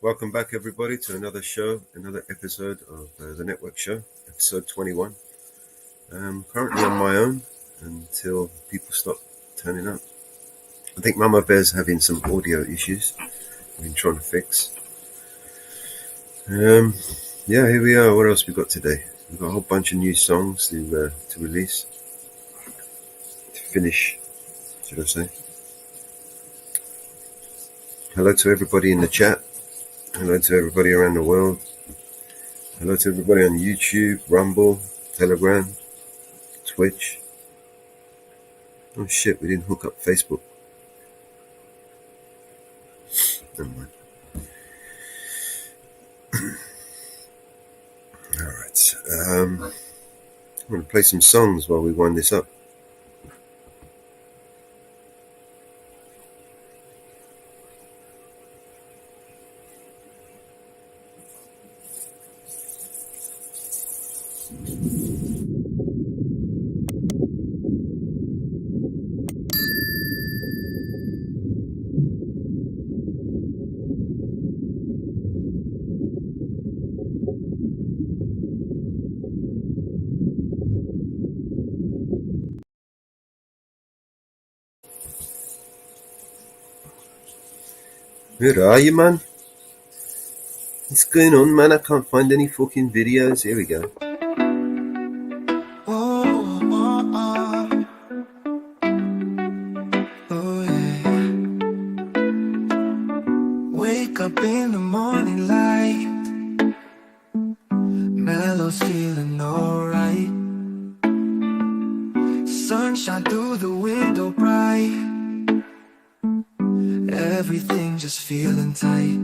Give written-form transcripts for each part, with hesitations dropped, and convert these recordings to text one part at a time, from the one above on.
Welcome back, everybody, to another show, another episode of the Network Show, episode 21. Currently on my own until people stop turning up. I think Mama Bear's having some audio issues I've been trying to fix. Here we are. What else we got today? We've got a whole bunch of new songs to release, to finish, should I say. Hello to everybody in the chat. Hello to everybody around the world. Hello to everybody on YouTube, Rumble, Telegram, Twitch. Oh shit, we didn't hook up Facebook. Never mind. Alright. I'm going to play some songs while we wind this up. Where are you, man? What's going on, man? I can't find any fucking videos. Here we go. Wake up in the morning light, Mellow's feeling alright. Sunshine through the window bright, everything just feeling tight.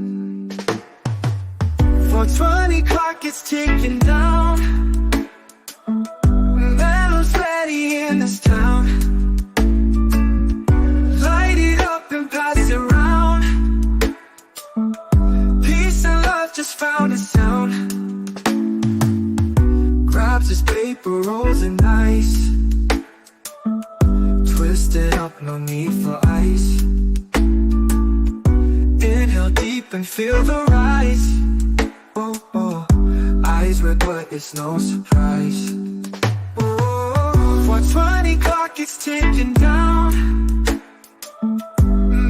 4:20 clock is ticking down, Mellow's ready in this town. Light it up and pass it around, peace and love just found a sound. Grabs his paper rolls and ice, twisted up, no need for ice. Inhale deep and feel the rise. Oh, oh. Eyes red but it's no surprise. Oh, 4:20 clock is ticking down,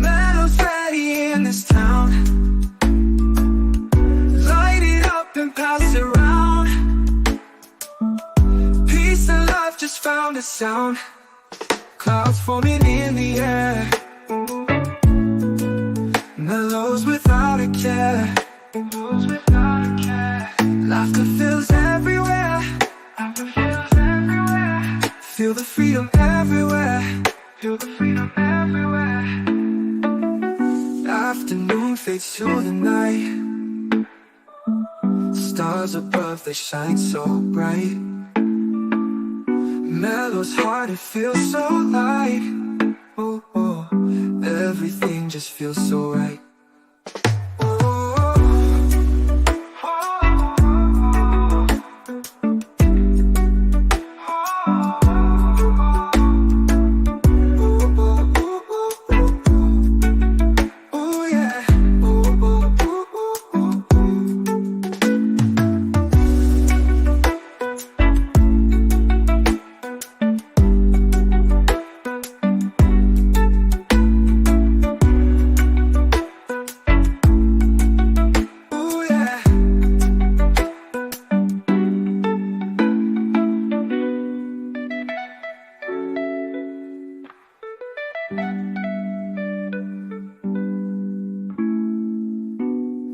Mellow's ready in this town. Light it up and pass it around, peace and love just found a sound. Clouds forming in the air, Mellow's without a care. Laughter fills everywhere, feel the freedom everywhere, Afternoon fades to the night, stars above, they shine so bright. Mellow's heart, it feels so light. Oh, oh, everything just feels so right.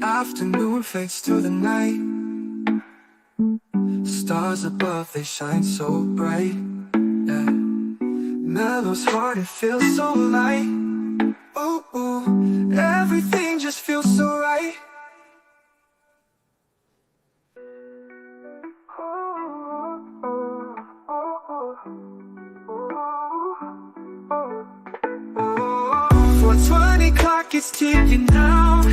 Afternoon fades to the night, stars above, they shine so bright. Yeah. Mellow's heart, it feels so light. Oh, oh, everything just feels so right. Oh, 4:20 clock is ticking down,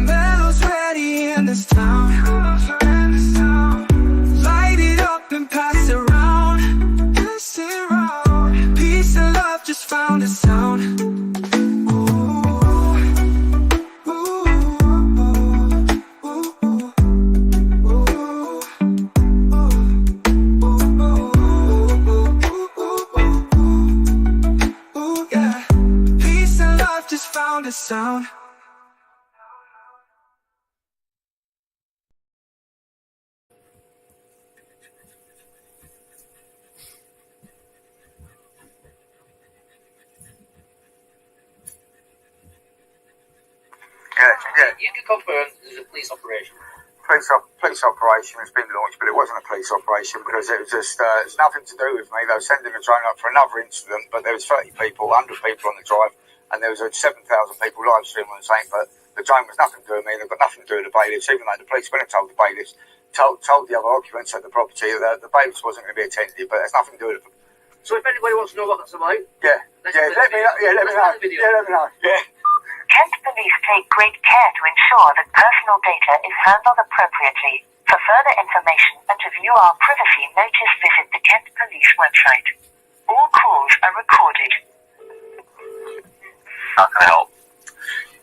Mellow's ready in this town. Light it up and pass it around, peace and love just found a sound. Ooh, ooh. sound to sound. Yeah. You can confirm this is a police operation. Police operation has been launched, but it wasn't a police operation because it was just it's nothing to do with me. They were sending a drone up for another incident, but there was 30 people, 100 people on the drive, and there was 7,000 people live streaming on the same. But the drone was nothing to do with me. They've got nothing to do with the bailiffs, even though the police went and told the bailiffs, told the other occupants at the property that the bailiffs wasn't going to be attended. But there's nothing to do with it. So if anybody wants to know what that's about, let me know. Yeah. Kent Police take great care to ensure that personal data is handled appropriately. For further information and to view our privacy notice, visit the Kent Police website. All calls are recorded. how can I help?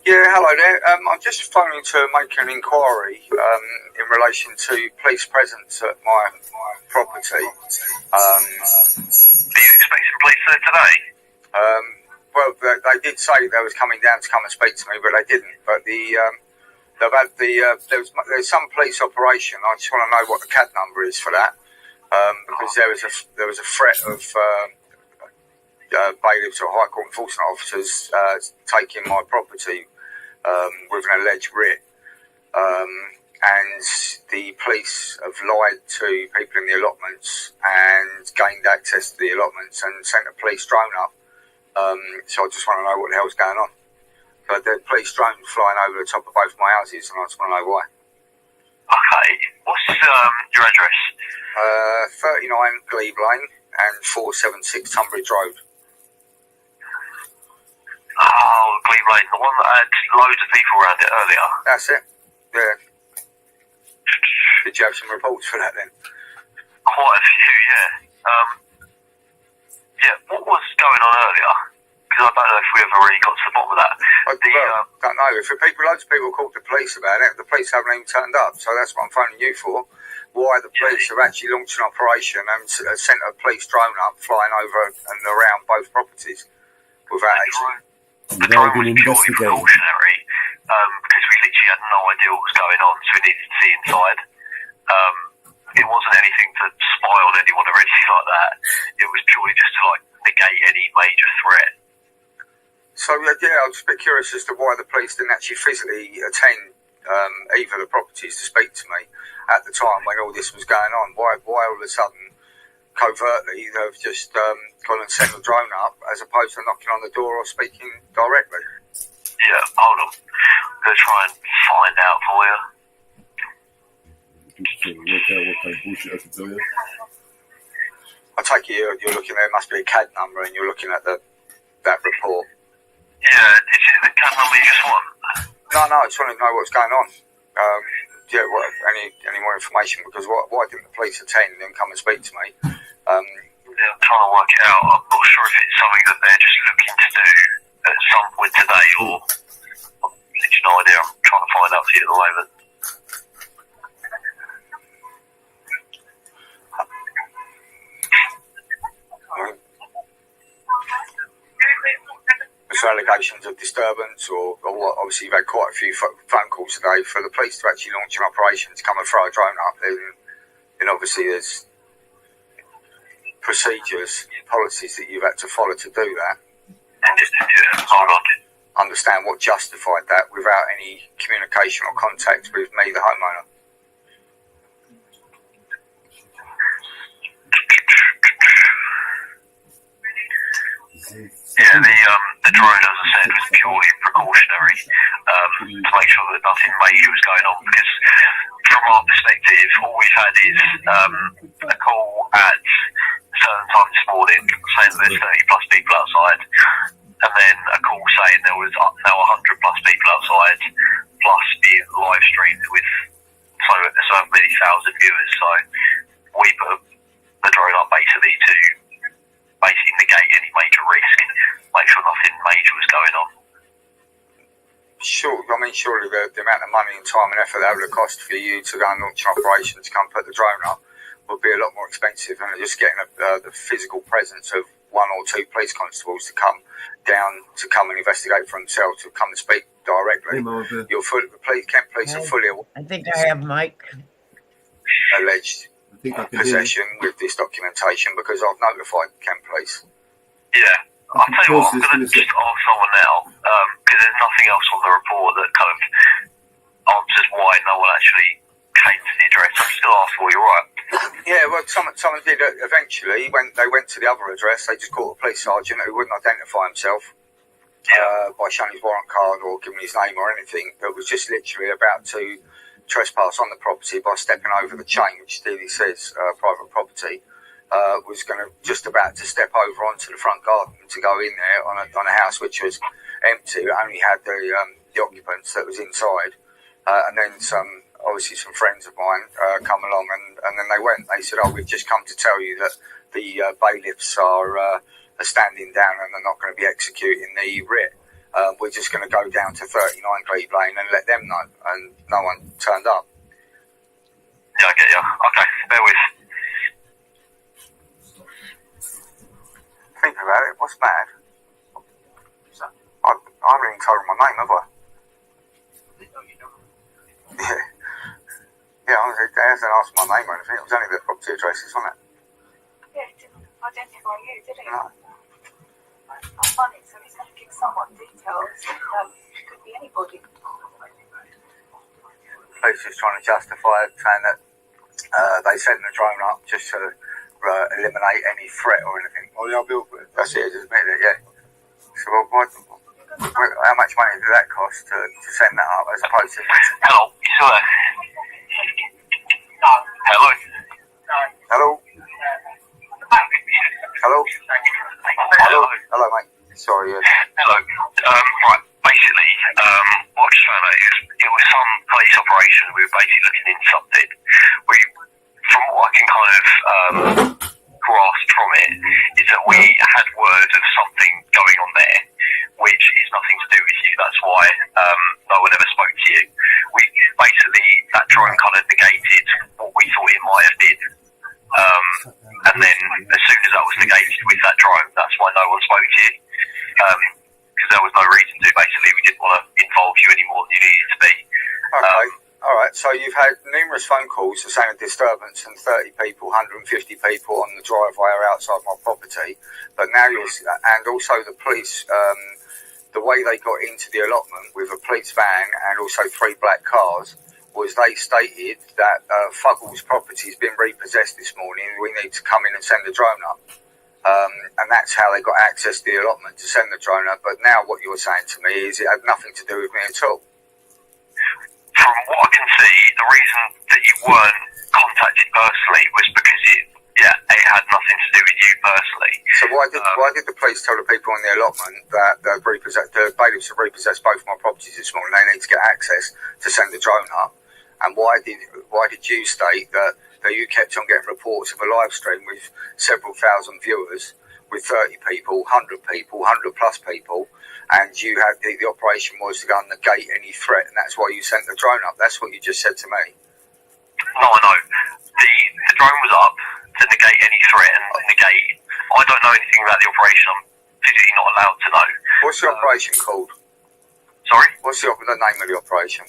Yeah, hello there. I'm just phoning to make an inquiry in relation to police presence at my property. Are you expecting police there today? Well, they did say they was coming down to come and speak to me, but they didn't. But there's some police operation. I just want to know what the CAD number is for that, because there was a threat of bailiffs or high court enforcement officers taking my property with an alleged writ, and the police have lied to people in the allotments and gained access to the allotments and sent a police drone up. So I just want to know what the hell's going on. But the police drone flying over the top of both my houses, and I just want to know why. Okay. What's your address? 39 Glebe Lane and 476 Tunbridge Road. Oh, Glebe Lane, the one that had loads of people around it earlier. That's it. Yeah. Did you have some reports for that then? Quite a few, yeah. What was going on earlier? Because I don't know if we ever really got to the bottom of that. I don't know. If loads of people called the police about it, the police haven't even turned up. So that's what I'm phoning you for. Why the police have actually launched an operation and sent a police drone up flying over and around both properties without actually... The drone was purely precautionary, because we literally had no idea what was going on, so we needed to see inside. It wasn't anything to spy on anyone or anything like that. It was purely just to negate any major threat. So I was a bit curious as to why the police didn't actually physically attend either of the properties to speak to me at the time when all this was going on. Why all of a sudden, covertly, they've just gone and sent a drone up as opposed to knocking on the door or speaking directly? Yeah, hold on. I'm going to try and find out for you. Work out what kind of bullshit I can tell you. I take it you're looking, there must be a CAD number and you're looking at that report. Yeah, is it the CAD number you just want? No, I just want to know what's going on. Any more information, because why didn't the police attend and come and speak to me? I'm trying to work it out. I'm not sure if it's something that they're just looking to do at some point today, or I've literally no idea. I'm trying to find out for you at the moment. Allegations of disturbance or what? Obviously, you've had quite a few phone calls today for the police to actually launch an operation to come and throw a drone up. Then obviously there's procedures, policies that you've had to follow to do that. Hold on. Understand what justified that without any communication or contact with me, the homeowner. Yeah, the drone, as I said, was purely precautionary, to make sure that nothing major was going on, because from our perspective, all we've had is a call at a certain time this morning saying that there's 30 plus people outside, and then a call saying there was now 100 plus people outside, plus being live streamed with so many thousand viewers. So we put the drone up basically to negate any major risk, make sure nothing major was going on. Sure, I mean, surely the amount of money and time and effort that would have cost for you to go and launch an operation to come put the drone up would be a lot more expensive than just getting the physical presence of one or two police constables to come and investigate for themselves, to come and speak directly. You're fully, Kent Police are fully aware. I think I have Mike. Alleged possession with this documentation, because I've notified Kent Police. Yeah. I'll tell you what, I'm going to just ask someone now, because there's nothing else on the report that kind of answers why no one actually came to the address. I'm just going to ask for you, right? Yeah, well, someone did eventually. When they went to the other address, they just caught a police sergeant who wouldn't identify himself by showing his warrant card or giving his name or anything, but was just literally about to trespass on the property by stepping over the chain, which Stevie says private property. Was going to just about to step over onto the front garden to go in there on a house which was empty. It only had the occupants that was inside, and then obviously some friends of mine come along, and then they went. They said, "Oh, we've just come to tell you that the bailiffs are standing down and they're not going to be executing the writ. We're just going to go down to 39 Glebe Lane and let them know." And no one turned up. Yeah, I get you. Okay, bear with. Think about it, what's mad? I haven't even told him my name, have I? Yeah. Yeah, honestly, they hasn't asked my name or anything. It was only the property addresses, wasn't it? Yeah, it didn't identify you, did it? No. That's funny, so he's going to give someone details. It could be anybody. Police just trying to justify it, saying that they sent the drone up just to eliminate any threat or anything. Oh yeah, that's it, just admit it, yeah. So how much money did that cost to send that up as opposed to... Hello, you still there? Hello? Hello? Hello? Hello? Hello, mate. Sorry, yeah. Hello. Right, basically, what I'm just trying to say is, it was some police operation. We were basically looking into something. From what I can kind of grasp from it, is that we had word of something going on there, which is nothing to do with you. That's why no one ever spoke to you. Basically, that drone kind of negated what we thought it might have been. And then, as soon as that was negated with that drone, that's why no one spoke to you. Because there was no reason to. Basically, we didn't want to involve you any more than you needed to be. Okay. All right, so you've had numerous phone calls to saying a disturbance and 30 people, 150 people on the driveway or outside my property, but now and also the police, the way they got into the allotment with a police van and also 3 black cars was they stated that Fuggles' property has been repossessed this morning, we need to come in and send the drone up. And that's how they got access to the allotment to send the drone up, but now what you're saying to me is it had nothing to do with me at all. From what I can see, the reason that you weren't contacted personally was because it had nothing to do with you personally. So why did the police tell the people in the allotment that the bailiffs have repossessed both my properties this morning? They need to get access to send the drone up. And why did you state that you kept on getting reports of a live stream with several thousand viewers, with 30 people, 100 people, 100 plus people? And you had the operation was to go and negate any threat, and that's why you sent the drone up. That's what you just said to me. No, I know. The drone was up to negate any threat and negate. I don't know anything about the operation. I'm physically not allowed to know. What's the operation called? Sorry? What's the name of the operation?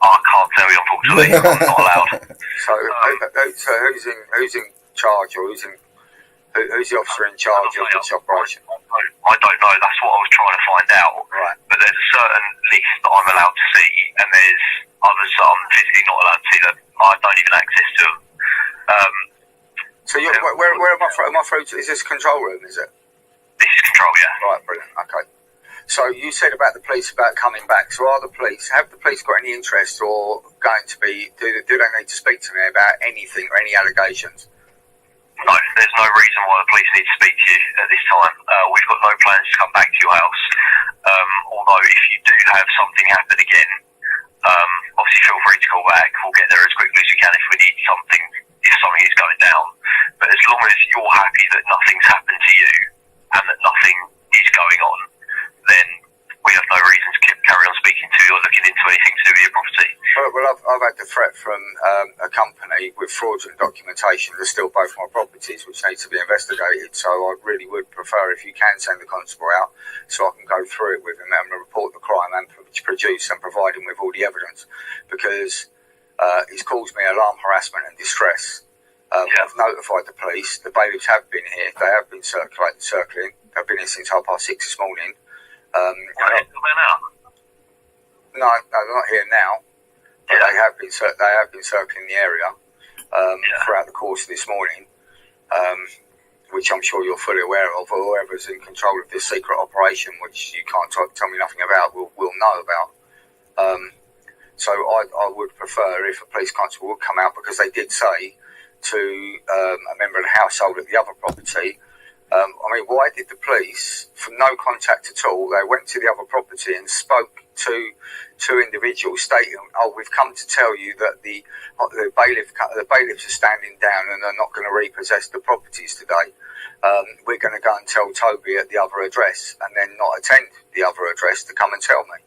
I can't tell you, unfortunately. I'm not allowed. So who's in charge, or who's the officer in charge of this operation? I don't know. That's what I was trying to find out. Right. But there's a certain list that I'm allowed to see, and there's others that I'm physically not allowed to see that I don't even access to them. So where am I through to? Is this control room, is it? This is control, yeah. Right, brilliant. Okay. So you said about the police about coming back. So have the police got any interest or going to be, do they need to speak to me about anything or any allegations? No, there's no reason why the police need to speak to you at this time. We've got no plans to come back to your house. Although if you do have something happen again, obviously feel free to call back. We'll get there as quickly as we can if we need something, if something is going down. But as long as you're happy that nothing's happened to you and that nothing is going on, then we have no reason to carry on speaking to you or looking into anything to do with your property. Well, I've had the threat from a company with fraudulent documentation to steal both my properties, which need to be investigated. So I really would prefer if you can send the constable out so I can go through it with him and report the crime and produce and provide him with all the evidence, because he's caused me alarm, harassment and distress. I've notified the police. The bailiffs have been here. They have been circling. They've been here since 6:30 this morning. No, they're not here now. But they have been circling the area throughout the course of this morning, which I'm sure you're fully aware of, or whoever's in control of this secret operation, which you can't tell me nothing about, will know about. So I would prefer if a police constable would come out, because they did say to a member of the household at the other property, why did the police, from no contact at all, they went to the other property and spoke to two individuals stating, we've come to tell you that the bailiffs are standing down and are not going to repossess the properties today. We're going to go and tell Toby at the other address, and then not attend the other address to come and tell me.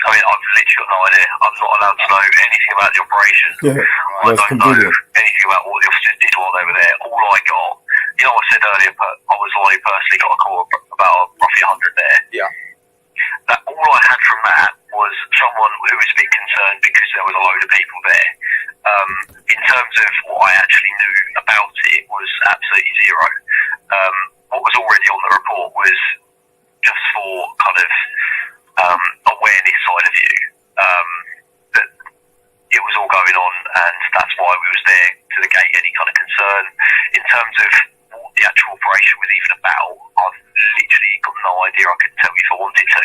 I've literally got no idea. I'm not allowed to know anything about the operation. I don't know anything about what the officers did while they were there. All I got, I said earlier, I personally got a call about roughly 100 there. Yeah. All I had from that was someone who was a bit concerned because there was a load of people there. In terms of what I actually knew about it was absolutely zero. What was already on the report was just for kind of awareness side of you, that it was all going on, and that's why we was there to negate any kind of concern. In terms of what the actual operation was even about, I've literally got no idea. I couldn't tell you if I wanted to.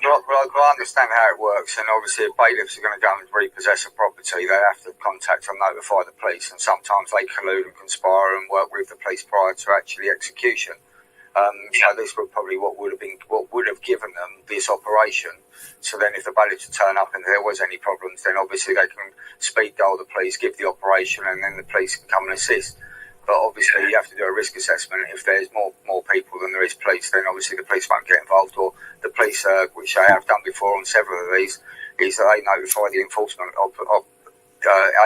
I understand how it works, and obviously if bailiffs are going to go and repossess a property, they have to contact and notify the police, and sometimes they collude and conspire and work with the police prior to actually execution. So this would probably what would have given them this operation. So then if the bailiffs turn up and there was any problems, then obviously they can speed dial the police, give the operation, and then the police can come and assist. But obviously you have to do a risk assessment. If there's more people than there is police, then obviously the police won't get involved, or the police, which they have done before on several of these, is that they notify the enforcement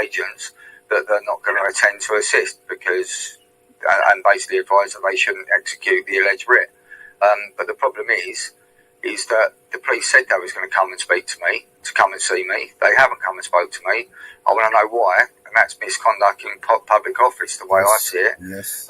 agents that they're not going to attend to assist, because and basically advise that they shouldn't execute the alleged writ. But the problem is that the police said they was going to come and speak to me, to come and see me. They haven't come and spoke to me. I want to know why, and that's misconduct in public office, the way I see it. Yes.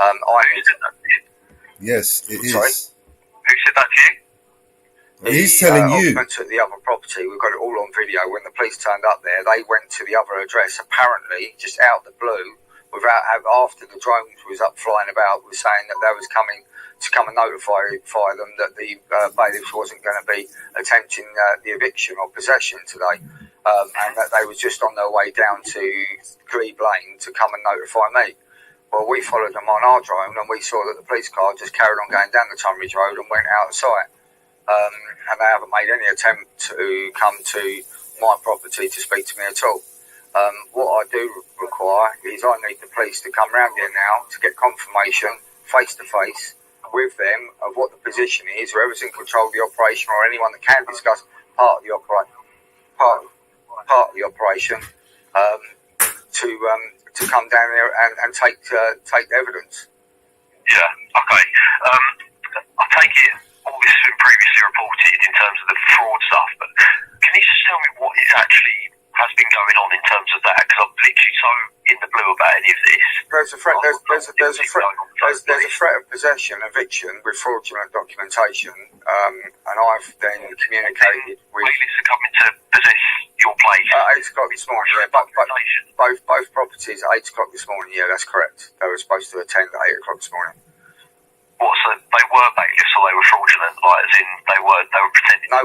Yes, it is. Sorry? Who said that to you? He's telling you. Occupants at the other property, we've got it all on video. When the police turned up there, they went to the other address, apparently, just out of the blue, after the drones was up flying about, was saying that they was coming to come and notify them that the bailiffs wasn't going to be attempting the eviction or possession today, and that they was just on their way down to Glebe Lane to come and notify me. Well, we followed them on our drone, and we saw that the police car just carried on going down the Tunbridge Road and went out of sight. And they haven't made any attempt to come to my property to speak to me at all. What I do require is I need the police to come round here now to get confirmation face to face with them of what the position is, whoever's in control of the operation or anyone that can discuss part of the operation, to come down here and take evidence. Yeah, okay. I take it all this has been previously reported in terms of the fraud stuff, but can you just tell me what is actually has been going on in terms of that? Because I'm literally so in the blue about any of this. There's a threat of possession, eviction with fraudulent documentation, and I've then communicated with. Bailiffs are coming to possess your place. 8 o'clock this morning. Yeah, both properties at 8 o'clock this morning. Yeah, that's correct. They were supposed to attend at 8 o'clock this morning. What? So they were bailiffs, or they were fraudulent? Like, as in they were pretending. No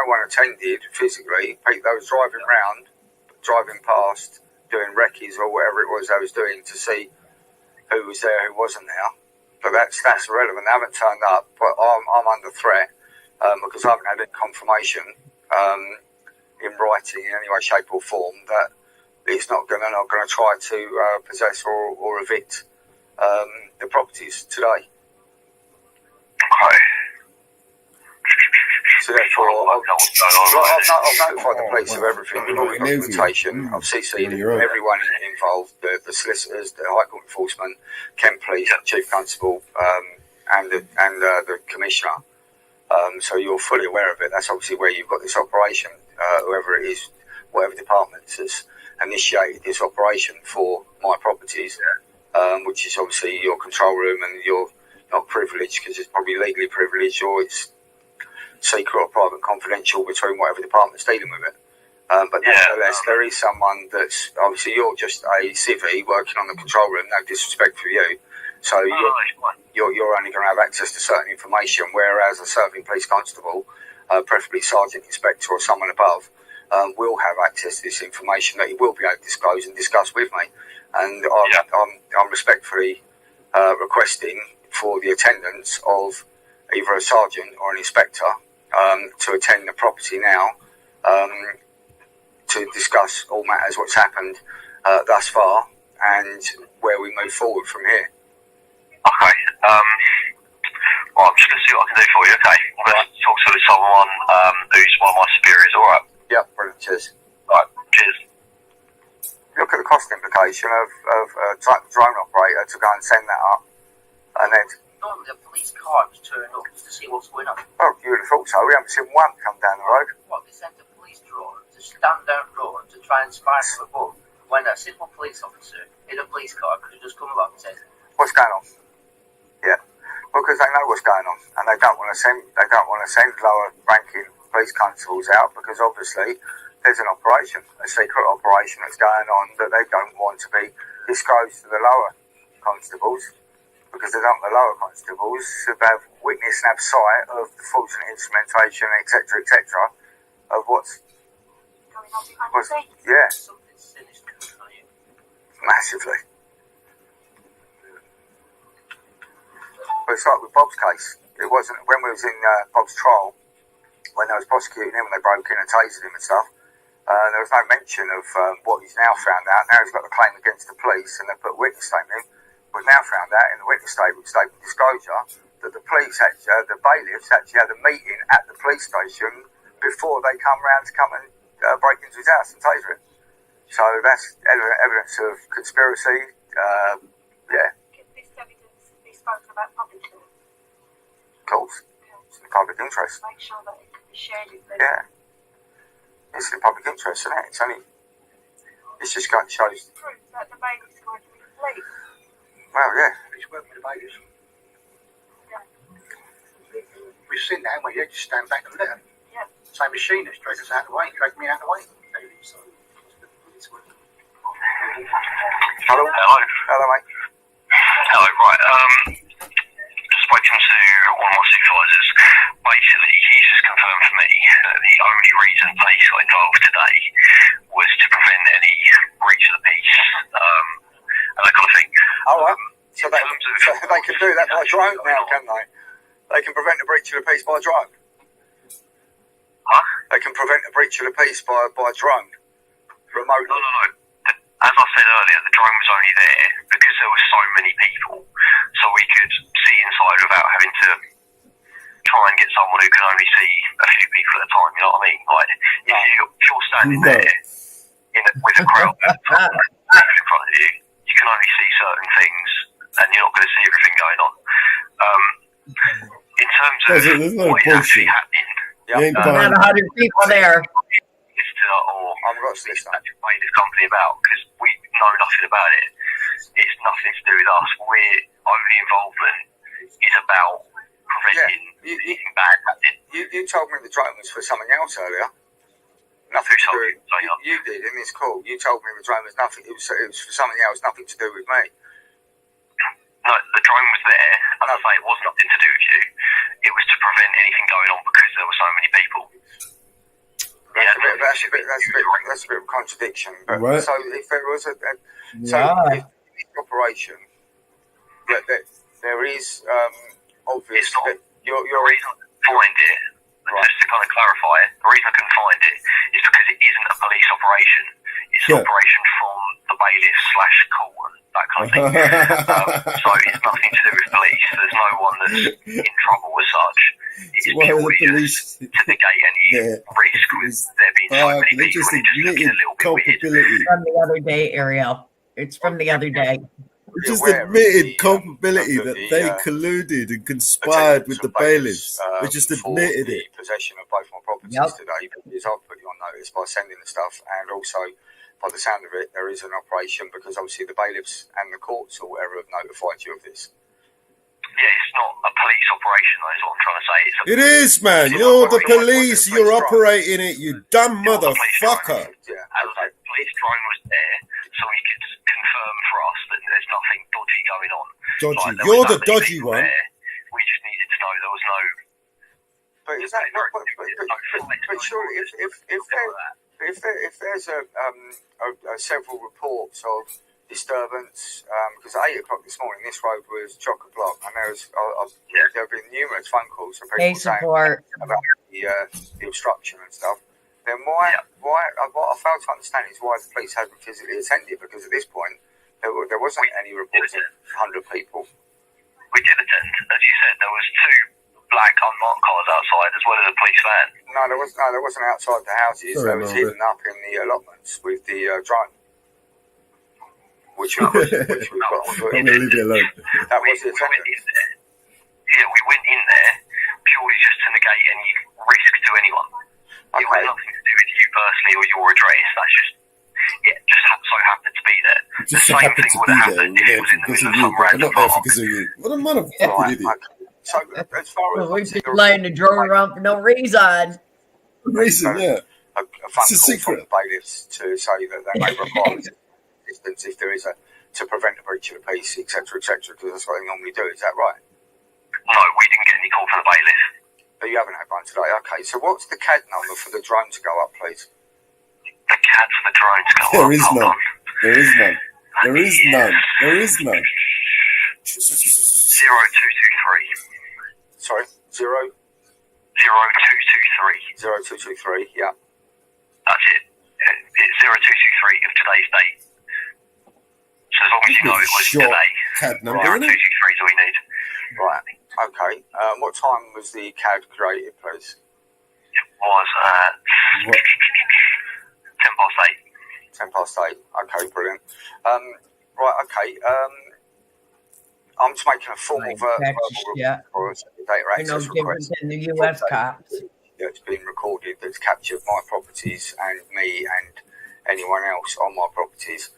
one attended physically. They was driving past, doing recce's or whatever it was they was doing to see who was there, who wasn't there. But that's irrelevant. They haven't turned up. But I'm under threat because I haven't had any confirmation in writing in any way, shape, or form that it's not going to try to possess or evict the properties today. Okay. So So therefore, I've notified the police of everything, all the documentation. I've CC'd everyone involved, the solicitors, the High Court enforcement, Kent Police, Chief Constable, and the Commissioner. So you're fully aware of it. That's obviously where you've got this operation. Whoever it is, whatever department has initiated this operation for my properties, which is obviously your control room, and you're not privileged because it's probably legally privileged, or it's secret or private confidential between whatever department's dealing with it. But nevertheless, there is someone that's obviously, you're just a civvy working on the control room. No disrespect for you. So you're only going to have access to certain information, whereas a serving police constable, preferably sergeant, inspector, or someone above, will have access to this information that he will be able to disclose and discuss with me. And I'm respectfully requesting for the attendance of either a sergeant or an inspector to attend the property now to discuss all matters, what's happened thus far, and where we move forward from here. Okay. Well, I'm just going to see what I can do for you, okay? I'm going to talk to someone who's one of my superiors, alright? Yeah, brilliant, cheers. Right, cheers. Look at the cost implication of a drone operator to go and send that up, and then... Normally a police car was turned up just to see what's going on. Oh, you would have thought so. We haven't seen one come down the road. What, they sent a police drone to stand down the road to try and spy for a book, when a simple police officer in a police car could have just come along and said, "What's going on?" Yeah, well, because they know what's going on, and they don't want to send lower ranking police constables out, because obviously there's an operation, a secret operation that's going on that they don't want to be disclosed to the lower constables, because they don't want the lower constables to have witness and have sight of the fraudulent instrumentation, etc., of what's Going on behind the scenes. yeah, something sinister on you. massively. But it's like with Bob's case. It wasn't when we was in Bob's trial, when they was prosecuting him and they broke in and tasered him and stuff. There was no mention of what he's now found out. Now he's got the claim against the police, and they put a witness statement in. We've now found out in the witness statement disclosure that the police, the bailiffs, actually had a meeting at the police station before they come round to come and break into his house and taser him. So that's evidence of conspiracy. Yeah. Can this evidence be spoken about publicly? Of course. It's in the public interest. Make sure that it can be shared with them. Yeah. It's in the public interest, isn't it? It's just going to show. Proof that the baby's going to be complete. Well, yeah. He's working with the bailiffs. Yeah. We've seen that, haven't we? You just stand back and let them. Yeah. Same machinist dragged us out of the way, dragged me out of the way. Hello. Hello, mate. Hello, right. Just spoken to one of my supervisors. Basically, he's just confirmed for me that the only reason police got involved today was to prevent any breach of the peace, and that kind of thing. All right. So they can do that by drone now, can they? They can prevent the breach of the peace by drone. Huh? They can prevent the breach of the peace by drone. Remotely. No. As I said earlier, the drone was only there because there were so many people, so we could see inside without having to try and get someone who can only see a few people at a time. You know what I mean? Like if you're standing there with a crowd in front of you, you can only see certain things, and you're not going to see everything going on. In terms of what is actually happening, About 100 people there. I'm not bailiff company about, because we know nothing about it. It's nothing to do with us. We're only involvement is about preventing anything bad happening. You told me the drone was for something else earlier. Nothing to do. You did in this call. You told me the drone was nothing. It was for something else, nothing to do with me. No, the drone was there, and I say it was nothing to do with you. It was to prevent anything going on because there were so many people. That's a bit of a contradiction. But Right. So if there was if operation that there is obvious It's not. that The reason I couldn't find it, just to kind of clarify, the reason I couldn't find it is because it isn't a police operation. It's an operation from the bailiff /Colton. that kind of thing. So it's nothing to do with police. There's no one that's in trouble as such. It's So why are the purely police just to negate any risk with there being so many they people, just and it just looking a little bit weird. culpability. From the other day, Ariel. It's from the other day. They just admitted culpability that they colluded and conspired with the bailiffs. They just admitted the it. possession of both my properties today, because I've put you on notice by sending the stuff, and also by the sound of it, there is an operation because obviously the bailiffs and the courts or whatever have notified you of this. Yeah, it's not a police operation, though, is what I'm trying to say. It is, man. You're the police. You're operating it, you dumb motherfucker. And the police drone was there, so we could confirm for us that there's nothing dodgy going on. Dodgy. Like, You're the dodgy one. We just needed to know there was no. But is that not? But surely, if there's several reports of disturbance, because at 8 o'clock this morning, this road was chock-a-block, and there have been numerous phone calls from people saying about the obstruction and stuff. Then why? What I fail to understand is why the police haven't physically attended, because at this point there wasn't any reports of 100 people. We did attend, as you said. There was 2 black unmarked cars outside, as well as a police van. No, there wasn't outside the houses. There was hidden up in the allotments with the drone. Which we got. I'm gonna leave it alone. That was the attendance. We went in there purely just to negate any risk to anyone. It was nothing to do with you personally or your address. That's just so happened to be there. The same thing would have happened if it was in the middle of some random park. Because of you. What a motherfucking idiot. So as far as we've been laying the drone around for no reason. Yeah. It's a secret. From the bailiffs to say that they may require assistance if there is to prevent a breach of the peace, etc., because that's what they normally do. Is that right? No, we didn't get any call from the bailiff. But you haven't had one today. Okay, so what's the CAD number for the drone to go up, please? The CAD for the drone to go up? There is none. There is none. There is none. There is none. 0223. Sorry? 0223. 0223, yeah. That's it. It's 0223 of today's date. So as long as you know it was today, CAD number, 0223 is all we need. Right, okay. What time was the CAD created, please? It was at 10 past 8. 10 past 8, okay, brilliant. Right, okay. I'm just making a formal verbal for a data access request. In the US cops. It's been recorded that's captured my properties and me and anyone else on my properties.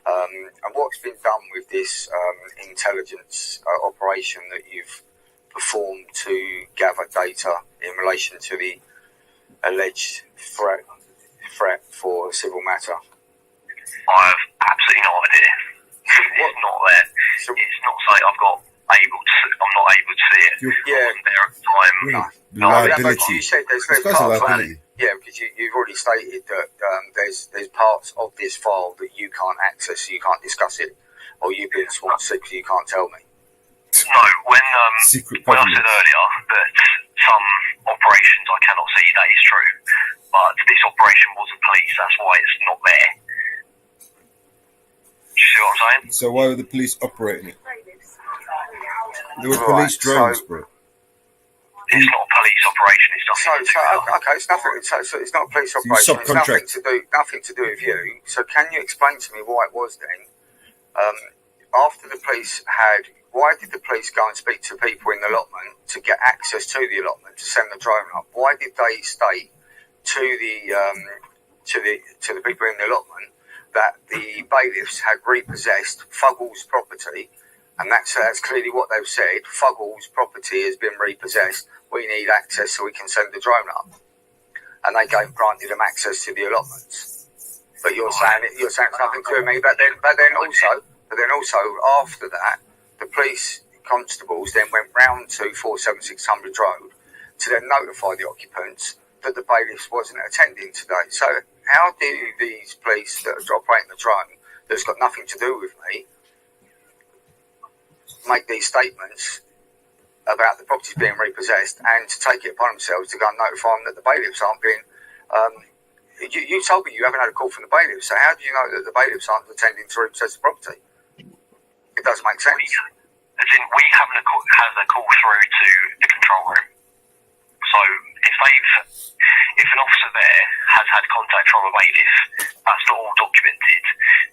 And what's been done with this intelligence operation that you've performed to gather data in relation to the alleged threat for a civil matter? I have absolutely no idea. It's not there. So, it's not saying I'm not able to see it. I wasn't there at the time. Liability. You said there's parts of it. Yeah, because you've already stated that there's parts of this file that you can't access, so you can't discuss it, or you've been sworn sick, so you can't tell me. No, when I said earlier that some operations I cannot see, that is true. But this operation wasn't police, that's why it's not there. Do you see what I'm saying? So why were the police operating it? There were police drones, bro. It's not a police operation. It's nothing. Okay, it's nothing. So it's not a police operation. It's nothing to do with you. So can you explain to me why it was then? After the police why did the police go and speak to people in the allotment to get access to the allotment to send the drone up? Why did they state to the people in the allotment that the bailiffs had repossessed Fuggles' property? And that's clearly what they've said. Fuggles' property has been repossessed. We need access so we can send the drone up. And they granted them access to the allotments. But you're saying it's nothing to do with me. But then also after that, the police constables then went round to 47600 Road to then notify the occupants that the bailiffs wasn't attending today. So how do these police that are operating the drone, that's got nothing to do with me, make these statements about the properties being repossessed and to take it upon themselves to go and notify them that the bailiffs aren't being... You told me you haven't had a call from the bailiffs, so how do you know that the bailiffs aren't attending to repossess the property? It does make sense. As in, we haven't had a call through to the control room. So if an officer there has had contact from a bailiff, that's not all documented.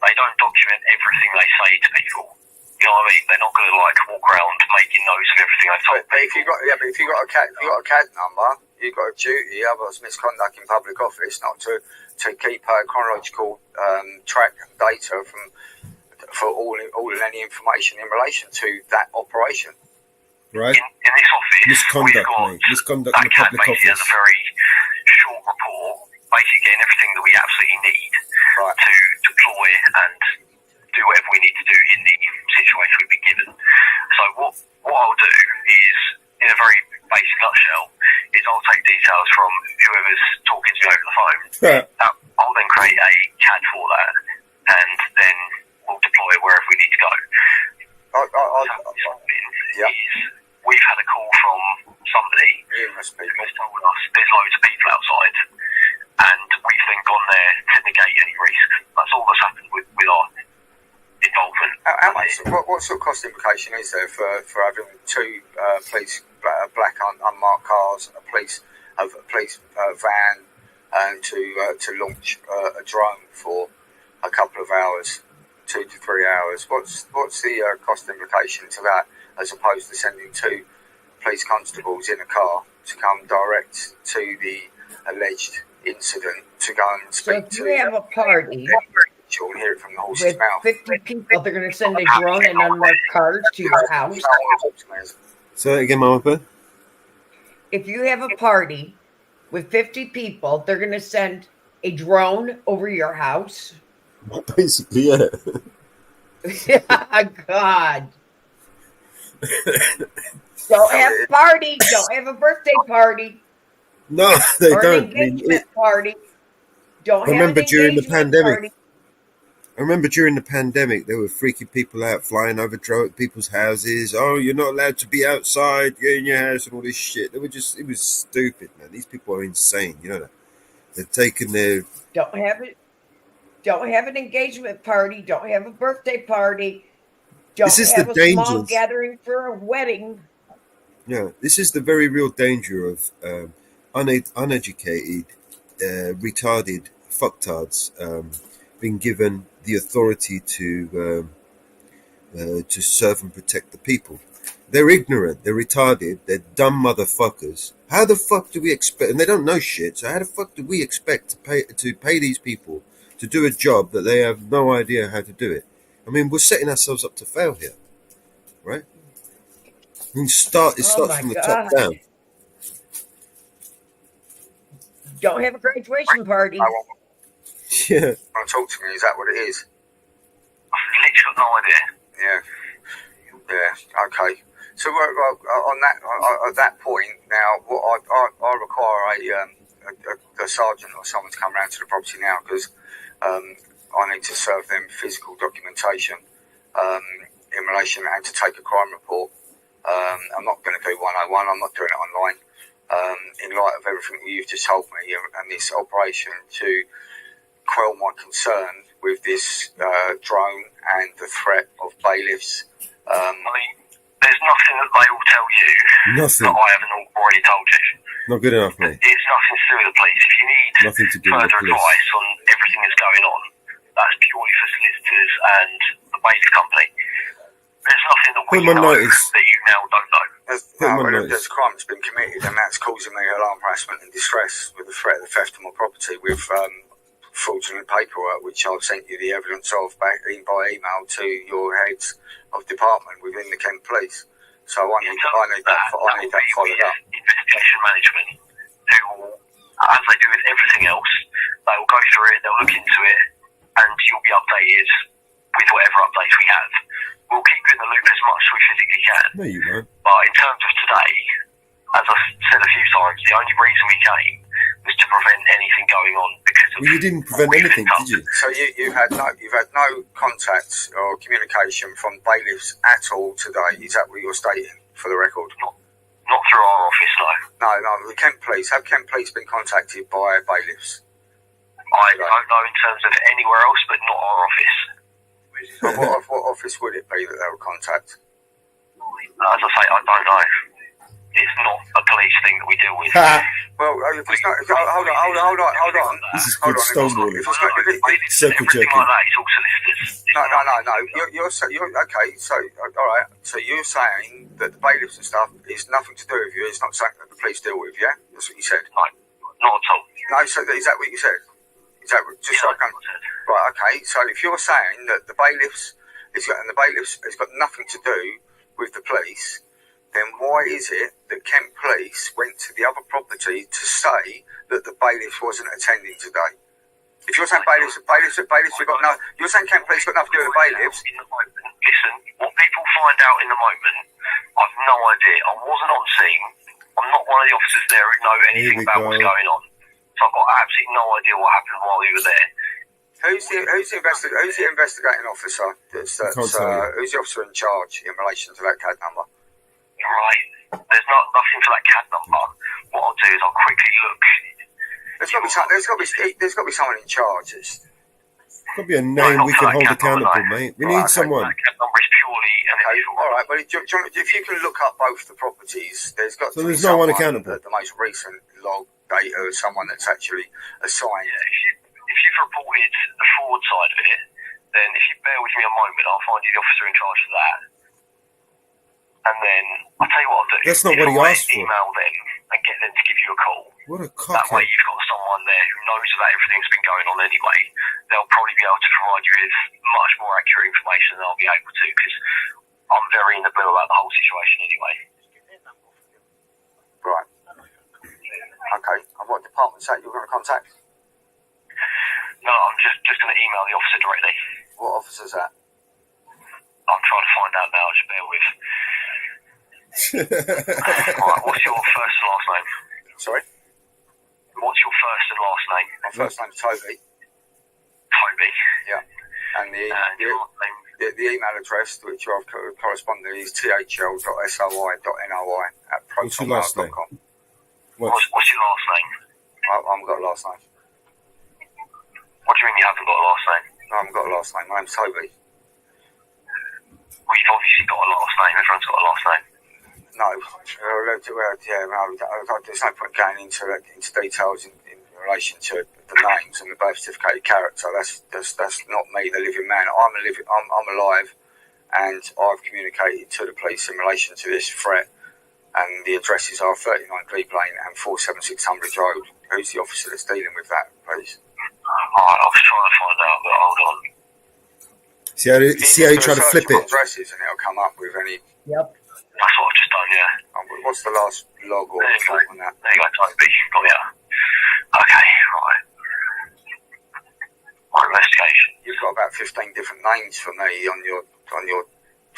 They don't document everything they say to people. You know what I mean? They're not going to like walk around making notes of everything they've told But if you got a CAD number, you've got a duty, otherwise misconduct in public office, not to keep a chronological track data for all and any information in relation to that operation. Right. In this office, Misconduct, we've got mate. Misconduct that in the CAD public basically office. has a very short report, basically getting everything that we absolutely need to deploy and do whatever we need to do in the situation we've been given. So what I'll do is, in a very basic nutshell, is I'll take details from whoever's talking to me over the phone. I'll then create a CAD for that, and then we'll deploy wherever we need to go. We've had a call from somebody who has told us there's loads of people outside, and we've then gone there to negate any risk. That's all that's happened with our involvement. What sort of cost implication is there for having two police black unmarked cars and a police van, and to launch a drone for a couple of hours, 2 to 3 hours? What's the cost implication to that, as opposed to sending two police constables in a car to come direct to the alleged incident to go and speak to? So if you have a party you'll hear it from the horse's with mouth. 50 people, they're going to send a drone and unmarked cars to your house. Say that again, Mama. If you have a party with 50 people, they're going to send a drone over your house. Basically, yeah. God. Don't have a party. Don't have a birthday party. No, they or don't. An engagement party. Don't I remember have an during the engagement pandemic. party. I remember during the pandemic, they were freaking people out, flying over people's houses. Oh, you're not allowed to be outside. You're in your house and all this shit. It was stupid, man. These people are insane. You know that. They've taken their... Don't have an engagement party. Don't have a birthday party. Don't This is have the a small dangers. gathering for a wedding. Yeah, this is the very real danger of uneducated, retarded fucktards being given the authority to serve and protect the people. They're ignorant, they're retarded, they're dumb motherfuckers. How the fuck do we expect? And they don't know shit. So how the fuck do we expect to pay these people to do a job that they have no idea how to do it? I mean, we're setting ourselves up to fail here, right? I mean, it starts from the top down. Don't have a graduation party. Yeah. Want to talk to me? Is that what it is? I've literally got no idea. Yeah. Okay. So at that point, now, what I require a sergeant or someone to come round to the property now, because I need to serve them physical documentation in relation and to take a crime report. I'm not going to do 101. I'm not doing it online. In light of everything you've just told me and this operation, to quell my concern with this drone and the threat of bailiffs. I mean, there's nothing that they will tell you Nothing. that I haven't already told you. Not good enough, mate. It's nothing to do with the police. If you need Nothing to do with the further police. advice on everything that's going on, that's purely for solicitors and the bailiff company. There's nothing that we know that you now don't know. There's a crime that's been committed, and that's causing me alarm, harassment and distress with the threat of the theft of my property with fraudulent paperwork, which I've sent you the evidence of back in by email to your heads of department within the Kent Police. So I need that followed up. Investigation management, who will, as they do with everything else, they will go through it, they'll look into it, and you'll be updated with whatever updates we have. We'll keep you in the loop as much as we physically can. No, you won't. But in terms of today, as I've said a few times, the only reason we came was to prevent anything going on because of... Well, you didn't prevent anything, did you? So you've had no contact or communication from bailiffs at all today. Is that what you're stating, for the record? Not through our office, no. No, the Kent Police. Have Kent Police been contacted by bailiffs? I don't know in terms of anywhere else, but not our office. What office would it be that they would contact? As I say, I don't know. It's not a police thing that we deal with. Well, if it's not, hold on. This is called stonewalling. Circle Everything jerking. like that is all solicitors. No. You're okay. So, all right. So you're saying that the bailiffs and stuff is nothing to do with you. It's not something that the police deal with. Yeah, that's what you said. No, not at all. No. So is that what you said? Is that just so I can? Right. Okay. So if you're saying that the bailiffs has got nothing to do with the police, then why is it that Kent Police went to the other property to say that the bailiffs wasn't attending today? If you're saying bailiffs have got no, you're saying Kent Police got nothing to do with the bailiffs. Listen, what people find out in the moment, I've no idea. I wasn't on scene. I'm not one of the officers there who know anything about what's going on. So I've got absolutely no idea what happened while we were there. Who's the investigating officer? Who's the officer in charge in relation to that CAD number? Right. There's nothing for that CAD number. What I'll do is I'll quickly look. There's got to be someone in charge. It's got to be a name we can hold accountable, mate. We need someone. That CAD number is purely an individual. All right, but if you can look up both the properties, there's got to be there's no one someone accountable. The most recent log data of someone that's actually assigned. Yeah, if you've reported the fraud side of it, then if you bear with me a moment, I'll find you the officer in charge of that. And then I'll tell you what I'll do. That's not what he asked for. Email them and get them to give you a call. What a That way cockhead. you've got someone there who knows that everything's been going on anyway. They'll probably be able to provide you with much more accurate information than I'll be able to, because I'm very in the blue about the whole situation anyway. Right. Okay. And what department's that you're going to contact? No, I'm just going to email the officer directly. What officer's that? I'm trying to find out now, just bear with. Alright, what's your first and last name? Sorry? What's your first and last name? My first name's Toby. Toby. Yeah. And your last name? the email address to which I've corresponded is thl.soi.noi@protonmail.com. What's your last name? I haven't got a last name. What do you mean you haven't got a last name? I haven't got a last name. My name's Toby. Well, you've obviously got a last name. Everyone's got a last name. No. There's no point going into details in relation to the names and the birth certificate character. That's not me, the living man. I'm alive, and I've communicated to the police in relation to this threat. And the addresses are 39 Glebe Lane and 476 Tunbridge Road. Who's the officer that's dealing with that, please? Alright, I was trying to find out, but hold on. See how you try to flip it? Addresses and it'll come up with any. Yep. That's what I've just done, yeah. What's the last log or There you go. on that? There you go, Toby. Got me out. Okay, right. My investigation. You've got about 15 different names for me on your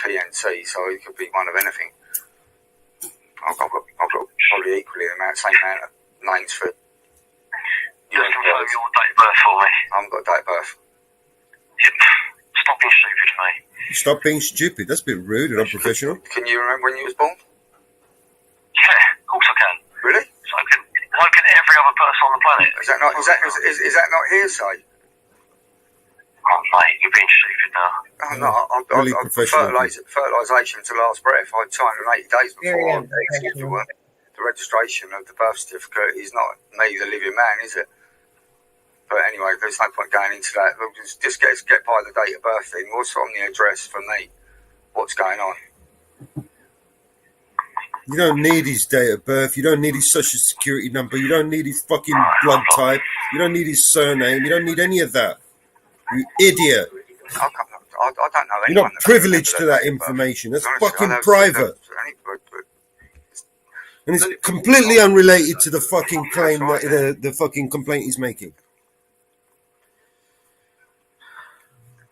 TNC, so it could be one of anything. I've got probably equally same amount of names for. Just confirm your date of birth for me. I haven't got a date of birth. Yep. Stop being stupid, mate. Stop being stupid. That's a bit rude and unprofessional. Can you remember when you was born? Yeah, of course I can. Really? So can every other person on the planet. Is that not hearsay? Oh, mate, you're being stupid now. Oh, no, Really I professional. fertilisation to last breath. I had 280 days Very before I unprofessional. execute the work. The registration of the birth certificate is not me, the living man, is it? But anyway, there's no point going into that. We'll just get by the date of birth thing. What's on the address for me? What's going on? You don't need his date of birth. You don't need his social security number. You don't need his fucking blood type. You don't need his surname. You don't need any of that. You idiot. I don't know anyone. You're not that privileged to remembers that date of birth. information. That's Honestly, fucking I know- private. And it's completely unrelated to the fucking claim that the fucking complaint he's making.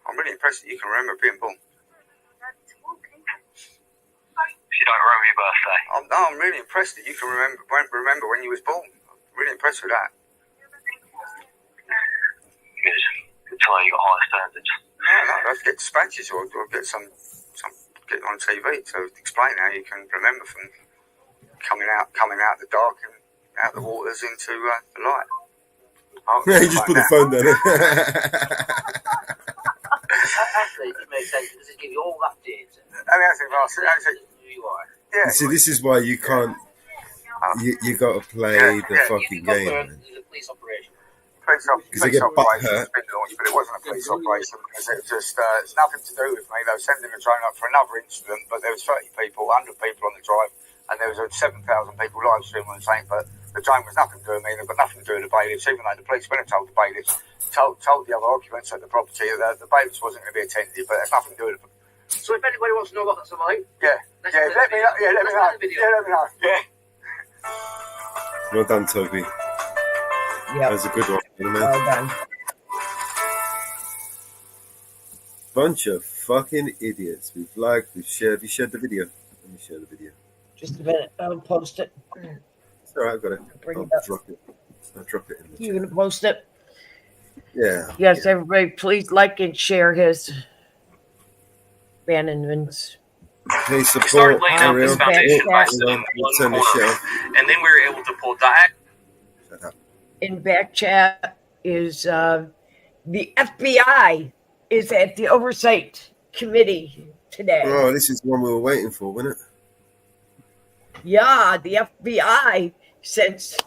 I'm really impressed that you can remember being born. If you don't remember your birthday. I'm really impressed that you can remember when you was born. I'm really impressed with that. Good. Good to know you got high standards. No, I'll get dispatches or get get on TV to explain how you can remember from coming out the dark and out the waters into the light. Yeah, he just put the phone down. Actually, it makes sense because it gives you all that data. And that's it, that's it. Who you are. Yeah. You see, this is why you can't. You got to play the fucking game, man. It's a police operation. Because they get butt hurt. Been launched, but it wasn't a police operation because it was just it's nothing to do with me. They were sending a drone up for another incident, but there was 30 people, 100 people on the drive, and there was 7,000 people live streaming on the same. But the drone was nothing to do with me. They've got nothing to do with the bailiffs, even though the police went and told the bailiffs, told the other occupants at the property that the bailiffs wasn't going to be attended. But there's nothing to do with it. So if anybody wants to know what that's about, let me know. Yeah, let me know. Yeah. Well done, Toby. Yep. That was a good one, man. Well done. Bunch of fucking idiots. We've liked, we've shared. You shared the video. Let me share the video. Just a minute. I'll post it. It's all right, I've got it. Bring I'll it up. drop it. I'll drop it in the You gonna post it? Yeah. Yes, everybody, please like and share his abandonments. Hey, We support. started laying out this Ariel. foundation by Back sitting in Turn one the shit corner, off. and then we were able to pull diagonal. Shut up. In back chat is the FBI is at the oversight committee today. Oh, this is the one we were waiting for, wasn't it? Yeah, the FBI, since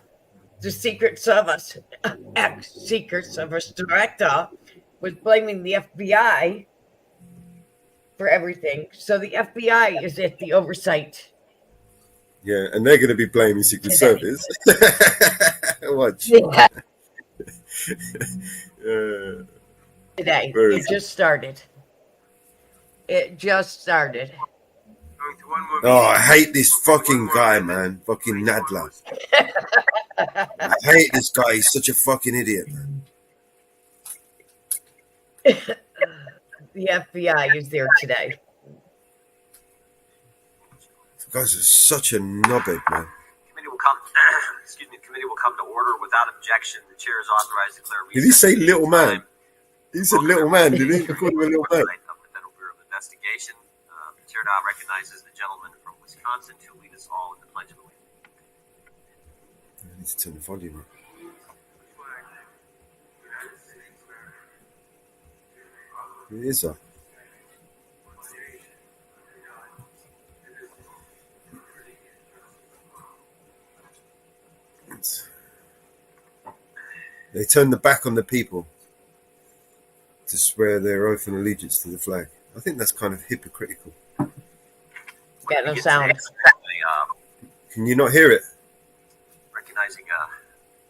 the Secret Service, ex-Secret Service director, was blaming the FBI for everything. So the FBI is at the oversight. Yeah, and they're going to be blaming Secret Service. Watch. Yeah, today. Where It is just started. It just started. Oh, I hate this fucking guy, man. Fucking Nadler. I hate this guy. He's such a fucking idiot, man. The FBI is there today. The guy's such a knobhead, man. Committee will come. Excuse me. Committee will come to order without objection. The chair is authorized to declare. Did he say little man? He said little man, did he? He called him a little man. Of the Federal Bureau of Investigation. The chair now recognizes the gentleman from Wisconsin to lead us all in the Pledge of Allegiance. I need to turn the volume up. It is up. They turn the back on the people to swear their oath and allegiance to the flag. I think that's kind of hypocritical. Got no sound. Can you not hear it? Recognizing the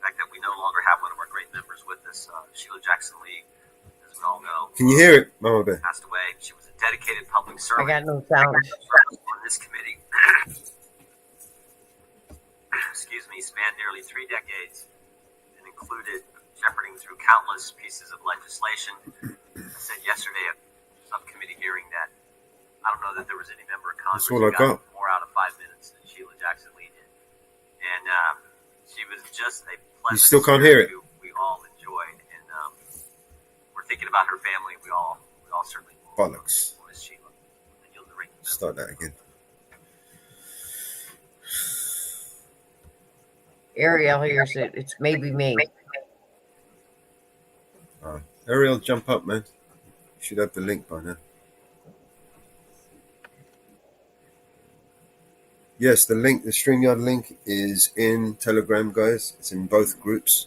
fact that we no longer have one of our great members with us, Sheila Jackson Lee, as we all know. Can you hear it, Mama Bear? Passed away. She was a dedicated public I servant. got no sound. On this committee. Excuse me, spanned nearly 3 decades and included shepherding through countless pieces of legislation. I said yesterday at a subcommittee hearing that I don't know that there was any member of Congress That's all who I got. more out of 5 minutes than Sheila Jackson Lee did. And she was just a pleasant You still can't hear it? who we all enjoyed. And we're thinking about her family. We all certainly Bollocks. miss Sheila. And you'll narrate them. Start that again. Ariel hears it. It's maybe me. Ariel, jump up, man. You should have the link by now. Yes, the link, the StreamYard link is in Telegram, guys. It's in both groups.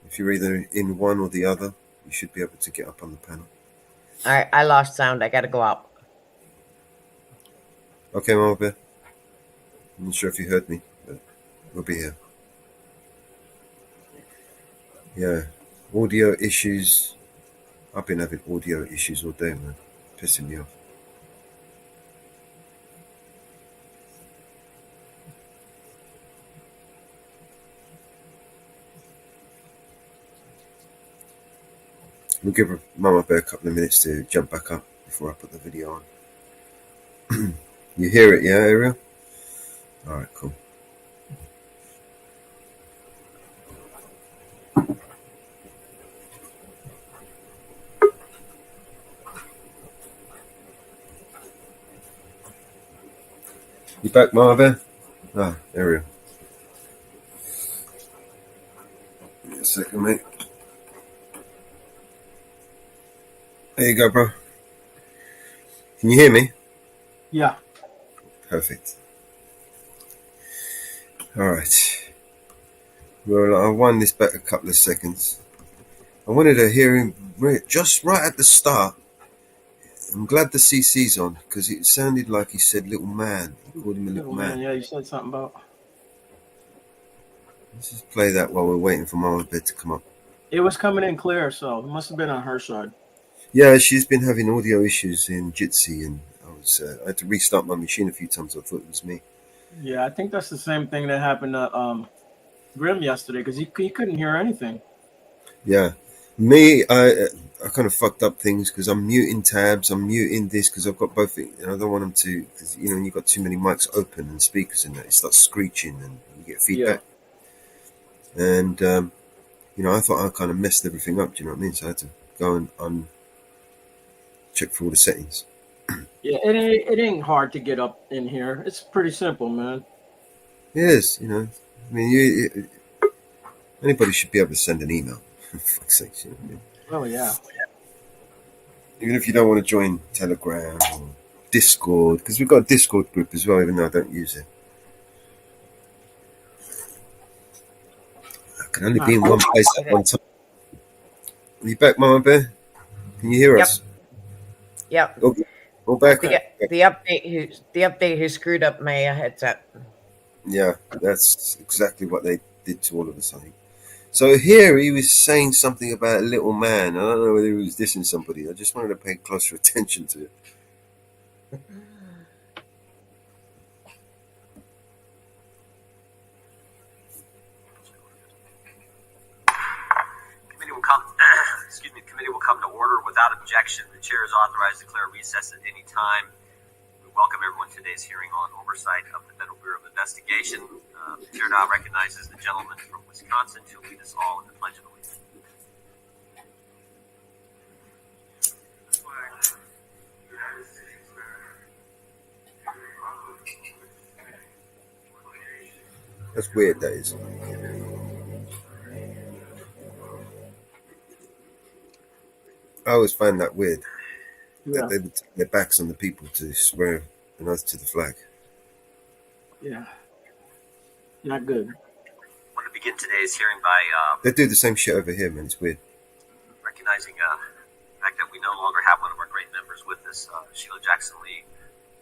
If you're either in one or the other, you should be able to get up on the panel. All right, I lost sound. I got to go out. Okay, Mama Bear. I'm not sure if you heard me, but we'll be here. Yeah, audio issues. I've been having audio issues all day, man. Pissing me off. We'll give Mama Bear a couple of minutes to jump back up before I put the video on. You hear it, yeah, Ariel? Alright, cool. You back, Mama Bear? Ah, Ariel. Give me a second, mate. There you go, bro. Can you hear me? Yeah. Perfect. All right. Well, I won this back a couple of seconds. I wanted to hear him just right at the start. I'm glad the CC's on because it sounded like he said little man. He called him a little man. Yeah, you said something about. Let's just play that while we're waiting for Mama Bear to come up. It was coming in clear, so it must have been on her side. Yeah, she's been having audio issues in Jitsi, and I had to restart my machine a few times. I thought it was me. Yeah, I think that's the same thing that happened to Grim yesterday because he couldn't hear anything. Yeah, me, I kind of fucked up things because I'm muting tabs, I'm muting this because I've got both, and I don't want them to, because when you've got too many mics open and speakers in there, it starts screeching and you get feedback. Yeah. And I thought I kind of messed everything up. Do you know what I mean? So I had to go and check for all the settings. Yeah, it ain't hard to get up in here. It's pretty simple, man. It is, I mean, anybody should be able to send an email. For fuck's sake, you know what I mean? Oh, yeah. Even if you don't want to join Telegram or Discord, because we've got a Discord group as well, even though I don't use it. I can only be in one place at one time. Are you back, Mama Bear? Can you hear us? Yep. Okay. All back? The update who screwed up my headset. Yeah, that's exactly what they did to all of us, I think. So here he was saying something about a little man. I don't know whether he was dissing somebody. I just wanted to pay closer attention to it. Committee will come to order without objection. The chair is authorized to declare recess at any time. We welcome everyone to today's hearing on oversight of the Federal Bureau of Investigation. The chair now recognizes the gentleman from Wisconsin to lead us all in the Pledge of Allegiance. That's weird, that is. I always find that weird. Yeah. That they would turn their backs on the people to swear an oath to the flag. Yeah. Not good. I want to begin today's hearing by they do the same shit over here, man. It's weird. Recognizing the fact that we no longer have one of our great members with us, Sheila Jackson Lee,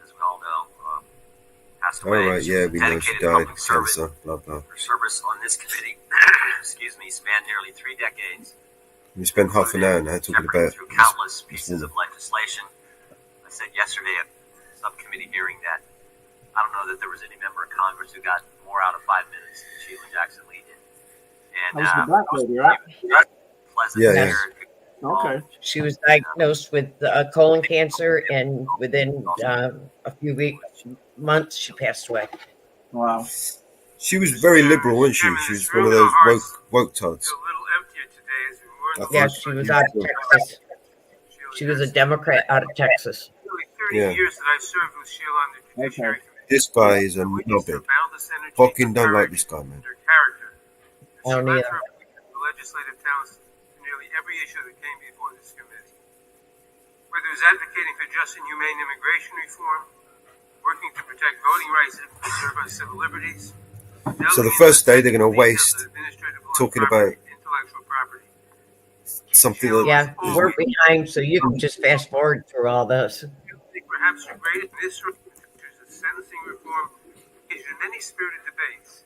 as we all know, passed away. All right, yeah, we know she died of cancer, blah, blah. Her service on this committee, spanned nearly 3 decades. We spent half an hour now talking about through countless pieces of legislation. I said yesterday at a subcommittee hearing that I don't know that there was any member of Congress who got more out of 5 minutes than Sheila Jackson Lee did. And that was the black lady, right? Pleasant. Yeah. Okay. She was diagnosed with colon cancer, and within a few months, she passed away. Wow. She was very liberal, wasn't she? She was one of those woke toads. Yeah, she was out of Texas. She was a Democrat out of Texas. Yeah. years that I served with Sheila on the Judiciary Committee. This guy is a knobhead. Fucking don't like this guy, man. I don't either. The legislative talents to nearly every issue that came before this committee. Whether it was advocating for just and humane immigration reform, working to protect voting rights and preserve our civil liberties. So the first day they're going to waste talking about intellectual property. something that... Yeah, we're behind, so you can just fast forward through all this. Perhaps the greatest in this room is sentencing reform occasioned many spirited debates.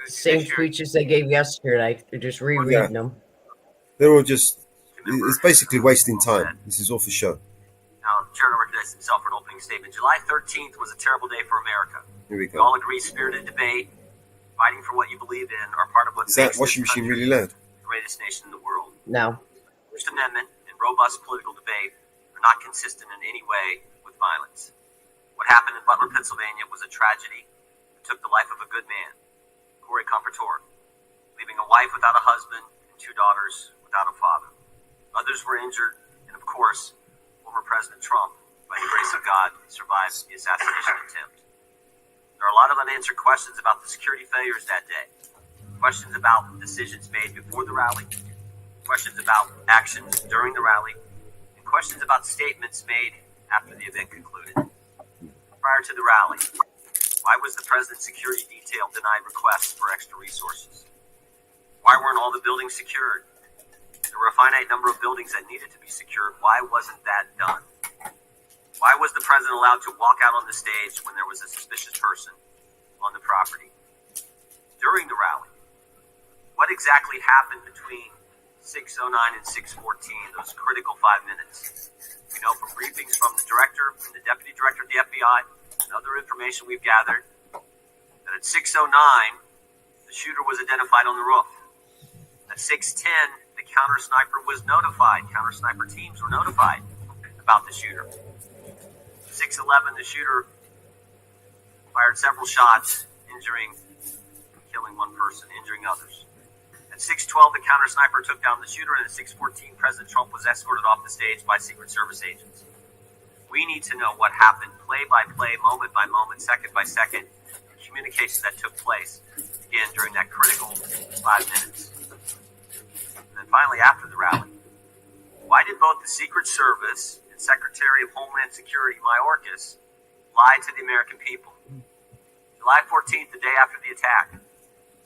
Same speeches they gave yesterday. They're just rereading them. They're all just... It's basically wasting time. This is all for show. Now, the chair recognizes himself for an opening statement. July 13th was a terrible day for America. Here we We all go. agree spirited debate, fighting for what you believe in, are part of what Is makes that washing this machine country really loud? the greatest nation in the world. No. First Amendment and robust political debate are not consistent in any way with violence. What happened in Butler, Pennsylvania was a tragedy that took the life of a good man, Corey Comfortore, leaving a wife without a husband and 2 daughters without a father. Others were injured, and of course, former President Trump, by the grace of God, survived the assassination attempt. There are a lot of unanswered questions about the security failures that day. Questions about decisions made before the rally, questions about actions during the rally, questions about statements made after the event concluded. Prior to the rally, why was the president's security detail denied requests for extra resources? Why weren't all the buildings secured? There were a finite number of buildings that needed to be secured. Why wasn't that done? Why was the president allowed to walk out on the stage when there was a suspicious person on the property? During the rally, what exactly happened between 6:09 and 6:14, those critical 5 minutes? We know from briefings from the director and the deputy director of the FBI and other information we've gathered that at 6:09, the shooter was identified on the roof. At 6:10, the counter sniper was notified. Counter sniper teams were notified about the shooter. 6:11, the shooter fired several shots, killing one person, injuring others. At 6:12, the counter sniper took down the shooter, and at 6:14, President Trump was escorted off the stage by Secret Service agents. We need to know what happened, play by play, moment by moment, second by second, the communications that took place, again, during that critical 5 minutes. And then finally, after the rally, why did both the Secret Service and Secretary of Homeland Security Mayorkas lie to the American people? July 14th, the day after the attack,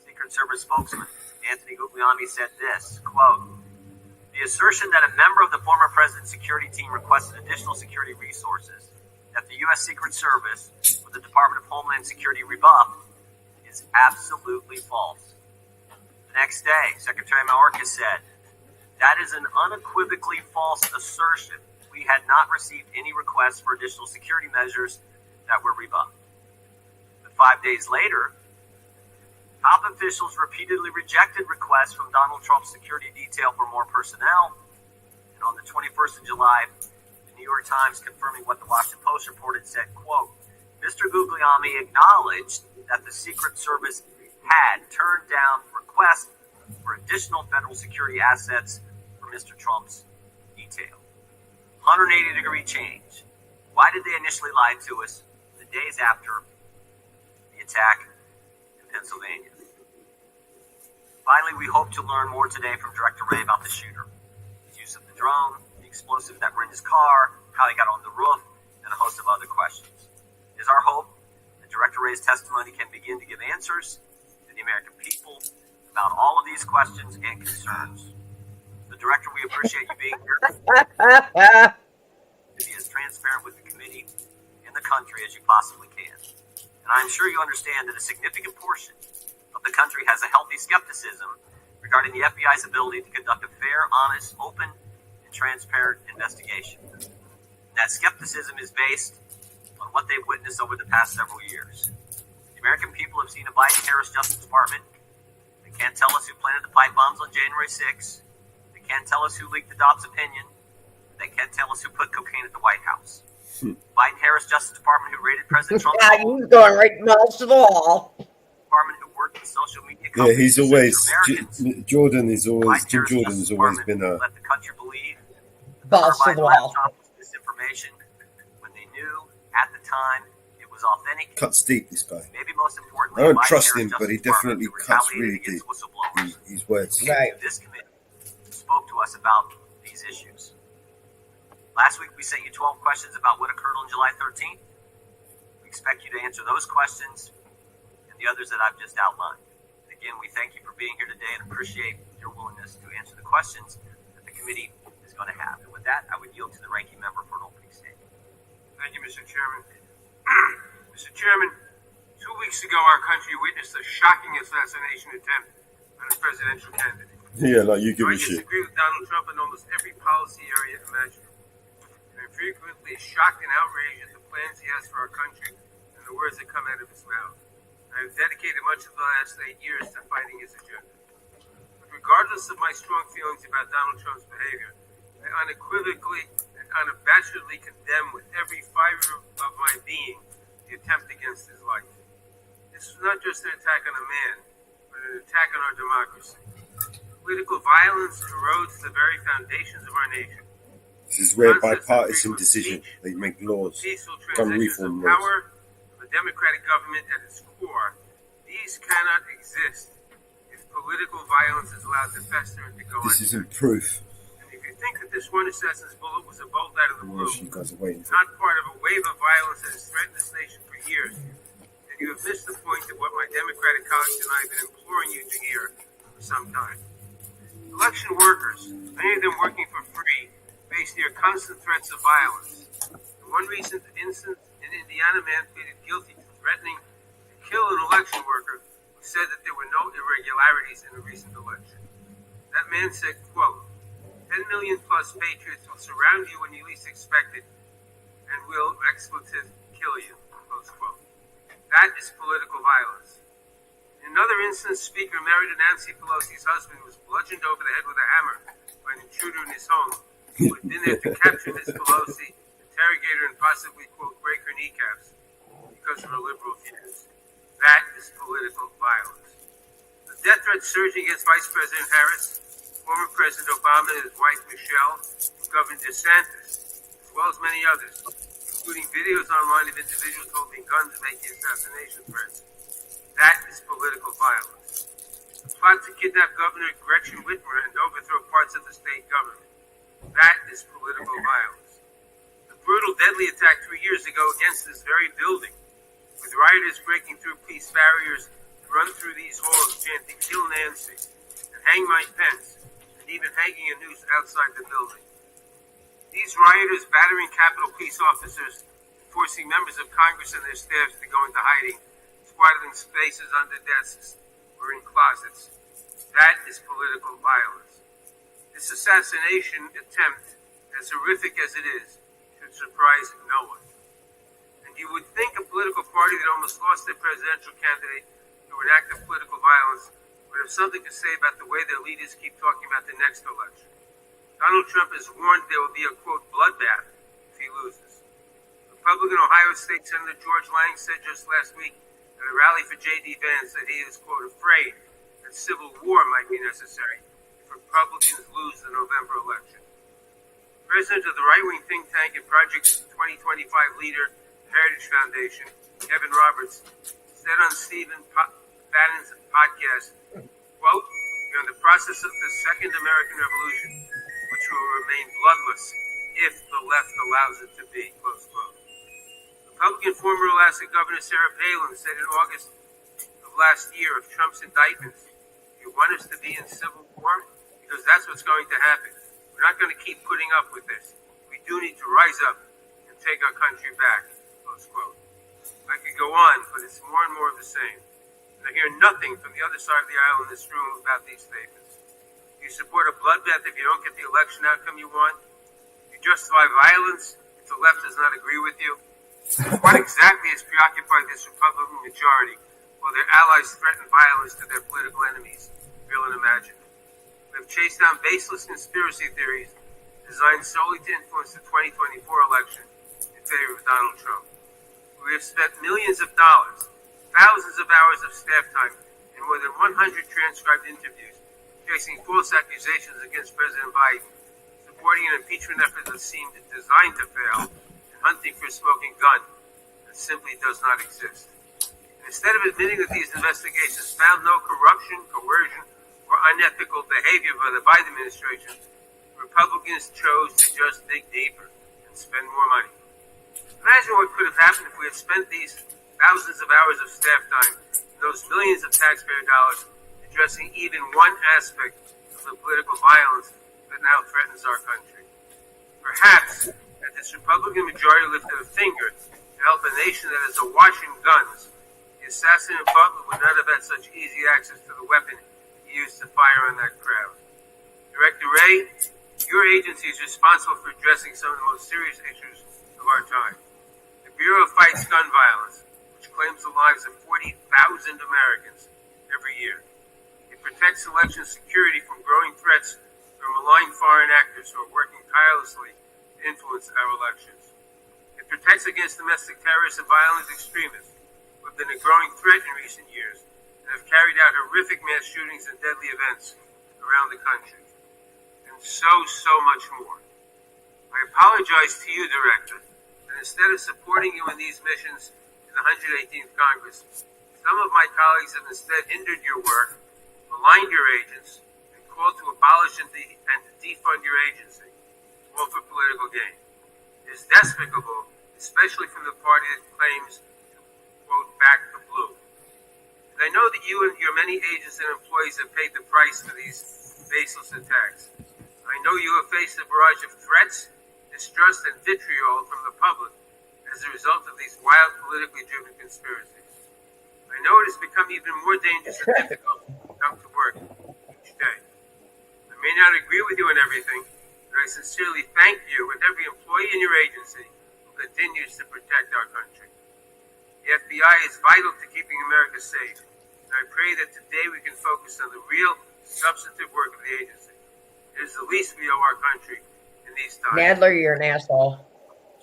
Secret Service spokesman Anthony Guglielmi said this, quote, "The assertion that a member of the former president's security team requested additional security resources that the U.S. Secret Service or the Department of Homeland Security rebuffed is absolutely false." The next day, Secretary Mayorkas said, "That is an unequivocally false assertion. We had not received any requests for additional security measures that were rebuffed." But 5 days later, top officials repeatedly rejected requests from Donald Trump's security detail for more personnel. And on the 21st of July, the New York Times, confirming what the Washington Post reported, said, quote, "Mr. Guglielmi acknowledged that the Secret Service had turned down requests for additional federal security assets for Mr. Trump's detail." 180-degree change. Why did they initially lie to us the days after the attack in Pennsylvania? Finally, we hope to learn more today from Director Wray about the shooter, his use of the drone, the explosives that were in his car, how he got on the roof, and a host of other questions. It is our hope that Director Wray's testimony can begin to give answers to the American people about all of these questions and concerns. So, Director, we appreciate you being here to be as transparent with the committee and the country as you possibly can. And I'm sure you understand that a significant portion of the country has a healthy skepticism regarding the FBI's ability to conduct a fair, honest, open, and transparent investigation. And that skepticism is based on what they've witnessed over the past several years. The American people have seen a Biden-Harris Justice Department. They can't tell us who planted the pipe bombs on January 6th. They can't tell us who leaked the Dobbs opinion. They can't tell us who put cocaine at the White House. Biden-Harris Justice Department who raided President Trump. Yeah, he's going right balls to the wall. Department who worked with social media Yeah, companies. he's always Jim Jordan has always Biden-Harris been a let the country believe Balls to the wall. laptop was disinformation when they knew at the time it was authentic. cuts deep. This guy. Maybe most importantly, I don't Biden-Harris trust him, but he Justice Department definitely who cuts retaliated really against deep. whistleblowers. His words. Right. This committee spoke to us about these issues. Last week, we sent you 12 questions about what occurred on July 13th. We expect you to answer those questions and the others that I've just outlined. Again, we thank you for being here today and appreciate your willingness to answer the questions that the committee is going to have. And with that, I would yield to the ranking member for an opening statement. Thank you, Mr. Chairman. Mr. Chairman, 2 weeks ago, our country witnessed a shocking assassination attempt on a presidential candidate. Yeah, like you give I a shit. disagree with Donald Trump in almost every policy area imaginable. And I'm frequently shocked and outraged at the plans he has for our country and the words that come out of his mouth. I have dedicated much of the last 8 years to fighting his agenda. But regardless of my strong feelings about Donald Trump's behavior, I unequivocally and unabashedly condemn with every fiber of my being the attempt against his life. This was not just an attack on a man, but an attack on our democracy. Political violence erodes the very foundations of our nation. This is where bipartisan decision. They make laws, Peaceful gun transitions reform of laws. power of a democratic government at its core. These cannot exist if political violence is allowed to fester and to go This unchecked. isn't proof. And if you think that this one assassin's bullet was a bolt out of the blue, You guys are waiting. not part of a wave of violence that has threatened this nation for years, then you have missed the point of what my Democratic colleagues and I have been imploring you to hear for some time. Election workers, many of them working for free, face near constant threats of violence. In one recent instance, an Indiana man pleaded guilty to threatening to kill an election worker who said that there were no irregularities in the recent election. That man said, quote, 10 million plus patriots will surround you when you least expect it and will, expletive, kill you, close quote. That is political violence. In another instance, Speaker Mary Nancy Pelosi's husband was bludgeoned over the head with a hammer by an intruder in his home who had been there to capture Ms. Pelosi, interrogate her, and possibly, quote, break her kneecaps because of her liberal views. That is political violence. The death threat surging against Vice President Harris, former President Obama and his wife Michelle, and Governor DeSantis, as well as many others, including videos online of individuals holding guns making assassination threats. That is political violence. The plot to kidnap Governor Gretchen Whitmer and overthrow parts of the state government. That is political violence. The brutal, deadly attack 3 years ago against this very building, with rioters breaking through police barriers to run through these halls chanting "Kill Nancy" and "Hang Mike Pence," and even hanging a noose outside the building. These rioters battering Capitol Police officers, forcing members of Congress and their staffs to go into hiding, squattling spaces under desks or in closets. That is political violence. This assassination attempt, as horrific as it is, should surprise no one. And you would think a political party that almost lost their presidential candidate through an act of political violence would have something to say about the way their leaders keep talking about the next election. Donald Trump has warned there will be a, quote, bloodbath if he loses. Republican Ohio State Senator George Lang said just last week at a rally for J.D. Vance that he is, quote, afraid that civil war might be necessary if Republicans lose the November election. President of the right-wing think tank and Project 2025 leader, Heritage Foundation, Kevin Roberts, said on Stephen Bannon's podcast, quote, "We're in the process of the Second American Revolution, which will remain bloodless if the left allows it to be," close quote. Republican former Alaska Governor Sarah Palin said in August of last year of Trump's indictments, "You want us to be in civil war? Because that's what's going to happen. We're not going to keep putting up with this. We do need to rise up and take our country back," close quote. I could go on, but it's more and more of the same. And I hear nothing from the other side of the aisle in this room about these statements. You support a bloodbath if you don't get the election outcome you want? You justify violence if the left does not agree with you? What exactly has preoccupied this Republican majority while their allies threaten violence to their political enemies? Real and imagined. We have chased down baseless conspiracy theories designed solely to influence the 2024 election in favor of Donald Trump. We have spent millions of dollars, thousands of hours of staff time, and more than 100 transcribed interviews, facing false accusations against President Biden, supporting an impeachment effort that seemed designed to fail, and hunting for a smoking gun that simply does not exist. And instead of admitting that these investigations found no corruption, coercion, or unethical behavior by the Biden administration, Republicans chose to just dig deeper and spend more money. Imagine what could have happened if we had spent these thousands of hours of staff time and those millions of taxpayer dollars addressing even one aspect of the political violence that now threatens our country. Perhaps, if this Republican majority lifted a finger to help a nation that is awash in guns, the assassin in Butler would not have had such easy access to the weapon he used to fire on that crowd. Director Wray, your agency is responsible for addressing some of the most serious issues of our time. The Bureau fights gun violence, which claims the lives of 40,000 Americans every year. It protects election security from growing threats from malign foreign actors who are working tirelessly to influence our elections. It protects against domestic terrorists and violent extremists who have been a growing threat in recent years and have carried out horrific mass shootings and deadly events around the country. And so much more. I apologize to you, Director, and instead of supporting you in these missions in the 118th Congress, some of my colleagues have instead hindered your work, maligned your agents, and called to abolish and defund your agency. all for political gain. It is despicable, especially from the party that claims to, quote, back the blue. And I know that you and your many agents and employees have paid the price for these baseless attacks. I know you have faced a barrage of threats, distrust, and vitriol from the public as a result of these wild, politically driven conspiracies. I know it has become even more dangerous and difficult to come to work each day. I may not agree with you on everything, but I sincerely thank you and every employee in your agency who continues to protect our country. The FBI is vital to keeping America safe, and I pray that today we can focus on the real, substantive work of the agency. It is the least we owe our country in these times. Nadler, you're an asshole.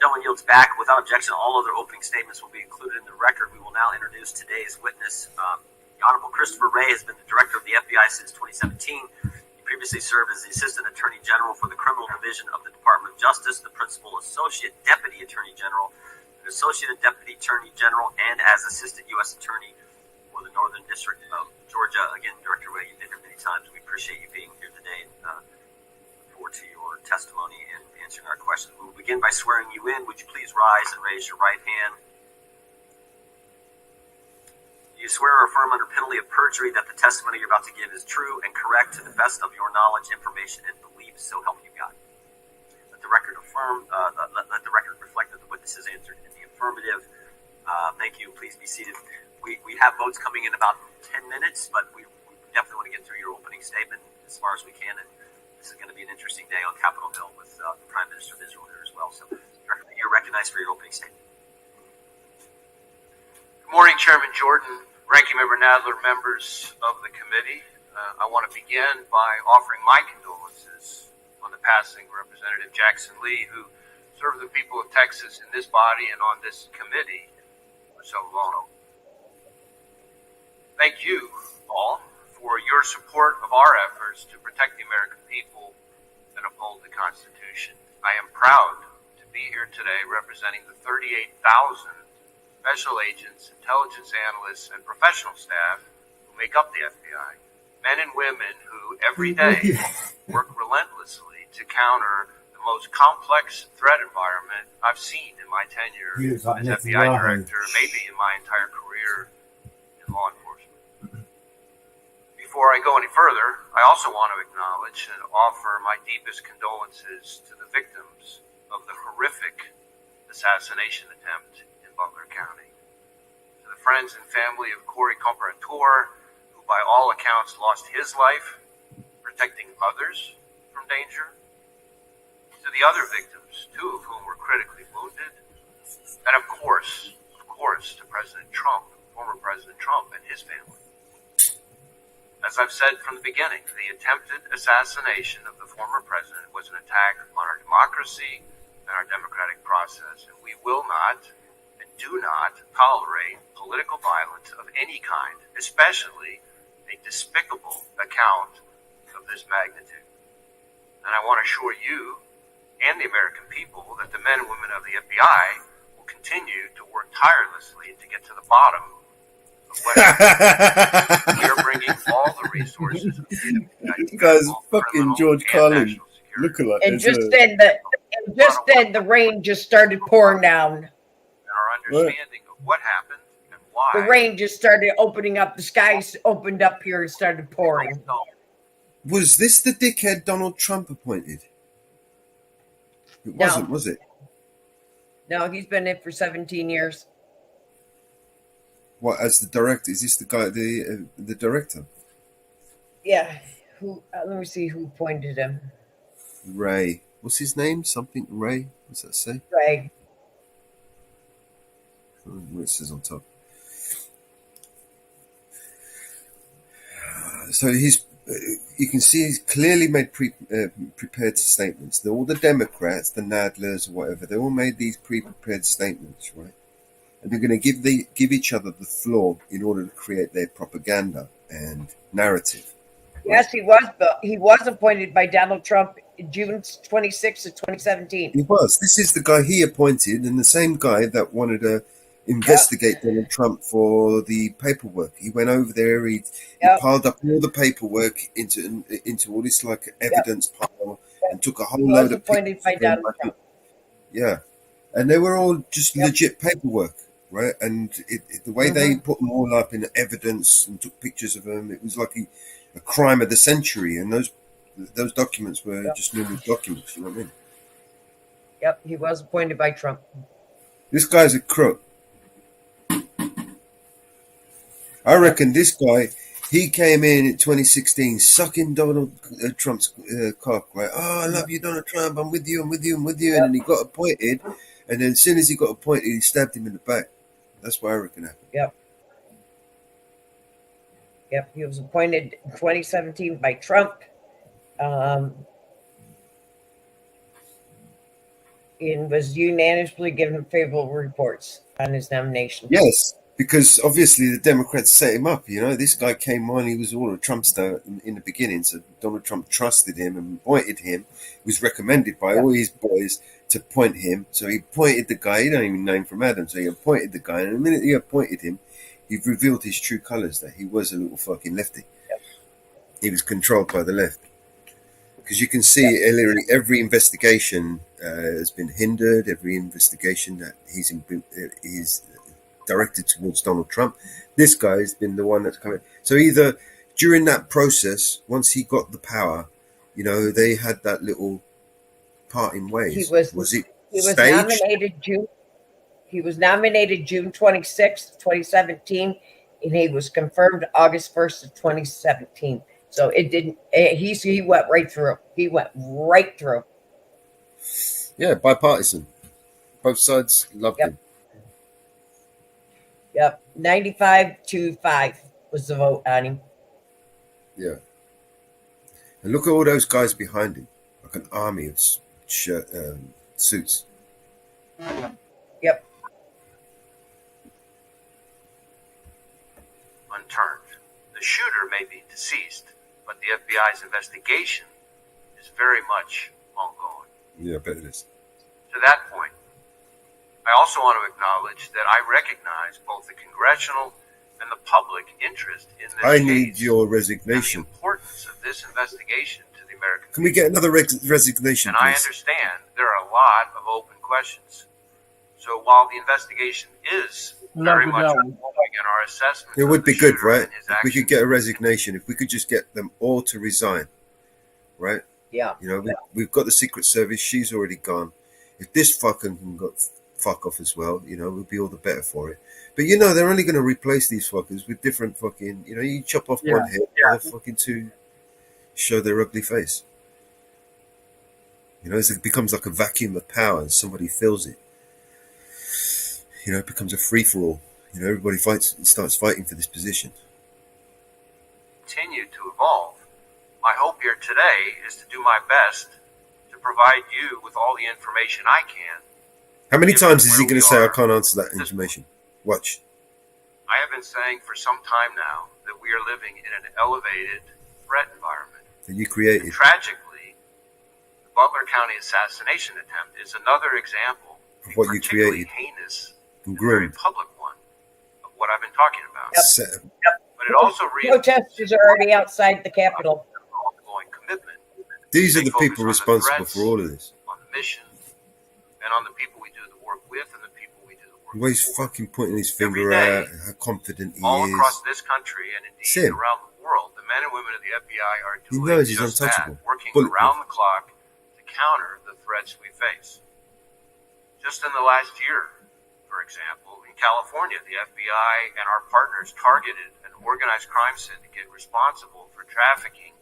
Gentleman yields back. Without objection, all other opening statements will be included in the record. We will now introduce today's witness. The Honorable Christopher Wray has been the director of the FBI since 2017. He previously served as the Assistant Attorney General for the Criminal Division of the Department of Justice, the Principal Associate Deputy Attorney General, the Associate Deputy Attorney General, and as Assistant U.S. Attorney for the Northern District of Georgia. Again, Director Wray, you've been here many times. We appreciate you being here today. Forward to your testimony and answering our questions. We will begin by swearing you in. Would you please rise and raise your right hand? Do you swear or affirm under penalty of perjury that the testimony you're about to give is true and correct to the best of your knowledge, information, and belief, so help you God? Let the record let the record reflect that the witness has answered in the affirmative. Thank you. Please be seated. We have votes coming in about 10 minutes, but we definitely want to get through your opening statement as far as we can. And this is going to be an interesting day on Capitol Hill with the Prime Minister of Israel there as well. So, Director, you're recognized for your opening statement. Good morning, Chairman Jordan, Ranking Member Nadler, members of the committee. I want to begin by offering my condolences on the passing of Representative Jackson Lee, who served the people of Texas in this body and on this committee for so long. Thank you all for your support of our efforts to protect the American people and uphold the Constitution. I am proud to be here today representing the 38,000 special agents, intelligence analysts, and professional staff who make up the FBI. Men and women who every day work relentlessly to counter the most complex threat environment I've seen in my tenure as FBI director, maybe in my entire career in law enforcement. Before I go any further, I also want to acknowledge and offer my deepest condolences to the victims of the horrific assassination attempt in Butler County. To the friends and family of Corey Comparator, who by all accounts lost his life protecting others from danger. To the other victims, two of whom were critically wounded. And of course, to President Trump, former President Trump and his family. As I've said from the beginning, the attempted assassination of the former president was an attack on our democracy and our democratic process, and we will not and do not tolerate political violence of any kind, especially a despicable account of this magnitude. And I want to assure you and the American people that the men and women of the FBI will continue to work tirelessly to get to the bottom. We are bringing all the resources. You guys, fucking George Carlin, look alike. And just then, the rain just started pouring down. And our understanding of what happened and why. The rain just started opening up. The skies opened up here and started pouring. Was this the dickhead Donald Trump appointed? It wasn't, was it? No, he's been in for 17 years. What, as the director? Is this the guy, the director? Yeah. Who? Let me see who appointed him. Ray. What's his name? Something Ray? What's that say? Ray. What it says on top. So he's. You can see he's clearly made prepared statements. All the Democrats, the Nadlers, or whatever, they all made these pre-prepared statements, right? And they're going to give each other the floor in order to create their propaganda and narrative. Yes, he was. But he was appointed by Donald Trump in June 26th of 2017. He was. This is the guy he appointed, and the same guy that wanted to investigate Donald Trump for the paperwork. He went over there. He piled up all the paperwork into all this like evidence pile, and took a whole He load was of appointed pictures by of them. Donald Trump. Yeah, and they were all just Yep. legit paperwork, right? And the way they put them all up in evidence and took pictures of them, it was like a crime of the century. And those documents were Yep. just normal documents. You know what I mean? Yep, he was appointed by Trump. This guy's a crook. I reckon this guy, he came in 2016 sucking Donald Trump's cock, right? Oh, I love you, Donald Trump. I'm with you, I'm with you, I'm with you. And then he got appointed. And then as soon as he got appointed, he stabbed him in the back. That's what I reckon happened. Yep. Yep, he was appointed in 2017 by Trump. And was unanimously given favorable reports on his nomination. Yes, because obviously the Democrats set him up. You know, this guy came on, he was all a Trumpster in the beginning. So Donald Trump trusted him and appointed him. He was recommended by all his boys to appoint him. So he appointed the guy. He don't even know him from Adam. So he appointed the guy. And the minute he appointed him, he revealed his true colors, that he was a little fucking lefty. Yep. He was controlled by the left. Because you can see literally every investigation has been hindered. Every investigation that he's directed towards Donald Trump. This guy has been the one that's coming. So either during that process, once he got the power, you know, they had that little parting ways. He was nominated June. He was nominated June 26th, 2017, and he was confirmed August 1st of 2017. So it didn't. He went right through. He went right through. Yeah, bipartisan. Both sides loved him. Yep, 95-5 was the vote on him. Yeah. And look at all those guys behind him, like an army of suits. Yep. Unturned. The shooter may be deceased, but the FBI's investigation is very much ongoing. Yeah, I bet it is. To that point, I also want to acknowledge that I recognize both the congressional and the public interest in this I case need your and resignation. the importance of this investigation to the American Can we get another resignation, And I please? understand there are a lot of open questions. So while the investigation is very much ongoing in our assessment, It would be good, right? his If we could get a resignation, if we could just get them all to resign, right? Yeah. You know, we've got the Secret Service. She's already gone. If this fucking can fuck off as well, you know, we'll be all the better for it. But, you know, they're only going to replace these fuckers with different fucking, you know, you chop off one head, the other fucking two show their ugly face. You know, it becomes like a vacuum of power and somebody fills it. You know, it becomes a free-for-all. You know, everybody starts fighting for this position. continue to evolve. My hope here today is to do my best to provide you with all the information I can. How many times is he going to say, I can't answer that information? Watch. I have been saying for some time now that we are living in an elevated threat environment. That you created. Tragically, the Butler County assassination attempt is another example Of what you particularly created. heinous And very groomed. public one of what I've been talking about. Set 'em. But it also Protesters are already outside the Capitol. ongoing commitment These are They the focus people on the responsible threats, for all of this. on the mission, and on the people we do the work with and the people we do the work The way he's for. fucking pointing his finger Every day, out, and how confident he All is. across this country and It's indeed him. around the world, the men and women of the FBI are He doing knows he's just untouchable. that, working Bulletproof. around the clock to counter the threats we face. Just in the last year, for example, in California, the FBI and our partners targeted an organized crime syndicate responsible for trafficking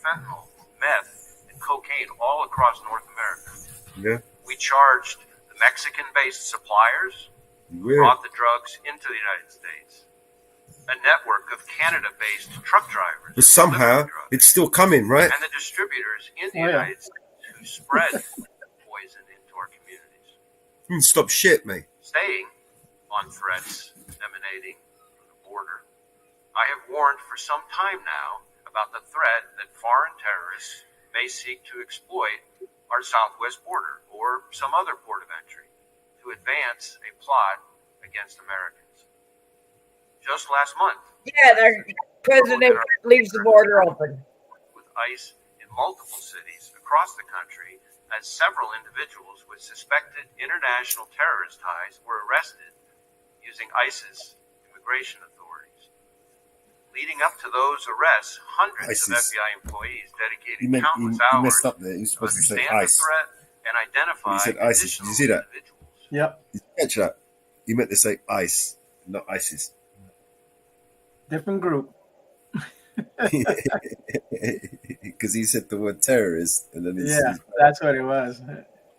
fentanyl, meth, and cocaine all across North America. Yeah. We charged the Mexican-based suppliers who Yeah. brought the drugs into the United States, a network of Canada-based truck drivers But somehow, it's still coming, right? and the distributors in the Oh, yeah. United States who spread poison into our communities. Stop shit, mate. Staying on threats emanating from the border, I have warned for some time now about the threat that foreign terrorists may seek to exploit our southwest border or some other port of entry to advance a plot against Americans. Just last month, Yeah, the president leaves the border open. with ICE in multiple cities across the country as several individuals with suspected international terrorist ties were arrested using ISIS immigration authorities. Leading up to those arrests, hundreds of FBI employees dedicated countless you hours messed up there. You're to supposed to say understand the ice. threat and identify You said ISIS. Did you see that? individuals. Yep. Did you catch that? You meant to say ice, not ISIS. Different group. Because he said the word terrorist, and then that's what it was.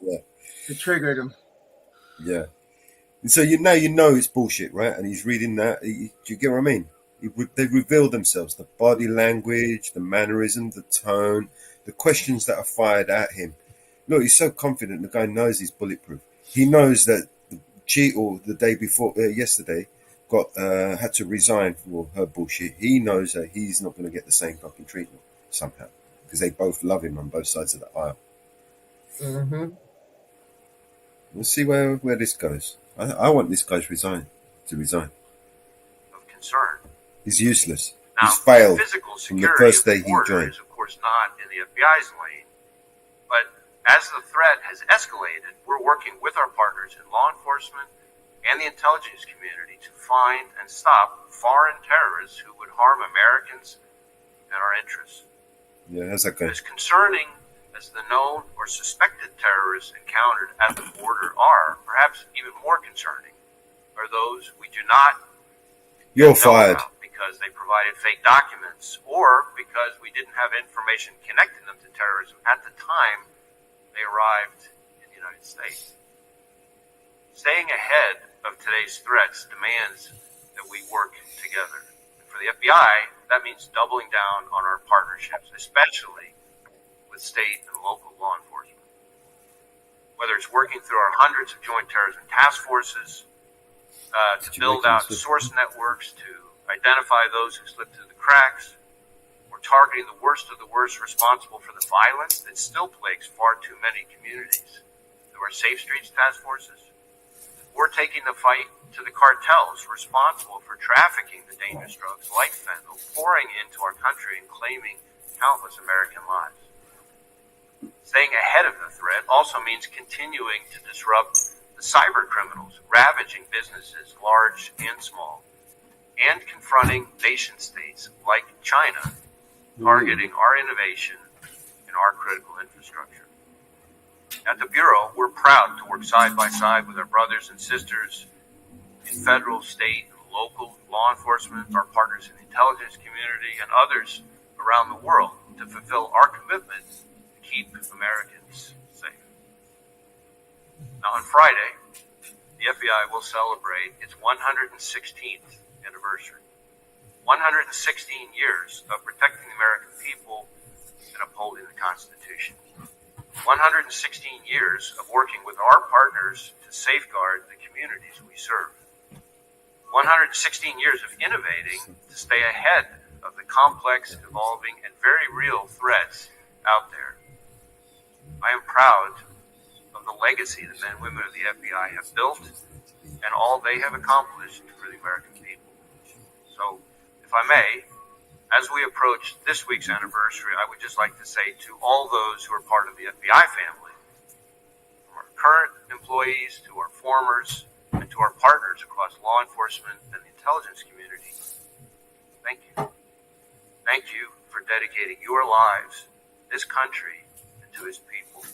Yeah. It triggered him. Yeah. And so you know it's bullshit, right? And he's reading that. Do you get what I mean? They reveal themselves, the body language, the mannerism, the tone, the questions that are fired at him. Look, he's so confident. The guy knows he's bulletproof. He knows that the Cheetle the day before, yesterday, had to resign for her bullshit. He knows that he's not going to get the same fucking treatment somehow because they both love him on both sides of the aisle. Mm-hmm. We'll see where this goes. I want this guy to resign. Of concern. He's useless. Now, He's failed physical from the security first day of the he border joined. is, of course, not in the FBI's lane. But as the threat has escalated, we're working with our partners in law enforcement and the intelligence community to find and stop foreign terrorists who would harm Americans and our interests. Yeah, how's that going? As concerning as the known or suspected terrorists encountered at the border are, perhaps even more concerning, are those we do not You're know fired. about because they provided fake documents or because we didn't have information connecting them to terrorism at the time they arrived in the United States. Staying ahead of today's threats demands that we work together. And for the FBI, that means doubling down on our partnerships, especially with state and local law enforcement. Whether it's working through our hundreds of joint terrorism task forces, to build out source networks, to identify those who slip through the cracks, or targeting the worst of the worst responsible for the violence that still plagues far too many communities through our Safe Streets task forces. We're taking the fight to the cartels responsible for trafficking the dangerous drugs like fentanyl, pouring into our country and claiming countless American lives. Staying ahead of the threat also means continuing to disrupt the cyber criminals ravaging businesses large and small, and confronting nation states like China targeting our innovation and our critical infrastructure. At the Bureau, we're proud to work side by side with our brothers and sisters in federal, state, and local law enforcement, our partners in the intelligence community, and others around the world to fulfill our commitment to keep Americans safe. Now, on Friday, the FBI will celebrate its 116th anniversary. 116 years of protecting the American people and upholding the Constitution. 116 years of working with our partners to safeguard the communities we serve. 116 years of innovating to stay ahead of the complex, evolving, and very real threats out there. I am proud of the legacy the men and women of the FBI have built and all they have accomplished for the American people. So, if I may, as we approach this week's anniversary, I would just like to say to all those who are part of the FBI family, from our current employees to our formers, and to our partners across law enforcement and the intelligence community, thank you. Thank you for dedicating your lives, this country, and to its people.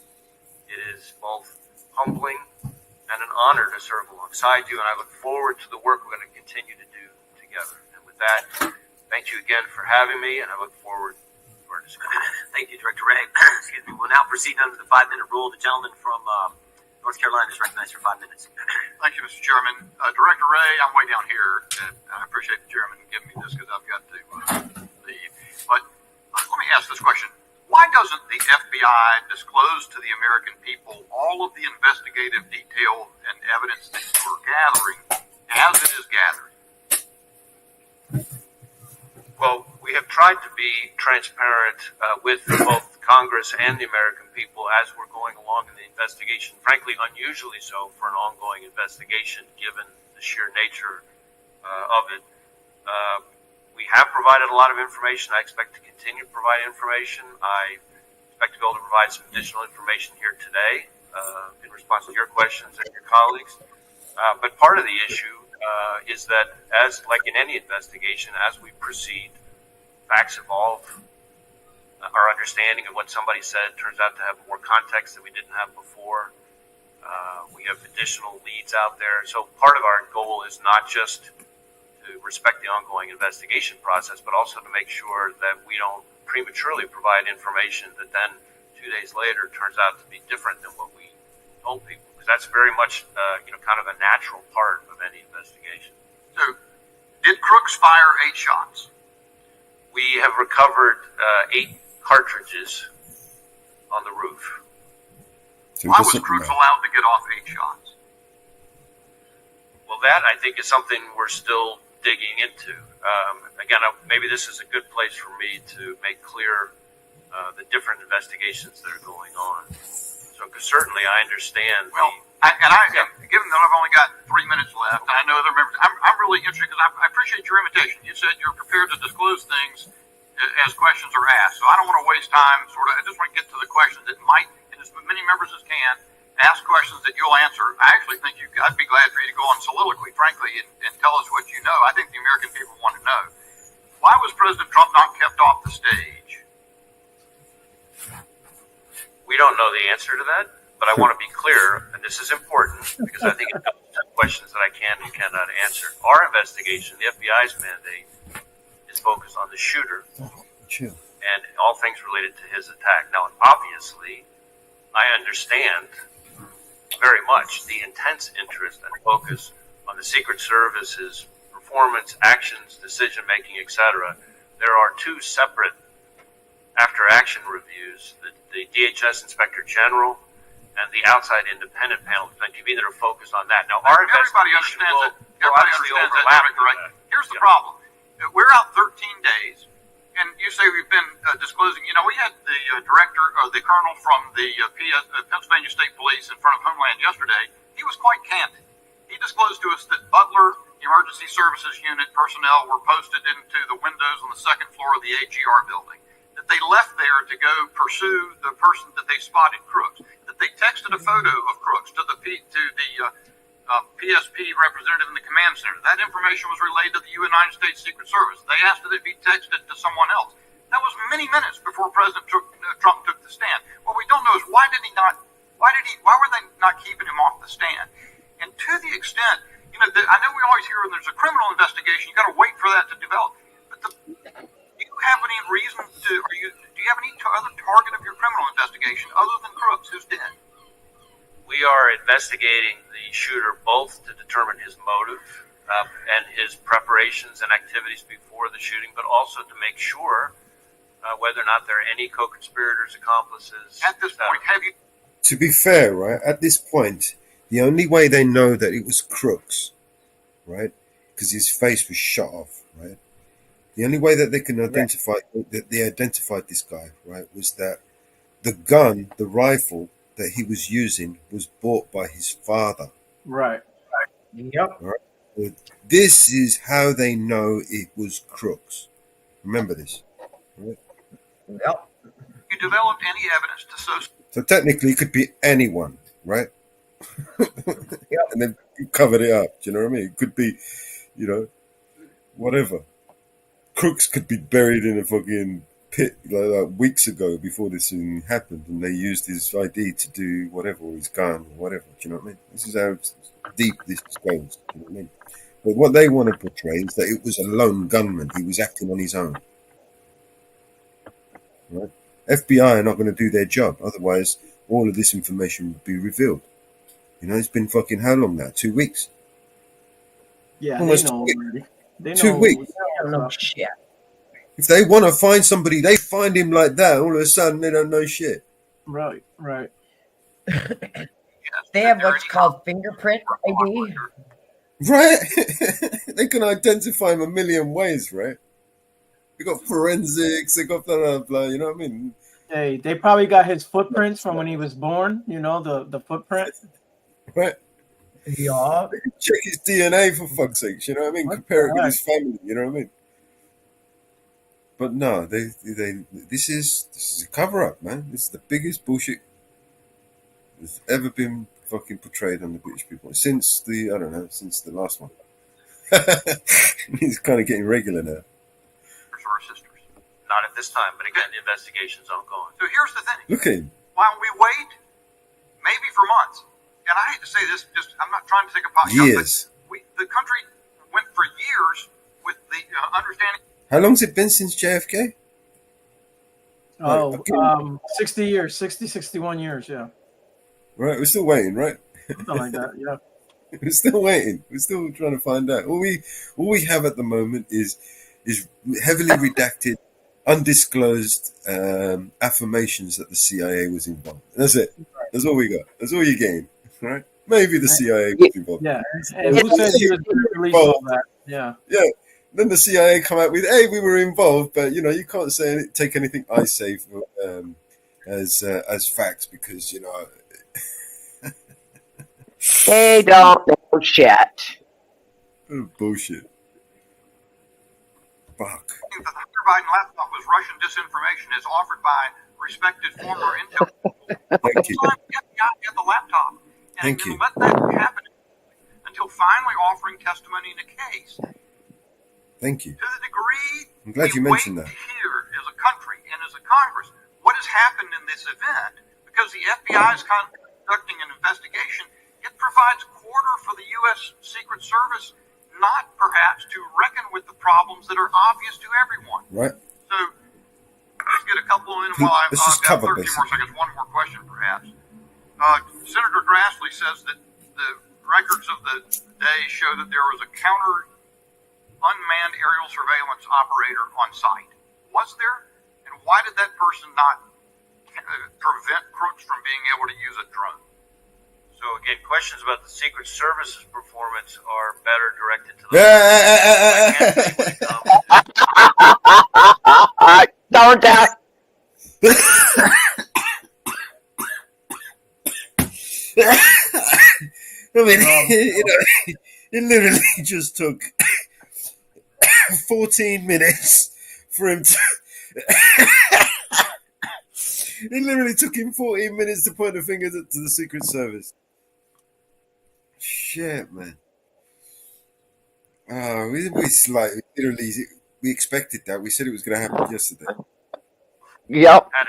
It is both humbling and an honor to serve alongside you, and I look forward to the work we're going to continue to do together. And with that, thank you again for having me, and I look forward to our discussion. Thank you, Director Ray. Excuse me. We'll now proceed under the 5-minute rule. The gentleman from North Carolina is recognized for 5 minutes. Thank you, Mr. Chairman. Director Ray, I'm way down here, and I appreciate the chairman giving me this because I've got to leave. But let me ask this question. Why doesn't the FBI disclose to the American people all of the investigative detail and evidence that you're gathering as it is gathered? Well, we have tried to be transparent with both Congress and the American people as we're going along in the investigation. Frankly, unusually so for an ongoing investigation, given the sheer nature of it. We have provided a lot of information. I expect to continue to provide information. I expect to be able to provide some additional information here today in response to your questions and your colleagues. But part of the issue is that, as like in any investigation, as we proceed, facts evolve. Our understanding of what somebody said turns out to have more context that we didn't have before. We have additional leads out there. So part of our goal is not just to respect the ongoing investigation process, but also to make sure that we don't prematurely provide information that then 2 days later turns out to be different than what we told people. Because that's very much, kind of a natural part of any investigation. So, did Crooks fire 8 shots? We have recovered 8 cartridges on the roof. So why was Crooks allowed to get off 8 shots? Well, that I think is something we're still digging into. Again, maybe this is a good place for me to make clear the different investigations that are going on. So, because certainly I understand. Well, given that I've only got 3 minutes left, and I know other members, I'm really interested because I appreciate your invitation. You said you're prepared to disclose things as questions are asked. So I don't want to waste time. I just want to get to the questions that might, and as many members as can, ask questions that you'll answer. I actually think I'd be glad for you to go on soliloquy, frankly, and tell us what you know. I think the American people want to know. Why was President Trump not kept off the stage? We don't know the answer to that, but I want to be clear, and this is important because I think it comes to questions that I can and cannot answer. Our investigation, the FBI's mandate, is focused on the shooter and all things related to his attack. Now, obviously, I understand very much the intense interest and focus on the Secret Service's performance, actions, decision-making, etc. There are 2 separate after-action reviews, the DHS Inspector General and the outside independent panel of TV that are focused on that. Now, our investigation will obviously overlap. Right? Here's the problem. We're out 13 days, and you say we've been disclosing. We had the director, the colonel from the Pennsylvania State Police in front of Homeland yesterday. He was quite candid. He disclosed to us that Butler Emergency Services Unit personnel were posted into the windows on the 2nd floor of the AGR building, that they left there to go pursue the person that they spotted, Crooks, that they texted a photo of Crooks to the PSP representative in the command center. That information was relayed to the United States Secret Service. They asked that it be texted to someone else. That was many minutes before President Trump took the stand. What we don't know is why were they not keeping him off the stand? And to the extent, I know we always hear when there's a criminal investigation, you got to wait for that to develop. But do you have any reason do you have any other target of your criminal investigation other than Crooks, who's dead? We are investigating the shooter both to determine his motive and his preparations and activities before the shooting, but also to make sure whether or not there are any co-conspirators, accomplices. At this point, have you... To be fair, right, at this point, the only way they know that it was Crooks, right, because his face was shot off, right, the only way that they can identify, that they identified this guy, right, was that the gun, the rifle that he was using was bought by his father. Right. Yep. Right? This is how they know it was Crooks. Remember this. Right? Yep. You developed any evidence to so technically it could be anyone, right? Yep. And then you covered it up. Do you know what I mean? It could be, whatever. Crooks could be buried in a fucking pit like weeks ago before this thing happened, and they used his ID to do whatever, or his gun, or whatever. Do you know what I mean? This is how deep this goes. Do you know what I mean? But what they want to portray is that it was a lone gunman. He was acting on his own. Right? FBI are not going to do their job. Otherwise, all of this information would be revealed. It's been fucking how long now? 2 weeks? Yeah, almost they know already. They know 2 weeks. They don't know shit. If they want to find somebody, they find him like that. All of a sudden, they don't know shit. Right. They have what's called fingerprint ID. Right? They can identify him a million ways, right? They got forensics, they got blah, blah, blah, you know what I mean? Hey, they probably got his footprints from when he was born, the footprint. Right? Yeah. They can check his DNA for fuck's sake, you know what I mean? Compare it with his family, you know what I mean? But no, this is a cover up, man. This is the biggest bullshit that's ever been fucking portrayed on the British people since since the last one. It's kind of getting regular now. Or sisters. Not at this time, but again, the investigation's ongoing. So here's the thing. Look at him. While we wait, maybe for months, and I hate to say this, I'm not trying to take a pot shot, Years. but the country went for years with the understanding. How long's it been since JFK? Oh, 60 years, 61 years, yeah. Right, we're still waiting, right? Something like that, yeah. We're still waiting. We're still trying to find out. All we have at the moment is heavily redacted, undisclosed affirmations that the CIA was involved. That's it. That's all we got. That's all you gain, right? Maybe the CIA was involved. Yeah, and who said he was going to release all that? Yeah. Yeah. Then the CIA come out with, "Hey, we were involved, but you can't take anything I say for, as facts because They don't know shit. Bullshit. Fuck. The Hunter Biden laptop was Russian disinformation as offered by respected former intel. Thank you. The FBI had the laptop. And Thank you. let that happen until finally offering testimony in the case. Thank you. To the degree I'm glad you mentioned that. here as a country and as a Congress, what has happened in this event, because the FBI is conducting an investigation, it provides quarter for the U.S. Secret Service, not perhaps to reckon with the problems that are obvious to everyone. Right. So let's get a couple in while I've Let's just got cover 13 this. more seconds. One more question, perhaps. Senator Grassley says that the records of the day show that there was a counter unmanned aerial surveillance operator on site. Was there? And why did that person not prevent crooks from being able to use a drone? So again, questions about the Secret Service's performance are better directed to the. Don't doubt. I mean, it literally just took 14 minutes for him to. It literally took him 14 minutes to point a finger to the Secret Service. Shit, man. We literally we expected that. We said it was going to happen yesterday. Yep. And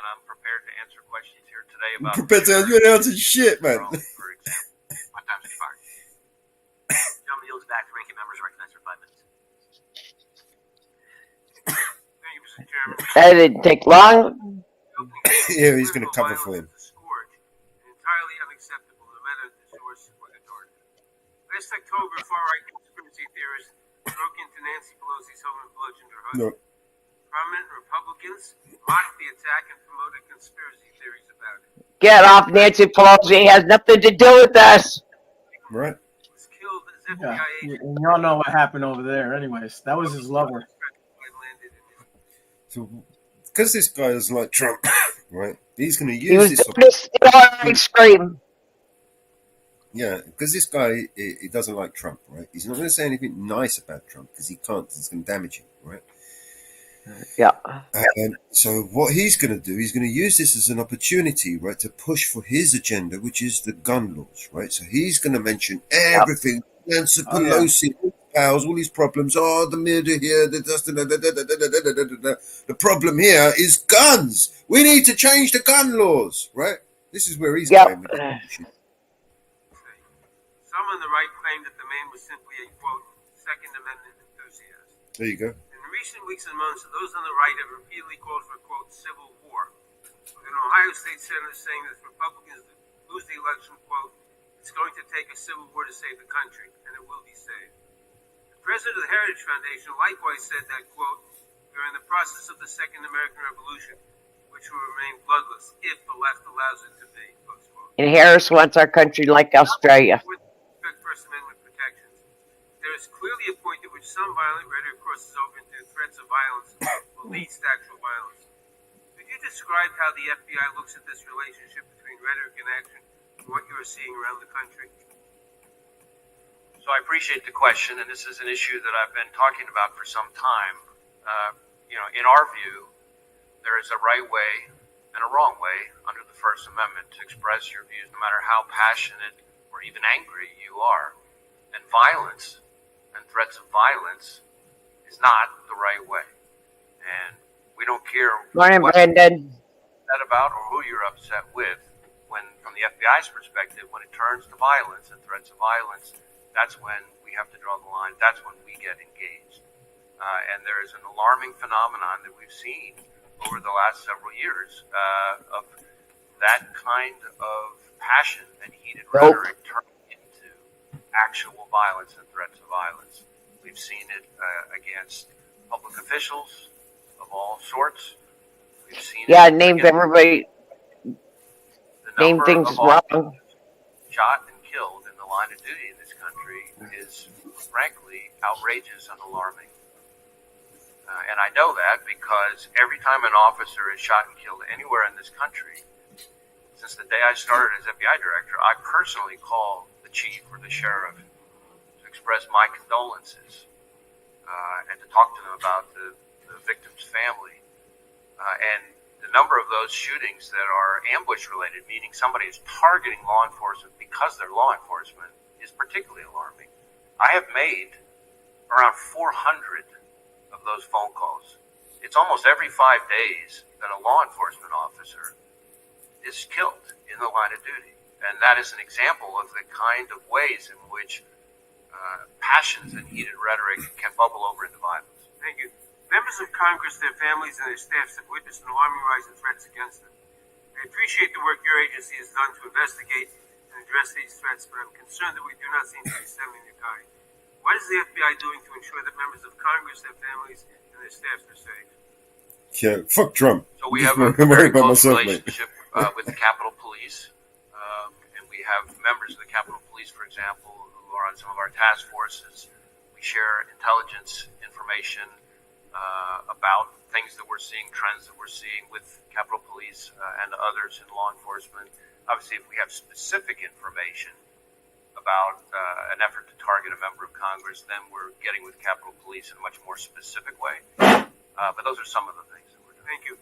I'm prepared to answer questions here today about. Prepared to answer shit, man. For example, my time's expired. Gentleman yields back to ranking members recognized for 5 minutes. Thank you, Mr. Chairman. That didn't take long. Yeah, he's going to cover for him. Entirely unacceptable, no matter the source or the target. Last October, far-right conspiracy theorists broke into Nancy Pelosi's home and bludgeoned her husband. No. Prominent Republicans mocked the attack and promoted conspiracy theories about it. Get off Nancy Pelosi. It has nothing to do with us. Right. Was killed as Yeah. FBI agent. And y'all know what happened over there. Anyways, that was his lover. So, because this guy is like Trump, right? He's going to He was use this. doing this extreme. Yeah, because this guy he doesn't like Trump, right? He's not going to say anything nice about Trump because he can't. It's going to damage him, right? Yeah. And so what he's going to do, he's going to use this as an opportunity, right, to push for his agenda, which is the gun laws, right? So he's going to mention everything. Nancy Pelosi, pals, all these problems. Oh, the murder here, the problem here is guns. We need to change the gun laws, right? This is where he's going with the issue. Some on the right claimed that the man was simply a, quote, Second Amendment enthusiast. There you go. In recent weeks and months, those on the right have repeatedly called for, quote, civil war. With an Ohio State senator saying that if Republicans lose the election, quote, it's going to take a civil war to save the country, and it will be saved. The president of the Heritage Foundation likewise said that, quote, we're in the process of the Second American Revolution, which will remain bloodless if the left allows it to be, close quote. And Harris wants our country like Australia. First Amendment protections. There is clearly a point at which some violent rhetoric crosses over into threats of violence or leads to actual violence. Could you describe how the FBI looks at this relationship between rhetoric and action and what you are seeing around the country? So I appreciate the question, and this is an issue that I've been talking about for some time. in our view, there is a right way and a wrong way under the First Amendment to express your views, no matter how passionate or even angry you are. And violence and threats of violence is not the right way. And we don't care Morning, what Brendan. you're upset about or who you're upset with. When, from the FBI's perspective, when it turns to violence and threats of violence, that's when we have to draw the line. That's when we get engaged. And there is an alarming phenomenon that we've seen over the last several years of that kind of passion and heated rhetoric turning into actual violence and threats of violence. We've seen it against public officials of all sorts. We've seen it named everybody. Name things wrong. Shot and killed in the line of duty in this country is frankly outrageous and alarming. And I know that because every time an officer is shot and killed anywhere in this country, since the day I started as FBI director, I personally call the chief or the sheriff to express my condolences and to talk to them about the victim's family. And the number of those shootings that are ambush related, meaning somebody is targeting law enforcement because they're law enforcement, is particularly alarming. I have made around 400 of those phone calls. It's almost every 5 days that a law enforcement officer is killed in the line of duty. And that is an example of the kind of ways in which passions and heated rhetoric can bubble over into violence. Thank you. Members of Congress, their families, and their staffs have witnessed an alarming rise in threats against them. I appreciate the work your agency has done to investigate and address these threats, but I'm concerned that we do not seem to be stemming the tide. What is the FBI doing to ensure that members of Congress, their families, and their staffs are safe? Yeah, fuck Trump. So we have a very close relationship with the Capitol Police, and we have members of the Capitol Police, for example, who are on some of our task forces. We share intelligence information about things that we're seeing, trends that we're seeing with Capitol Police and others in law enforcement. Obviously, if we have specific information about an effort to target a member of Congress, then we're getting with Capitol Police in a much more specific way. But those are some of the things that we're doing. Thank you.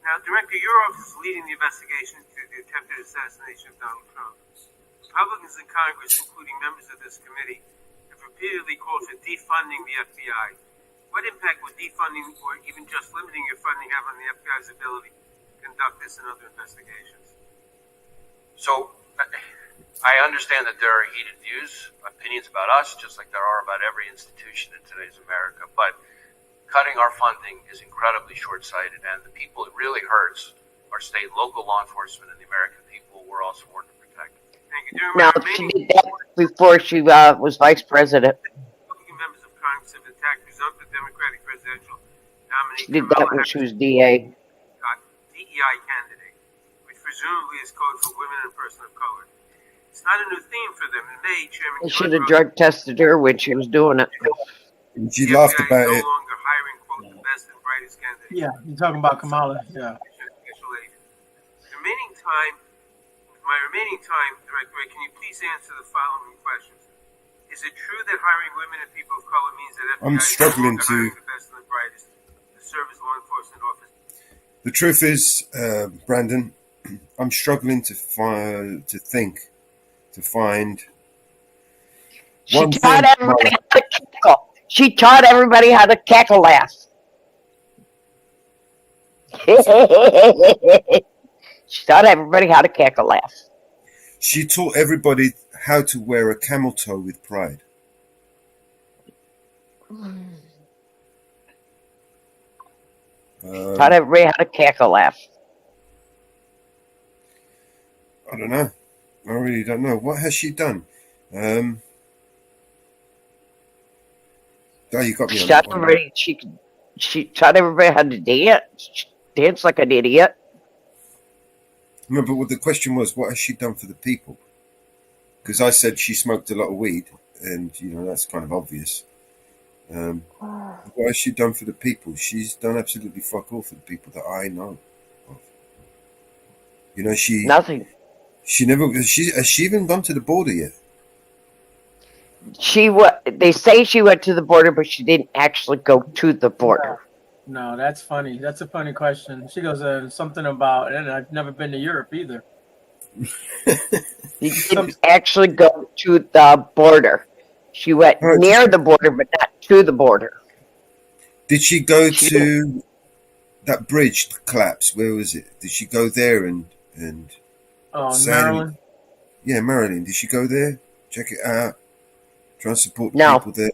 Now, Director, your office is leading the investigation into the attempted assassination of Donald Trump. Republicans in Congress, including members of this committee, have repeatedly called for defunding the FBI. What impact would defunding or even just limiting your funding have on the FBI's ability to conduct this and other investigations? So I understand that there are heated views, opinions about us, just like there are about every institution in today's America. But cutting our funding is incredibly short-sighted, and the people it really hurts are state, local law enforcement, and the American people we're all sworn to protect. Thank you. Now, she did that before she was vice president. Members of Congress have attacked presumptive Democratic presidential nominee. She did that when she was DA. DEI candidate, which presumably is code for women and person of color. It's not a new theme for them. In May, Chairman They should have drug tested her when she was doing it. She laughed about it. No longer hiring, quote, the best and brightest candidates. Yeah, you're talking about Kamala. Yeah. My remaining time, Director Ray, can you please answer the following questions? Is it true that hiring women and people of color means that FBI I'm struggling is to. hiring the best and the brightest to serve as law enforcement officers? The truth is, Brandon, I'm struggling to find. She one taught thing. everybody how to cackle. She taught everybody how to cackle laugh. She taught everybody how to cackle laugh. She taught everybody how to wear a camel toe with pride. Taught everybody how to cackle laugh. I don't know. I really don't know. What has she done? Oh, you got me on that one. She taught everybody how to dance like an idiot. No, but what the question was, what has she done for the people? Because I said she smoked a lot of weed, and that's kind of obvious. What has she done for the people? She's done absolutely fuck all for the people that I know of. Nothing. Has she even gone to the border yet? They say she went to the border, but she didn't actually go to the border. No, that's funny. That's a funny question. She goes, something about, and I've never been to Europe either. She didn't actually go to the border. She went near the border, but not to the border. Did she go to that bridge collapse? Where was it? Did she go there and Maryland? Yeah, Maryland. Did she go there? Check it out. Try and support the No. people there?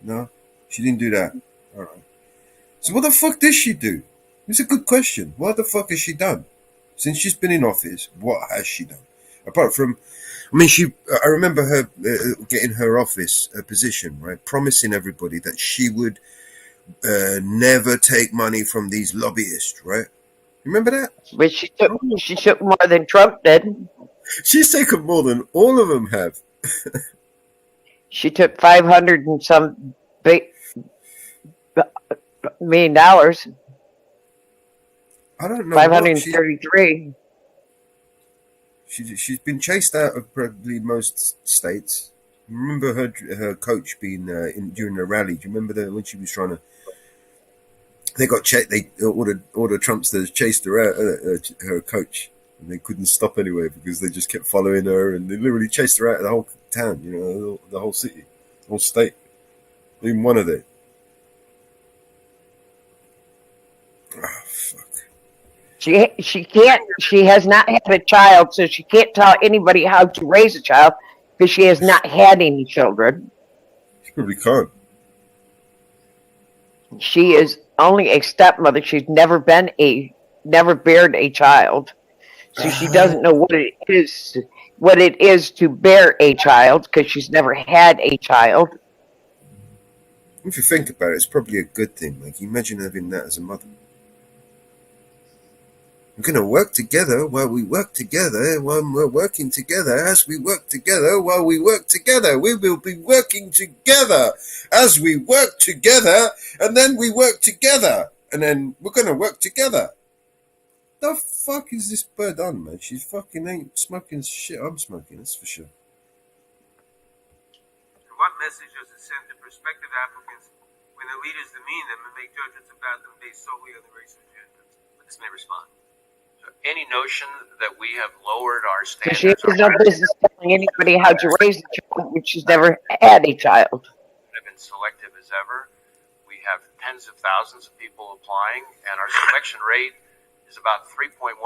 No? She didn't do that. All right. So what the fuck did she do? It's a good question. What the fuck has she done? Since she's been in office, what has she done? Apart from, I remember her getting her office position, right? Promising everybody that she would never take money from these lobbyists, right? Remember that? But she took more than Trump did. She's taken more than all of them have. She took $500 and some $million. I don't know. 533. She's been chased out of probably most states. Remember her coach being during the rally? Do you remember when she was trying to? They got all the Trumpsters chased her out, her coach, and they couldn't stop anyway because they just kept following her, and they literally chased her out of the whole town, the whole city, the whole state, even one of them. Oh, fuck. She can't. She has not had a child, so she can't tell anybody how to raise a child because she has not had any children. She probably can't. She is only a stepmother. She's never bared a child, so she doesn't know what it is to bear a child because she's never had a child. If you think about it, it's probably a good thing. Like, imagine having that as a mother. We're going to work together while we work together, while we're working together as we work together while we work together. We will be working together as we work together, and then we work together, and then we're going to work together. The fuck is this bird on, man? She's fucking ain't smoking shit I'm smoking, that's for sure. What message does it send to prospective applicants when the leaders demean them and make judgments about them based solely on the racial agenda? Witness may respond. Any notion that we have lowered our So standards. she has no business telling anybody how to raise a child when she's never had a child. Have been selective as ever. We have tens of thousands of people applying, and our selection rate is about 3.1%,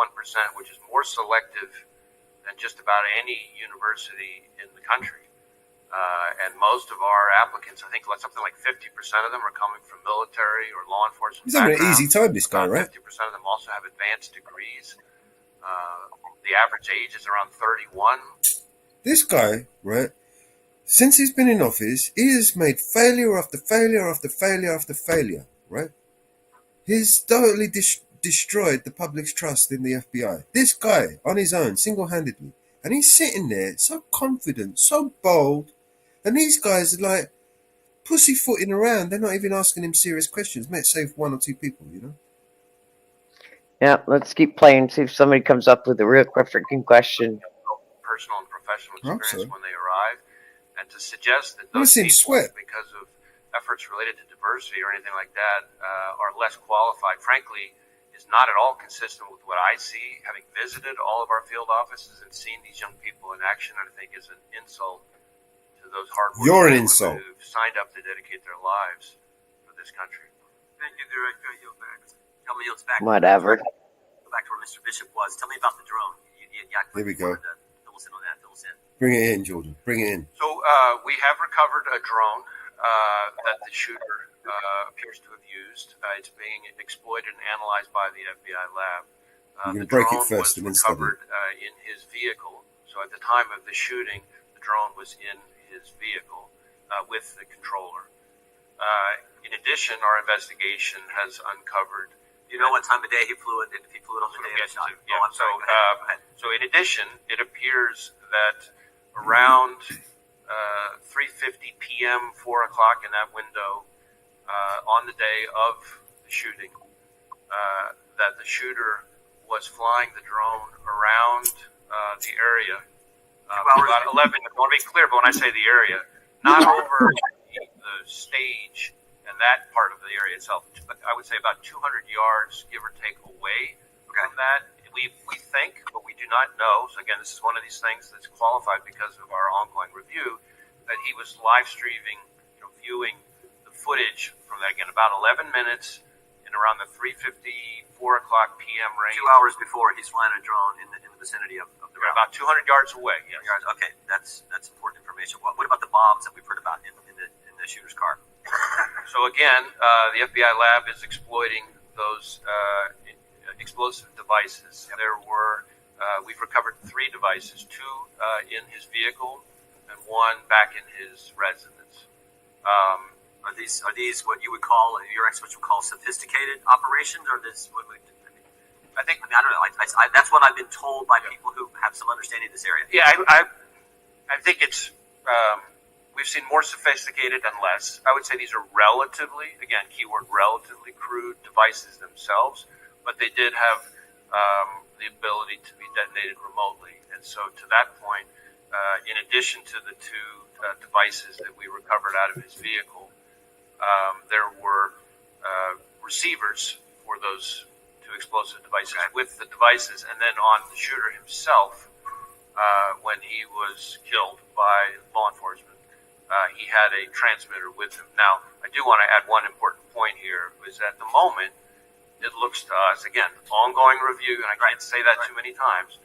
which is more selective than just about any university in the country. And most of our applicants, I think something like 50% of them are coming from military or law enforcement. He's having an easy time, this guy, right? 50% of them also have advanced degrees. The average age is around 31. This guy, right, since he's been in office, he has made failure after failure after failure after failure, right? He's totally destroyed the public's trust in the FBI. This guy, on his own, single-handedly. And he's sitting there, so confident, so bold. And these guys are like pussyfooting around. They're not even asking him serious questions. Might save one or two people, Yeah, let's keep playing. See if somebody comes up with a real freaking question. Personal and professional experience when they arrive, and to suggest that those people, because of efforts related to diversity or anything like that, are less qualified, frankly, is not at all consistent with what I see. Having visited all of our field offices and seen these young people in action, I think is an insult to those hardworking You're an people insult. who've signed up to dedicate their lives for this country. Thank you, Director. I yield back. Tell me yields back. Whatever. Go back to where Mr. Bishop was. Tell me about the drone. Here we go. Fill us in on that. Fill us in. Bring it in, Jordan. Bring it in. So we have recovered a drone that the shooter appears to have used. It's being exploited and analyzed by the FBI lab. You can The break it drone first was and then study recovered in his vehicle. So at the time of the shooting, the drone was in his vehicle with the controller. In addition, our investigation has uncovered. Do you know what time of day he flew it? If he flew it on the day of the shot? Yeah, so in addition, it appears that around 3:50 p.m., 4 o'clock in that window, on the day of the shooting, that the shooter was flying the drone around the area. About 11. I want to be clear, but when I say the area, not over the stage and that part of the area itself. But I would say about 200 yards, give or take, away from that. We think, but we do not know. So again, this is one of these things that's qualified because of our ongoing review, that he was live streaming, viewing the footage from that, again, about 11 minutes in around the 3:50, 4 o'clock p.m. range. 2 hours before he's flying a drone in the vicinity of the route. About 200 yards away. Yes. Okay, that's important information. What about the bombs that we've heard about in the shooter's car? So again, the FBI lab is exploiting those explosive devices. Yep. There were we've recovered 3 devices, 2 in his vehicle and 1 back in his residence. Are these what you would call, your experts would call, sophisticated operations, or this? I don't know. That's what I've been told by people who have some understanding of this area. Yeah, I think it's. We've seen more sophisticated and less. I would say these are relatively, again, keyword relatively crude devices themselves, but they did have the ability to be detonated remotely. And so to that point, in addition to the 2 devices that we recovered out of his vehicle, there were receivers for those 2 explosive devices with the devices. And then on the shooter himself, when he was killed by law enforcement, he had a transmitter with him. Now, I do want to add one important point here, is at the moment, it looks to us, again, ongoing review, and I can't say that too many times,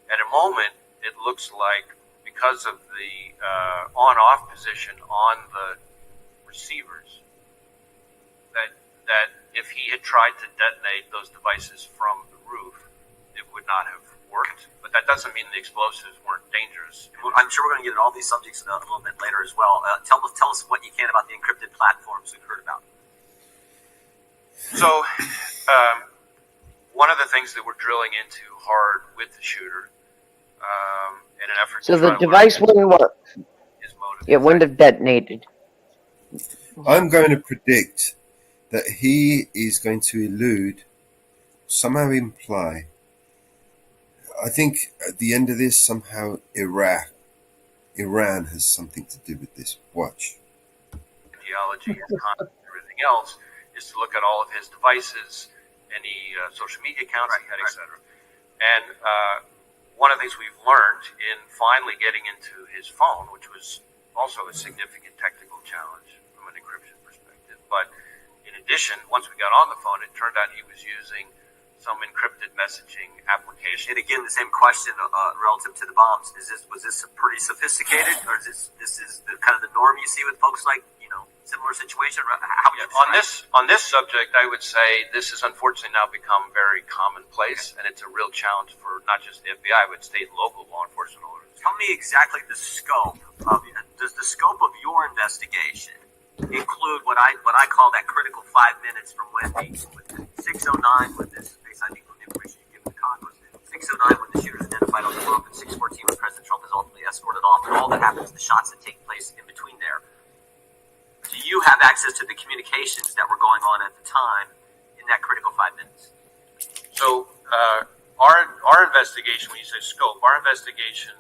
at a moment, it looks like because of the on-off position on the receivers, that if he had tried to detonate those devices from the roof, it would not have worked. But that doesn't mean the explosives weren't dangerous. I'm sure we're going to get into all these subjects a little bit later as well. Tell us what you can about the encrypted platforms we've heard about. So, one of the things that we're drilling into hard with the shooter, in an effort so to the device wouldn't work. It wouldn't have detonated. I'm going to predict that he is going to elude, somehow imply, I think at the end of this, somehow Iran has something to do with this. Watch. Ideology and everything else is to look at all of his devices, any social media accounts he had, etc. And one of the things we've learned in finally getting into his phone, which was also a significant technical challenge from an encryption perspective, but in addition, once we got on the phone, it turned out he was using some encrypted messaging application. And again, the same question relative to the bombs. Was this pretty sophisticated, or is this the kind of the norm you see with folks like, similar situation? How would you on this subject, I would say this has unfortunately now become very commonplace, and it's a real challenge for not just the FBI, but state and local law enforcement organizations. Tell me exactly the scope of it. Does the scope of your investigation include what I call that critical 5 minutes from when with 6:09 with this I think from the information you give to Congress, 6:09 when the shooter is identified on the roof, and 6:14 when President Trump is ultimately escorted off, and all that happens, the shots that take place in between there. Do you have access to the communications that were going on at the time in that critical 5 minutes? So our investigation, when you say scope, our investigation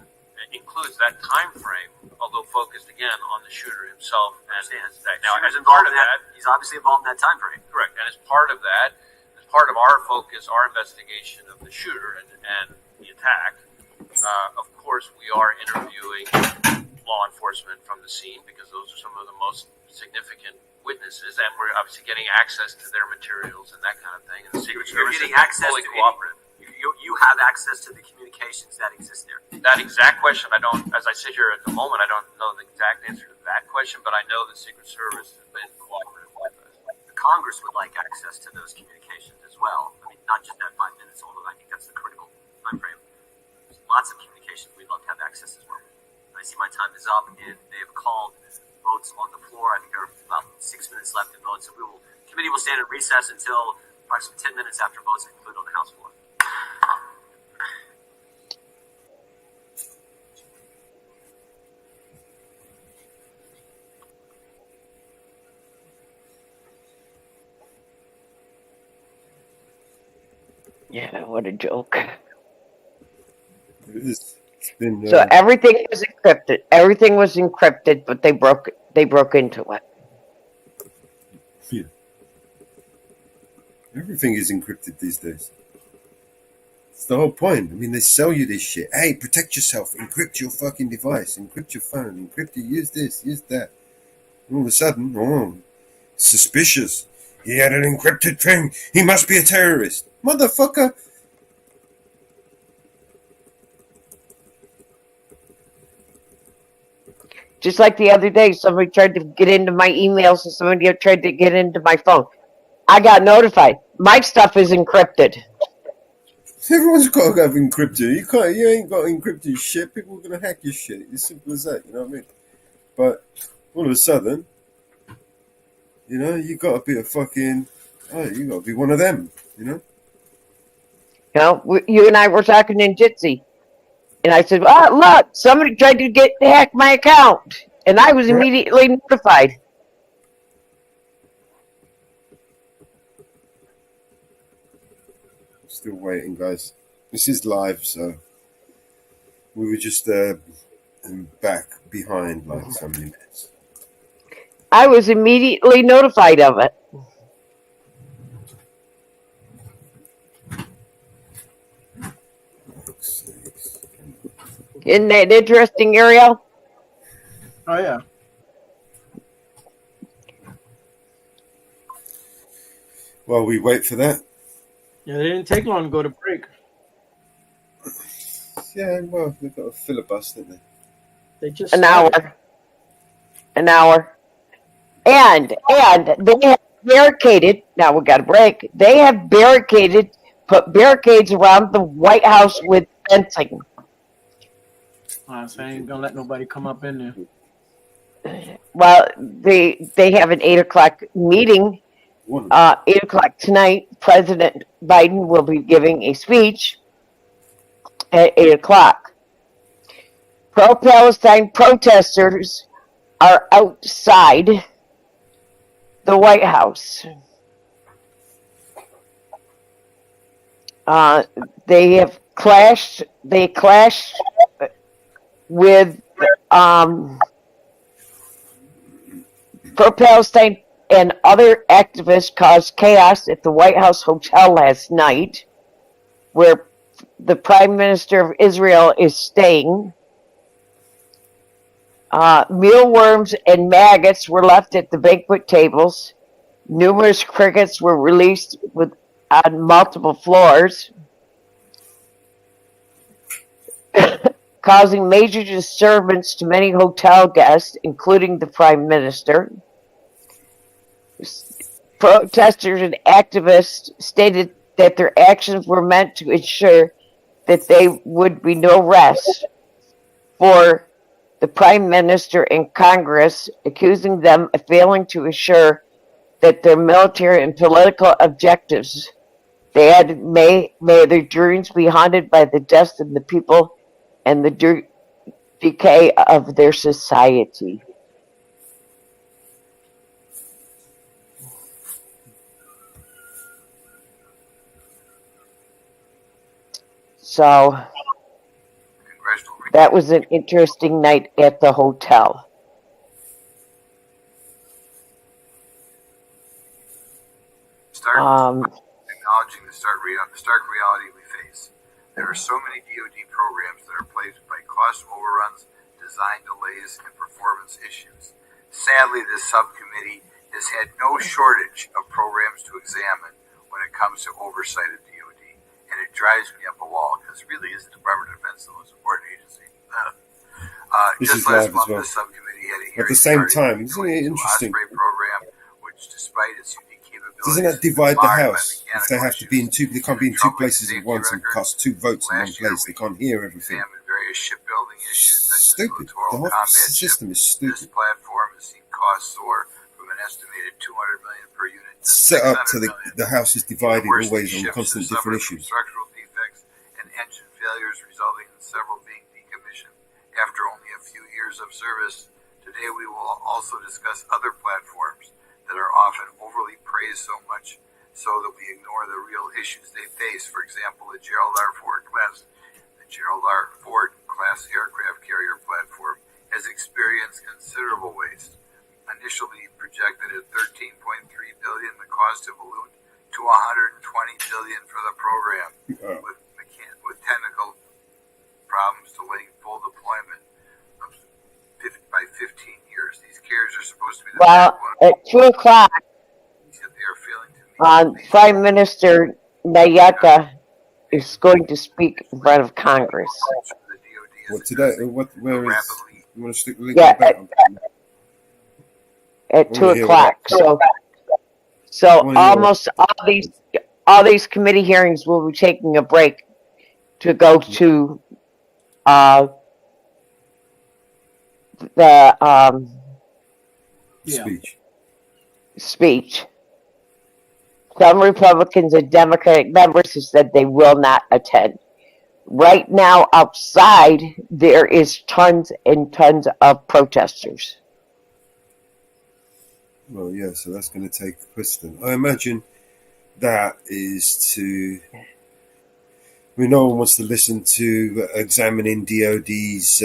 includes that time frame, although focused again on the shooter himself and his attack. Now, as part of that, he's obviously involved in that time frame. Correct, and as part of that, part of our focus, our investigation of the shooter and the attack, of course, we are interviewing law enforcement from the scene because those are some of the most significant witnesses, and we're obviously getting access to their materials and that kind of thing. And the Secret Service is fully cooperative. You have access to the communications that exist there. That exact question, I don't, as I sit here at the moment, I don't know the exact answer to that question, but I know the Secret Service has been cooperative with us. The Congress would like access to those communications as well. I mean, not just that 5 minutes, although I think that's the critical time frame. There's lots of communications we'd love to have access as well. I see my time is up, and they have called votes on the floor. I think there are about 6 minutes left to vote, so committee will stand in recess until approximately 10 minutes after votes are concluded on the House floor. Yeah, what a joke. It's been, So everything was encrypted. Everything was encrypted, but they broke into it. Yeah. Everything is encrypted these days. It's the whole point. I mean, they sell you this shit. Hey, protect yourself. Encrypt your fucking device. Encrypt your phone. Encrypt it. Use this. Use that. All of a sudden, oh, suspicious. He had an encrypted thing. He must be a terrorist. Motherfucker. Just like the other day, somebody tried to get into my emails and somebody tried to get into my phone. I got notified. My stuff is encrypted. Everyone's got to have encrypted. You ain't got encrypted shit. People are going to hack your shit. It's simple as that, you know what I mean? But all of a sudden, you know, you got to be you got to be one of them, you know? You know, you and I were talking in Jitsi. And I said, oh, look, somebody tried to hack my account. And I was immediately notified. Still waiting, guys. This is live, so we were just back behind like so many minutes. I was immediately notified of it. Isn't that interesting, Ariel? Oh, yeah. While we wait for that. Yeah, they didn't take long to go to break. Yeah, well, they've got a filibuster, didn't they? They just An hour. And they have barricaded. Now we got a break. They have put barricades around the White House with fencing. So I ain't gonna let nobody come up in there. Well, they have an 8 o'clock meeting. 8 o'clock tonight. President Biden will be giving a speech at 8 o'clock. Pro-Palestine protesters are outside the White House. They clashed with pro-Palestine and other activists caused chaos at the White House Hotel last night, where the Prime Minister of Israel is staying. Mealworms and maggots were left at the banquet tables. Numerous crickets were released on multiple floors, causing major disturbance to many hotel guests, including the Prime Minister. Protesters and activists stated that their actions were meant to ensure that there would be no rest for the Prime Minister and Congress, accusing them of failing to ensure that their military and political objectives. They added, may their dreams be haunted by the deaths of the people and the decay of their society. So that was an interesting night at the hotel. Acknowledging the stark reality we face. There are so many DoD programs that are plagued by cost overruns, design delays, and performance issues. Sadly, this subcommittee has had no shortage of programs to examine when it comes to oversight of DoD, and it drives me up a wall because it really is the Department of Defense the most important agency. Just last month, the subcommittee had a hearing at the same time. Isn't it interesting? Program, which, despite its unique capabilities, doesn't that divide the House? If they have to be in two, they can't be in two places at once and cast two votes in one place. They can't hear everything. Various shipbuilding issues stupid. The whole system is stupid. This platform has seen costs soar from an estimated $200 million per unit to set up so $600 the House is divided always on ships constant have different suffered from issues. structural defects and engine failures, resulting in several being decommissioned after only a few years of service. Today we will also discuss other platforms that are often overly praised so much so that we ignore the real issues they face. For example, the Gerald R. Ford class aircraft carrier platform has experienced considerable waste. A initially projected at $13.3 billion. The cost have ballooned to $120 billion for the program, with technical problems delaying full deployment by 15 years. These carriers are supposed to be the At 2 o'clock, Prime Minister Nayaka is going to speak in front of Congress. What today? Where is? You want to stick the link? Yeah, at 2 o'clock. So almost all these committee hearings will be taking a break to go to the speech. Some Republicans and Democratic members have said they will not attend. Right now, outside, there is tons and tons of protesters. Well, yeah, so that's going to take precedent. I imagine that is to... I mean, no one wants to listen to examining DOD's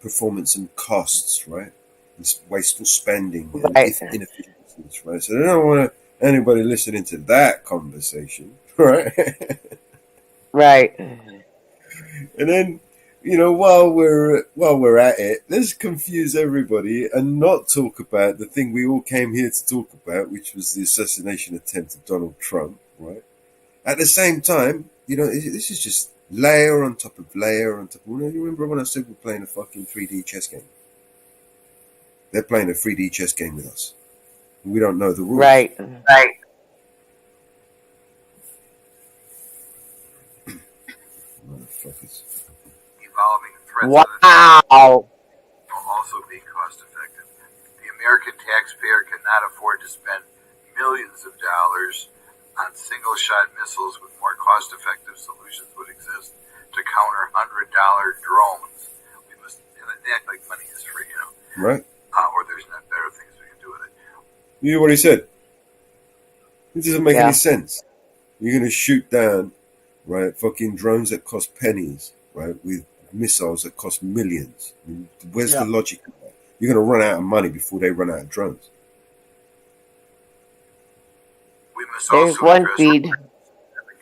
performance and costs, right? It's wasteful spending and inefficiencies, right? So they don't want anybody listening to that conversation, right? Right. And then, while we're at it, let's confuse everybody and not talk about the thing we all came here to talk about, which was the assassination attempt of Donald Trump, right? At the same time, this is just layer on top of layer on top of... You remember when I said we're playing a fucking 3D chess game? They're playing a 3D chess game with us. We don't know the rules. Right. Motherfuckers. Evolving threats will also be cost effective. The American taxpayer cannot afford to spend millions of dollars on single shot missiles when more cost effective solutions would exist to counter $100 drones. We must act like money is free, Right. Or there's not better things we can do with it. You hear what he said? It doesn't make any sense. You're going to shoot down, right, fucking drones that cost pennies, right, with missiles that cost millions. I mean, where's the logic of that? You're going to run out of money before they run out of drones. We must There's also one address feed.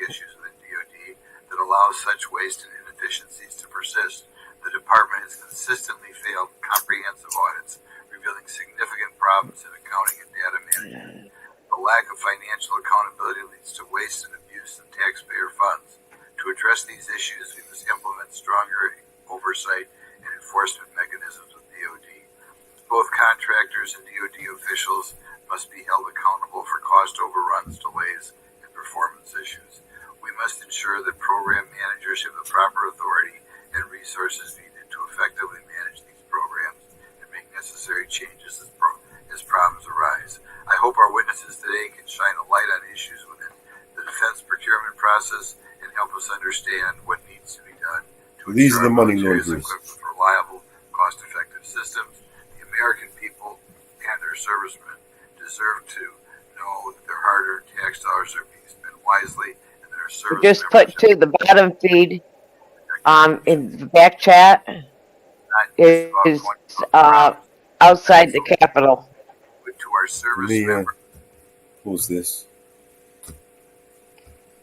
issues within DOD that allow such waste and inefficiencies to persist. The department has consistently failed comprehensive audits, revealing significant problems in accounting and data management. The lack of financial accountability leads to waste and abuse of taxpayer funds. To address these issues, we must implement stronger oversight and enforcement mechanisms with DOD. Both contractors and DOD officials must be held accountable for cost overruns, delays, and performance issues. We must ensure that program managers have the proper authority and resources needed to effectively manage these programs and make necessary changes as problems arise. I hope our witnesses today can shine a light on issues within the defense procurement process and help us understand what needs to be done to These ensure are the our money military is launderers. equipped with reliable, cost-effective systems. The American people and their servicemen deserve to know that their hard-earned tax dollars are being spent wisely and that our service Just put to the bottom feed in the back chat is outside the Capitol. to our service Let me members. pause this.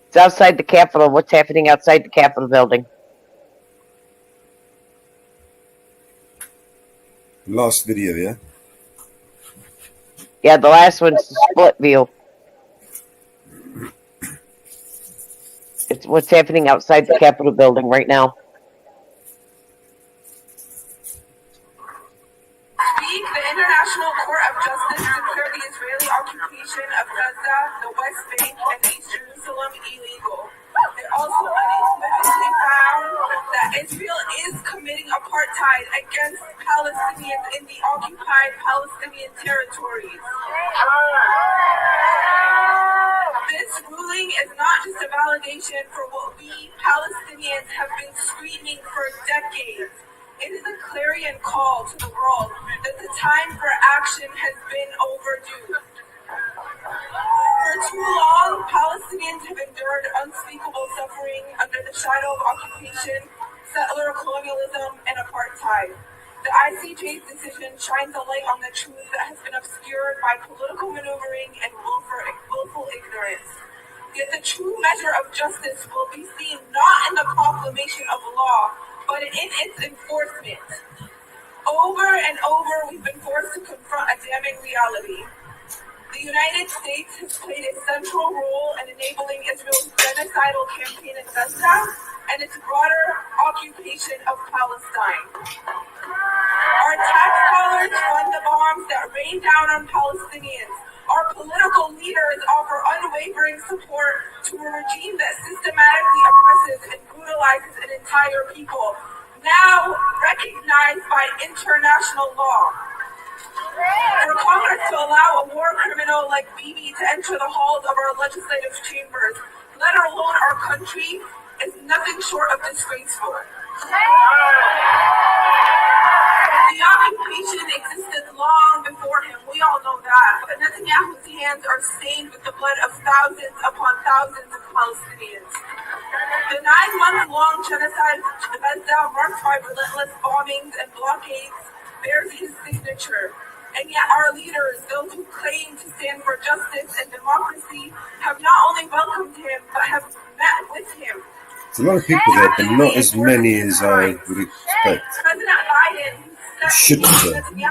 It's outside the Capitol. What's happening outside the Capitol building? Last video, yeah? Yeah, the last one's the split view. It's what's happening outside the Capitol building right now. The International Court of Justice declared the Israeli occupation of Gaza, the West Bank, and East Jerusalem illegal. It also unequivocally found that Israel is committing apartheid against Palestinians in the occupied Palestinian territories. This ruling is not just a validation for what we Palestinians have been screaming for decades. It is a clarion call to the world that the time for action has been overdue. For too long, Palestinians have endured unspeakable suffering under the shadow of occupation, settler colonialism, and apartheid. The ICJ's decision shines a light on the truth that has been obscured by political maneuvering and willful ignorance. Yet the true measure of justice will be seen not in the proclamation of law, but in its enforcement. Over and over, we've been forced to confront a damning reality. The United States has played a central role in enabling Israel's genocidal campaign in Gaza and its broader occupation of Palestine. Our tax dollars fund the bombs that rain down on Palestinians. Our political leaders offer unwavering support to a regime that systematically oppresses and brutalizes an entire people, now recognized by international law. For Congress to allow a war criminal like Bibi to enter the halls of our legislative chambers, let alone our country, is nothing short of disgraceful. The occupation existed long before him, we all know that, but Netanyahu's hands are stained with the blood of thousands upon thousands of Palestinians. The 9-month-long genocide of Gaza, marked by relentless bombings and blockades, bears his signature. And yet our leaders, those who claim to stand for justice and democracy, have not only welcomed him, but have met with him. There's a lot of people there, but not as many as I would expect. President Biden Should be a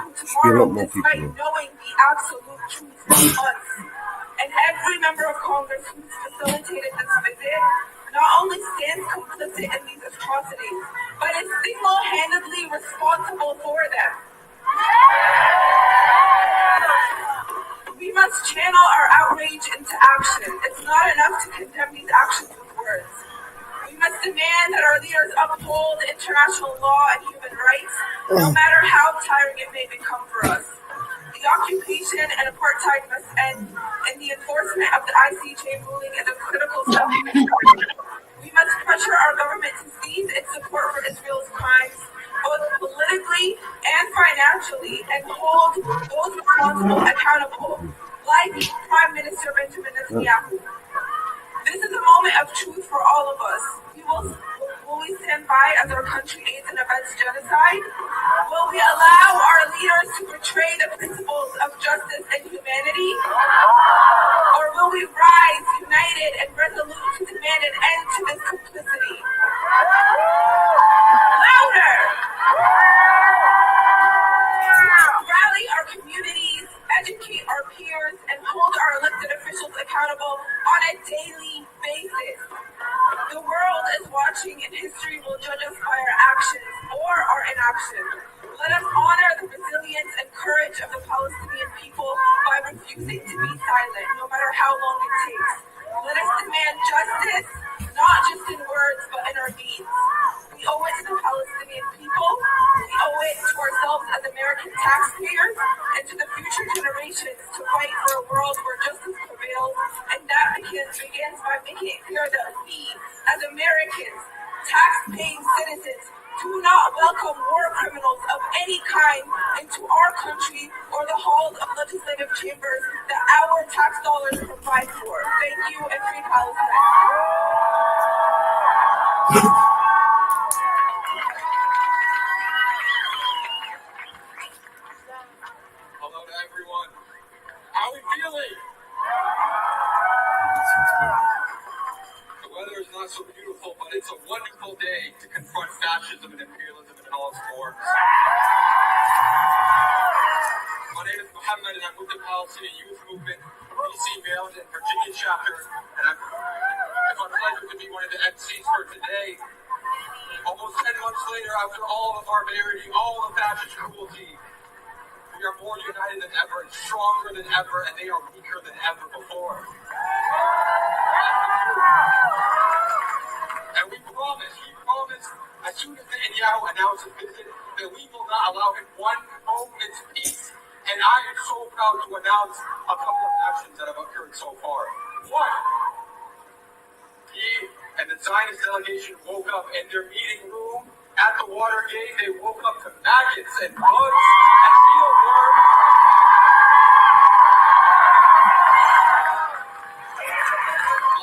lot more people there. knowing the absolute truth from us. And every member of Congress who's facilitated this visit not only stands complicit in these atrocities, but is single-handedly responsible for them. We must channel our outrage into action. It's not enough to condemn these actions with words. We must demand that our leaders uphold international law and human rights, no matter how tiring it may become for us. The occupation and apartheid must end, and the enforcement of the ICJ ruling is a critical step. We must pressure our government to cease its support for Israel's crimes, both politically and financially, and hold those responsible accountable, like Prime Minister Benjamin Netanyahu. This is a moment of truth for all of us. Will we stand by as our country aids and abets genocide? Will we allow our leaders to portray the principles of justice and humanity? Or will we rise united and resolute to demand an end to this complicity? Louder! Rally our communities, educate our peers, and hold our elected officials accountable on a daily basis. The world is watching, and history will judge us by our actions or our inaction. Let us honor the resilience and courage of the Palestinian people by refusing to be silent, no matter how long it takes. Let us demand justice, not just in words, but in our deeds. We owe it to the Palestinian people, we owe it to ourselves as American taxpayers, and to the future generations to fight for a world where justice prevails, and that begins by making it clear that we, as Americans, tax-paying citizens, do not welcome war criminals of any kind into our country or the halls of legislative chambers that our tax dollars provide for. Thank you, and free Palestine. Hello to everyone. How are we feeling? The weather is not so beautiful, but it's a wonderful day to confront fascism and imperialism in all its forms. My name is Muhammad, and I'm with the Palestinian Youth Movement, DC, Maryland, and Virginia chapter, and it's my pleasure to be one of the MCs for today. Almost 10 months later, after all the barbarity, all the fascist cruelty, we are more united than ever and stronger than ever, and they are weaker than ever before. And we promise, as soon as Netanyahu announces visit, that we will not allow him one moment's peace. And I am so proud to announce a couple of actions that have occurred so far. One, he and the Zionist delegation woke up in their meeting room at the Watergate. They woke up to maggots and bugs and mealworm.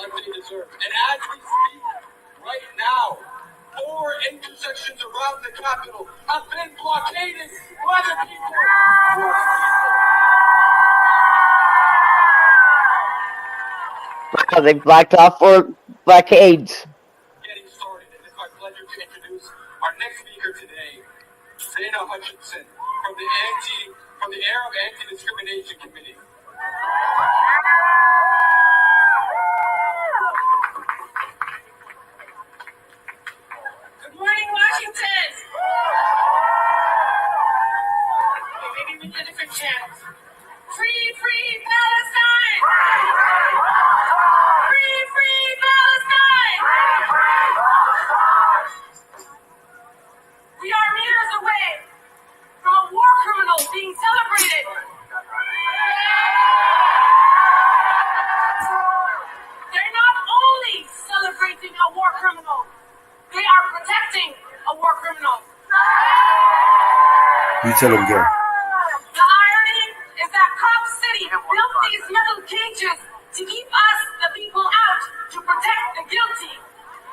Like they deserve. And as we speak right now, 4 intercessors intersections around the Capitol have been blockaded by the people. Wow, they blocked off for blockades. Getting started, it is my pleasure to introduce our next speaker today, Zaina Hutchinson from the Arab Anti-Discrimination Committee. Good morning, Washington. Okay, maybe we need a different chant. Free, free Palestine! Free, free Palestine! We are meters away from a war criminal being celebrated. They're not only celebrating a war criminal, they are protecting a war criminal. You tell them, girl. The irony is that Cop City built these metal cages to keep us, the people, out to protect the guilty.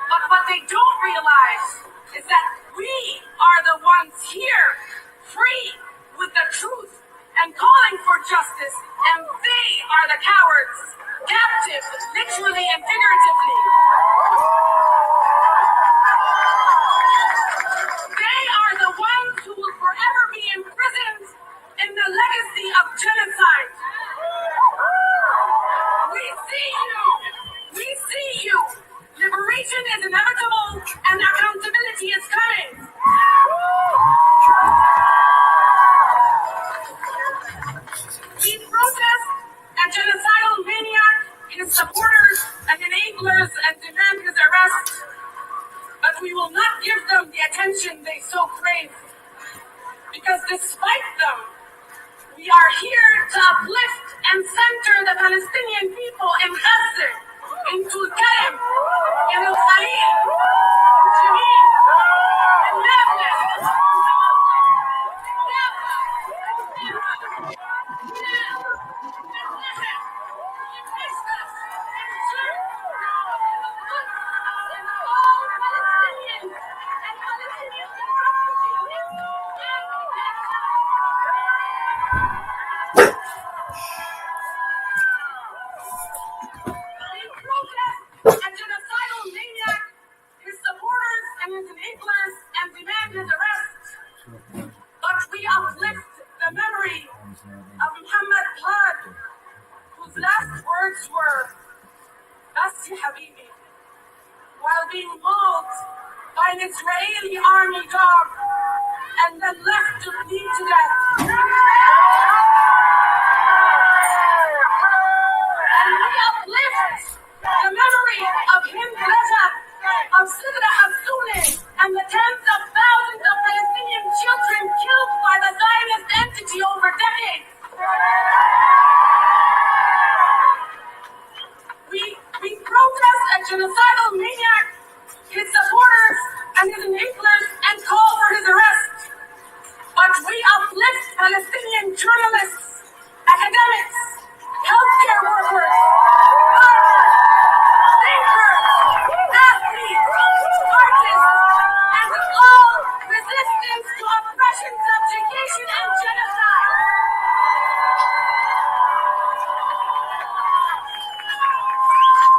But what they don't realize is that we are the ones here, free with the truth and calling for justice, and they are the cowards, captive, literally and figuratively. They are the ones who will forever be imprisoned in the legacy of genocide. We see you. We see you. Liberation is inevitable and accountability is coming. We protest a genocidal maniac, his supporters and enablers, and demand his arrest. But we will not give them the attention they so crave. Because despite them, we are here to uplift and center the Palestinian people in Gaza, in Tulkarem, in Al Khalil, in Jenin, in Nablus. A genocidal maniac, his supporters and his enablers, and demand his arrest. But we uplift the memory of Muhammad Plaid, whose last words were, "Bas ya habibi," while being mauled by an Israeli army dog and then left to bleed to death. And we uplift the memory of Hind Rajab, of Sidra Hassoune, and the tens of thousands of Palestinian children killed by the Zionist entity over decades. We protest a genocidal maniac, his supporters, and his enablers, and call for his arrest. But we uplift Palestinian journalists, academics, healthcare workers, farmers, thinkers, athletes, artists, and all resistance to oppression, subjugation, and genocide.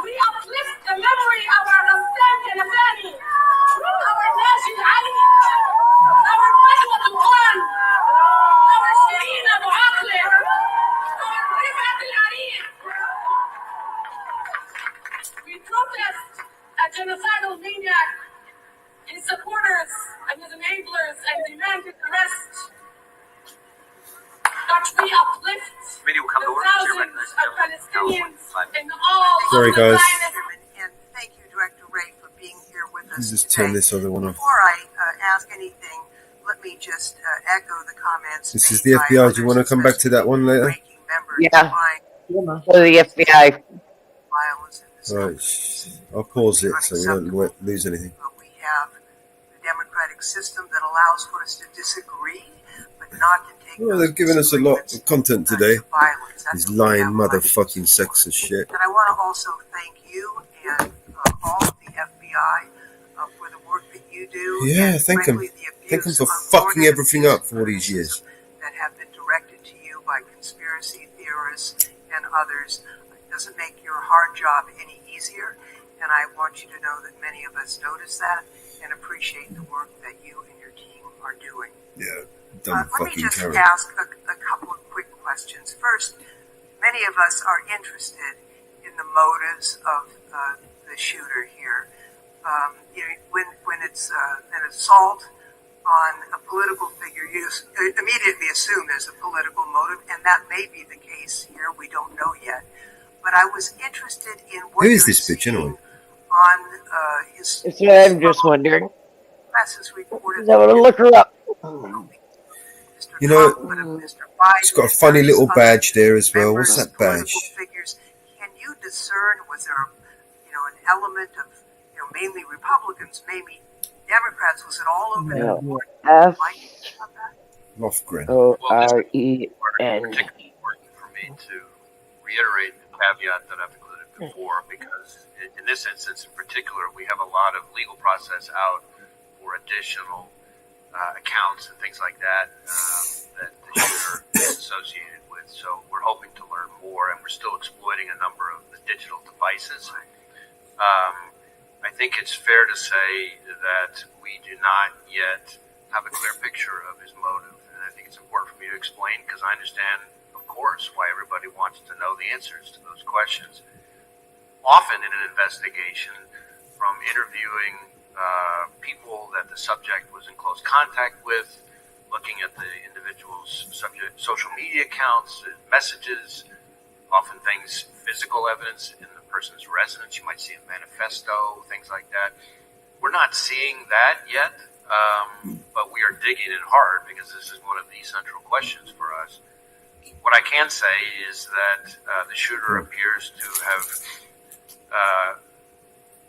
We uplift the memory of our Rassam Kanafani, our Najib Ali, our Fadwa Tuhan, our Shireen Abu Aqli, our Rifat Al-Arif. We protest a genocidal maniac, his supporters and his enablers, and demand his arrest. But we uplift the thousands of Palestinians in all Sorry, of the guys. And thank you, Director Ray, for being here with us Let's just today. turn this other one off. Before I ask anything, let me just echo the comments. This is the FBI. Do you want to come back to that one later? Yeah. For the FBI. Right. I'll pause it so we don't lose anything. We have a democratic system that allows for us to disagree, but not to take Well, they've given us a lot of content today. These lying motherfucking sexist shit. And I want to also thank you and all of the FBI for the work that you you do. Yeah, and thank him. frankly, the Thank him abuse for of fucking organized everything up for all these years. that have been directed to you by conspiracy theorists and others doesn't make your hard job any easier. And I want you to know that many of us notice that and appreciate the work that you and your team are doing. Yeah, Let me just ask a couple of quick questions. First, many of us are interested in the motives of the shooter here. When it's an assault on a political figure, you immediately assume there's a political motive, and that may be the case here. We don't know yet. But I was interested in what Who is this bitch anyway? on his. That's what I'm just wondering. Press has reported I want to look her up. You know, it's got a funny little badge there as well. What's that badge? Figures. Can you discern, was there an element of mainly Republicans, maybe Democrats? Was it all over the board? F Lofgren. O-R-E-N. Particularly important for me to reiterate the caveat that I've included before, because in this instance in particular, we have a lot of legal process out for additional accounts and things like that that the shooter is associated with. So we're hoping to learn more, and we're still exploiting a number of the digital devices. I think it's fair to say that we do not yet have a clear picture of his motive, and I think it's important for me to explain, because I understand, of course, why everybody wants to know the answers to those questions. Often in an investigation, from interviewing people that the subject was in close contact with, looking at the individual's social media accounts, messages, often things, physical evidence in the person's residence. You might see a manifesto, things like that. We're not seeing that yet, but we are digging in hard, because this is one of the central questions for us. What I can say is that the shooter appears to have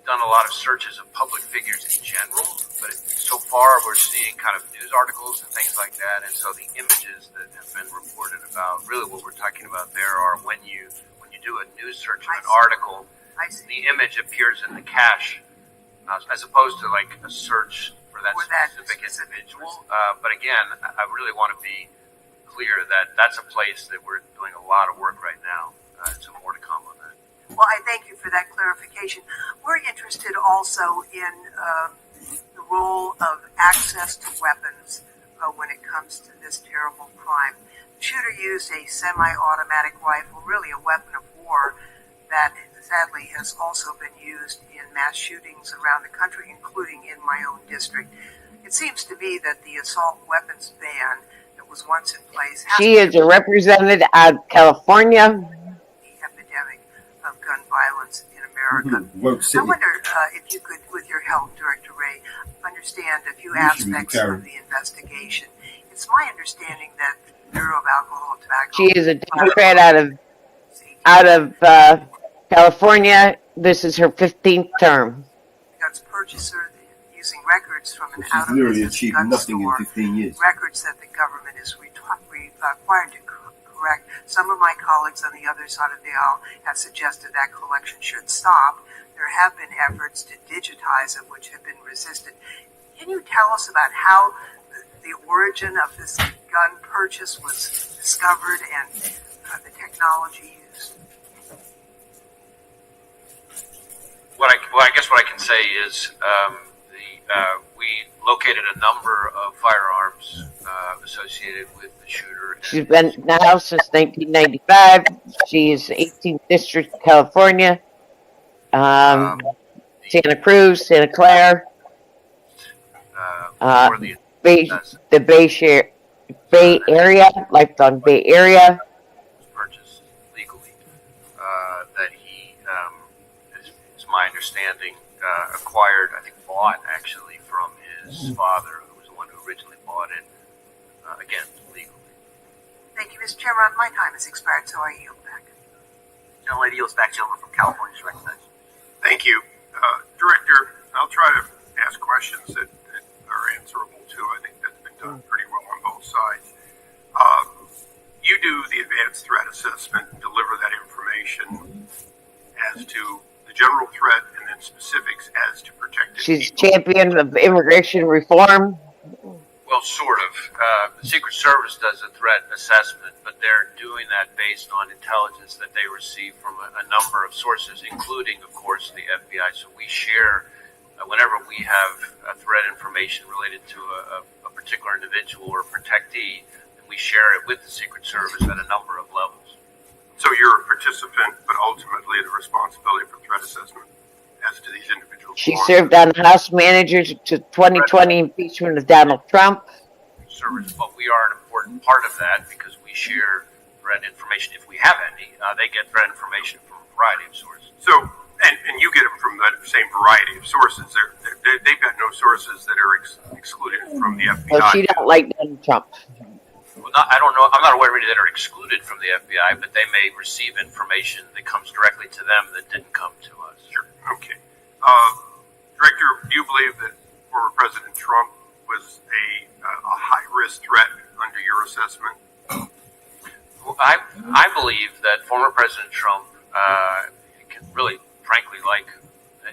done a lot of searches of public figures in general, but so far we're seeing kind of news articles and things like that, and so the images that have been reported about, really what we're talking about there are when you do a news search of an article, the image appears in the cache, as opposed to like a search for that specific individual. But again, I really want to be clear that that's a place that we're doing a lot of work right now, so more to come on that. Well, I thank you for that clarification. We're interested also in the role of access to weapons when it comes to this terrible crime. The shooter used a semi-automatic rifle, really a weapon of war, that sadly has also been used in mass shootings around the country, including in my own district. It seems to me that the assault weapons ban that was once in place She is a representative out of California. The epidemic of gun violence in America. I wonder if you could, with your help, Director Ray, understand a few aspects of the investigation. It's my understanding that the Bureau of Alcohol and Tobacco... She is a Democrat out of California. This is her 15th term. Guns purchaser using records from an out-of-business literally achieved gun nothing store, in 15 years. records that the government is required to correct. Some of my colleagues on the other side of the aisle have suggested that collection should stop. There have been efforts to digitize it, which have been resisted. Can you tell us about how the origin of this gun purchase was discovered and the technology used? I guess what I can say is we located a number of firearms associated with the shooter. She's been now since 1995. She's 18th District, California. Santa Cruz, Santa Clara. The Bay Area, Lifelong Bay Area. Purchased legally. That he, is my understanding, acquired, I think bought actually from his father, who was the one who originally bought it, again, legally. Thank you, Mr. Chairman. My time has expired, so I yield back. Young lady yields back. Gentleman from California is recognized. Thank you. Director, I'll try to ask questions that are answerable too. I think that's been done pretty well on both sides. You do the advanced threat assessment and deliver that information as to the general threat and then specifics as to protected She's champion of immigration reform. Well, sort of. The Secret Service does a threat assessment, but they're doing that based on intelligence that they receive from a number of sources, including, of course, the FBI. So we share, whenever we have threat information related to a particular individual or protectee, and we share it with the Secret Service at a number of levels. So you're a participant, but ultimately the responsibility for threat assessment as to these individuals. She served on House managers to 2020 impeachment of Donald Trump. Service, but we are an important part of that because we share threat information. If we have any, they get threat information from a variety of sources. So, and you get them from the same variety of sources. They've got no sources that are excluded from the FBI. Well, she don't like Donald Trump. Well, I don't know. I'm not aware of any that are excluded from the FBI, but they may receive information that comes directly to them that didn't come to us. Sure. Okay. Director, do you believe that former President Trump was a high-risk threat under your assessment? Well, I believe that former President Trump can really, frankly, like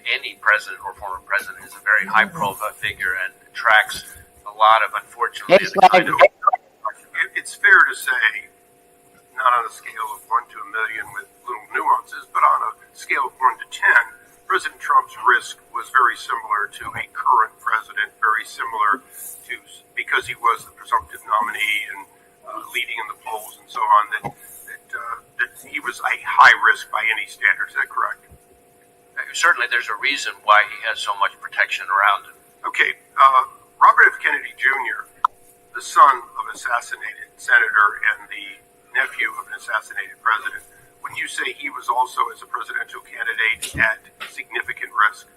any president or former president, is a very high-profile figure and attracts a lot of, unfortunately, it's fair to say, not on a scale of 1 to a million with little nuances, but on a scale of 1 to 10, President Trump's risk was very similar to a current president, very similar to, because he was the presumptive nominee and leading in the polls and so on, that he was a high risk by any standards. Is that correct? Certainly, there's a reason why he has so much protection around him. Okay. Robert F. Kennedy Jr., the son of an assassinated senator and the nephew of an assassinated president, wouldn't you say he was also, as a presidential candidate, at significant risk?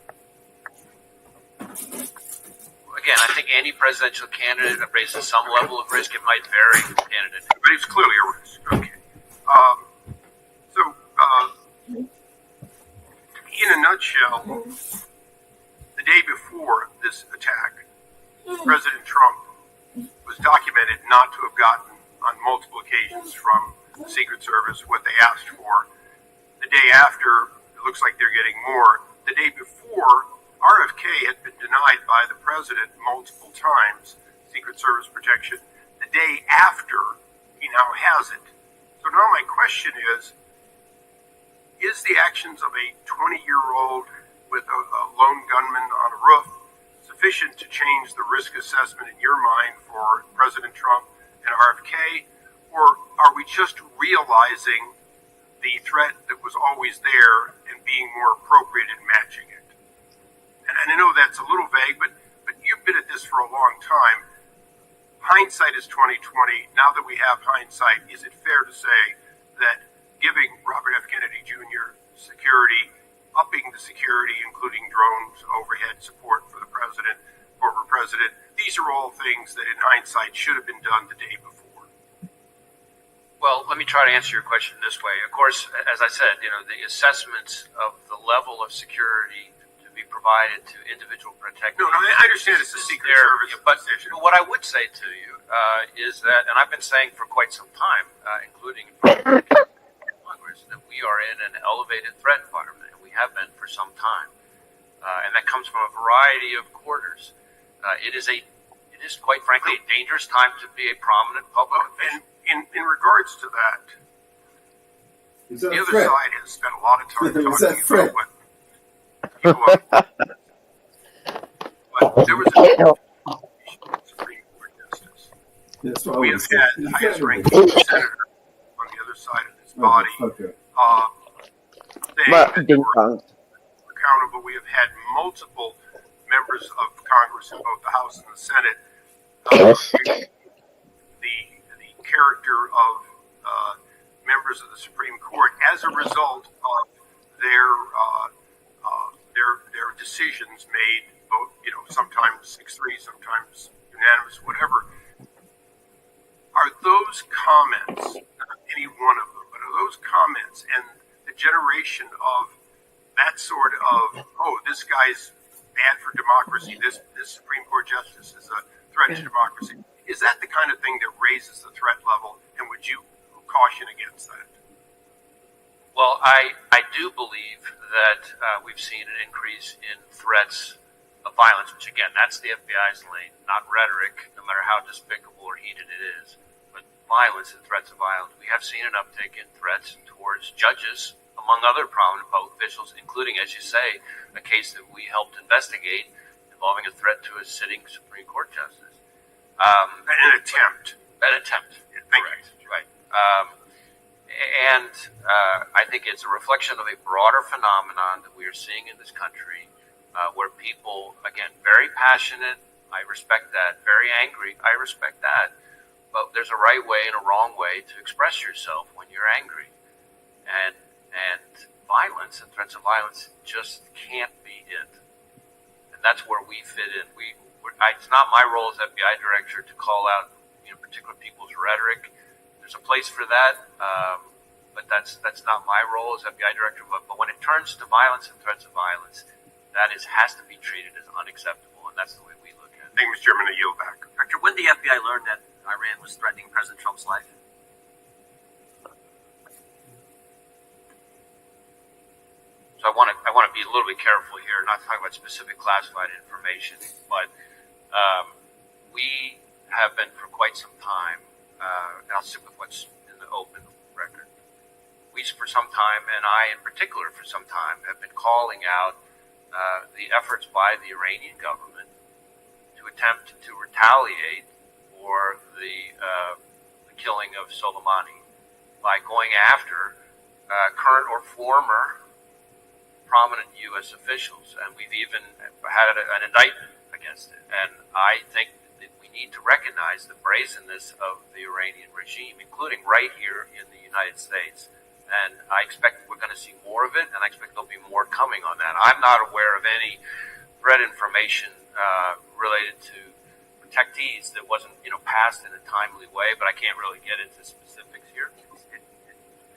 Again, I think any presidential candidate raises some level of risk. It might vary from candidate. But he's clearly a risk. Okay. In a nutshell, the day before this attack, President Trump was documented not to have gotten on multiple occasions from the Secret Service what they asked for. The day after, it looks like they're getting more. The day before, RFK had been denied by the president multiple times, Secret Service protection. The day after, he now has it. So now my question is the actions of a 20-year-old with a lone gunman on a roof sufficient to change the risk assessment in your mind for President Trump and RFK? Or are we just realizing the threat that was always there and being more appropriate in matching it? And I know that's a little vague, but you've been at this for a long time. Hindsight is 2020. Now that we have hindsight, is it fair to say that giving Robert F. Kennedy Jr. security, upping the security, including drones, overhead support for the president, former president, these are all things that in hindsight should have been done the day before? Well, let me try to answer your question this way. Of course, as I said, the assessments of the level of security to be provided to individual protectees. No, I understand it's a Secret Service position. But what I would say to you is that, and I've been saying for quite some time, including in Congress, that we are in an elevated threat environment, and we have been for some time. And that comes from a variety of quarters. It is quite frankly a dangerous time to be a prominent public official. In regards to that, the other side has spent a lot of time talking about what you are. But there was a Supreme Court justice. We have had the highest ranking senator on the other side of this body. They were accountable. We have had multiple members of Congress in both the House and the Senate. The character of members of the Supreme Court as a result of their decisions made, both sometimes 6-3, sometimes unanimous, whatever. Are those comments, not any one of them, but are those comments and the generation of that sort of, this guy's bad for democracy, this Supreme Court justice is a threat to democracy, is that the kind of thing that raises the threat level, and would you caution against that? Well, I do believe that we've seen an increase in threats of violence, which again, that's the FBI's lane, not rhetoric, no matter how despicable or heated it is, but violence and threats of violence. We have seen an uptick in threats towards judges, among other prominent public officials, including, as you say, a case that we helped investigate involving a threat to a sitting Supreme Court justice. An attempt. Correct. Right. And I think it's a reflection of a broader phenomenon that we are seeing in this country, where people, again, very passionate, I respect that, very angry, I respect that, but there's a right way and a wrong way to express yourself when you're angry. And violence and threats of violence just can't be it. And that's where we fit in. It's not my role as FBI director to call out particular people's rhetoric. There's a place for that, but that's not my role as FBI director. But when it turns to violence and threats of violence, that has to be treated as unacceptable, and that's the way we look at it. Thank you, Mr. Chairman. I yield back. Director, when the FBI learned that Iran was threatening President Trump's life? So I want to be a little bit careful here, not talking about specific classified information, but we have been for quite some time, and I'll stick with what's in the open record. We, for some time, and I in particular for some time, have been calling out the efforts by the Iranian government to attempt to retaliate for the killing of Soleimani by going after current or former prominent U.S. officials, and we've even had an indictment against it. And I think that we need to recognize the brazenness of the Iranian regime, including right here in the United States. And I expect we're going to see more of it, and I expect there'll be more coming on that. I'm not aware of any threat information related to protectees that wasn't, passed in a timely way, but I can't really get into specifics here.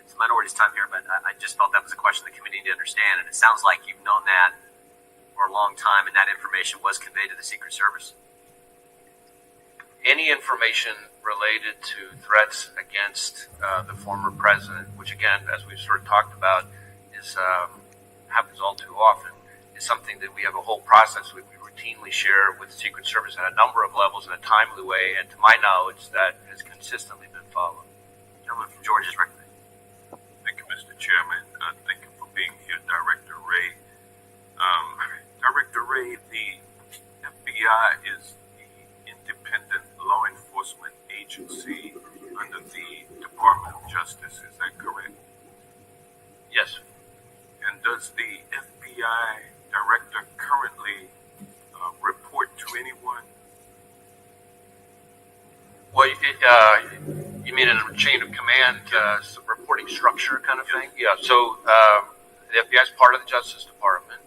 It's minority's time here, but I just felt that was a question the committee needed to understand, and it sounds like you've known that for a long time, and that information was conveyed to the Secret Service. Any information related to threats against the former president, which again, as we've sort of talked about, is happens all too often, is something that we have a whole process we routinely share with the Secret Service at a number of levels in a timely way, and to my knowledge, that has consistently been followed. Gentleman from Georgia's recommendation. Thank you, Mr. Chairman. Thank you for being here, Director Ray. Director Ray, the FBI is the independent law enforcement agency under the Department of Justice. Is that correct? Yes. And does the FBI director currently report to anyone? Well, you mean in a chain of command, reporting structure kind of thing? Yeah. So the FBI is part of the Justice Department.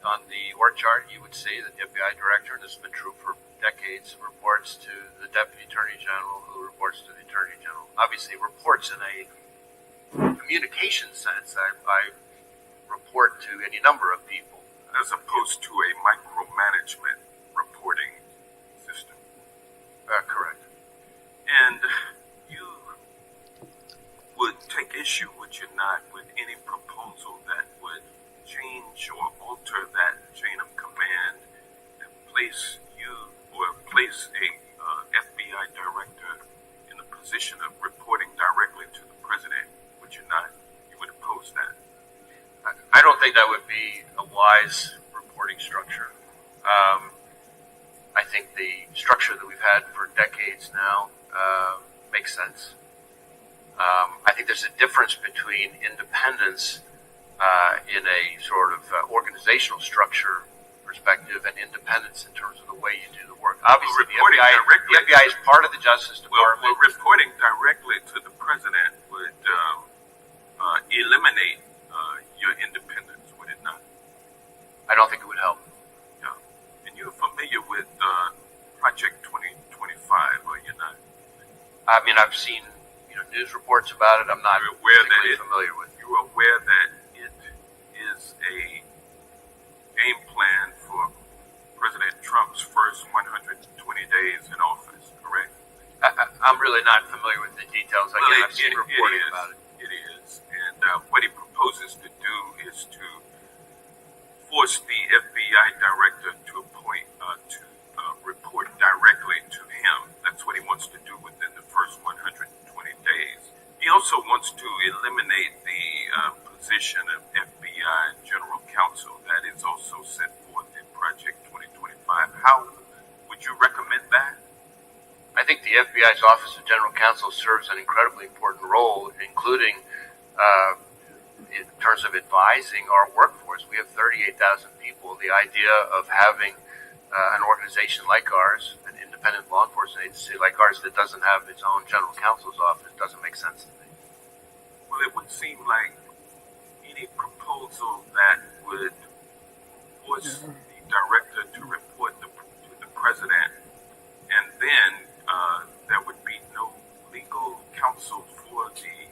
On the org chart, you would see that the FBI director, and this has been true for decades, reports to the Deputy Attorney General, who reports to the Attorney General. Obviously, reports in a communication sense. I report to any number of people. As opposed to a micromanagement reporting system. Correct. And you would take issue, would you not, with any proposal that would change or alter that chain of command and place you or place a FBI director in the position of reporting directly to the president, would you not? You would oppose that? I don't think that would be a wise reporting structure. I think the structure that we've had for decades now makes sense. I think there's a difference between independence in a sort of organizational structure perspective and independence in terms of the way you do the work. Obviously, the FBI is part of the Justice Department. Well, reporting directly to the president would eliminate your independence, would it not? I don't think it would help. Yeah. And you're familiar with Project 2025, are you not? I mean, I've seen news reports about it. I'm not particularly familiar with it. You're aware that it is a game plan for President Trump's first 120 days in office, correct? I'm really not familiar with the details. Again, I've seen reporting about it. It is. And what he proposes to do is to force the FBI director the FBI's Office of General Counsel serves an incredibly important role, including in terms of advising our workforce. We have 38,000 people. The idea of having an organization like ours, an independent law enforcement agency like ours that doesn't have its own general counsel's office doesn't make sense to me. Well, it would seem like any proposal that would force the director to report to the president, and then there would be no legal counsel for the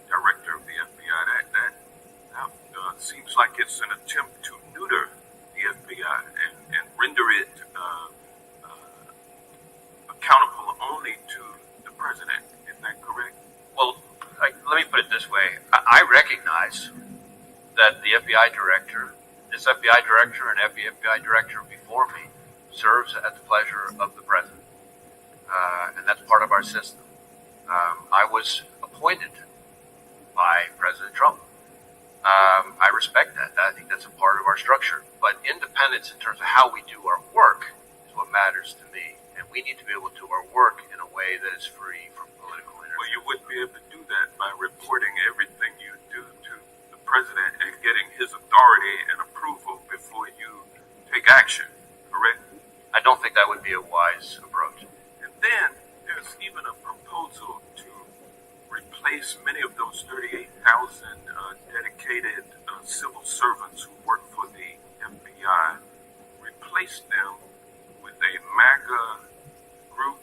director of the FBI. That seems like it's an attempt to neuter the FBI and render it accountable only to the president. Is that correct? Well, let me put it this way. I recognize that the FBI director, this FBI director and every FBI director before me, serves at the pleasure of the president. And that's part of our system. I was appointed by President Trump. I respect that. I think that's a part of our structure. But independence in terms of how we do our work is what matters to me. And we need to be able to do our work in a way that is free from political interference. Well, you wouldn't be able to do that by reporting everything you do to the president and getting his authority and approval before you take action, correct? I don't think that would be a wise approach. And then there's even a proposal to replace many of those 38,000 dedicated civil servants who work for the FBI, replace them with a MAGA group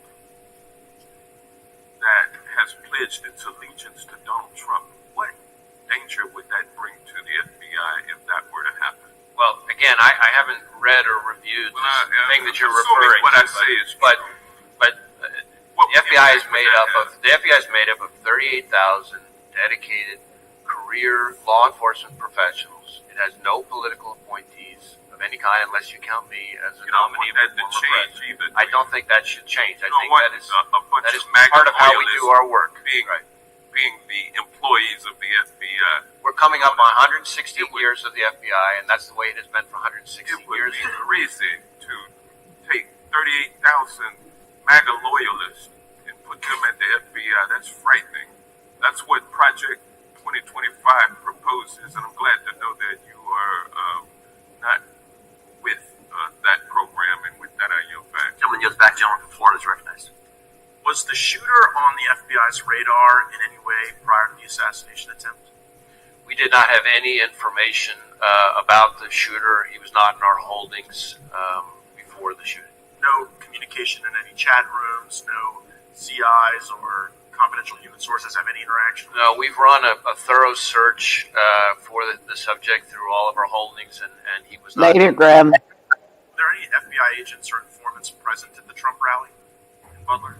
that has pledged its allegiance to Donald Trump. What danger would that bring to the FBI if that were to happen? Well, again, I haven't read or reviewed the thing that you're referring what to. I say is but the FBI is made up of 38,000 dedicated career law enforcement professionals. It has no political appointees of any kind, unless you count me as a nominee. I don't think that should change. I think that is part of how we do our work. Being the employees of the FBI. We're coming up on 160 years of the FBI, and that's the way it has been for 160 years. It would be crazy to take 38,000 MAGA loyalists and put them at the FBI. That's frightening. That's what Project 2025 proposes, and I'm glad to know that you are not with that program, and with that I yield back. Gentleman yields back. Gentleman from Florida is recognized. Was the shooter on the FBI's radar in any way prior to the assassination attempt? We did not have any information about the shooter. He was not in our holdings before the shooting. No communication in any chat rooms, no CIs or confidential human sources have any interaction? No, we've run a thorough search for the subject through all of our holdings, and he was not. Later, Graham. Were there any FBI agents or informants present at the Trump rally in Butler?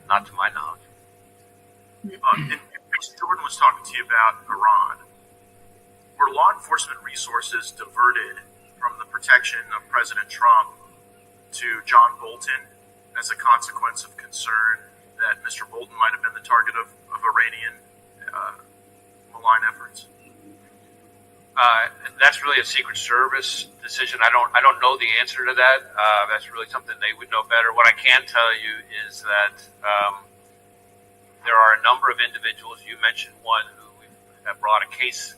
Not to my knowledge. And Jordan was talking to you about Iran. Were law enforcement resources diverted from the protection of President Trump to John Bolton as a consequence of concern that Mr. Bolton might have been the target of Iranian malign efforts? That's really a Secret Service decision. I don't know the answer to that. That's really something they would know better. What I can tell you is that there are a number of individuals. You mentioned one who have brought a case,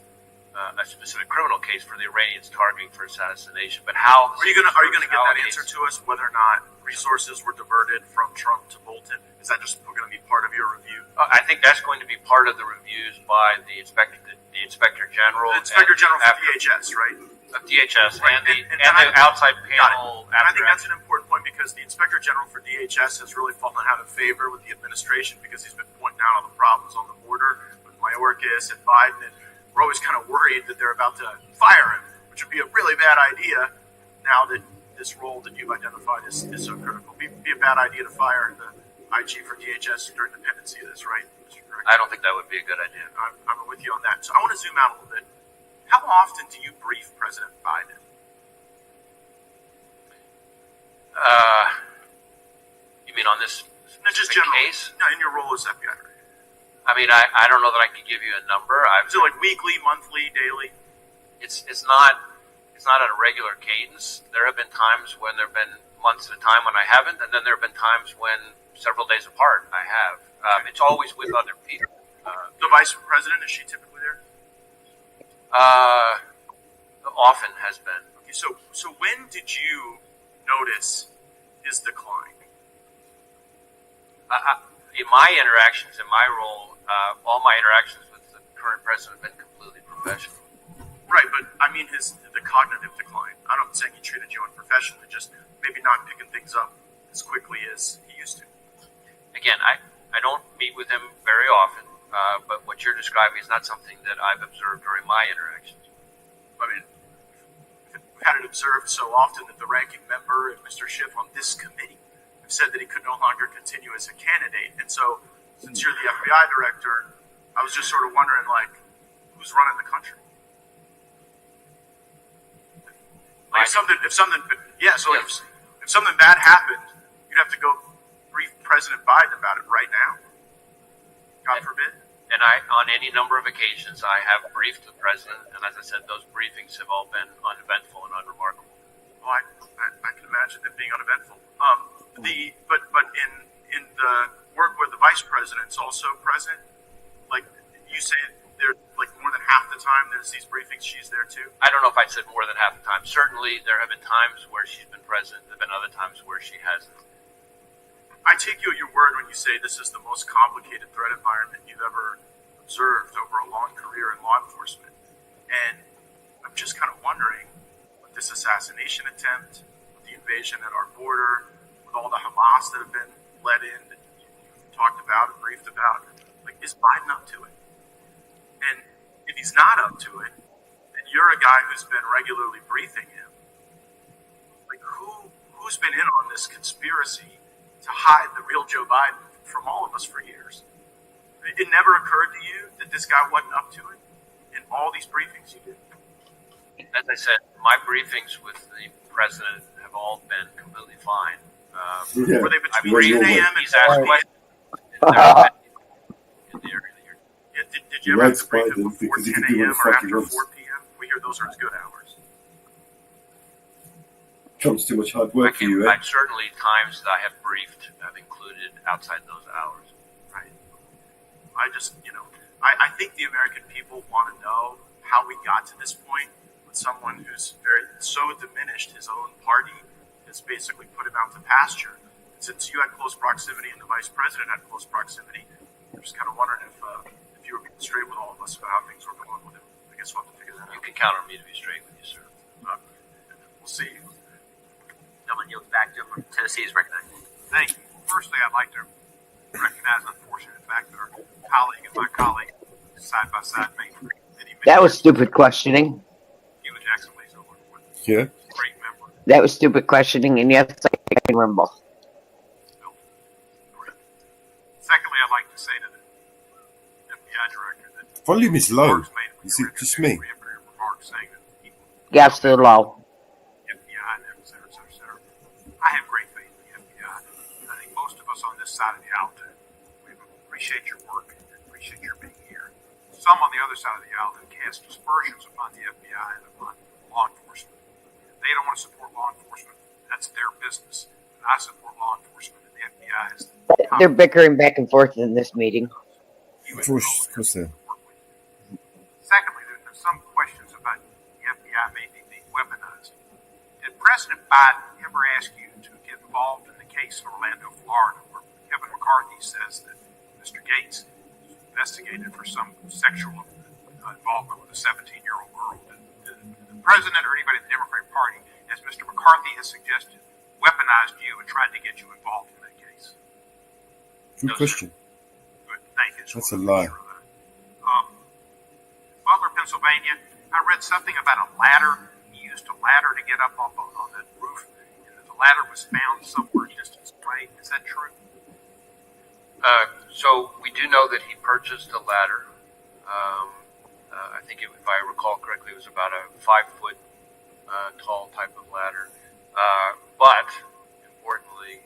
a specific criminal case for the Iranians targeting for assassination. But how are you going to get that answer to us? Whether or not resources were diverted from Trump to Bolton, is that just going to be part of your review? I think that's going to be part of the reviews by the Inspector General. The Inspector General for DHS, right? DHS right. and the outside panel. And I think that's an important point because the Inspector General for DHS has really fallen out of favor with the administration because he's been pointing out all the problems on the border with Mayorkas and Biden, and we're always kind of worried that they're about to fire him, which would be a really bad idea now that this role that you've identified is so critical. Be a bad idea to fire the IG for DHS during the pendency of this, right, Mr. Director? I don't think that would be a good idea. I'm with you on that. So I want to zoom out a little bit. How often do you brief President Biden? You mean on this specific case? No, in your role as FBI director. I mean, I don't know that I could give you a number. Is it like weekly, monthly, daily? It's not it's not at a regular cadence. There have been times when there have been months at a time when I haven't, and then there have been times when several days apart I have. It's always with other people. The vice president, is she typically there? Often has been. Okay, so when did you notice his decline? In my interactions, in my role, all my interactions with the current president have been completely professional. Right, but I mean the cognitive decline. I'm not saying he treated you unprofessionally, just maybe not picking things up as quickly as he used to. Again, I don't meet with him very often, but what you're describing is not something that I've observed during my interactions. I mean, we've had it observed so often that the ranking member and Mr. Schiff on this committee have said that he could no longer continue as a candidate. And so, since you're the FBI director, I was just sort of wondering, like, who's running the country? Like if something bad happened, you'd have to go brief President Biden about it right now. God forbid. And on any number of occasions, I have briefed the president, and as I said, those briefings have all been uneventful and unremarkable. Well, I can imagine them being uneventful. But in the work where the vice president's also present, like you say, there's like more than half the time there's these briefings she's there too. I don't know if I said more than half the time. Certainly, there have been times where she's been present. There have been other times where she hasn't. I take you at your word when you say this is the most complicated threat environment you've ever observed over a long career in law enforcement. And I'm just kind of wondering, with this assassination attempt, with the invasion at our border, with all the Hamas that have been let in, that you talked about and briefed about, like, is Biden up to it? And if he's not up to it, then you're a guy who's been regularly briefing him. Like, who's been in on this conspiracy to hide the real Joe Biden from all of us for years? It never occurred to you that this guy wasn't up to it in all these briefings you did? As I said, my briefings with the president have all been completely fine. Were they between 10 a.m. and 4 p.m.? Did you ever have to brief him before 10 a.m. or after 4 p.m.? We hear those are good hours. Becomes too much hard work for you, eh? Certainly, times that I have briefed have included outside those hours. Right. I think the American people want to know how we got to this point with someone who's so diminished his own party has basically put him out to pasture. And since you had close proximity and the vice president had close proximity, I'm just kind of wondering if you were being straight with all of us about how things were going with him. I guess we'll have to figure that out. You can count on me to be straight with you, sir. We'll see. Gentlemen, yield back to Tennessee is recognized. Thank you. Firstly, I'd like to recognize the unfortunate fact that our colleague and my colleague side by side made That was stupid questioning. Sheila Jackson Lee's over. Yeah. Great member. That was stupid questioning, and yes, I can remember. Secondly, I'd like to say to the FBI director that Volume is low. Is it just me? remarks saying that he Yeah, still low. FBI and et cetera, et cetera, et cetera. I have great faith in the FBI. I think most of us on this side of the aisle do. We appreciate your work and appreciate your being here. Some on the other side of the aisle have cast aspersions upon the FBI and upon law enforcement. They don't want to support law enforcement. That's their business. And I support law enforcement, and the FBI is They're bickering back and forth in this meeting. Of course they're. Secondly, there's some questions about the FBI maybe being weaponized. Did President Biden ever ask you to get involved in the case in Orlando, Florida, where Kevin McCarthy says that Mr. Gates was investigated for some sexual involvement with a 17-year-old girl? Did the president or anybody in the Democratic Party, as Mr. McCarthy has suggested, weaponized you and tried to get you involved in that case? Good question. Good, thank you. That's a lie. Butler, Pennsylvania, I read something about a ladder. He used a ladder to get up on that roof, and the ladder was found somewhere distance away. Is that true? So we do know that he purchased a ladder. I think, if I recall correctly, it was about a 5-foot tall type of ladder. But importantly,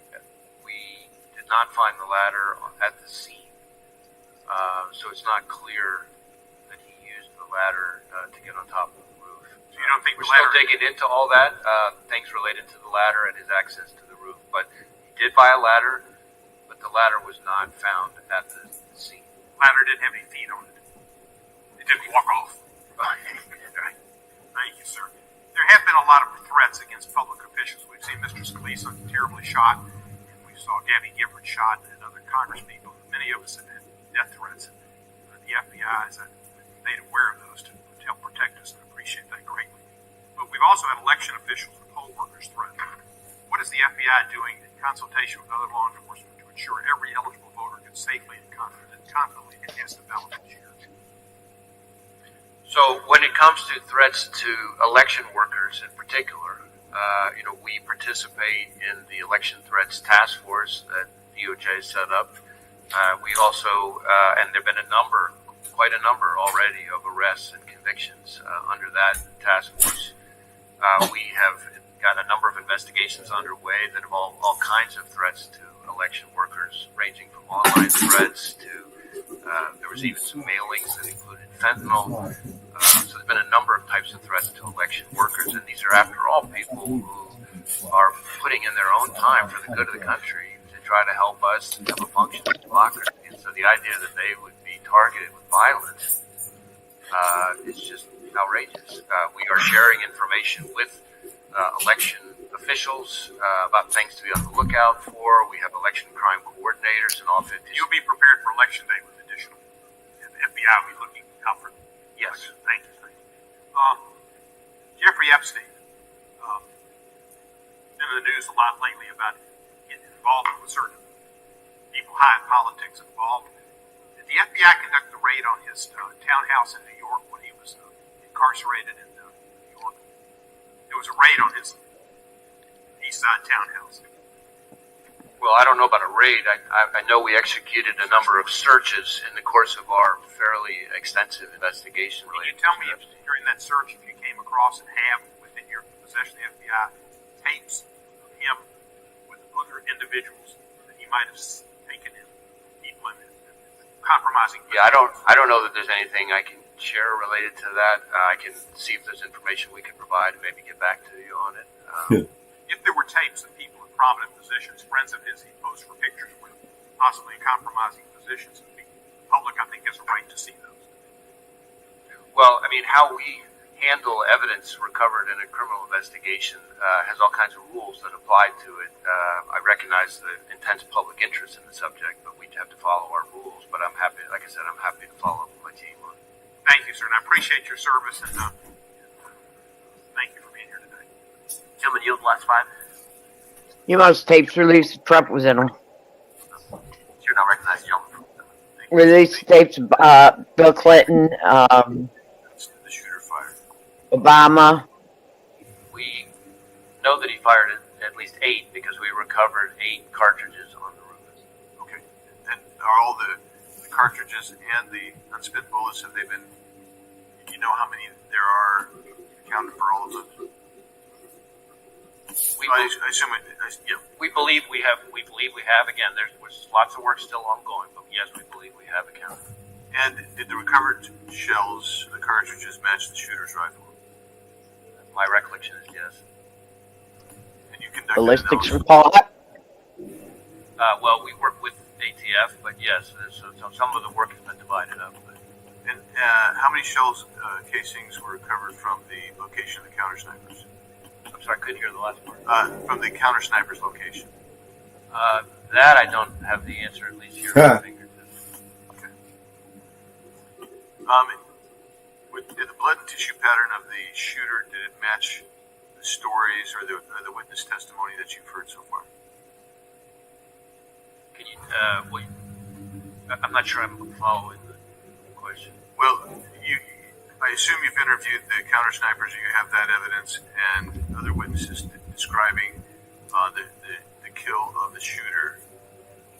we did not find the ladder at the scene, so it's not clear that he used the ladder to get on top of the roof. So You don't think we're the ladder? still digging into all that, things related to the ladder and his access to the roof. But he did buy a ladder, but the ladder was not found at the scene. Ladder didn't have any feet on it. It didn't walk off. Right. Thank you, sir. There have been a lot of threats against public officials. We've seen Mr. Scalise terribly shot, and we saw Gabby Gifford shot, and other congresspeople. Many of us have had death threats. The FBI is made aware of those to help protect us, and I appreciate that greatly. But we've also had election officials and poll workers threatened. What is the FBI doing in consultation with other law enforcement to ensure every eligible voter can safely and confidently cast a ballot this year? So when it comes to threats to election workers in particular, we participate in the election threats task force that DOJ set up. We also, and there have been quite a number already of arrests and convictions under that task force. We have got a number of investigations underway that involve all kinds of threats to election workers, ranging from online threats to there was even some mailings that included fentanyl. So there's been a number of types of threats to election workers, and these are, after all, people who are putting in their own time for the good of the country to try to help us have a functioning democracy. And so the idea that they would be targeted with violence is just outrageous. We are sharing information with election officials about things to be on the lookout for. We have election crime coordinators in all 50 states. You'll be prepared for election day with additional, and the FBI will be looking out for. Yes. Thank you. Jeffrey Epstein, been in the news a lot lately about getting involved with certain people high in politics involved. Did the FBI conduct the raid on his townhouse in New York when he was incarcerated in New York? There was a raid on his east side townhouse. Well, I don't know about a raid. I know we executed a number of searches in the course of our fairly extensive investigation. Can you tell me if during that search, if you came across and have within your possession of the FBI tapes of him with other individuals that he might have taken in, people in compromising? Yeah, I don't know that there's anything I can share related to that. I can see if there's information we can provide and maybe get back to you on it. If there were tapes of people in prominent positions, friends of his, he posed for pictures with, possibly in compromising positions, the public, I think, has a right to see those. Well, I mean, how we handle evidence recovered in a criminal investigation has all kinds of rules that apply to it. I recognize the intense public interest in the subject, but we have to follow our rules. But I'm happy, like I said, I'm happy to follow up with my team on it. Thank you, sir, and I appreciate your service, and thank you for being here today. Gentlemen, yield the last 5. You most tapes released Trump was in them. You're not recognized, gentlemen. Released tapes Bill Clinton, Obama. We know that he fired at least 8 because we recovered 8 cartridges on the roof. Okay. And are all the cartridges and the unspent bullets, have they been, you know how many there are accounted for all of them? I assume yeah. We believe we have. Again, there's lots of work still ongoing, but yes, we believe we have accounted. And did the recovered shells, the cartridges, match the shooter's rifle? My recollection is yes. And you conducted ballistics report. Well, we work with ATF, but yes, so some of the work has been divided up. And how many shells casings were recovered from the location of the counter snipers? I'm sorry, I couldn't hear the last part. From the counter sniper's location. That I don't have the answer, at least here at my fingertips. Okay. Did the blood and tissue pattern of the shooter, did it match the stories or the witness testimony that you've heard so far? Can you, I'm not sure I'm following the question. Well, I assume you've interviewed the counter snipers, you have that evidence and other witnesses describing the kill of the shooter.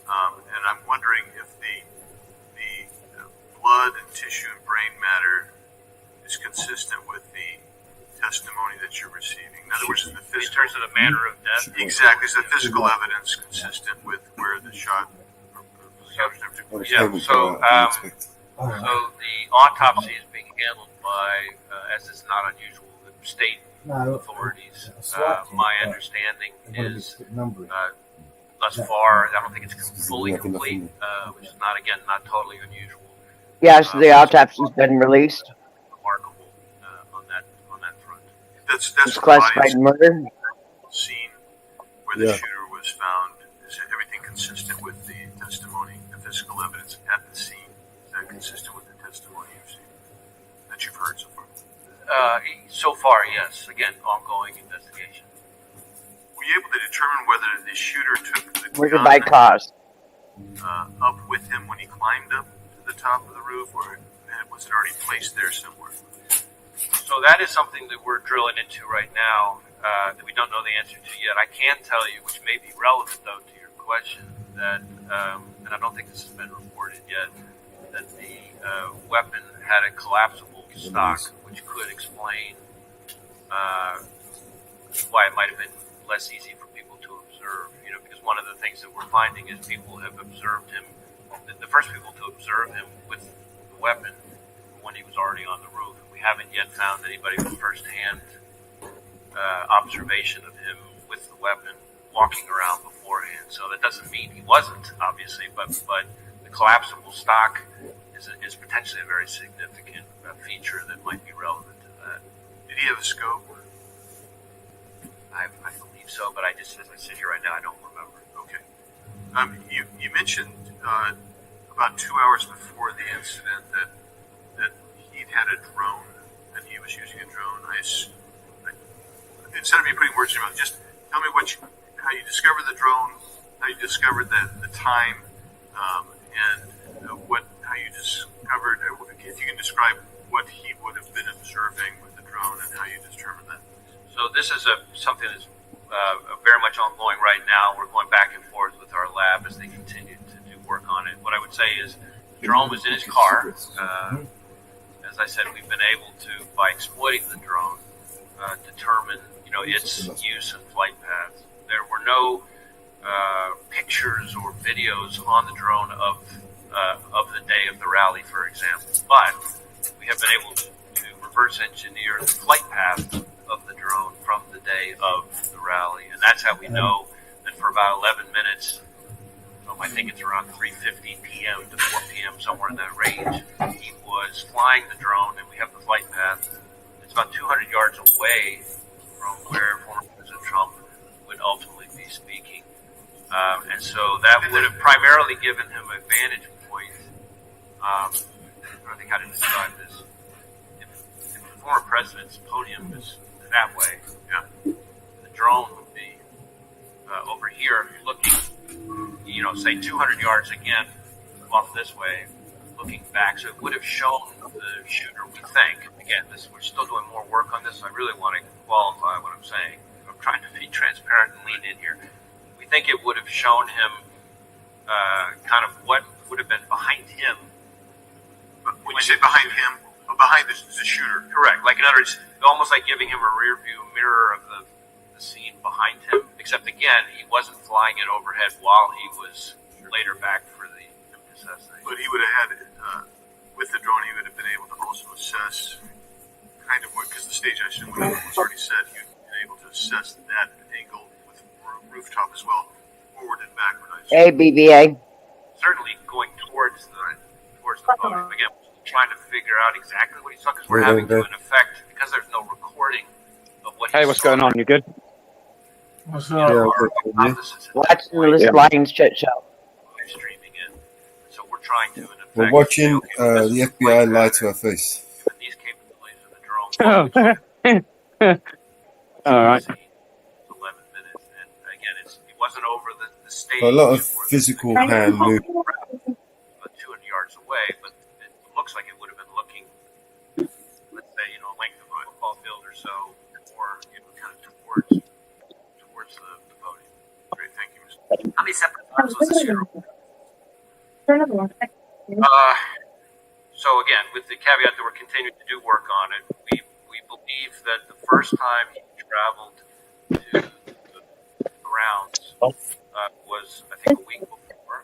And I'm wondering if the blood and tissue and brain matter is consistent with the testimony that you're receiving. In other words, is the physical, in terms of the manner of death? Exactly. Is the physical evidence consistent with where the shot Yeah, so the autopsy is being handled by, as is not unusual, the state authorities. My understanding is thus far, I don't think it's fully complete, which is not totally unusual. Yes, the autopsy's been released. Remarkable on that front. That's It's classified murder. Scene where the shooter was found. Is everything consistent with the testimony, the physical evidence at the scene? Is that consistent with the testimony that you've heard so far? So far, yes. Again, ongoing investigation. Were you able to determine whether the shooter took the Murder gun by cause. up with him when he climbed up to the top of the roof, or was it already placed there somewhere? So that is something that we're drilling into right now that we don't know the answer to yet. I can tell you, which may be relevant, though, to your question, that, and I don't think this has been reported yet, that the weapon had a collapsible stock, which could explain why it might have been less easy for people to observe. Because one of the things that we're finding is people have observed him, the first people to observe him with the weapon when he was already on the roof. We haven't yet found anybody with first-hand observation of him with the weapon walking around beforehand. So that doesn't mean he wasn't, obviously, but the collapsible stock is potentially a very significant feature that might be relevant to that. Did he have a scope? I believe so, but as I sit here right now, I don't remember. Okay. You mentioned about 2 hours before the incident that he'd had a drone, that he was using a drone. Instead of me putting words in your mouth, just tell me how you discovered the drone, how you discovered the time, and how you discovered, if you can describe what he would have been observing with the drone and how you determined that. So this is something that's very much ongoing right now. We're going back and forth with our lab as they continue to do work on it. What I would say is the drone was in his car. As I said, we've been able to, by exploiting the drone, determine its use and flight paths. There were no pictures or videos on the drone of the day of the rally, for example. But we have been able to reverse engineer the flight path of the drone from the day of the rally. And that's how we know that for about 11 minutes, I think it's around 3:50 p.m. to 4 p.m., somewhere in that range, he was flying the drone, and we have the flight path. It's about 200 yards away from where former President Trump would ultimately be speaking. And so that would have primarily given him a vantage point. I don't think how to describe this. If the former president's podium is that way, the drone would be over here looking, say 200 yards again off this way, looking back. So it would have shown the shooter, we think. Again, we're still doing more work on this, so I really want to qualify what I'm saying. I'm trying to be transparent and lean in here. We think it would have shown him kind of what would have been behind him. But when you say behind him, behind the shooter? Correct. Like, in other words, almost like giving him a rear view mirror of the scene behind him. Except, again, he wasn't flying it overhead while he was later back for the assassination. But he would have had, with the drone, he would have been able to also assess kind of what, because the stage, I assume, was already set, he would have been able to assess that angle with rooftop as well, forward and backward. ABBA. Certainly going towards the podium. Again, trying to figure out exactly what he saw, because we're having to, in effect, because there's no recording of what he saw. Hey, what's going on? You good? What's up? Watching the Lions Chit Show. Streaming in. So we're trying to, in effect, We're watching the FBI lie to our face. these capabilities of the drone. All right. 11 minutes, and again, it wasn't over the stage. A lot of physical hand movement. About 200 yards away, but it looks like it would have been looking, let's say, length of a football field or so, or kind of towards the podium. Great, thank you, Mr. How many separate times was the shooter? So again, with the caveat that we're continuing to do work on it, we believe that the first time he traveled to the grounds was, I think, a week before.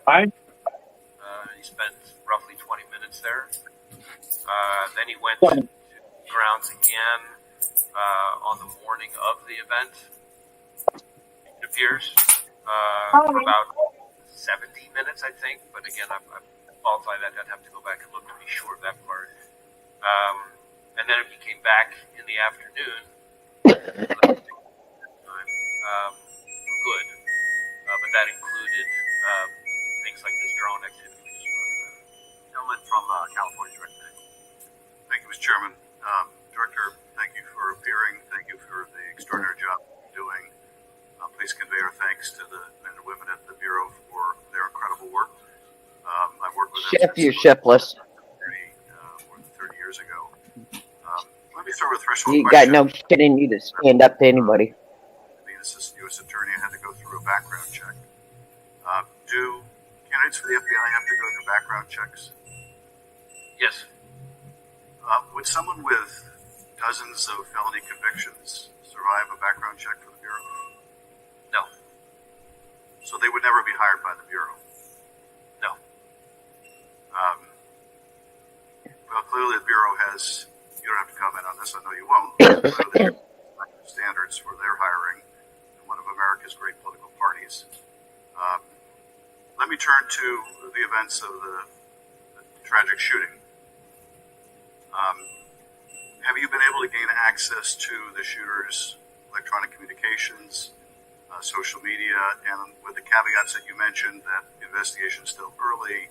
He spent roughly 20 minutes there. Then he went to grounds again on the morning of the event, it appears, for about 70 minutes, I think. But again, I've qualified that. I'd have to go back and look to be sure of that part. And then he came back in the afternoon. Good. But that included things like this drone activity we just talked about. Gentleman from California, Director. Thank you, Mr. Chairman. Director, thank you for appearing. Thank you for the extraordinary job you're doing. Please convey our thanks to the men and women at the Bureau for their incredible work. I've worked with them Ship you shipless. more than 30 years ago. Let me throw a threshold You question. got no shit in you to stand up to anybody. Being assistant U.S. attorney, I had to go through a background check. Do candidates for the FBI have to go through background checks? Yes. Would someone with dozens of felony convictions survive a background check for the Bureau? No. So they would never be hired by the Bureau? No. Well, clearly the Bureau has, you don't have to comment on this, I know you won't, clearly standards for their hiring in one of America's great political parties. Let me turn to the events of the tragic shooting. Have you been able to gain access to the shooter's electronic communications, social media, and with the caveats that you mentioned that the investigation is still early,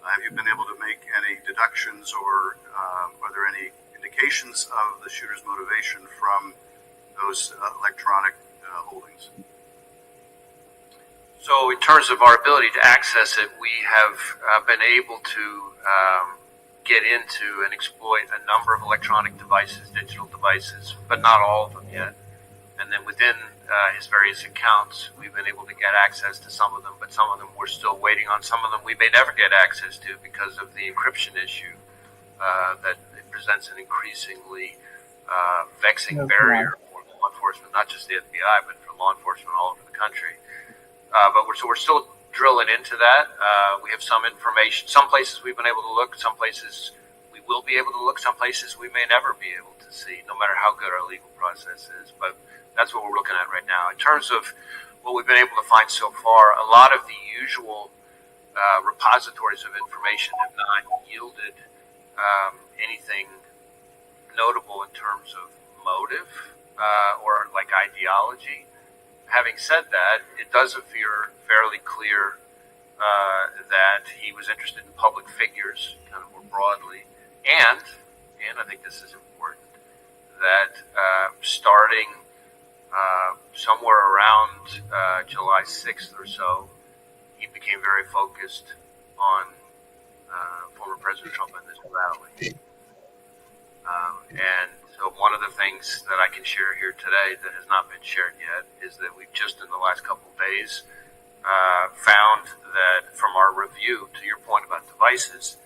have you been able to make any deductions or are there any indications of the shooter's motivation from those electronic holdings? So in terms of our ability to access it, we have been able to get into and exploit a number of electronic devices, digital devices, but not all of them yet. And then within his various accounts, we've been able to get access to some of them, but some of them we're still waiting on. Some of them we may never get access to because of the encryption issue that it presents an increasingly vexing barrier for law enforcement, not just the FBI, but for law enforcement all over the country. But we're still drilling into that. We have some information. Some places we've been able to look. Some places we will be able to look. Some places we may never be able to see, no matter how good our legal process is. But that's what we're looking at right now. In terms of what we've been able to find so far, a lot of the usual repositories of information have not yielded anything notable in terms of motive or like ideology. Having said that, it does appear fairly clear that he was interested in public figures, kind of more broadly, and I think this is important, that starting somewhere around July 6th or so, he became very focused on former President Trump and this rally. And so one of the things that I can share here today that has not been shared yet is that we've just in the last couple of days found that from our review, to your point about devices,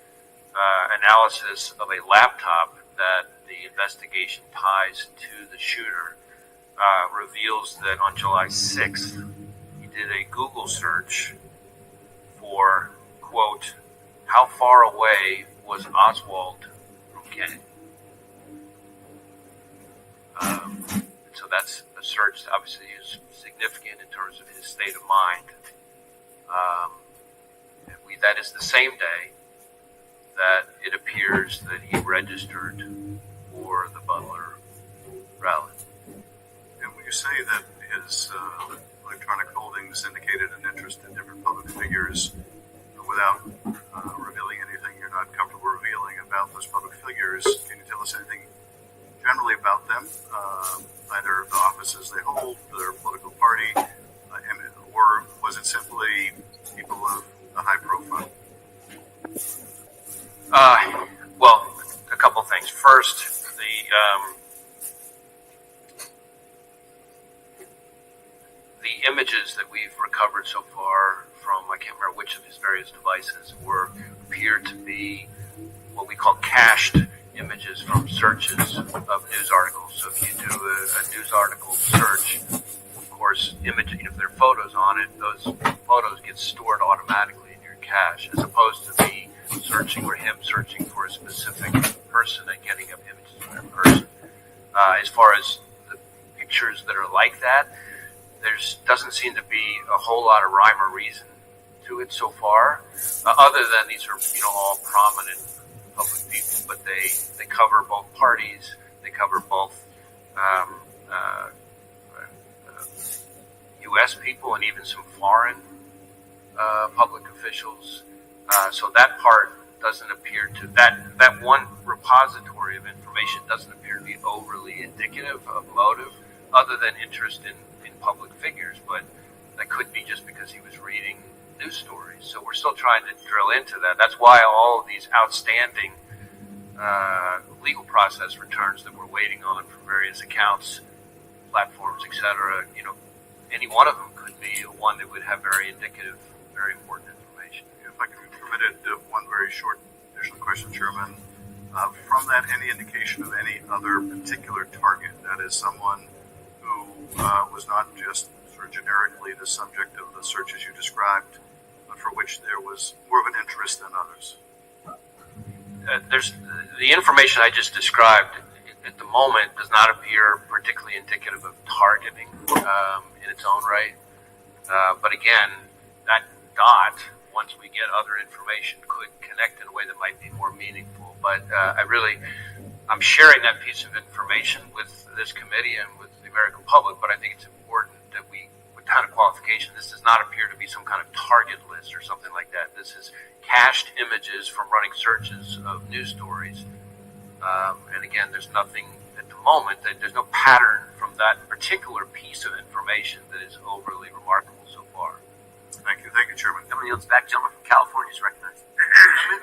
analysis of a laptop that the investigation ties to the shooter reveals that on July 6th, he did a Google search for, quote, how far away was Oswald from Kennedy? So that's a search that obviously is significant in terms of his state of mind. That is the same day that it appears that he registered for the Butler rally. And when you say that his electronic holdings indicated an interest in different public figures, without revealing anything you're not comfortable revealing about those public figures, can you tell us anything generally about them, either the offices they hold, their political party, or was it simply people of a high profile? Well, a couple things. First, the images that we've recovered so far from, I can't remember which of his various devices, appeared to be what we call cached images from searches of news articles. So if you do a news article search, of course, if there are photos on it, those photos get stored automatically in your cache, as opposed to me searching or him searching for a specific person and getting up images of that person. As far as the pictures that are like that, doesn't seem to be a whole lot of rhyme or reason to it so far, other than these are all prominent public people, but they cover both parties, they cover both U.S. people and even some foreign public officials. So that part doesn't appear to that one repository of information doesn't appear to be overly indicative of motive, other than interest in public figures. But that could be just because he was reading news stories. So we're still trying to drill into that. That's why all of these outstanding legal process returns that we're waiting on from various accounts, platforms, etc. Any one of them could be one that would have very indicative, very important information. If I can be permitted one very short additional question, Chairman. From that, any indication of any other particular target, that is someone who was not just sort of generically the subject of the searches you described, but for which there was more of an interest than others? There's the information I just described at the moment does not appear particularly indicative of targeting in its own right. But again, that dot, once we get other information, could connect in a way that might be more meaningful. But I'm sharing that piece of information with this committee and with the American public, but I think it's important that we, with kind of qualification, this does not appear to be some kind of target list or something like that. This is cached images from running searches of news stories. And again, there's nothing at the moment, there's no pattern from that particular piece of information that is overly remarkable so far. Thank you, Chairman. Coming yields back, gentleman from California is recognized.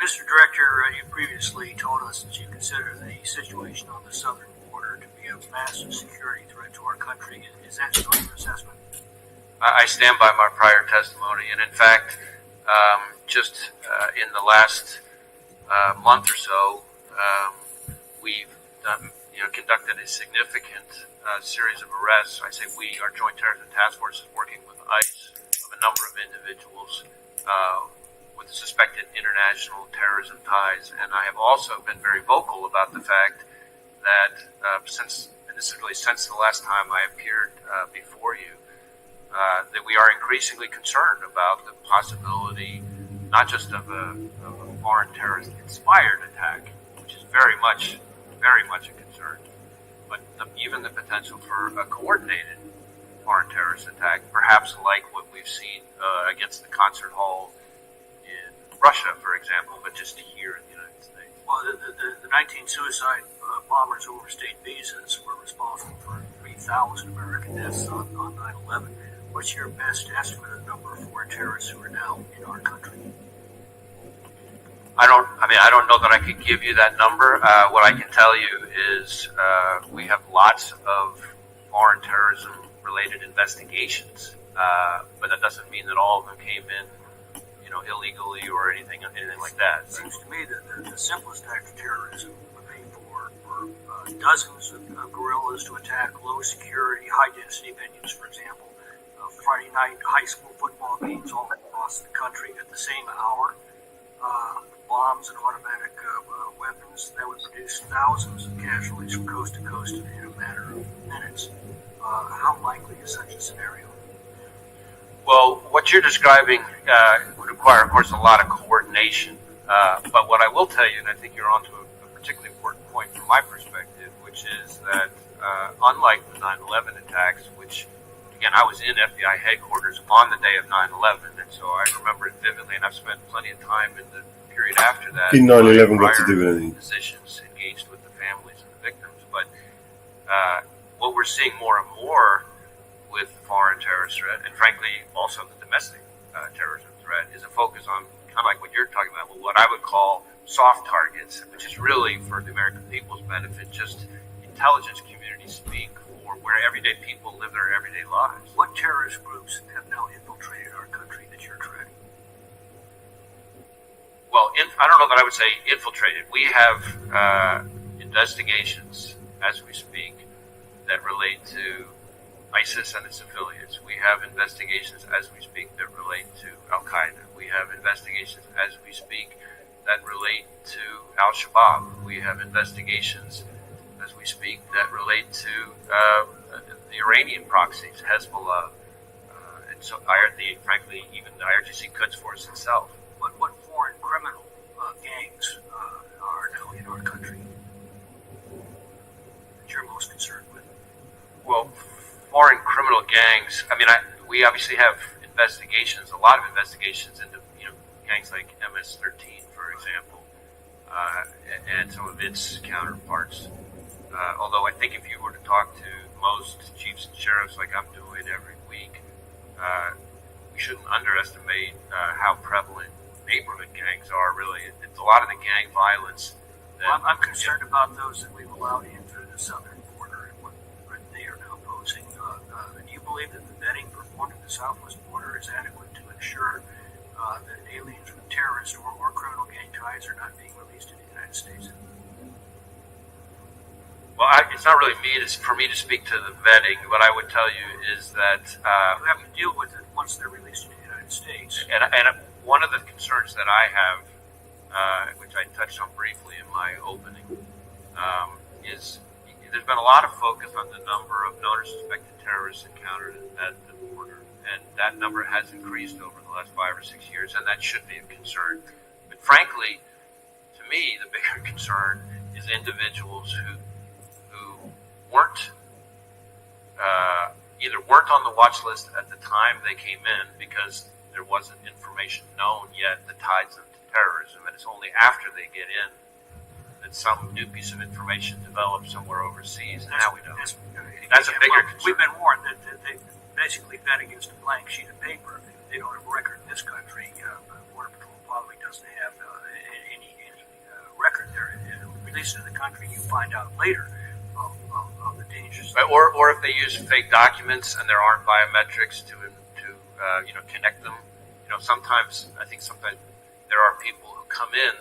Mr. Director, you previously told us that you consider the situation on the southern border to be a massive security threat to our country. Is that still your assessment? I stand by my prior testimony, and in fact, just in the last month or so, we've done, conducted a significant series of arrests. I say we, our Joint Terrorism Task Force, is working with ICE of a number of individuals with suspected international terrorism ties, and I have also been very vocal about the fact that since the last time I appeared before you, that we are increasingly concerned about the possibility not just of a foreign terrorist-inspired attack, which is very much a concern, but even the potential for a coordinated foreign terrorist attack, perhaps like what we've seen against the concert hall in Russia, for example, but just here in the United States. Well, the 19 suicide bombers who overstayed visas were responsible for 3,000 American deaths on 9/11. What's your best estimate of the number of foreign terrorists who are now in our country? I don't know that I could give you that number. What I can tell you is we have lots of foreign terrorism-related investigations, but that doesn't mean that all of them came in, illegally or anything like that. It seems to me that the simplest act of terrorism would be for dozens of guerrillas to attack low-security, high-density venues, for example, Friday night high school football games all across the country at the same hour. Bombs and automatic weapons that would produce thousands of casualties from coast to coast in a matter of minutes. How likely is such a scenario? Well, what you're describing would require, of course, a lot of coordination. But what I will tell you, and I think you're onto a particularly important point from my perspective, which is that unlike the 9/11 attacks, which, again, I was in FBI headquarters on the day of 9/11, and so I remember it vividly, and I've spent plenty of time in the period after that. Did 9/11 got to do with anything? Positions engaged with the families and the victims, but what we're seeing more and more with the foreign terrorist threat, and frankly also the domestic terrorism threat, is a focus on kind of like what you're talking about, what I would call soft targets, which is really for the American people's benefit, just intelligence community speak for where everyday people live their everyday lives. What terrorist groups have now infiltrated our country that you're tracking? Well, I don't know that I would say infiltrated. We have investigations as we speak that relate to ISIS and its affiliates. We have investigations as we speak that relate to Al-Qaeda. We have investigations as we speak that relate to Al-Shabaab. We have investigations as we speak that relate to the Iranian proxies, Hezbollah, and so frankly, even the IRGC Quds Force itself. What foreign criminal gangs are now in our country that you're most concerned with? Well, foreign criminal gangs. I mean, we obviously have investigations, a lot of investigations into gangs like MS-13, for example, and some of its counterparts. Although I think if you were to talk to most chiefs and sheriffs, like I'm doing every week, we shouldn't underestimate how prevalent neighborhood gangs are. Really, it's a lot of the gang violence. I'm concerned about those that we've allowed in through the southern border and what they are now posing. Do you believe that the vetting performed at the southwest border is adequate to ensure that aliens with terrorist or criminal gang ties are not being released in the United States? Well, it's not really for me to speak to the vetting. What I would tell you is that you have to deal with it once they're released in the United States. And one of the concerns that I have, which I touched on briefly in my opening, is there's been a lot of focus on the number of known or suspected terrorists encountered at the border, and that number has increased over the last 5 or 6 years, and that should be a concern. But frankly, to me, the bigger concern is individuals who weren't either weren't on the watch list at the time they came in because there wasn't information known yet that ties them to terrorism, and it's only after they get in that some new piece of information develops somewhere overseas, and now we know. That's a bigger concern. We've been warned that they basically bet against a blank sheet of paper. They don't have a record in this country. Border Patrol probably doesn't have any record there. Released in the country, you find out later of the dangers. Or if they use fake documents and there aren't biometrics to connect them. Sometimes there are people who come in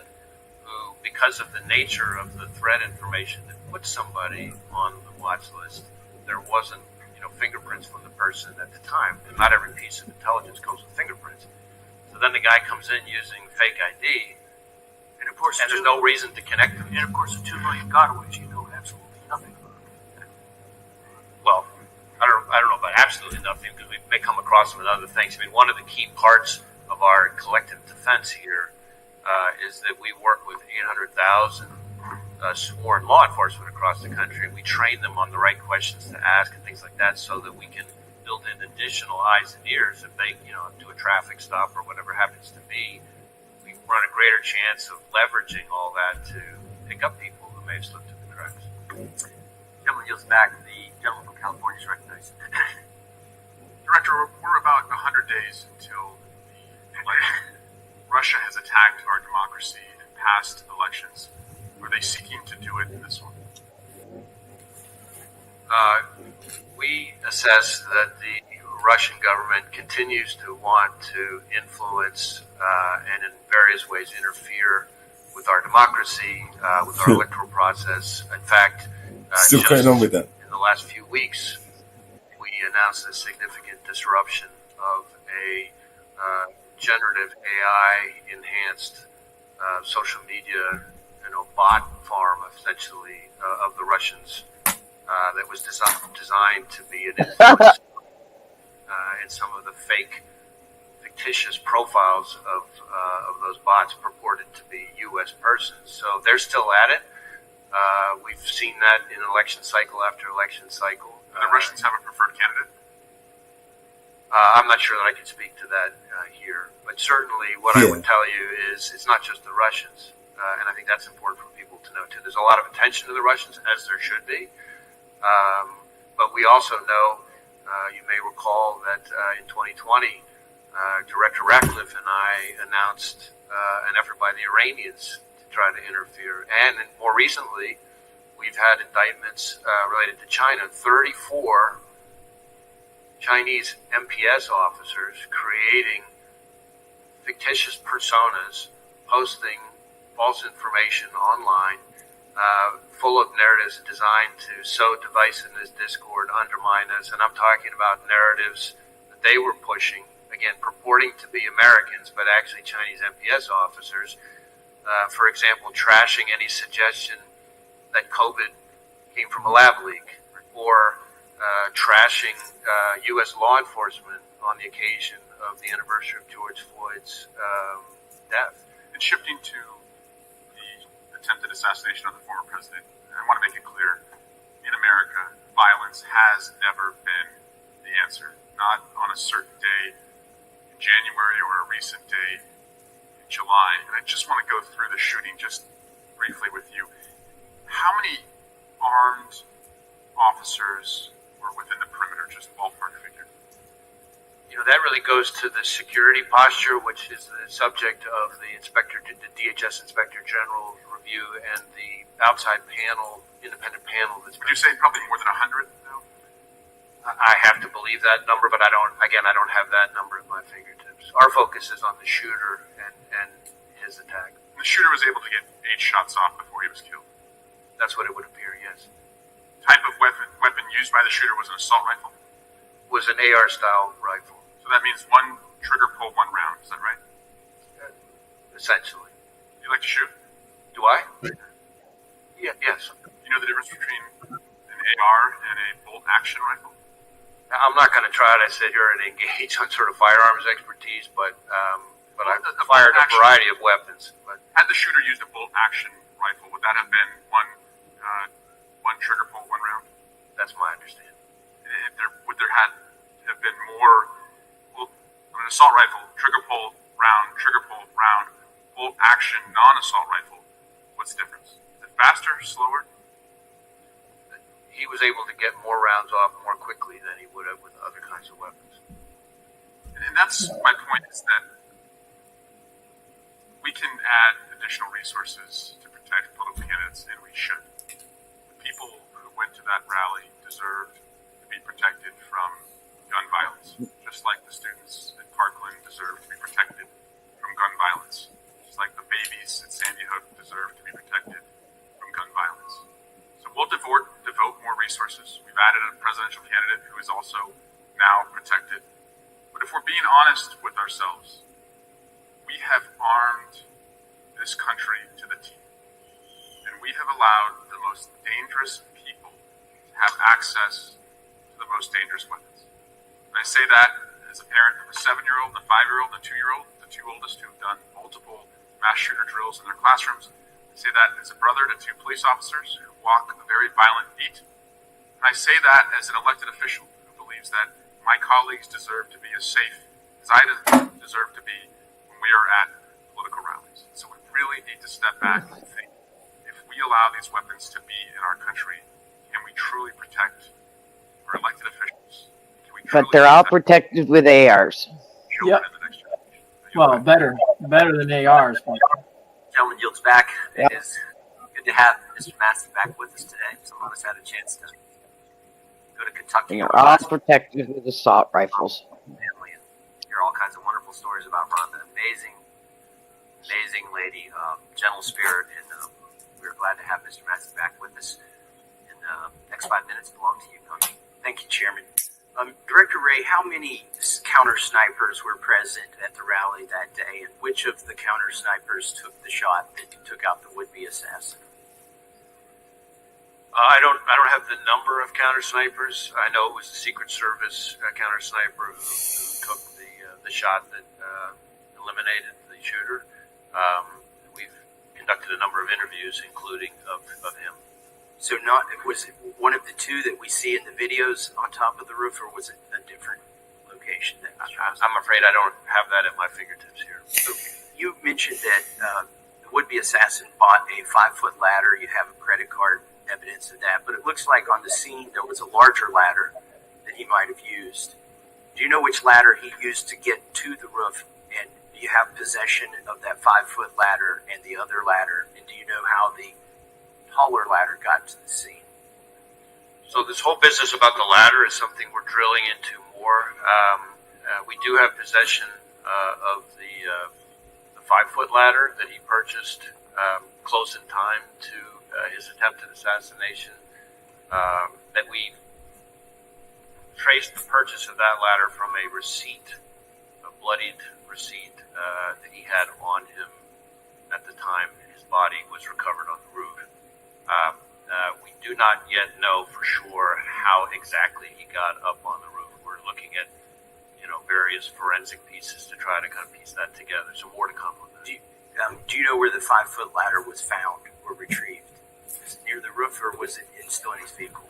who, because of the nature of the threat information that puts somebody on the watch list, there wasn't fingerprints from the person at the time. And not every piece of intelligence goes with fingerprints. So then the guy comes in using fake ID, and of course, there's no reason to connect them. And of course, the 2 million gotaways, you know absolutely nothing about. Well, I don't know about absolutely nothing, because we may come across them in other things. I mean, one of the key parts of our collective defense here is that we work with 800,000 sworn law enforcement across the country, and we train them on the right questions to ask and things like that, so that we can build in additional eyes and ears if they, do a traffic stop or whatever happens to be. We run a greater chance of leveraging all that to pick up people who may have slipped through the cracks. Gentleman yields back. The gentleman from California is recognized. Director, we're about 100 days until Russia has attacked our democracy in past elections. Are they seeking to do it in this one? We assess that the Russian government continues to want to influence and in various ways interfere with our democracy, with our electoral process. In fact, still going on with that. In the last few weeks, we announced a significant disruption of a generative AI-enhanced social media, bot farm, essentially, of the Russians that was designed to be an influence and some of the fictitious profiles of those bots purported to be U.S. persons. So they're still at it. We've seen that in election cycle after election cycle. The Russians have a preferred candidate? I'm not sure that I can speak to that here, but certainly what I would tell you is it's not just the Russians, and I think that's important for people to know too. There's a lot of attention to the Russians, as there should be, but we also know, you may recall that in 2020, Director Ratcliffe and I announced an effort by the Iranians to try to interfere, and more recently, we've had indictments related to China. 34 Chinese MPS officers creating fictitious personas, posting false information online, full of narratives designed to sow divisiveness, discord, undermine us. And I'm talking about narratives that they were pushing, again, purporting to be Americans, but actually Chinese MPS officers. For example, trashing any suggestion that COVID came from a lab leak, or trashing U.S. law enforcement on the occasion of the anniversary of George Floyd's death. And shifting to the attempted assassination of the former president, I want to make it clear, in America, violence has never been the answer. Not on a certain day in January or a recent day in July. And I just want to go through the shooting just briefly with you. How many armed officers were within the perimeter, just ballpark figure? You know, that really goes to the security posture, which is the subject of the DHS Inspector General review and the outside panel, independent panel. Would you say probably more than 100? No? I have to believe that number, but I don't have that number at my fingertips. Our focus is on the shooter and his attack. The shooter was able to get 8 shots off before he was killed. That's what it would appear, yes. Type of weapon used by the shooter was an assault rifle? Was an AR-style rifle. So that means one trigger pull, one round. Is that right? Essentially. Do you like to shoot? Do I? Yeah, yes. You know the difference between an AR and a bolt-action rifle? I'm not going to try to sit here and engage on sort of firearms expertise, but I've fired a variety of weapons. But had the shooter used a bolt-action rifle, would that have been one trigger pull, one round? That's my understanding. Would there have been more? Well, an assault rifle, trigger pull, round, bolt-action, non-assault rifle. What's the difference? Is it faster, slower? He was able to get more rounds off more quickly than he would have with other kinds of weapons. And that's my point, is that we can add additional resources to protect political candidates, and we should. The people who went to that rally deserved to be protected from gun violence, just like the students at Parkland deserve to be protected from gun violence, just like the babies at Sandy Hook deserve to be protected from gun violence. So we'll devote more resources. We've added a presidential candidate who is also now protected. But if we're being honest with ourselves, we have armed this country to the teeth. And we have allowed the most dangerous people to have access to the most dangerous weapons. And I say that as a parent of a 7-year-old, a 5-year-old, and a 2-year-old, the 2 oldest who've done multiple mass shooter drills in their classrooms. I say that as a brother to 2 police officers who walk a very violent beat. And I say that as an elected official who believes that my colleagues deserve to be as safe as I deserve to be when we are at political rallies. So we really need to step back and think, if we allow these weapons to be in our country, can we truly protect our elected officials? But they're all protected with ARs. Yep. Well, better than ARs. Gentleman yields back. It is good to have Mr. Massey back with us today. Some of us had a chance to go to Kentucky. They're all protected with assault rifles. Family and hear all kinds of wonderful stories about Rhonda. Amazing lady, gentle spirit, and we're glad to have Mr. Massey back with us. And next 5 minutes belong to you, Coach. Thank you, Chairman. Director Ray, how many counter snipers were present at the rally that day, and which of the counter snipers took the shot that took out the would-be assassin? I don't have the number of counter snipers. I know it was the Secret Service counter sniper who took the shot that eliminated the shooter. We've conducted a number of interviews, including of him. So was it one of the 2 that we see in the videos on top of the roof, or was it a different location? I'm afraid I don't have that at my fingertips here. So you mentioned that the would-be assassin bought a 5-foot ladder. You have a credit card evidence of that, but it looks like on the scene there was a larger ladder that he might have used. Do you know which ladder he used to get to the roof, and do you have possession of that 5-foot ladder and the other ladder, and do you know how the taller ladder got to the scene? So this whole business about the ladder is something we're drilling into more. We do have possession of the 5-foot ladder that he purchased close in time to his attempted assassination. That we traced the purchase of that ladder from a receipt, a bloodied receipt that he had on him at the time his body was recovered on the roof. We do not yet know for sure how exactly he got up on the roof. We're looking at, various forensic pieces to try to kind of piece that together. So more to come on that. Do you know where the 5-foot ladder was found or retrieved? Was it near the roof, or was it still in his vehicle?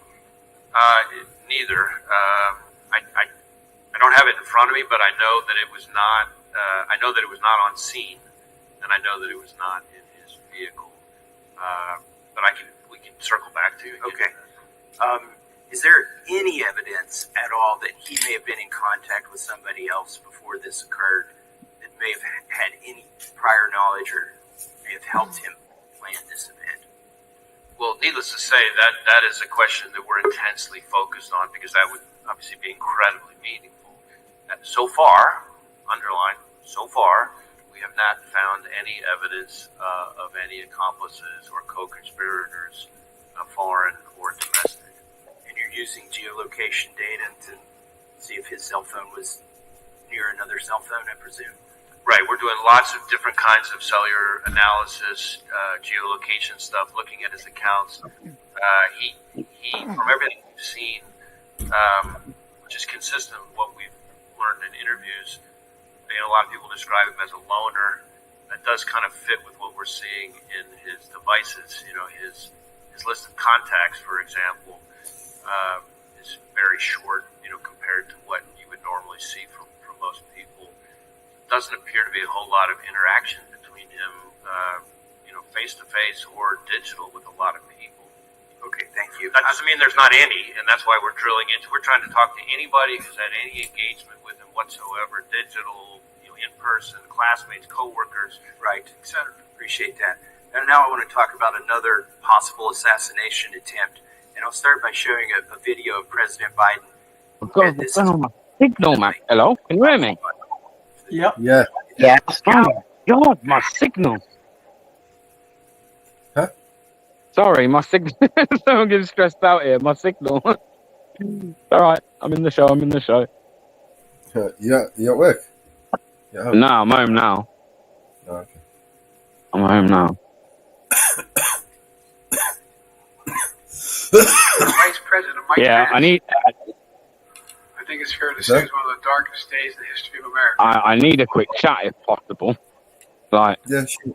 Neither. I don't have it in front of me, but I know that it was not. I know that it was not on scene, and I know that it was not in his vehicle. But we can circle back to. Okay. Is there any evidence at all that he may have been in contact with somebody else before this occurred that may have had any prior knowledge or may have helped him plan this event? Well, needless to say, that is a question that we're intensely focused on, because that would obviously be incredibly meaningful. So far, we have not found any evidence of any accomplices or co-conspirators, foreign or domestic. And you're using geolocation data to see if his cell phone was near another cell phone, I presume? Right, we're doing lots of different kinds of cellular analysis, geolocation stuff, looking at his accounts. He from everything we've seen, which is consistent with what we've learned in interviews, a lot of people describe him as a loner. That does kind of fit with what we're seeing in his devices. His list of contacts, for example, is very short, compared to what you would normally see from most people. Doesn't appear to be a whole lot of interaction between him, face-to-face or digital with a lot of people. Okay, thank you. That doesn't mean there's not any, and that's why we're drilling into. We're trying to talk to anybody who's had any engagement with him whatsoever, digital, in person, classmates, coworkers, right, etc. Appreciate that. And now I want to talk about another possible assassination attempt, and I'll start by showing a video of President Biden. What's going on my signal, man? Hello, can you hear me? Yep. Yeah. Yeah. Oh, God, my signal. Huh? Sorry, my signal. I'm getting stressed out here. My signal. All right, I'm in the show. You at work? No, I'm home now. Oh, okay. I'm home now. Vice President Mike Yeah, Pence, I think it's fair to say it's one of the darkest days in the history of America. I need a quick chat if possible. Like, yeah, sure.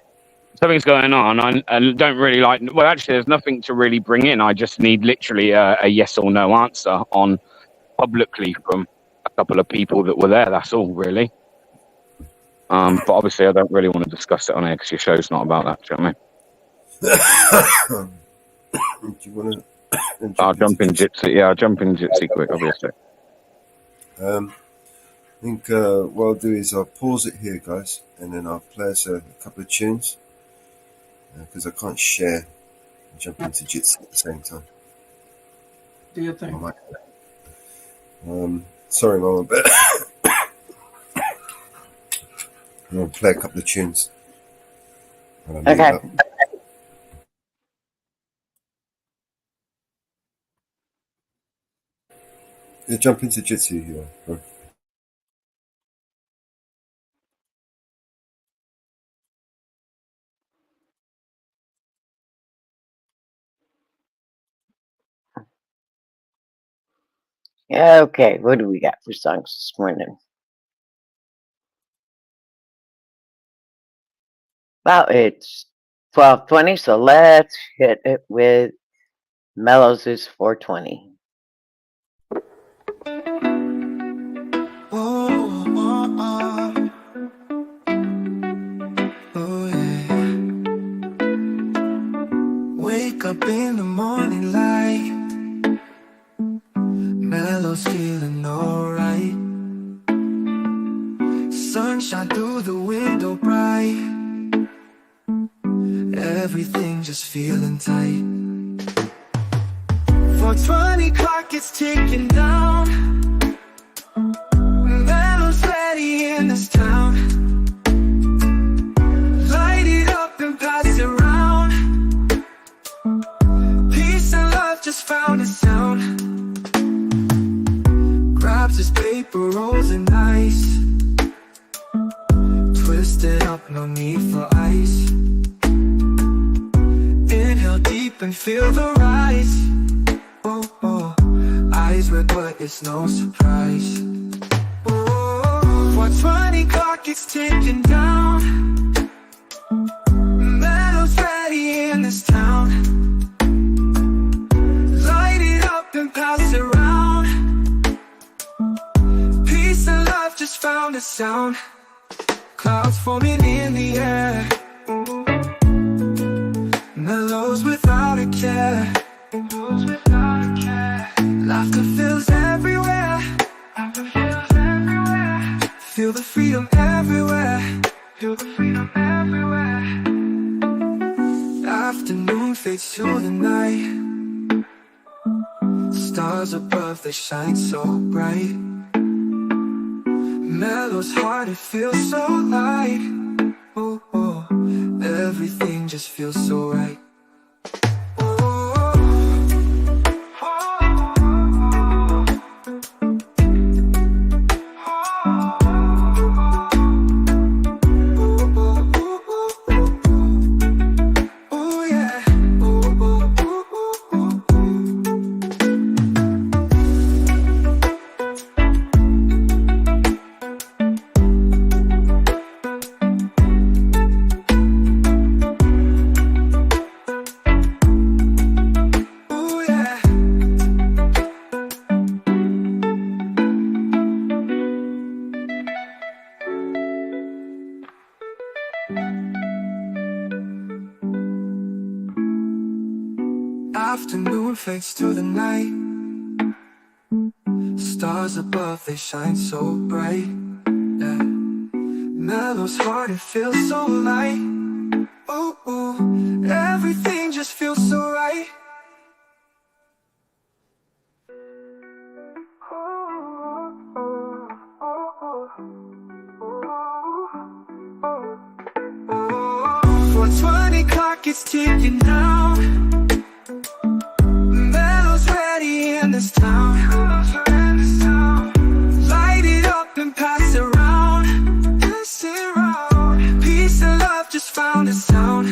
Something's going on. I don't really like. Well, actually, there's nothing to really bring in. I just need literally a yes or no answer on publicly from a couple of people that were there. That's all, really. But obviously, I don't really want to discuss it on air because your show's not about that. Do you know what I mean? Do you want to? I'll jump in Gypsy. Yeah, I'll jump in Gypsy quick, obviously. I think what I'll do is I'll pause it here, guys, and then I'll play us a couple of tunes because I can't share and jump into Jitsi at the same time. Do your thing. Sorry, Mama, but I'm going to play a couple of tunes. Okay. Yeah, jump into Jitsi here, bro. Okay, what do we got for songs this morning? Well, it's 12:20, so let's hit it with Mellows' 420. Wake up in the morning light, Mellow's feeling alright. Sunshine through the window bright, everything just feeling tight. 420 clock is ticking down, Mellow's ready in this town. Light it up and pass it around, peace and love just found a sound. Grabs his paper rolls and ice, twist it up, no need for ice. Inhale deep up and feel the rise. Oh, oh, eyes red but it's no surprise. Oh, 420 clock is ticking down. Metal's ready in this town. Light it up and pass it around. Peace and love just found a sound. Clouds forming in the air. Mellows without a care. Laughter fills everywhere. Feel the freedom everywhere. Afternoon fades to the night. Stars above, they shine so bright. Mellow's heart, it feels so light. Oh, oh, everything just feels so right. Afternoon fades to the night. Stars above, they shine so bright. Yeah. Mellow's heart, it feels so light. Oh, oh, everything just feels so right. Oh, 420 clock is ticking now. Mellow's ready in this town. Light it up and pass it around. Peace and love just found a sound.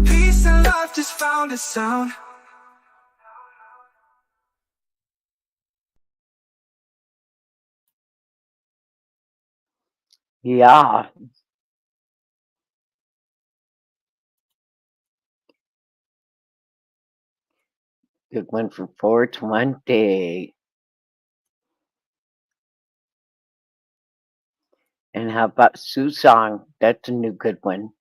Peace and love just found a sound. Yeah. Good one for 420. And how about Sue Song? That's a new good one.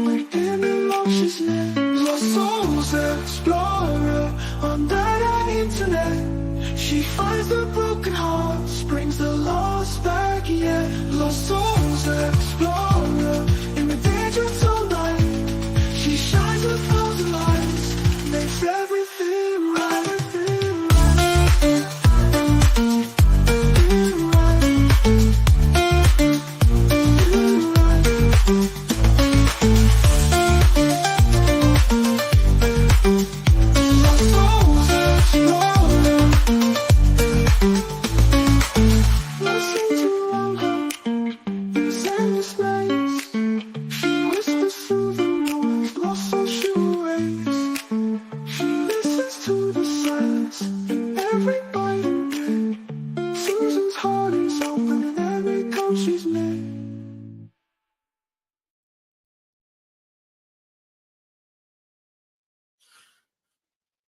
Going in emotions net. Lost souls explorer on the internet. She finds the broken hearts, brings the lost back, yeah. Lost souls explorer in the digital light. She shines 1,000 lights, makes everything right.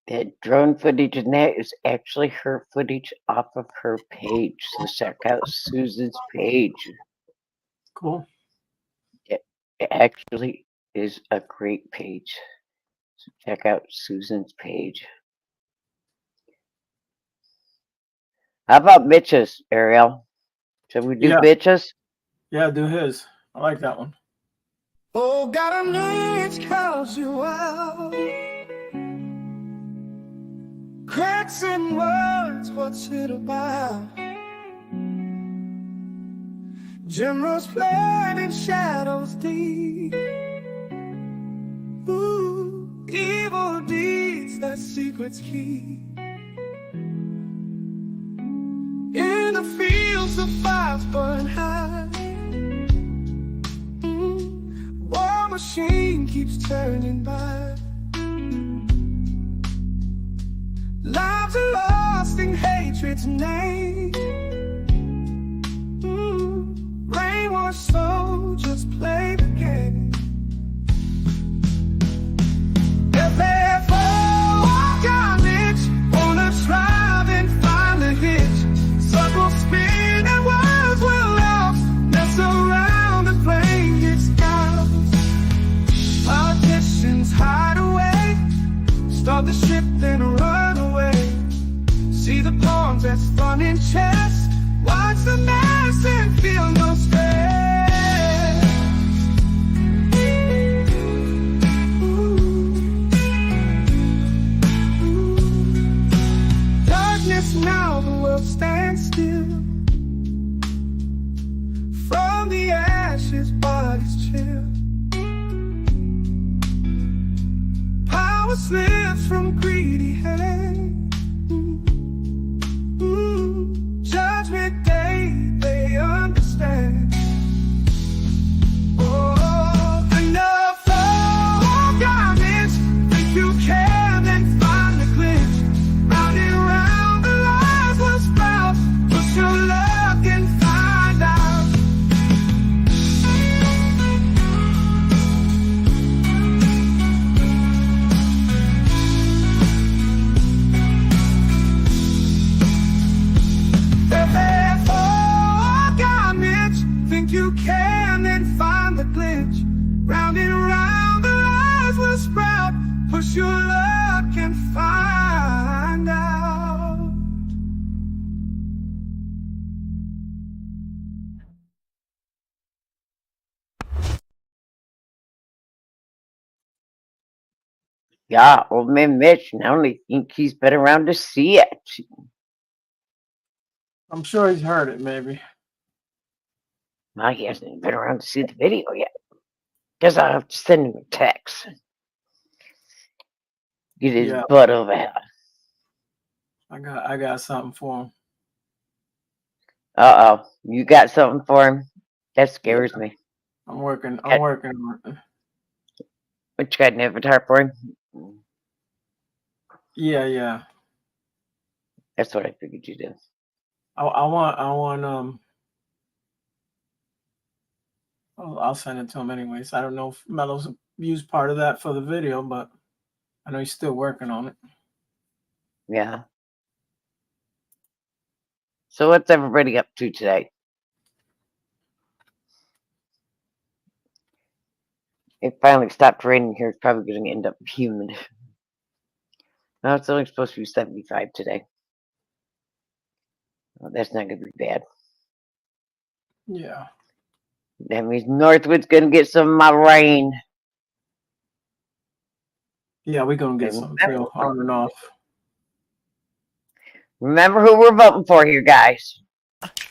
That drone footage in that is actually her footage off of her page. So check out Susan's page. Cool. It actually is a great page. So check out Susan's page. How about Mitch's, Ariel? Should we do Yeah. Mitch's? Yeah, do his. I like that one. Oh, got a niche calls you out. Cracks in words, what's it about? Generals played in shadows deep. Ooh, evil deeds that secrets keep. In the fields the fires burn high. War machine keeps turning by. Lives are lost in hatred's name. Brainwashed soldiers play the game. If they fall carnage, wanna try and find the hitch. Circle spin and words will lost. Mess around and flame gets doused. Politicians hide away. Start the ship then run away. See the pawns that's fun in chess. Watch the mess and feel no stress. Darkness now, the world stands still. From the ashes, bodies chill. Power slips from greedy hands. Judgment day, they understand. Oh, enough of garments. Think you can, then find the glitch. Round and round, the lies will sprout. Push your luck and find out. Think you can, then find the glitch. Round and round, the lies will sprout. Push your luck and find out. Yeah, old man Mitch, and I only think he's been around to see it. I'm sure he's heard it, maybe. Well, he hasn't been around to see the video yet. Guess I'll have to send him a text. Get his Yeah. butt over here. I got something for him. Uh-oh. You got something for him? That scares me. I'm working. What you got an avatar for him? Yeah. That's what I figured you did. I want I'll send it to him anyways. I don't know if Melo's used part of that for the video, but I know he's still working on it. Yeah. So what's everybody up to today? It finally stopped raining here. It's probably going to end up humid. No, it's only supposed to be 75 today. Well, that's not going to be bad. Yeah. That means Northwood's going to get some of my rain. Yeah, we're going to get some real on and off. Remember who we're voting for here, guys.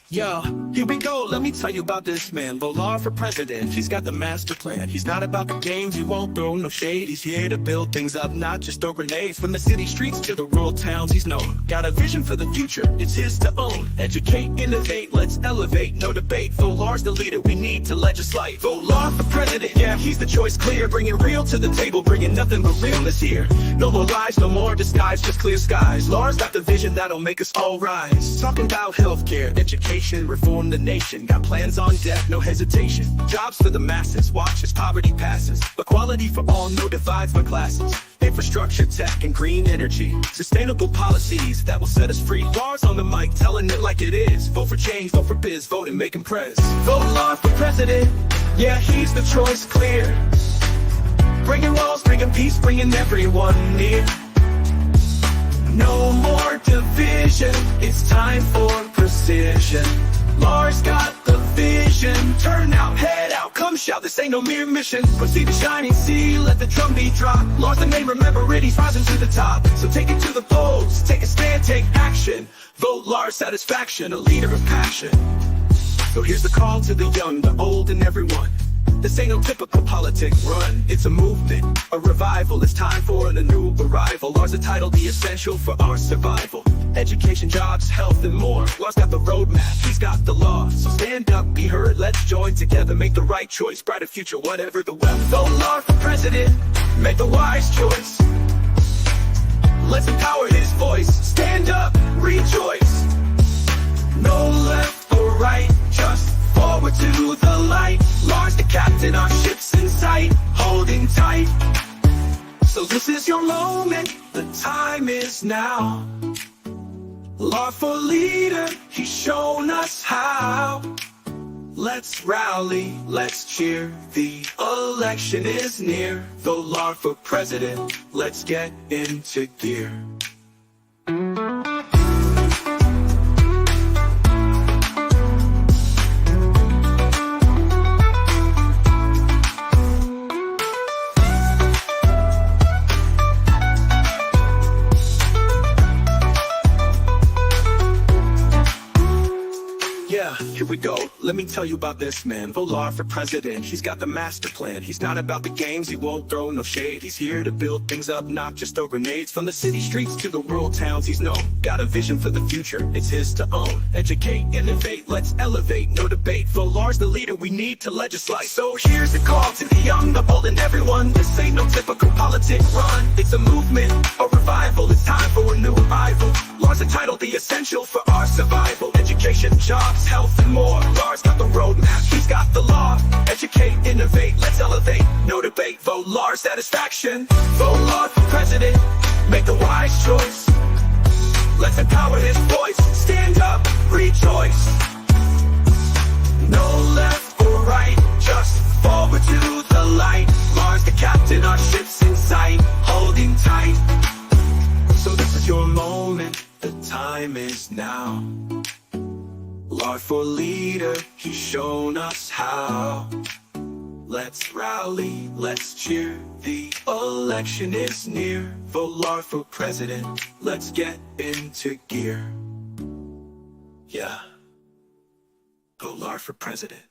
Yo, here we go, let me tell you about this man, Volar for president. He's got the master plan. He's not about the games, he won't throw no shade. He's here to build things up, not just throw grenades. From the city streets to the rural towns, he's known. Got a vision for the future, it's his to own. Educate, innovate, let's elevate, no debate. Volar's the leader we need to legislate. Volar for president, yeah, he's the choice clear. Bringing real to the table, bringing nothing but realness here. No more lies, no more disguise, just clear skies. Lars got the vision that'll make us all rise. Talking about healthcare, education, reform the nation. Got plans on deck, no hesitation. Jobs for the masses, watch as poverty passes. Equality for all, no divides by classes. Infrastructure, tech, and green energy. Sustainable policies that will set us free. Lars on the mic, telling it like it is. Vote for change, vote for biz, vote and make him press. Vote Lars for president, yeah, he's the choice clear. Bringing laws, bringing peace, bringing everyone near. No more division, it's time for precision. Lars got the vision, turn out, head out, come shout, this ain't no mere mission. Proceed to shining sea, let the drumbeat drop. Lars the name, remember it, he's rising to the top. So take it to the polls, take a stand, take action. Vote Lars satisfaction, a leader of passion. So here's the call to the young, the old, and everyone. This ain't no typical politic run, it's a movement, a revival. It's time for a new arrival. Lars the title, the essential for our survival. Education, jobs, health, and more. Lars got the roadmap, he's got the law. So stand up, be heard, let's join together. Make the right choice, brighter future, whatever the weather. Vote Lars for president, make the wise choice. Let's empower his voice, stand up, rejoice. No left or right, just forward to the light. Lars the captain, our ship's in sight, holding tight. So this is your moment, the time is now. Lars for leader, he's shown us how. Let's rally, let's cheer, the election is near. Vote Lars for president, let's get into gear. Here we go, let me tell you about this man, Volar for president. He's got the master plan. He's not about the games, he won't throw no shade. He's here to build things up, not just throw grenades. From the city streets to the rural towns, he's known. Got a vision for the future, it's his to own. Educate, innovate, let's elevate, no debate. Volar's the leader we need to legislate. So here's the call to the young, the bold, and everyone. This ain't no typical politic run, it's a movement, a revival. It's time for a new arrival. Lars the title, the essential for our survival. Education, jobs, health, and more. Lars got the roadmap, he's got the law. Educate, innovate, let's elevate, no debate. Vote Lars satisfaction. Vote Lars for president, make the wise choice. Let's empower his voice, stand up, rejoice. No left or right, just forward to the light. Lars the captain, our ship's in sight, holding tight. So this is your moment, the time is now. Lars for leader, he's shown us how. Let's rally, let's cheer, the election is near. Vote Lars for president, let's get into gear. Yeah, vote Lars for president.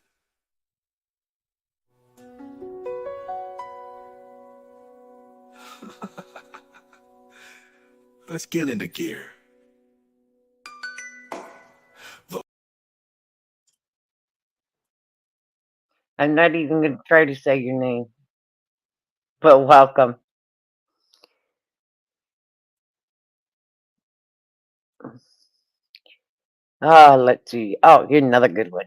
Let's get into gear. I'm not even going to try to say your name, but welcome. Let's see. Oh, here's another good one.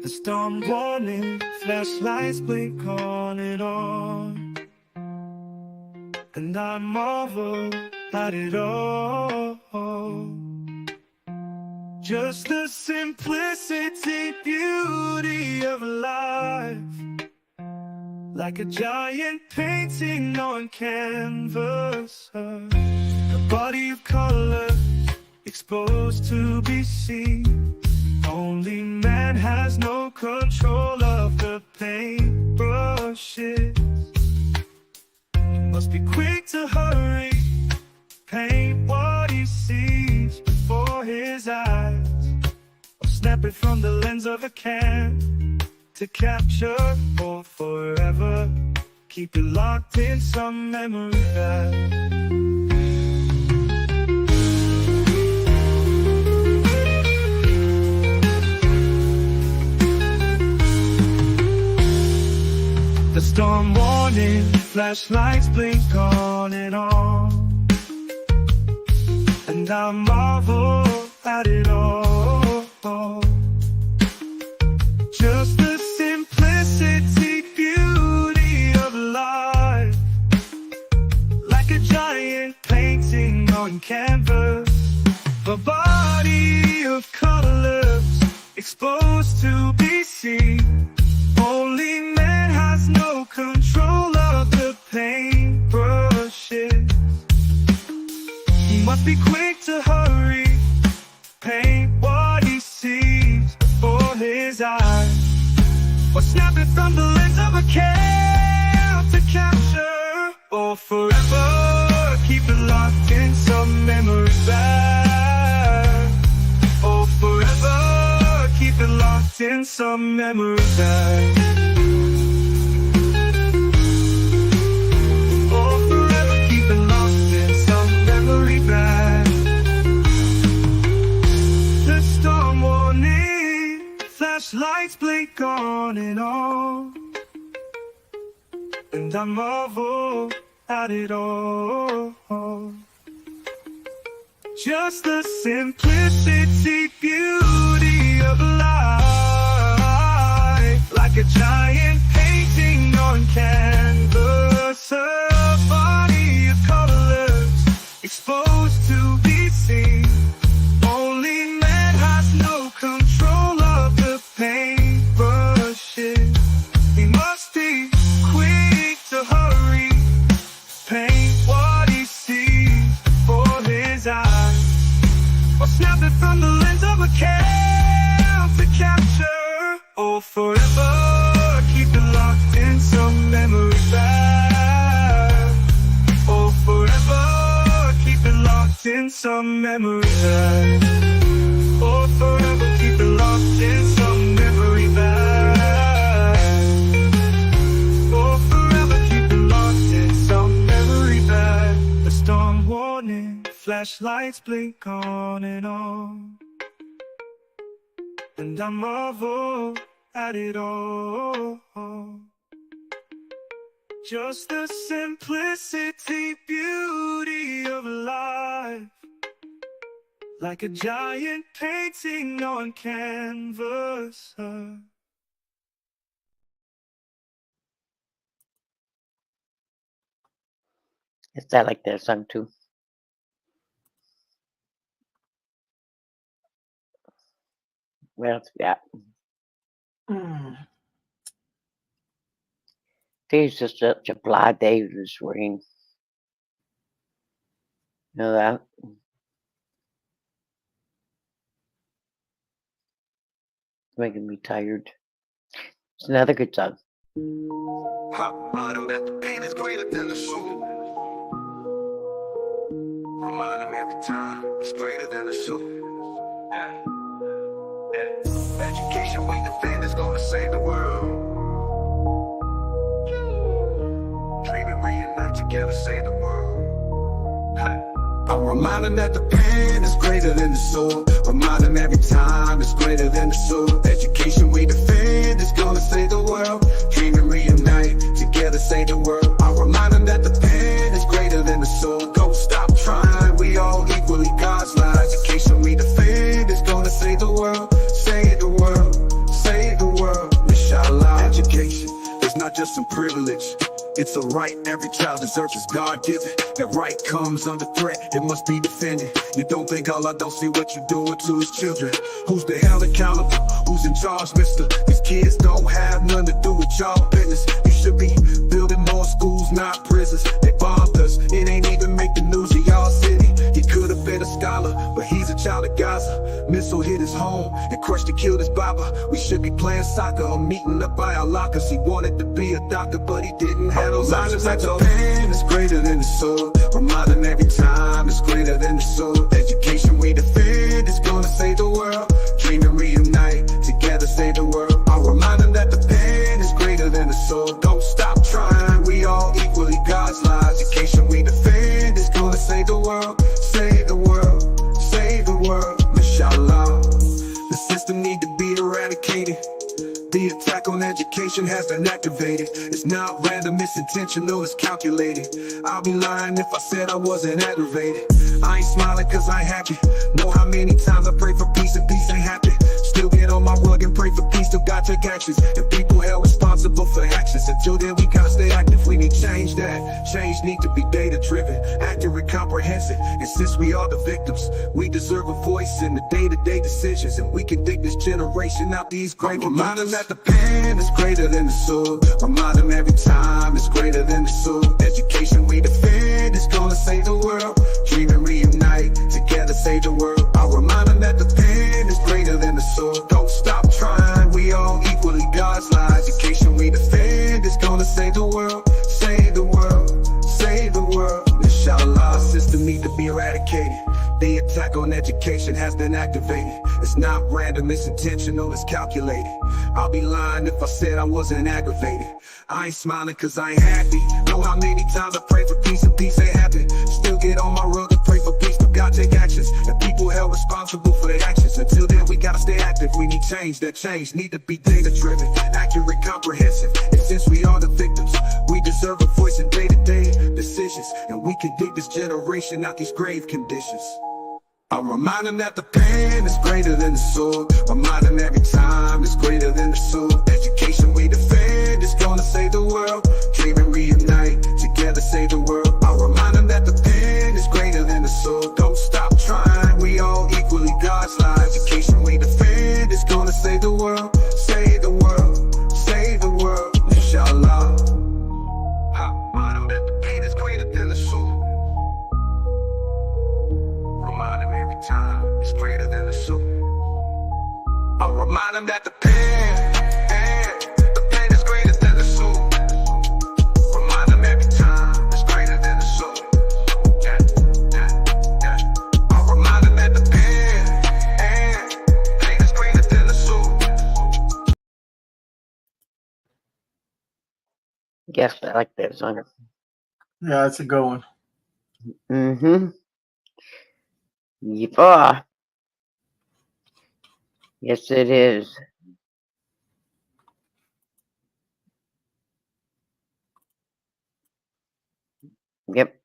The storm warning, flashlights blink on and on. and I marvel at it all. Just the simplicity, beauty of life, like a giant painting on canvas, a body of colors exposed to be seen. Only man has no control of the paintbrushes. Must be quick to hurry, paint what he sees before his eyes, or snap it from the lens of a can to capture for forever. Keep it locked in some memory bank. The storm warning, flashlights blink on and on, and I marvel at it all. Just the simplicity, beauty of life, like a giant painting on canvas, a body of colors exposed to be seen. Only man has no control of the paintbrushes. He must be quick to hurry, paint what he sees before his eyes, or snap it from the lens of a can to capture or forever. Keep it locked in some memory bank. Oh, forever. Keep it locked in some memory bank. Oh, forever. Keep it locked in some memory bank. The storm warning, flashlights blink on and on, and I marvel at it all. Just the simplicity, beauty of life, like a giant painting on canvas, a body of colors exposed to be seen. Only man has no control of the paintbrushes. He must be quick to hurry, paint what he sees before his eyes, or snap it from the lens of a can to capture or forever. Keep it locked in some memory bank. Oh, forever. Keep it locked in some memory bank. Oh, forever. Keep it locked in some memory bank. Oh, forever. Keep it locked in some memory bank. The storm warning, flashlights blink on and on, and I marvel at it all. Just the simplicity, beauty of life, like a giant painting on canvas. Is that like their song too? What else we got? Today's just such a blah day with this rain. You know that? It's making me tired. It's another good song. Remind him that the pain is greater than the shoe. Remind him every time it's greater than the shoe. Education we defend is gonna save the world. Dream and reunite together, save the world. I'm reminding that the pain is greater than the soul. Remind him every time it's greater than the soul. Education we defend is gonna save the world. Dream and reunite together, save the world. I'm reminding that the pain is greater than the soul. Don't stop trying, we all equally God's light. Education we defend is gonna save the world. Save the world, save the world. Inshallah. Education is not just some privilege, It's a right every child deserves is God-given. That right comes under threat, it must be defended. You don't think Allah don't see what you're doing to his children? Who's the hell accountable? Who's in charge, mister? These kids don't have nothing to do with y'all business. You should be building more schools, not prisons. They bombed us, it ain't even make the news of y'all city. He could have been a scholar, but he's a child of Gaza. Missile hit his home and crushed and killed his baba. We should be playing soccer or meeting up by our lockers. He wanted to be a doctor, but he didn't have those options. Like the pen is greater than the sword. Remind him every time it's greater than the sword. Education we defend is gonna save the world. Dream and reunite, together save the world. I'll remind him that the pen is greater than the sword. Don't stop trying, we all equally God's lives. Education we defend is gonna save the world. Save the world, save the world, inshallah. The system need to be eradicated. The attack on education has been activated. It's not random, it's intentional, it's calculated. I'll be lying if I said I wasn't aggravated. I ain't smiling cause I ain't happy. Know how many times I pray for peace and peace ain't happy. Still get on my rug and pray for peace, still gotta take actions. And people held responsible for actions. Until then we gotta stay active, we need change. That change need to be data driven, accurate, comprehensive. And since we are the victims, we deserve a voice in the day-to-day decisions. And we can dig this generation out these grave. Remind them that the pen is greater than the sword. Remind them every time it's greater than the sword. Education we defend is gonna save the world. Dream and reunite, together save the world. I'll remind them that the pen is greater than the sword. Don't stop trying, we all equally God's lives. Education we defend is gonna save the world. Save the world, save the world, inshallah. System need to be eradicated. The attack on education has been activated. It's not random, it's intentional, it's calculated. I'll be lying if I said I wasn't aggravated. I ain't smiling cause I ain't happy. Know how many times I pray for peace and peace ain't happen. Still get on my rug and pray for peace, but God take actions. And people held responsible for their actions. Until then we gotta stay active, we need change. That change need to be data driven, accurate, comprehensive. And since we are the victims, we deserve a voice in day-to-day decisions. And we can dig this generation out these grave conditions. I'll remind them that the pen is greater than the sword. Remind them every time it's greater than the sword. Education we defend is gonna save the world. Dream and reunite, together save the world. I'll remind them that the pen is greater than the sword. Don't stop trying, we all equally God's lives. Education we defend is gonna save the world. Save the world, save the world, inshallah. I'll remind them that the pen is greater than the sword. Remind them every time it's greater than the sword. I'll remind them that the pen is greater than the sword. Remind them every time it's greater than the sword. I'll remind them that the pen is greater than the sword. Yes, I like that song. Yeah, that's a good one. Mm-hmm. Yeah. Yes, it is. Yep.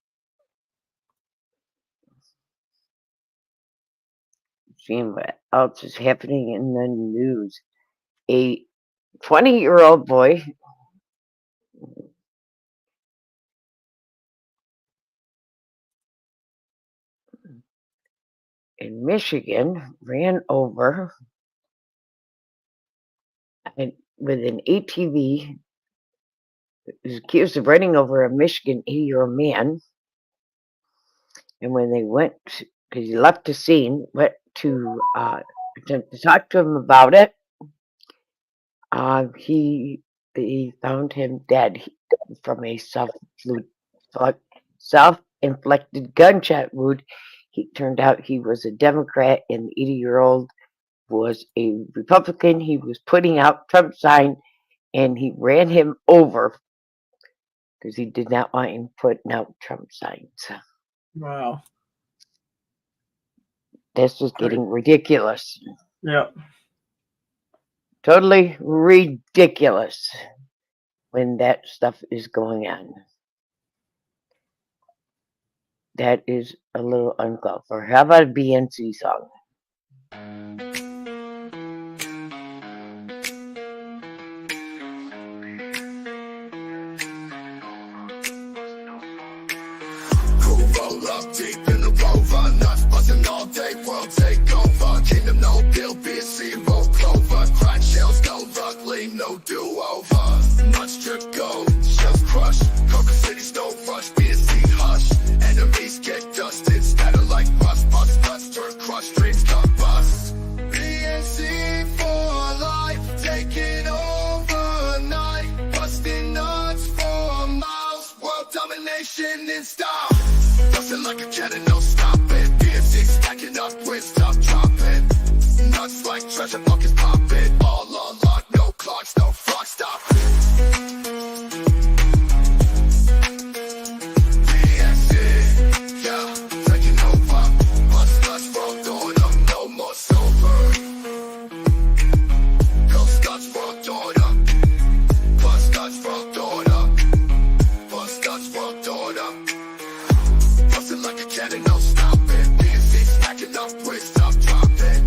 Seeing what else is happening in the news. A 20-year-old boy in Michigan ran over with an ATV. He was accused of running over a Michigan 80-year-old man. And when they went, because he left the scene, went to attempt to talk to him about it, he found him dead from a self-inflicted gunshot wound. He turned out he was a Democrat, and the 80-year-old was a Republican. He was putting out Trump sign, and he ran him over because he did not want him putting out Trump signs. Wow. This was getting ridiculous. Yeah. Totally ridiculous when that stuff is going on. That is a little uncalled for. How about a BNC song? up deep in the rover. Nuts buzzing all day, world take over. Kingdom no bill, be a zero clover. Crack shells go luckily, no do-over. Much drip go, shells crush. Coca City's no rush, be a sea hush. Enemies get dusted, scatter like rust. Bust nuts, turn crush, dreams come bust. BNC for life, taking over night. Busting nuts for miles, world domination in style. Busting like a cannon, no stopping. BNC stacking up with stuff dropping. Nuts like treasure buckets popping. All unlocked, no clocks, no fuck stop. BNC, yeah, taking over. Bust nuts, world doing up, no more silver. Ghost guts, world doing up. Bust guts, world doing up. Bust guts, world doing up. Busting like a cannon, no stopping. BNC stacking up with stuff dropping.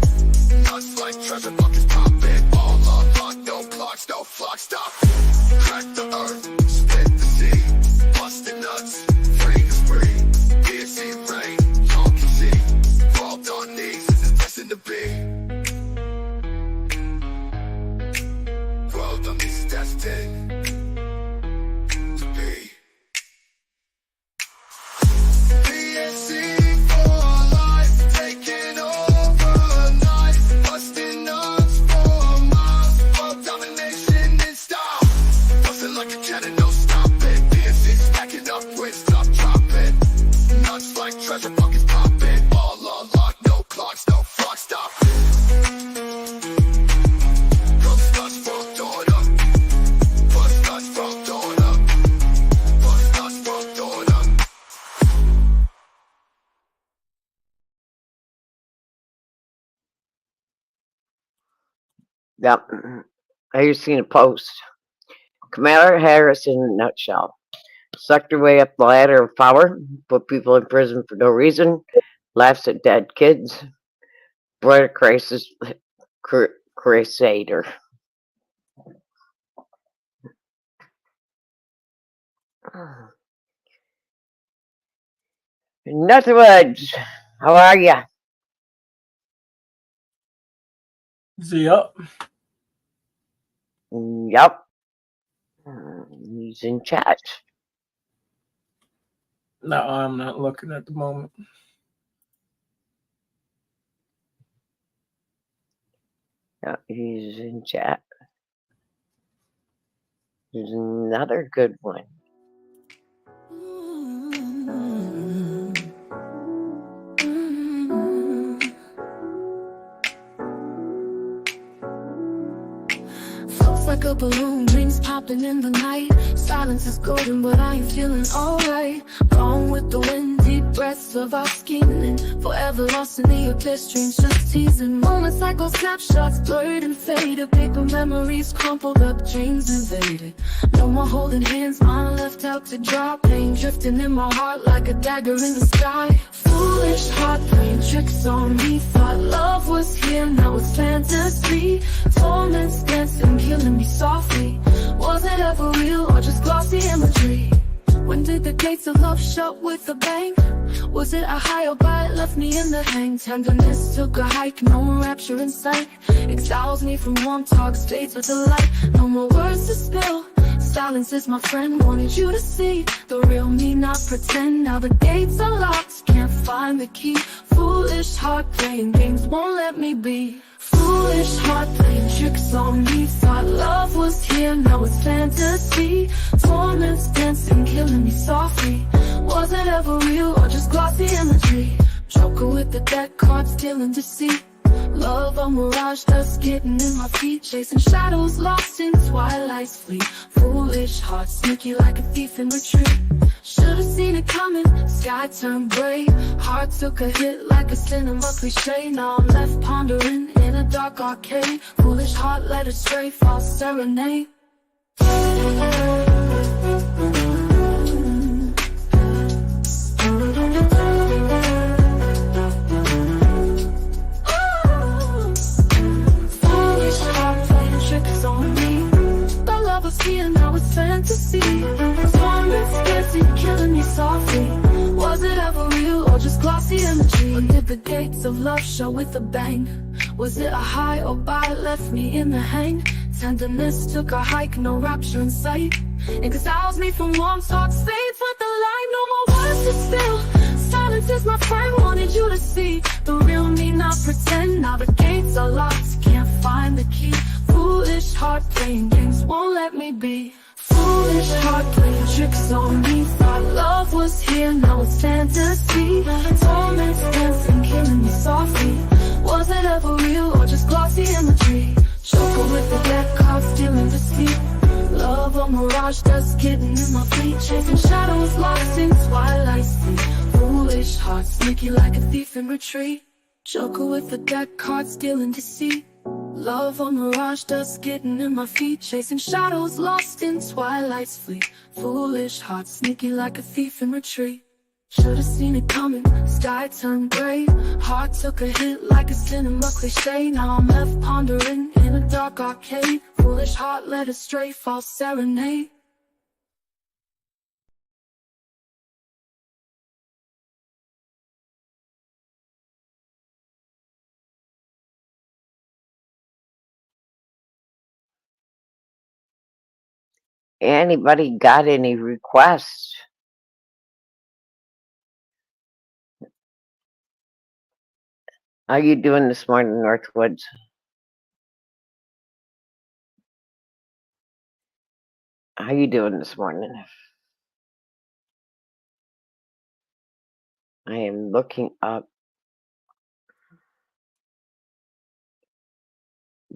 Nuts like treasure buckets popping. All unlocked, no clocks, no flock stop. Crack the earth, split the sea. Busting nuts, free is free. BNC rain, y'all can see. World on knees, it's destined to be. World on knees, destined to be. BNC for life, taking over night. Busting nuts for miles, world domination in style. Busting like a cannon, no stopping. BNC stacking up with stuff dropping. Nuts like treasure buckets popping. All unlocked, no clocks, no flock stop. Ghost nuts, world doing up. Bust nuts, world doing up. Bust nuts, world doing up. Yep. Have you seen a post? Kamala Harris in a nutshell. Sucked her way up the ladder of power, put people in prison for no reason, laughs at dead kids, brought a crisis crusader. Nothing Woods, how are ya? Is he up? Yup. He's in chat. No, I'm not looking at the moment. Yeah, he's in chat. There's another good one. Floats like a balloon, rings popping in the night. Silence is golden, but I ain't feeling alright. Gone with the wind, deep breaths of our scheming. Forever lost in the abyss, dreams just teasing. Moments like old snapshots, blurred and faded. Paper memories crumpled up, dreams invaded. No more holding hands, mine left out to dry. Pain drifting in my heart like a dagger in the sky. Foolish heart playing tricks on me. Thought love was here, now it's fantasy. Torments dancing, killing me softly. Was it ever real or just glossy imagery? When did the gates of love shut with a bang? Was it a high or bite left me in the hang? Tenderness took a hike, no rapture in sight. Exiles me from warm talks, fades with the light. No more words to spill. Silence is my friend, wanted you to see the real me, not pretend. Now the gates are locked, can't find the key. Foolish heart playing games won't let me be. Foolish heart playing tricks on me. Thought love was here, now it's fantasy. Torments dancing, killing me softly. Was it ever real or just glossy imagery? Joker with the deck cards, stealing deceit. Love a mirage, dust getting in my feet. Chasing shadows, lost in twilight's fleet. Foolish heart, sneaky like a thief in retreat. Should've seen it coming, sky turned gray. Heart took a hit like a cinema cliche. Now I'm left pondering in a dark arcade. Foolish heart led astray, false serenade. Here, now it's fantasy. Torments dancing, killing me softly. Was it ever real did the gates of love show with a bang? Was it a high or bye left me in the hang? Tenderness took a hike, no rapture in sight. Exiles me from warm talk, fades with the light. No more words to spill. Silence is my friend, wanted you to see the real me, not pretend. Now the gates are locked, can't find the key. Foolish heart playing games, won't let me be. Foolish heart playing tricks on me. Thought love was here, now it's fantasy. Torments dancing, killing me softly. Was it ever real or just glossy imagery? Joker with the deck cards, stealing deceit. Love or mirage, dust getting in my feet. Chasing shadows, lost in twilight sleep. Foolish heart, sneaky like a thief in retreat. Joker with the deck cards, stealing deceit. Love or mirage, dust getting in my feet. Chasing shadows, lost in twilight's fleet. Foolish heart, sneaky like a thief in retreat. Should've seen it coming, sky turned gray. Heart took a hit like a cinema cliche. Now I'm left pondering in a dark arcade. Foolish heart led astray, false serenade. Anybody got any requests? How you doing this morning, Northwoods? How you doing this morning? I am looking up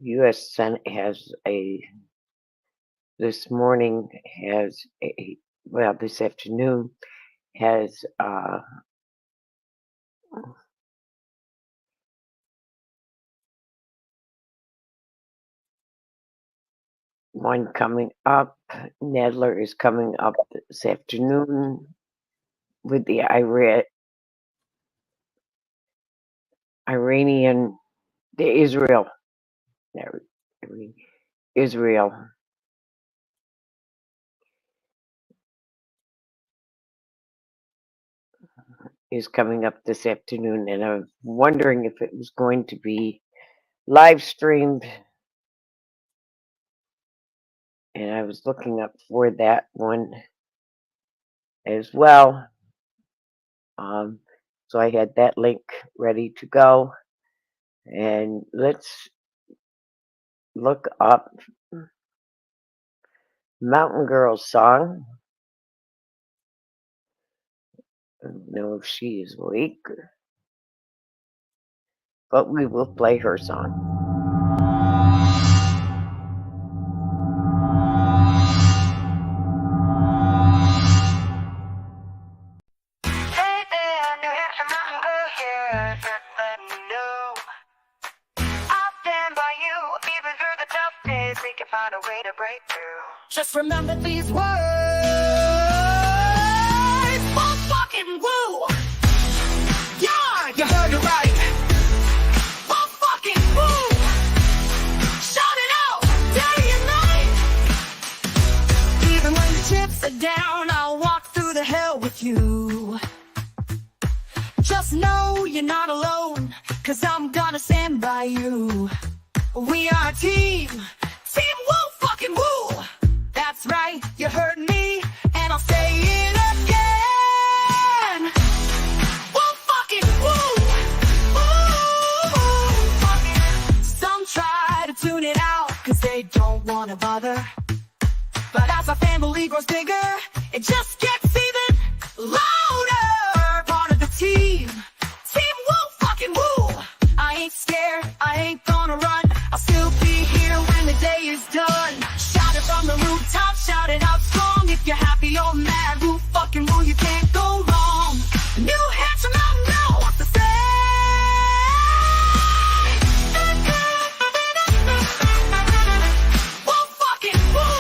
U.S. Senate has this morning has this afternoon has one coming up. Nadler is coming up this afternoon with the Israel is coming up this afternoon, and I'm wondering if it was going to be live streamed, and I was looking up for that one as well. So I had that link ready to go, and let's look up Mountain Girl's song. I don't know if she is awake, but we will play her song. Just remember these words. Fuck fucking woo. Yeah, you heard it right. Fuck fucking woo. Shout it out day and night. Even when the chips are down, I'll walk through the hell with you. Just know you're not alone, 'cause I'm gonna stand by you. We are a team. Team woo fucking woo. That's right, you heard me, and I'll say it again. Woo fucking woo. Woo fucking. Some try to tune it out, 'cause they don't wanna bother. But as our family grows bigger, it just gets even louder. Part of the team. Team woo fucking woo. I ain't scared, I ain't gonna run. I'll still be here when the day is done. Shout it from the rooftop, shout it out strong. If you're happy or mad, woo fucking woo, you can't go wrong. New Hampshire Mountain Girl wants to say, woo fucking woo.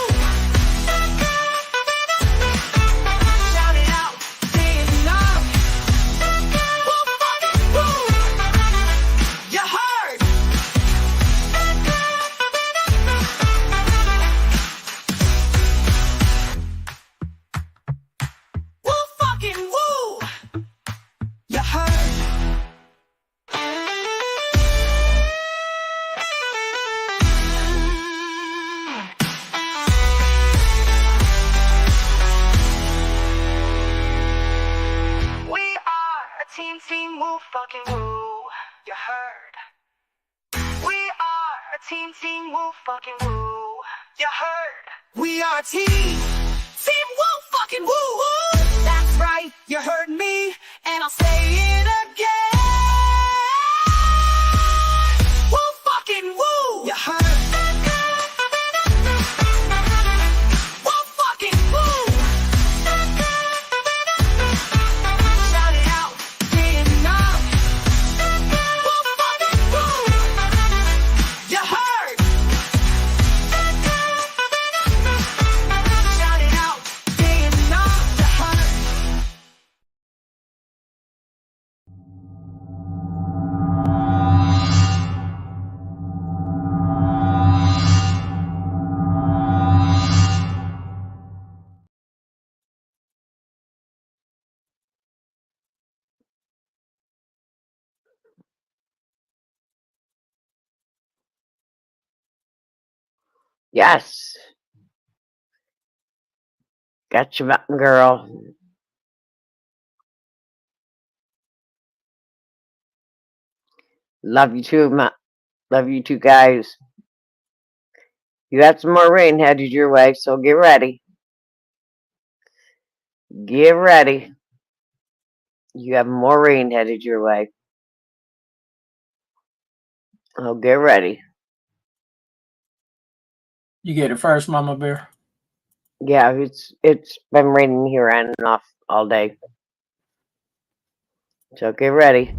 team, woo, fucking woo. You heard? We are a team, woo, fucking woo. You heard? We are a team, woo, fucking woo, woo. That's right, you heard me, and I'll say it again. Woo, fucking woo. You heard? Yes. Got you, mountain girl. Love you too, love you too, guys. You got some more rain headed your way, so get ready. Get ready. You have more rain headed your way. Oh, get ready. You get it first, Mama Bear. Yeah, it's been raining here on and off all day. So get ready.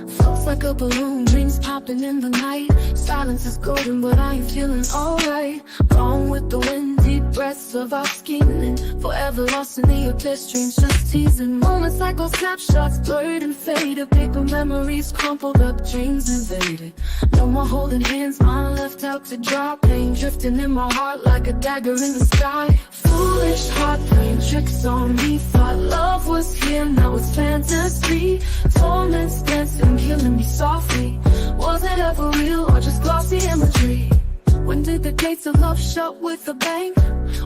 Floats like a balloon, dreams popping in the night. Silence is golden, but I ain't feeling alright. Gone with the wind, deep breaths of our scheming. Forever lost in the abyss, dreams just teasing. Moments like old snapshots, blurred and faded. Paper memories crumpled up, dreams invaded. No more holding hands, mine left out to dry. Pain drifting in my heart like a dagger in the sky. Foolish heart playing tricks on me. Thought love was here, now it's fantasy. Torments dancing, killing me softly. Was it ever real or just glossy imagery? When did the gates of love shut with a bang?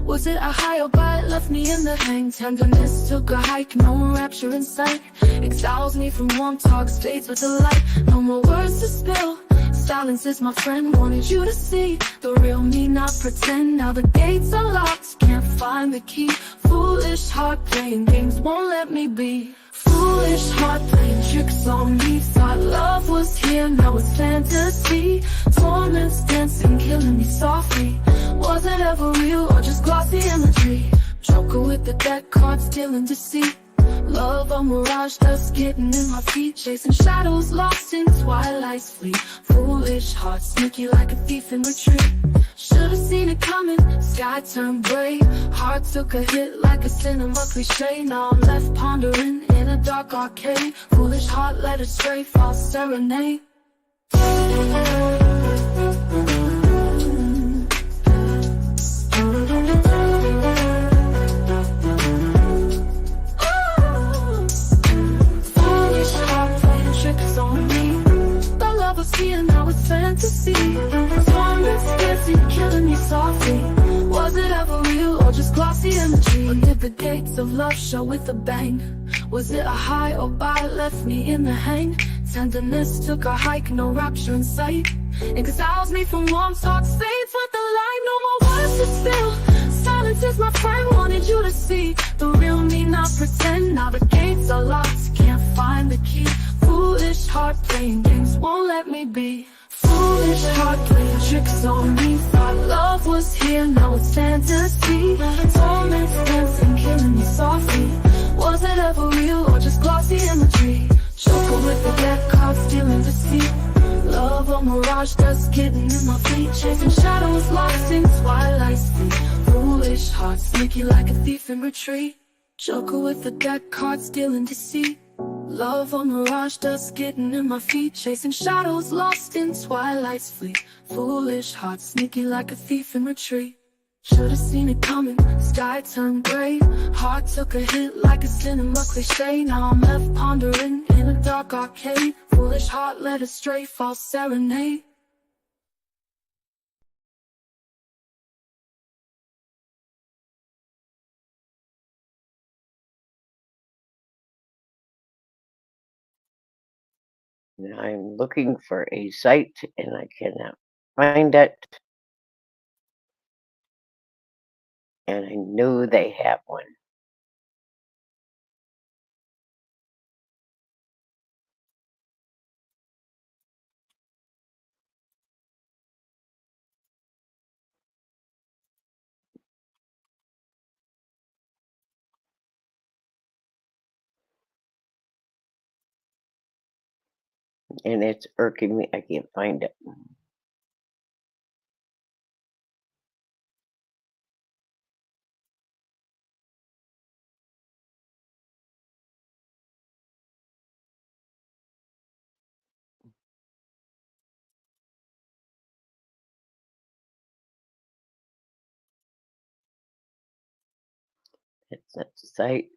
Was it a high or by it left me in the hang? Tenderness took a hike, no rapture in sight. Exiles me from warm talks, fades with the light. No more words to spill. Silence is my friend, wanted you to see the real me, not pretend. Now the gates are locked, can't find the key. Foolish heart playing games, won't let me be. Foolish heart playing tricks on me. Thought love was here, now it's fantasy. Torments dancing, killing me softly. Was it ever real or just glossy imagery? Joker with the deck cards, stealing deceit. Love a mirage, dust getting in my feet. Chasing shadows, lost in twilight's fleet. Foolish heart, sneaky like a thief in retreat. Should've seen it coming, sky turned gray. Heart took a hit like a cinema cliche. Now I'm left pondering in a dark arcade. Foolish heart led astray, false serenade. Now it's fantasy. Torments dancing, killing me softly. Was it ever real or just glossy imagery? Or did the gates of love show with a bang? Was it a high or by left me in the hang? Tenderness took a hike, no rapture in sight. Exiles me from warm talks, fades with the light. No more words to spill. Silence is my friend, wanted you to see the real me, not pretend. Now the gates are locked, can't find the key. Foolish heart playing games, won't let me be. Foolish heart playing tricks on me. Thought love was here, now it's fantasy. Torments dancing, killing me softly. Was it ever real or just glossy imagery? Joker with the deck cards, stealing deceit. Love a mirage, dust getting in my feet. Chasing shadows, lost in twilight's fleet. Foolish heart, sneaky like a thief in retreat. Joker with the deck cards, stealing deceit. Love a mirage, dust getting in my feet. Chasing shadows, lost in twilight's fleet. Foolish heart, sneaky like a thief in retreat. Should've seen it coming, sky turned gray. Heart took a hit like a cinema cliche. Now I'm left pondering in a dark arcade. Foolish heart led astray, false serenade. I'm looking for a site and I cannot find it. And I know they have one. And it's irking me. I can't find it. It's not the site.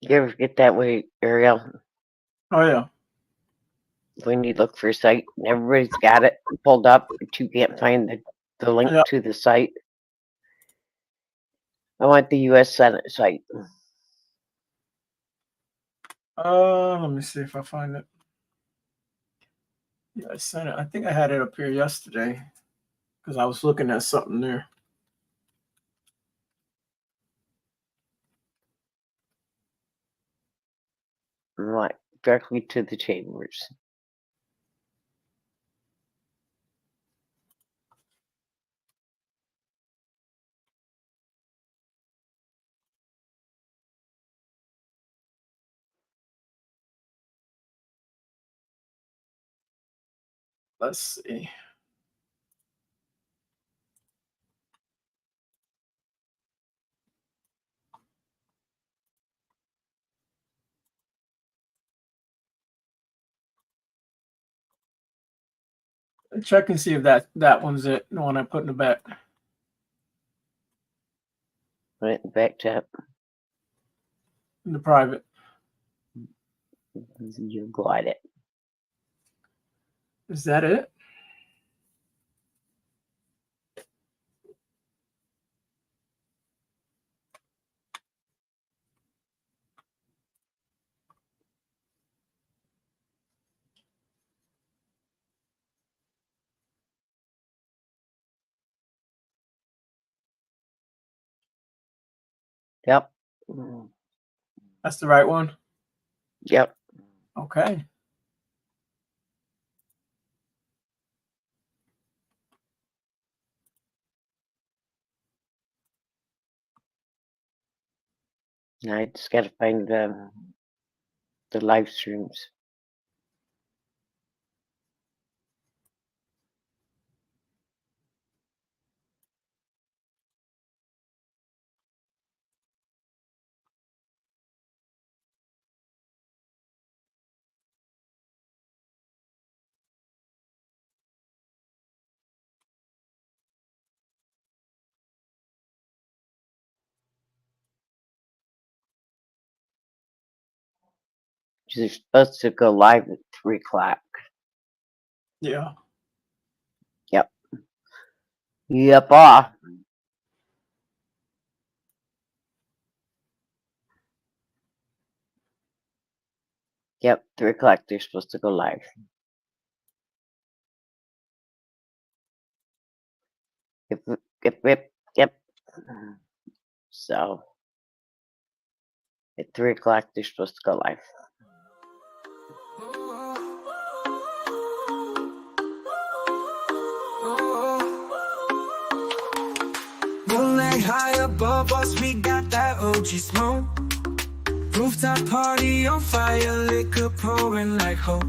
You ever get that way, Ariel? Oh yeah. When you look for a site, and everybody's got it pulled up, but you can't find the link Yep. to the site. I want the U.S. Senate site. Let me see if I find it. Yeah, I sent it. I think I had it up here yesterday because I was looking at something there. Right, directly to the chambers. Let's see. Check and see if that one's it. The one I put in the back. Right, back to In the private. you got it. Is that it? Yep. That's the right one? Yep. Okay. Now I just gotta find the live streams. They're supposed to go live at 3 o'clock. Yeah. Yep. Yep. Off. Yep. 3 o'clock. They're supposed to go live. Yep. So at 3 o'clock they're supposed to go live. above us, we got that OG smoke. Rooftop party on fire, liquor pouring like hope.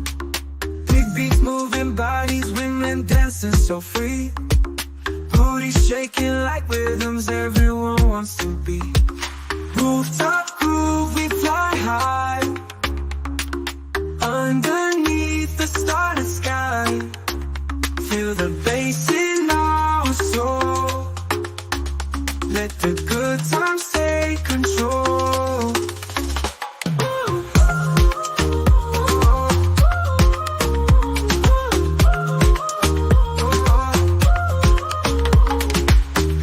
Big beats moving bodies, women dancing so free. Booties shaking like rhythms everyone wants to be. Rooftop groove, we fly high. Underneath the starlit sky. Feel the bass in our soul. Let the good times take control.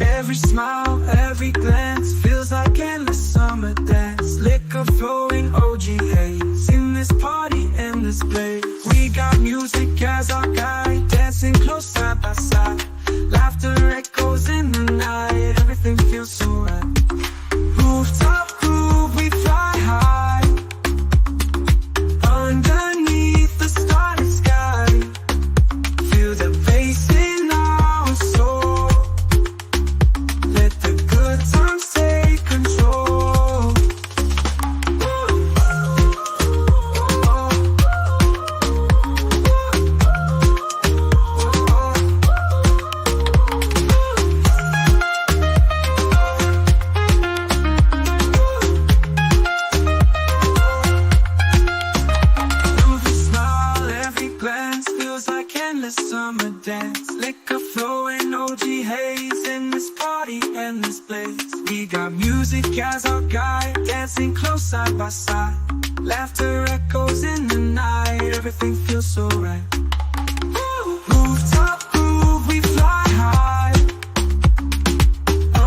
Every smile, every glance feels like endless summer dance. Liquor flowing, OG haze in this party, in this place. We got music as our guide, dancing close side by side. Laughter echoes in the night, everything feels so right. Rooftop groove, we fly high. Underneath the starlit sky. Feel the bass in our soul. Let the good times take control. Every smile, every glance feels like endless summer dance. Liquor flowing, OG haze in this party, in this place. We got music as our guide, dancing close side by side. Laughter echoes in the night, everything feels so right. Rooftop groove, we fly high.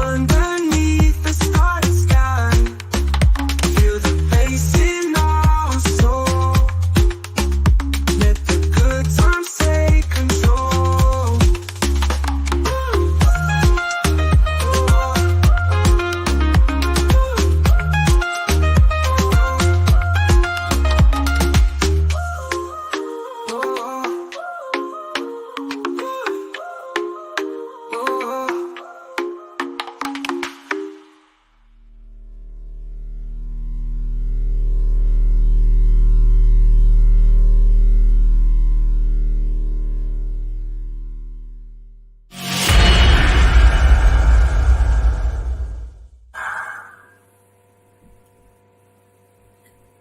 Underneath the starlit sky. Feel the bass in our soul. Let the good times take control.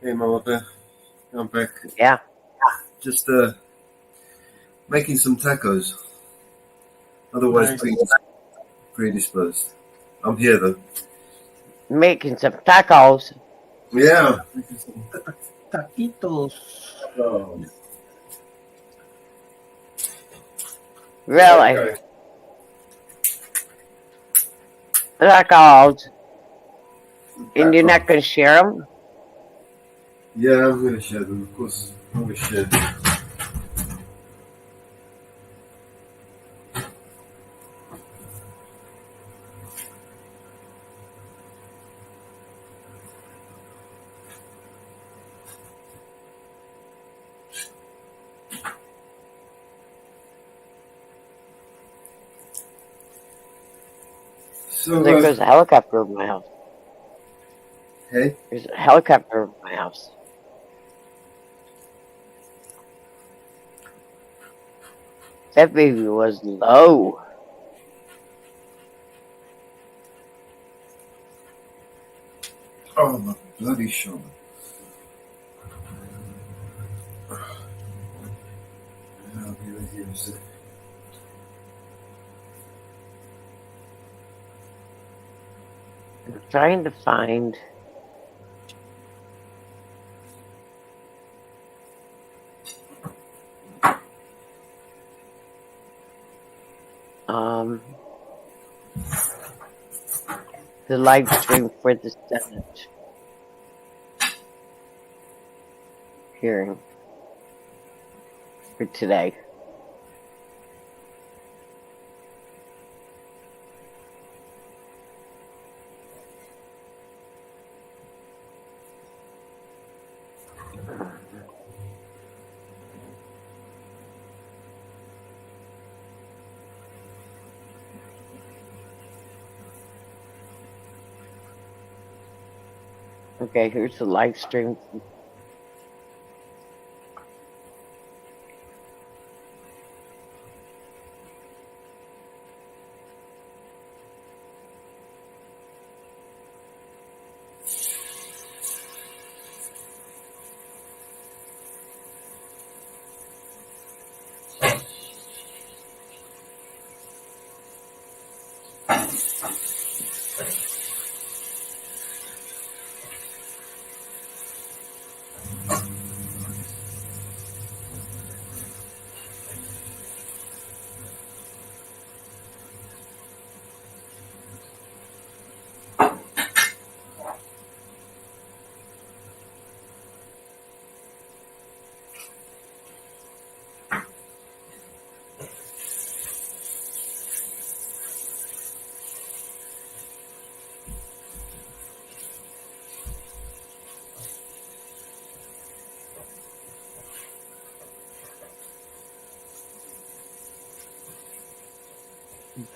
Hey, Mama Bear. I'm back. Yeah. Just making some tacos. Otherwise, Nice. predisposed. I'm here though. Making some tacos. Yeah. Taquitos. Really? Okay. Tacos. And you're not going to share them? Yeah, I'm gonna share them, of course. I'm gonna share them. So, There goes a helicopter over my house. hey? There's a helicopter over my house. That baby was low. Oh, my bloody shoulder. I'll be with you in a sec. I'm trying to find the live stream for the Senate hearing for today. Okay, here's the live stream.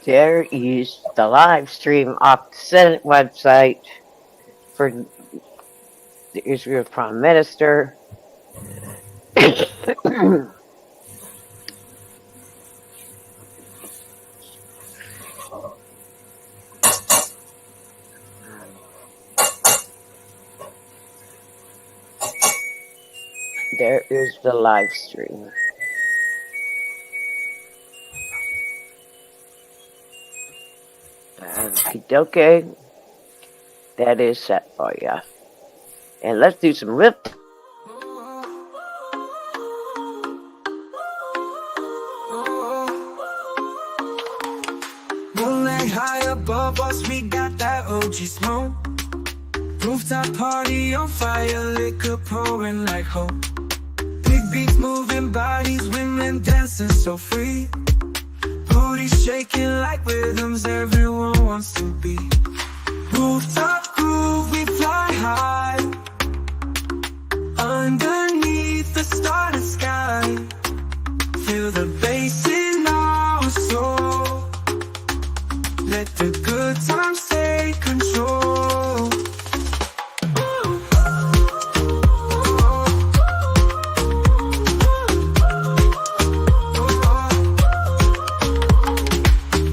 There is the live stream off the Senate website for the Israel Prime Minister. There is the live stream. Okay, that is set for you. And let's do some rip. Moonlight high above us, we got that OG smoke. Rooftop party on fire, liquor pouring like hope. Big beats moving bodies, women dancing so free. Booties shaking like rhythms everyone wants to be. Rooftop groove, we fly high. Underneath the starry sky. Feel the bass in our soul. Let the good times take control.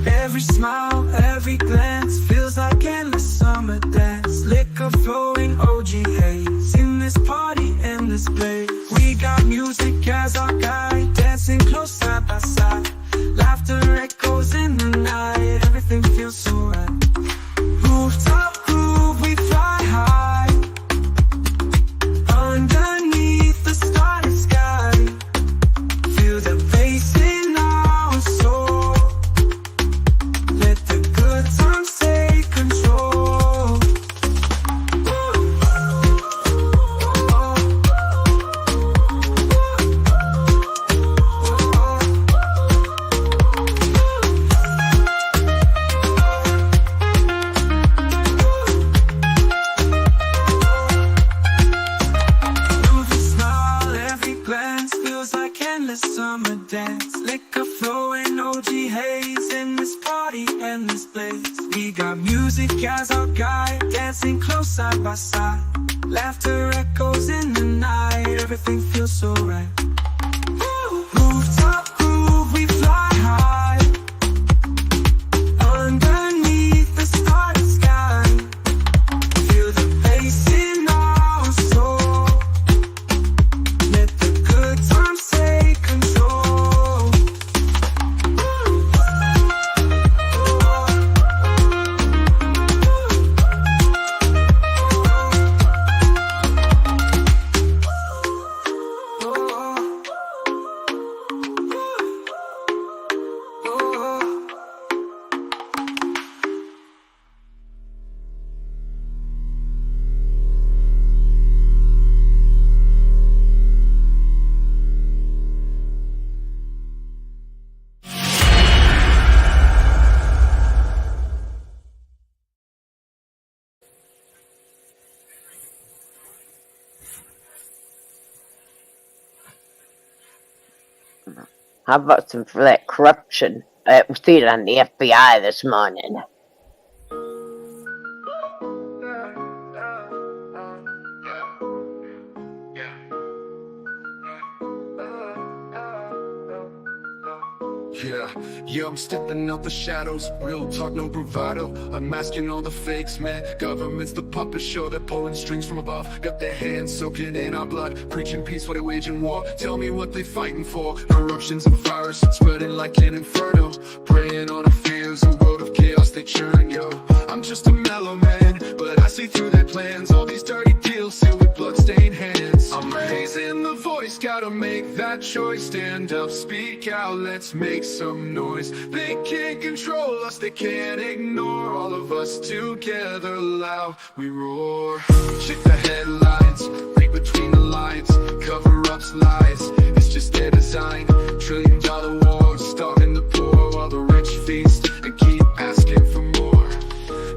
Every smile, every glance feels like endless summer dance. Liquor flowing, OG haze. In this party, in this place, we got music as our guide. Dancing close side by side. Laughter echoes in the night. Everything feels so right. Rooftop groove, we fly high. Underneath the starry sky. Feel the bass in our soul. Let the good times take control. Every smile, every glance feels like endless summer dance. Liquor flowing, OG haze in this party, in this place. We got music as our guide, dancing close side by side. Laughter echoes in the night, everything feels so right. Rooftop groove, we fly high. Underneath the starry sky. Feel the bass in our soul. Let the good times take control. How about some for that corruption that was seen on the FBI this morning? Yeah, I'm stepping out the shadows, real talk, no bravado. Unmasking all the fakes, man. Government's the puppet show, they're pulling strings from above. Got their hands soaking in our blood, preaching peace while they're waging war. Tell me what they fighting for. Corruption's a virus, spreading like an inferno. Preying on our fears, a world of chaos they churn, yo. I'm just a mellow man, but I see through their plans. All these dirty deals sealed with bloodstained hands. I'm raising the voice, gotta make that choice. Stand up, speak out, let's make some noise. They can't control us, they can't ignore. All of us together loud, we roar. Check the headlines, read between the lines. Cover-ups, lies, it's just their design. $1 trillion wars, starving the poor while the rich feast and keep asking for more.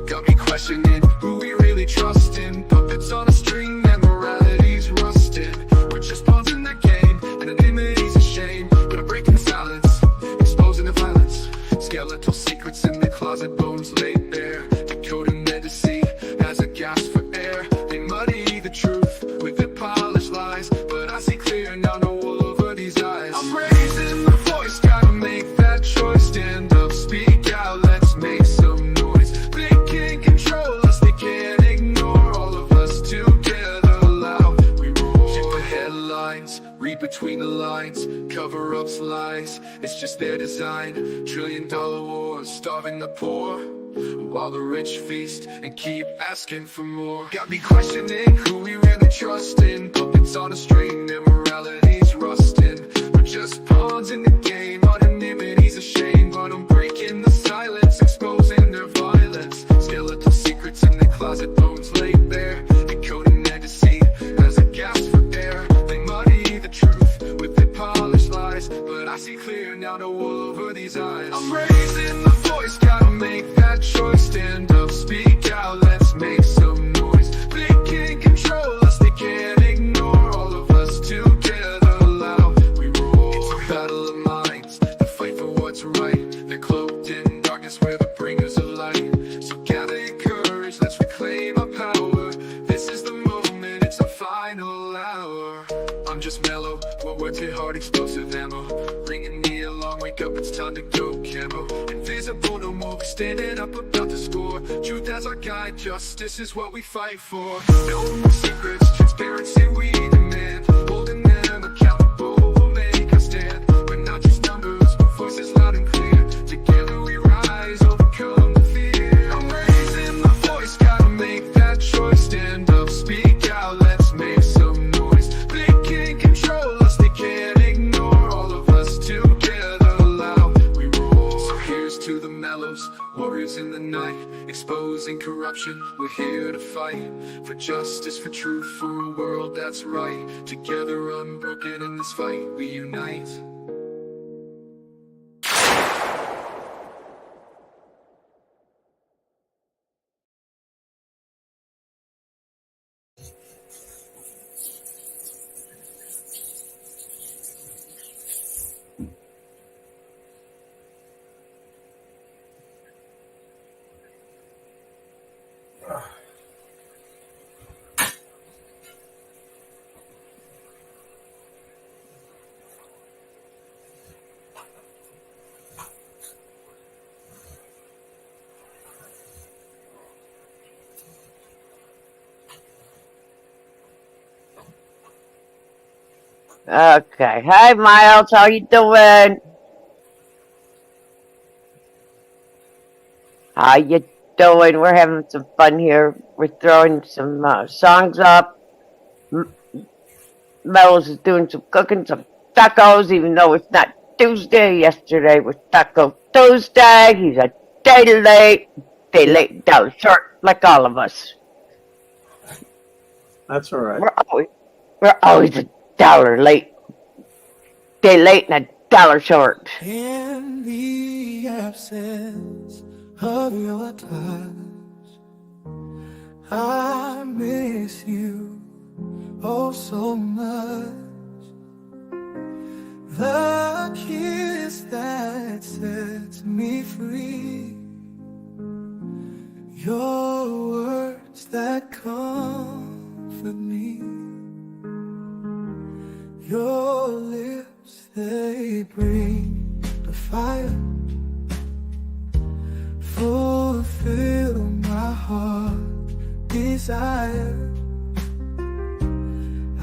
Got me questioning who we really trust in. Puppets on a string and morality's rusted. We're just pawns in the game, anonymity's a shame. But I'm breaking the silence, exposing the violence. Skeletal secrets in the closet, bones laid bare. Decoding their deceit as a gasp for air. They muddy the truth with their polished lies, but I see clear now, no wool over these eyes. I'm raising the voice, gotta make that choice. Stand up, speak out, let's make some noise. They can't control us, they can't ignore. All of us together loud, we roar. Check the headlines, read between the lines. Cover-ups, lies, it's just their design. $1 trillion wars, starving the poor while the rich feast and keep asking for more. Got me questioning who we really trust in. Puppets on a string, their morality's rusting. We're just pawns in the game, anonymity's a shame. But I'm breaking the silence, exposing their violence. Skeletal secrets in the closet, bones laid bare. Decoding their deceit as a gasp for air. They muddy the truth with their polished lies, but I see clear now, no wool over these eyes. I'm raising the voice, gotta make that choice. Stand up, speak out, let's make some noise. They can't control us, they can't ignore. All of us together loud, we roar. It's a battle of minds, the fight for what's right. They're cloaked in darkness, we're the bringers of light. So gather your courage, let's reclaim our power. This is the moment, it's our final hour. I'm just mellow, what words hit hard, explosive ammo. Bringing me along, wake up, it's time to go camo. Invisible, no more, we're standing up about to score. Truth as our guide, justice is what we fight for. No more secrets, transparency we demand. Holding them accountable, we'll make a stand. We're not just numbers, but voices loud and clear. Together we rise, overcome the fear. I'm raising my voice, gotta make that choice. Stand up, speak out, let's make some noise. They can't control us, they can't ignore. All of us together loud, we roar. So here's to the mellows, warriors in the night, exposing corruption. We're here to fight for justice, for truth, for a world that's right. Together unbroken in this fight, we unite. Okay. Hi, Miles. How you doing? How you doing? We're having some fun here. We're throwing some songs up. Meadows is doing some cooking, some tacos, even though it's not Tuesday. Yesterday was Taco Tuesday. He's a day late. Day short, like all of us. That's all right. We're always $1 late. Day late and $1 short. In the absence of your touch, I miss you oh so much. The kiss that sets me free, your words that comfort me, your lips, they bring the fire desire.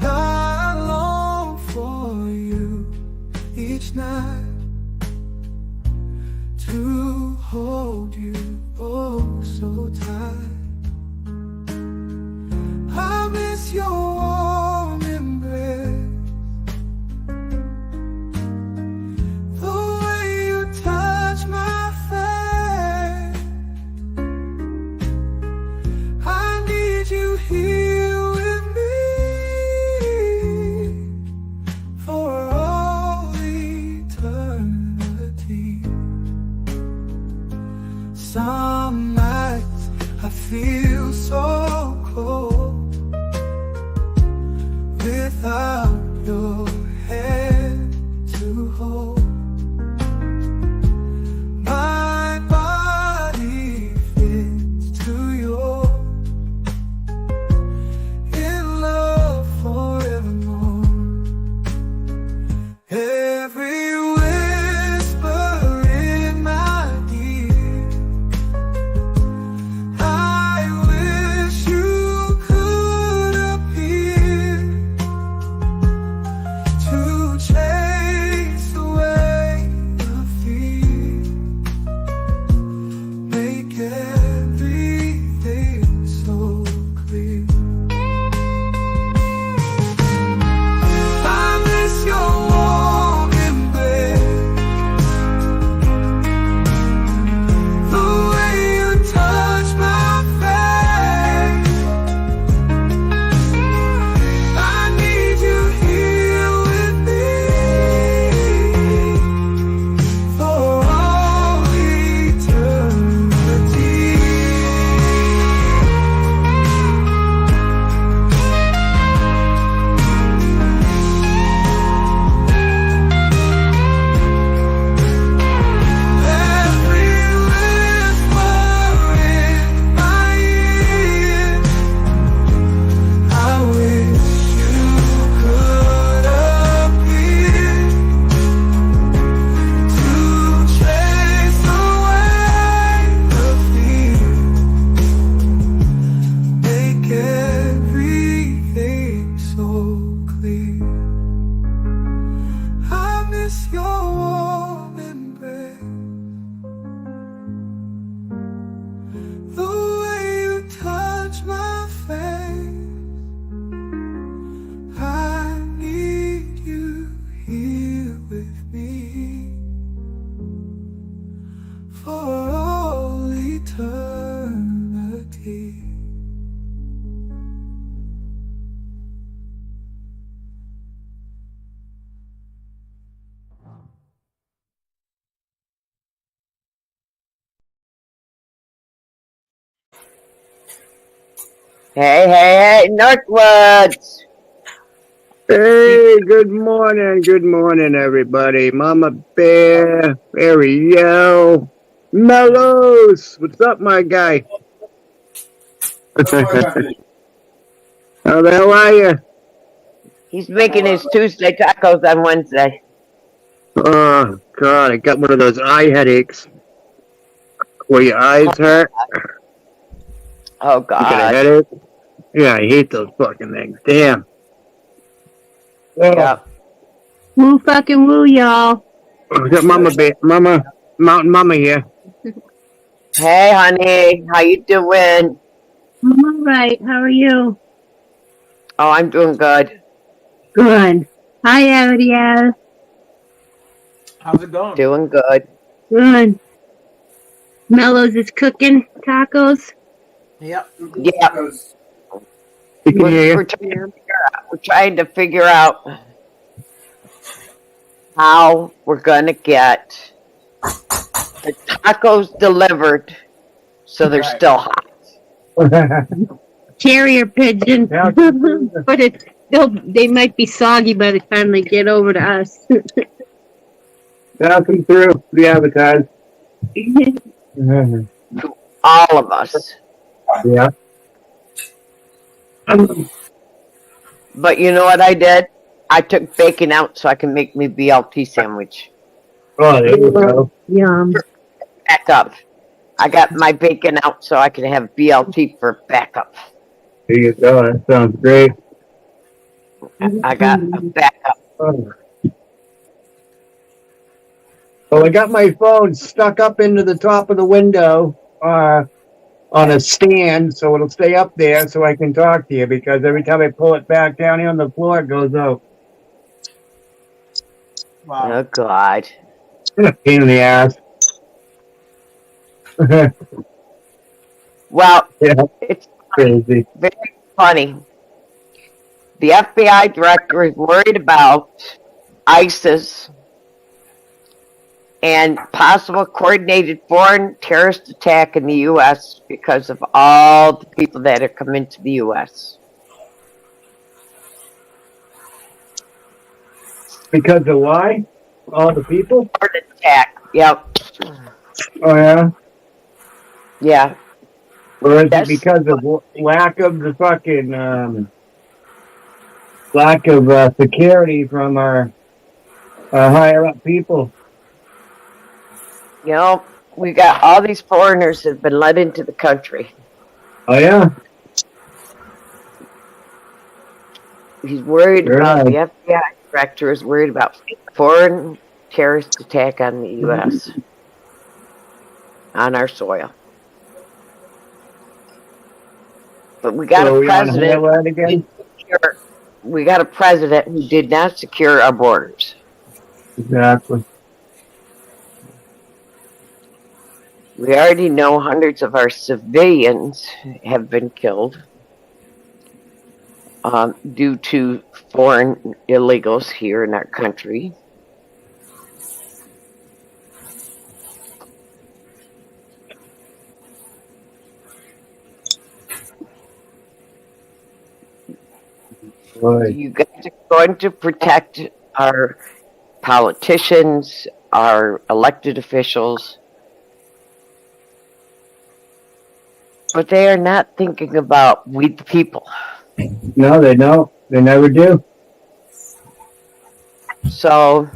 I long for you each night, to hold you oh so tight. I miss your warm embrace, the way you touch my face. I need you here with me for all eternity. Some nights I feel so cold without your hand to hold. My body fits to yours, in love forevermore. Every whisper in my ear, I wish you could appear to chase away the fear, make everything so clear. I miss your warm embrace, the way you touch my face. I need you here with me for all eternity. Every whisper in my ear, I wish you could appear to chase away the fear, make everything so clear. I miss your warm embrace, the way you touch my face. I need you here with me for all eternity. Hey, Northwoods. Hey, good morning, everybody. Mama Bear, Ariel, Mellows. What's up, my guy? How the hell are you? He's making his Tuesday tacos on Wednesday. Oh, God, I got one of those eye headaches. Where your eyes hurt? Oh, You got a God. headache? Yeah, I hate those fucking things. Damn. Yeah. Woo fucking woo, y'all. I got Mountain Mama here. Hey, honey. How you doing? I'm all right. How are you? Oh, I'm doing good. Good. Hi, Ariel. How's it going? Doing good. Good. Mellows is cooking tacos. Yep. Yeah. We're trying to figure out how we're going to get the tacos delivered so they're still hot. Carrier pigeon. But they might be soggy by the time they get over to us. That'll come through the advertise. All of us. Yeah. But you know what I did? I took bacon out so I can make me BLT sandwich. Oh, there you go. Yum. Backup. I got my bacon out so I can have BLT for backup. There you go. That sounds great. I got a backup. Well, I got my phone stuck up into the top of the window on a stand, so it'll stay up there so I can talk to you, because every time I pull it back down here on the floor, it goes out. Oh, God. Pain in the ass. Well, yeah, it's crazy. very funny. The FBI director is worried about ISIS and possible coordinated foreign terrorist attack in the U.S. because of all the people that have come into the U.S. Because of why? All the people? Foreign attack. Yep. Oh, yeah? Yeah. Or is it because of lack of the fucking, lack of security from our higher up people? You know, we got all these foreigners that have been let into the country. Oh, yeah? He's worried Sure about, is. the FBI director is worried about foreign terrorist attack on the U.S. on our soil. But we got So a we on president. highlight again? We got a president who did not secure our borders. Exactly. We already know hundreds of our civilians have been killed due to foreign illegals here in our country. Right. You guys are going to protect our politicians, our elected officials, but they are not thinking about we the people. No, they don't. They never do. So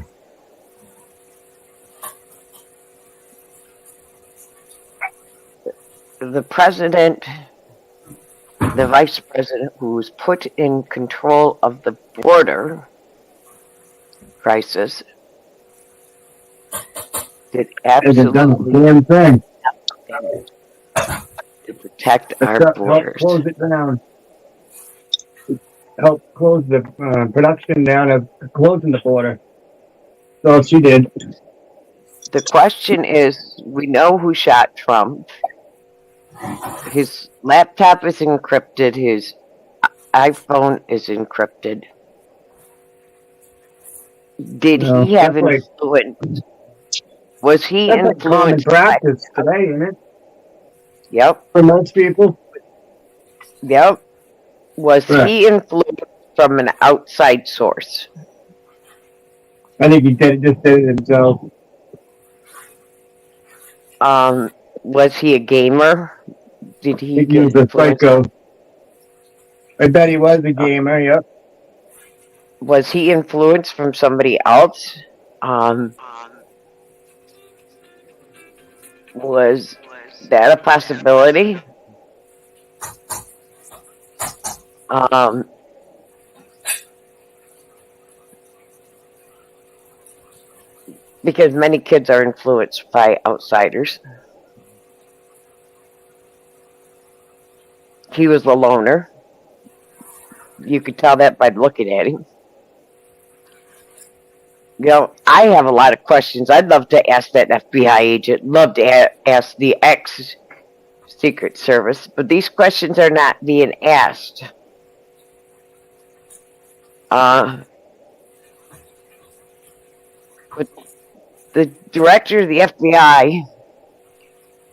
the president, the vice president who was put in control of the border crisis did absolutely damn thing to protect our borders. Help close it down. Help close the production down of closing the border. So she did. The question is, we know who shot Trump. His laptop is encrypted. His iPhone is encrypted. Did he have influence? Was he influenced? That's like common practice today, isn't it? Yep. For most people. Yep. Was he influenced from an outside source? I think he just did it himself. Was he a gamer? Did he was a psycho. I bet he was a gamer, yep. Was he influenced from somebody else? Was that a possibility? Because many kids are influenced by outsiders. He was the loner. You could tell that by looking at him. You know, I have a lot of questions. I'd love to ask that FBI agent. Love to ask the ex-Secret Service. But these questions are not being asked. But the director of the FBI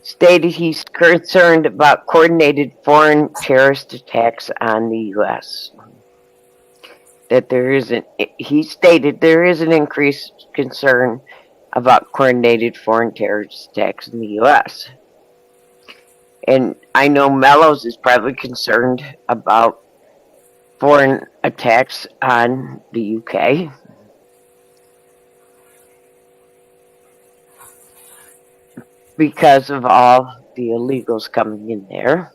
stated he's concerned about coordinated foreign terrorist attacks on the U.S. That he stated there is an increased concern about coordinated foreign terrorist attacks in the U.S. And I know Mellows is probably concerned about foreign attacks on the U.K. because of all the illegals coming in there.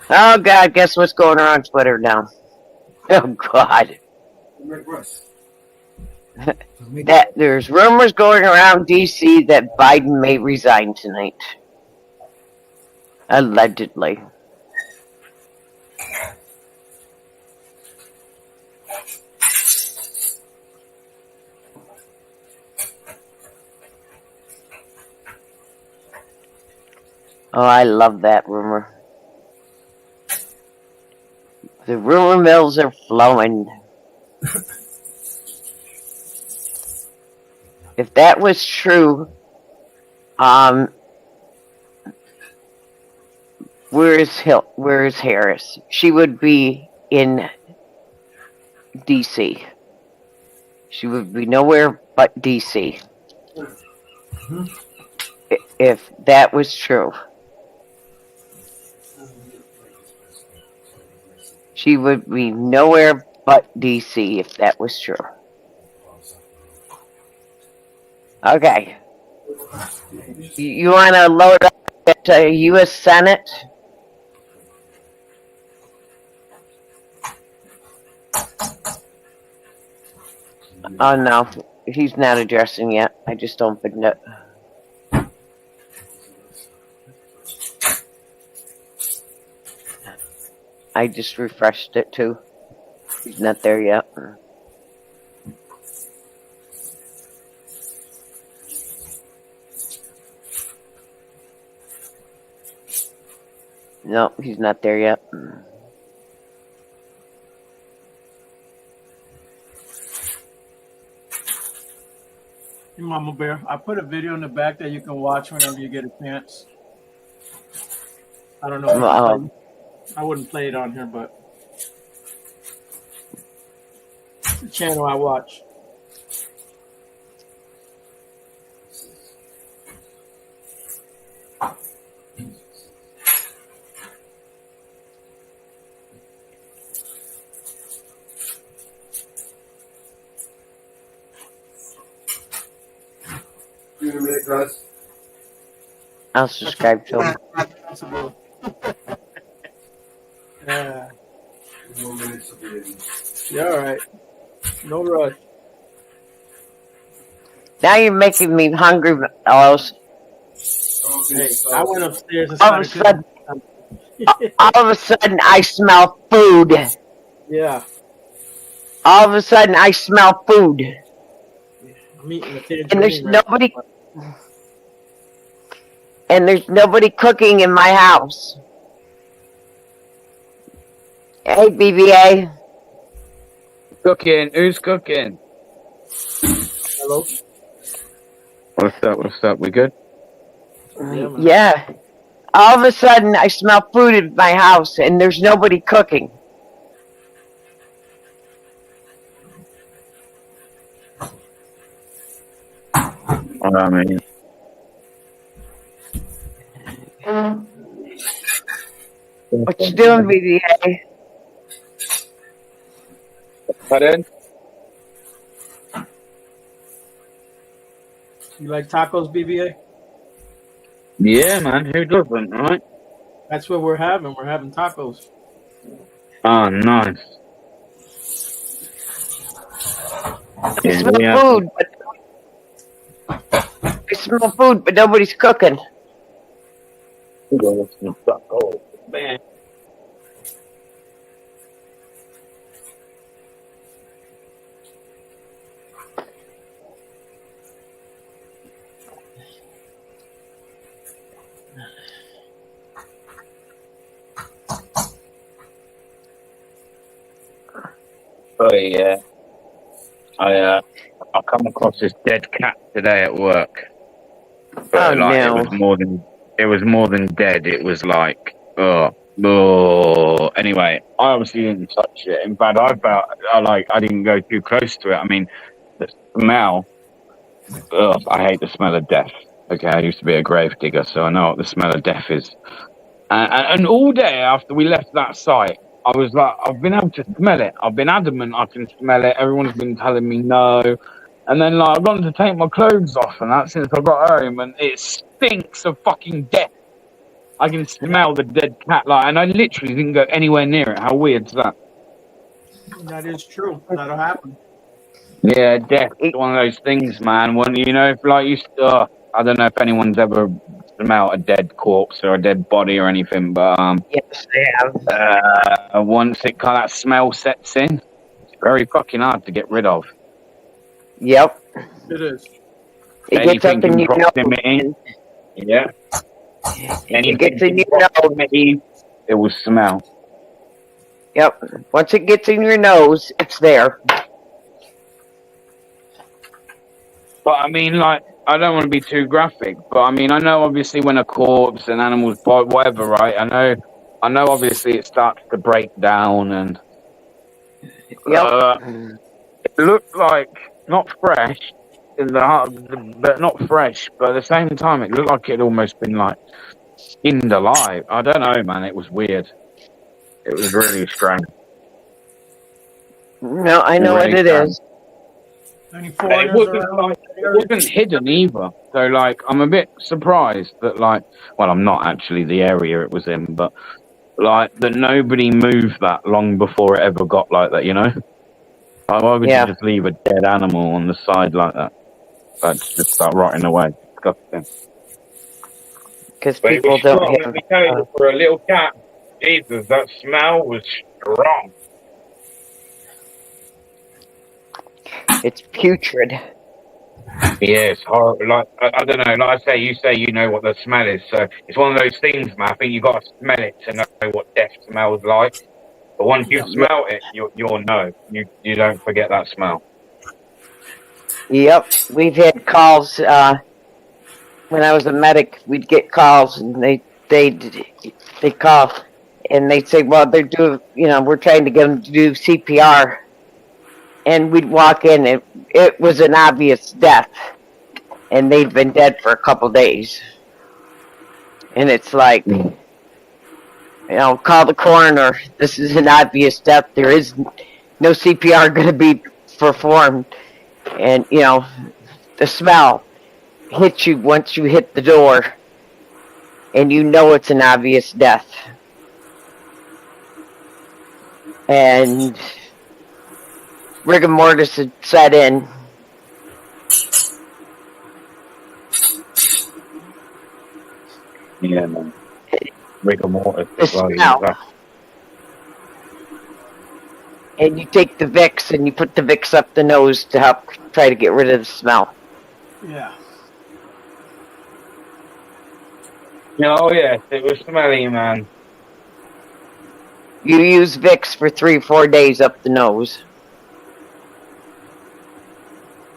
Oh God, guess what's going on Twitter now? Oh God. That there's rumors going around DC that Biden may resign tonight. Allegedly. Oh, I love that rumor. The rumor mills are flowing. If that was true, where is Harris? She would be in DC. She would be nowhere but DC. If that was true. She would be nowhere but DC if that was true. Okay. You want to load up at U.S. Senate? Oh, no. He's not addressing yet. I just opened it. I just refreshed it, too. He's not there yet. No, he's not there yet. Hey, Mama Bear, I put a video in the back that you can watch whenever you get a chance. I don't know if I wouldn't play it on here, but it's the channel I watch. In a minute, guys. I'll subscribe to him. Yeah. Yeah, all right. No rush. Now you're making me hungry, Ellis. Hey, I went upstairs and All of a sudden, I smell food. Yeah. All of a sudden, I smell food. I'm eating a tangerine. And there's nobody. And there's nobody cooking in my house. Hey, BBA. Cooking. Who's cooking? Hello. What's up? What's up? We good? Yeah. All of a sudden, I smell food in my house, and there's nobody cooking. I mean, what you doing, BBA? Pardon? You like tacos, BBA? Yeah, man. Who doesn't, right? That's what we're having. We're having tacos. Oh, nice. I smell food, but nobody's cooking. Oh, man. Oh yeah, I come across this dead cat today at work. But, no! It was more than dead. It was like oh. Anyway, I obviously didn't touch it. In fact, I didn't go too close to it. I mean, the smell. I hate the smell of death. Okay, I used to be a grave digger, so I know what the smell of death is. And all day after we left that site, I was like, I've been able to smell it. I've been adamant I can smell it. Everyone's been telling me no. And then like I've gone to take my clothes off and that since I got home, and it stinks of fucking death. I can smell the dead cat, like, and I literally didn't go anywhere near it. How weird is that? That is true. That'll happen. Yeah, death is one of those things, man. When you know, if like you, I don't know if anyone's ever smelled a dead corpse or a dead body or anything, but yes, they have. Once it kind of that smell sets in, it's very fucking hard to get rid of. Yep. It is. It gets up in your nose. Yeah. It gets in your nose. It will smell. Yep. Once it gets in your nose, it's there. But I mean, like, I don't want to be too graphic, but I mean, I know obviously when a corpse and animals bite, whatever, right? I know. Obviously, it starts to break down, and it looked like not fresh in the heart, but not fresh. But at the same time, it looked like it had almost been like skinned alive. I don't know, man. It was weird. It was really strange. No, I know what it is. It wasn't hidden either. So, like, I'm a bit surprised that, like, well, I'm not actually the area it was in, but, like, that nobody moved that long before it ever got like that, you know? Like, why would you just leave a dead animal on the side like that? That's just start rotting away. Disgusting. Because people don't have... Let me tell you, for a little cat, Jesus, that smell was strong. It's putrid. Yeah, it's horrible. Like, I don't know. Like I say you know what the smell is. So it's one of those things, man. I think you got to smell it to know what death smells like. But once you smell it, you'll know. You don't forget that smell. Yep, we've had calls. When I was a medic, we'd get calls, and they call, and they'd say, "Well, they're doing, we're trying to get them to do CPR." And we'd walk in, and it was an obvious death, and they'd been dead for a couple days. And it's like, call the coroner. This is an obvious death. There is no CPR going to be performed. And, the smell hits you once you hit the door, and you know it's an obvious death. And rigor mortis had set in. Yeah, man. Rigor mortis. The smell. And you take the Vicks and you put the Vicks up the nose to help try to get rid of the smell. Yeah. Oh, yes, it was smelly, man. You use Vicks for 3-4 days up the nose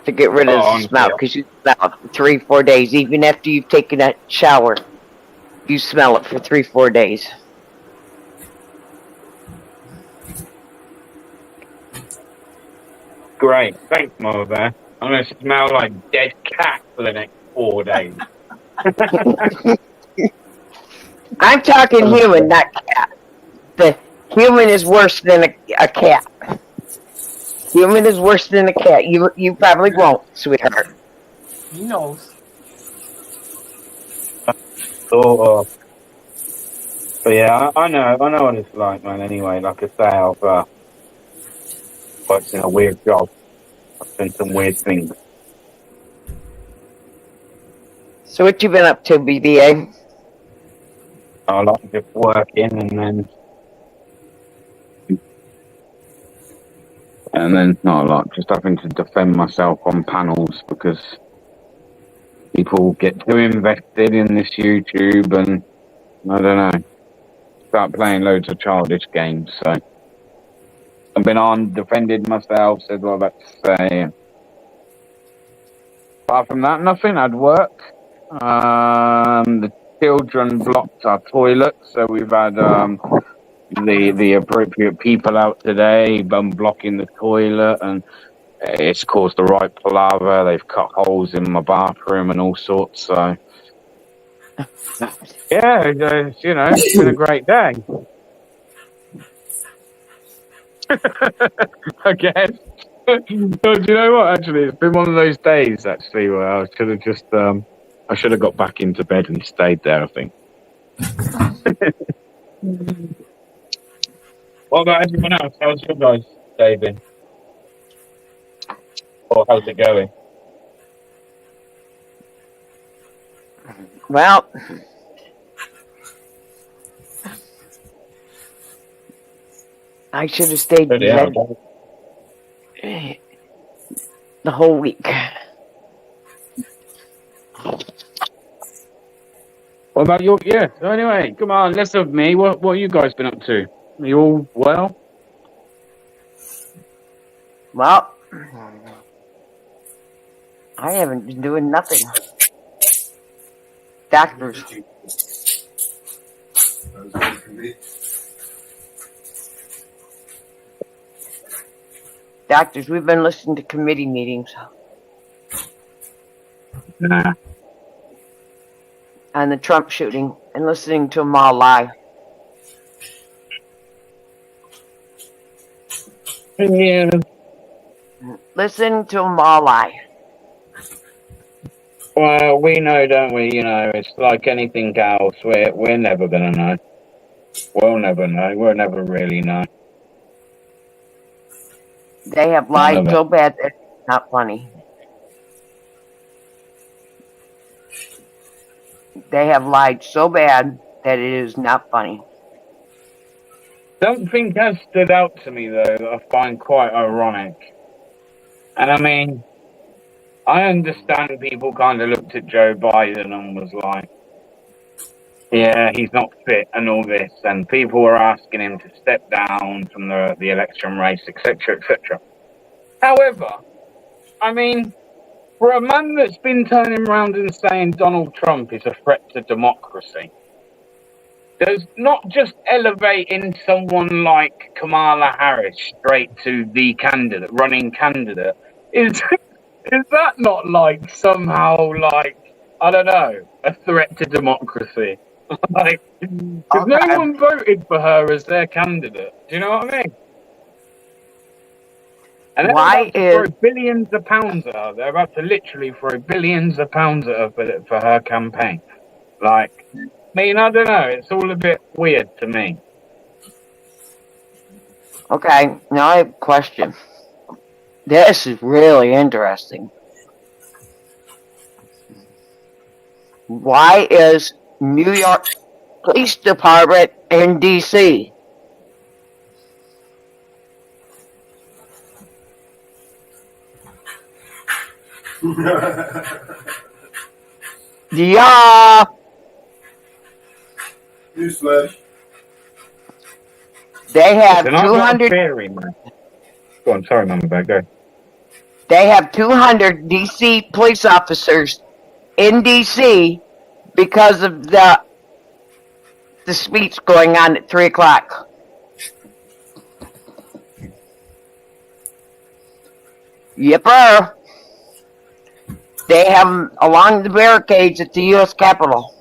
to get rid of the smell, because you smell it for 3-4 days. Even after you've taken a shower, you smell it for 3-4 days. Great. Thanks, Mother Bear. I'm going to smell like dead cat for the next 4 days. I'm talking human, not cat. The human is worse than a cat. Human is worse than a cat. You probably won't, sweetheart. He knows. So, but yeah, I know what it's like, man. Anyway, like I say, I've worked in a weird job. I've done some weird things. So what you been up to, BBA? I like just working and then not a lot, just having to defend myself on panels because people get too invested in this YouTube and I don't know, start playing loads of childish games. So I've been on, defended myself, said what I'm about to say. Apart from that, nothing. I'd work. The children blocked our toilet, so we've had the appropriate people out today blocking the toilet, and it's caused the right palaver. They've cut holes in my bathroom and all sorts. So yeah, it's been a great day. I guess. Oh, do you know what? Actually, it's been one of those days. Actually, where I should have just I should have got back into bed and stayed there. I think. What about everyone else? How's your guys' day been? Or how's it going? Well, I should have stayed in bed the whole week. What about your? Yeah. So anyway, come on, less of me. What have you guys been up to? Are you all well? Well, I haven't been doing nothing. Doctors. Doctors, we've been listening to committee meetings. Nah. On the Trump shooting and listening to them all lie. Yeah. Listen to them all lie. Well, we know, don't we? You know, it's like anything else. We're never gonna know. We'll never know. We'll never really know. They have lied so bad that it's not funny. They have lied so bad that it is not funny. Something has stood out to me, though, that I find quite ironic. And I mean, I understand people kind of looked at Joe Biden and was like, yeah, he's not fit and all this. And people were asking him to step down from the election race, etc., etc. However, I mean, for a man that's been turning around and saying Donald Trump is a threat to democracy, does not just elevating someone like Kamala Harris straight to the running candidate, is that not like somehow like, I don't know, a threat to democracy? Like, because no one voted for her as their candidate. Do you know what I mean? And they're about to throw billions of pounds at her. They're about to literally throw billions of pounds at her for her campaign. Like, I mean, I don't know. It's all a bit weird to me. Okay, now I have a question. This is really interesting. Why is New York Police Department in D.C.? Yeah. Newsflash. They have Listen, I've got a 200. theory, man. Go on, sorry, Mama Bear, go. They have 200 D.C. police officers in D.C. because of the speech going on at 3 o'clock. Yipper. They have them along the barricades at the U.S. Capitol.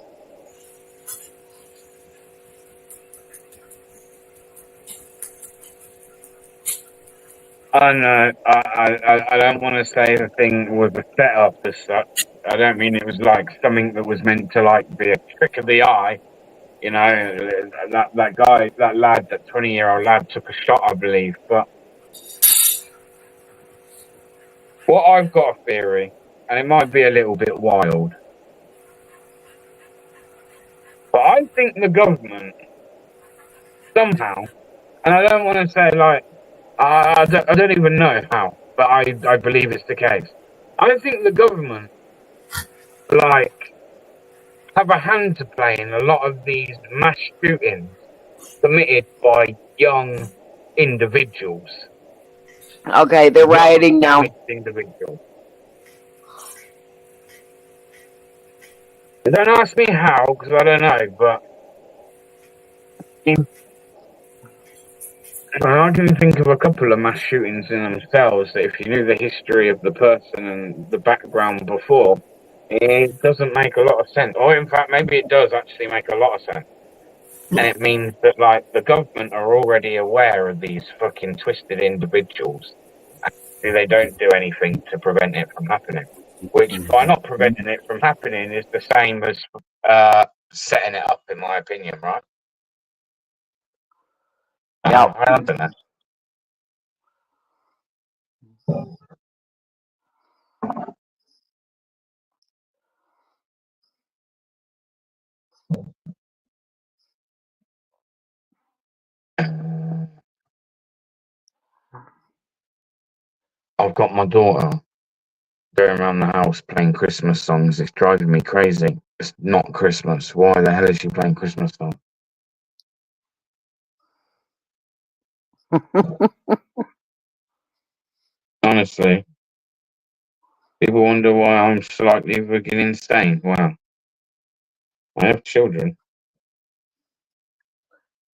I know. I don't want to say the thing was a setup as such. I don't mean it was like something that was meant to like be a trick of the eye. You know, that guy, that lad, that 20-year-old lad took a shot, I believe. But what I've got a theory, and it might be a little bit wild, but I think the government somehow, and I don't want to say like, I don't even know how, but I believe it's the case. I think the government, like, have a hand to play in a lot of these mass shootings committed by young individuals. Okay, they're rioting now. Individuals. Don't ask me how, because I don't know, but I can think of a couple of mass shootings in themselves that if you knew the history of the person and the background before, it doesn't make a lot of sense. Or in fact, maybe it does actually make a lot of sense. And it means that, like, the government are already aware of these fucking twisted individuals. And they don't do anything to prevent it from happening. Which, by not preventing it from happening, is the same as setting it up, in my opinion, right? Yeah. I don't know. I've got my daughter going around the house playing Christmas songs. It's driving me crazy. It's not Christmas. Why the hell is she playing Christmas songs? Honestly, people wonder why I'm slightly freaking insane. Wow. I have children.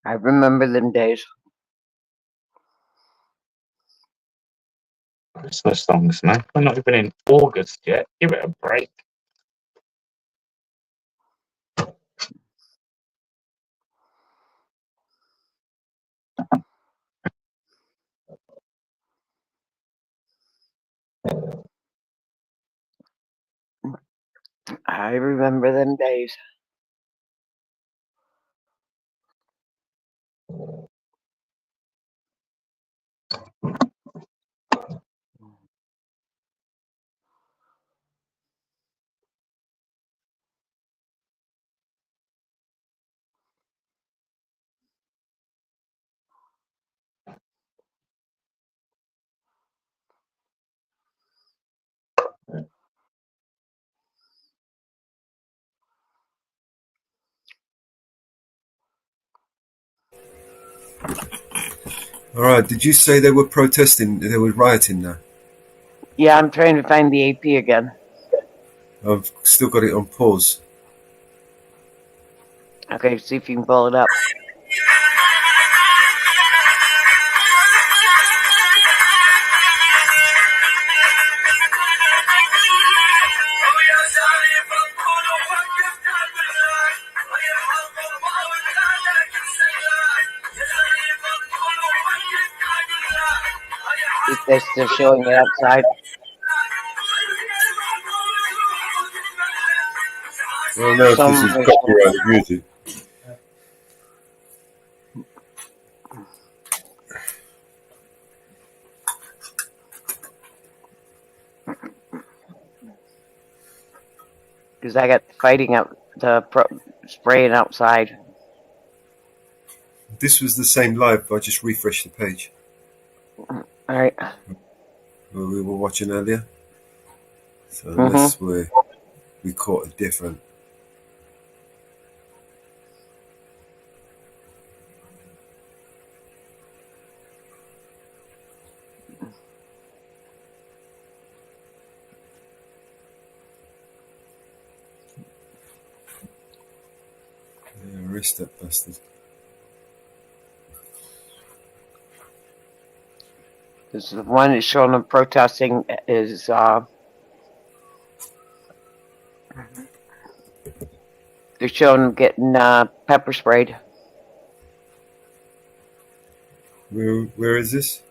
I remember them days. Christmas songs, man. We're not even in August yet. Give it a break. I remember them days. All right. Did you say they were protesting? They were rioting now. Yeah, I'm trying to find the AP again. I've still got it on pause. Okay, see if you can pull it up. If they're still showing it outside. I don't know if this is copyrighted music. Because I got fighting out spraying outside. This was the same live. I just refreshed the page. All right. Where we were watching earlier. So unless we caught a different. Yeah, arrest that bastard. This is the one that's showing them protesting is they're showing them getting pepper sprayed. Where is this?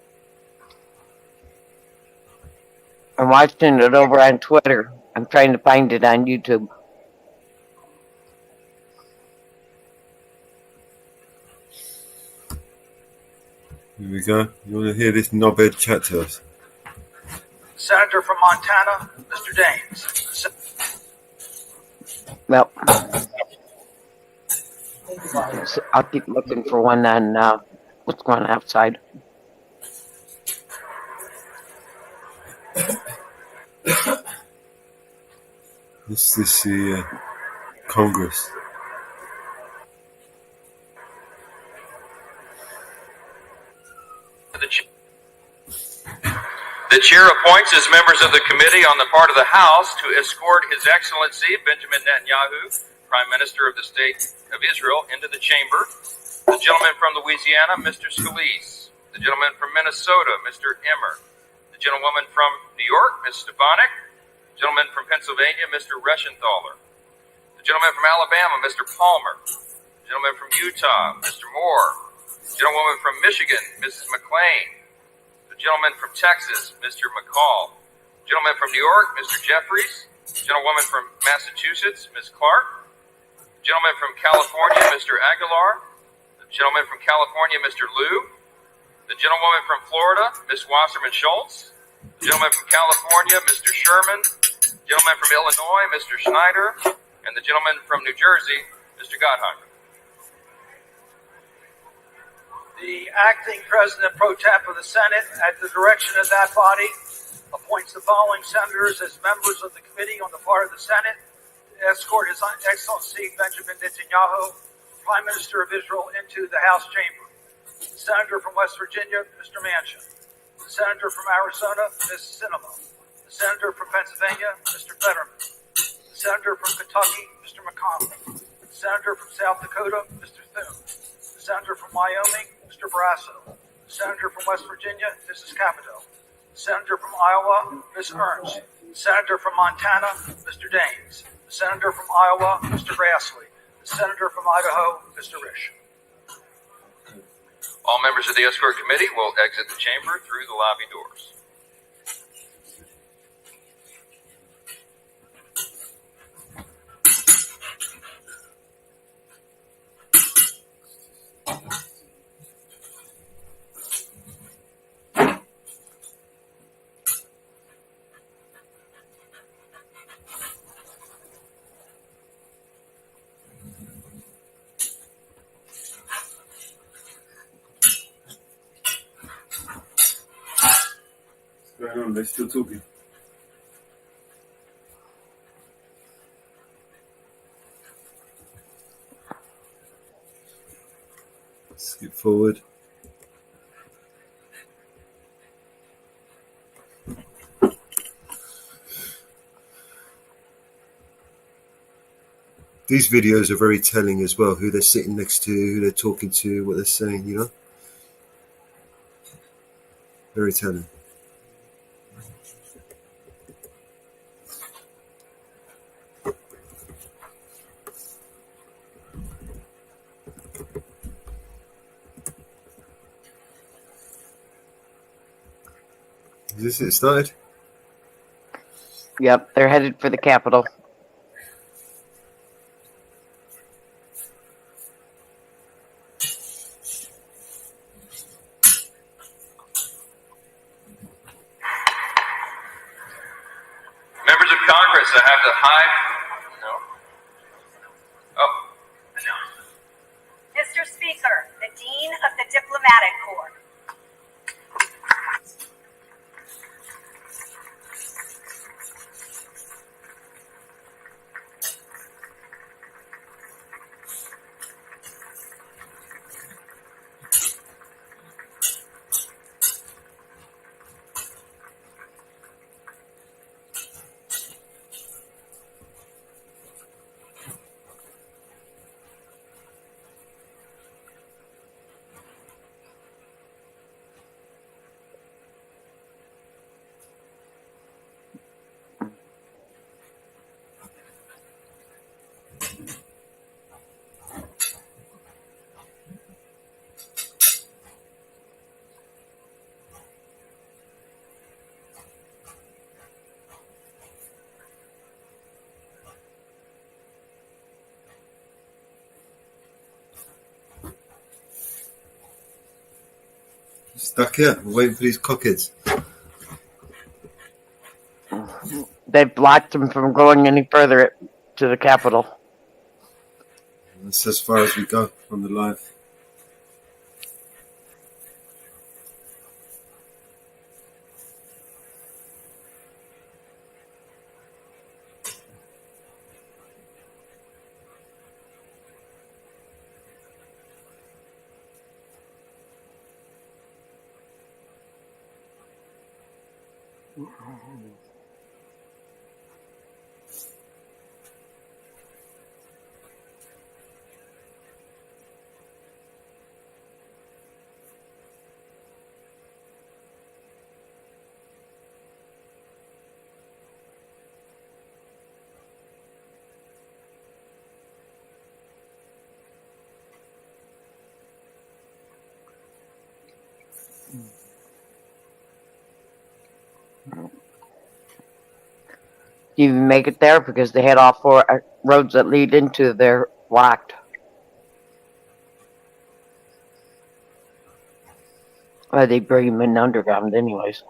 I'm watching it over on Twitter. I'm trying to find it on YouTube. Here we go. You want to hear this knobhead chat to us? Senator from Montana, Mr. Daines. Well, I'll keep looking for one on what's going on outside. This is Congress. The chair appoints as members of the committee on the part of the House to escort His Excellency Benjamin Netanyahu, Prime Minister of the State of Israel, into the chamber. The gentleman from Louisiana, Mr. Scalise. The gentleman from Minnesota, Mr. Emmer. The gentlewoman from New York, Ms. Stefanik. The gentleman from Pennsylvania, Mr. Reschenthaler. The gentleman from Alabama, Mr. Palmer. The Gentleman from Utah, Mr. Moore. Gentlewoman from Michigan, Mrs. McLean. The gentleman from Texas, Mr. McCall. Gentleman from New York, Mr. Jeffries. Gentlewoman from Massachusetts, Ms. Clark. Gentleman from California, Mr. Aguilar. The gentleman from California, Mr. Liu. The gentlewoman from Florida, Ms. Wasserman Schultz. The gentleman from California, Mr. Sherman. Gentleman from Illinois, Mr. Schneider. And the gentleman from New Jersey, Mr. Gottheimer. The acting president pro tem of the Senate, at the direction of that body, appoints the following senators as members of the committee on the part of the Senate to escort His Excellency Benjamin Netanyahu, Prime Minister of Israel, into the House chamber. The Senator from West Virginia, Mr. Manchin. The Senator from Arizona, Ms. Sinema. The Senator from Pennsylvania, Mr. Fetterman. The Senator from Kentucky, Mr. McConnell. The Senator from South Dakota, Mr. Thune. The Senator from Wyoming, Mr. Barrasso. The Senator from West Virginia, Mrs. Capito. The Senator from Iowa, Ms. Ernst. The Senator from Montana, Mr. Daines. The Senator from Iowa, Mr. Grassley. The Senator from Idaho, Mr. Risch. All members of the escort committee will exit the chamber through the lobby doors. What's going on? They're still talking. Skip forward. These videos are very telling as well, who they're sitting next to, who they're talking to, what they're saying, you know? Very telling. Is this it started? Yep, they're headed for the Capitol. Members of Congress, I have the high... No. Oh. Mr. Speaker, the Dean of the Diplomatic Corps. Stuck here. We're waiting for these cockheads. They've blocked them from going any further to the Capitol. That's as far as we go on the live. to even make it there because they had all four roads that lead into there blocked. Well, they bring them in underground anyways.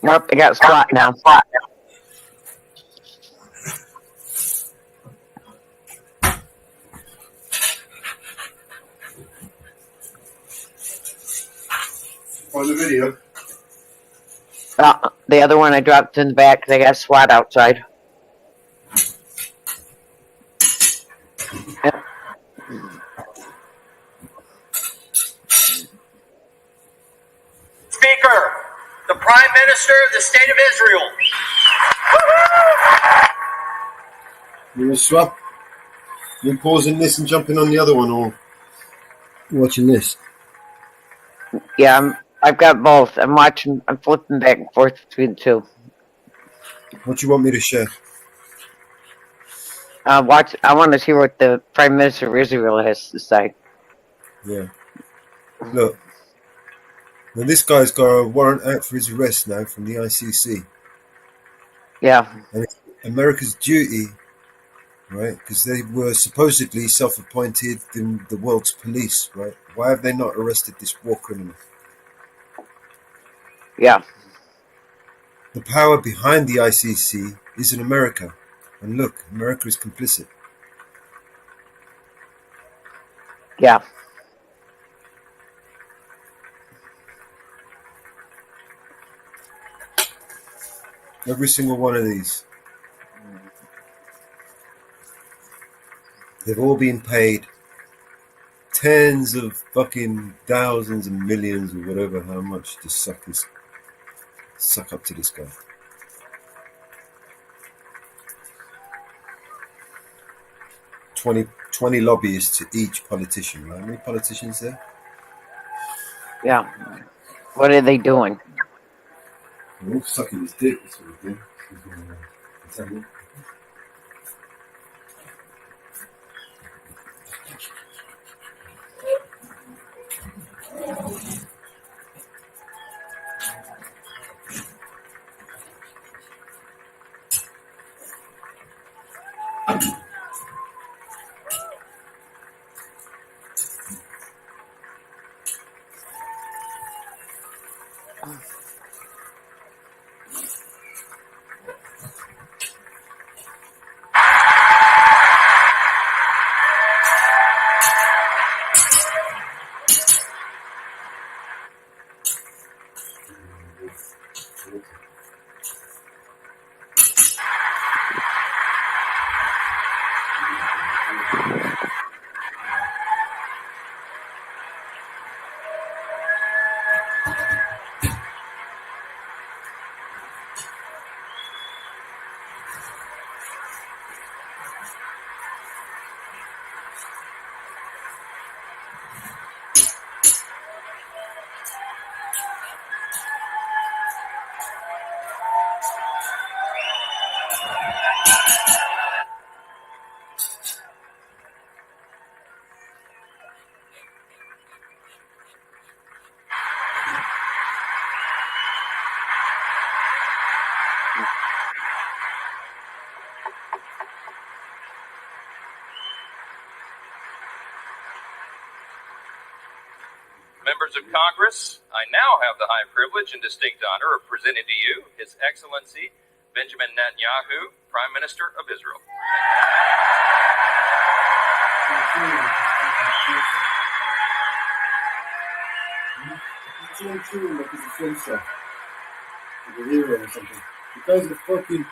Nope, they got SWAT now. On the video. The other one I dropped in the back. They got SWAT outside. Yep. Speaker, the Prime Minister of the State of Israel. You want to swap? You pausing this and jumping on the other one, or watching this? Yeah, I've got both. I'm watching. I'm flipping back and forth between the two. What do you want me to share? I want to hear what the Prime Minister of Israel has to say. Yeah. Look. Now this guy's got a warrant out for his arrest now from the ICC. Yeah. And it's America's duty, right? Because they were supposedly self-appointed in the world's police, right? Why have they not arrested this war criminal? Yeah. The power behind the ICC is in America. And look, America is complicit. Yeah. Every single one of these. They've all been paid tens of fucking thousands and millions or whatever, how much to suck up to this guy. 20 lobbyists to each politician. How many politicians there? Yeah. What are they doing? They're all sucking his dick, that's what they're doing. Members of Congress, I now have the high privilege and distinct honor of presenting to you His Excellency Benjamin Netanyahu, Prime Minister of Israel. Like he's a film star, like a hero or something. The guy's a fucking.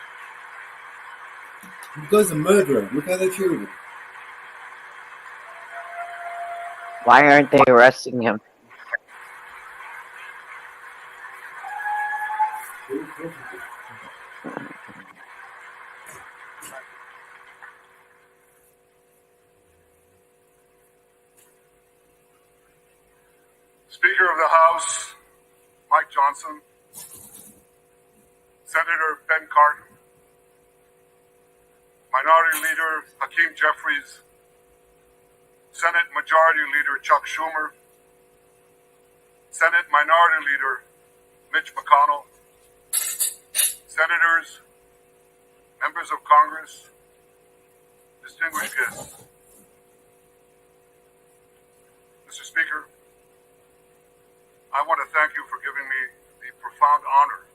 The guy's a murderer. Look how they treated him. Why aren't they arresting him? Speaker of the House, Mike Johnson, Senator Ben Cardin, Minority Leader Hakeem Jeffries, Senate Majority Leader Chuck Schumer, Senate Minority Leader Mitch McConnell, Senators, Members of Congress, distinguished guests. Mr. Speaker, I want to thank you for giving me the profound honor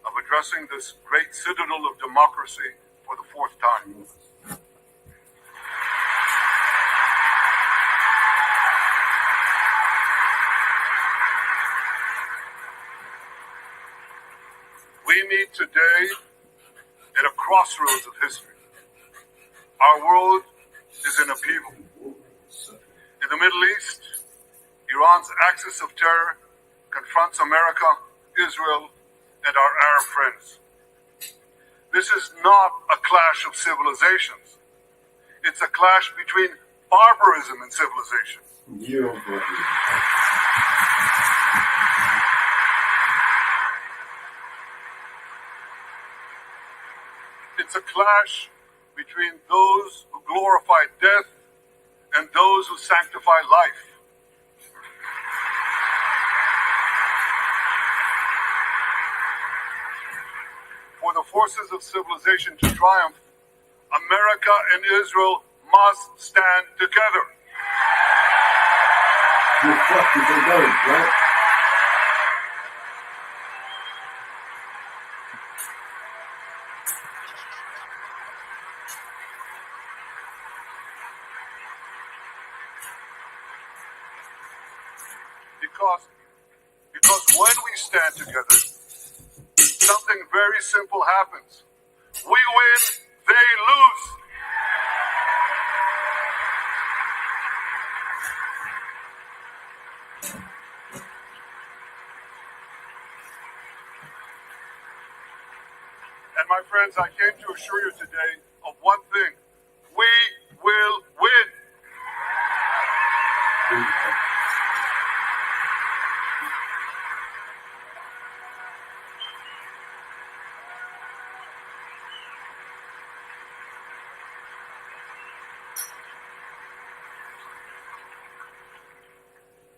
of addressing this great citadel of democracy for the fourth time. We meet today at a crossroads of history. Our world is in upheaval. In the Middle East, Iran's axis of terror confronts America, Israel, and our Arab friends. This is not a clash of civilizations. It's a clash between barbarism and civilization. It's a clash between those who glorify death and those who sanctify life. For the forces of civilization to triumph, America and Israel must stand together. You're fucked if they don't, right? Because when we stand together, something very simple happens. We win, they lose. And my friends, I came to assure you today of one thing. We will win.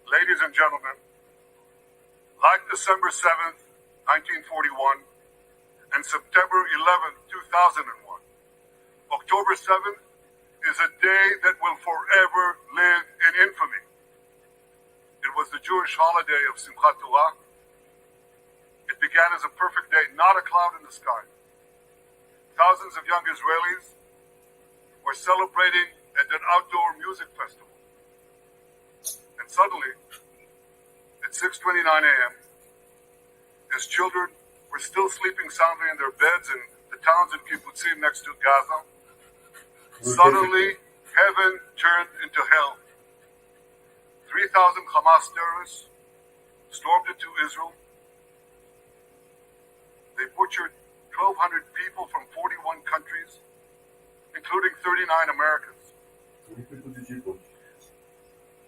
Ladies and gentlemen, like December 7th, 1941, and September 11th, 2001, October 7th is a day that will forever live in infamy. It was the Jewish holiday of Simchat Torah. It began as a perfect day, not a cloud in the sky. Thousands of young Israelis were celebrating at an outdoor music festival. And suddenly, at 6:29 a.m., as children were still sleeping soundly in their beds in the towns and kibbutzim next to Gaza, suddenly heaven turned into hell. 3,000 Hamas terrorists stormed into Israel. They butchered 1,200 people from 41 countries, including 39 Americans.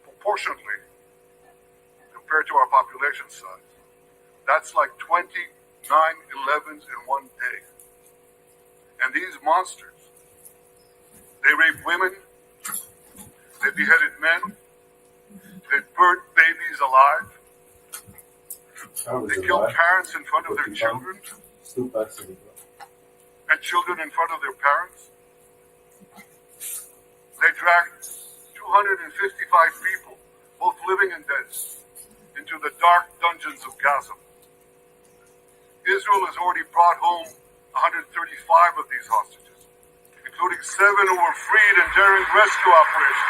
Proportionately, compared to our population size, that's like 20 9/11s in one day. And these monsters, they raped women, they beheaded men, they burnt babies alive, they killed parents in front of their children, and children in front of their parents. They dragged 255 people, both living and dead, into the dark dungeons of Gaza. Israel has already brought home 135 of these hostages, including 7 who were freed in daring rescue operations.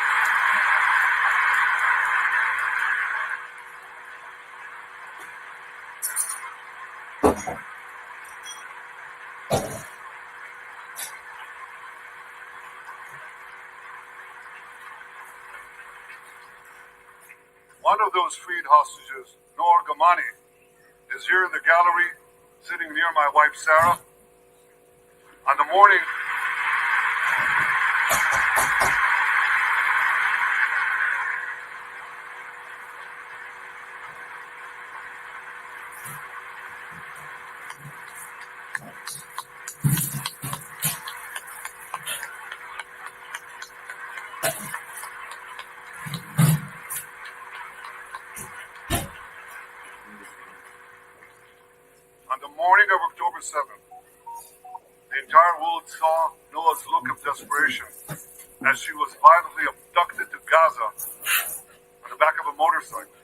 One of those freed hostages, Noor Gamani, is here in the gallery, sitting near my wife Sarah. On the morning of October 7th, the entire world saw Noah's look of desperation as she was violently abducted to Gaza on the back of a motorcycle.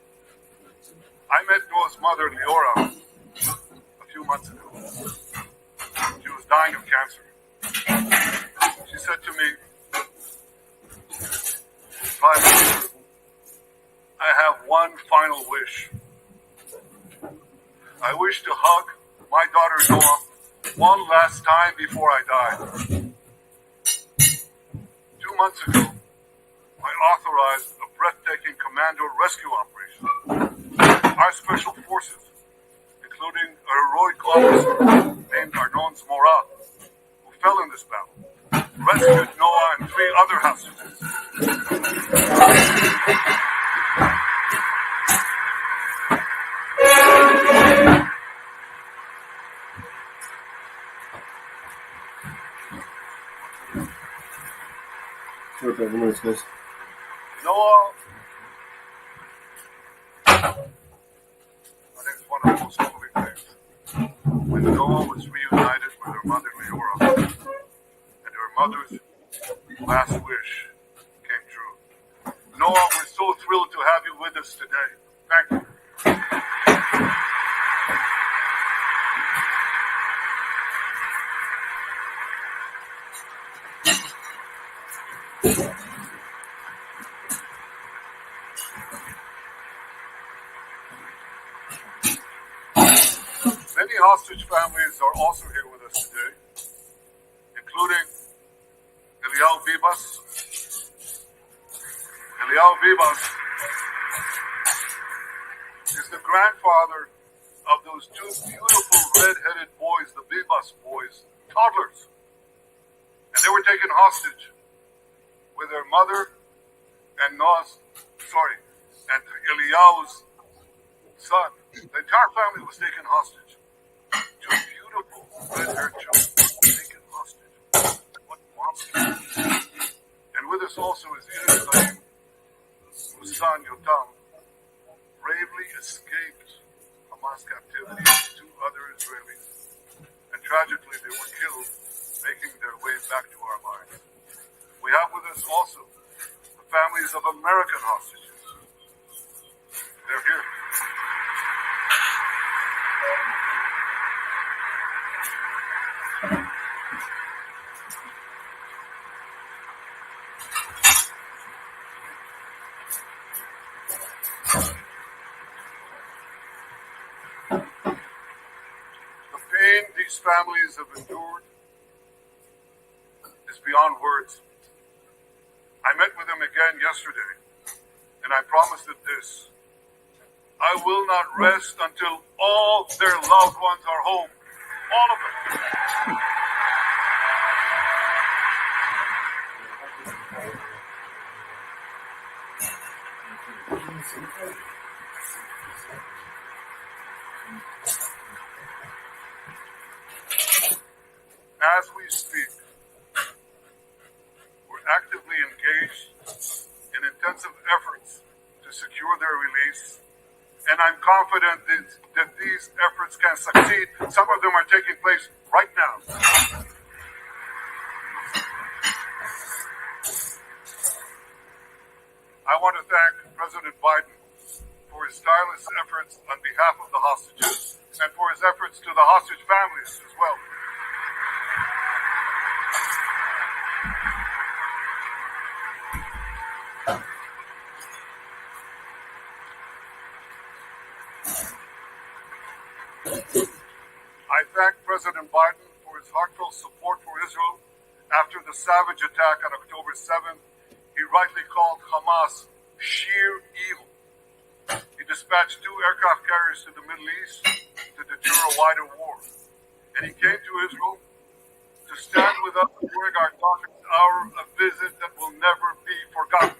I met Noah's mother, Leora, a few months ago. She was dying of cancer. She said to me, "Father, I have one final wish. I wish to hug my daughter Noah one last time before I die." 2 months ago, I authorized a breathtaking commando rescue operation. Our special forces, including a heroic officer named Arnon Zmora, who fell in this battle, rescued Noah and 3 other hostages. Noah, I think it's one of the most moving things. When Noah was reunited with her mother Leora, and her mother's last wish came true. Noah, we're so thrilled to have you with us today. Thank you. families are also here with us today, including Eliyahu Bibas. Eliyahu Bibas is the grandfather of those two beautiful red-headed boys, the Bibas boys, toddlers. And they were taken hostage with their mother and Eliyahu's son. The entire family was taken hostage. Two beautiful red-haired children taken hostage. What monsters. And with us also is Ida Chaim, whose son Yotam bravely escaped Hamas captivity with two other Israelis. And tragically they were killed, making their way back to our lines. We have with us also the families of American hostages. They're here. The pain these families have endured is beyond words. I met with them again yesterday, and I promised them this. I will not rest until all their loved ones are home. All of them. As we speak, we're actively engaged in intensive efforts to secure their release, and I'm confident that these efforts can succeed. Some of them are taking place right now. I want to thank President Biden for his tireless efforts on behalf of the hostages and for his efforts to the hostage families as well. I thank President Biden for his heartfelt support for Israel after the savage attack on October 7th. He rightly called Hamas sheer evil. He dispatched 2 aircraft carriers to the Middle East to deter a wider war. And he came to Israel to stand with us during our daughter's hour, a visit that will never be forgotten.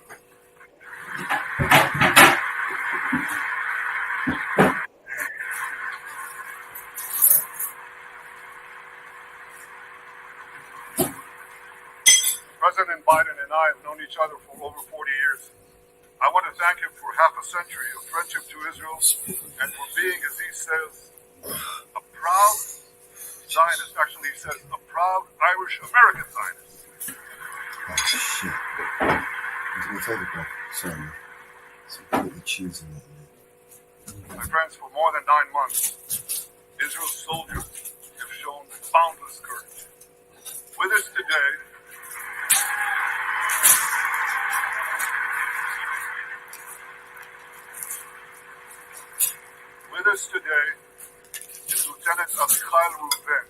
President Biden and I have known each other for over 40 years. I want to thank him for half a century of friendship to Israel and for being, as he says, a proud Zionist. Actually, he says a proud Irish-American Zionist. Oh, shit. I'm going to take it back. Sorry. So put the cheese in that. My friends, for more than 9 months, Israel's soldiers have shown boundless courage. With us today, is Lieutenant Avichai Reuven.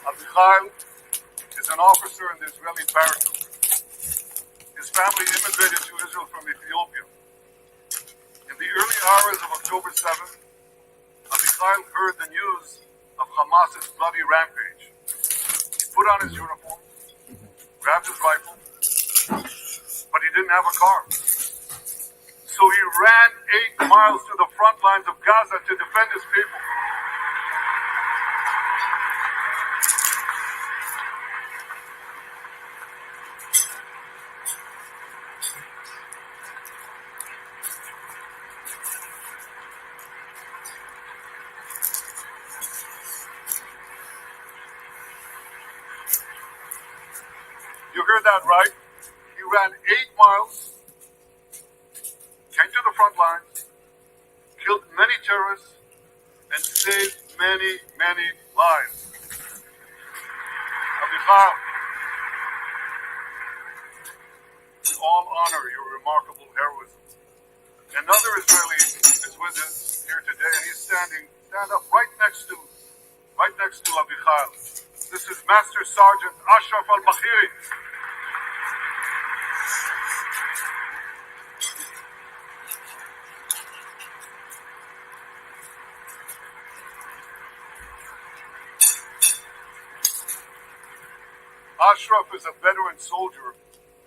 Avichai is an officer in the Israeli paratrooper. His family immigrated to Israel from Ethiopia. In the early hours of October 7th, Avichai heard the news of Hamas's bloody rampage. He put on his uniform, grabbed his rifle, but he didn't have a car. So he ran 8 miles to the front lines of Gaza to defend his people. You heard that right. He ran 8 miles, came to the front lines, killed many terrorists, and saved many, many lives. Avichal, we all honor your remarkable heroism. Another Israeli is with us here today, and he's stand up right next to Avichal. This is Master Sergeant Ashraf al-Bakhiri. Ashraf is a veteran soldier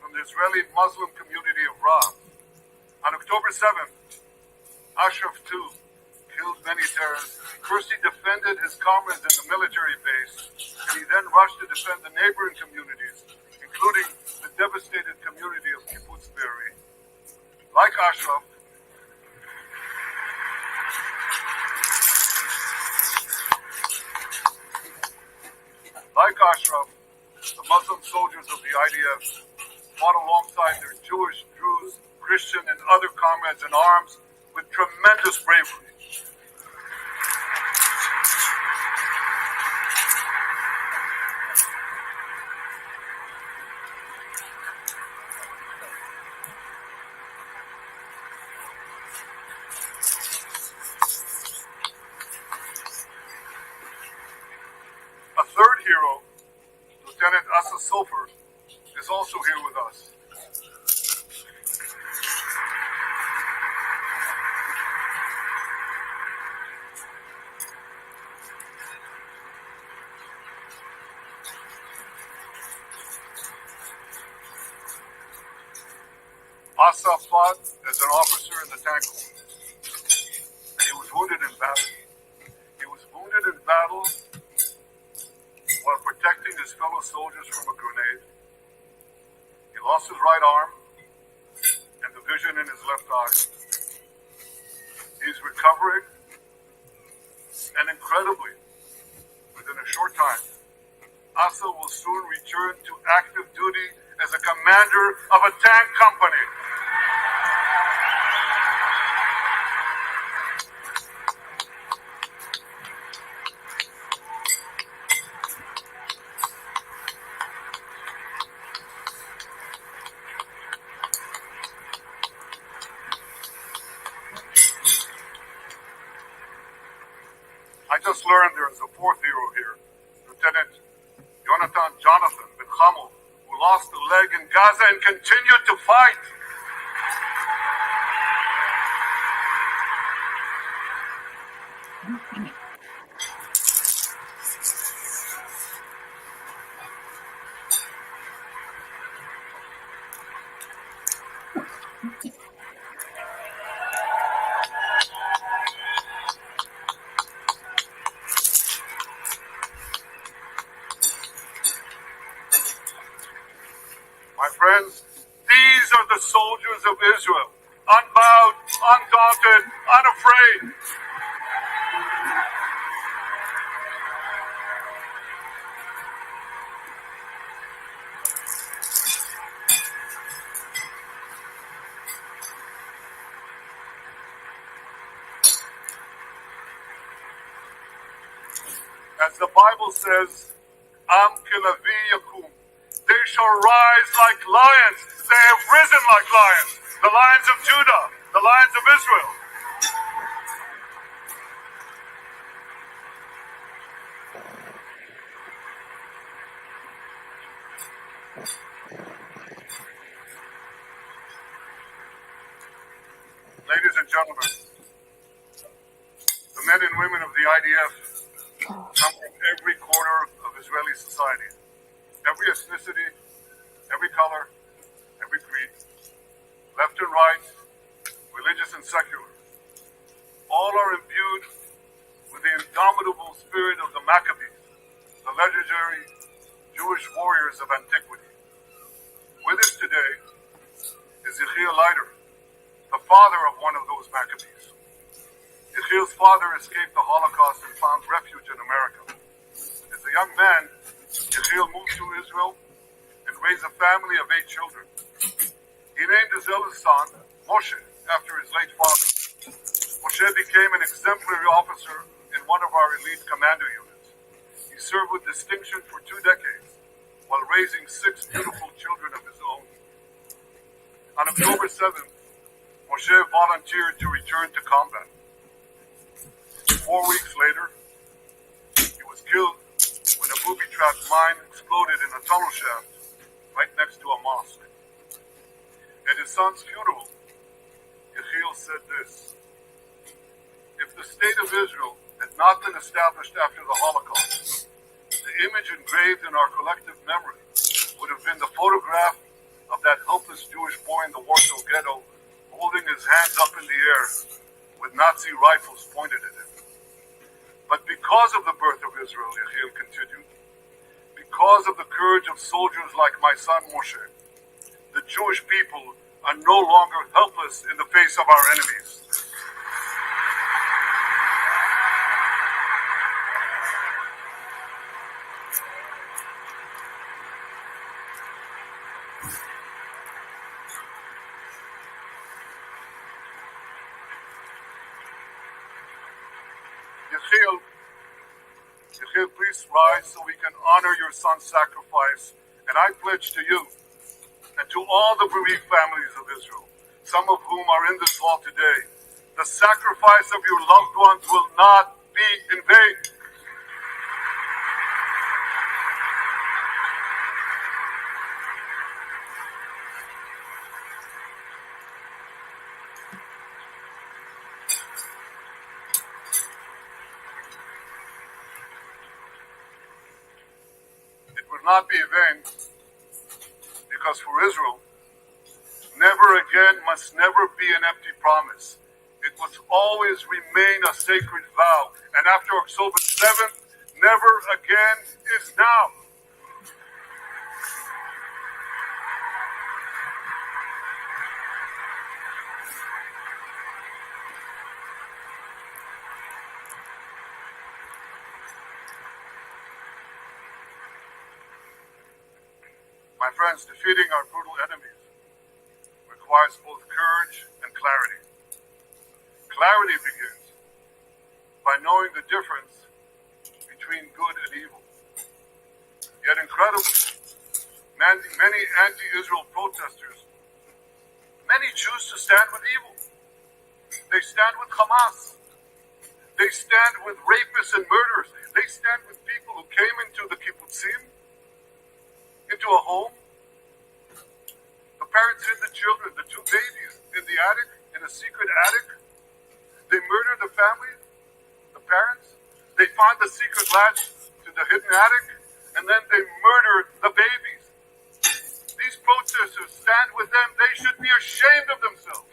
from the Israeli Muslim community of Rav. On October 7th, Ashraf too killed many terrorists. First he defended his comrades in the military base, and he then rushed to defend the neighboring communities, including the devastated community of Kibbutz Be'eri. Like Ashraf, the Muslim soldiers of the IDF fought alongside their Jewish, Druze, Christian, and other comrades in arms with tremendous bravery. A third hero, Lieutenant Asa Sofer, is also here with us. Asa fought as an officer in the tank corps, and he was wounded in battle. He was wounded in battle while protecting his fellow soldiers from a grenade. He lost his right arm and the vision in his left eye. He's recovering, and incredibly, within a short time, Asa will soon return to active duty as a commander of a tank company. I just learned there is a fourth hero here, Lieutenant Jonathan Ben Hamel, who lost a leg in Gaza and continued to fight. My friends, these are the soldiers of Israel, unbowed, undaunted, unafraid. As the Bible says, Am kelavi yakum. They shall rise like lions. They have risen like lions. The lions of Judah, the lions of Israel. Ladies and gentlemen, the men and women of the IDF come from every corner of Israeli society. Every ethnicity, every color, every creed, left and right, religious and secular. All are imbued with the indomitable spirit of the Maccabees, the legendary Jewish warriors of antiquity. With us today is Yechiel Leiter, the father of one of those Maccabees. Yechiel's father escaped the Holocaust and found refuge in America. As a young man, Yechiel moved to Israel and raised a family of 8 children. He named his eldest son, Moshe, after his late father. Moshe became an exemplary officer and one of our elite commando units. He served with distinction for 2 decades while raising 6 beautiful children of his own. On October 7th, Moshe volunteered to return to combat. 4 weeks later, he was killed when a booby-trapped mine exploded in a tunnel shaft right next to a mosque. At his son's funeral, Yechiel said this: "If the state of Israel had not been established after the Holocaust, the image engraved in our collective memory would have been the photograph of that helpless Jewish boy in the Warsaw Ghetto holding his hands up in the air with Nazi rifles pointed at him. But because of the birth of Israel," Yechiel continued, "because of the courage of soldiers like my son Moshe, the Jewish people are no longer helpless in the face of our enemies." Yechiel, please rise so we can honor your son's sacrifice. And I pledge to you and to all the bereaved families of Israel, some of whom are in this hall today, the sacrifice of your loved ones will not be in vain. It will not be in vain because for Israel, never again must never be an empty promise. It must always remain a sacred vow. And after October 7th, never again is now. My friends, defeating our brutal enemies requires both courage and clarity. Clarity begins by knowing the difference between good and evil. Yet incredibly, many anti-Israel protesters, many choose to stand with evil. They stand with Hamas. They stand with rapists and murderers. They stand with people who came into the kibbutzim, into a home. The parents hid the children, the 2 babies, in the attic, in a secret attic. They murdered the family, the parents. They found the secret latch to the hidden attic, and then they murdered the babies. These protesters stand with them. They should be ashamed of themselves.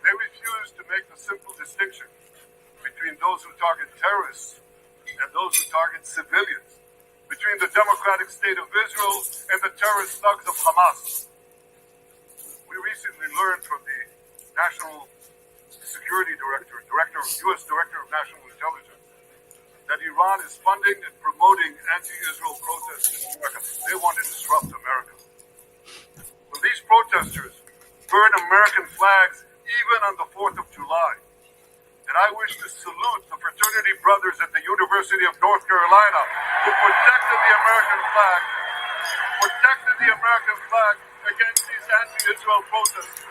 They refuse to make the simple distinction between those who target terrorists and those who target civilians, between the democratic state of Israel and the terrorist thugs of Hamas. We recently learned from the National Security Director, U.S. Director of National Intelligence, that Iran is funding and promoting anti-Israel protests in America. They want to disrupt America. When these protesters burn American flags even on the 4th of July. And I wish to salute the fraternity brothers at the University of North Carolina who protected the American flag against these anti-Israel protesters.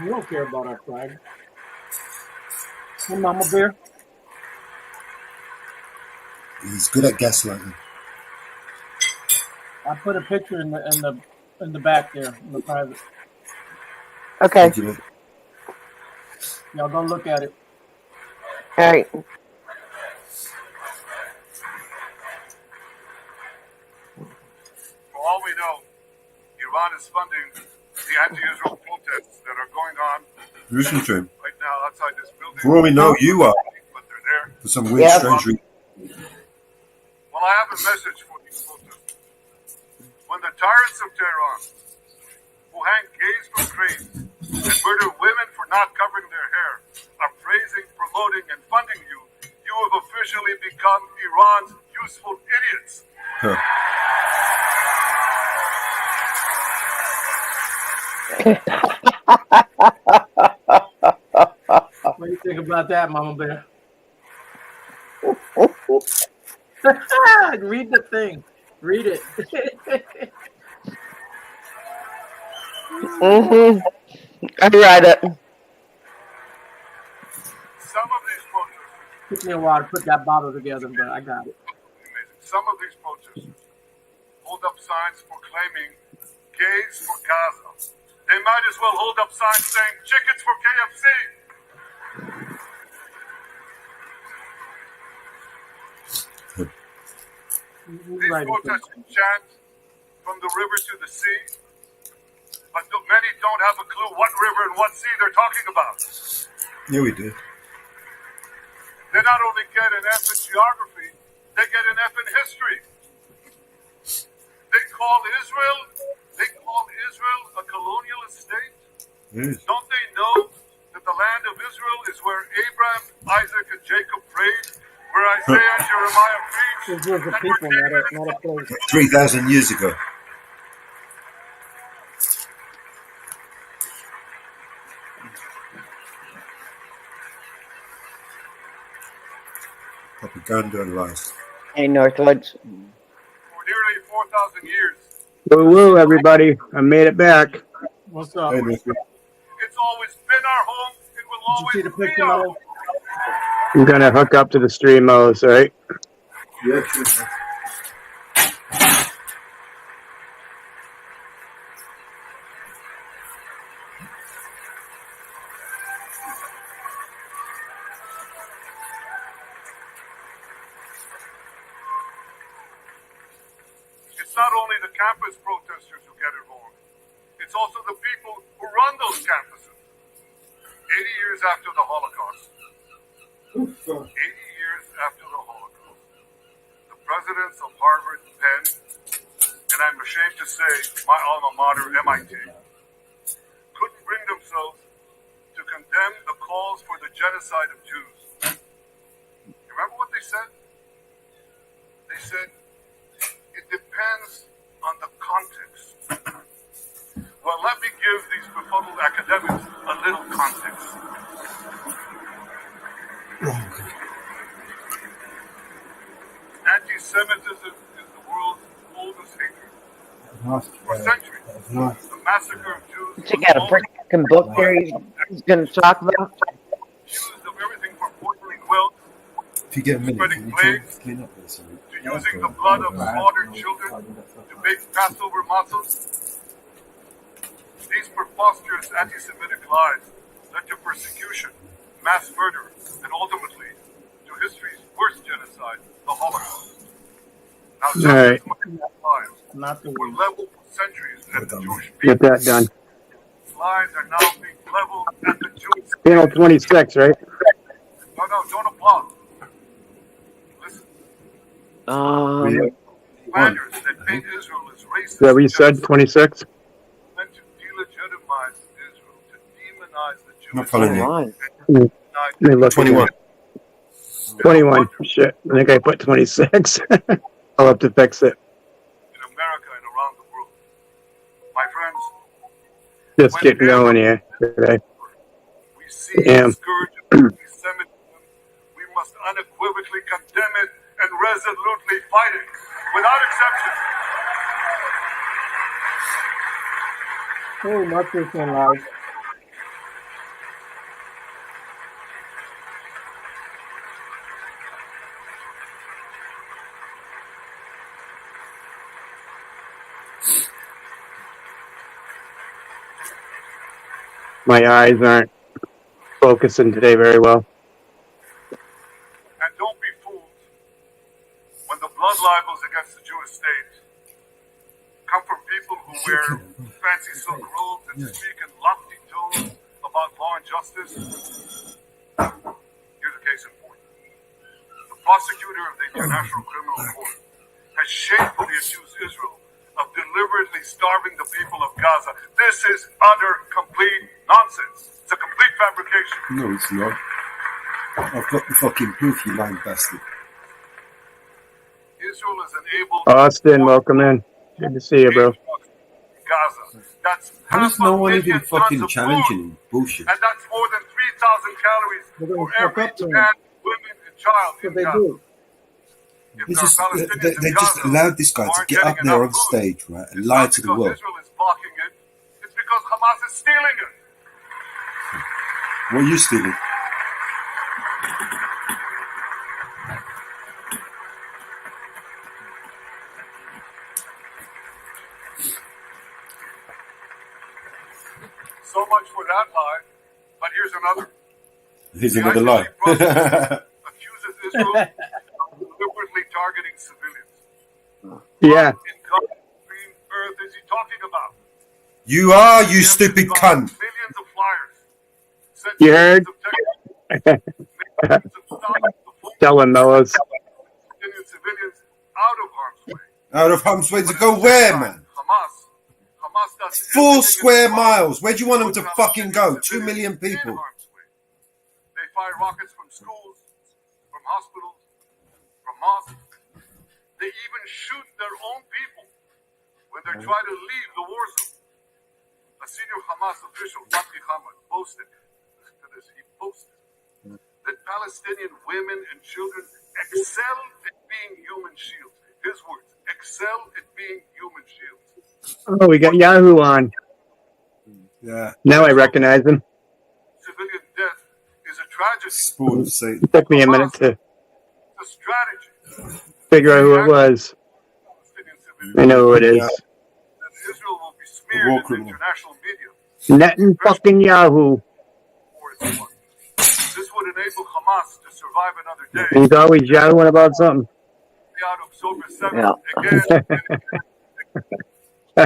We don't care about our flag. Hey, Mama Bear. He's good at gaslighting. I put a picture in the back there in the private. Okay. Y'all go look at it. All right. Iran is funding the anti-Israel protests that are going on Listen to him. right now outside this building. For all we know, you are. But they're there. For some weird, strange reason. Well, I have a message for these protesters. When the tyrants of Tehran, who hang gays for craze and murder women for not covering their hair, are praising, promoting, and funding you, you have officially become Iran's useful idiots. Huh. What do you think about that, Mama Bear? Read the thing. Read it. I read it. Some of these protesters, Took me a while to put that bottle together, but I got it. some of these protesters hold up signs proclaiming gays for Gaza. They might as well hold up signs saying chickens for KFC. These protesters chant from the river to the sea, but many don't have a clue what river and what sea they're talking about. Yeah, we do. They not only get an F in geography, they get an F in history. They call Israel a colonialist state. Yes. Don't they know that the land of Israel is where Abraham, Isaac, and Jacob prayed, where Isaiah and Jeremiah preached, This was a people, not a place. 3,000 years ago. Propaganda and lies. Hey, Northwoods. for nearly 4,000 years. Woo woo, everybody. I made it back. What's up? Hey, It's always been our home. It will always See the be picture, our Mo? home. I'm going to hook up to the stream, Mo's, right? Yeah, sure. It's not only the campus protesters who get it wrong. It's also the people who run those campuses. 80 years after the Holocaust. 80 years after the Holocaust. The presidents of Harvard, Penn, and I'm ashamed to say my alma mater, MIT, couldn't bring themselves to condemn the calls for the genocide of Jews. You remember what they said? They said, it depends on the context. Well, let me give these befuddled academics a little context. Anti-Semitism is the world's oldest hatred. For centuries, the massacre of Jews You got a freaking book there he's going to talk about? accused of everything from poisoning wealth If you get a minute, can spreading you plagues clean up this? to using the blood of slaughtered children to bake Passover matzahs. These preposterous anti-Semitic lies led to persecution, mass murder, and ultimately to history's worst genocide, the Holocaust. Now, just All right. as much lies Not the were worst. leveled for centuries at the Jewish Get people, that done. lies are now being leveled at the Jewish Panel 26, right? No, don't applaud. Listen, slanders that paint Israel as racist. Is that what you said, 26? Meant to delegitimize Israel, to demonize the Jewish Not following you. Let me look 21. again. 21. Shit. I think I put 26. I'll have to fix it. in America and around the world. My friends, Just getting going here today. we see the scourge of anti-Semitism. We must unequivocally condemn it and resolutely fight it, without exception. Oh, my freaking life. My eyes aren't focusing today very well. And don't be fooled when the blood libels against the Jewish state come from people who wear fancy silk robes and speak in lofty tones about law and justice. Here's a case in point. The prosecutor of the International Criminal Court has shamefully accused Israel of deliberately starving the people of Gaza. This is utter, complete nonsense. It's a complete fabrication. No, it's not. I've got the fucking proof, you lying bastard. Israel is unable Austin, welcome in. Good to see you, bro. Gaza. That's How does no one even 500,000,000 fucking tons of challenging food, him? Bullshit. and that's more than 3,000 calories for every man, woman, and child in Gaza. This is, they just allowed this guy to get up there on stage, right, and lie to the world. Israel is blocking it. It's because Hamas is stealing it. What are you stealing? So much for that lie. But here's another. Here's another lie. Accuses Israel of deliberately targeting civilians. Yeah. In God's green earth is he talking about? You are, you stupid cunt. Millions of flyers. Sent You heard? Telling Mellows. Civilians out of harm's way. Out of harm's way to go where, man? Hamas does 4 square miles. Where do you want them to fucking go? 2 million people. They fire rockets from schools, from hospitals, from mosques. They even shoot their own people when they try to leave the war zone. A senior Hamas official, Fatih Hamad, boasted that Palestinian women and children excel at being human shields. His words, excel at being human shields. Oh, we got Yahoo on. Yeah. Now I recognize him. Civilian death is a tragedy. Sport of Satan. It took me a minute to A strategy. figure out who it was. I know who it is. That Israel will be smeared in the international media. Netting fucking Yahoo. This would enable Hamas to survive another day. He's always yahooing about something. Out of October 7th Yeah. again. I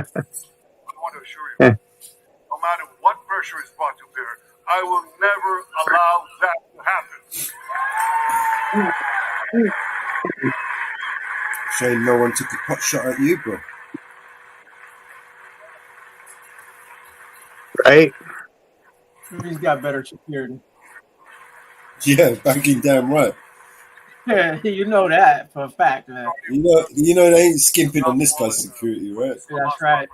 want to assure you, no matter what pressure is brought to bear, I will never allow that to happen. Shame no one took a pot shot at you, bro. Right? He's got better security. Yeah, fucking damn right. Yeah, you know that for a fact, man. You know they ain't skimping on this guy's security, right? That's right.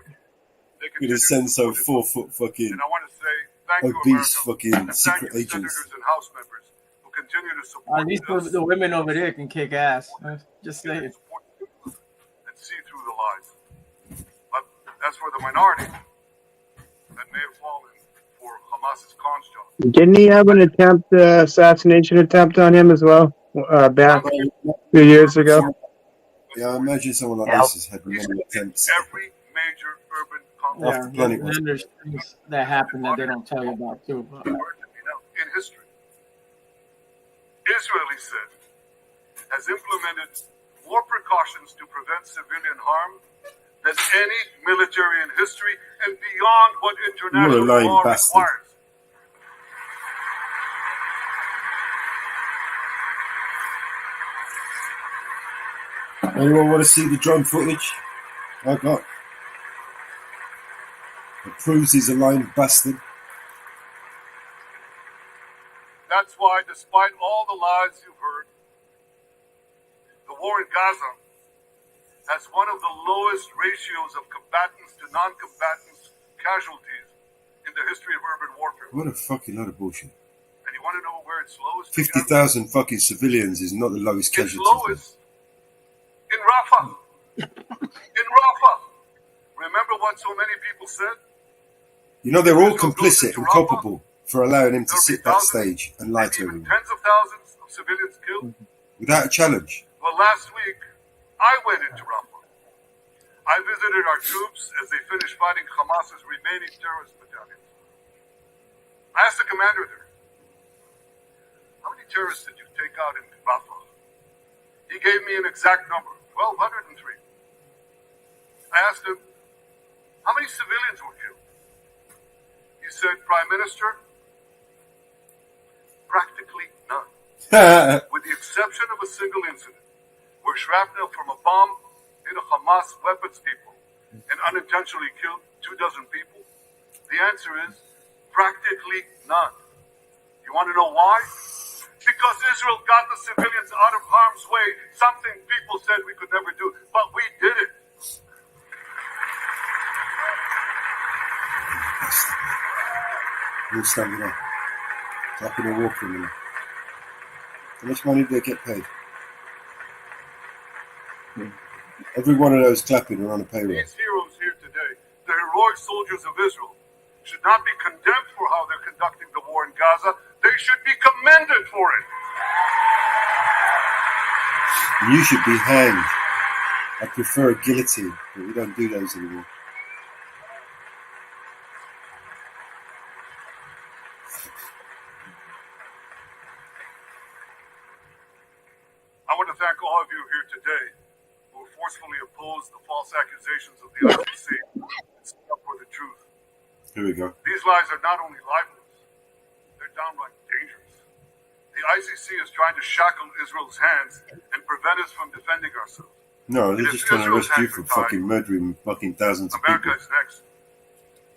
With his sense of 4 foot fucking obese fucking secret agents. And House members who continue to support At least the women over there can kick ass. Just saying. and see through the lies. But as for the minority that may have fallen for Hamas's construct, Didn't he have an assassination attempt on him as well? Back a few years ago? Yeah, I imagine someone like this has had many attempts. every major urban Yeah, conflict and then there's things that happen that they don't tell you about too. But, in history, Israel, he said, has implemented more precautions to prevent civilian harm than any military in history and beyond what international lying law bastard. requires. Anyone want to see the drone footage I got? It proves he's a lying bastard. That's why, despite all the lies you've heard, the war in Gaza has one of the lowest ratios of combatants to non-combatants casualties in the history of urban warfare. What a fucking lot of bullshit. And you want to know where it's lowest? 50,000 fucking civilians is not the lowest It's casualty. lowest in Rafah. In Rafah. Remember what so many people said? You know, they're all complicit and culpable for allowing him to sit backstage and lie to everyone. Tens of thousands of civilians killed. Without a challenge. Well, last week, I went into Rafah. I visited our troops as they finished fighting Hamas's remaining terrorist battalions. I asked the commander there, how many terrorists did you take out in Rafah? He gave me an exact number, 1,203. I asked him, How many civilians were killed? He said, Prime Minister, practically none. With the exception of a single incident where shrapnel from a bomb hit a Hamas weapons depot and unintentionally killed 24 people. The answer is practically none. You want to know why? Because Israel got the civilians out of harm's way, something people said we could never do, but we did it. We'll stand it up. Clapping a walk for a minute. How much money do they get paid? Every one of those clapping are on a payroll. These heroes here today, the heroic soldiers of Israel, should not be condemned for how they're conducting the war in Gaza. They should be commended for it. You should be hanged. I prefer a guillotine, but we don't do those anymore. I want to thank all of you here today who forcefully opposed the false accusations of the ICC and stood up for the truth. Here we go. These lies are not only libelous, they're downright dangerous. The ICC is trying to shackle Israel's hands and prevent us from defending ourselves. No, they're just trying to arrest you for fucking murdering fucking thousands of America people. is next.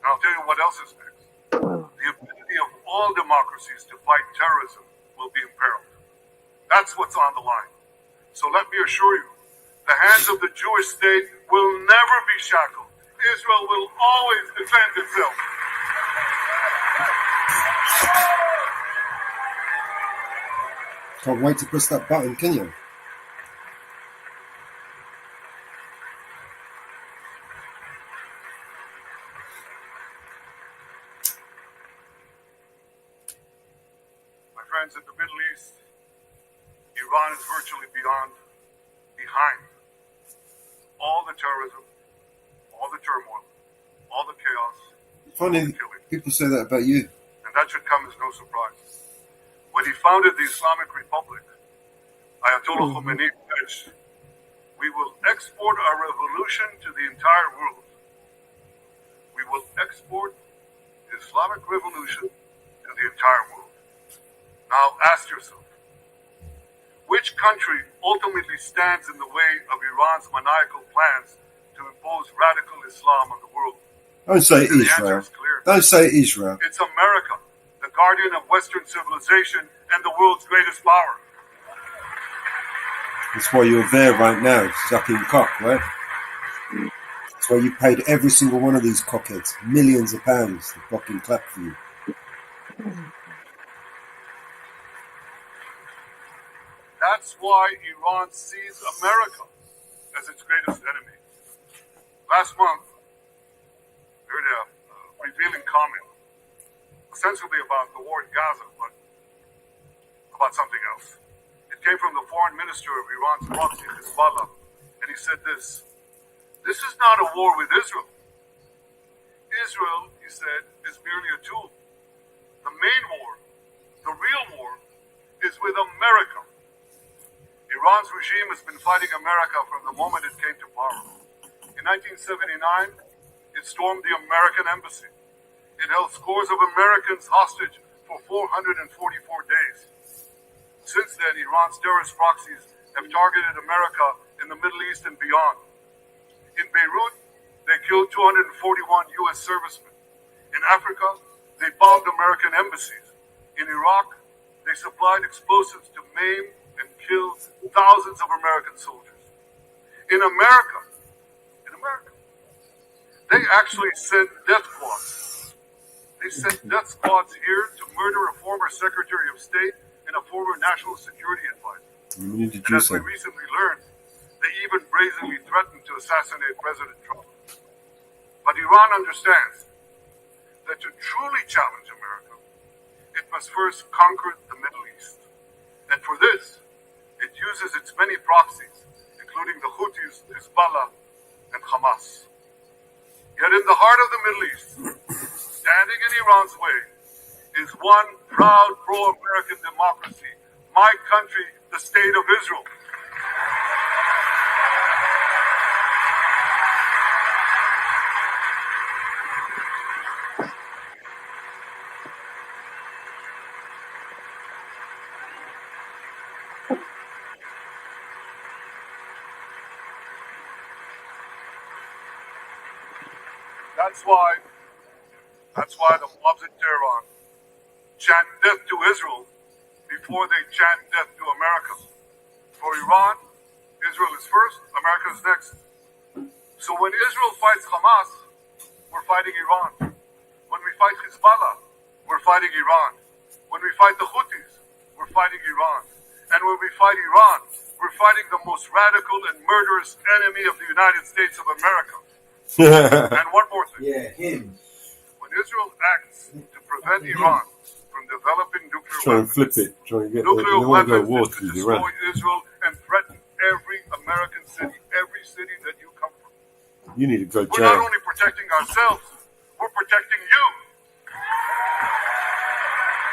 And I'll tell you what else is next. The ability of all democracies to fight terrorism will be imperiled. That's what's on the line. So let me assure you, the hands of the Jewish state will never be shackled. Israel will always defend itself. Can't wait to press that button, can you? My friends, in the Middle East, Iran is virtually behind all the terrorism, all the turmoil, all the chaos, Funny, people say that about you. and that should come as no surprise. When he founded the Islamic Republic, Ayatollah Khomeini pledged, "We will export our revolution to the entire world. We will export the Islamic revolution to the entire world." Now ask yourself, which country ultimately stands in the way of Iran's maniacal plans to impose radical Islam on the world? Don't say And the answer Israel. is clear. Don't say Israel. It's America, the guardian of Western civilization and the world's greatest power. That's why you're there right now, sucking cock, right? That's why you paid every single one of these cockheads millions of pounds to fucking clap for you. That's why Iran sees America as its greatest enemy. Last month, I heard a revealing comment, ostensibly about the war in Gaza, but about something else. It came from the foreign minister of Iran's proxy, Hezbollah, and he said this: "This is not a war with Israel. Israel," he said, "is merely a tool. The main war, the real war, is with America. Iran's regime has been fighting America from the moment it came to power. In 1979, it stormed the American embassy. It held scores of Americans hostage for 444 days. Since then, Iran's terrorist proxies have targeted America in the Middle East and beyond. In Beirut, they killed 241 U.S. servicemen. In Africa, they bombed American embassies. In Iraq, they supplied explosives to maim and kill thousands of American soldiers. In America, they actually sent death squads. They sent death squads here to murder a former Secretary of State and a former National Security Advisor. You need to And do as we something. recently learned, they even brazenly threatened to assassinate President Trump. But Iran understands that to truly challenge America, it must first conquer the Middle East. And for this, it uses its many proxies, including the Houthis, Hezbollah, and Hamas. Yet in the heart of the Middle East, standing in Iran's way, is one proud pro-American democracy, my country, the State of Israel. That's why the mobs in Tehran chant death to Israel before they chant death to America. For Iran, Israel is first, America is next. So when Israel fights Hamas, we're fighting Iran. When we fight Hezbollah, we're fighting Iran. When we fight the Houthis, we're fighting Iran. And when we fight Iran, we're fighting the most radical and murderous enemy of the United States of America. And one more thing. Yeah, him. When Israel acts to prevent Iran from developing nuclear Try and weapons, flip it. Try and get nuclear they want to go weapons war that to could Iran. destroy Israel and threaten every American city, every city that you come from. You need to go We're not jail. only protecting ourselves, we're protecting you.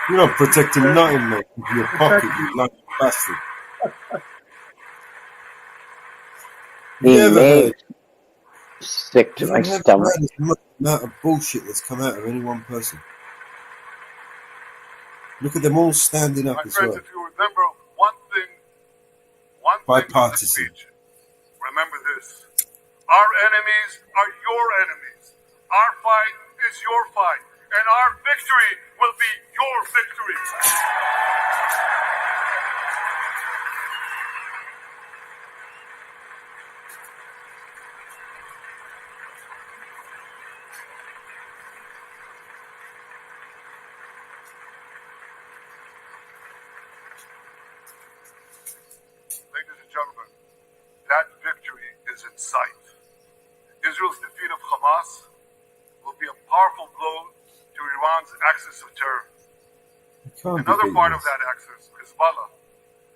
You're not protecting nothing, mate. In your pocket, you lucky bastard. He Never made heard. sick to I've my never stomach. heard as much amount of bullshit that's come out of any one person. Look at them all standing up My as friends, well. if you remember one thing from the Bipartisan. speech, remember this. Our enemies are your enemies. Our fight is your fight. And our victory will be your victory. Ladies and gentlemen, that victory is in sight. Israel's defeat of Hamas will be a powerful blow to Iran's axis of terror. Another part of that axis, Hezbollah,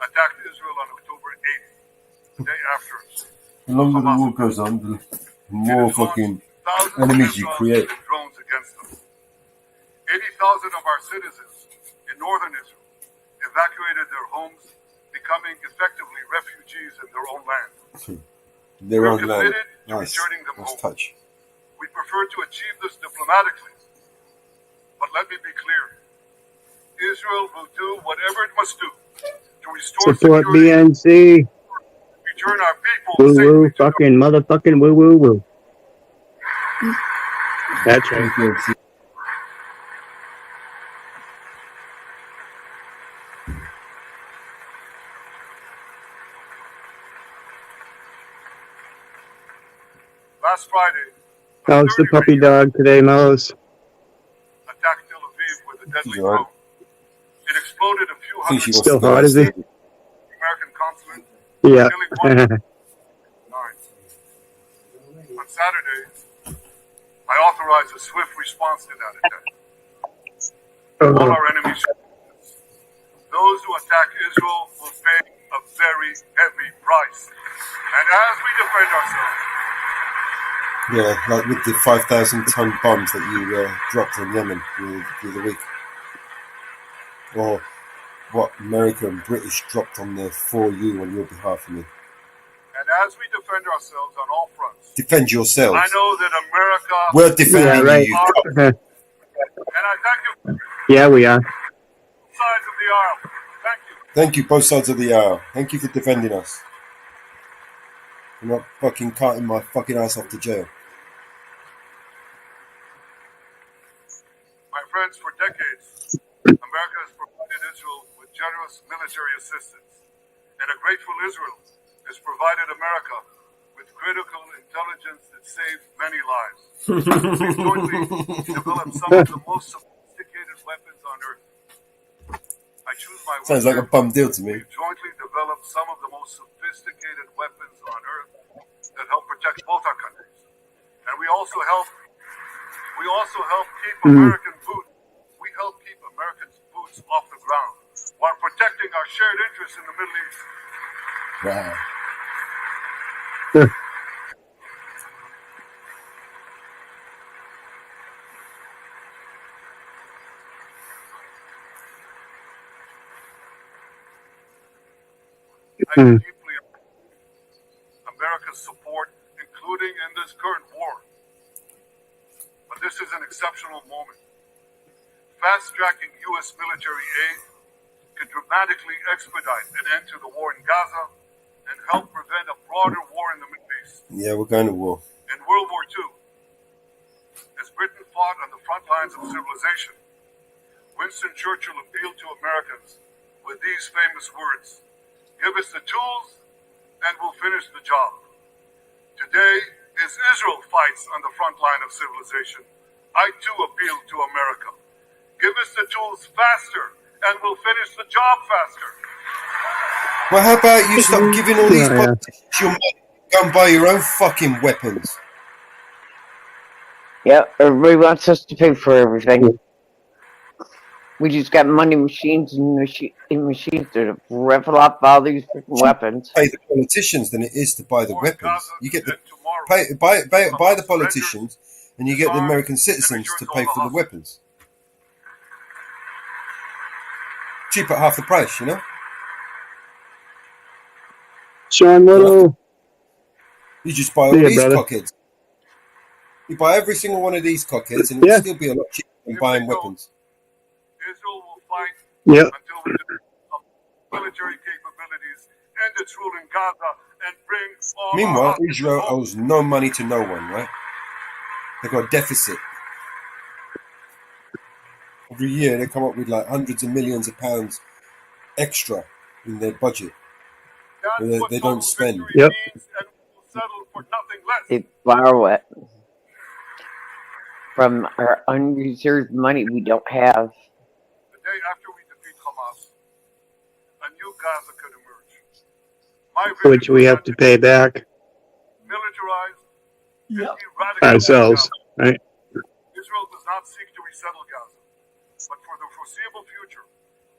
attacked Israel on October 8th, the day after. The longer the war goes on, the more fucking enemies you create. Drones against them. 80,000 of our citizens in northern Israel evacuated their homes, becoming effectively refugees in their own land. Their own land. Committed to Nice. returning them Nice home. touch. We prefer to achieve this diplomatically. But let me be clear. Israel will do whatever it must do to restore Support security, BNC. return our people Woo safely woo, fucking motherfucking woo woo woo. That's right. Last Friday, How's the puppy dog today, Mouse? attacked Tel Aviv with a deadly She's all right. drone. It exploded a few I think she hundred wants Still to go hot, is he? upstairs. American consulate, Yeah. killing one nine. On Saturday, I authorized a swift response to that attack. All our enemies, those who attack Israel will pay a very heavy price. And as we defend ourselves, Yeah, like with the 5,000-ton bombs that you dropped on Yemen the other week. Or what America and British dropped on there for you on your behalf, I mean. and as we defend ourselves on all fronts, Defend yourselves. I know that America We're defending Yeah, right. you. and I thank you Yeah, we are. both sides of the aisle. Thank you. Thank you, both sides of the aisle. Thank you for defending us. I'm not fucking carting my fucking ass off to jail. My friends, for decades, America has provided Israel with generous military assistance, and a grateful Israel has provided America with critical intelligence that saved many lives. We've jointly developed some of the most sophisticated weapons on Earth. I choose my words Sounds like a bum deal to me. We've jointly developed some of the most sophisticated weapons on Earth that help protect both our countries. And we also help keep American boots. We help keep Americans' boots off the ground while protecting our shared interests in the Middle East. Wow. I deeply appreciate America's support, including in this current war. But this is an exceptional moment. Fast-tracking U.S. military aid could dramatically expedite an end to the war in Gaza and help prevent a broader war in the Middle East. Yeah, we're going to war. In World War II, as Britain fought on the front lines of civilization, Winston Churchill appealed to Americans with these famous words: "Give us the tools and we'll finish the job." Today, as Israel fights on the front line of civilization, I too appeal to America. Give us the tools faster and we'll finish the job faster. Well, how about you stop giving all these politicians your money? Go and buy your own fucking weapons. Yep, everybody wants us to pay for everything. We just got money machines and machines to raffle off all these freaking weapons. Pay the politicians than it is to buy the weapons. You get the buy the politicians, and you get the American citizens to pay for the weapons. Cheap at half the price, you know. Sean Little. You just buy all these cockheads. You buy every single one of these cockheads, and it'll still be a lot cheaper than buying weapons. Israel will fight Yep. until we develop military capabilities, end its rule in Gaza, and bring all Meanwhile, Israel owes no money to no one, right? They've got a deficit. Every year they come up with like hundreds of millions of pounds extra in their budget. They don't spend. Yep. They borrow it from our unreserved money we don't have. The day after we defeat Hamas, a new Gaza could emerge. Which we have to pay back Militarized, ourselves, right? Israel does not seek to resettle Gaza, but for the foreseeable future,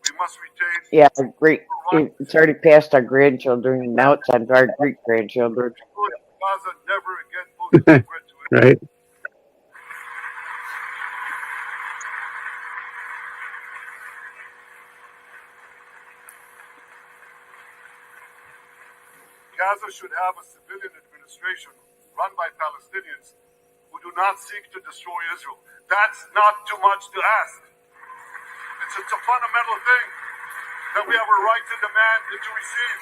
we must retain. Yeah, it's already past our grandchildren, and now it's on to our great grandchildren. Gaza never again poses a threat to it. Right. Gaza should have a civilian administration run by Palestinians who do not seek to destroy Israel. That's not too much to ask. It's a fundamental thing that we have a right to demand and to receive.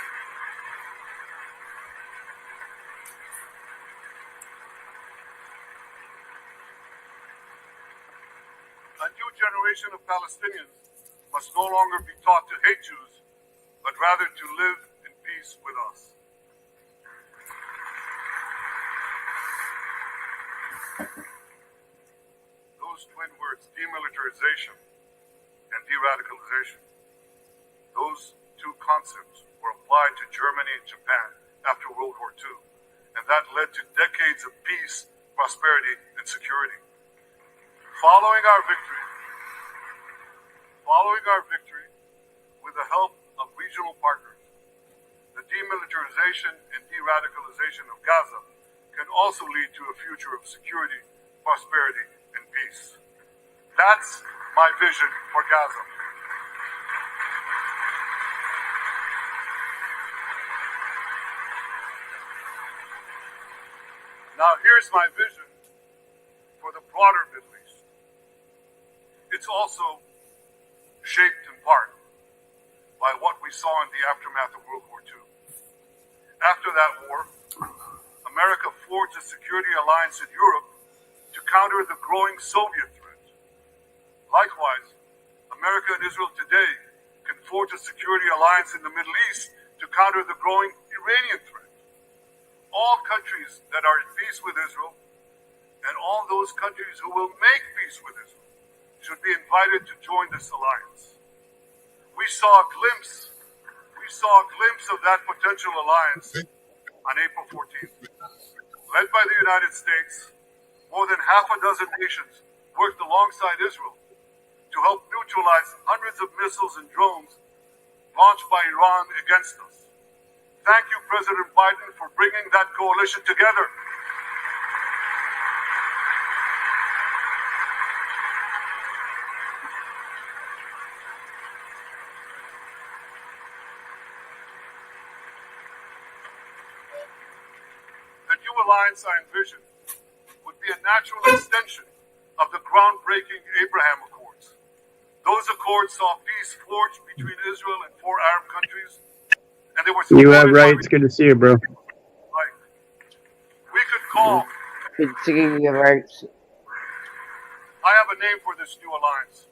A new generation of Palestinians must no longer be taught to hate Jews, but rather to live in peace with us. Those twin words, demilitarization and de-radicalization, those two concepts were applied to Germany and Japan after World War II, and that led to decades of peace, prosperity, and security. Following our victory, with the help of regional partners, the demilitarization and de-radicalization of Gaza can also lead to a future of security, prosperity, and peace. That's my vision for Gaza. Now here's my vision for the broader Middle East. It's also shaped in part by what we saw in the aftermath of World War II. After that war, America forged a security alliance in Europe to counter the growing Soviet threat. Likewise, America and Israel today can forge a security alliance in the Middle East to counter the growing Iranian threat. All countries that are at peace with Israel and all those countries who will make peace with Israel should be invited to join this alliance. We saw a glimpse of that potential alliance on April 14th. Led by the United States, more than half a dozen nations worked alongside Israel to help neutralize hundreds of missiles and drones launched by Iran against us. Thank you, President Biden, for bringing that coalition together. The new alliance I envision would be a natural extension of the groundbreaking Abraham Accords. Those accords saw peace forged between Israel and 4 Arab countries, and they were You have supported right. It's good to see you, bro. We could call Good to see you, right? I have a name for this new alliance.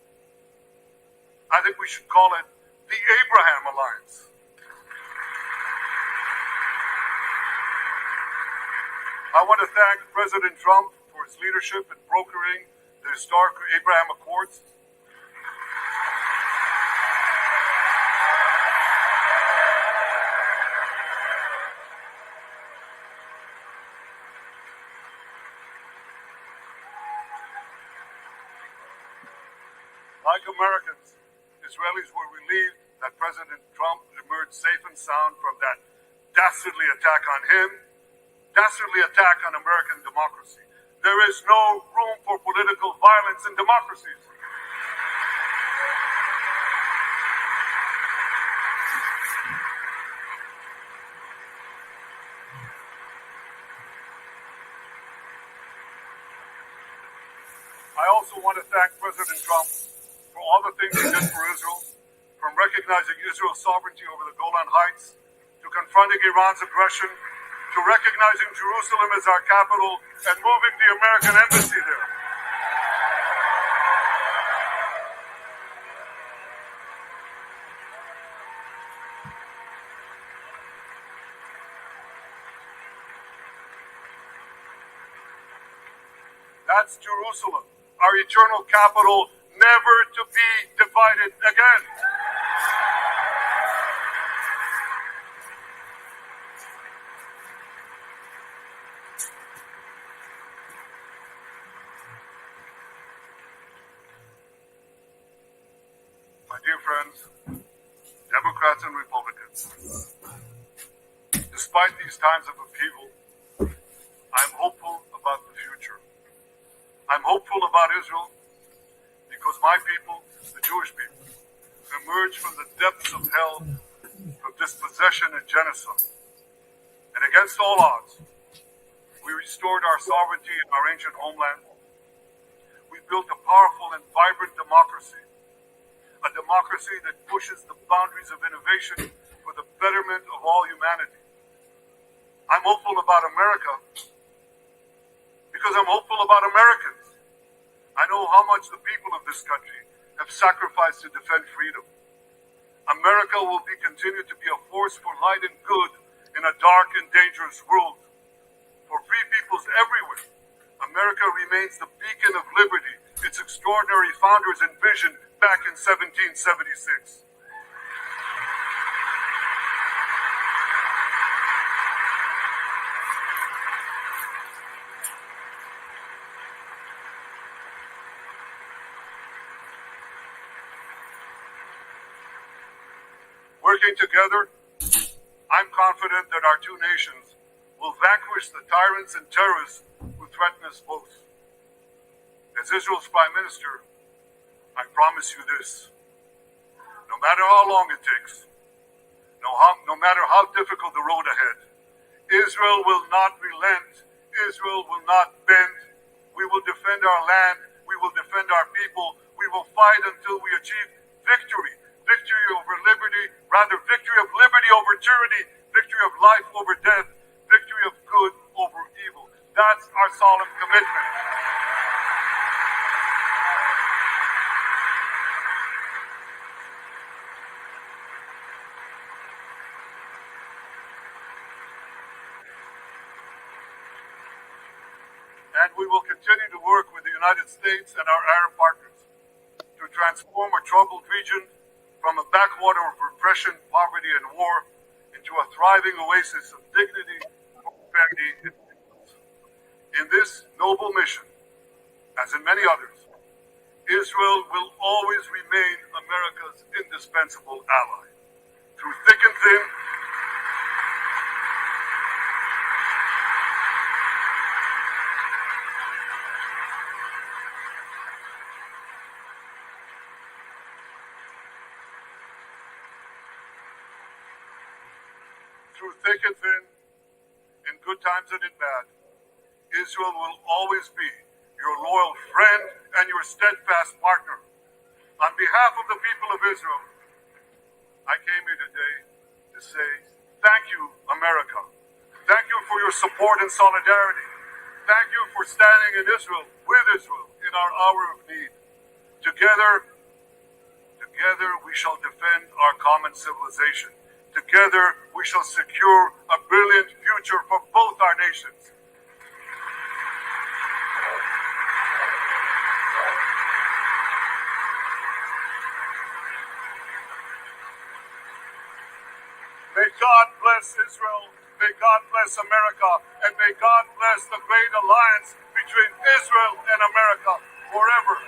I think we should call it the Abraham Alliance. I want to thank President Trump for his leadership in brokering the historic Abraham Accords. Like Americans, Israelis were relieved that President Trump emerged safe and sound from that dastardly attack on him, dastardly attack on American democracy. There is no room for political violence in democracies. I also want to thank President Trump for all the things he did for Israel, from recognizing Israel's sovereignty over the Golan Heights, to confronting Iran's aggression, to recognizing Jerusalem as our capital and moving the American embassy there. That's Jerusalem, our eternal capital, never to be divided again. My dear friends, Democrats and Republicans, despite these times of upheaval, I'm hopeful about the future. I'm hopeful about Israel because my people, the Jewish people, emerged from the depths of hell, of dispossession and genocide. And against all odds, we restored our sovereignty in our ancient homeland. We built a powerful and vibrant democracy, a democracy that pushes the boundaries of innovation for the betterment of all humanity. I'm hopeful about America because I'm hopeful about Americans. I know how much the people of this country have sacrificed to defend freedom. America will continue to be a force for light and good in a dark and dangerous world. For free peoples everywhere, America remains the beacon of liberty its extraordinary founders envisioned back in 1776. Working together, I'm confident that our two nations will vanquish the tyrants and terrorists who threaten us both. As Israel's Prime Minister, I promise you this. No matter how long it takes, no matter how difficult the road ahead, Israel will not relent. Israel will not bend. We will defend our land. We will defend our people. We will fight until we achieve victory. Victory over liberty, rather victory of liberty over tyranny, victory of life over death, victory of good over evil. That's our solemn commitment. And we will continue to work with the United States and our Arab partners to transform a troubled region from a backwater of repression, poverty, and war into a thriving oasis of dignity, prosperity, and peace. In this noble mission, as in many others, Israel will always remain America's indispensable ally. Through thick and thin, in good times and in bad, Israel will always be your loyal friend and your steadfast partner. On behalf of the people of Israel, I came here today to say thank you, America. Thank you for your support and solidarity. Thank you for standing in Israel, with Israel, in our hour of need. Together we shall defend our common civilization. Together we shall secure a brilliant future for both our nations. May God bless Israel, may God bless America, and may God bless the great alliance between Israel and America forever.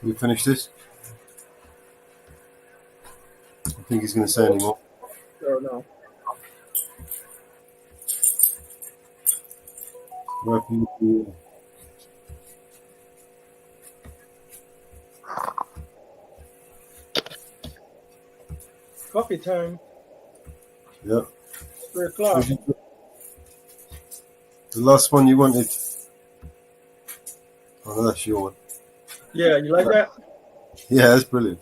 We finish this? I think he's going to say anymore. No. Coffee time. Yeah. 3:00. The last one you wanted. Oh, no, that's your one. Yeah, you like that? Yeah, that's brilliant.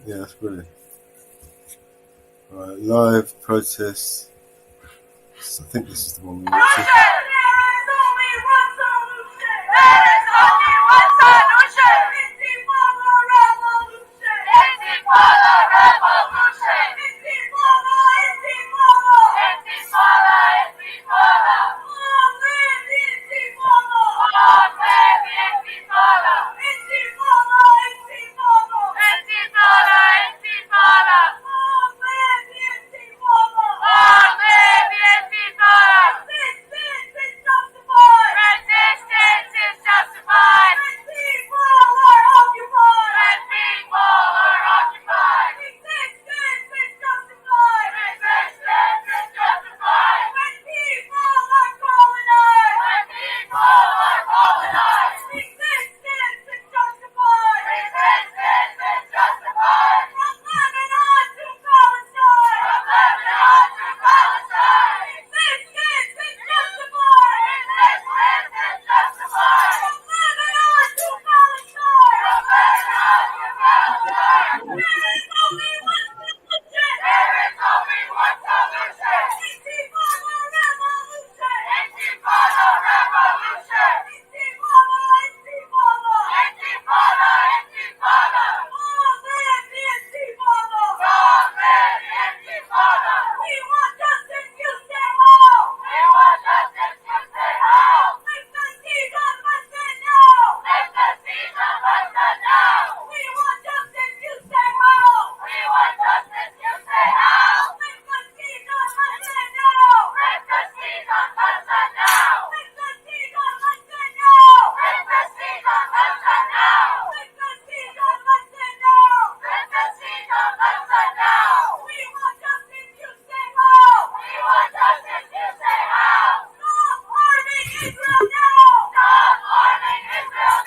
Yeah, that's brilliant. Right, live protest. I think this is the one we want to.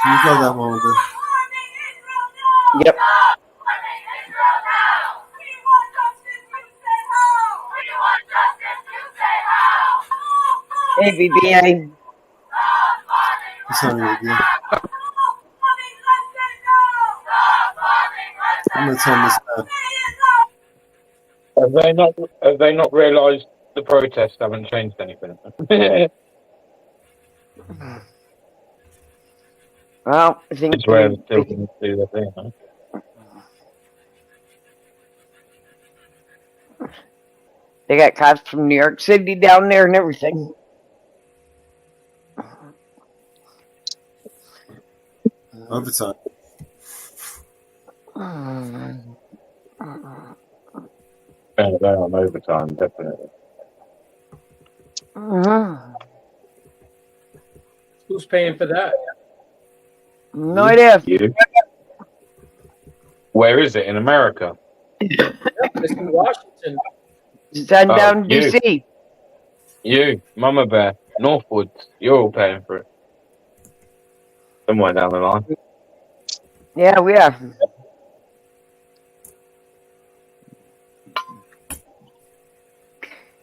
You got that one, Bill. Yep. Hey, BBA. It's only again. I'm gonna turn this down. Have they not realised the protests haven't changed anything? Well, I think Israel still can do the thing, huh? they got cops from New York City down there and everything. Overtime. They're on overtime, definitely. Who's paying for that? No idea. You? Where is it? In America? It's in Washington. Sundown, DC. You, Mama Bear, Northwoods, you're all paying for it. Somewhere down the line. Yeah, we are.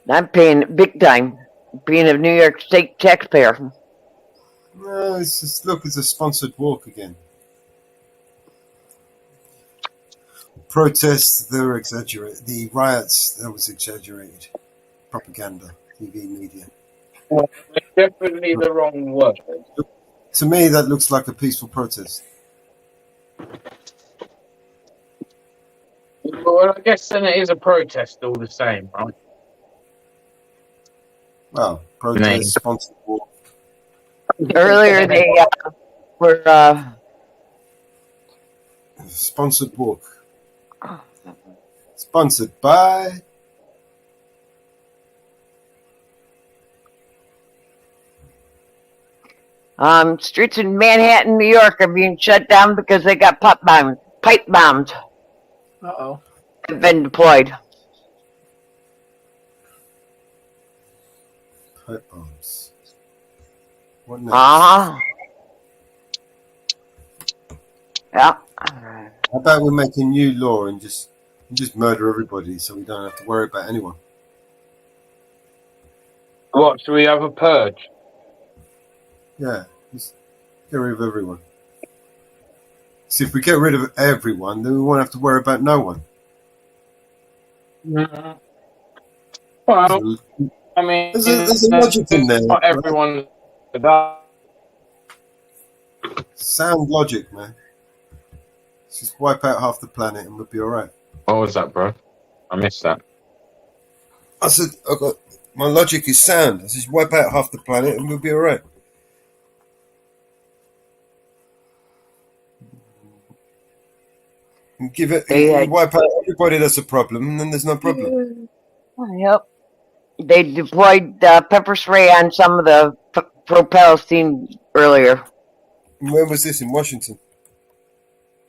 I'm paying big time, being a New York State taxpayer. No, it's just, look, it's a sponsored walk again. Protests, they were exaggerated. The riots, that was exaggerated. Propaganda, TV, media. Well, it's definitely the wrong word. To me, that looks like a peaceful protest. Well, I guess then it is a protest all the same, right? Well, protest, sponsored walk. Earlier they were Sponsored walk. Sponsored by... streets in Manhattan, New York are being shut down because they got pipe bombs. Uh-oh. Have been deployed. Pipe bombs. What next? Yeah. How about we make a new law and just murder everybody so we don't have to worry about anyone? What, should we have a purge? Yeah, just get rid of everyone. See, if we get rid of everyone, then we won't have to worry about no one. Mm-hmm. Well, I mean, there's a logic in there. Not everyone. Sound logic, man. Just wipe out half the planet and we'll be all right. What was that, bro? I missed that. I said, my logic is sound. I said, wipe out half the planet and we'll be all right. And wipe out everybody that's a problem, and then there's no problem. Yep. They deployed pepper spray on some of the pro-Palestine earlier. When was this? In Washington?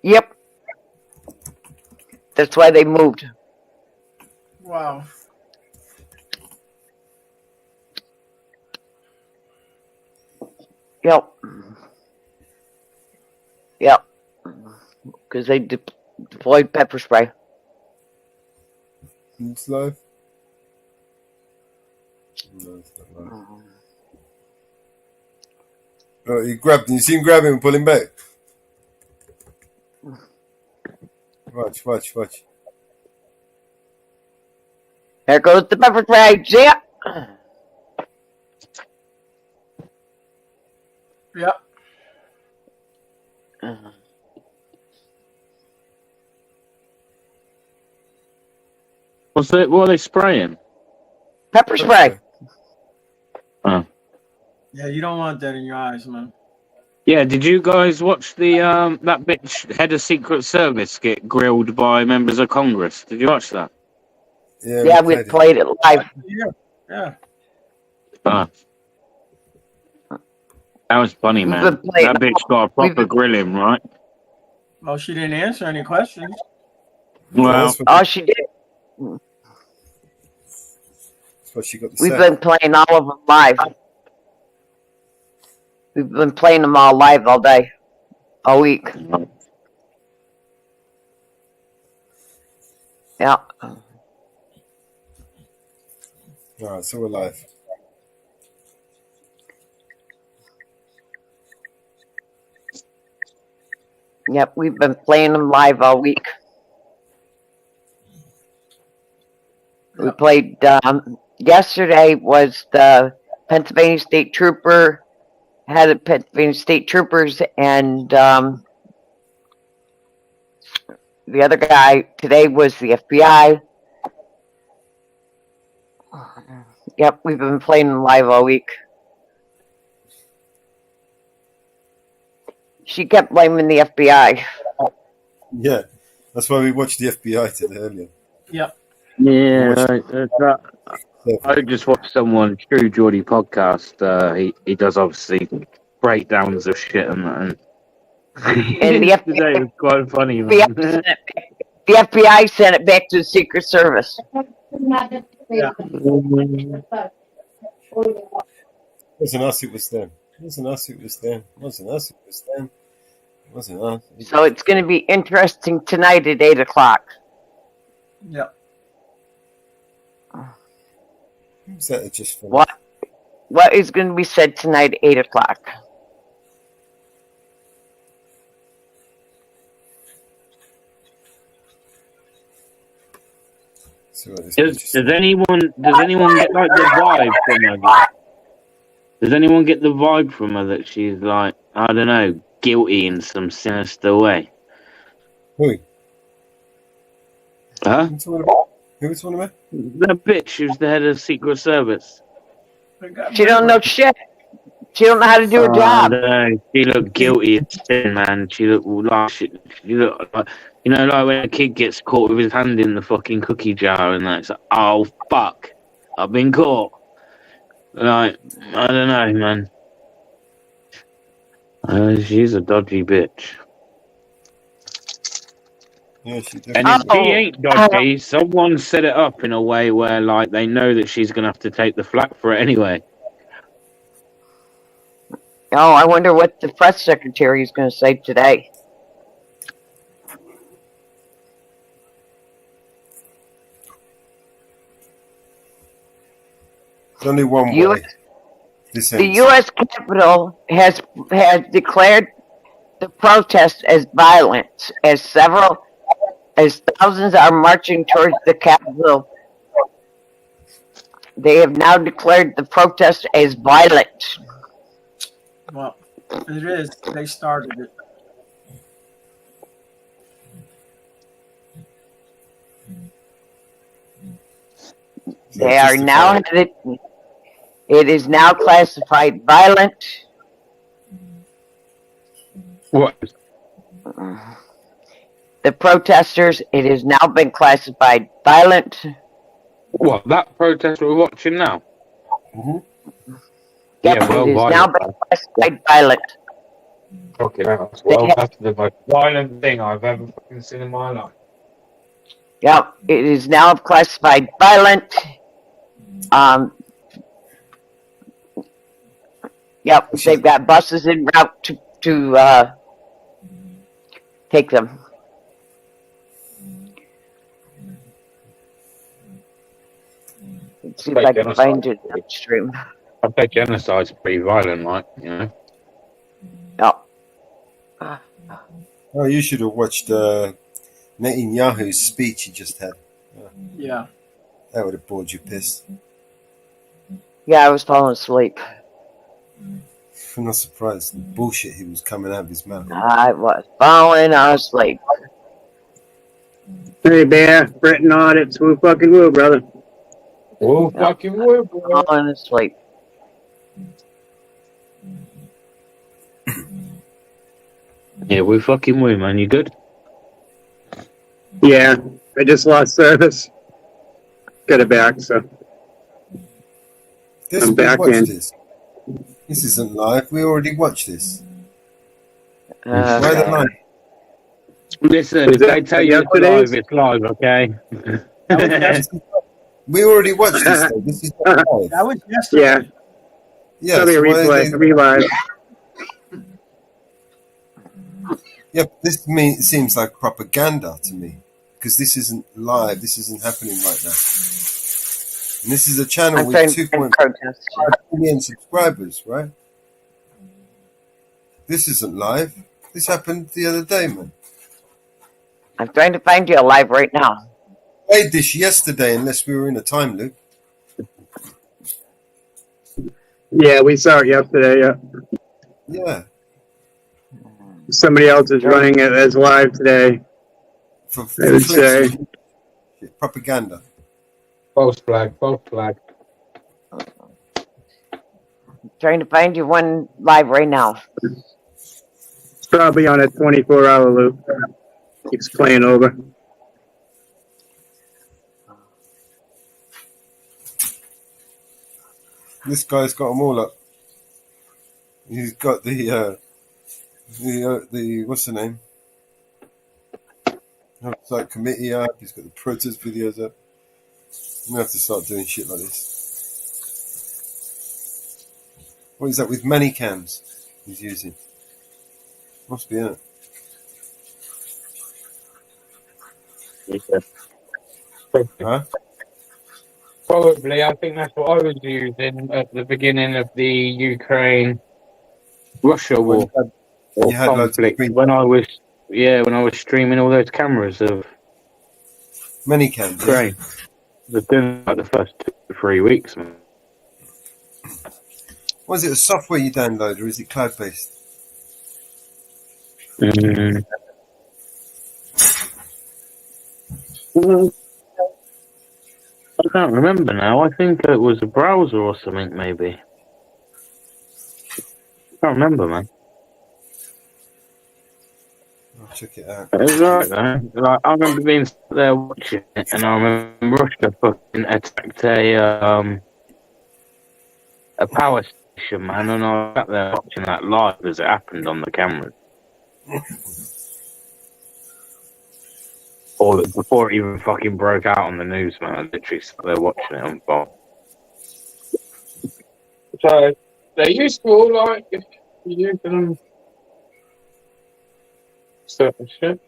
Yep. That's why they moved. Wow. Yep. Yep. Because they deployed pepper spray. It's live? No, it's not live. Oh, you see him grab him and pull him back? Watch. There goes the pepper spray. Yeah. Yep. What are they spraying? Pepper spray. Oh. Yeah, you don't want that in your eyes, man. Yeah, did you guys watch the that bitch head of Secret Service get grilled by members of Congress? Did you watch that? Yeah, we played it live. Yeah. That was funny, man. That bitch got a proper grilling, right? Well, she didn't answer any questions. Well, she did. That's what she got to We've say. been playing all of them live. We've been playing them all live all day. all week. Yeah. All right, so we're live. Yep, we've been playing them live all week. We played, yesterday was the Pennsylvania State Trooper, had the Pennsylvania State Troopers, and the other guy today was the FBI. Yep, we've been playing them live all week. She kept blaming the FBI. Yeah, that's why we watched the FBI today earlier. Yep. Yeah, I just watched someone, True Geordie podcast. He does obviously breakdowns of shit and that. And the Today was quite funny, man. the FBI sent it back to the Secret Service. Yeah. Wasn't us, it was them. Wasn't us, it was them. Wasn't us, it was them. Wasn't us. So it's going to be interesting tonight at 8 o'clock. Yep. Who's that just from? What is going to be said tonight at 8 o'clock? Does anyone get like the vibe from her? Does anyone get the vibe from her that she's like, I don't know, guilty in some sinister way? Who? Huh? Who was talking about? The bitch who's the head of Secret Service. She don't know shit. She don't know how to do her I job. don't know. She looked guilty as sin, man. She looked like she looked like, you know, like when a kid gets caught with his hand in the fucking cookie jar and that's like, oh fuck, I've been caught. Like, I don't know, man. She's a dodgy bitch. Yeah, she And if she ain't dodgy, someone set it up in a way where, like, they know that she's gonna have to take the flak for it anyway. Oh, I wonder what the press secretary is going to say today. There's only one way. The U.S. Capitol has declared the protest as violent, as thousands are marching towards the Capitol. They have now declared the protest as violent. Well, it is. They started it. They are now headed. It is now classified violent. What? The protesters, it has now been classified violent. What, that protest we're watching now? Mm-hmm. Yep, Yeah, well, it has now been classified violent. Okay, that's the most violent thing I've ever fucking seen in my life. Yep, it is now classified violent. Yep, they've got buses en route to take them. Let's see if I can find it upstream. I bet genocide's pretty violent, like, you know. Yep. Oh, you should have watched Netanyahu's speech he just had. Yeah. That would have bored you pissed. Yeah, I was falling asleep. I'm not surprised. The bullshit he was coming out of his mouth. I was falling asleep. Hey, Bear, Britain audits, woo fucking woo, brother. Woo fucking woo, bro. Falling asleep. Yeah, we fucking woo, man. You good? Yeah, I just lost service. Got it back, so I'm back in. This isn't live. We already watched this. Why the line? Listen, if they tell you it's live, okay? We already watched this, though. This is not live. That was yesterday. Yeah. Tell me a replay, relive. Yeah, seems like propaganda to me because this isn't live. This isn't happening right now. And this is a channel I'm with trying to find 2.5 protests. million subscribers, right? This isn't live. This happened the other day, man. I'm trying to find you alive right now. I played this yesterday, unless we were in a time loop. Yeah, we saw it yesterday. Yeah. Yeah. Somebody else is running it as live today. For I would clicks, say. propaganda. False flag, false flag. Trying to find you one live right now. It's probably on a 24-hour loop. Keeps playing over. This guy's got them all up. He's got the what's the name? Like committee up. He's got the protest videos up. I'm gonna have to start doing shit like this. What is that with many cams he's using? Must be in it. Yeah. Huh? Probably, I think that's what I was using at the beginning of the Ukraine-Russia war or conflict. When I was streaming all those cameras of many cams. Ukraine. They've been like the first 2 or 3 weeks, man. Was it a software you download or is it cloud based? I can't remember now. I think it was a browser or something, maybe. I can't remember, man. I'll check it out. It was right, though. Like, I remember being there watching it, and I remember Russia fucking attacked a power station, man, and I was sat there watching that live as it happened on the cameras. Or before it even fucking broke out on the news, man. I literally sat there watching it on phone. So they're useful, like if you use them certain shit.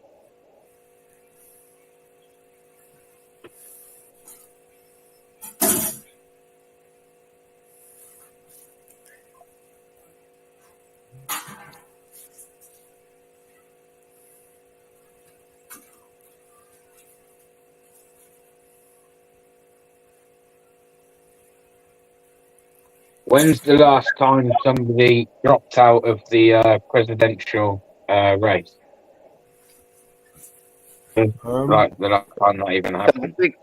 When's the last time somebody dropped out of the presidential race? Like the last time that even happened? A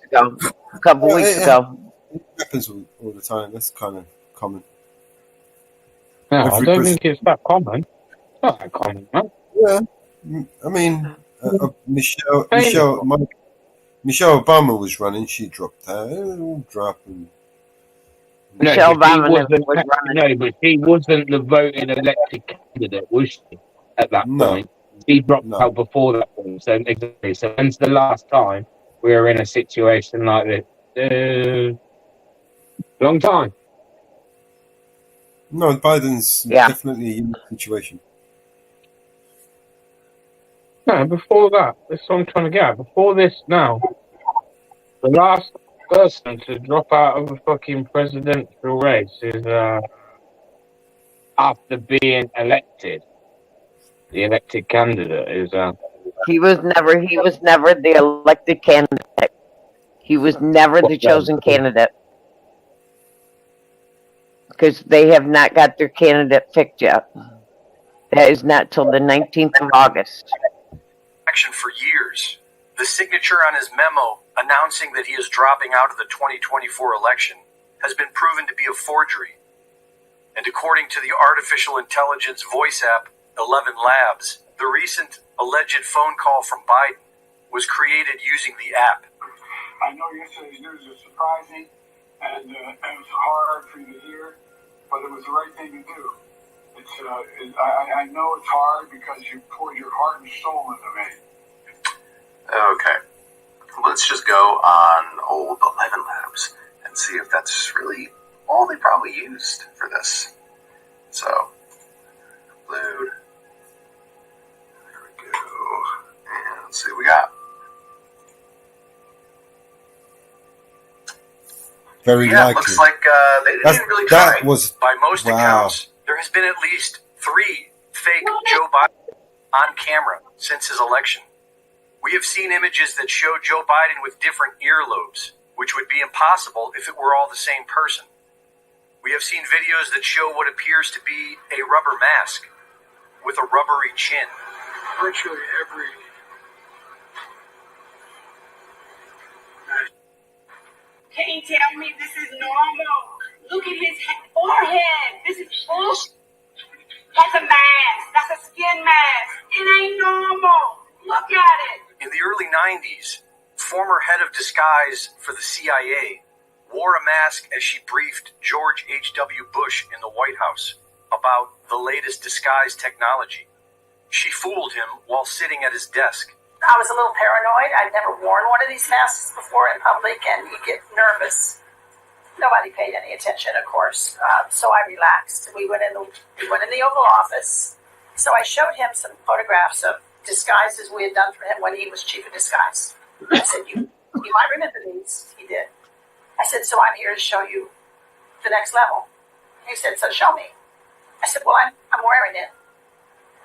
couple weeks ago. It happens all the time. That's kind of common. No, I don't think it's that common. It's not that common, man. Yeah, I mean, Michelle Obama was running. She dropped out. All dropping. Michelle Obama was running. No, but she wasn't the voting elected candidate, was she? At that point, she dropped out before that point. So exactly. So when's the last time we were in a situation like this? Long time. No, Biden's definitely a unique situation. No, before that. That's what I'm trying to get at. Before this, now, the last person to drop out of a fucking presidential race is after being elected. The elected candidate is He was never the elected candidate. He was never the chosen candidate. Because they have not got their candidate picked yet. That is not till the 19th of August. Action for years. The signature on his memo announcing that he is dropping out of the 2024 election has been proven to be a forgery. And according to the artificial intelligence voice app 11 Labs, the recent alleged phone call from Biden was created using the app. I know yesterday's news was surprising and it was hard for you to hear, but it was the right thing to do. I know it's hard because you poured your heart and soul into me. Okay. Let's just go on old 11 Labs and see if that's really all they probably used for this. So, load. Very Yeah, it likely. looks like they didn't even really that try. was By most wow. accounts, there has been at least 3 fake Joe Biden on camera since his election. We have seen images that show Joe Biden with different earlobes, which would be impossible if it were all the same person. We have seen videos that show what appears to be a rubber mask with a rubbery chin. Virtually every Can you tell me this is normal? Look at his forehead. This is bullshit. That's a mask. That's a skin mask. It ain't normal. Look at it. In the early 90s, former head of disguise for the CIA wore a mask as she briefed George H.W. Bush in the White House about the latest disguise technology. She fooled him while sitting at his desk. I was a little paranoid. I'd never worn one of these masks before in public, and you get nervous. Nobody paid any attention, of course, so I relaxed. We went in the Oval Office, so I showed him some photographs of disguises we had done for him when he was chief of disguise. I said, you might remember these. He did. I said, so I'm here to show you the next level. He said, so show me. I said, well, I'm wearing it.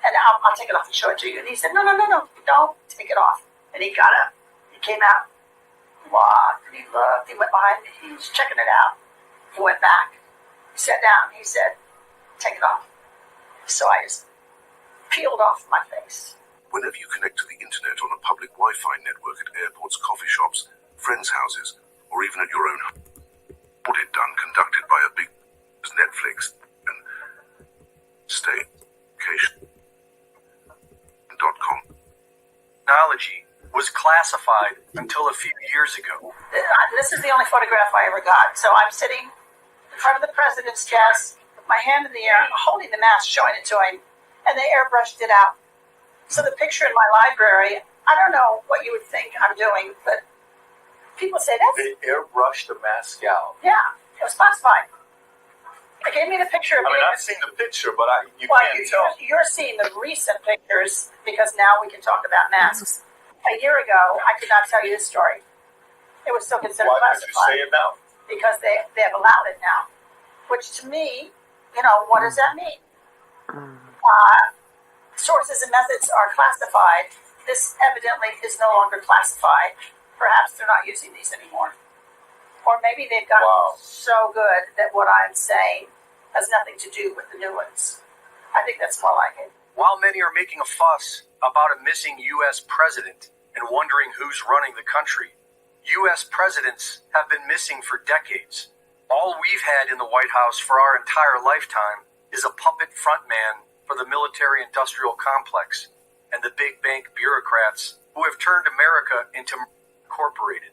And I'll take it off and show it to you. And he said, no, don't take it off. And he got up. He came out. He walked. He looked. He went behind me. He was checking it out. He went back. He sat down. He said, take it off. So I just peeled off my face. Whenever you connect to the internet on a public Wi-Fi network at airports, coffee shops, friends' houses, or even at your own home, audit done conducted by a big Netflix and staycation.com. Technology was classified until a few years ago. This is the only photograph I ever got. So I'm sitting in front of the president's desk with my hand in the air, holding the mask, showing it to him, and they airbrushed it out. So the picture in my library, I don't know what you would think I'm doing, but people say that's... They airbrushed the mask out. Yeah, it was classified. They gave me the picture of I've seen the picture, but you well, can't tell. You're seeing the recent pictures because now we can talk about masks. A year ago, I could not tell you this story. It was still considered Why classified. could you say it now? Because they have allowed it now. Which to me, what does that mean? Sources and methods are classified. This evidently is no longer classified. Perhaps they're not using these anymore. Or maybe they've gotten so good that what I'm saying has nothing to do with the new ones. I think that's more like it. While many are making a fuss about a missing U.S. president and wondering who's running the country, U.S. presidents have been missing for decades. All we've had in the White House for our entire lifetime is a puppet frontman for the military-industrial complex and the big bank bureaucrats who have turned America into incorporated.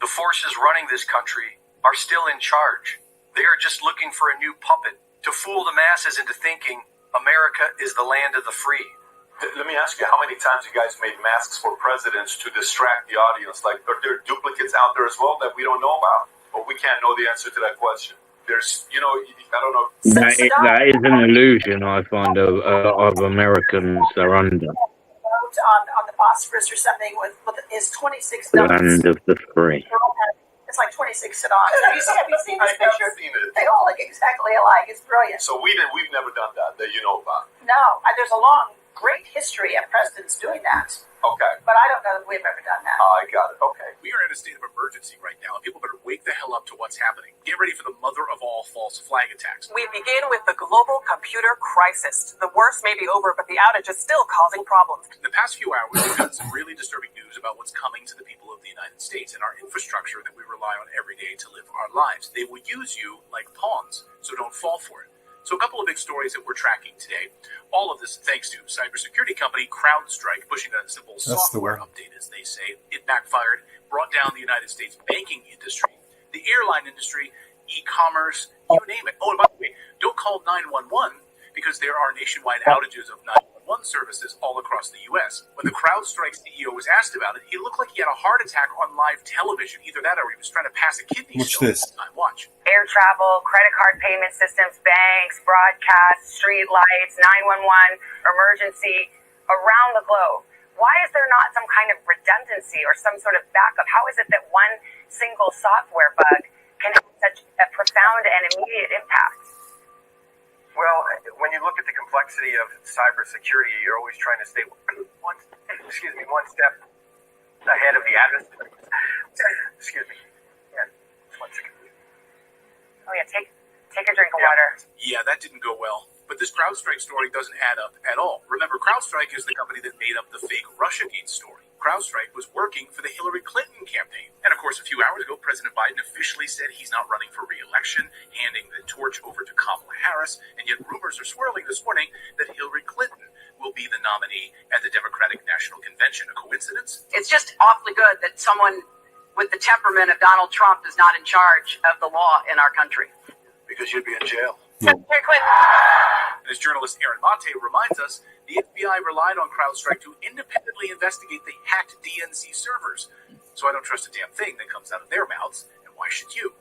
The forces running this country are still in charge. They are just looking for a new puppet to fool the masses into thinking America is the land of the free. Let me ask you, how many times you guys made masks for presidents to distract the audience? Like, are there duplicates out there as well that we don't know about? But we can't know the answer to that question. There's, I don't know. That is an illusion I find of Americans are under. On the Bosphorus or something with his 26 The numbers. land of the free. It's like 26 sedans. Have you seen this picture? I've seen it. They all look exactly alike. It's brilliant. So we've never done that you know about. No, there's a long, great history of presidents doing that. Okay. But I don't know that we've ever done that. I got it. Okay. We are in a state of emergency right now, and people better wake the hell up to what's happening. Get ready for the mother of all false flag attacks. We begin with the global computer crisis. The worst may be over, but the outage is still causing problems. In the past few hours, we've gotten some really disturbing news about what's coming to the people of the United States and our infrastructure that we rely on every day to live our lives. They will use you like pawns, so don't fall for it. So a couple of big stories that we're tracking today. All of this thanks to cybersecurity company CrowdStrike pushing a simple software update, as they say. It backfired, brought down the United States banking industry, the airline industry, e-commerce, you name it. Oh, and by the way, don't call 911 because there are nationwide outages of 911 services all across the U.S. When the CrowdStrike CEO was asked about it, he looked like he had a heart attack on live television. Either that or he was trying to pass a kidney stone. Watch. Air travel, credit card payment systems, banks, broadcasts, street lights, 911, emergency, around the globe. Why is there not some kind of redundancy or some sort of backup? How is it that one single software bug can have a profound and immediate impact? Well, when you look at the complexity of cybersecurity, you're always trying to stay one step ahead of the adversary. Excuse me. Yeah, 1 second. Oh yeah, take a drink of water. Yeah, that didn't go well. But this CrowdStrike story doesn't add up at all. Remember, CrowdStrike is the company that made up the fake Russiagate story. CrowdStrike was working for the Hillary Clinton campaign. And of course, a few hours ago, President Biden officially said he's not running for re-election, handing the torch over to Kamala Harris. And yet rumors are swirling this morning that Hillary Clinton will be the nominee at the Democratic National Convention. A coincidence? It's just awfully good that someone with the temperament of Donald Trump is not in charge of the law in our country. Because you'd be in jail. Secretary Clinton. And as journalist Aaron Mate reminds us, the FBI relied on CrowdStrike to independently investigate the hacked DNC servers. So I don't trust a damn thing that comes out of their mouths, and why should you?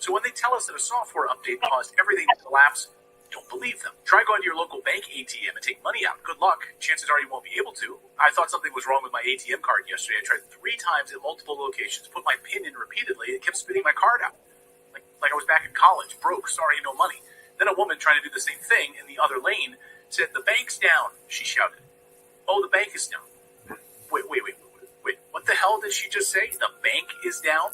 So when they tell us that a software update caused everything to collapse, don't believe them. Try going to your local bank ATM and take money out. Good luck. Chances are you won't be able to. I thought something was wrong with my ATM card yesterday. I tried 3 times at multiple locations, put my PIN in repeatedly, and it kept spitting my card out. Like I was back in college, broke, sorry, no money. Then a woman trying to do the same thing in the other lane said, "The bank's down," she shouted. "Oh, the bank is down." Wait. What the hell did she just say? The bank is down?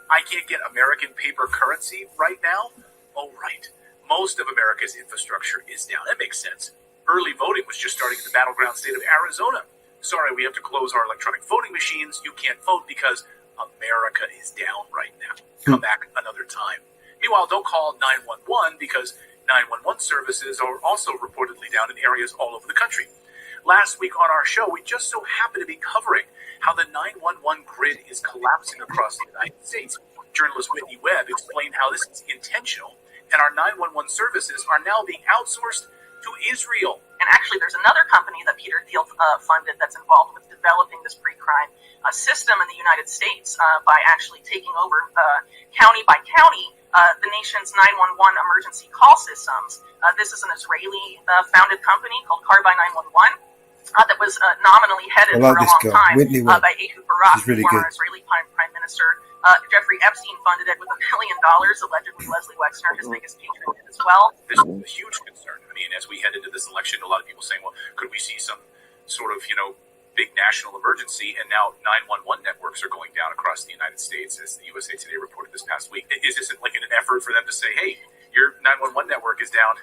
I can't get American paper currency right now? Oh, right. Most of America's infrastructure is down. That makes sense. Early voting was just starting in the battleground state of Arizona. Sorry, we have to close our electronic voting machines. You can't vote because America is down right now. Come back another time. Meanwhile, don't call 911 because 911 services are also reportedly down in areas all over the country. Last week on our show, we just so happened to be covering how the 911 grid is collapsing across the United States. Journalist Whitney Webb explained how this is intentional, and our 911 services are now being outsourced to Israel. And actually, there's another company that Peter Thiel funded that's involved with developing this pre-crime system in the United States by actually taking over county by county the nation's 911 emergency call systems. This is an Israeli-founded company called Carbine 911 that was nominally headed for a long time by Ehud Barak, really former good. Israeli Prime Minister. Jeffrey Epstein funded it with $1 million. Allegedly, Leslie Wexner, his biggest patron, did as well. This is a huge concern. I mean, as we head into this election, a lot of people saying, well, could we see some sort of, big national emergency? And now 911 networks are going down across the United States, as the USA Today reported this past week. Is this like an effort for them to say, hey, your 911 network is down?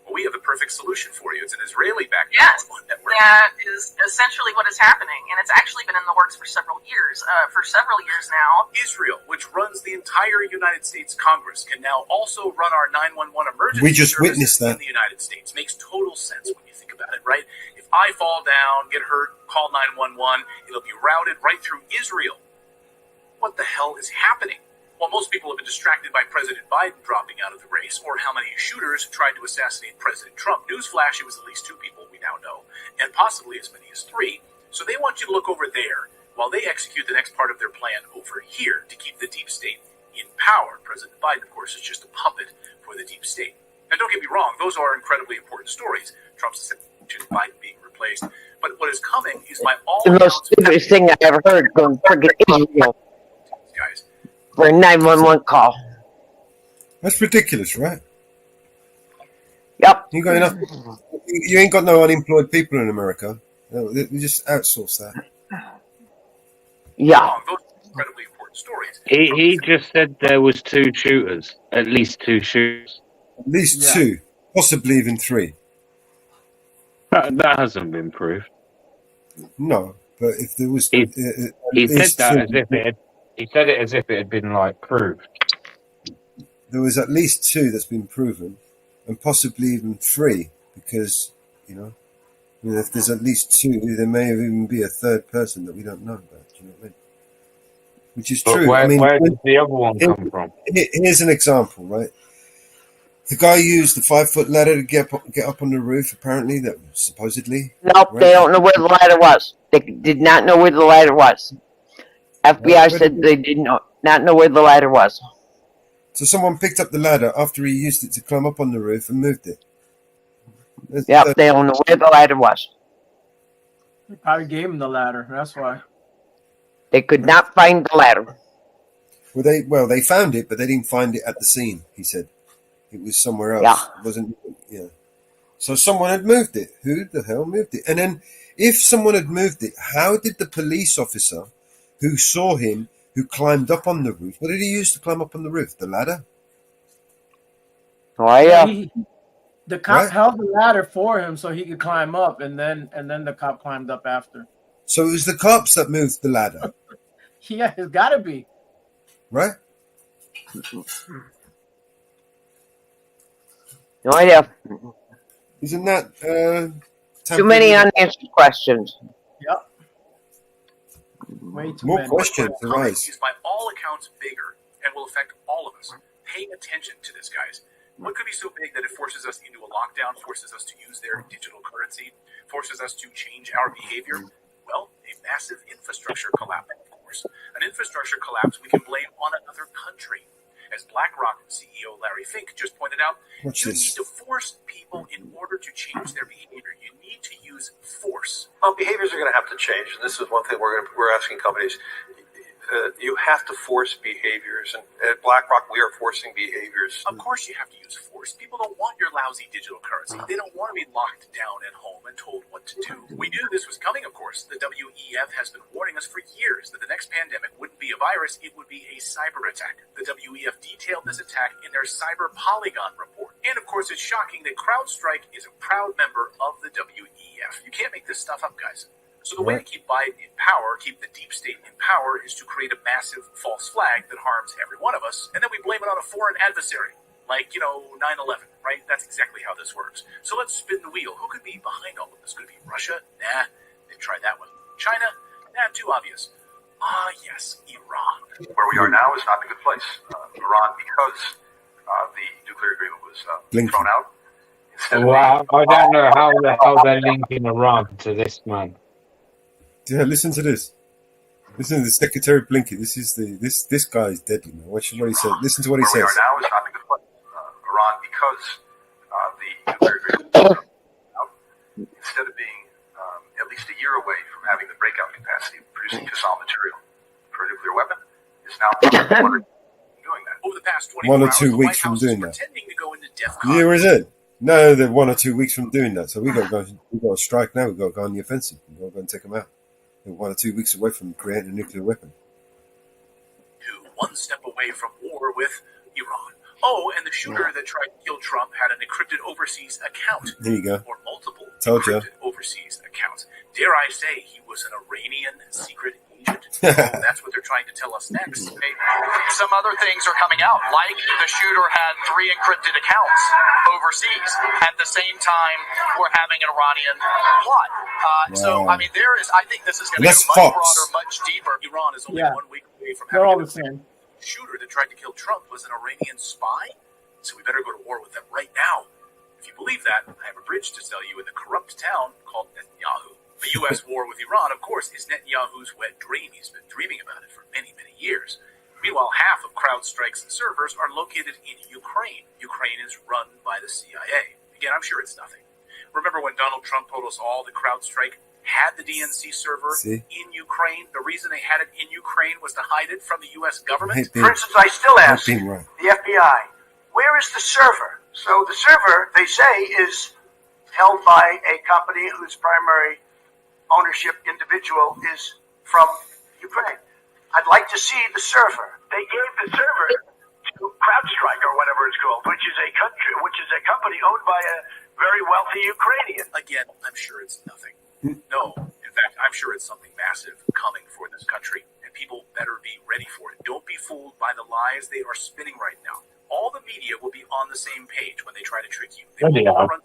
Well, we have the perfect solution for you. It's an Israeli-backed 911 network. That is essentially what is happening, and it's actually been in the works for several years. For several years now. Israel, which runs the entire United States Congress, can now also run our 911 emergency We just services witnessed that. in the United States. Makes total sense when you think about it, right? If I fall down, get hurt, call 911, it'll be routed right through Israel. What the hell is happening? Well, most people have been distracted by President Biden dropping out of the race, or how many shooters tried to assassinate President Trump. Newsflash, it was at least 2 people we now know, and possibly as many as 3. So they want you to look over there while they execute the next part of their plan over here to keep the deep state in power. President Biden, of course, is just a puppet for the deep state. Now, don't get me wrong, those are incredibly important stories. Trump's assassination, Biden being replaced. But what is coming is by all The most stupidest thing I ever heard, going friggin' Israel guys. for a 911 call. That's ridiculous, right? Yep. You got enough. You ain't got no unemployed people in America. They just outsource that. Yeah. Those are incredibly important stories. He just said there was 2 shooters, at least 2 shooters. At least 2, possibly even 3. That hasn't been proved. No, but if there was, He said that 2, as if it had. He said it as if it had been proved. there was at least 2 that's been proven, and possibly even 3, because if there's at least 2, there may even be a 3rd person that we don't know about. Do you know what I mean? Which is But true. where I mean, did the other one come from? Here's an example, right? The guy used the 5-foot ladder to get up on the roof. Apparently, that was supposedly. Nope, right? they don't know where the ladder was. They did not know where the ladder was. FBI said they did not know where the ladder was. So someone picked up the ladder after he used it to climb up on the roof and moved it. Yep, they don't know where the ladder was. They probably gave him the ladder. That's why. They could not find the ladder. Well, they found it, but they didn't find it at the scene. He said it was somewhere else. Yeah. It wasn't. Yeah. So someone had moved it. Who the hell moved it? And then, if someone had moved it, how did the police officer who saw him, who climbed up on the roof, what did he use to climb up on the roof? The ladder? Oh yeah. The cop Right. held the ladder for him so he could climb up, and then the cop climbed up after. So it was the cops that moved the ladder, Yeah, it's got to be. right? No idea. Isn't that Too many unanswered questions? Yep. Way too More many. questions Coming arise. is by all accounts bigger and will affect all of us. Pay attention to this, guys. What could be so big that it forces us into a lockdown, forces us to use their digital currency, forces us to change our behavior? Well, a massive infrastructure collapse, of course. An infrastructure collapse we can blame on another country. As BlackRock CEO Larry Fink just pointed out, Watch you this. need to force people in order to change their behavior. You need to use force. Well, behaviors are going to have to change, and this is one thing we're asking companies. You have to force behaviors, and at BlackRock, we are forcing behaviors. Of course you have to use force. People don't want your lousy digital currency. They don't want to be locked down at home and told what to do. We knew this was coming, of course. The WEF has been warning us for years that the next pandemic wouldn't be a virus, it would be a cyber attack. The WEF detailed this attack in their Cyber Polygon report. And of course, it's shocking that CrowdStrike is a proud member of the WEF. You can't make this stuff up, guys. So the way to keep Biden in power, keep the deep state in power, is to create a massive false flag that harms every one of us, and then we blame it on a foreign adversary, like, 9/11, right? That's exactly how this works. So let's spin the wheel. Who could be behind all of this? Could it be Russia? Nah, they've tried that one. China? Nah, too obvious. Yes, Iran. Where we are now is not a good place. Iran, because the nuclear agreement was thrown out. Well, I don't know how the hell they're linking Iran to this man. Yeah, listen to this. Listen to the Secretary Blinken. This guy is deadly, man. Watch what he said. Listen to what he Where says. we are now is not a good place. Iran, because the nuclear agreement was thrown out, instead of being at least a year away from having the breakout capacity of producing fissile material for a nuclear weapon, is now doing that. Over the past 24 1 or hours, 2 the weeks White from House doing is that. pretending to go into DEFCON. Yeah, is it? No, they're 1 or 2 weeks from doing that. So we got to strike now. We got to go on the offensive. We got to go and take them out. They're 1 or 2 weeks away from creating a nuclear weapon. One step away from war with Iran. Oh, and the shooter that tried to kill Trump had an encrypted overseas account. There you go. Or multiple Told you. encrypted overseas accounts. Dare I say he was an Iranian secret agent? Oh, that's what they're trying to tell us next. Some other things are coming out, like the shooter had 3 encrypted accounts overseas. At the same time, we're having an Iranian plot. So, I mean, I think this is going to That's get much Fox. broader, much deeper. Iran is only 1 week away from They're all having the same. the shooter that tried to kill Trump was an Iranian spy. So we better go to war with them right now. If you believe that, I have a bridge to sell you in the corrupt town called Netanyahu. The U.S. war with Iran, of course, is Netanyahu's wet dream. He's been dreaming about it for many, many years. Meanwhile, half of CrowdStrike's servers are located in Ukraine. Ukraine is run by the CIA. Again, I'm sure it's nothing. Remember when Donald Trump told us all that CrowdStrike had the DNC server in Ukraine? The reason they had it in Ukraine was to hide it from the U.S. government? For instance, I still ask being right. the FBI, where is the server? So the server, they say, is held by a company whose primary ownership individual is from Ukraine. I'd like to see the server. They gave the server to CrowdStrike or whatever it's called, which is a company owned by a very wealthy Ukrainian. Again, I'm sure it's nothing. No, in fact, I'm sure it's something massive coming for this country, and people better be ready for it. Don't be fooled by the lies they are spinning right now. All the media will be on the same page when they try to trick you. They will all run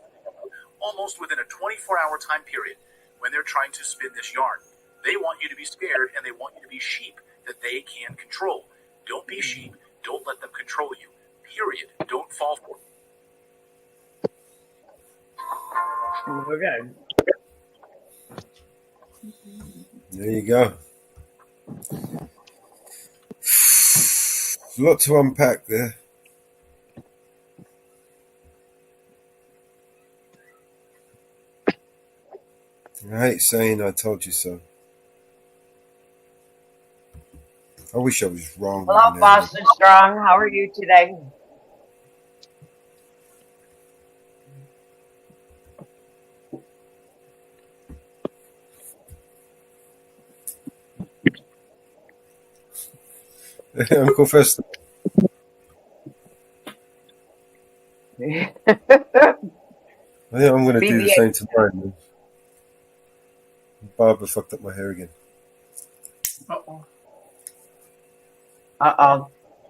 almost within a 24-hour time period when they're trying to spin this yarn. They want you to be scared, and they want you to be sheep that they can control. Don't be sheep. Don't let them control you. Period. Don't fall for it. Okay. There you go. A lot to unpack there. I hate saying I told you so. I wish I was wrong. Hello, Boston Strong. How are you today? Uncle Fester. Yeah. I think I'm going to do the same tomorrow. Man. Barbara fucked up my hair again. Uh-oh. Uh-oh.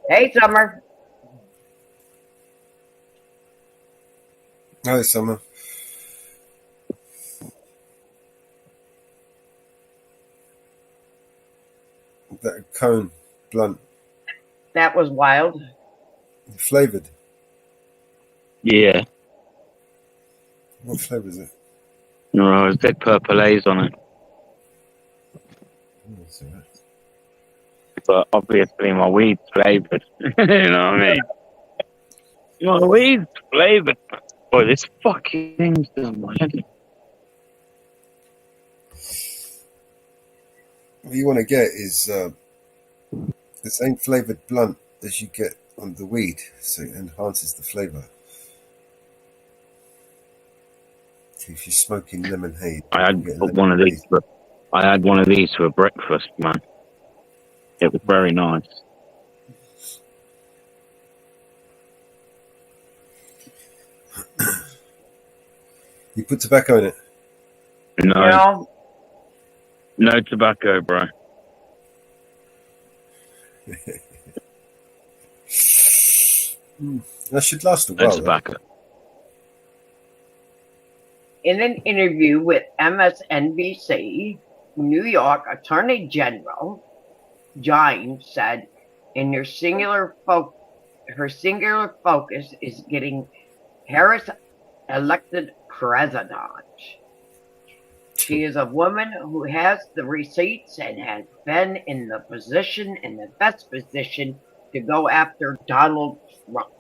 Hey, Summer. Hi, Summer. That cone, blunt. That was wild. Flavored. Yeah. What flavor is it? No, it's got purple haze on it. But obviously my weed's flavoured. You know what I mean? My weed's flavoured. Boy, this fucking thing's done my head. What you want to get is the same flavoured blunt as you get on the weed, so it enhances the flavour. If you're smoking lemon haze, I had one of these, but I had one of these for breakfast, man. It was very nice. You put tobacco in it? No. No tobacco, bro. That should last a while. No tobacco. In an interview with MSNBC, New York Attorney General Giles said in her singular focus is getting Harris elected president. She is a woman who has the receipts and has been in the best position to go after Donald Trump.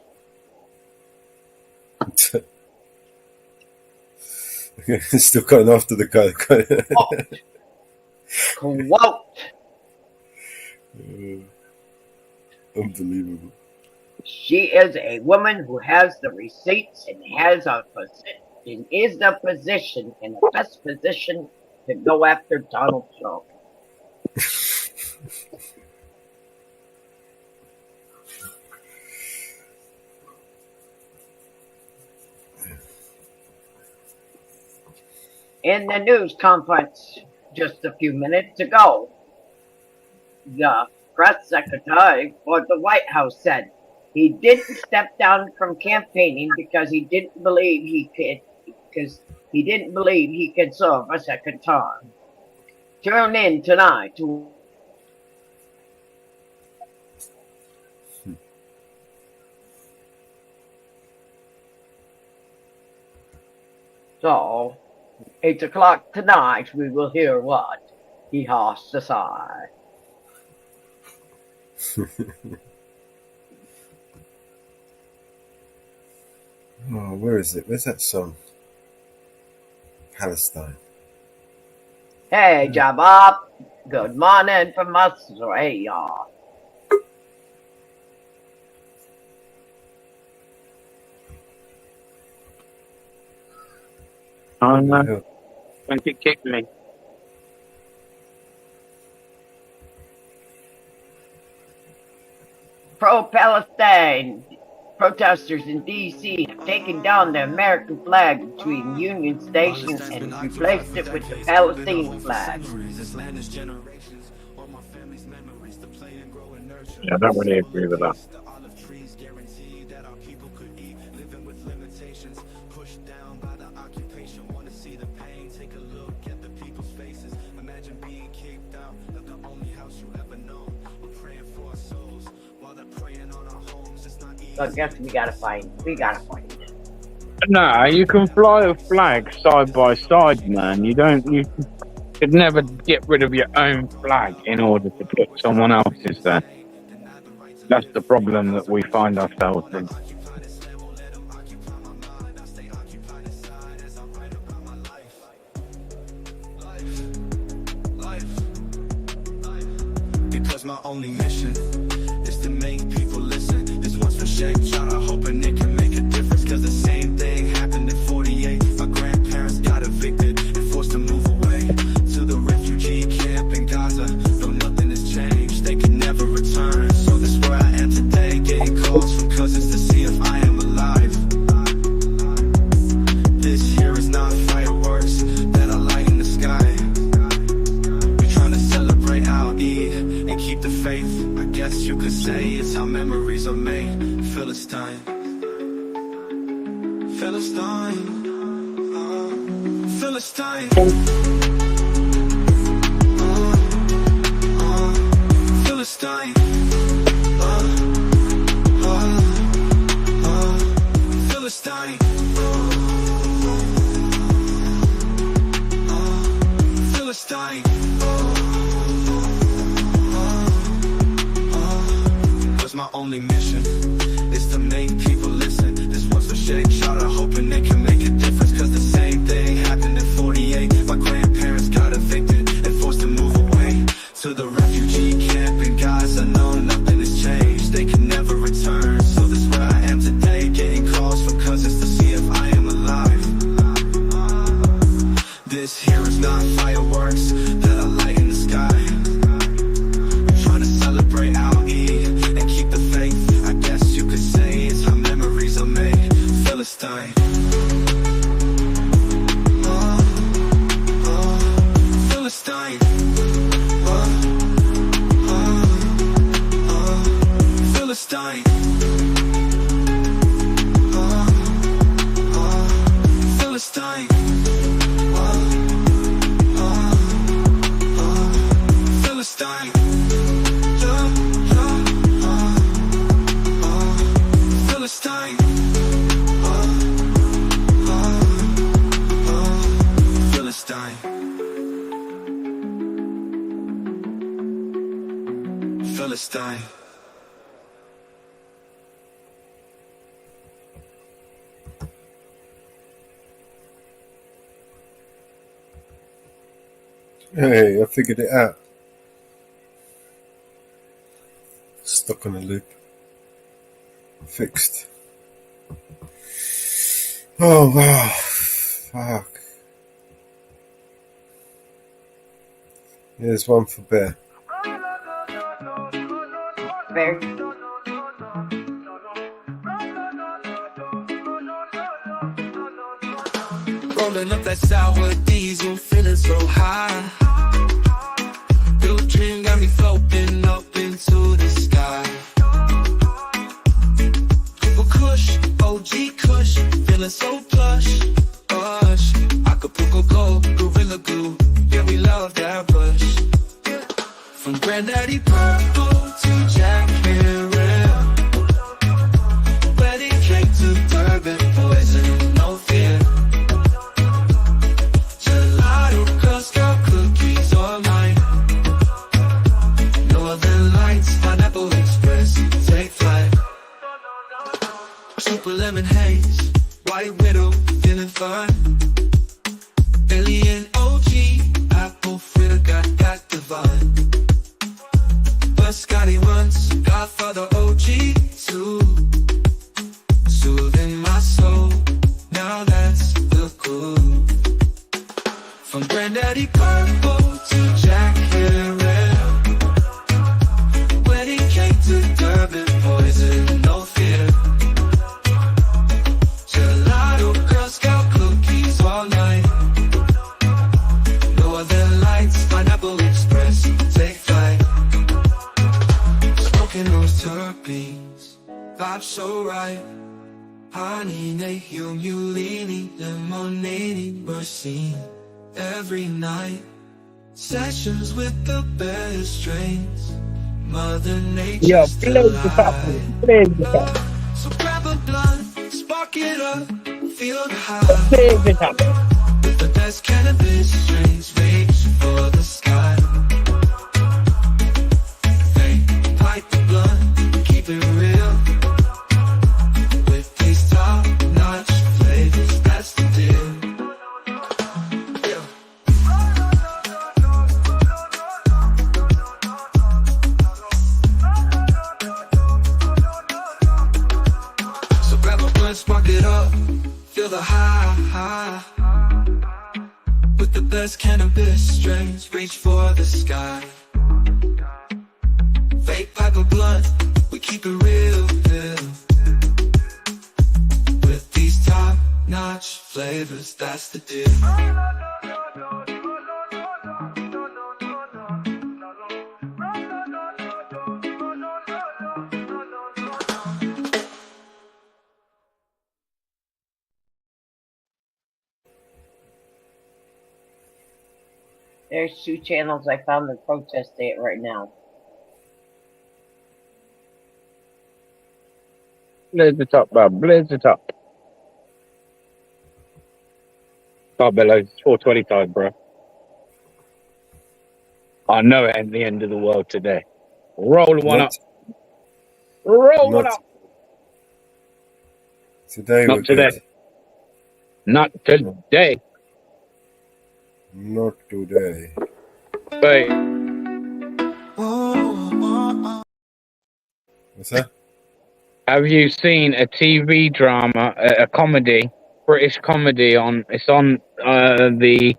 Still going after the guy. Quote. Unbelievable. She is a woman who has the receipts and is in the best position to go after Donald Trump. In the news conference just a few minutes ago, the press secretary for the White House said he didn't step down from campaigning because he didn't believe he could serve a second term. Tune in tonight to So, 8 o'clock tonight, we will hear what he has to say. Oh, where is it? Where's that song? Palestine. Hey, Jabab. Good morning from Australia. Oh no. Don't you kick me. Pro-Palestine protesters in D.C. have taken down the American flag between Union Station and replaced it with the Palestinian flag. Yeah, I don't really agree with that. So I guess we gotta find it. No, you can fly a flag side by side, man. You could never get rid of your own flag in order to put someone else's there. That's the problem that we find ourselves in. Cause my only mission is to make people listen. This one's for Shake Shout out, hoping it can make a difference. Cause the same thing happened in 48. My grandparents got evicted and forced to move away to the refugee camp in Gaza. Though nothing has changed, they can never return. So that's where I am today, getting calls from cousins to see if I am alive. This here is not fireworks that I light in the sky. We're trying to celebrate our Eid and keep the faith. I guess you could say it's how memories are made. Philistine, Philistine, Philistine, Philistine, Philistine, Philistine. Cause my only mission is to make people listen. This one's a Shake Shout out, hoping they can make a difference. Cause the same thing happened in 48. My grandparents got evicted and forced to move away to the refugee camp in Gaza. No, nothing has changed, they can never return. So that's where I am today, getting calls from cousins to see if I am alive. This here is not fireworks that I light in the sky. We're trying to celebrate our Eid and keep the faith. I guess you could say it's how memories are made. Philistine, Philistine, Philistine, Philistine, Philistine, Philistine, Philistine, Philistine. Hey, I figured it out. Stuck on a loop. Fixed. Oh wow. Fuck. Here's one for Bear. Bear. Rolling up that sour diesel, feeling so high. Blue dream got me floating up into the sky. Kush, OG Kush, feeling so plush. Gosh, Acapulco Gold, Gorilla Glue, yeah we love that bush. From Granddaddy Purple to Jack Herrera, wedding cake to Bourbon, poison, no fear. Gelato, Girl Scout cookies, all mine. Northern Lights, Pineapple Express, take flight. Super lemon haze, White Widow, feeling fun. Alien OG, apple fritter, got divine. Scotty once, Godfather OG too. Soothing my soul, now that's the groove. From Granddaddy Purple to Jack Herrera, wedding cake to Durban, poison, no fear. Gelato, Girl Scout cookies all night. Northern Lights, Pineapple Express, take flight. Those terpenes, vibe so right. Honey, Nahum, Ulini, lemonade, Mercy. Every night, sessions with the best strains. Mother Nature's delight. So grab a blunt, spark it up, feel the high. With the best cannabis strains, reach for the sky. Pipe the blunt, keep it real. With these top-notch flavors, that's the deal. Yeah. There's cannabis strains, reach for the sky. Fake pipe and blunt, we keep it real, with these top-notch flavors, that's the deal. There's 2 channels I found that protest it right now. Blaze the top, bro. Blaze the top. Oh, below. It's 4:25, bro. I know it ain't the end of the world today. Roll one up. Roll one up. Today Not we're today. good. Not today. Not today. Wait. What's that? Have you seen a TV drama, a comedy, British comedy it's on the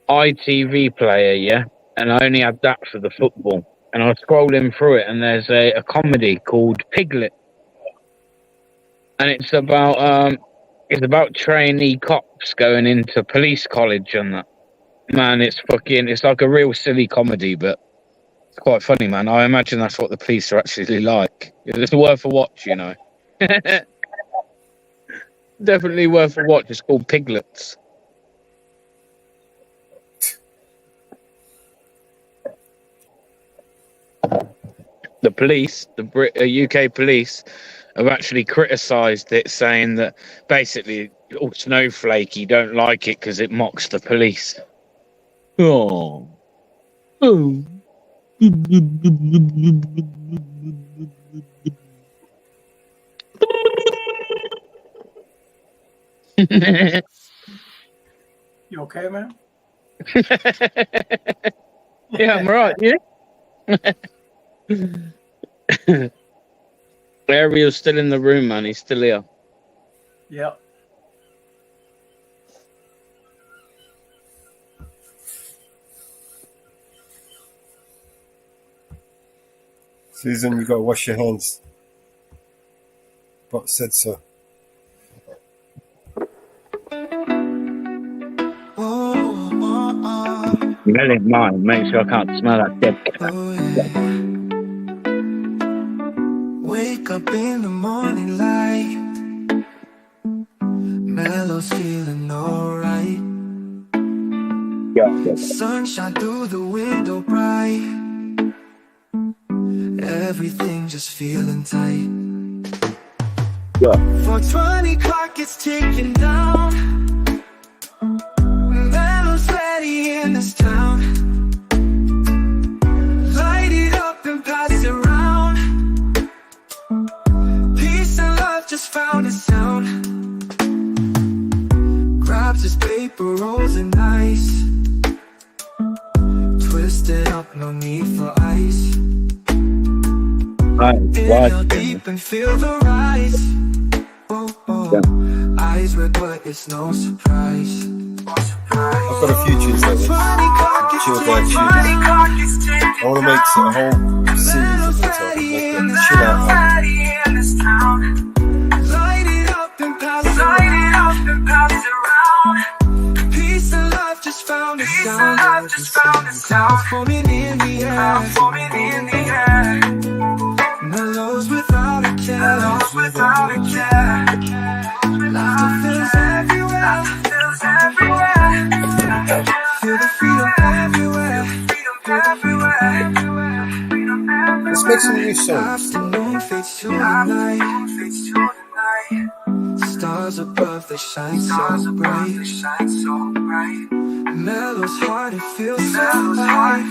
ITV player, yeah? And I only had that for the football. And I was scrolling through it and there's a comedy called Piglet. And it's about trainee cops going into police college and that. Man, it's like a real silly comedy, but it's quite funny, man. I imagine that's what the police are actually like. It's worth a watch, you know. Definitely worth a watch. It's called Piglets. The police, the UK police, have actually criticised it, saying that basically all snowflakey don't like it because it mocks the police. Oh. Oh. You okay, man? Yeah, I'm right, yeah. Ariel's still in the room, man. He's still here. Yep. Susan, you gotta wash your hands. But said so. Smelling mine. Make sure I can't smell that dead cat. Wake up in the morning light, Mellow's feeling alright. Yeah. Sunshine through the window bright, everything just feeling tight. Yeah. 4:20 clock is ticking down, Mellow's ready in this town. Light it up and pass it around. Peace and love just found its sound. Grabs his paper rolls and ice, twisted up, no need for ice. Inhale deep and feel the rise. Oh, oh. Yeah. Eyes red, but it's no surprise. I've got a few tunes like this. Chill vibe tunes. I want to make a whole series of these. Like a chill out album. Light it up and pass it around. Peace and love just found a sound. Clouds forming in the air. Mellows without a care. Laughter fills everywhere. Feel the freedom everywhere. Let's make some new songs. Afternoon fades to the night. Stars above, they shine so bright. Mellow's heart, it feels so light.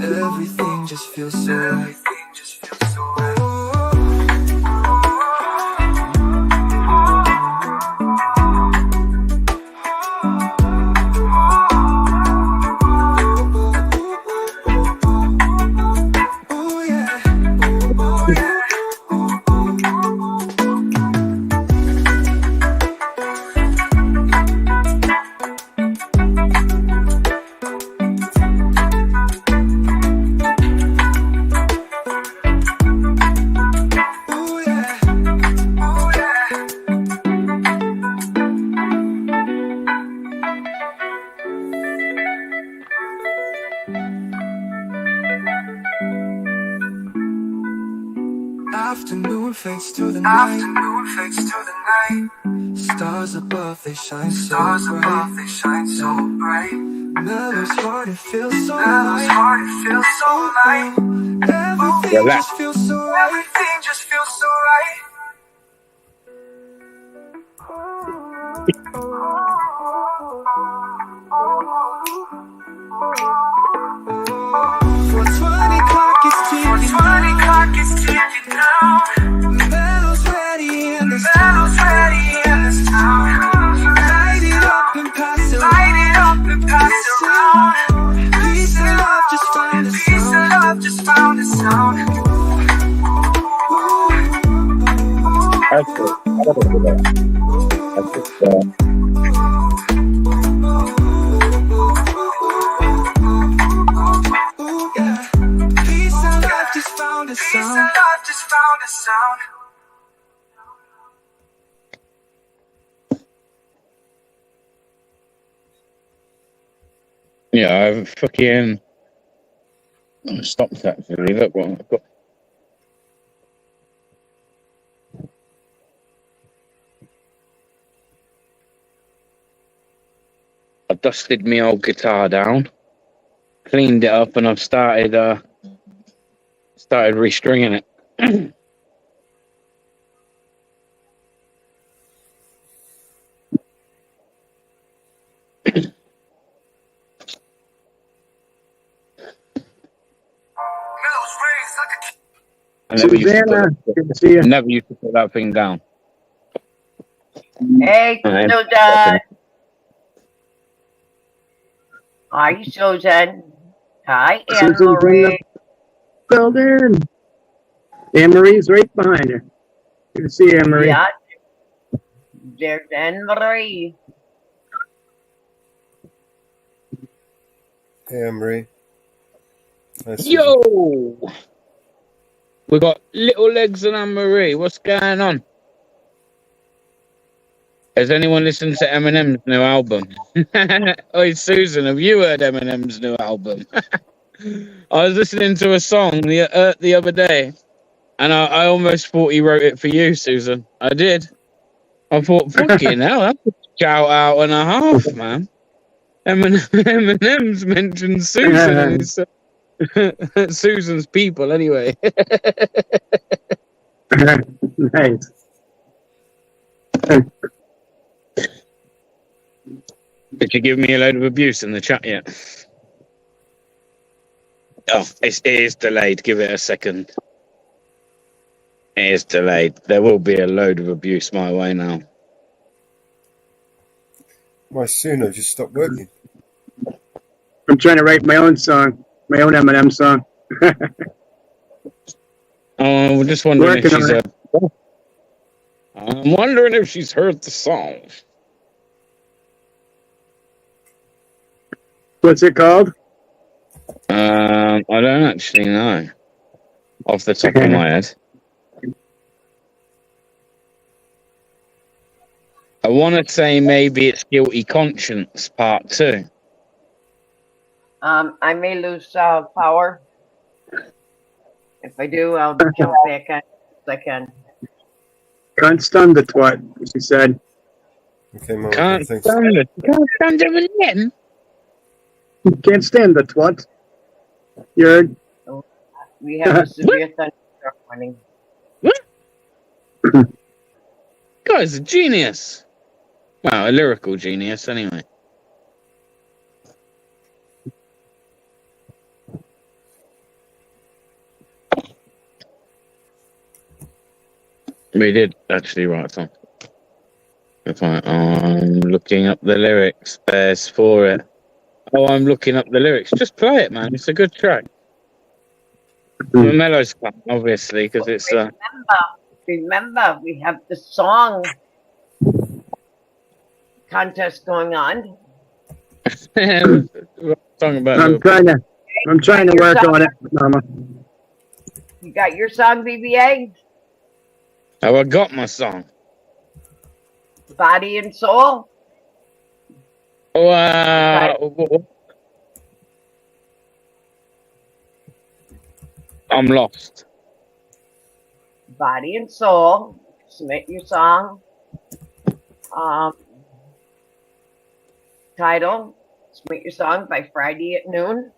Everything just feels so right. fades to the night. Stars above, they shine so bright. Mellow's heart, it feels so light. Everything Relax. just feels so right. Clock is ticking down. Mellow's ready in this town. Light it up and pass it around. Peace and love just found a sound. That's it. I gotta do that. That's it. Peace and love just found a sound. Yeah, I've fucking stopped actually. Look what I've got. I dusted my old guitar down, cleaned it up, and I've started restringing it. Susanna, good to see you. Never used to put that thing down. Hey, Alright. Susan. Hi, Susan. Hi, Anne Susan's in the Marie. building. Anne Marie's right behind her. Good to see you, Anne Marie. Yeah, there's Anne Marie. Hey, Anne-Marie. Hi, Susan. Yo, we got Little Legs and Anne Marie. What's going on? Has anyone listened to Eminem's new album? Oi, Susan, have you heard Eminem's new album? I was listening to a song the other day, and I almost thought he wrote it for you, Susan. I did. I thought, fucking hell, that's a shout out and a half, man. Eminem's mentioned Susan and his, Susan's people, anyway. Nice. Did you give me a load of abuse in the chat yet? Oh, it is delayed. Give it a second. It is delayed. There will be a load of abuse my way now. My Suno just stopped working. I'm trying to write my own song, my own Eminem song. Oh, I'm just wondering Working if she's on it. I'm wondering if she's heard the song. What's it called? I don't actually know off the top of my head. I want to say maybe it's Guilty Conscience Part 2. I may lose power. If I do, I'll jump back on as I can. Can't stand the twat, she said. Okay, Mom. Can't Thanks. stand it. Can't stand Eminem. Can't stand the twat. You heard? We have a severe thunderstorm warning. Guy's a genius. Well, a lyrical genius, anyway. We did actually write a song. If I'm looking up the lyrics, there's for it. Oh, I'm looking up the lyrics. Just play it, man. It's a good track. The mellows come, obviously, because it's Remember, we have the song contest going on. Song about I'm trying to work on it, Mama. You got your song, BBA? Oh, I got my song. Body and Soul? Oh, I'm lost. Body and Soul. Submit your song. Title. Submit your song by Friday at noon.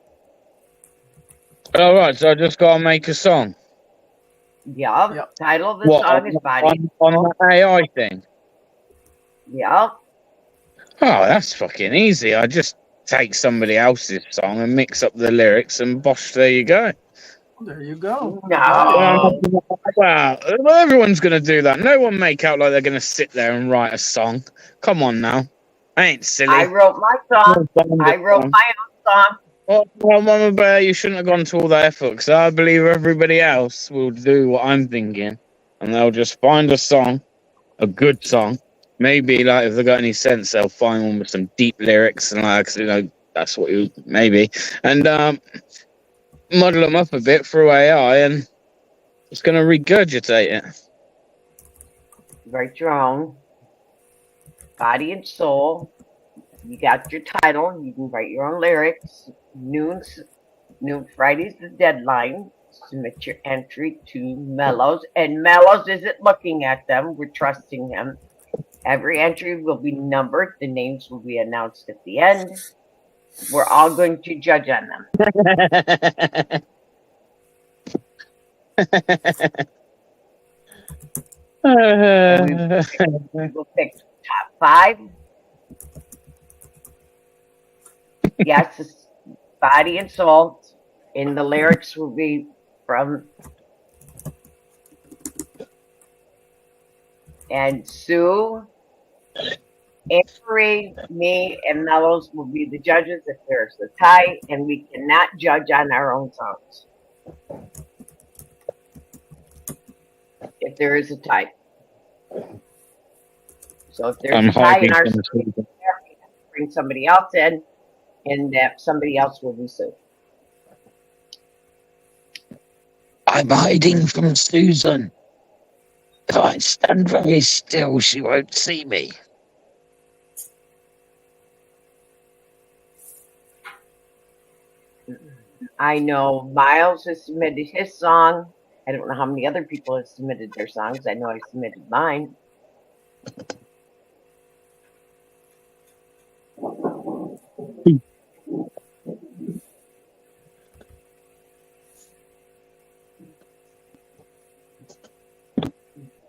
All right, so I just got to make a song. Yep. Title of the What, song is Body and on Soul. the AI thing? Yep. Oh, that's fucking easy. I just take somebody else's song and mix up the lyrics and bosh, there you go. There you go. No. Wow, everyone's going to do that. No one make out like they're going to sit there and write a song. Come on now. I ain't silly. I wrote my song. I wrote my own song. Well, Mama Bear, you shouldn't have gone to all that effort, because I believe everybody else will do what I'm thinking, and they'll just find a song, a good song. Maybe, like, if they got any sense, they'll find one with some deep lyrics, and like, you know, that's what you maybe, and muddle them up a bit through AI, and it's going to regurgitate it. Write your own. Body and Soul. You got your title. You can write your own lyrics. Noon Friday's the deadline. Submit your entry to Mellows. And Mellows isn't looking at them. We're trusting him. Every entry will be numbered. The names will be announced at the end. We're all going to judge on them. We will pick top 5. Yes, it's Body and Soul. And the lyrics will be from and Sue, Avery, me, and Mellows will be the judges if there's a tie, and we cannot judge on our own songs if there is a tie. So if there's a tie in our song, we have to bring somebody else in, and that somebody else will be sued. I'm hiding from Susan. If I stand very still, she won't see me. I know Miles has submitted his song. I don't know how many other people have submitted their songs. I know I submitted mine.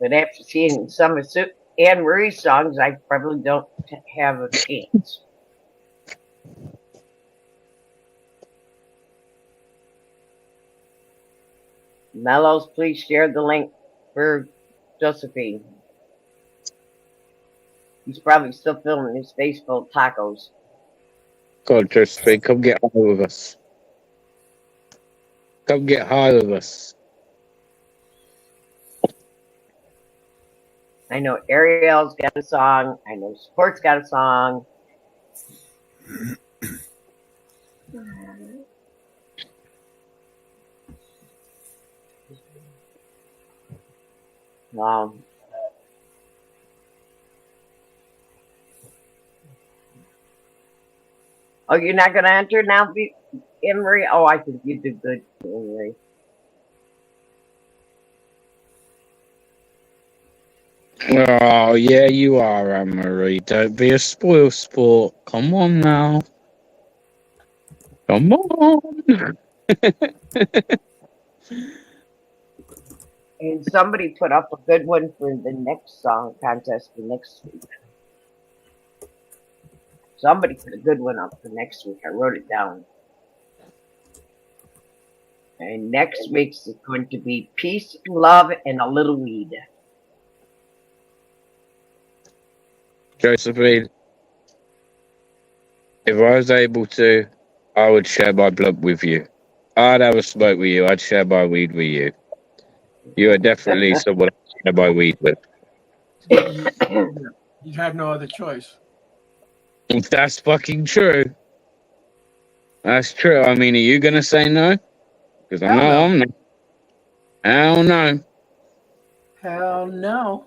But after seeing some of Anne Marie's songs, I probably don't have a chance. Mellows, please share the link for Josephine. He's probably still filming his face full of tacos. God, Josephine, come get high with us. Come get high with us. I know Ariel's got a song. I know Sport's got a song. Oh, you're not going to enter now, Emery? Oh, I think you did good, Emery. Oh, yeah, you are, Anne-Marie. Don't be a spoil sport. Come on now. Come on. And somebody put up a good one for the next song contest for next week. Somebody put a good one up for next week. I wrote it down. And next week's is going to be Peace, Love, and a Little Weed. Josephine, if I was able to, I would share my blood with you. I'd have a smoke with you. I'd share my weed with you. You are definitely someone I share my weed with. You have no other choice. If that's fucking true. That's true. I mean, are you going to say no? Because I know I'm not. Hell no. Hell no.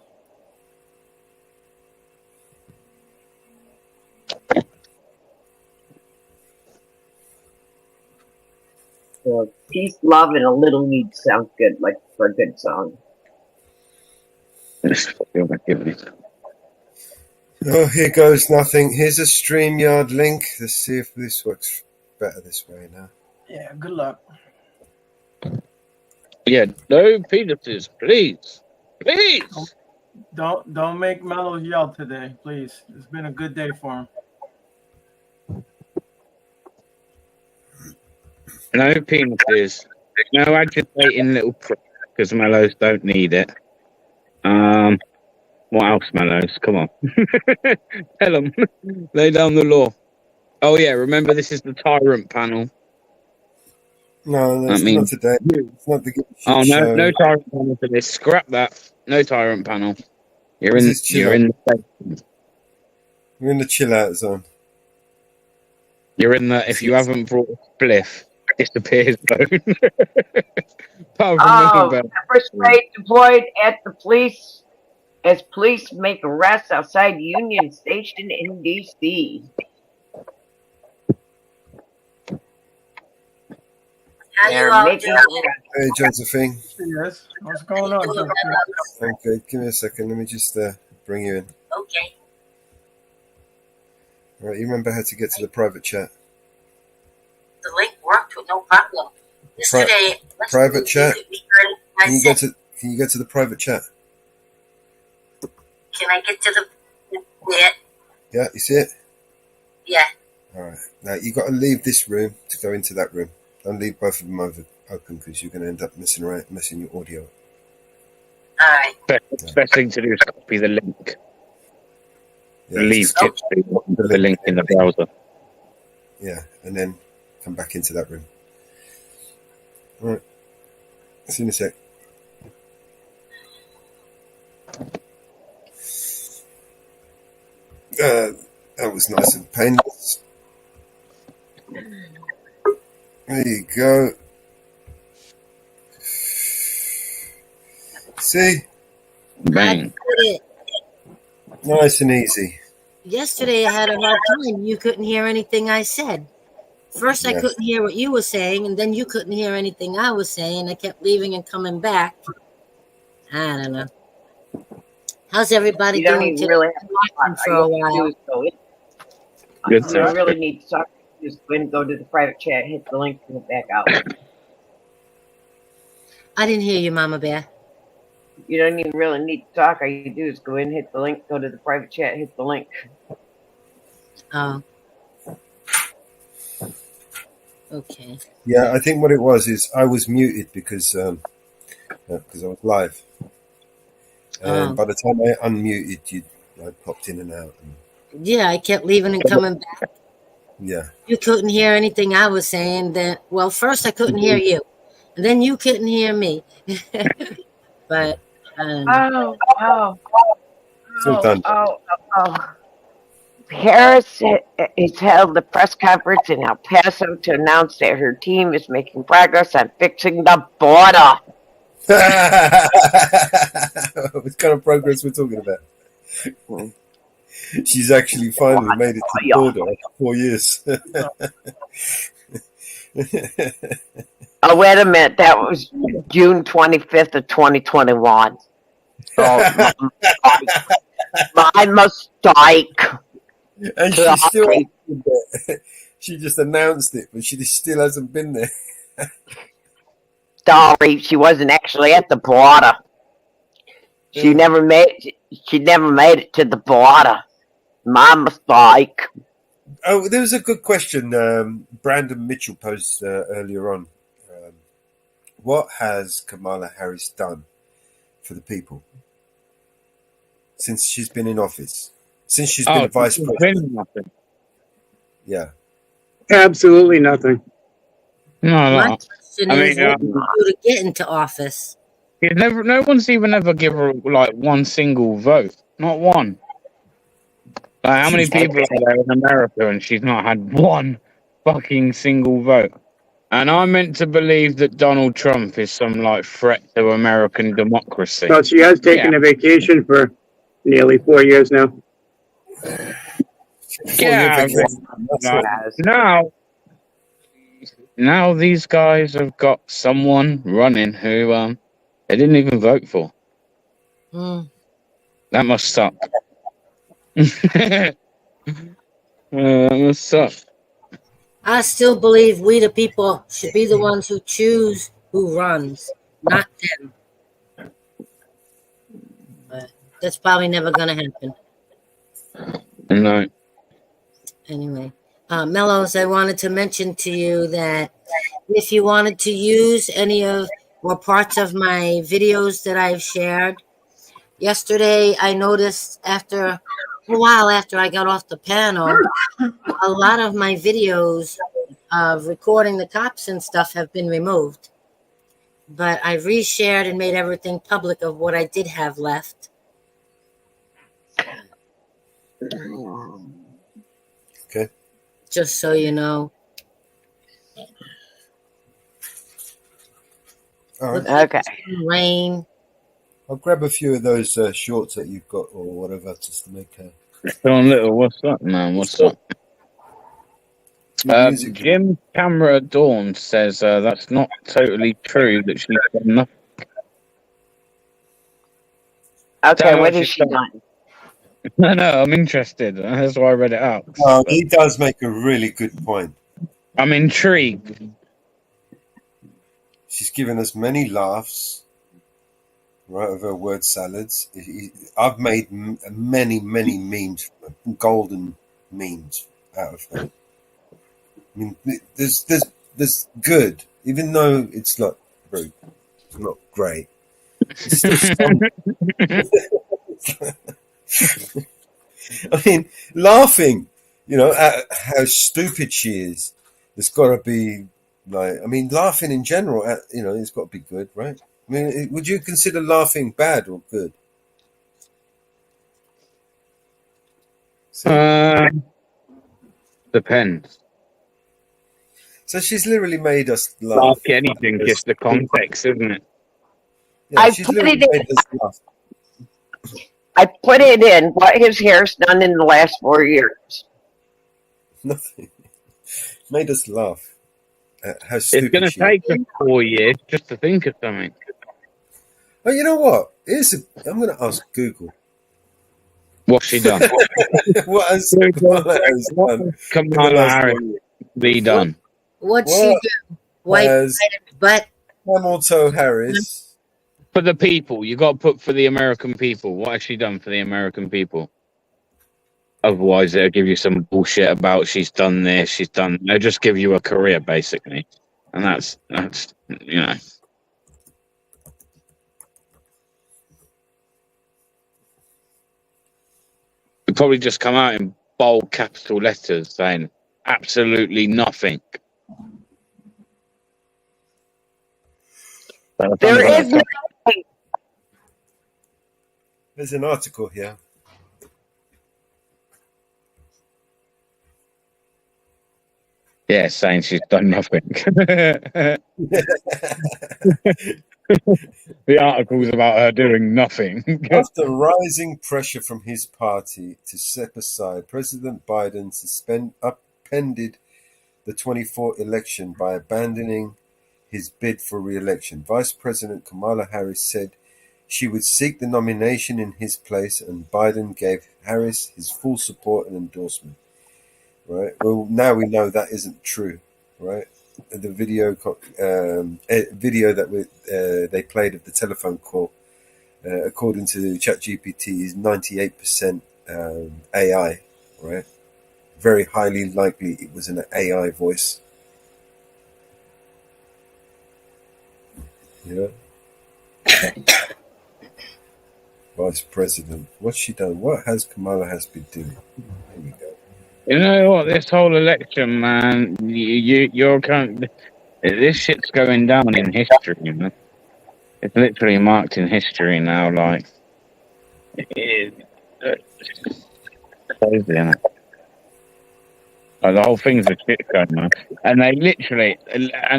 So Peace, Love, and a Little Weed sounds good, like for a good song. Oh, here goes nothing. Here's a StreamYard link. Let's see if this works better this way now. Yeah, good luck. Yeah, no penises, please. Please. Don't make Mello yell today, please. It's been a good day for him. No penises. No agitating little prick, because Mellows don't need it. What else, Mellows? Come on. Tell them. Lay down the law. Oh, yeah, remember this is the tyrant panel. No, that's not today. It's not the Oh, show. no tyrant panel for this. Scrap that. No tyrant panel. You're in the We're in the chill out zone. You're in the if you haven't brought a spliff, disappears zone. Pepper spray deployed at the police as police make arrests outside Union Station in D.C. Hey, Josephine. Yes. What's going on, Josephine? Okay, give me a second. Let me just bring you in. Okay. All right, you remember how to get to the private chat? The link worked with no problem. Yesterday, private chat. Can you get to the private chat? Can I get to the Yeah, you see it? Yeah. All right. Now you got to leave this room to go into that room. Don't leave both of them open because you're going to end up messing your audio. All right. Best thing to do is copy the link. Yeah, Leave the link in the browser. Yeah, and then come back into that room. All right. See you in a sec. That was nice and painless. There you go. See? Bang. Nice and easy. Yesterday, I had a hard time. You couldn't hear anything I said. First, I couldn't hear what you were saying, and then you couldn't hear anything I was saying. I kept leaving and coming back. I don't know. How's everybody doing today? Really for a while. Good, sir. You really need to talk. Just go and go to the private chat, hit the link, and back out. I didn't hear you, Mama Bear. You don't even really need to talk. All you do is go in, hit the link, go to the private chat, hit the link. Oh. Okay. Yeah, I think what it was is I was muted because I was live. And by the time I unmuted, you popped in and out. Yeah, I kept leaving and coming back. Yeah. You couldn't hear anything I was saying. First I couldn't hear you, and then you couldn't hear me. But Harris has held a press conference in El Paso to announce that her team is making progress on fixing the border. What kind of progress we're talking about? She's actually finally made it to the border after 4 years. Oh, wait a minute. That was June 25th of 2021. Oh, my mistake. And she just announced it, but she still hasn't been there. Sorry, she wasn't actually at the border. She never made it to the border. My mistake. Oh, there was a good question Brandon Mitchell posed earlier on. What has Kamala Harris done for the people since she's been in office? Since she's been vice president? Yeah. Absolutely nothing. My question is, what did you do to get into office? No one's even ever given her one single vote. Not one. How many people are there in America and she's not had one fucking single vote? And I'm meant to believe that Donald Trump is some threat to American democracy. Well, she has taken a vacation for nearly 4 years now. Yeah. Now these guys have got someone running who they didn't even vote for. That must suck. That must suck. I still believe we, the people, should be the ones who choose who runs, not them. But that's probably never going to happen. No. Anyway, Mellows, I wanted to mention to you that if you wanted to use any of or parts of my videos that I've shared, yesterday I noticed after a while after I got off the panel, a lot of my videos of recording the cops and stuff have been removed. But I reshared and made everything public of what I did have left. Okay. Just so you know. All right. Okay. Rain. I'll grab a few of those shorts that you've got or whatever just to make a... Sean Little, what's up, man? What's up? Jim Camera Dawn says that's not totally true that she's done nothing. Okay, what has she done? No, I'm interested. That's why I read it out. He does make a really good point. I'm intrigued. She's given us many laughs, right, of her word salads. I've made many memes, golden memes out of her. I mean, there's good, even though it's not very, it's not great. It's still some. I mean, laughing, at how stupid she is. There's got to be laughing in general. It's got to be good, right? I mean, would you consider laughing bad or good? Depends. So she's literally made us laugh. Like anything, just the context, isn't it? Yeah, she's literally made us laugh. I put it in what his hair's done in the last 4 years. Nothing. Made us laugh at how stupid it's going to take us 4 years just to think of something. Oh, you know what? I'm going to ask Google. What's she done? What has Kamala Harris done? Kamala Harris be done? What's she do? Wipe butt. Camel Toe Harris. For the people. You got to put for the American people. What has she done for the American people? Otherwise, they'll give you some bullshit about she's done this, she's done... They'll just give you a career, basically. And that's It'll probably just come out in bold capital letters saying absolutely nothing. There is nothing. There's an article here. Yeah, saying she's done nothing. The article's about her doing nothing. After rising pressure from his party to step aside, President Biden upended the 2024 election by abandoning his bid for re-election. Vice President Kamala Harris said she would seek the nomination in his place, and Biden gave Harris his full support and endorsement. Right. Well, now we know that isn't true, right? The video that they played of the telephone call, according to ChatGPT, is 98% AI, right? Very highly likely it was an AI voice. Vice President, what's she done? What has Kamala Harris been doing? Here we go. You know what? This whole election, man, this shit's going down in history, man. It's literally marked in history now, like. It's crazy, isn't it? Like, the whole thing's a shit show, man. And they literally,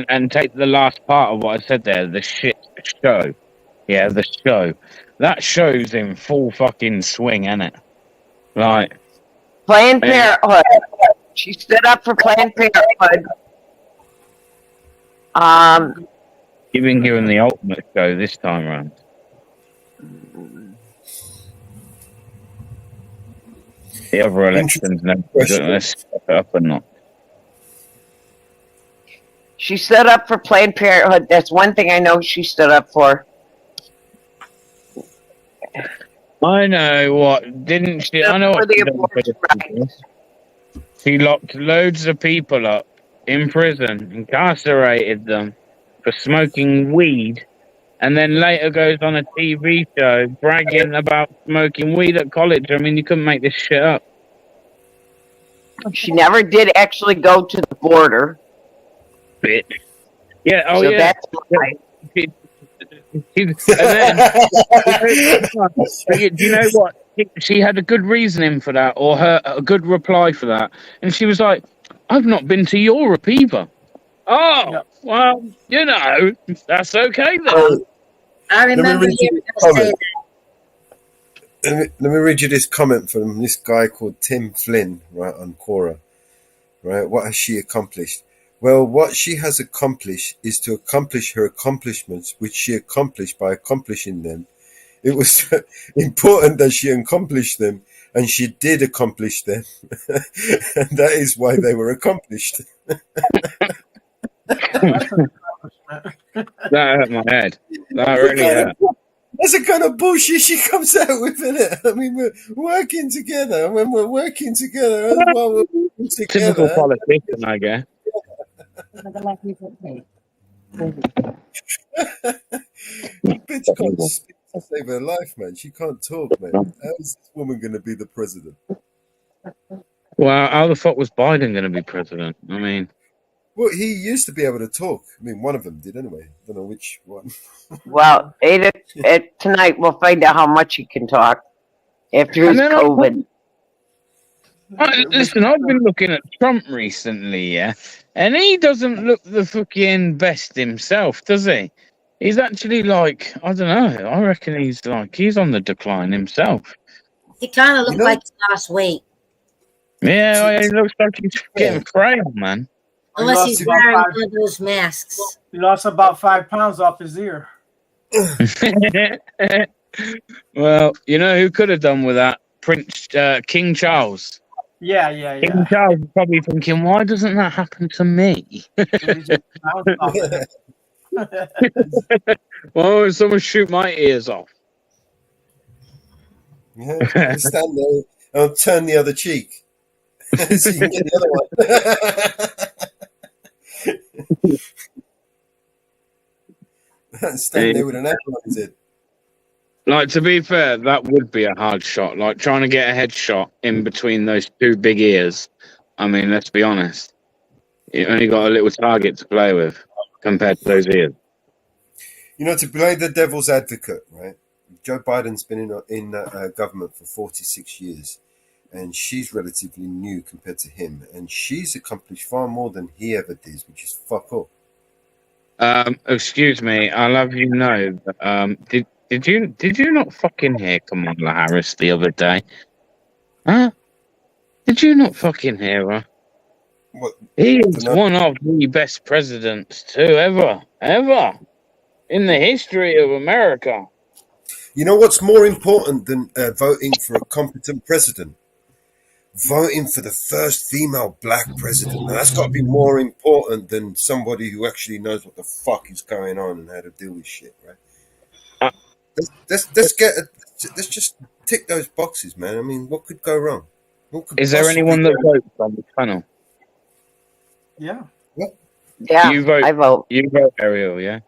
and take the last part of what I said there, the shit show. Yeah, the show. That show's in full fucking swing, isn't it? Like. Planned Parenthood. She stood up for Planned Parenthood. You've been given the ultimate show this time around. The other elections, no, let's step it up or not. She stood up for Planned Parenthood. That's one thing I know she stood up for. I know what, didn't she? I know what she done for the people. She locked loads of people up in prison, incarcerated them for smoking weed, and then later goes on a TV show bragging about smoking weed at college. I mean, you couldn't make this shit up. She never did actually go to the border. Bitch. Yeah, oh so yeah. That's why. And then, do you know what? She had a good reasoning for that, or a good reply for that, and she was like, "I've not been to Europe either." Oh, well, you know, that's okay then. I remember hearing her say that. Let me read you this comment from this guy called Tim Flynn, right, on Quora. Right, what has she accomplished? Well, what she has accomplished is to accomplish her accomplishments, which she accomplished by accomplishing them. It was important that she accomplished them, and she did accomplish them. And that is why they were accomplished. That hurt my head. That really hurt. That's the kind of bullshit she comes out with, isn't it? I mean, we're working together. When we're working together, that's why we're working together. Typical politician, I guess. Bitch can't speak to save her life, man. She can't talk, man. How is this woman going to be the president? Well, how the fuck was Biden going to be president? I mean... Well, he used to be able to talk. I mean, one of them did anyway. I don't know which one. Well, tonight we'll find out how much he can talk after his COVID. Listen, I've been looking at Trump recently, yeah, and he doesn't look the fucking best himself, does he? He's actually like, I don't know, I reckon he's on the decline himself. He kind of looked like he lost weight. Yeah, he looks like he's getting frail, man. Unless he's wearing one of those masks. He lost about 5 pounds off his ear. Well, you know who could have done with that? King Charles. Yeah. King Charles is probably thinking, why doesn't that happen to me? Why would someone shoot my ears off? Yeah, stand there and turn the other cheek. So you can get the other one. Stand there with an apple on his head. Like, to be fair, that would be a hard shot. Like, trying to get a headshot in between those two big ears. I mean, let's be honest. You only got a little target to play with compared to those ears. You know, to play the devil's advocate, right? Joe Biden's been in government for 46 years, and she's relatively new compared to him, and she's accomplished far more than he ever did, which is fuck up. Excuse me, I'll have you know. Did you not fucking hear Kamala Harris the other day? Huh? Did you not fucking hear her? What? He is one of the best presidents too ever in the history of America. You know what's more important than voting for a competent president? Voting for the first female black president. Now, that's got to be more important than somebody who actually knows what the fuck is going on and how to deal with shit, right? Let's just tick those boxes, man. I mean, what could go wrong? Is there anyone that votes on the panel? Yeah. What? Yeah, you vote. I vote. You vote, Ariel. Yeah.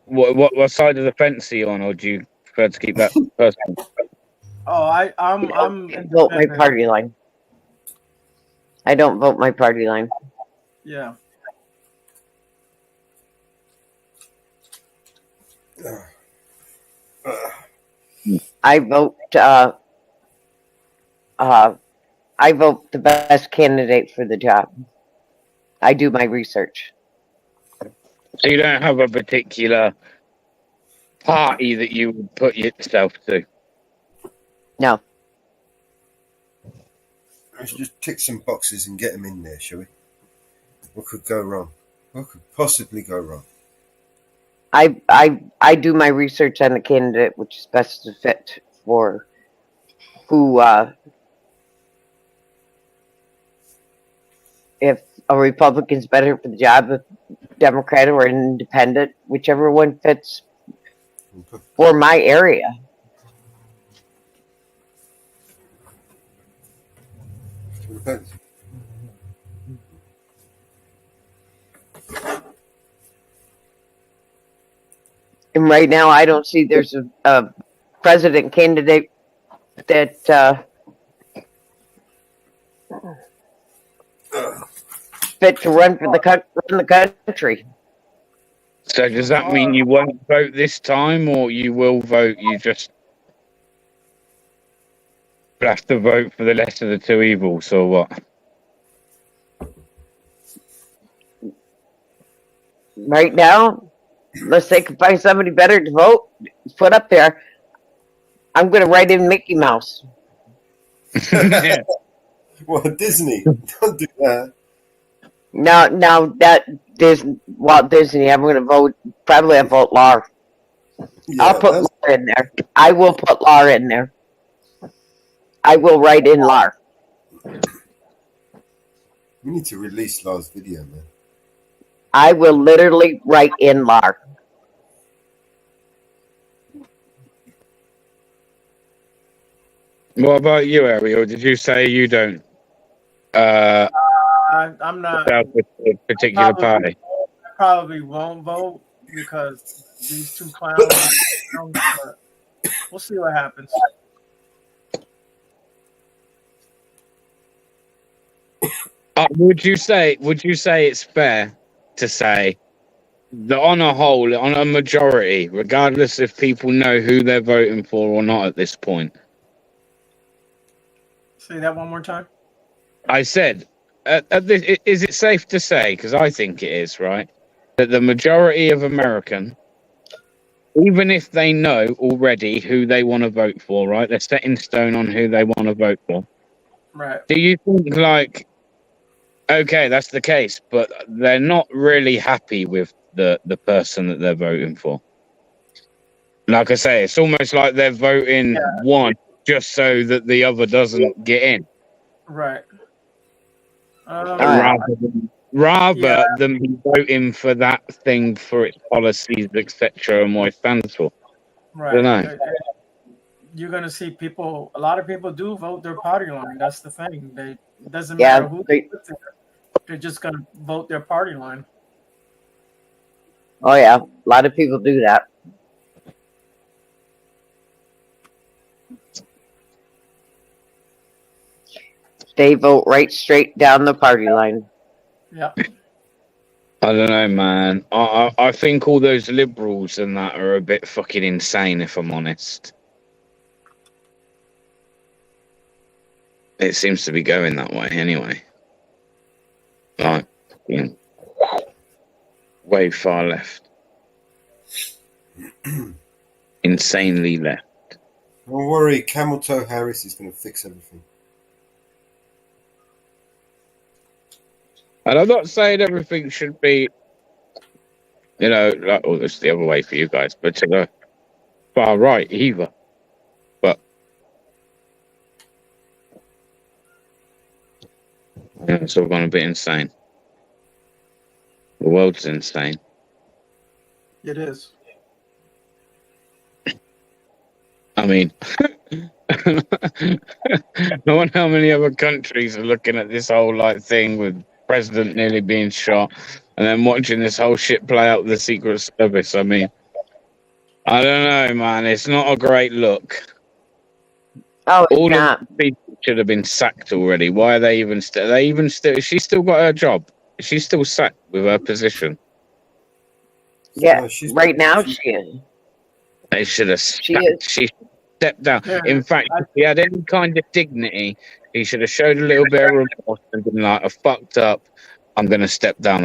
What side of the fence are you on, or do you prefer to keep that personal? Oh, I'm vote my party line. I don't vote my party line. Yeah. I vote. I vote the best candidate for the job. I do my research. So you don't have a particular party that you would put yourself to? No. Let's just tick some boxes and get them in there, shall we? What could go wrong? What could possibly go wrong? I do my research on the candidate which is best to fit for who if a Republican's better for the job, a Democrat or an independent, whichever one fits for my area. Depends. And right now, I don't see there's a president candidate that fit to run the country. So does that mean you won't vote this time, or you will vote? You just have to vote for the lesser of the two evils, or what? Right now, unless they can find somebody better to vote, put up there, I'm going to write in Mickey Mouse. Well, Disney, don't do that. Now that Walt Disney, I'm going to vote. Probably I'll vote Laura. Yeah, I'll put Laura in there. I will put Laura in there. I will write in Laura. We need to release Lars' video, man. I will literally write in Laura. What about you, Ariel? Did you say you don't? I'm not. A particular party. I probably won't vote because these two clowns. But we'll see what happens. Would you say it's fair to say that on a whole, on a majority, regardless if people know who they're voting for or not at this point? Say that one more time. I said, is it safe to say, because I think it is, right, that the majority of American, even if they know already who they want to vote for, right, they're set in stone on who they want to vote for. Right. Do you think, like, okay, that's the case, but they're not really happy with the person that they're voting for? Like I say, it's almost like they're voting one just so that the other doesn't get in. Right. Rather than be voting for that thing for its policies, etc., and what it stands for. Right. I don't know. You're gonna see people. A lot of people do vote their party line. That's the thing. It doesn't matter who they put there. They're just gonna vote their party line. Oh yeah, a lot of people do that. They vote right straight down the party line. Yeah. I don't know, man. I think all those liberals and that are a bit fucking insane, if I'm honest. It seems to be going that way anyway. Like, way far left. Insanely left. Don't worry, Camel Toe Harris is going to fix everything. And I'm not saying everything should be, like, it's the other way for you guys, but to the far right either. But it's all gone a bit insane. The world's insane. It is. I mean, I wonder how many other countries are looking at this whole thing with president nearly being shot, and then watching this whole shit play out with the Secret Service. I mean, I don't know, man. It's not a great look. Oh, it's all not. of the people should have been sacked already. Why are they even still? Has she still got her job? Is she still sacked with her position? Yeah, right now she is. They should have. She stepped down. Yeah, In fact, if he had any kind of dignity, he should have showed a little bit of remorse and been like, "I fucked up. I'm going to step down."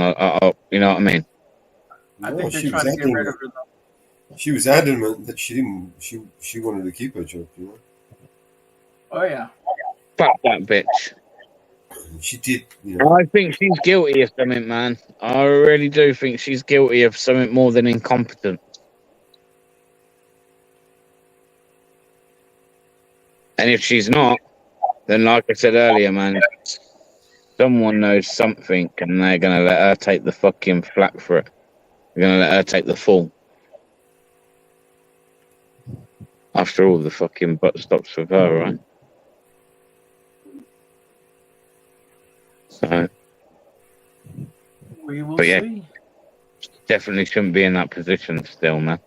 You know what I mean? I think they're trying to get rid of her. She was adamant that she didn't. She wanted to keep her job. Oh yeah. Fuck that bitch. She did. I think she's guilty of something, man. I really do think she's guilty of something more than incompetent. And if she's not, then like I said earlier, man, someone knows something, and they're gonna let her take the fucking flak for it. They're gonna let her take the fall. After all, the fucking butt stops with her, right? So, We will but yeah, see. definitely shouldn't be in that position still, man.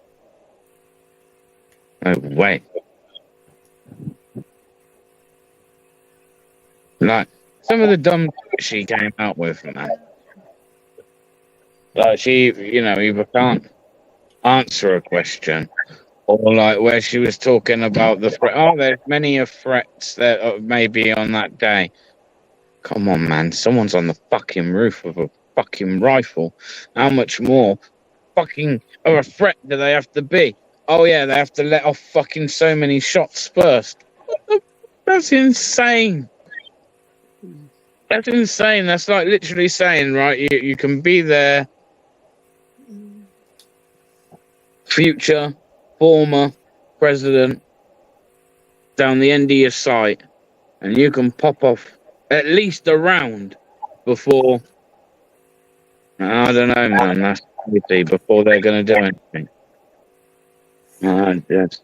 No way. Like, some of the dumb shit she came out with, man. Like, she, either can't answer a question, or like where she was talking about the threat. Oh, there's many of threats that may be on that day. Come on, man. Someone's on the fucking roof with a fucking rifle. How much more fucking of a threat do they have to be? Oh, yeah, they have to let off fucking so many shots first. That's insane. That's insane. That's like literally saying, right, you can be there, future, former president, down the end of your sight, and you can pop off at least a round before, I don't know, man, that's crazy, before they're going to do anything. Yes.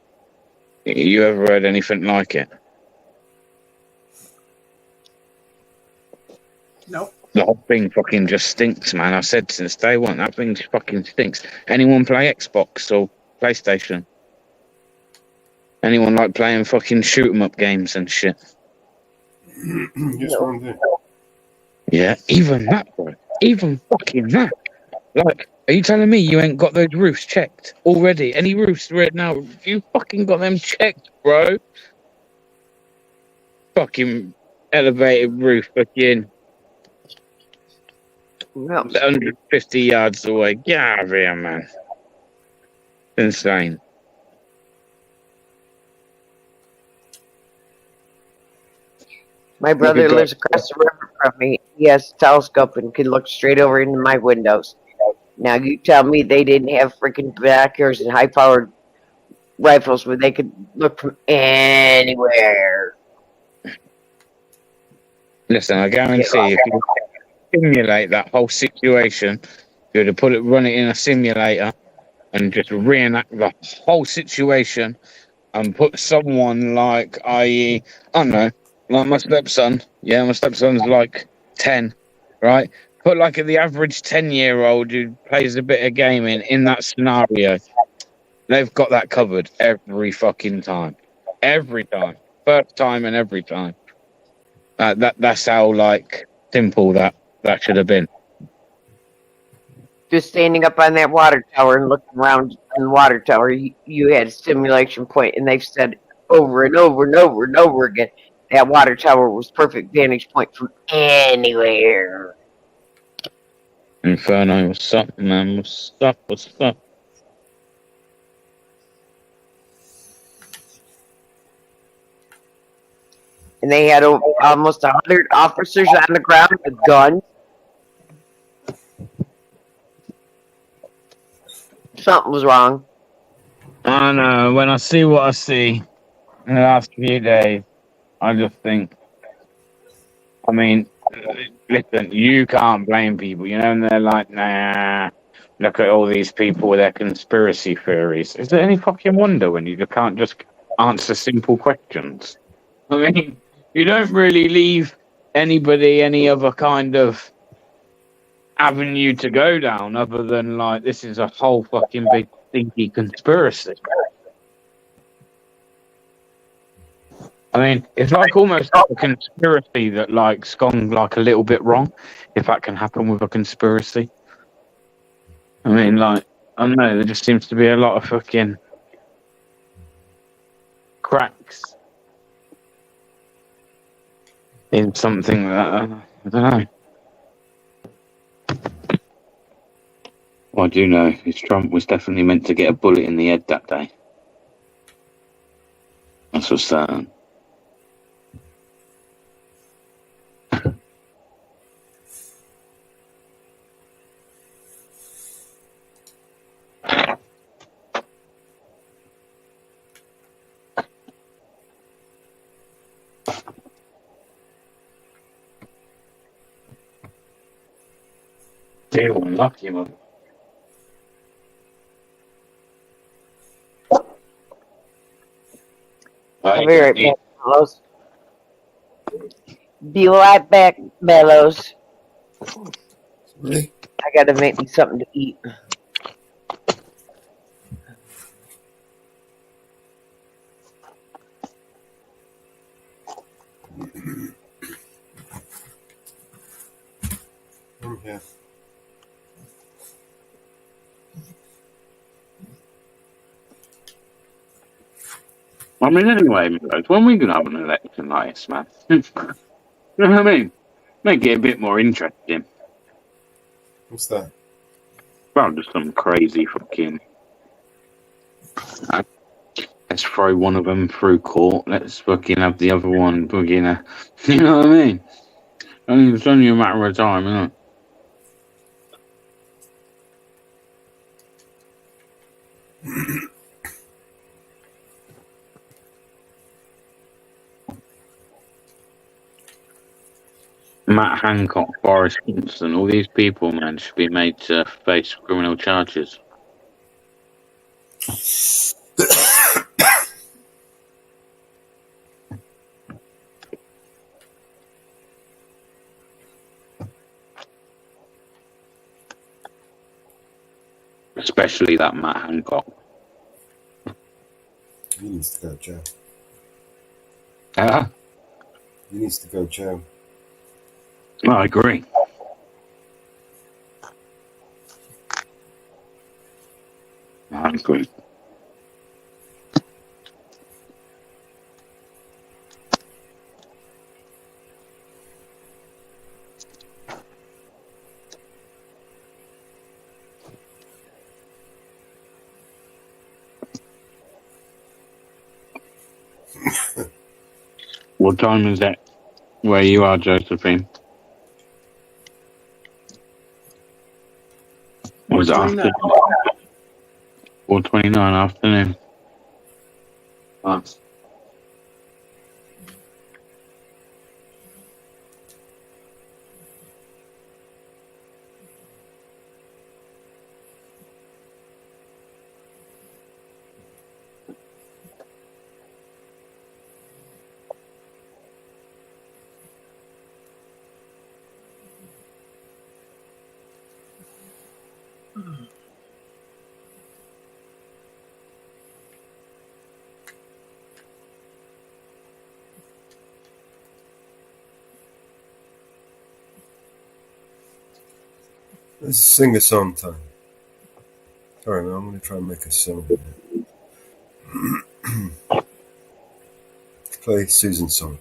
You ever heard anything like it? Nope. The whole thing fucking just stinks, man. I said since day one, that thing fucking stinks. Anyone play Xbox or PlayStation? Anyone like playing fucking shoot 'em up games and shit? Yes, one do. Yeah, even that, bro. Even fucking that. Like, are you telling me you ain't got those roofs checked already? Any roofs right now? You fucking got them checked, bro. Fucking elevated roof, fucking 150 yards away. Get out of here, man. Insane. My brother lives across the river from me. He has a telescope and can look straight over into my windows. Now you tell me they didn't have freaking binoculars and high-powered rifles where they could look from anywhere. Listen, I guarantee if you simulate that whole situation, you were to run it in a simulator and just reenact the whole situation and put someone like, i.e., I don't know, like my stepson. Yeah, my stepson's like 10, right? Put like the average 10-year-old who plays a bit of gaming in that scenario. They've got that covered every fucking time. Every time. First time and every time. That's how, like, simple that should have been. Just standing up on that water tower and looking around in the water tower, you had a simulation point, and they've said over and over and over and over again that water tower was perfect vantage point from anywhere. Inferno, what's up, man? What's up? What's up? And they had almost 100 officers on the ground with guns. Something was wrong. I know. When I see what I see in the last few days, I just think, I mean, listen, you can't blame people, and they're like, nah, look at all these people with their conspiracy theories. Is there any fucking wonder when you can't just answer simple questions? I mean, you don't really leave anybody any other kind of avenue to go down other than, like, this is a whole fucking big stinky conspiracy. I mean, it's like almost a conspiracy that, like's gone like a little bit wrong, if that can happen with a conspiracy. I mean, like, I don't know, there just seems to be a lot of fucking cracks in something that, I don't know. What I do know is Trump was definitely meant to get a bullet in the head that day. That's what's certain. Deal lucky, man. I'll be right back, Mellows. Be right back, Mellows. Really? I gotta make me something to eat. Yeah. I mean, anyway, when we can have an election like this, man, you know what I mean? Make it a bit more interesting. What's that? Well, just some crazy fucking. Let's throw one of them through court. Let's fucking have the other one fucking. You know what I mean? I mean, it's only a matter of time, isn't it? Matt Hancock, Boris Johnson, all these people, man, should be made to face criminal charges. Especially that Matt Hancock. He needs to go to jail. He needs to go to jail. I agree. I agree. What time is it where you are, Josephine? Was it afternoon? 4:29 afternoon. Oh. Let's sing a song time. Sorry, man, I'm going to try and make a song. Play Susan's song.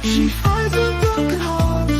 She finds a broken heart.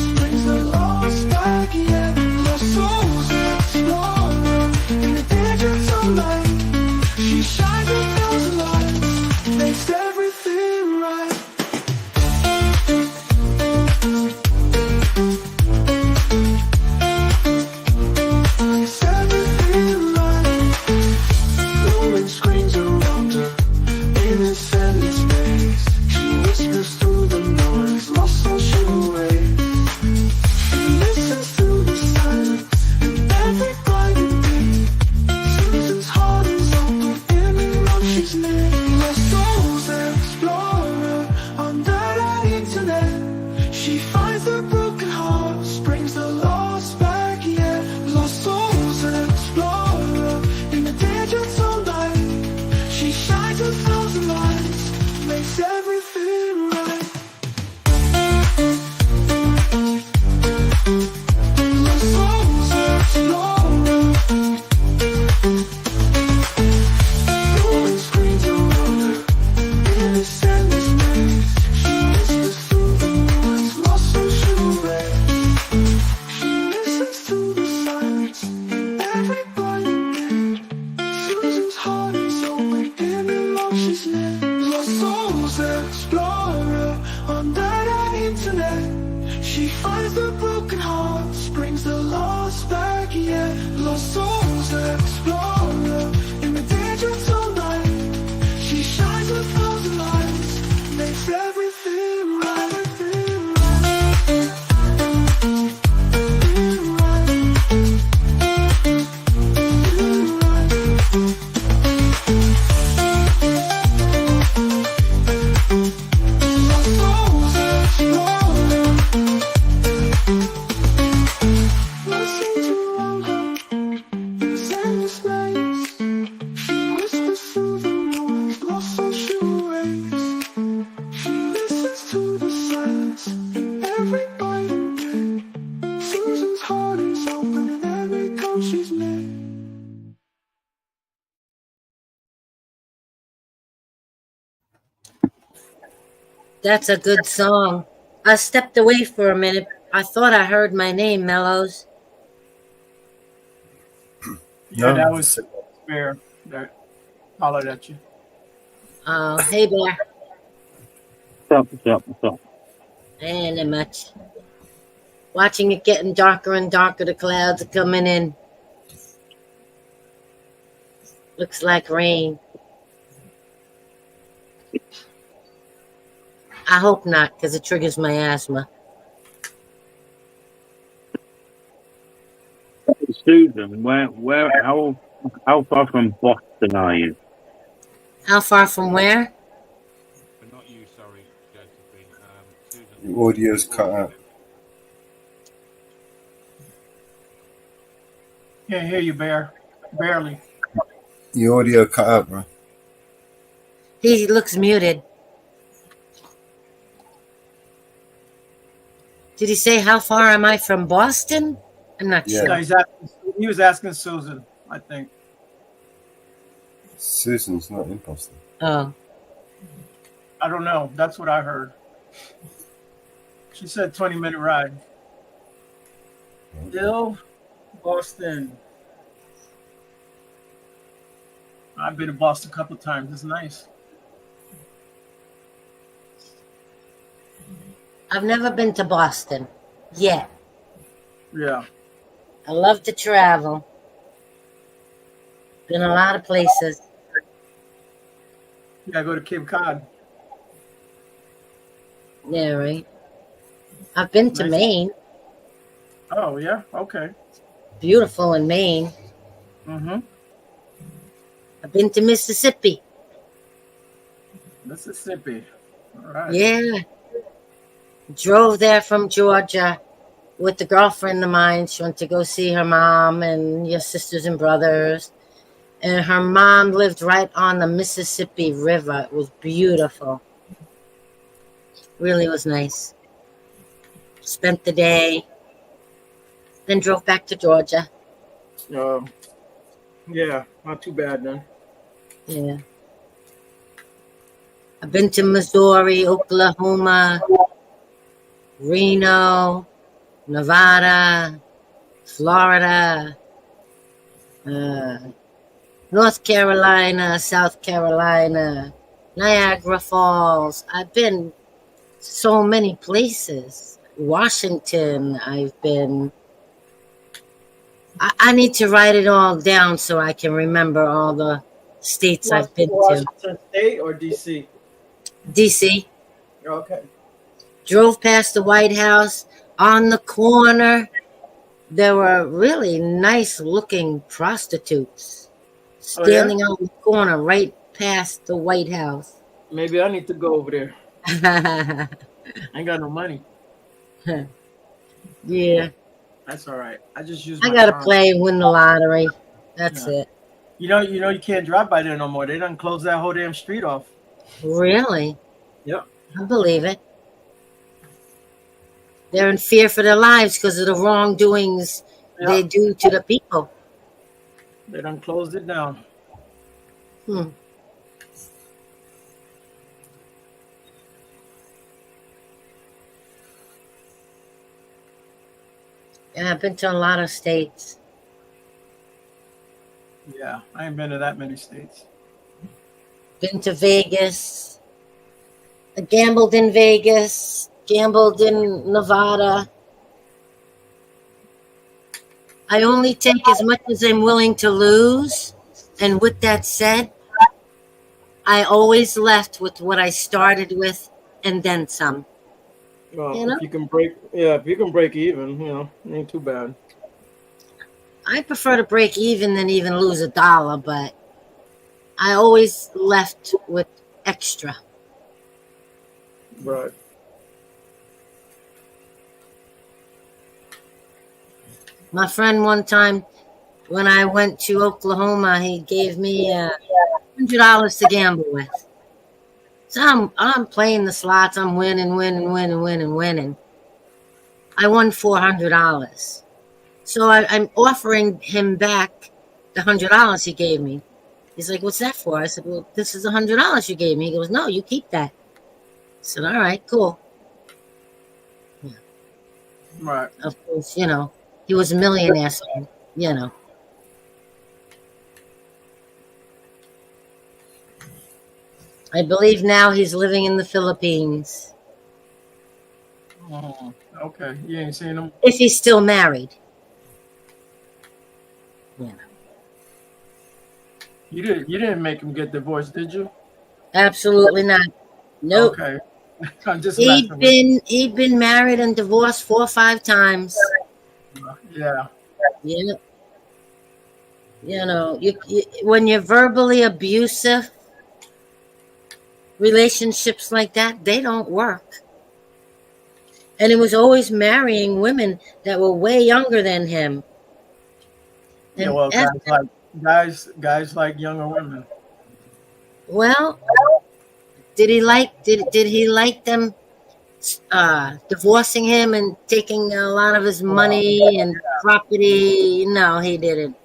That's a good song. I stepped away for a minute. I thought I heard my name, Mellows. Yeah, that was Bear that hollered at you. Oh, hey, Bear. What's up? And not much. Watching it getting darker and darker. The clouds are coming in. Looks like rain. I hope not, because it triggers my asthma. Susan, how far from Boston are you? How far from where? Not you, sorry, Josephine. Your audio's cut out. Can't hear you, Bear. Barely. Your audio cut out, bro. He looks muted. Did he say how far am I from Boston? I'm not sure. No, he was asking Susan, I think. Susan's not in Boston. Oh. I don't know. That's what I heard. She said 20-minute ride. Still, Boston. I've been to Boston a couple of times. It's nice. I've never been to Boston yet. Yeah. I love to travel. Been a lot of places. You gotta go to Cape Cod. Yeah, right. I've been to Maine. Oh, yeah? Okay. Beautiful in Maine. Mm-hmm. I've been to Mississippi. Mississippi. All right. Yeah. Drove there from Georgia with a girlfriend of mine. She went to go see her mom and your sisters and brothers. And her mom lived right on the Mississippi River. It was beautiful. Really was nice. Spent the day. Then drove back to Georgia. Yeah, not too bad then. Yeah. I've been to Missouri, Oklahoma, Reno, Nevada, Florida, North Carolina, South Carolina, Niagara Falls. I've been so many places. Washington, I've been. I need to write it all down so I can remember all the states I've been to. Washington State or D.C.? D.C. Okay. Drove past the White House. On the corner, there were really nice-looking prostitutes standing on the corner right past the White House. Maybe I need to go over there. I ain't got no money. Yeah. That's all right. I just use. I gotta play and win the lottery. That's it. You know, you can't drive by there no more. They done closed that whole damn street off. Really? Yep. I believe it. They're in fear for their lives because of the wrongdoings they do to the people. They done closed it down. Yeah, I've been to a lot of states. Yeah, I ain't been to that many states. Been to Vegas. I gambled in Vegas. Gambled in Nevada. I only take as much as I'm willing to lose. And with that said, I always left with what I started with and then some. Well, You know? if you can break even, it ain't too bad. I prefer to break even than even lose $1, but I always left with extra. Right. My friend one time, when I went to Oklahoma, he gave me $100 to gamble with. So I'm playing the slots. I'm winning. I won $400. So I'm offering him back the $100 he gave me. He's like, "What's that for?" I said, "Well, this is $100 you gave me." He goes, "No, you keep that." said, all right, cool. Right. Of course, you know, he was a millionaire, so, you know. I believe now he's living in the Philippines. Oh, okay. You ain't seen him? If he's still married. Yeah. You didn't make him get divorced, did you? Absolutely not. Nope. Okay. I'm just messing with He'd been married and divorced 4 or 5 times. you. Yeah. Yeah. You know, when you're verbally abusive, relationships like that, they don't work. And he was always marrying women that were way younger than him. Yeah, And well, guys like younger women. well, did he like them divorcing him and taking a lot of his money and property? No, he didn't.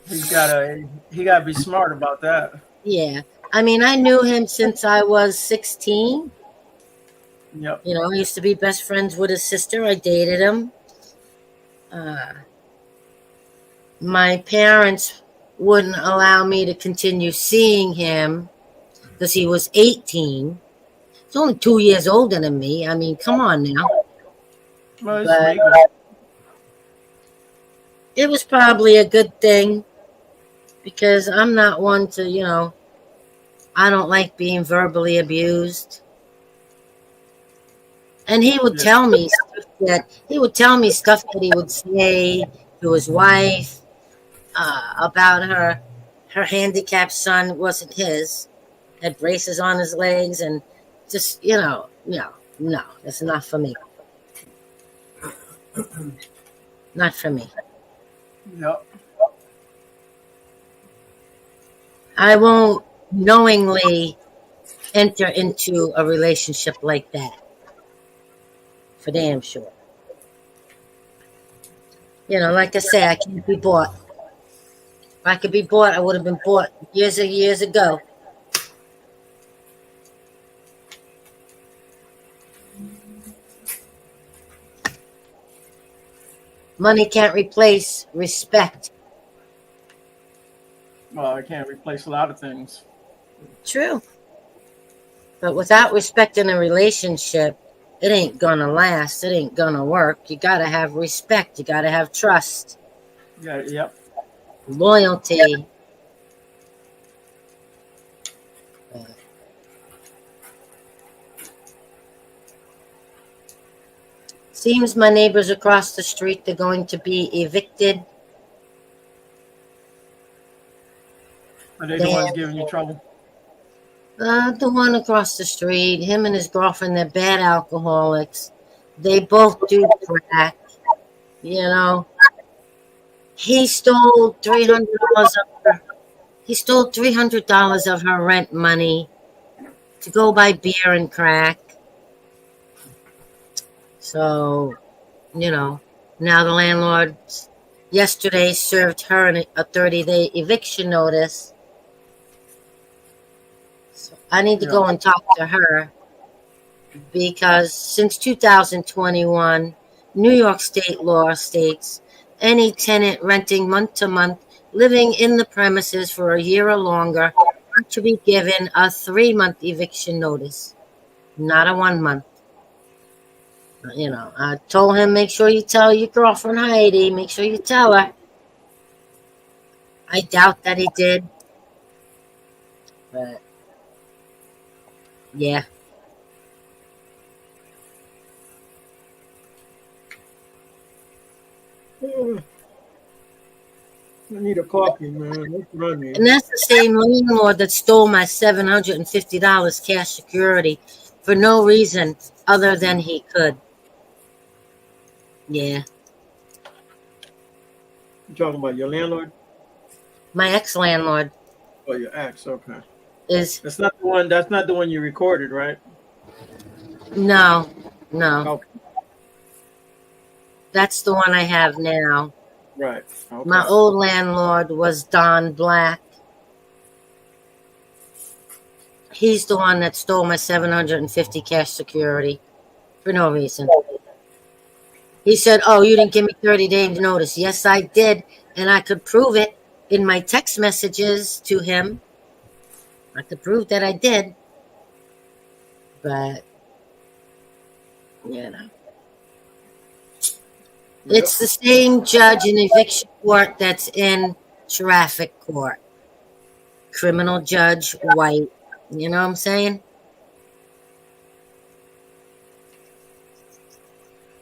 He gotta be smart about that. Yeah. I mean, I knew him since I was 16. Yep. You know, I used to be best friends with his sister. I dated him. My parents wouldn't allow me to continue seeing him because he was 18. He's only 2 years older than me. I mean, come on now. Well, it's But legal. it was probably a good thing because I'm not one to, you know, I don't like being verbally abused. And he would tell me stuff that he would say to his wife about her handicapped son. Wasn't his, had braces on his legs, and just, you know, no, that's not for me. Not for me. Yep. I won't knowingly enter into a relationship like that. For damn sure. You know, like I say, I can't be bought. If I could be bought, I would have been bought years and years ago. Money can't replace respect. Well, I can't replace a lot of things. True. But without respect in a relationship, it ain't gonna last. It ain't gonna work. You gotta have respect. You gotta have trust. Yeah. Yep. Loyalty. Seems my neighbors across the street, they're going to be evicted. Are they the ones giving you trouble? The one across the street, him and his girlfriend, they're bad alcoholics. They both do crack. You know, he stole $300 of her rent money to go buy beer and crack. So, you know, now the landlord yesterday served her a 30-day eviction notice. So I need to go and talk to her because since 2021, New York state law states any tenant renting month to month, living in the premises for a year or longer, are to be given a 3-month eviction notice, not a 1 month. You know, I told him, make sure you tell your girlfriend Heidi, make sure you tell her. I doubt that he did. But, yeah. I need a coffee, man. That's what I need. And that's the same landlord that stole my $750 cash security for no reason other than he could. Yeah. You talking about your landlord? My ex-landlord. Oh, your ex. Okay. That's not the one. That's not the one you recorded, right? No. Okay. That's the one I have now. Right. Okay. My old landlord was Don Black. He's the one that stole my 750 cash security for no reason. He said, "Oh, you didn't give me 30 days notice." Yes, I did, and I could prove it in my text messages to him. I could prove that I did, but you know, it's the same judge in eviction court that's in traffic court. Criminal judge, white. You know what I'm saying?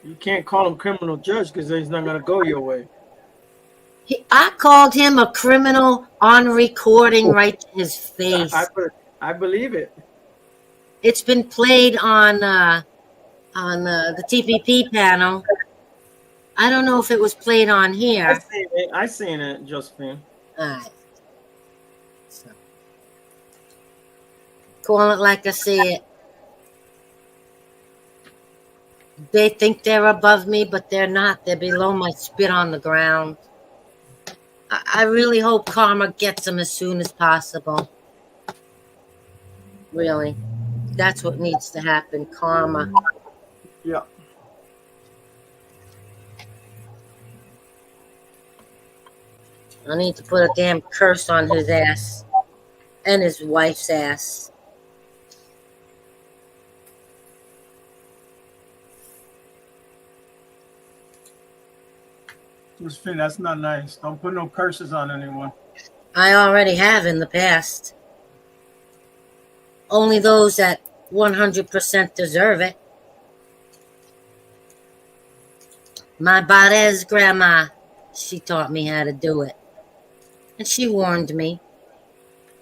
You can't call him criminal judge because he's not going to go your way. I called him a criminal on recording right to his face. I believe it. It's been played on the TPP panel. I don't know if it was played on here. I seen it, Josephine. All right. So, call it like I see it. They think they're above me, but they're not. They're below my spit on the ground. I really hope karma gets them as soon as possible. Really. That's what needs to happen. Karma. Yeah. I need to put a damn curse on his ass. And his wife's ass. Josephine, that's not nice. Don't put no curses on anyone. I already have in the past. Only those that 100% deserve it. My Barez grandma, she taught me how to do it. And she warned me,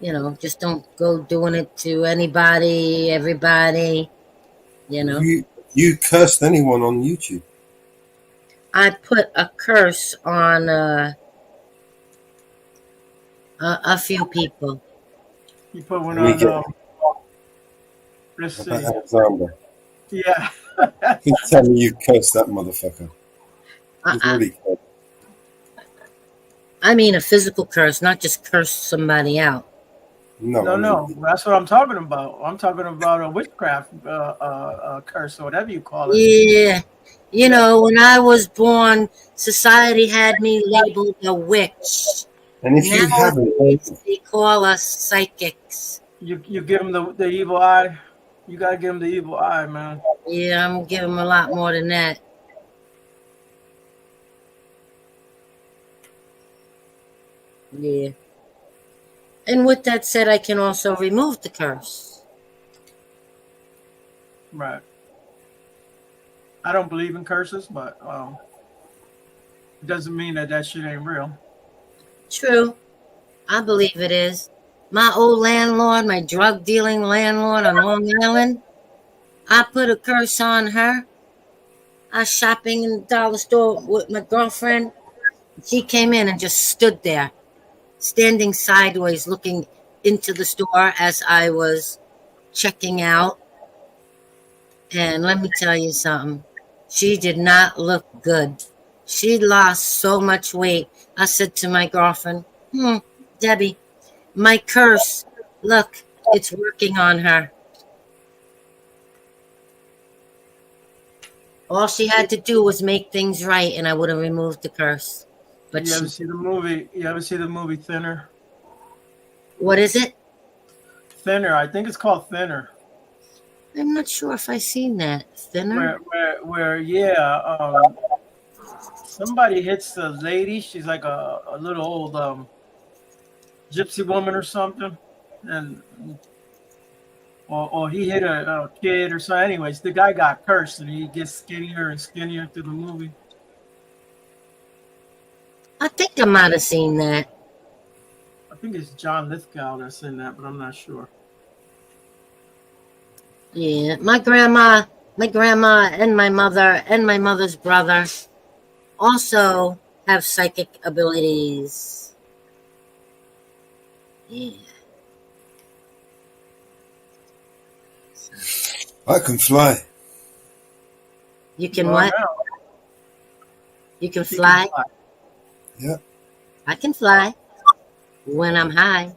you know, just don't go doing it to anybody, everybody, you know. You cursed anyone on YouTube? I put a curse on a few people. You put one on, let's see. Alexander. Yeah. You tell me you cursed that motherfucker. He's already cursed. I mean a physical curse, not just curse somebody out. No. That's what I'm talking about. I'm talking about a witchcraft curse or whatever you call it. Yeah. You know, when I was born, society had me labeled a witch. And if you haven't, they call us psychics. You give them the evil eye. You gotta give them the evil eye, man. Yeah, I'm giving them a lot more than that. Yeah. And with that said, I can also remove the curse. Right. I don't believe in curses, but it doesn't mean that shit ain't real. True. I believe it is. My old landlord, my drug dealing landlord on Long Island, I put a curse on her. I was shopping in the dollar store with my girlfriend. She came in and just stood there, standing sideways, looking into the store as I was checking out. And let me tell you something. She did not look good. She lost so much weight. I said to my girlfriend, Debbie, my curse, look, it's working on her. All she had to do was make things right, and I would have removed the curse. But you ever see the movie? You ever see the movie Thinner? What is it? Thinner. I think it's called Thinner. I'm not sure if I've seen that. Thinner? Where somebody hits the lady. She's like a little old gypsy woman or something, and or he hit a kid or so. Anyways, the guy got cursed, and he gets skinnier and skinnier through the movie. I think I might have seen that. I think it's John Lithgow that's in that, but I'm not sure. Yeah, my grandma and my mother and my mother's brother also have psychic abilities. Yeah. I can fly. You can what? You can fly? Yeah. I can fly when I'm high.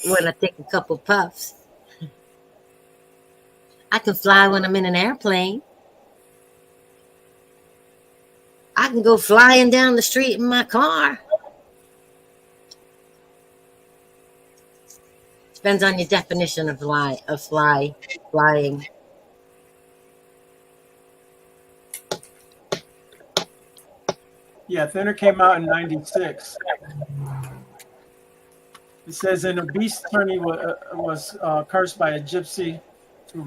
when I take a couple puffs. I can fly when I'm in an airplane. I can go flying down the street in my car. Depends on your definition of flying. Yeah, Thinner came out in '96. It says an obese attorney was cursed by a gypsy to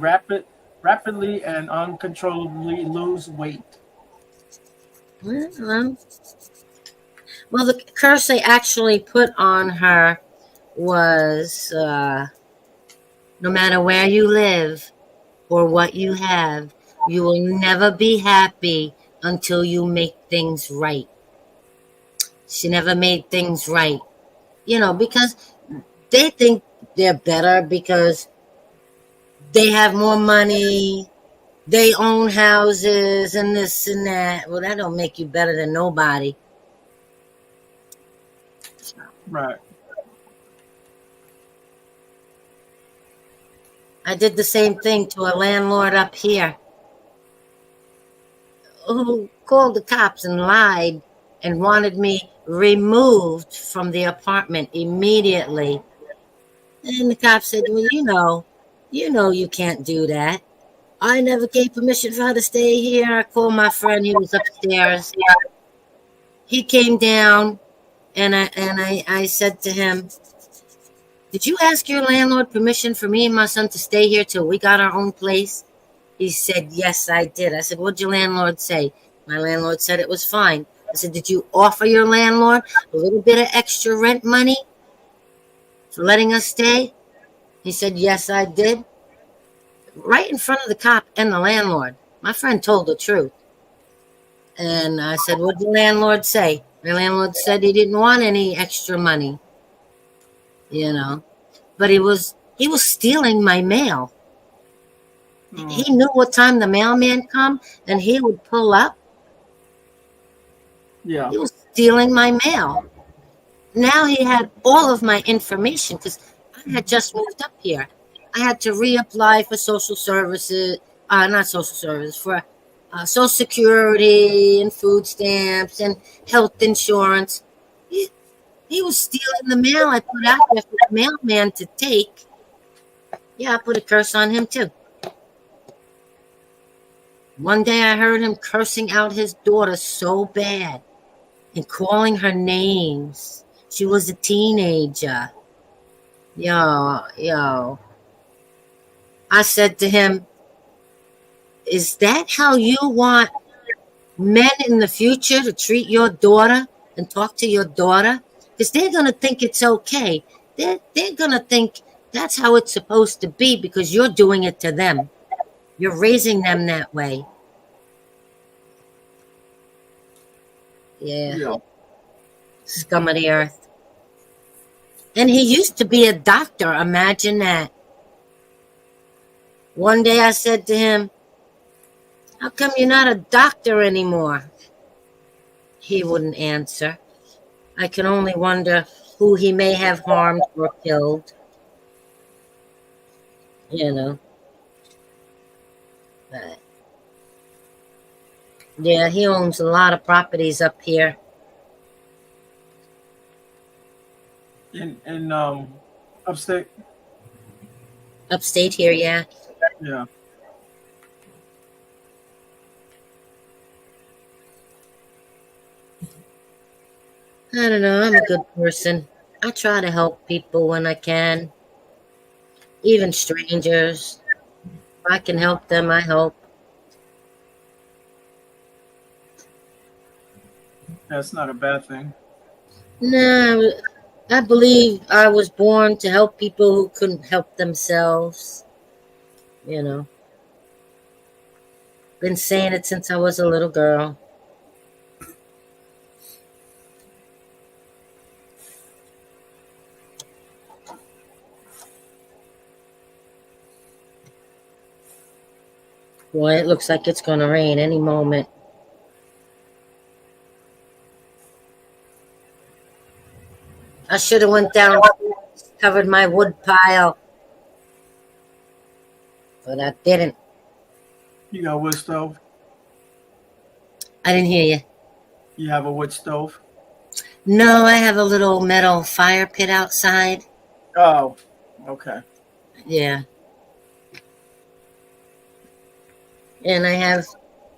rapidly and uncontrollably lose weight. Well, the curse they actually put on her was no matter where you live or what you have, you will never be happy until you make things right. She never made things right. Because they think they're better because they have more money, they own houses and this and that. Well, that don't make you better than nobody. Right. I did the same thing to a landlord up here who called the cops and lied and wanted me removed from the apartment immediately. And the cops said, well, you can't do that. I never gave permission for her to stay here. I called my friend, he was upstairs. He came down and I said to him, did you ask your landlord permission for me and my son to stay here till we got our own place? He said, yes, I did. I said, what'd your landlord say? My landlord said it was fine. I said, did you offer your landlord a little bit of extra rent money for letting us stay? He said, yes, I did. Right in front of the cop and the landlord. My friend told the truth. And I said, what'd the landlord say? My landlord said he didn't want any extra money. But he was stealing my mail. He knew what time the mailman come and he would pull up. Yeah. He was stealing my mail. Now he had all of my information because I had just moved up here. I had to reapply for social services, not social services, for Social Security and food stamps and health insurance. He was stealing the mail I put out there for the mailman to take. Yeah, I put a curse on him too. One day I heard him cursing out his daughter so bad and calling her names. She was a teenager. Yo. I said to him, is that how you want men in the future to treat your daughter and talk to your daughter? Because they're going to think it's okay. They're going to think that's how it's supposed to be because you're doing it to them. You're raising them that way. Yeah. Scum of the earth. And he used to be a doctor. Imagine that. One day I said to him, how come you're not a doctor anymore? He wouldn't answer. I can only wonder who he may have harmed or killed. But yeah, he owns a lot of properties up here. In upstate? Upstate here, yeah. Yeah. I don't know. I'm a good person. I try to help people when I can. Even strangers. If I can help them, I help. That's not a bad thing. No, I believe I was born to help people who couldn't help themselves. Been saying it since I was a little girl. Boy, it looks like it's going to rain any moment. I should have went down, covered my wood pile, but I didn't. You got a wood stove? I didn't hear you. You have a wood stove? No, I have a little metal fire pit outside. Oh, okay. Yeah. And I have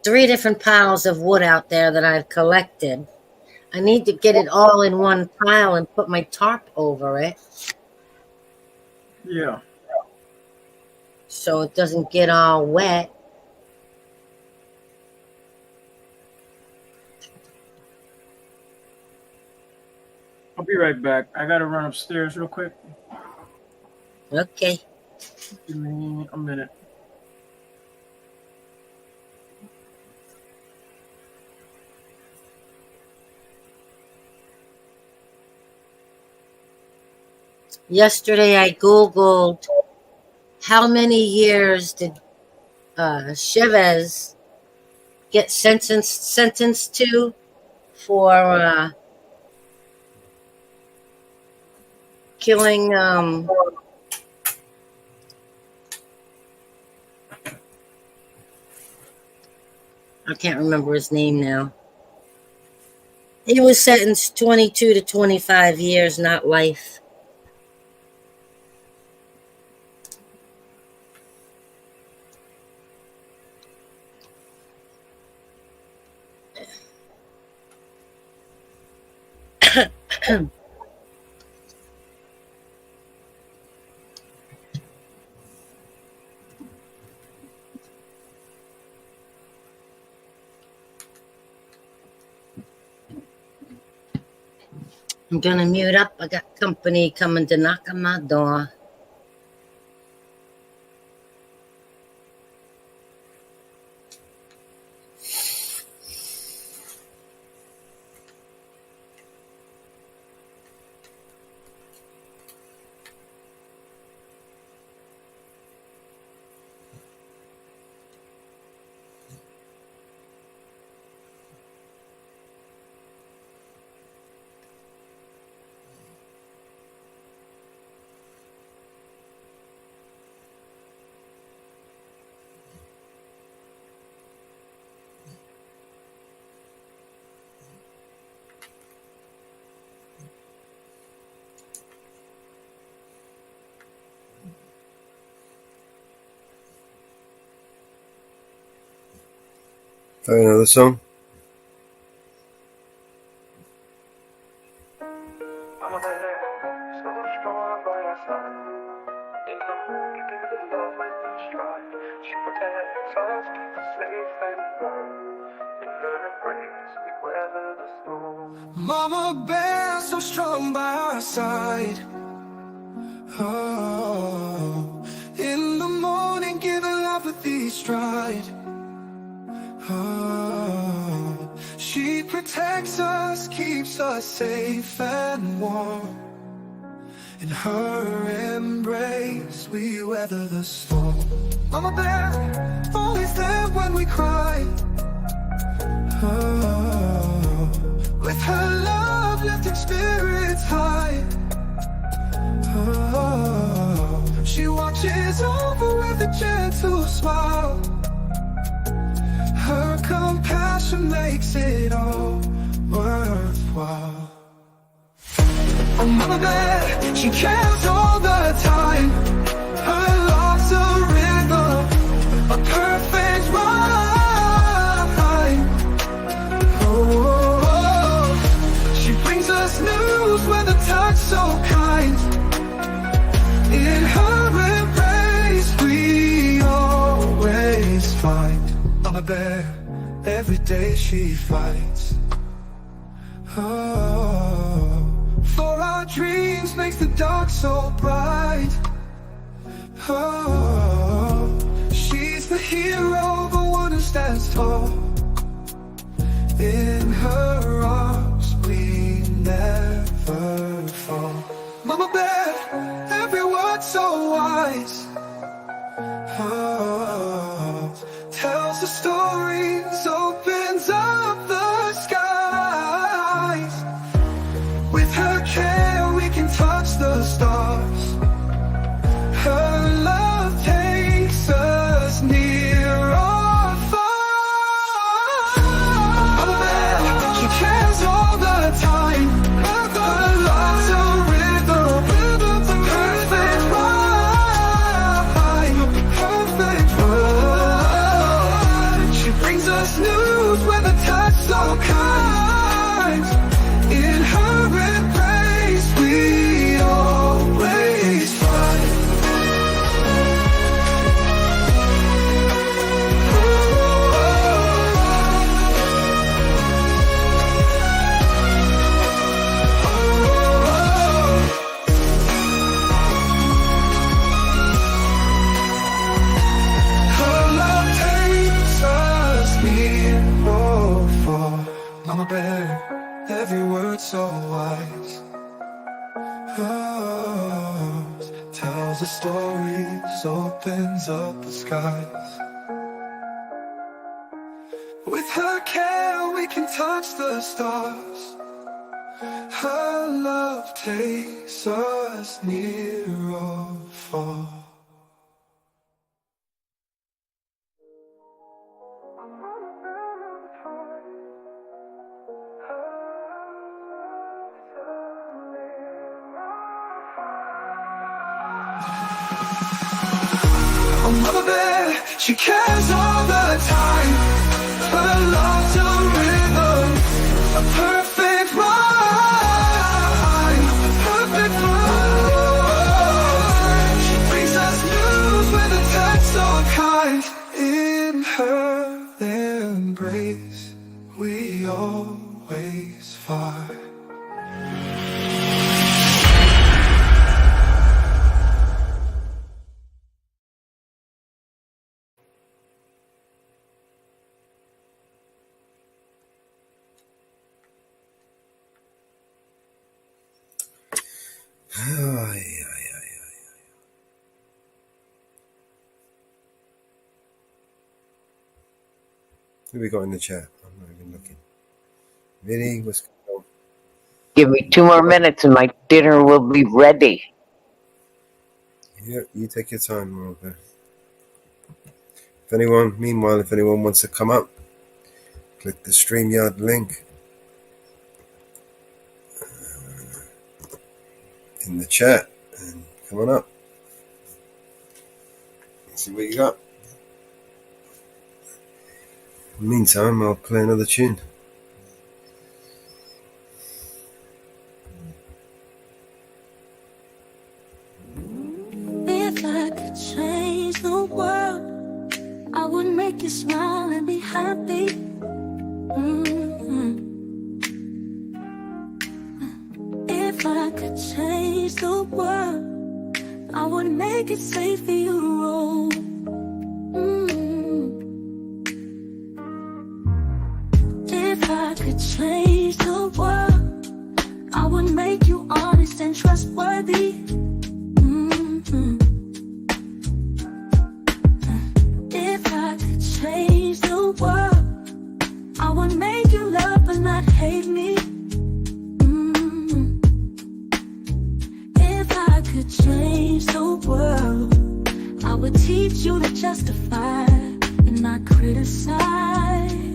3 different piles of wood out there that I've collected. I need to get it all in one pile and put my tarp over it. Yeah. So it doesn't get all wet. I'll be right back. I gotta run upstairs real quick. Okay. Give me a minute. Yesterday I Googled how many years did Chavez get sentenced to for killing I can't remember his name now. He was sentenced 22 to 25 years, not life. I'm gonna mute up. I got company coming to knock on my door. Play another song. Mama bear so strong by our side. Oh, in the morning, giving love with each stride. Oh, she protects us, keeps us safe and warm. In her embrace, we weather the storm. Mama bear, always there when we cry. Oh, with her love, lifting spirits high. Oh, she watches over with a gentle smile. Her compassion makes it all worthwhile. Oh, Mama Bear, she cares all the time. Her love's a rhythm, a perfect rhyme. Oh, she brings us news with a touch so kind. In her embrace, we always find. Mama Bear, every day she fights. Oh, for our dreams makes the dark so bright. Oh, she's the hero, the one who stands tall. In her arms we never fall. Mama Bear, every word so wise. Oh, tells the stories, opens up the skies. With her care we that's so wise. Tells the stories, opens up the skies. With her care we can touch the stars. Her love takes us near or far. Oh, Mother Bear, she cares all the time. Her love's a rhythm, a perfect rhyme, a perfect rhyme. She brings us news with a touch so kind. In her embrace, we always find. Who we got in the chat? I'm not even looking. Vinny, what's going on? Give me 2 more minutes and my dinner will be ready. Yeah, you take your time, Robert. If anyone wants to come up, click the StreamYard link in the chat and come on up. Let's see what you got. In the meantime, I'll play another tune. If I could change the world, I would make you smile and be happy. If I could change the world, I would make it safe for you to roll. If I could change the world, I would make you honest and trustworthy. If I could change the world, I would make you love but not hate me. If I could change the world, I would teach you to justify and not criticize.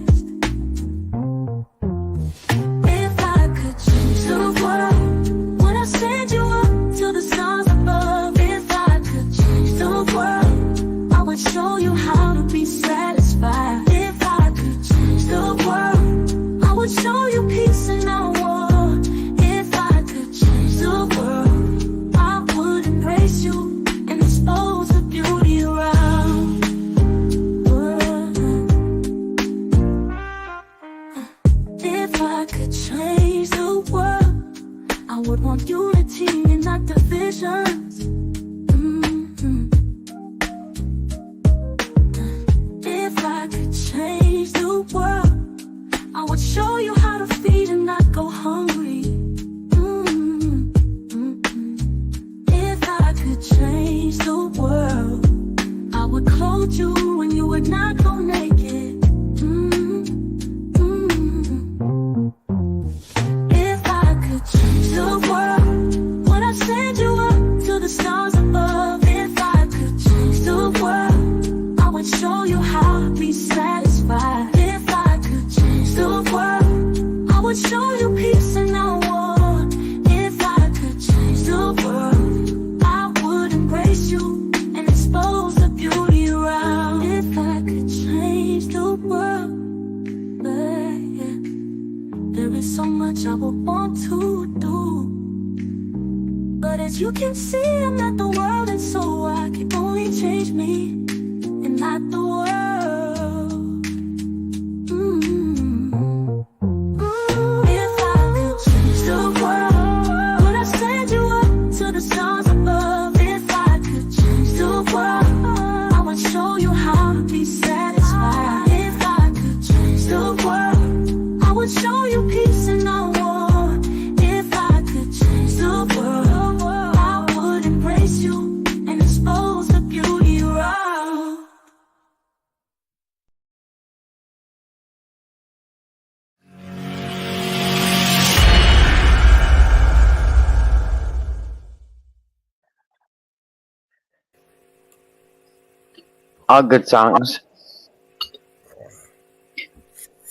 If I could change the world, would I send you up to the stars above? If I could change the world, I would show you how to be satisfied. If I could change the world, I would show you peace in our war. If I could change the world, I would embrace you and expose the beauty around. If I could change the world, I would want unity and not divisions. If I could change the world, I would show you how to feed and not go hungry. If I could change the world, I would clothe you when you would not go naked. If I could change the world, would I send you up to the stars above? If I could change the world, I would show you how to be satisfied. If I could change the world, I would show you peace in our war. If I could change the world, I would embrace you and expose the beauty around. If I could change the world, yeah. There is so much I would want to do, but as you can see, I'm not the world, and so I can only change me and not the world. If I could change the world, would I send you up to the stars above? If I could change the world, I would show you how to be satisfied. If I could change the world, I would show you peace in our war. All good songs.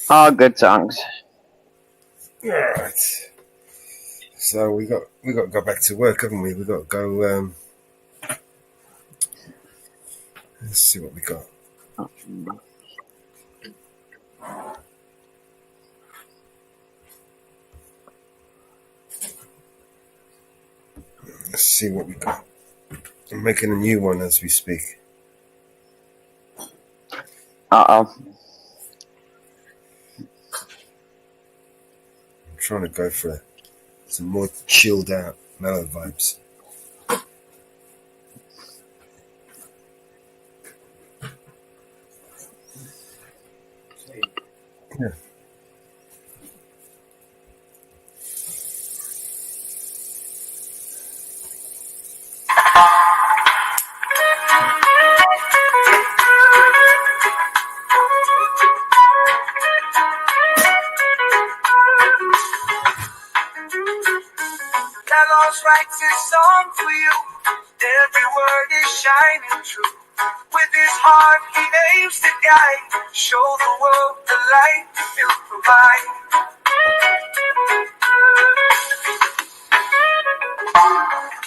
All good songs. Alright. So we got to go back to work, haven't we? We got to go. Let's see what we got. Let's see what we got. I'm making a new one as we speak. Uh-oh. I'm trying to go for some more chilled out, mellow vibes. Yeah. Carlos writes his song for you. Every word is shining true. With his heart, he aims to guide. Show the world the light he'll provide.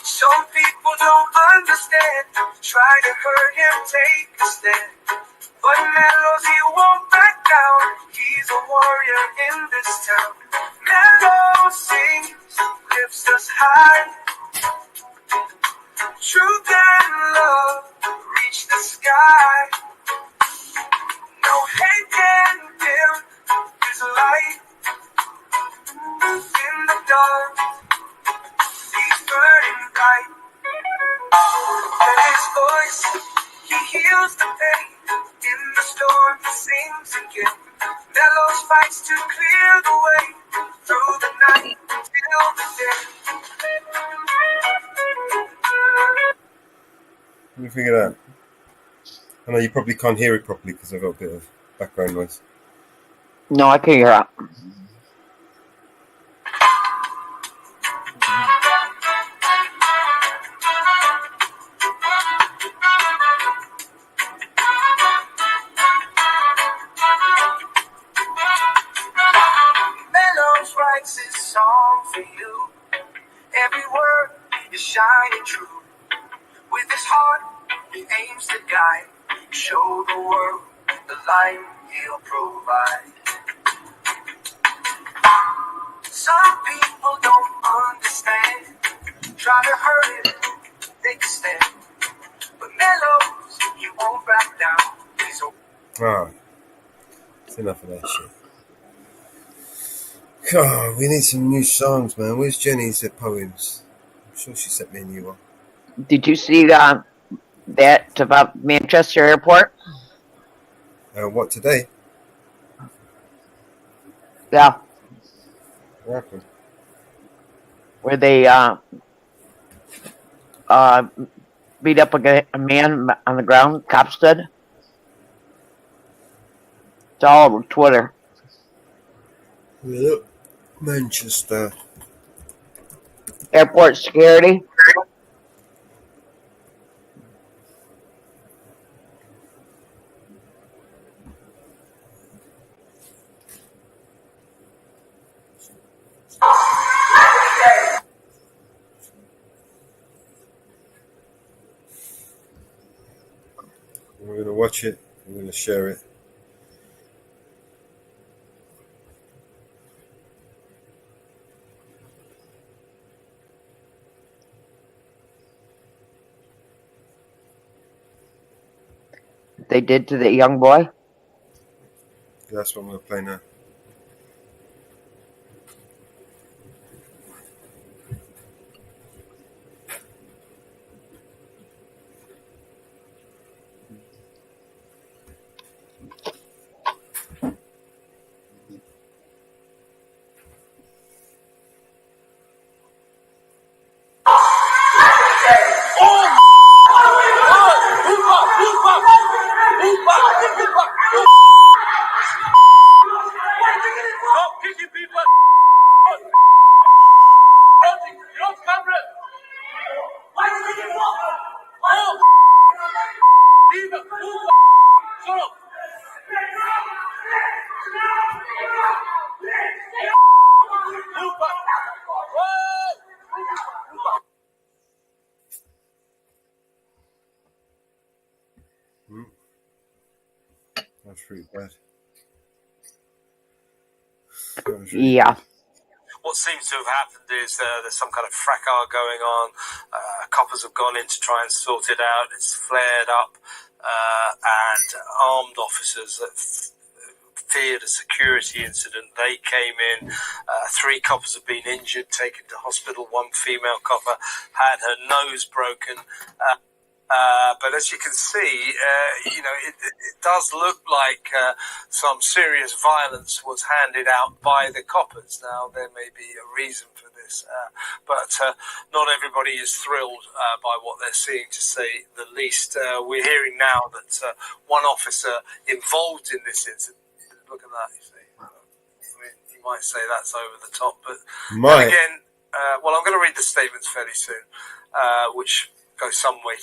Some people don't understand. Try to hurt him, take a stand. But Melos, he won't back down. He's a warrior in this town. Melos sings, lifts us high. Truth and love reach the sky. No hate can dim his light. In the dark, he's burning bright. With his voice, he heals the pain. In the storm, he sings again. Melos fights to clear the way through the night until the day. What do you think of that? I know you probably can't hear it properly because I've got a bit of background noise. No, I can hear it. Melos writes his song for you. Every word is shining true. With his heart, he aims to guide. Show the world the light he'll provide. Some people don't understand. Try to hurt it, take a stand. But Melos, he won't back down. He's a Ah, it's enough of that shit. God, we need some new songs, man. Where's Jenny's poems? I'm sure she sent me a new one. Did you see that about Manchester Airport? What, today? Yeah. What happened? Where they beat up a man on the ground, cops did. It's all over Twitter. Yep. Manchester. Airport security. We're going to watch it. We're going to share it. They did to the young boy. That's what I'm going to play now. was pretty bad. Yeah. What seems to have happened is there's some kind of fracas going on. Coppers have gone in to try and sort it out. It's flared up, and armed officers that feared a security incident. They came in. 3 coppers have been injured, taken to hospital. 1 female copper had her nose broken. But as you can see, it does look like some serious violence was handed out by the coppers. Now, there may be a reason for this, but not everybody is thrilled by what they're seeing, to say the least. We're hearing now that one officer involved in this incident, look at that, you see. I mean, you might say that's over the top, but then again, well, I'm going to read the statements fairly soon, which go some way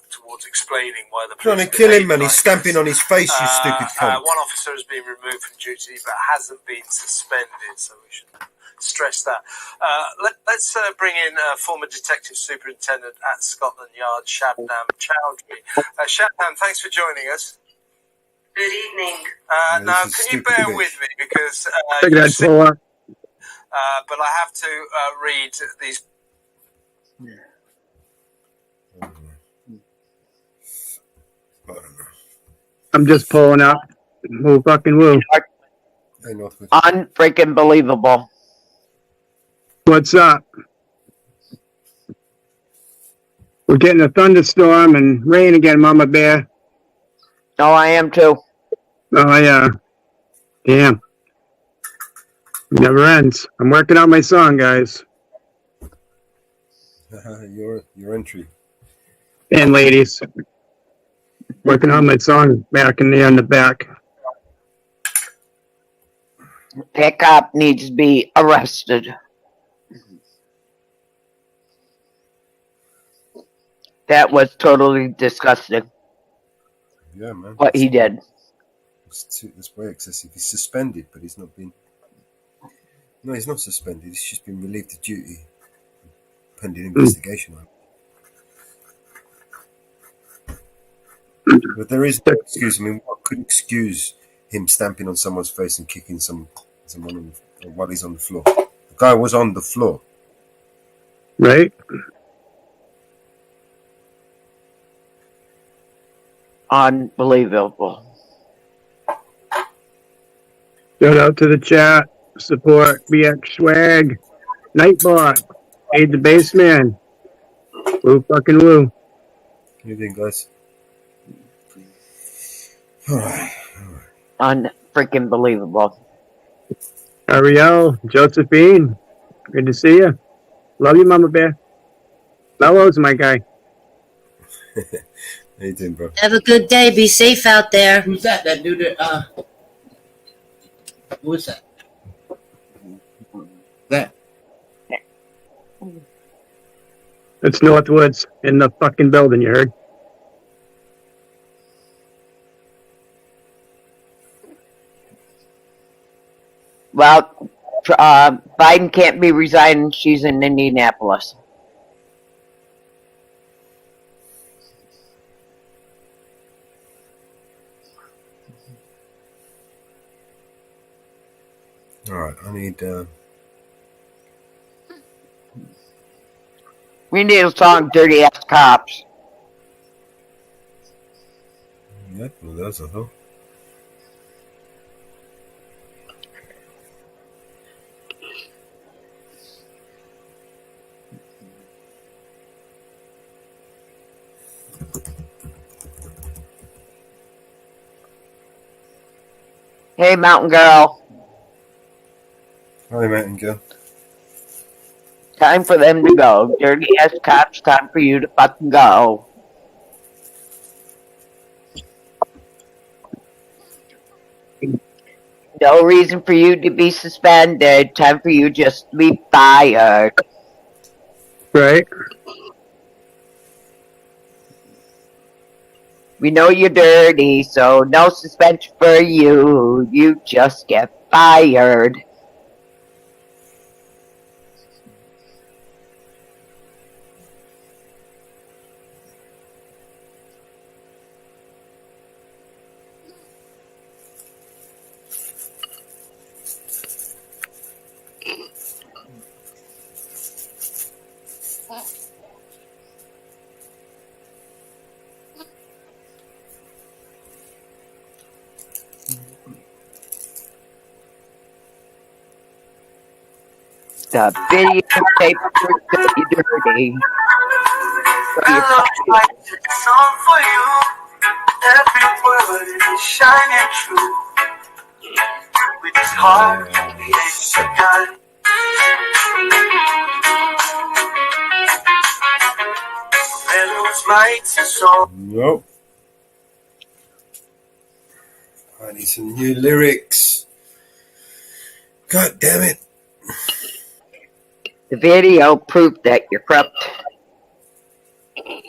towards explaining why the police trying to kill him, man. He's stamping on his face, you stupid cunt. One officer has been removed from duty, but hasn't been suspended, so we should stress that. Let's bring in former Detective Superintendent at Scotland Yard, Shabnam Chowdhury. Shabnam, thanks for joining us. Good evening. Now, can you bear with me, because but I have to read these. I'm just pulling up. Woo fucking woo. Unfreaking believable. What's up? We're getting a thunderstorm and rain again, Mama Bear. Oh, I am too. Oh, yeah. Damn. Never ends. I'm working on my song, guys. Your entry. And ladies. Working on my song back in there in the back. That cop needs to be arrested. That was totally disgusting. Yeah, man. What he did. It's way excessive. He's suspended, but he's not been. No, he's not suspended. He's just been relieved of duty, pending investigation. But there is no excuse. I mean, what could excuse him stamping on someone's face and kicking someone while he's on the floor? The guy was on the floor. Right? Unbelievable. Shout out to the chat. Support BX Swag. Nightbot. Aid the Baseman. Woo fucking woo. What do you think, guys? Alright. Unfreaking believable. Ariel, Josephine. Good to see you. Love you, Mama Bear. Mello's my guy. How you doing, bro? Have a good day. Be safe out there. Who's that? That dude that, who is that? That. It's Northwoods in the fucking building, you heard? Well, Biden can't be resigning. She's in Indianapolis. Alright, I need... We need a song, Dirty Ass Cops. Yep, well, that's a hell. Hey, Mountain Girl. Hi, Mountain Girl. Time for them to go. Dirty ass cops, time for you to fucking go. No reason for you to be suspended. Time for you just to be fired. Right. We know you're dirty, so no suspension for you. You just get fired. The videotape will do you dirty. So I you love my song for you. Every word is shining true. With his heart, he is a gun. Mellows writes a song. Nope. I need some new lyrics. God damn it. the video proved that you're corrupt.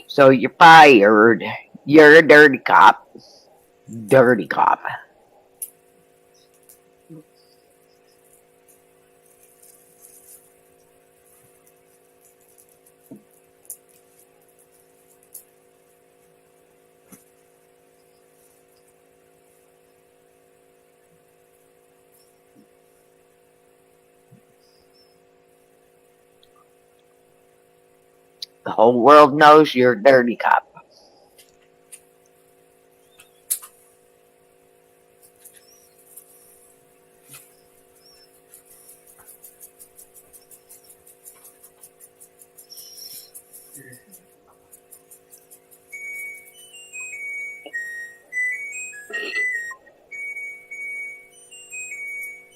So you're fired. You're a dirty cop. Dirty cop. The whole world knows you're a dirty cop.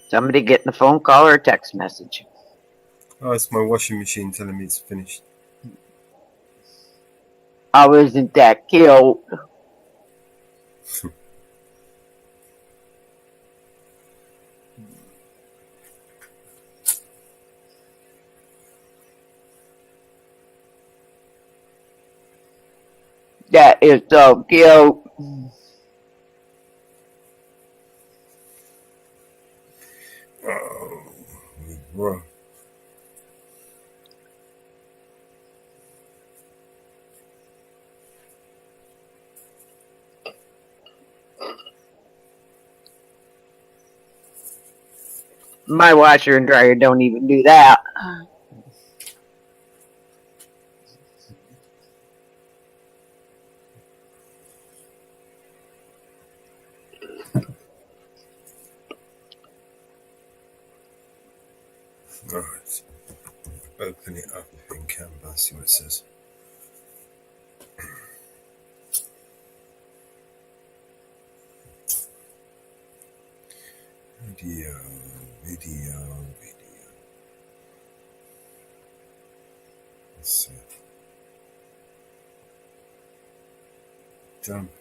Somebody getting a phone call or a text message. Oh, it's my washing machine telling me it's finished. Oh, isn't that cute? That is so cute. Oh, bro. My washer and dryer don't even do that. Alright. Open it up in Canva, see what it says. Video. Let's see. Dump.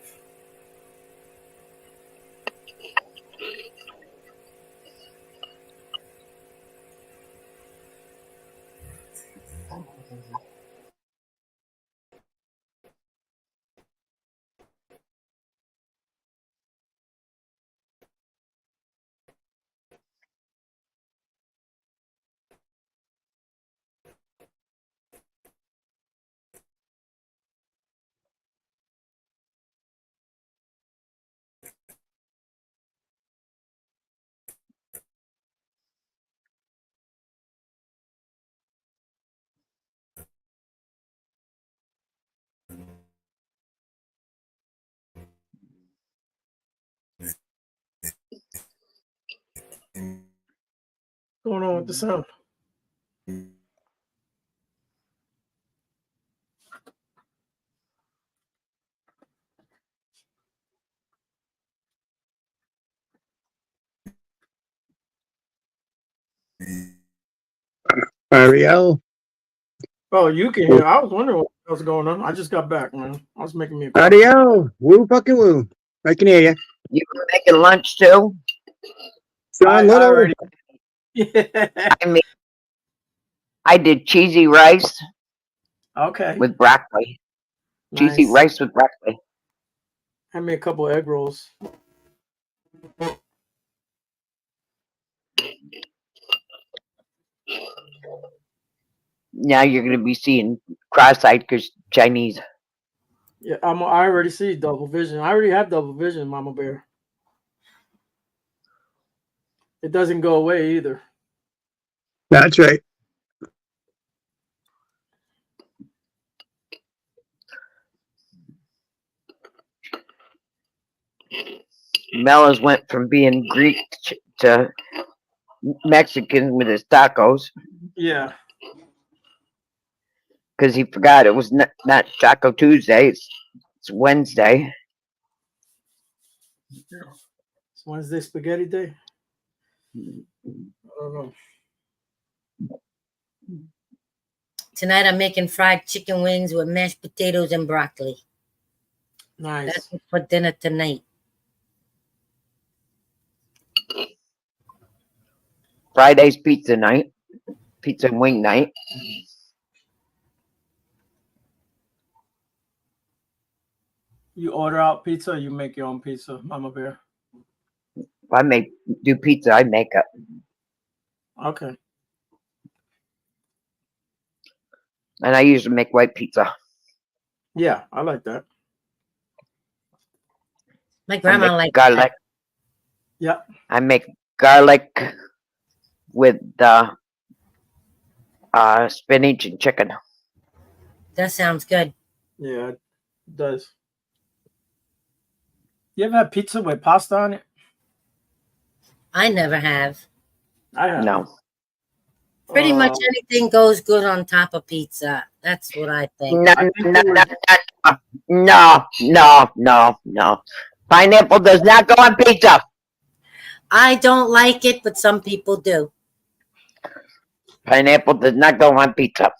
What's going on with the sound? Ariel. Oh, you can hear. I was wondering what was going on. I just got back, man. I was making me a coffee. Ariel. Woo fucking woo. I can hear you. You were making lunch too? John Little. already. I did cheesy rice. Okay. With broccoli. Nice. Cheesy rice with broccoli. I made a couple of egg rolls. Now you're going to be seeing cross-eyed because Chinese. Yeah, I already see double vision. I already have double vision, Mama Bear. It doesn't go away either. That's right. Mellows went from being Greek to Mexican with his tacos Yeah. because he forgot it was not Taco Tuesday. It's Wednesday. It's Wednesday spaghetti day. I don't know. Tonight I'm making fried chicken wings with mashed potatoes and broccoli. Nice. That's for dinner tonight. Friday's pizza night. Pizza and wing night. You order out pizza or you make your own pizza, Mama Bear? If I do pizza, I make it. Okay. And I usually make white pizza. Yeah, I like that. My grandma likes garlic. that. Yeah. I make garlic with spinach and chicken. That sounds good. Yeah, it does. You ever had pizza with pasta on it? I never have. I have. No. Pretty much anything goes good on top of pizza. That's what I think. No. Pineapple does not go on pizza. I don't like it, but some people do. Pineapple does not go on pizza.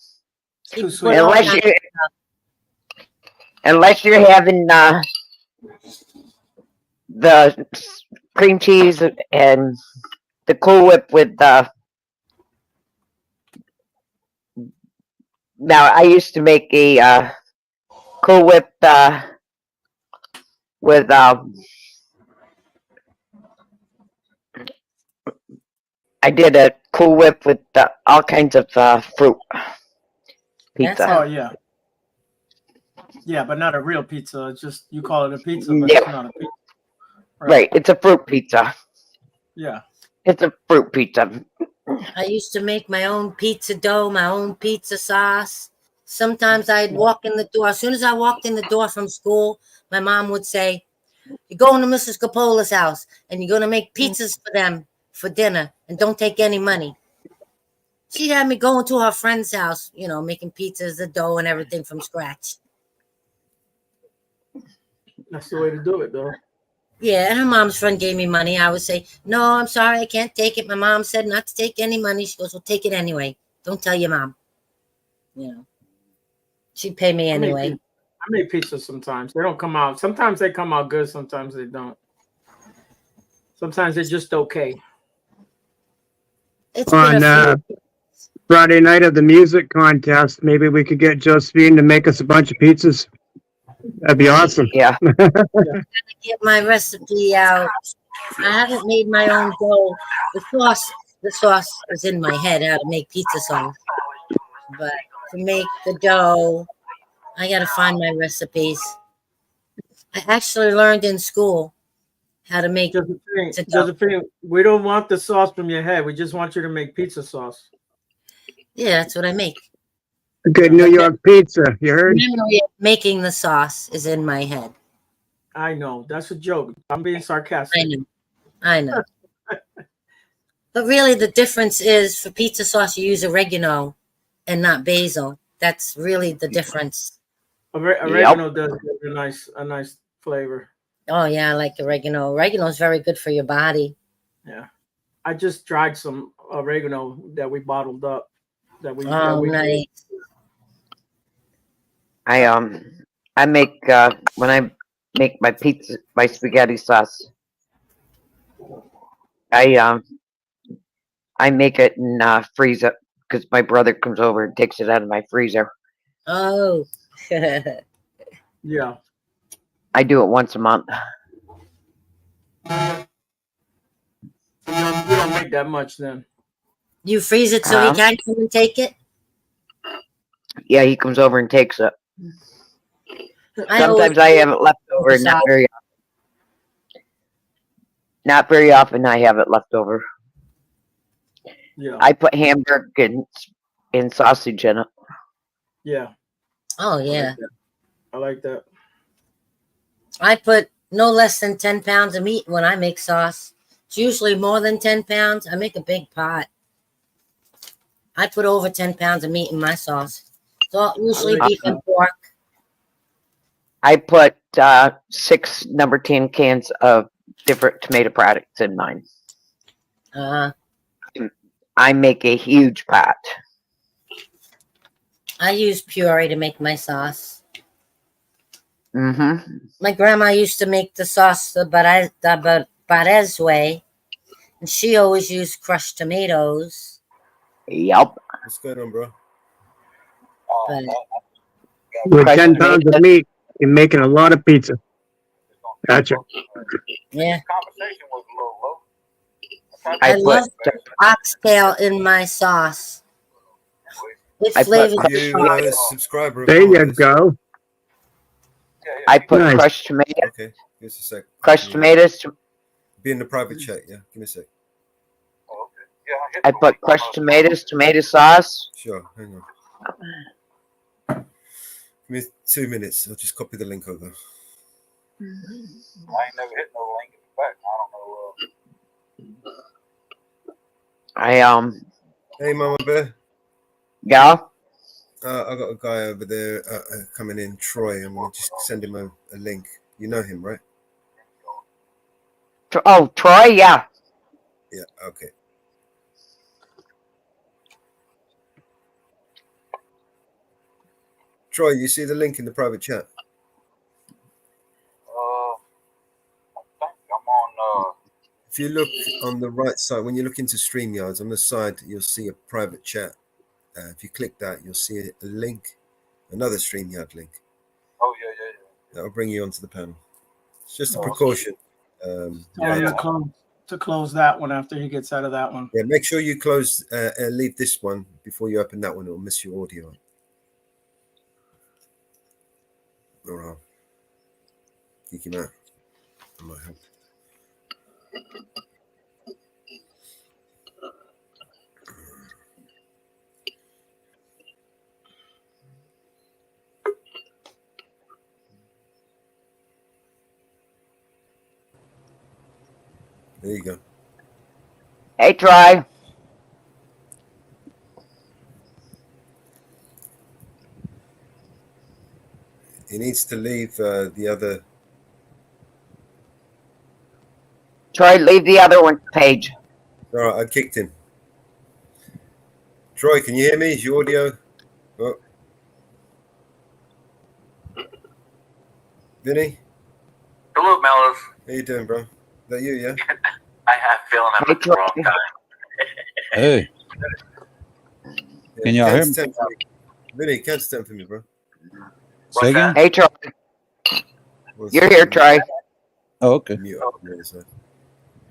Too sweet. Unless you're having the cream cheese and the Cool Whip with now I used to make a Cool Whip with I did a Cool Whip with all kinds of fruit pizza. Oh yeah. Yeah, but not a real pizza. It's just you call it a pizza, but it's not a pizza. Right. It's a fruit pizza. Yeah. It's a fruit pizza. I used to make my own pizza dough, my own pizza sauce. Sometimes I'd walk in the door. As soon as I walked in the door from school, my mom would say, "You're going to Mrs. Capola's house and you're going to make pizzas for them for dinner and don't take any money." She'd have me going to her friend's house, making pizzas, the dough and everything from scratch. That's the way to do it, though. Yeah, and her mom's friend gave me money. I would say, "No, I'm sorry, I can't take it." My mom said not to take any money. She goes, "Well, take it anyway. Don't tell your mom." She'd pay me anyway. I make pizza sometimes. They don't come out. Sometimes they come out good. Sometimes they don't. Sometimes they're just okay. It's on Friday night of the music contest, maybe we could get Josephine to make us a bunch of pizzas. That'd be awesome. Yeah. I gotta get my recipe out. I haven't made my own dough. The sauce is in my head how to make pizza sauce. But to make the dough, I gotta find my recipes. I actually learned in school how to make pizza dough. Josephine, we don't want the sauce from your head. We just want you to make pizza sauce. Yeah, that's what I make. Good New York pizza. You heard? The memory of making the sauce is in my head. I know. That's a joke. I'm being sarcastic. I know. But really, the difference is for pizza sauce, you use oregano and not basil. That's really the difference. Oregano does give a nice flavor. Oh, yeah, I like oregano. Oregano is very good for your body. Yeah. I just dried some oregano that we bottled up. Nice. I make when I make my spaghetti sauce, I make it and freeze it because my brother comes over and takes it out of my freezer. Oh. Yeah. I do it once a month. You don't make that much then. You freeze it so he can come and take it? Yeah, he comes over and takes it. Sometimes I have it left over, not very often. Not very often I have it left over. Yeah. I put hamburger and sausage in it. Yeah. Oh, yeah. I like that. I put no less than 10 pounds of meat when I make sauce. It's usually more than 10 pounds. I make a big pot. I put over 10 pounds of meat in my sauce. So usually beef and pork. I put 6 number 10 cans of different tomato products in mine. I make a huge pot. I use puree to make my sauce. Mm-hmm. My grandma used to make the sauce the Barez way, and she always used crushed tomatoes. Yep. What's going on, bro? But With 10 pounds of meat, you're making a lot of pizza. Gotcha. yeah, Conversation was a little low. I love oxtail in my sauce. It flavors the You sauce. subscriber. There you go. I put Nice. crushed tomato. Okay, give us a sec. Crushed tomatoes. Be in the private chat, yeah? Give me a sec. I put crushed tomatoes, tomato sauce. Sure, hang on. Give me 2 minutes. I'll just copy the link over. I ain't never hit no link in the back. I don't know. I Hey, Mama Bear. Yeah. I got a guy over there coming in, Troy. I'm gonna just send him a link. You know him, right? Oh, Troy. Yeah. Yeah. Okay. Troy, you see the link in the private chat? I think I'm on. If you look on the right side, when you look into StreamYards, on the side, you'll see a private chat. If you click that, you'll see a link, another StreamYard link. Oh, yeah. That'll bring you onto the panel. It's just a precaution. To close that one after he gets out of that one. Yeah, make sure you leave this one before you open that one. It'll miss your audio. All right. Kick him out. I might help. There you go. Hey, Troy. He needs to leave the other. Troy, leave the other one page. All right, I kicked him. Troy, can you hear me? Is your audio? Oh. Vinny? Hello, Mellows. How you doing, bro? Is that you, yeah? I have a feeling I'm at the wrong time. Hey. Can y'all hear me? Vinny, count to 10 for me, bro. Say again? Hey, Troy. You're here, Troy. Oh, okay.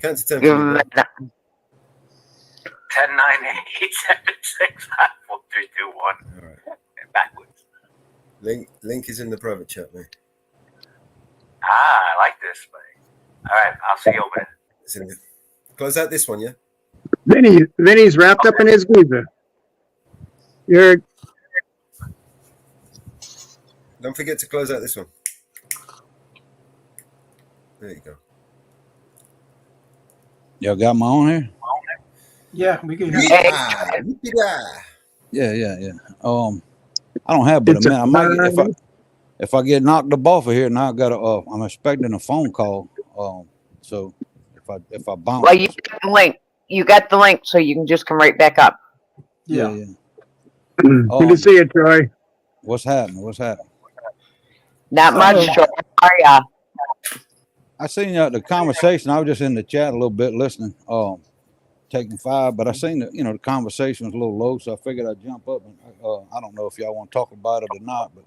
Count to 10 Give for me, him bro. that. 10, 9, 8, 7, 6, 5, 4, 3, 2, 1. All right. And backwards. Link is in the private chat, mate. I like this, buddy. All right, I'll see you over there. It's in there. Close out this one, yeah? Vinny's wrapped up in his geezer. Don't forget to close out this one. There you go. Y'all got my own here? Yeah, we can. Yeah. I don't have but a minute. I might if I get knocked up of here now. I got I'm expecting a phone call. So if I bounce. Well, you got the link. You got the link, so you can just come right back up. Yeah. Good to see you, Troy. What's happening? Not much, Troy. I seen the conversation. I was just in the chat a little bit listening, taking 5, but I seen the conversation was a little low, so I figured I'd jump up. And I don't know if y'all want to talk about it or not, but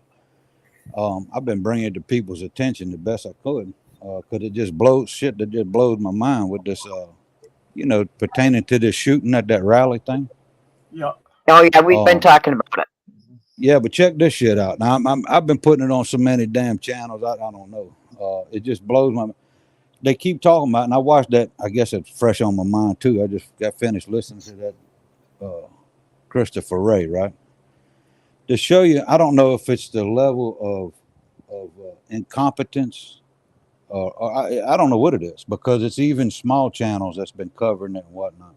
I've been bringing it to people's attention the best I could, because it just blows my mind with this, pertaining to this shooting at that rally thing. Yeah. Oh yeah, we've been talking about it. Yeah, but check this shit out. Now I've been putting it on so many damn channels. I don't know. It just blows my. They keep talking about it, and I watched that. I guess it's fresh on my mind too. I just got finished listening to that Christopher Wray, right? To show you, I don't know if it's the level of incompetence or I don't know what it is, because it's even small channels that's been covering it and whatnot.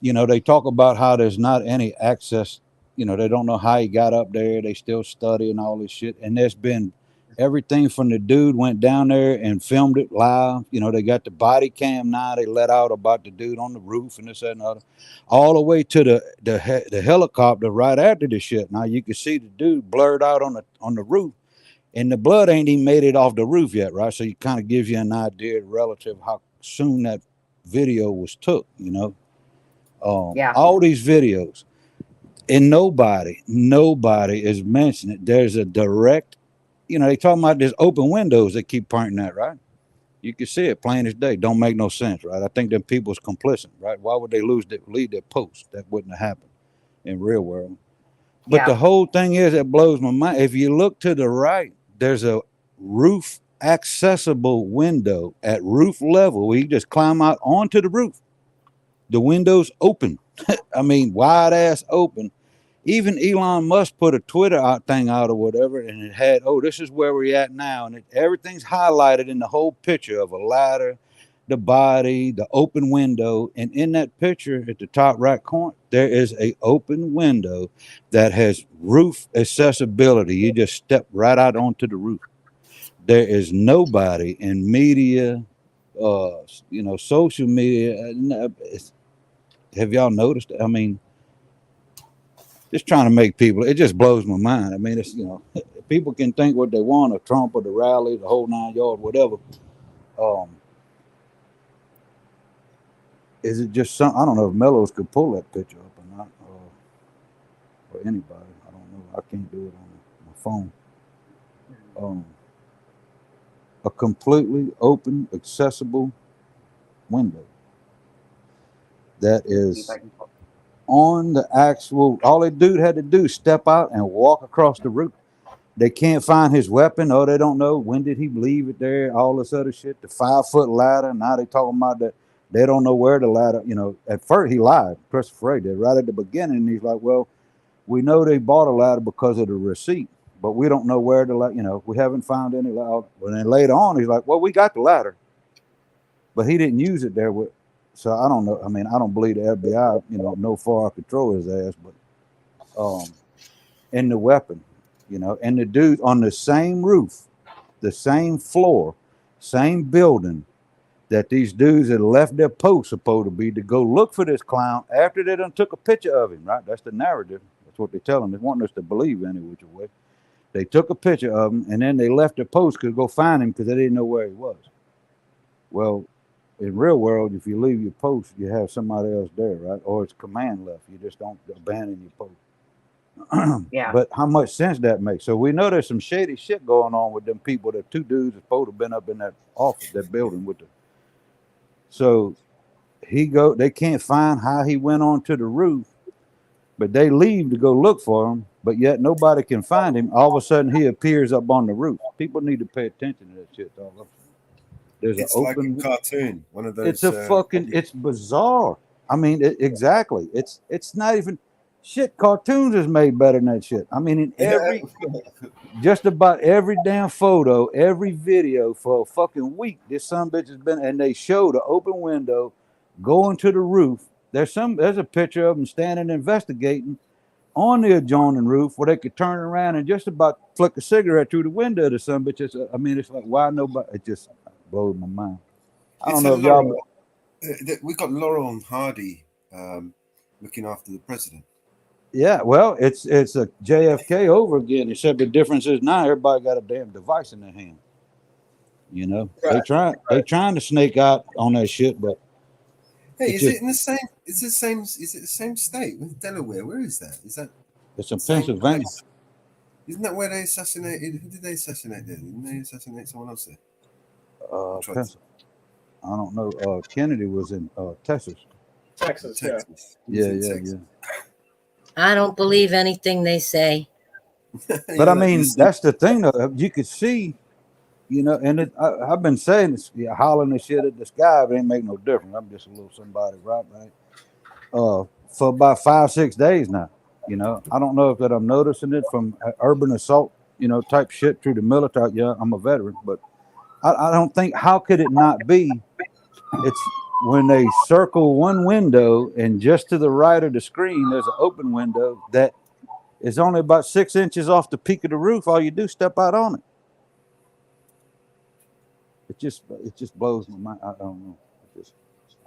You know, they talk about how there's not any access. You know, they don't know how he got up there. They still studying all this shit. And there's been everything from the dude went down there and filmed it live. You know, they got the body cam now. They let out about the dude on the roof and this, that, and other. All the way to the helicopter right after the shit. Now you can see the dude blurred out on the roof. And the blood ain't even made it off the roof yet, right? So it kind of gives you an idea relative how soon that video was took, you know. Yeah. All these videos, and nobody is mentioning it. There's a direct, you know, they talking about there's open windows they keep pointing at, right? You can see it plain as day. Don't make no sense, right? I think them people's complicit, right? Why would they leave their post? That wouldn't have happened in real world. But the whole thing is, that blows my mind. If you look to the right, there's a roof accessible window at roof level where you just climb out onto the roof. The window's open. I mean, wide ass open. Even Elon Musk put a Twitter thing out or whatever, and it had, oh, this is where we're at now. And everything's highlighted in the whole picture of a ladder, the body, the open window. And in that picture at the top right corner, there is a open window that has roof accessibility. You just step right out onto the roof. There is nobody in media, you know, social media. Have y'all noticed? I mean, just trying to make people, it just blows my mind. I mean, it's, you know, people can think what they want of Trump or the rally, the whole 9 yards, whatever. Is it just some, I don't know if Mellows could pull that picture up or not, or anybody. I don't know. I can't do it on my phone. A completely open, accessible window that is on the actual, all the dude had to do is step out and walk across the roof. They can't find his weapon. Oh, they don't know when did he leave it there, all this other shit. The 5-foot ladder. Now they talking about that. They don't know where the ladder, you know. At first he lied. Christopher Wray did right at the beginning. He's like, well, we know they bought a ladder because of the receipt, but we don't know where the ladder, you know, we haven't found any ladder. But then later on, he's like, well, we got the ladder, but he didn't use it there. So I don't know. I mean, I don't believe the FBI, you know, no far control his ass, but and the weapon, you know, and the dude on the same roof, the same floor, same building that these dudes that left their post supposed to be to go look for this clown after they done took a picture of him, right? That's the narrative. That's what they're telling. They want us to believe any which way. They took a picture of him and then they left their post to go find him because they didn't know where he was. Well, in real world, if you leave your post, you have somebody else there, right? Or it's command left. You just don't abandon your post. Yeah. But how much sense that makes? So we know there's some shady shit going on with them people. The two dudes are supposed to have been up in that office, that building with the. So they can't find how he went onto the roof, but they leave to go look for him, but yet nobody can find him. All of a sudden he appears up on the roof. People need to pay attention to that shit. There's It's an like open a cartoon. One of those. It's a fucking. It's bizarre. I mean, exactly. It's not even shit. Cartoons is made better than that shit. I mean, in every, just about every damn photo, every video for a fucking week, this son bitch has been, and they show the open window going to the roof. There's a picture of them standing investigating on the adjoining roof where they could turn around and just about flick a cigarette through the window to some bitches. I mean, it's like, why nobody? It just blows my mind. I don't know if y'all. We got Laurel Hardy looking after the president. Yeah, well, it's a JFK over again, except the difference is now everybody got a damn device in their hand. You know, they trying to snake out on that shit, but hey, is it in the same? Is it the same state with Delaware? Where is that? Is that? It's in Pennsylvania. Place? Isn't that where they assassinated? Who did they assassinate there? Didn't they assassinate someone else there? I don't know. Kennedy was in Texas. Texas. Yeah. I don't believe anything they say. But I mean, that's the thing, though. You could see, you know, and I've been saying this, hollering this shit at the sky, but it ain't make no difference. I'm just a little somebody, right? For about 5-6 days now. You know, I don't know if that I'm noticing it from urban assault, you know, type shit through the military. Yeah, I'm a veteran, but I don't think, how could it not be? It's when they circle one window and just to the right of the screen, there's an open window that is only about 6 inches off the peak of the roof. All you do is step out on it. It just blows my mind. I don't know.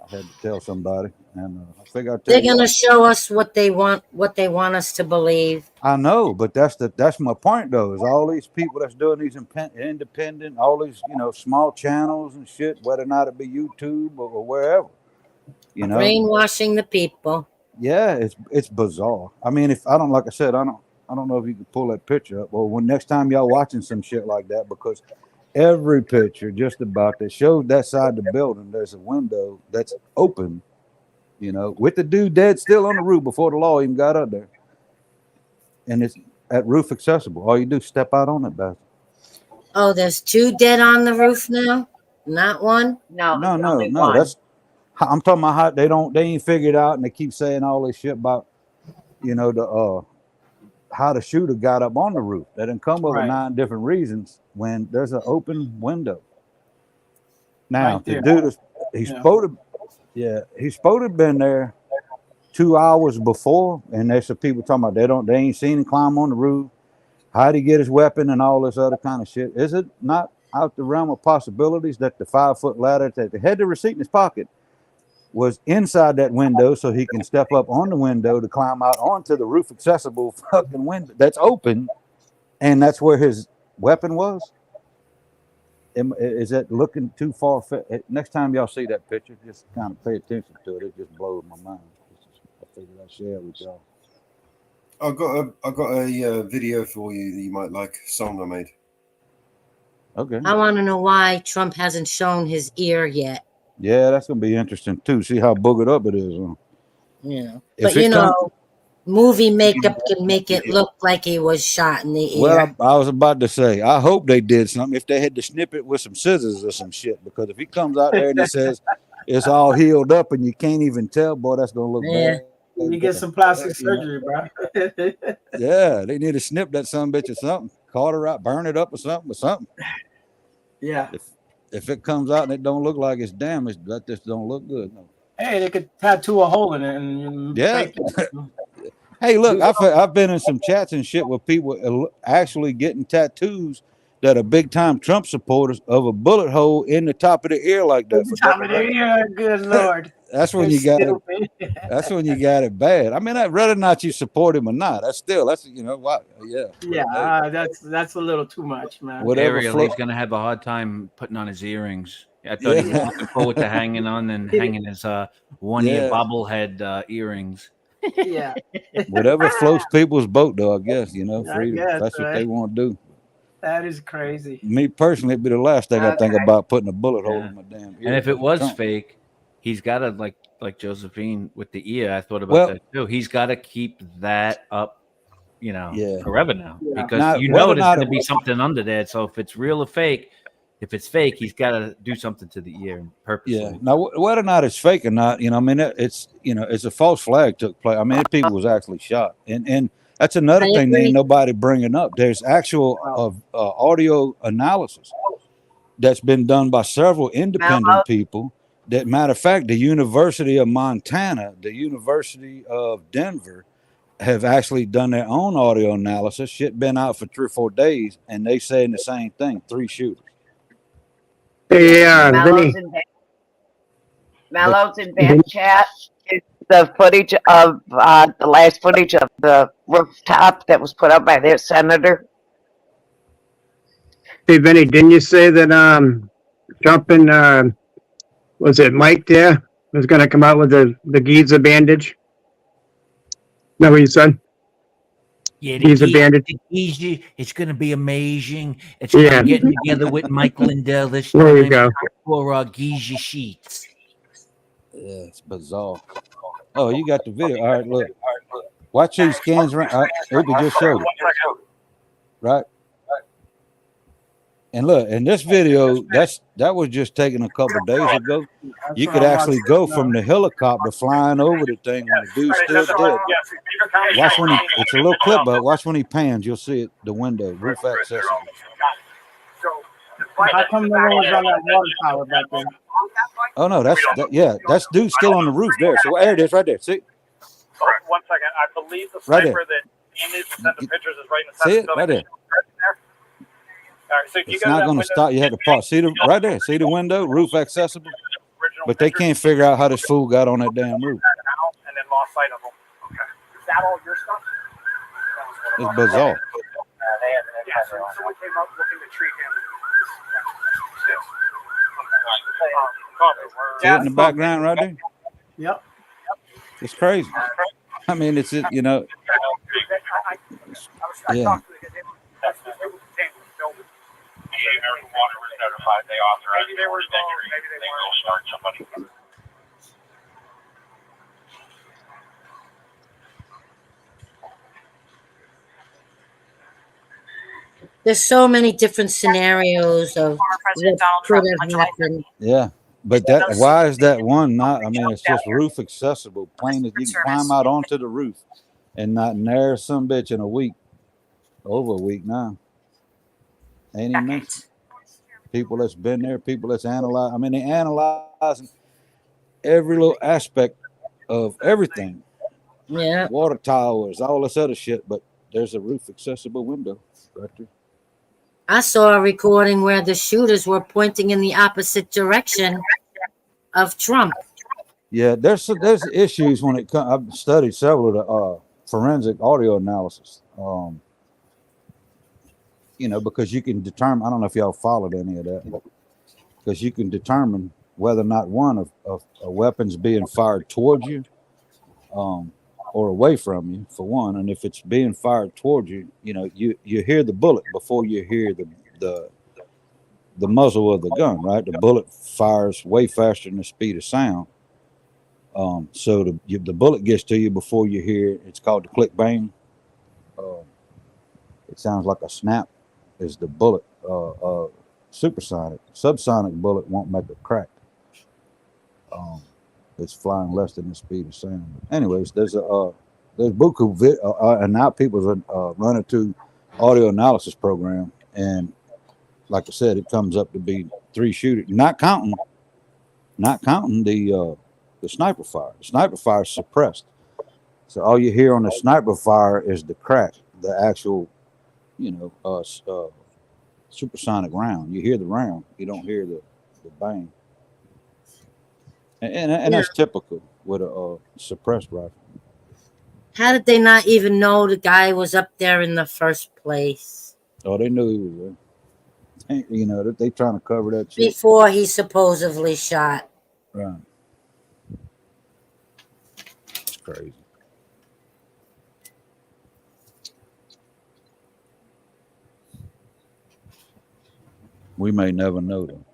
I had to tell somebody, and I figure I'd tell They're you. gonna show us what they want us to believe. I know, but that's my point though. Is all these people that's doing these independent, all these small channels and shit, whether or not it be YouTube or wherever, Brainwashing the people. Yeah, it's bizarre. I mean, if I don't, like I said, I don't know if you can pull that picture up. Or when next time y'all watching some shit like that, because every picture just about that shows that side of the building, there's a window that's open, with the dude dead still on the roof before the law even got up there. And it's at roof accessible. All you do is step out on it, bastard. Oh, there's 2 dead on the roof now? Not one? No, no. That's I'm talking about how they ain't figured out, and they keep saying all this shit about, how the shooter got up on the roof. That didn't come over 9 different reasons when there's an open window. Now the dude he's supposed to have been there 2 hours before, and there's some people talking about they ain't seen him climb on the roof. How'd he get his weapon and all this other kind of shit? Is it not out the realm of possibilities that the 5-foot ladder that they had the receipt in his pocket was inside that window so he can step up on the window to climb out onto the roof accessible fucking window that's open, and that's where his weapon was? Is that looking too far? Next time y'all see that picture, just kind of pay attention to it. It just blows my mind. I figured I'd share it with y'all. I got a video for you that you might like. A song I made. Okay. I want to know why Trump hasn't shown his ear yet. Yeah, that's gonna be interesting too. See how boogered up it is. Yeah, but movie makeup can make it look like he was shot in the ear. Well, I was about to say, I hope they did something. If they had to snip it with some scissors or some shit, because if he comes out there and he says it's all healed up and you can't even tell, boy, that's gonna look bad. You get some plastic surgery, bro. Yeah, they need to snip that son bitch or something, cart her out, burn it up or something. Yeah. If it comes out and it don't look like it's damaged, that just don't look good. No. Hey, they could tattoo a hole in it and fake it. Hey, look, I've been in some chats and shit with people actually getting tattoos that are big time Trump supporters of a bullet hole in the top of the ear like that. Top of the ear, good lord. That's when you got it. That's when you got it bad. I mean, I'd rather not you support him or not. That's what? Yeah. Yeah, that's a little too much, man. Ariel, he's gonna have a hard time putting on his earrings. I thought he was looking forward to hanging his one-ear bobblehead earrings. Yeah. Whatever floats people's boat, though. I guess freedom. That's what they want to do. That is crazy. Me personally, it'd be the last thing I think about, putting a bullet hole in my damn ear. And if it was fake, he's got to like Josephine with the ear. I thought about that too. He's got to keep that up, forever now, because there's going to be something under there. So if it's real or fake, if it's fake, he's got to do something to the ear purposely. Yeah. Now, whether or not it's fake or not, it's a false flag took place. I mean, people was actually shot, and that's another thing that ain't nobody bringing up. There's actual audio analysis that's been done by several independent people. That matter of fact, the University of Montana, the University of Denver, have actually done their own audio analysis. Shit been out for 3 or 4 days, and they saying the same thing: 3 shooters. Yeah, Mellows in band chat. It's the footage of the last footage of the rooftop that was put up by their senator. Hey, Vinny, didn't you say that Trump and was it Mike there was going to come out with the Giza bandage? Is that what you said? Yeah, Giza bandage. It's going to be amazing. It's going to get together with Mike Lindell this time. There you go. For our Giza sheets. Yeah, it's bizarre. Oh, you got the video. All right, look. Watch these scans. Opie just showed it. Right? And look, in this video, that was just taken a couple of days ago. You could actually go from the helicopter flying over the thing when the dude's still dead. Watch when it's a little clip, but watch when he pans, you'll see it, the window, roof accessible. So the How come no one was on that water tower back there? Oh no, that's dude still on the roof there. So there it is, right there. See, Oh, 1 second. I believe the Right sniper there. that needs to send the pictures is right inside see the it building. right there. All right, so if you It's go to not that going to window, stop. You have to pause. See the right there. See the window, roof accessible. But they can't figure out how this fool got on that damn roof. and then lost sight of them. Okay. Is that all your stuff? It's bizarre. Yeah, so someone came up looking to treat him. See it in the background right there. Yep. It's crazy. I mean, it's it. You know. Yeah. American Water was notified. They authorized. Maybe they were wrong. Maybe they will start somebody. There's so many different scenarios of what could have happened. Yeah. But that why is that one not? I mean, it's just roof accessible. Plain as you can climb out onto the roof and not nare some bitch in a week. Over a week now. Ain't even mentioned. People that's been there, people that's analyzed. I mean, they analyzing every little aspect of everything. Yeah. Water towers, all this other shit, but there's a roof accessible window right there. I saw a recording where the shooters were pointing in the opposite direction of Trump. Yeah, there's issues when it comes. I've studied several of the forensic audio analysis. You know, because you can determine. I don't know if y'all followed any of that, because you can determine whether or not one of a weapon's being fired towards you, or away from you, for one. And if it's being fired towards you, you know, you hear the bullet before you hear the muzzle of the gun, right? The bullet fires way faster than the speed of sound. So the bullet gets to you before you hear. It's called the click bang. It sounds like a snap. Is the bullet supersonic? Subsonic bullet won't make a crack. It's flying less than the speed of sound. Anyways, there's buku and now people are running to audio analysis program, and like I said, it comes up to be 3 shooters, not counting the sniper fire. The sniper fire is suppressed, so all you hear on the sniper fire is the crack, the actual, supersonic round. You hear the round, you don't hear the bang. And that's typical with a suppressed rifle. How did they not even know the guy was up there in the first place? Oh, they knew he was there. You know, they trying to cover that shit. Before he supposedly shot. Right. It's crazy. We may never know though.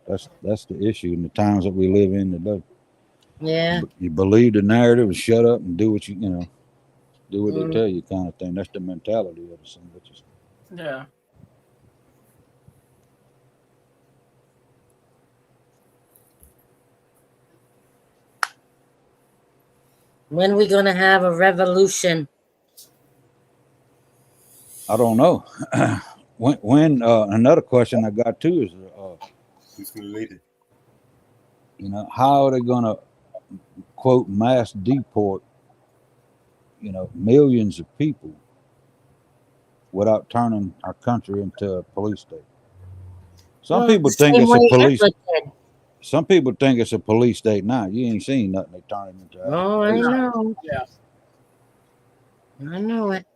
That's the issue in the times that we live in today. Yeah. You believe the narrative and shut up and do what do what they tell you, kind of thing. That's the mentality of it. Yeah. When are we gonna have a revolution? I don't know. When another question I got too is who's going to lead it? You know, how are they going to quote mass deport, millions of people without turning our country into a police state? Some people think it's a police. Some people think it's a police state now. You ain't seen nothing they turn it into. Oh, I know. Yeah. I know it.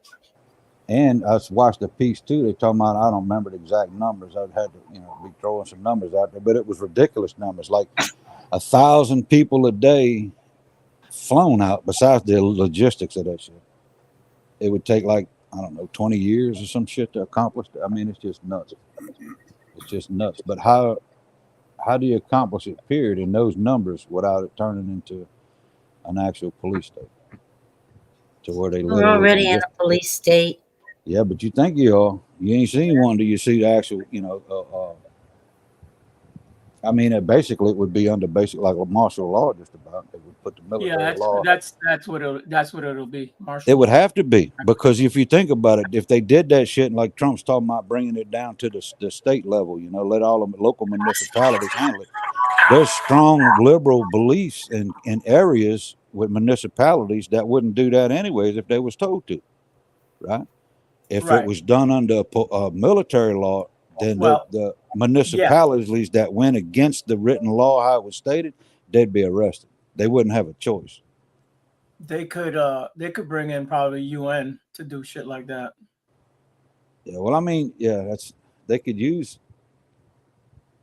And I watched a piece too. They talking about, I don't remember the exact numbers. I'd had to, be throwing some numbers out there, but it was ridiculous numbers, like 1,000 people a day flown out. Besides the logistics of that shit, it would take 20 years or some shit to accomplish that. I mean, it's just nuts. It's just nuts. But how do you accomplish it? Period, in those numbers without it turning into an actual police state? To where they We're already in a police state. Yeah, but you think you are. You ain't seen one. Do you see the actual, I mean, basically, it would be under basic like a martial law, just about. They would put the military law. That's what it'll be. Martial. It would have to be, because if you think about it, if they did that shit, and like Trump's talking about bringing it down to the state level, you know, let all the local municipalities handle it. There's strong liberal beliefs in areas with municipalities that wouldn't do that anyways if they was told to, right? If it was done under a military law, then the municipalities that went against the written law, how it was stated, they'd be arrested. They wouldn't have a choice. They could bring in probably UN to do shit like that. Yeah, well, I mean, they could use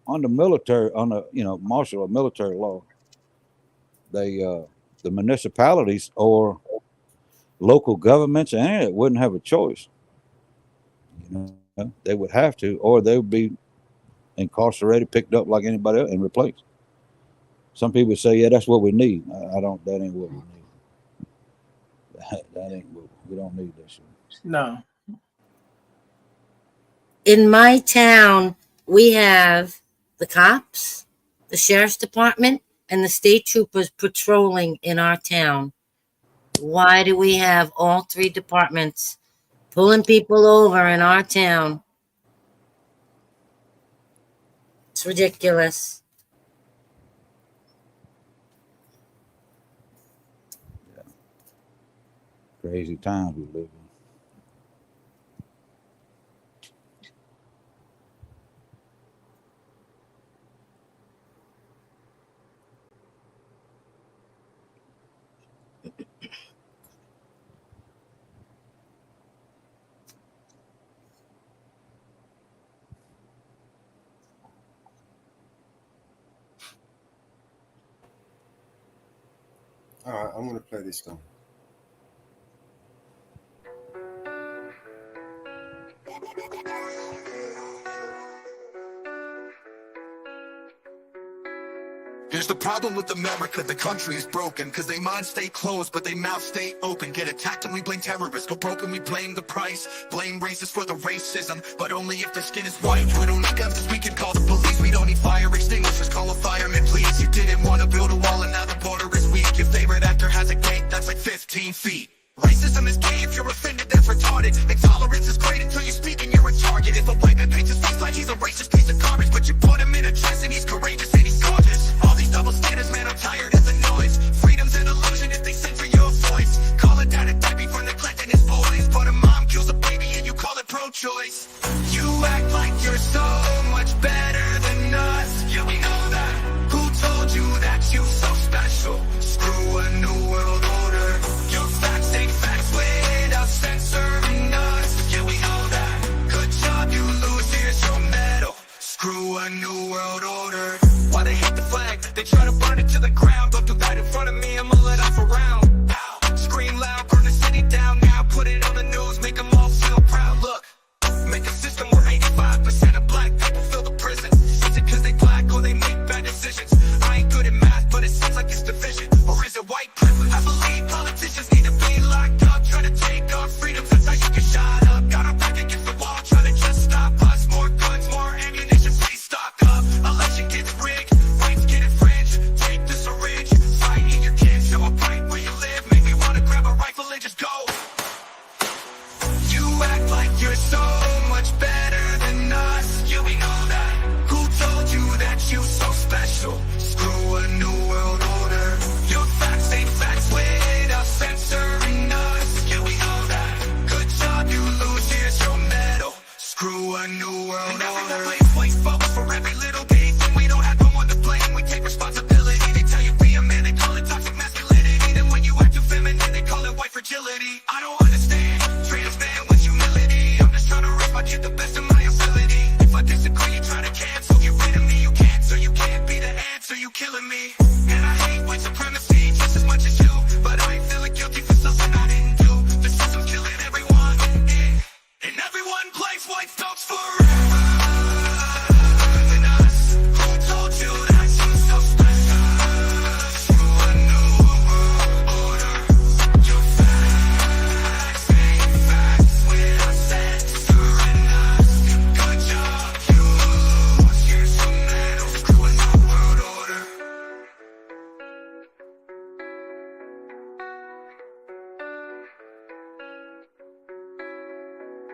on the military, martial or military law. The municipalities or local governments and it wouldn't have a choice. You know, they would have to, or they would be incarcerated, picked up like anybody else, and replaced. Some people say, "Yeah, that's what we need." I don't. That ain't what we need. That ain't what we don't need. That shit. No. In my town, we have the cops, the sheriff's department, and the state troopers patrolling in our town. Why do we have all three departments pulling people over in our town? It's ridiculous. Yeah. Crazy times we live in. All right, I'm going to play this song. Here's the problem with America, the country is broken. Cause they minds stay closed, but they mouths stay open. Get attacked and we blame terrorists, go broke and we blame the price. Blame racists for the racism, but only if their skin is white. We don't need guns cause we can call the police. We don't need fire extinguishers, call a fireman please. You didn't want to build a wall and now the border is weak. Your favorite actor has a gate that's like 15 feet. Racism is gay if you're offended, that's retarded. Intolerance is great until you speak and you're a target. If a white man paints his face like he's a racist piece of garbage, but you put him in a dress and he's courageous and he's gorgeous. All these double standards, man, I'm tired of the noise. Freedom's an illusion if they censor your voice. Call a dad a deadbeat for neglecting his boys, but a mom kills a baby and you call it pro-choice. You act like you're so much better than us. Yeah, we know that. Who told you that you so special? Screw a new world order. Your facts ain't facts without censoring us. Yeah, we know that. Good job, you lose, here's your medal. Screw a new world order. Why they hate the flag? They try to burn it to the ground. Don't do that in front of me, I'ma let off a round. Ow. Scream loud, burn the city down now. Put it on the news, make them all feel proud. Look, make a system where 85% of black people fill the prison. Is it cause they black or they make bad decisions? I ain't good at math, but it seems like it's division. Or is it white privilege? I believe politicians need to be locked up. Try to take our freedoms, that's how you get shot up. Got our back against the wall, try to just stop us. More guns, more ammunition, please stock up. Election gets rigged, rights get infringed. Take the syringe, fight in your kids. Show up right where you live, make me wanna grab a rifle and just go. You act like you're so much better than us. Yeah, we know that. Who told you that you so special? Screw a new world order. Your facts ain't facts without censoring us. Yeah, we know that. Good job, you lose, here's your medal. Screw a new world order. Place folks for every little thing. We don't have no one to blame, we take responsibility. They tell you be a man, they call it toxic masculinity. Then when you act too feminine, they call it white fragility. I don't understand, treat a man with humility. I'm just trying to raise my kid the best of my ability. If I disagree, you try to cancel, get rid of me. You can't, so you can't be the answer, you killing me. And I hate white supremacy just as much as you, but I ain't feeling guilty for something I didn't do. The system's killing everyone, and everyone blames white folks forever.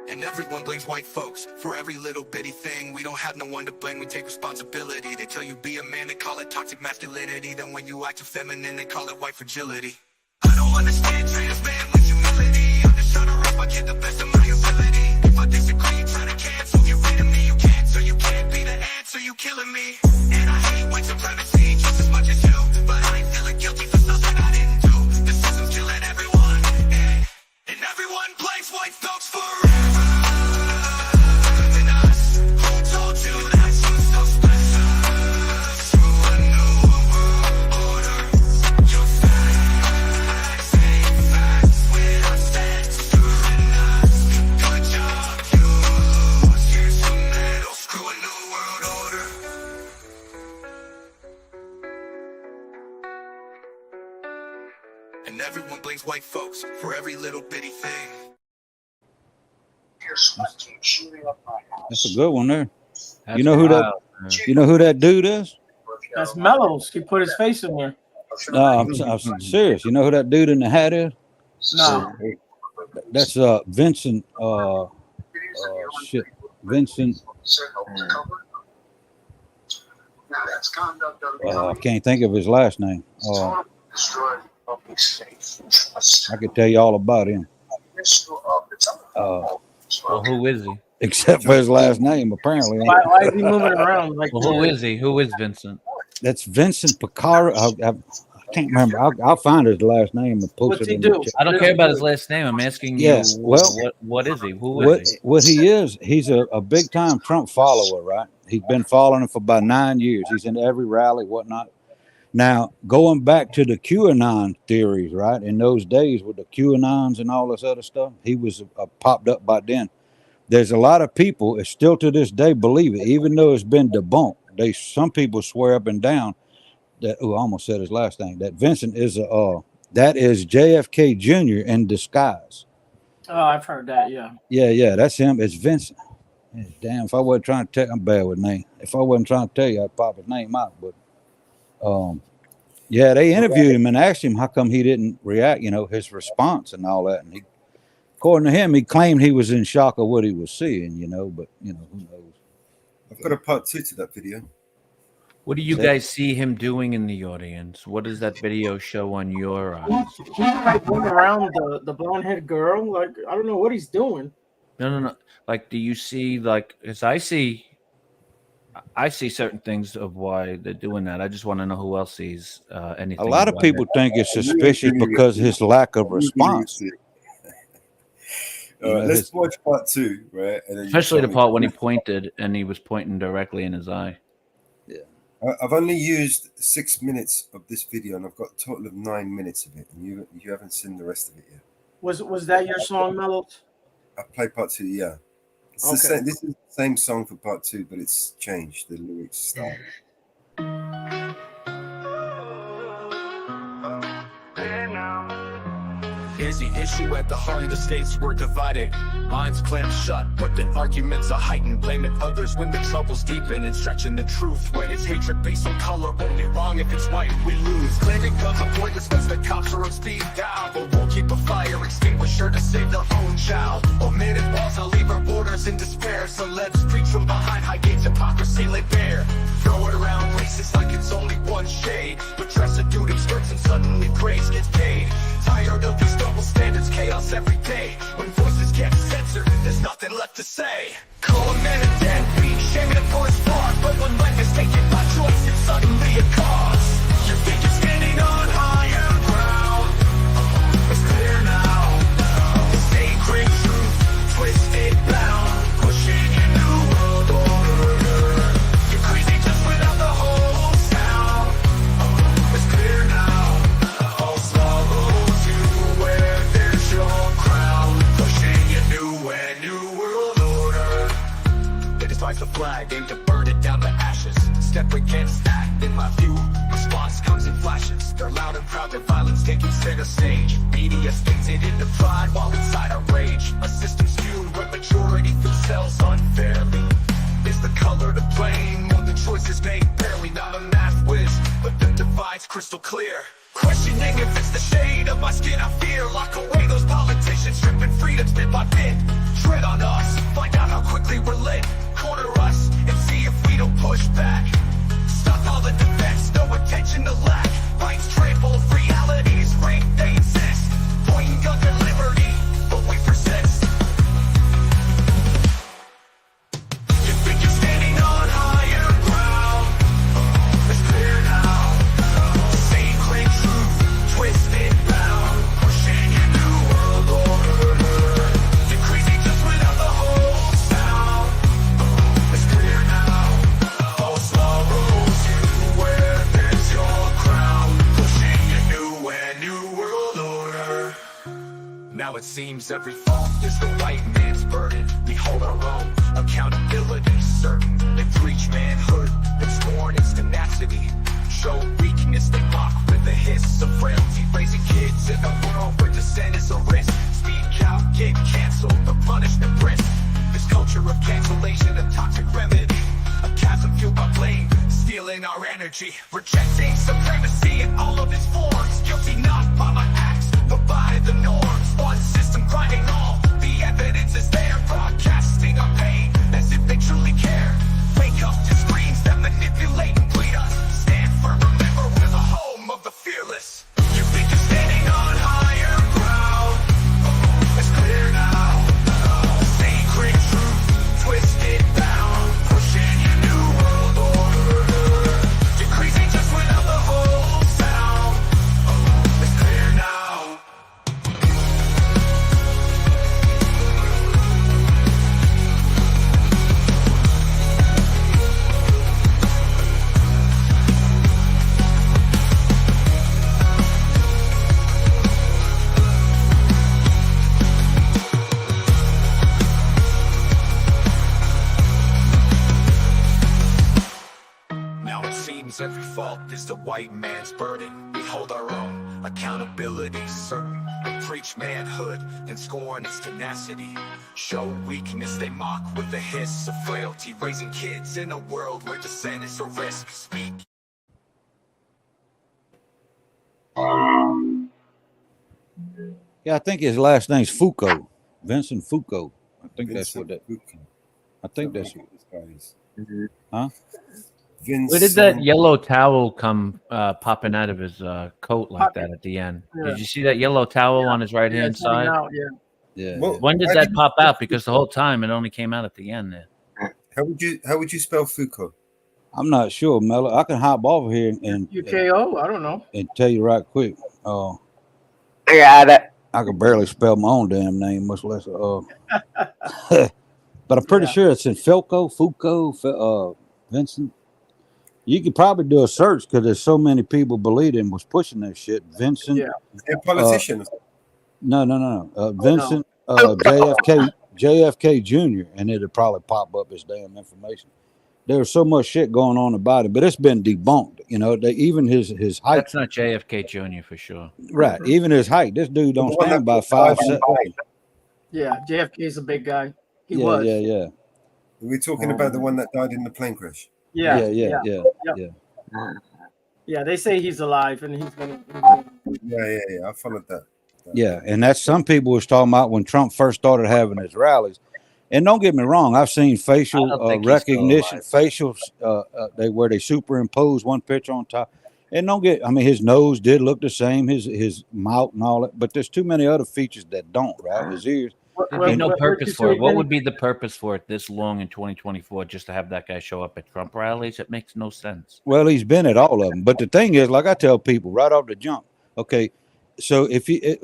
And everyone blames white folks for every little bitty thing. We don't have no one to blame, we take responsibility. They tell you be a man, they call it toxic masculinity. Then when you act feminine, they call it white fragility. I don't understand trans man with humility. I'm just trying to rock my kid the best of my ability. If I disagree, try to cancel, get rid of me. You can't, so you can't be the answer, you killing me. And I hate white supremacy just as much as you, but I ain't feeling guilty for something I didn't do. The system's killing everyone, and everyone blames white folks for everyone blames white folks for every little bitty thing. That's a good one there. You know who that? You know who that dude is? That's Mellows. He put his face in there. No, I'm serious. You know who that dude in the hat is? No. That's Vincent. Vincent. I can't think of his last name. I could tell you all about him. Well, who is he? Except for his last name, apparently. Why is he moving around? Like, well, who is he? Who is Vincent? That's Vincent Picaro. I can't remember. I'll find his last name and post What's it. he do? I don't care about his last name. I'm asking you. Yes. Well, what is he? Who is he? What he is? He's a big time Trump follower, right? He's been following him for about 9 years. He's in every rally, whatnot. Now, going back to the QAnon theories, right? In those days with the QAnons and all this other stuff, he was popped up by then. There's a lot of people that still to this day believe it, even though it's been debunked. Some people swear up and down that, I almost said his last name, that Vincent is that is JFK Jr. in disguise. Oh, I've heard that, yeah. Yeah, that's him. It's Vincent. Damn, if I wasn't trying to tell, I'm bad with name. If I wasn't trying to tell you, I'd pop his name out, but yeah, they interviewed him and asked him how come he didn't react, his response and all that. And he, according to him, he claimed he was in shock of what he was seeing, but who knows? I've got a part 2 to that video. What do you guys see him doing in the audience? What does that video show on your eyes? He's like going around the blonde-headed girl. Like, I don't know what he's doing. No. Like, do you see, as I see certain things of why they're doing that. I just want to know who else sees anything. A lot of people think it's suspicious because of his lack of response. All right, let's watch part 2, right? And then especially the part when he pointed and he was pointing directly in his eye. Yeah. I've only used 6 minutes of this video, and I've got a total of 9 minutes of it, and you haven't seen the rest of it yet. Was that your song, Mellows? I played part 2, yeah. It's the same, this is the same song for part 2, but it's changed the lyrics style. Is the issue at the heart of the states we're divided? Minds clamped shut, but the arguments are heightened. Blaming others when the trouble's deepen and stretching the truth when it's hatred based on color. Only wrong if it's white, we lose. Claiming guns are pointless because the cops are on speed down, but won't keep a fire extinguisher to save their own child. Omitted walls will leave our borders in despair. So let's preach from behind high gates, hypocrisy laid bare. Throw it around racist like it's only one shade, but dress a dude in skirts and suddenly praise gets paid. Tired of these double standards, chaos every day. When voices get censored, there's nothing left to say. Call a man a deadbeat, shaming him for his flaws. But when life is taken by choice, it's suddenly a cause. You think you're standing on higher ground? It's clear now. Sacred truth, twisted bound, pushing a new world order. You're crazy just without the whole sound. It's clear now. All swallows you where there's your crown, pushing a new world order. They despise the flag, aim to burn it down to ashes. Step against that, in my view, response comes in flashes. They're loud and proud, their violence taking center stage. Media spins it into pride while inside a rage. A system skewed where majority themselves unfairly. Is the color to blame when the choice is made barely? Not a math whiz, but the divide's crystal clear. Questioning if it's the shade of my skin I fear. Lock away those politicians, stripping freedoms bit by bit. Tread on us, seems every fault is the white man's burden. We hold our own, accountability certain. They preach manhood, and scorn its tenacity. Show weakness, they mock with a hiss of frailty. Raising kids in a world where dissent is a risk. Speak out, get canceled, the punishment brisk. This culture of cancellation, a toxic remedy. A chasm fueled by blame, stealing our energy. Rejecting supremacy in all of its forms. Guilty not by my acts, but by the norms. One system grinding all, the evidence is there. Broadcasting our pain, as if they truly care. Wake up to screams that manipulate and bleed us. Stand firm, remember we're the home of the fearless. You think you're standing on higher ground? It's clear now. Sacred truth, twisted bound, pushing your new world order. Decreasing just without the whole sound. It's clear now. Now it seems every fault is the white man's burden. We hold our own, accountability certain. They preach manhood and scorn its tenacity. Show weakness, they mock with a hiss of frailty. Raising kids in a world where dissent is a risk. Speak. Yeah, I think his last name's Foucault, Vincent Foucault. I think that's what that. I think that's what this guy is. Huh? Where did that yellow towel come popping out of his coat like that at the end? Yeah. Did you see that yellow towel on his right hand it's coming side? out, Yeah. Well, When did how that did- pop out? Because the whole time it only came out at the end there. How would you spell Foucault? I'm not sure, Mello. I can hop off here and UKO? I don't know. tell you right quick. I got it. I can barely spell my own damn name, much less but I'm pretty sure it's in Foucault, Vincent. You could probably do a search because there's so many people believing was pushing that shit. Vincent. Yeah. They're politicians. No. Vincent JFK Jr. and it'll probably pop up his damn information. There was so much shit going on about it, but it's been debunked. You know, even his height. That's not JFK Jr. for sure. Right. Even his height. This dude don't stand by 5'7". Yeah, JFK is a big guy. He Yeah, was. yeah. We're talking about the one that died in the plane crash. Yeah. Yeah, they say he's alive and he's gonna. Yeah. I followed that. Yeah, and that's some people was talking about when Trump first started having his rallies. And don't get me wrong, I've seen facial recognition, facials where they superimpose one picture on top. And his nose did look the same, his mouth and all that, but there's too many other features that don't, right? His ears. There'd be no purpose for it. What would be the purpose for it this long in 2024 just to have that guy show up at Trump rallies? It makes no sense. Well, he's been at all of them. But the thing is, like I tell people right off the jump, okay, so if you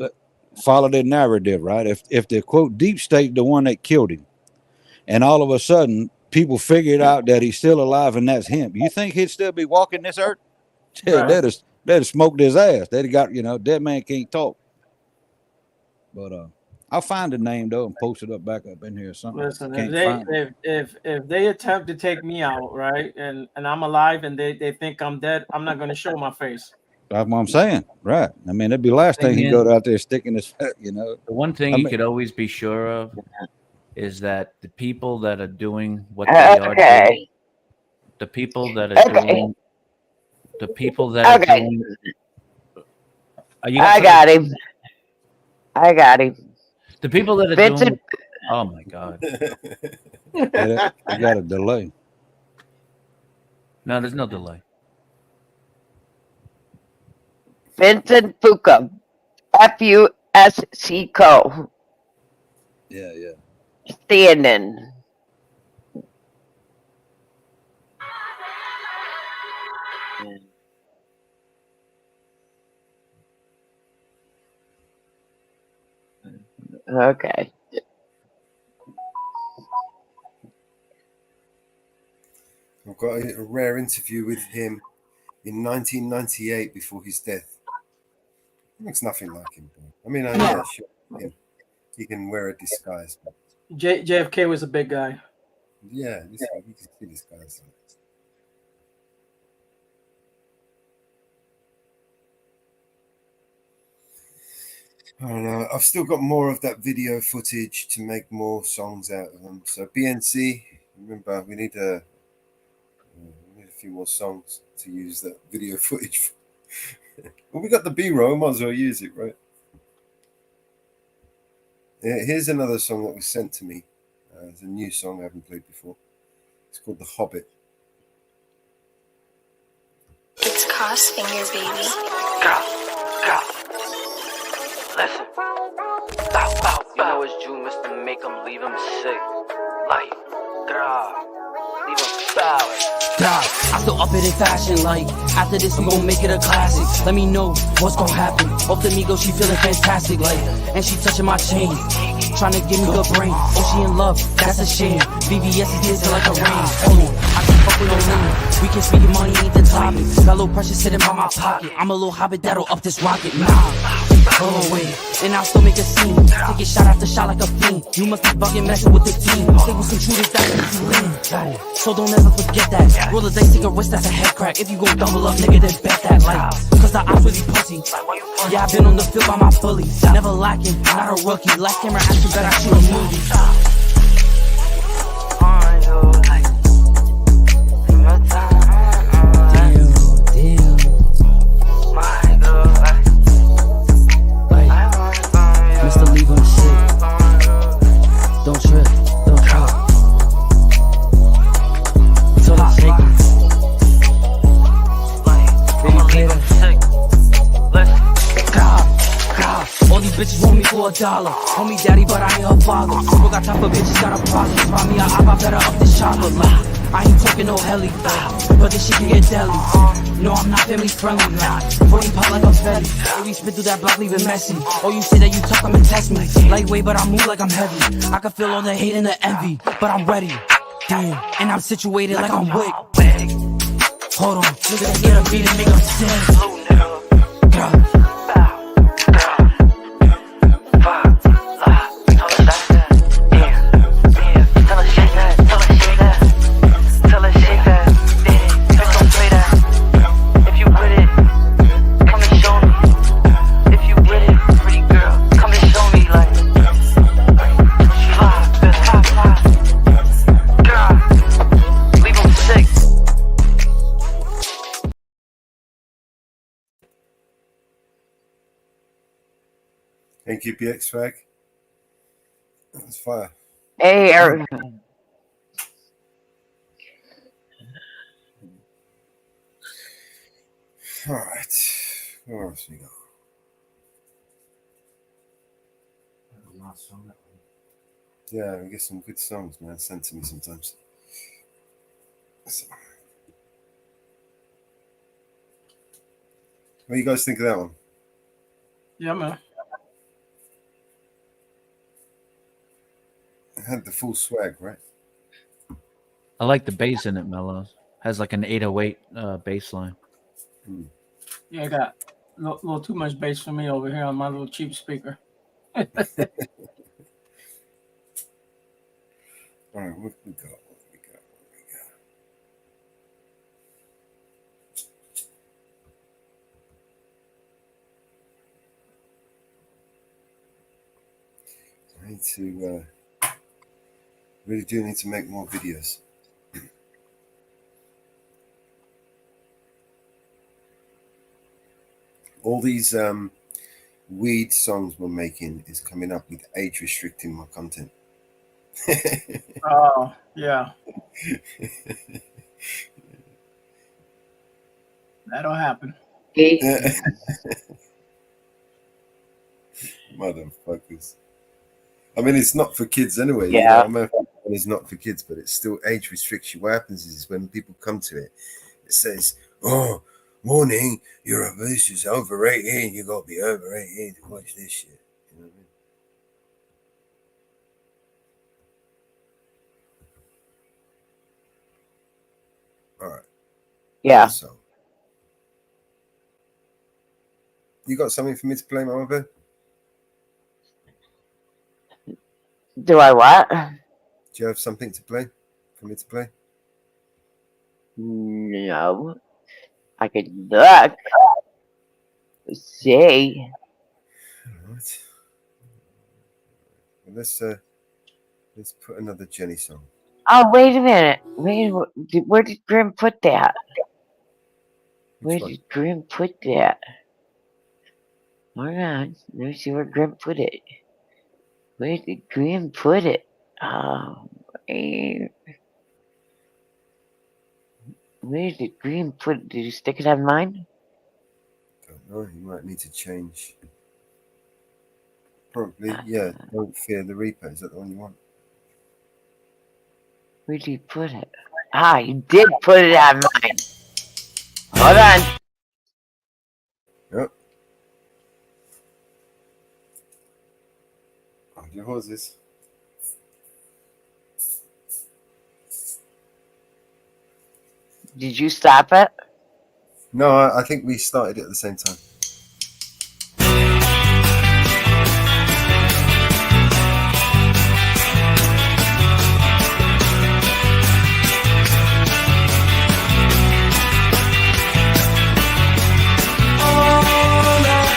follow the narrative, right? If the quote deep state the one that killed him, and all of a sudden people figured out that he's still alive and that's him, you think he'd still be walking this earth? Yeah, they'd have smoked his ass. They'd have got, dead man can't talk. But I'll find the name though and post it back up in here or something. Listen, if they attempt to take me out, right, and I'm alive and they think I'm dead, I'm not going to show my face. That's what I'm saying, right? I mean, that'd be the last thing he'd go out there sticking his, The one thing you could always be sure of is that the people that are doing what they are doing, the people that are doing, the people that are doing. I got him. The people that are Vincent. doing. Oh my God. You got a delay. No, there's no delay. Vincent Foucault, Fusco. Yeah. Standing. Okay. I've got a rare interview with him in 1998 before his death. Looks nothing like him. I mean, yeah, sure. Him. He can wear a disguise. JFK was a big guy. Yeah, you can see disguise. I don't know. I've still got more of that video footage to make more songs out of them. So BNC, remember, we need a few more songs to use that video footage. Well, we got the B-roll, might as well use it, right? Yeah, here's another song that was sent to me. It's a new song I haven't played before. It's called The Hobbit. It's Crossfinger, baby. Girl, listen. You know it's June, Mr. Make 'em leave 'em sick. Like, girl, leave 'em foul. God, I still up it in fashion, like, after this we gon' make it a classic. Let me know what's gon' happen. Off the Migo, she feeling fantastic, like, and she touching my chain, trying to give me good brain. Oh, she in love, that's a shame. VVS is dancing like a rain. Oh, I can fuck with no limit. We can speak, money ain't the topic. Got a little pressure sitting by my pocket. I'm a little hobbit that'll up this rocket. Nah. Oh wait, and I'll still make a scene. Take it shot after shot like a fiend. You must be bugging, messing with the team. They was some shooters that make you lean. So don't ever forget that. Roll the dice, take a risk, that's a head crack. If you gon' double up, nigga, then bet that. Like, cause the odds really pussy. Yeah, I've been on the field by my bullies. Never lacking, not a rookie. Last camera action, bet I shoot a movie. Don't trip, don't trip. So let's shake it. Baby, play that. All these bitches want me for $1. Call me daddy, but I ain't her father. People got time for bitches, got a problem. Find me I better up this chocolate. I ain't talking no heli, but this shit can get deadly. No, I'm not family friendly, nah. 40 pop like a belly. We spit through that block, leaving messy. Oh, you say that you talk, I'm and test me. Lightweight, but I move like I'm heavy. I can feel all the hate and the envy, but I'm ready. Damn, and I'm situated like I'm wick. Hold on, nigga, get a beat and make them sing. Girl. Thank you, PX Swag. That's fire. Hey, Eric. All right. Where else we go? Yeah, we get some good songs, man, sent to me sometimes. So. What do you guys think of that one? Yeah, man. It had the full swag, right? I like the bass in it, Mellows. Has like an 808 bass line. Yeah, I got a little too much bass for me over here on my little cheap speaker. All right, what we got? I need to really do need to make more videos. All these weed songs we're making is coming up with age restricting my content. Oh, yeah. That'll happen. Motherfuckers. I mean, it's not for kids anyway. Yeah. You know, it's not for kids, but it's still age restriction. What happens is when people come to it, it says, oh, warning, your abuse is over 18. You got to be over 18 to watch this shit. You know what I mean? All right. Yeah. So, you got something for me to play, Mama Bear? Do I what? Do you have something to play? For me to play? No. I could look. See. Alright. Well, let's put another Jenny song. Oh, wait a minute. Where did Grim put that? Where did Grim put that? Hold on. Let me see where Grim put it. Where did Grim put it? Oh, man. Where did Grim put it? Did you stick it on mine? Don't know. You might need to change. Probably, yeah. Don't Fear the Reaper. Is that the one you want? Where did he put it? Ah, he did put it on mine. Hold on. Yep. Hold your horses. Did you stop it? No, I think we started it at the same time.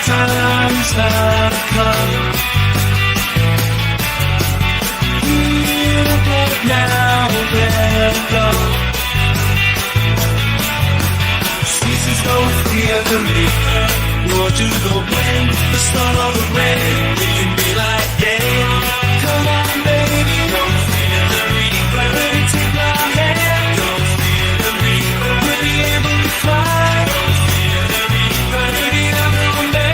Times have come here, but now they're gone. Seasons don't fear the reaper, nor do the wind, the sun or the rain. It can be like day. Come on, baby, don't fear the reaper. Take my hand, don't fear the reaper. We'll be able to fly. Don't fear the reaper. Maybe I'm one day.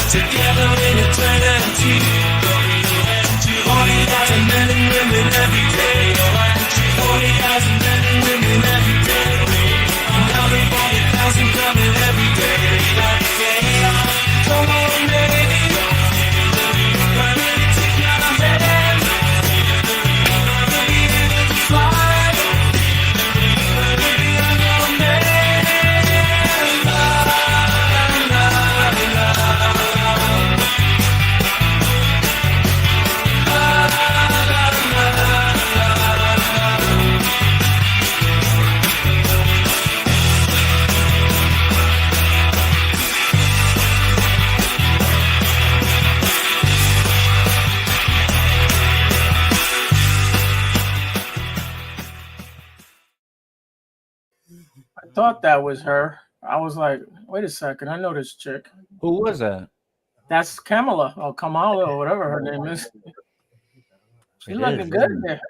Together in eternity, 40,000 men and women every day. 40,000 men and women every day. Another 40,000 coming every day. Come on, baby. Take my hand. We'll be able to fly. Baby, I'm your man. I thought that was her. I was like, wait a second, I know this chick. Who was that? That's Kamala or Kamala or whatever her name is. She's looking good there.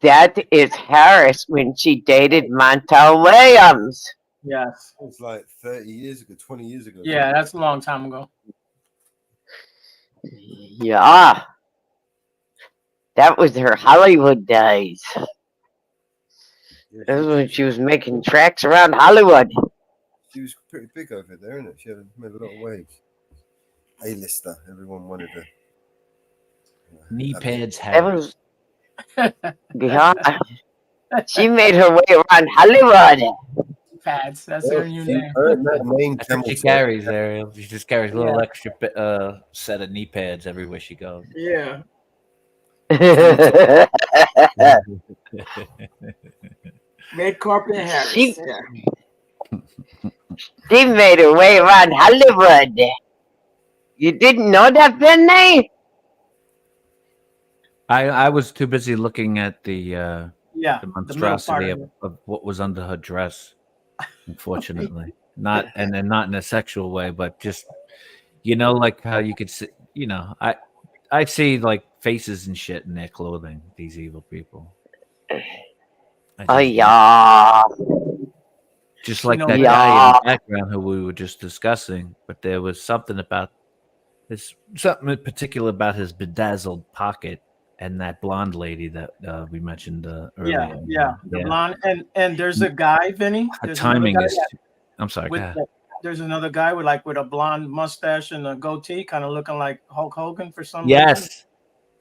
That is Harris when she dated Montel Williams. Yes. It was like 30 years ago, 20 years ago. Yeah, that's a long time ago. Yeah. That was her Hollywood days. That was when she was making tracks around Hollywood. She was pretty big over there, isn't it? She made a lot of waves. A-lister. Everyone wanted her. Knee pads Harris. Yeah. She made her way around Hollywood. Pads. That's her new name. That's what she carries there. She just carries a little extra set of knee pads everywhere she goes. Yeah. Red carpet Harris. She made her way around Hollywood. You didn't know that, Benny? I was too busy looking at the the monstrosity of what was under her dress. Unfortunately, not in a sexual way, but just like how you could see. I see like faces and shit in their clothing. These evil people. Yeah. Just like know, that but guy in the background who we were just discussing, but there was something about something in particular about his bedazzled pocket and that blonde lady that we mentioned earlier. yeah, the blonde, and there's a guy, Vinny. Her There's another timing guy. is. I'm sorry. Go With ahead. there's another guy with a blonde mustache and a goatee, kind of looking like Hulk Hogan for some reason. Yes.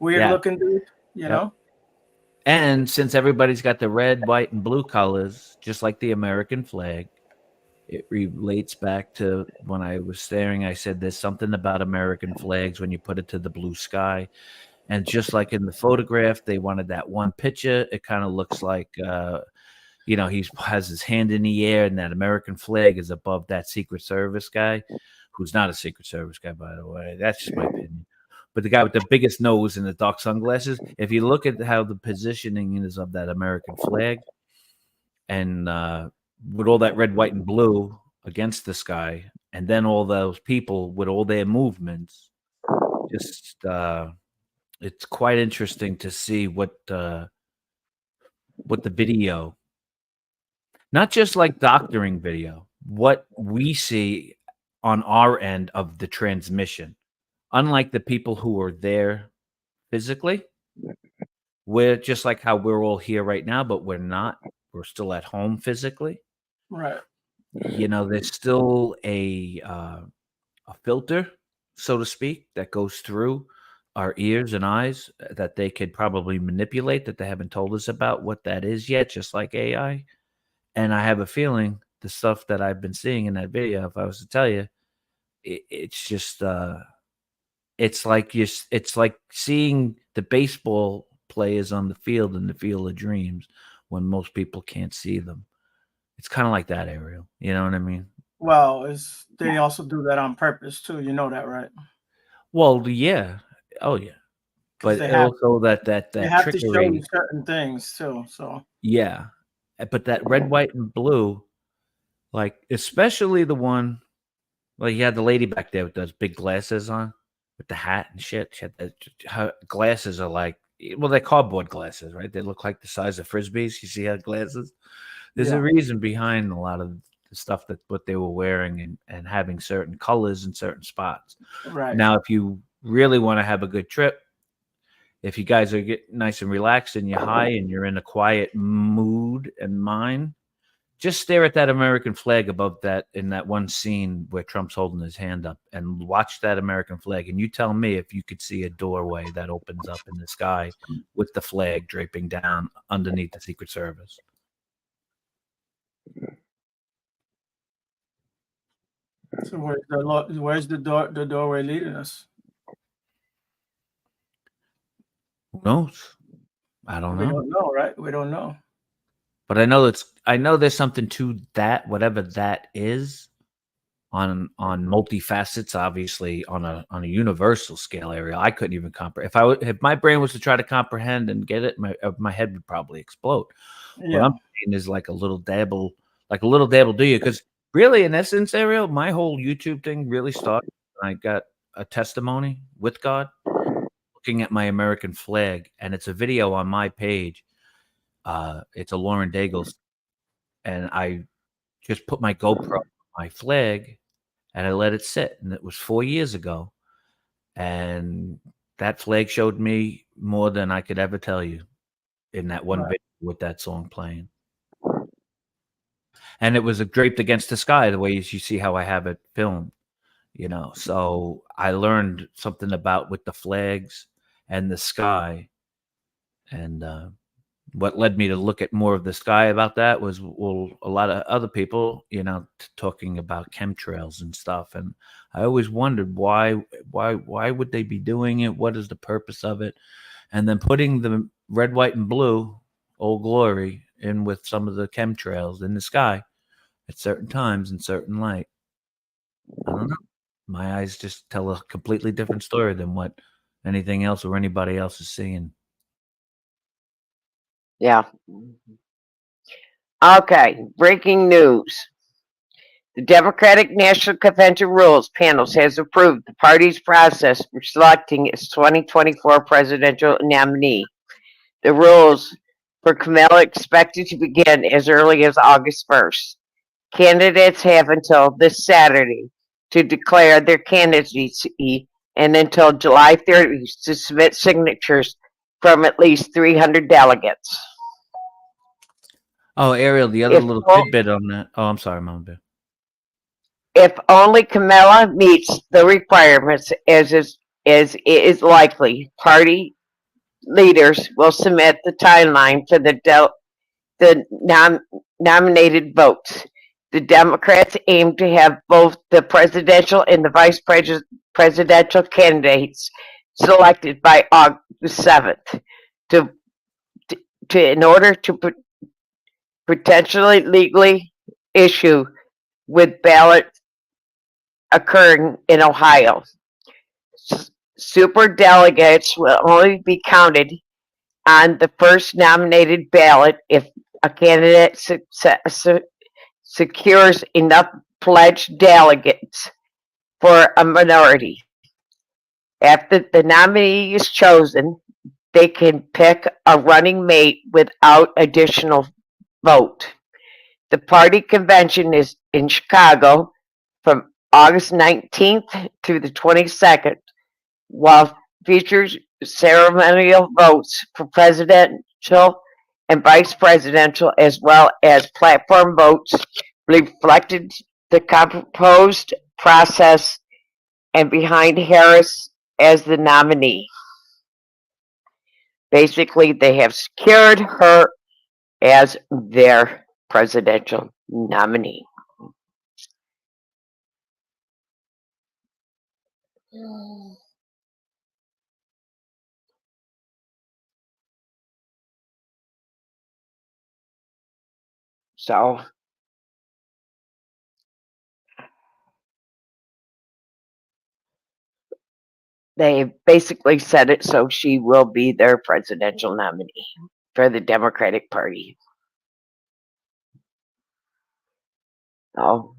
Weird Yeah. looking dude, you Yep. know. And since everybody's got the red, white, and blue colors, just like the American flag, it relates back to when I was staring. I said there's something about American flags when you put it to the blue sky. And just like in the photograph, they wanted that one picture. It kind of looks like, he has his hand in the air, and that American flag is above that Secret Service guy, who's not a Secret Service guy, by the way. That's just my opinion. But the guy with the biggest nose and the dark sunglasses, if you look at how the positioning is of that American flag, and with all that red, white, and blue against the sky, and then all those people with all their movements, just it's quite interesting to see what the video, not just like doctoring video, what we see on our end of the transmission. Unlike the people who are there physically, we're just like how we're all here right now, but we're not. We're still at home physically. Right. There's still a filter, so to speak, that goes through our ears and eyes that they could probably manipulate, that they haven't told us about what that is yet, just like AI. And I have a feeling the stuff that I've been seeing in that video, if I was to tell you, it's just it's like seeing the baseball players on the field in the Field of Dreams when most people can't see them. It's kind of like that, Ariel. You know what I mean? Well, they also do that on purpose too. You know that, right? Well, yeah. Oh, yeah. But they have, also that they have trickery. to show you certain things too. So Yeah. But that red, white, and blue, like especially the one, like you had the lady back there with those big glasses on, with the hat and shit. She had her glasses are like, well, they're cardboard glasses, right? They look like the size of Frisbees. You see her glasses? There's a reason behind a lot of the stuff that what they were wearing and having certain colors in certain spots. Right. Now, if you really want to have a good trip, if you guys are getting nice and relaxed and you're high and you're in a quiet mood and mind, just stare at that American flag above that in that one scene where Trump's holding his hand up and watch that American flag. And you tell me if you could see a doorway that opens up in the sky with the flag draping down underneath the Secret Service. So where's the doorway leading us? Who knows? I don't know. We don't know, right? We don't know. But I know there's something to that, whatever that is, on multifacets. Obviously, on a universal scale area, I couldn't even comprehend. If my brain was to try to comprehend and get it, my head would probably explode. Yeah. What I'm saying is like a little dabble do you? Because really, in essence, Ariel, my whole YouTube thing really started when I got a testimony with God, looking at my American flag, and it's a video on my page. It's a Lauren Daigle's, and I just put my GoPro on my flag, and I let it sit. And it was 4 years ago, and that flag showed me more than I could ever tell you in that one video with that song playing. And it was draped against the sky, the way you see how I have it filmed, So I learned something about with the flags and the sky. And what led me to look at more of the sky about that was, a lot of other people, talking about chemtrails and stuff. And I always wondered why would they be doing it? What is the purpose of it? And then putting the red, white, and blue, Old Glory, in with some of the chemtrails in the sky at certain times in certain light. I don't know. My eyes just tell a completely different story than what anything else or anybody else is seeing. Yeah. Okay. Breaking news. The Democratic National Convention Rules Panel has approved the party's process for selecting its 2024 presidential nominee. The rules for Kamala expected to begin as early as August 1st. Candidates have until this Saturday to declare their candidacy and until July 30th to submit signatures from at least 300 delegates. Oh, Ariel, the other little tidbit on that. Oh, I'm sorry, Mama Bear. If only Kamala meets the requirements, as is likely, party leaders will submit the timeline for the nominated votes. The Democrats aim to have both the presidential and the vice presidential candidates selected by August 7th in order to potentially legally issue with ballots occurring in Ohio. Super delegates will only be counted on the first nominated ballot if a candidate secures enough pledged delegates for a minority. After the nominee is chosen, they can pick a running mate without additional vote. The party convention is in Chicago from August 19th through the 22nd, while features ceremonial votes for presidential and vice presidential, as well as platform votes, reflected the proposed process and behind Harris as the nominee. Basically, they have secured her as their presidential nominee. So they basically said it, so she will be their presidential nominee for the Democratic Party. Oh.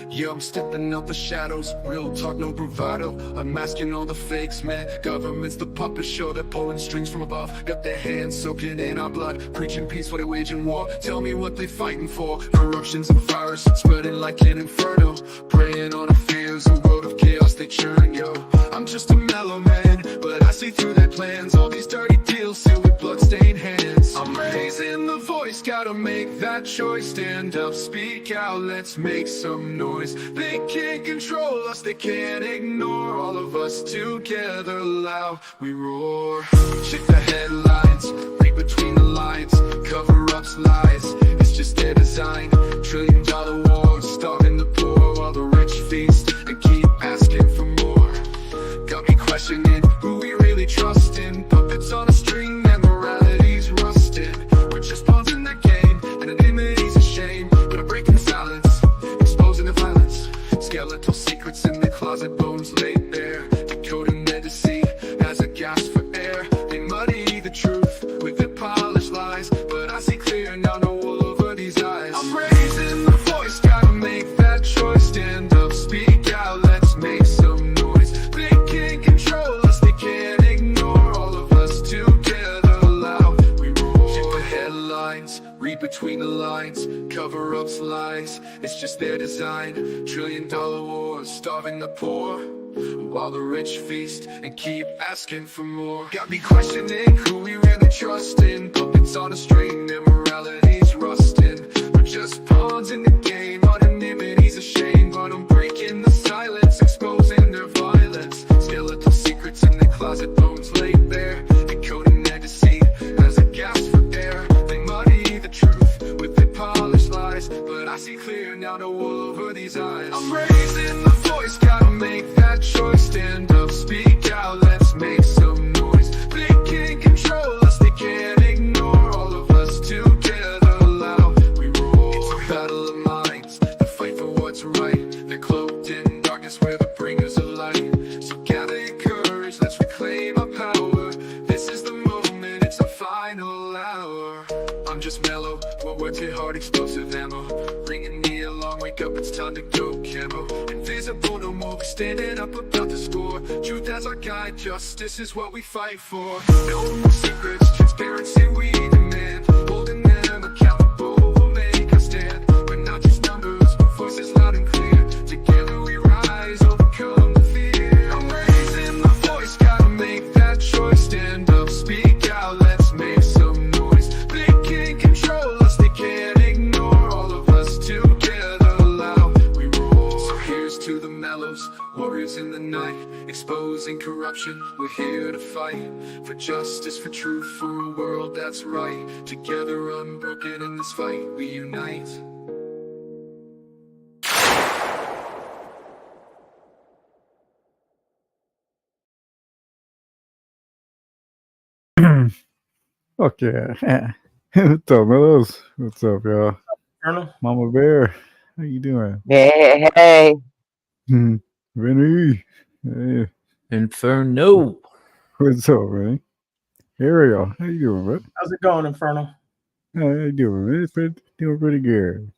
Yeah, I'm stepping out the shadows, real talk, no bravado. I'm masking all the fakes, man. Government's the puppet show, they're pulling strings from above. Got their hands soaking in our blood, preaching peace while they're waging war. Tell me what they fighting for. Eruptions and fires spreading like an inferno, preying on our fears, a world of chaos they churn, yo. I'm just a mellow man, but I see through their plans. All these dirty deals sealed with bloodstained hands. I'm raising the voice, gotta make that choice. Stand up, speak out, let's make some noise. They can't control us, they can't ignore. All of us together, loud we roar. Check the headlines, read between the lines. Cover-ups, lies, it's just their design. $1 trillion wars, starving the poor while the rich feast and keep asking for more. Got me questioning who we really trust in. Puppets on a string and morality's rusted. We're just pawns in the game, anonymity's a shame. But I'm breaking silence, exposing the violence. Skeletal secrets in the closet, bones laid bare. Decoding their deceit as a gasp for air. They muddy the truth with their polished lies, but I see clear now, no wool over these eyes. I'm raising the voice, gotta make that choice. Stand up, speak out, let's make some noise. They can't control us, they can't ignore. All of us together, loud we roar. Check the headlines, read between the lines. Cover-ups, lies, it's just their design. $1 trillion wars, starving the poor while the rich feast and keep asking for more. Got me questioning who we really trust in. Puppets on a string, their morality's rusting. We're just pawns in the game, anonymity's a shame. But I'm breaking the silence, exposing their violence. closet bones laid bare, encoding ecstasy as a gasp for air. They muddy the truth with their polished lies, but I see clear now, no wool over these eyes. I'm raising my voice, gotta make that choice. Stand up, speak out, let's make some noise. They can't control us, they can't ignore all of us together loud. We roar. It's a battle of minds, the fight for what's right. They're cloaked in darkness, we're the bringers of light. So gather your courage, let's reclaim our power. This is the moment, it's our final hour. I'm just mellow, one word hit hard, explosive ammo. Bringing me along, wake up, it's time to go camo. Invisible no more, we're standing up about to score. Truth as our guide, justice is what we fight for. No more secrets, transparency we demand. Holding them accountable, we'll make a stand. We're not just numbers, but voices loud and clear. Together we rise, overcome the fear. I'm raising my voice, gotta make that choice. Stand up, speak out, let's make some noise. They can't control us, they can't ignore all of us together loud. We roar. So here's to the mellows, warriors in the night, exposing corruption. We're here to fight for justice, for truth, for a world that's right. Together unbroken in this fight, we unite. Okay. What's up, Mellows? What's up, y'all? Colonel? Mama Bear, how you doing? Hey, hey. Vinny. Hey. Inferno. What's up, man? Ariel, how you doing, bro? How's it going, Inferno? How you doing, man? Doing pretty good.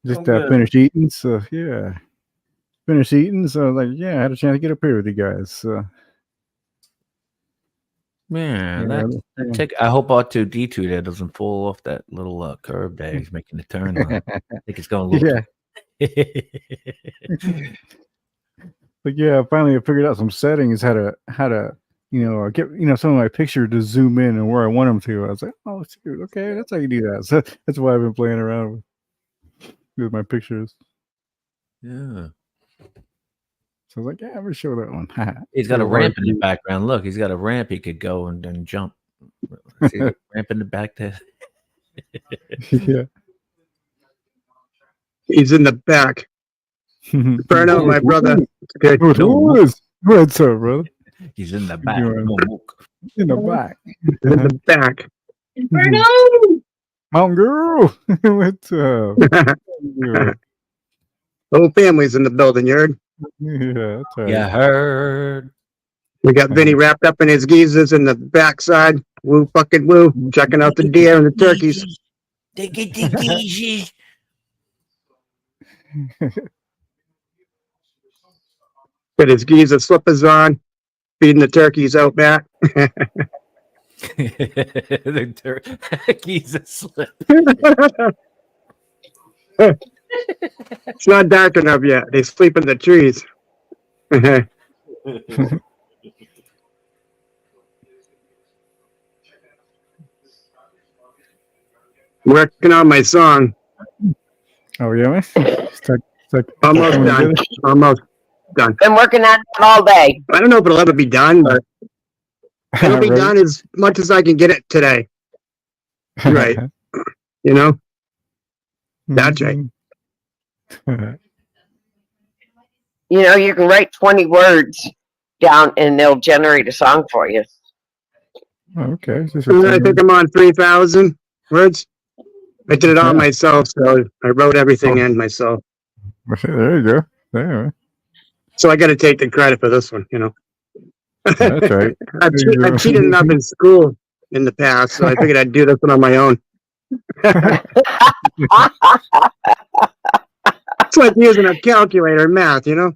Just Doing good. finished eating, so yeah. Finished eating, so like, yeah, I had a chance to get up here with you guys. So. Man, Yeah, I hope R2D2 there doesn't fall off that little curve there. He's making the turn on. I think it's going a little. But yeah, finally I figured out some settings how to get some of my picture to zoom in and where I want them to. I was like, oh shoot, okay, that's how you do that. So that's why I've been playing around with my pictures. Yeah. So I was like, yeah, I'm gonna show that one. He's got a ramp in the background. Look, he's got a ramp he could go and then jump. See the ramp in the back there. Yeah. He's in the back. Inferno, my brother. Good. What's up, brother? He's in the back. In the back. In the back. Inferno! Mountain girl. What's up? Whole family's in the building, you heard? Yeah, that's right. Yeah, heard. We got Vinny wrapped up in his geezers in the backside. Woo fucking woo. Checking out the deer and the turkeys. They get the geezers. Got his geezer slippers on, feeding the turkeys out back. The turkeys slip. It's not dark enough yet. They sleep in the trees. Working on my song. Oh yeah, man. Almost done. Almost done. Been working on it all day. I don't know if it'll ever be done, but it'll be done as much as I can get it today. Right. You know? That's right. You know, you can write 20 words down and they'll generate a song for you. Okay. I think I'm on 3,000 words. I did it all myself, so I wrote everything in myself. There you go. There. So I got to take the credit for this one, you know. That's right. I've cheated enough in school in the past, so I figured I'd do this one on my own. It's like using a calculator in math, you know.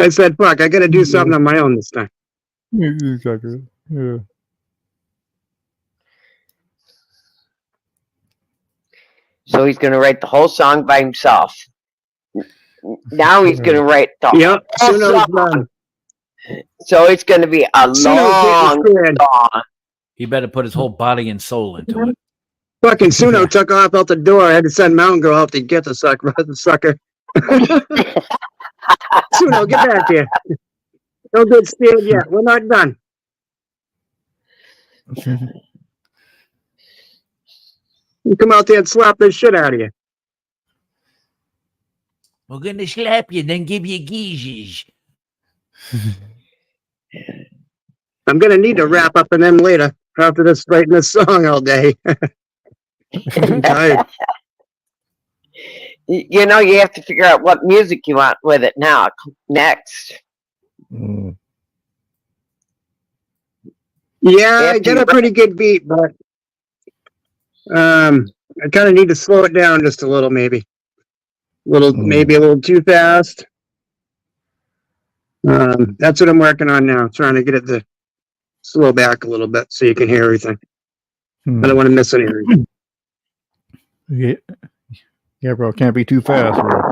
I said, "Fuck, I got to do something on my own this time." Exactly. Yeah. So he's going to write the whole song by himself. Now he's going to write the whole song. So it's going to be a long song. He better put his whole body and soul into it. Fucking Suno took off out the door. I had to send Mountain Girl out to get the sucker. Suno, get back here. Don't get scared yet. We're not done. You come out there and slap the shit out of you. We're gonna slap you, then give you geezes. I'm gonna need to wrap up in them later after this writing this song all day. I'm tired. You know, you have to figure out what music you want with it now. Next. Yeah, I got a pretty good beat, but I kind of need to slow it down just a little, maybe. Maybe a little too fast. That's what I'm working on now, trying to get it to slow back a little bit so you can hear everything. I don't want to miss anything. Yeah, bro, can't be too fast, bro.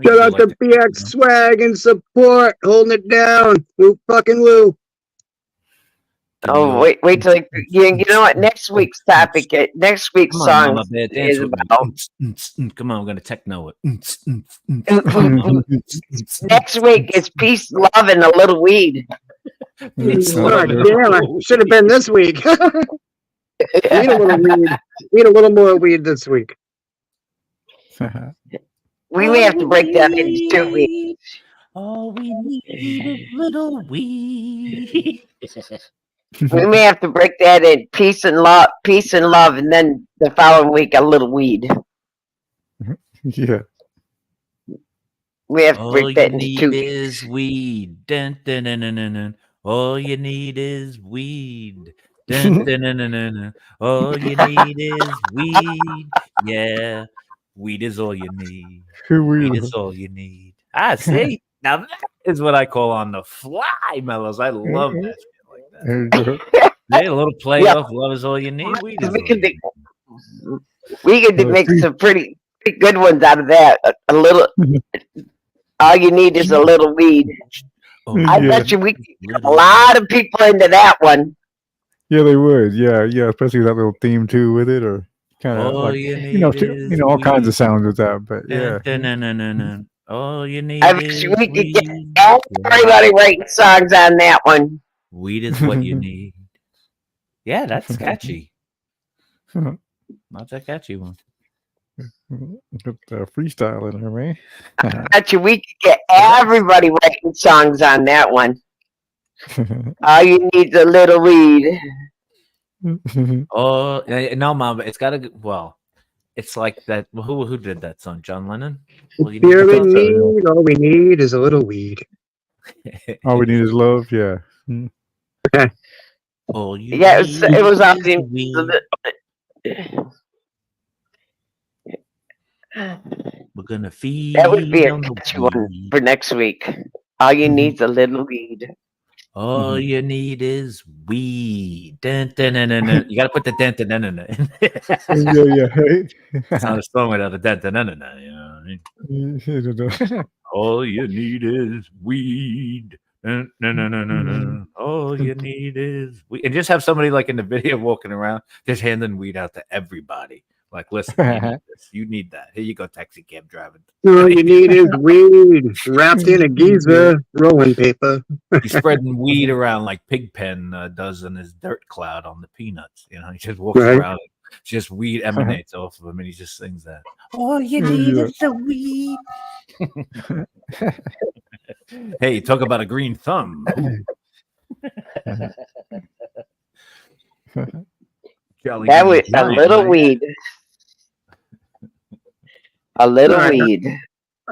Shout out to BX Swag and support, holding it down. Woo fucking woo. Oh, wait till you know what? Next week's topic, next week's song is about. Come on, we're gonna techno it. Next week is peace, love, and a little weed. God damn, I should have been this week. Need a little weed. Need a little more weed this week. We may have to break that into 2 weeks. All we need is a little weed. We may have to break that in peace and love, and then the following week a little weed. Yeah. We have to break that into 2 All you weeks. need is weed. Dun, dun, dun, dun, dun, dun. All you need is weed. Dun, dun, dun, dun, dun, dun. All you need is weed. Yeah. Weed is all you need. Weed is all you need. Ah, see? Now that is what I call on the fly mellows. I love that shit like that. Hey, a little play off. Love is all you need. Weed is all you need. We could make some pretty good ones out of that. A little. All you need is a little weed. I bet you we could get a lot of people into that one. Yeah, they would. Yeah, especially that little theme too with it, or kind of like all kinds of sounds with that. But yeah, all you need I bet is you we could weed. get everybody writing songs on that one. Weed is what you need. Yeah, that's catchy. Not that catchy one. Got freestyle in there, man. I bet you we could get everybody writing songs on that one. All you need is a little weed. Oh no, Mom! It's got to. Well, it's like that. Who did that song? John Lennon. All we need is a little weed. All we need is love. Yeah. All you it was on the. We're gonna feed. That would be a catchy one for next week. All you need is a little weed. All you need is weed. Dun, dun, dun, dun, dun. You got to put the dun, dun, dun, dun, dun. It's not a song without a dun, dun, dun, dun, dun, you know what I mean? All you need is weed. Dun, dun, dun, dun, dun, dun. All you need is weed. And just have somebody like in the video walking around, just handing weed out to everybody. Like, listen, you need this. You need that. Here you go, taxi cab driving. All you need is weed wrapped in a geezer rolling paper. He's spreading weed around like Pigpen does in his dirt cloud on the Peanuts. You know, he just walks around. Just weed emanates off of him, and he just sings that. All you need is the weed. Hey, talk about a green thumb. That was a little weed. A little weed.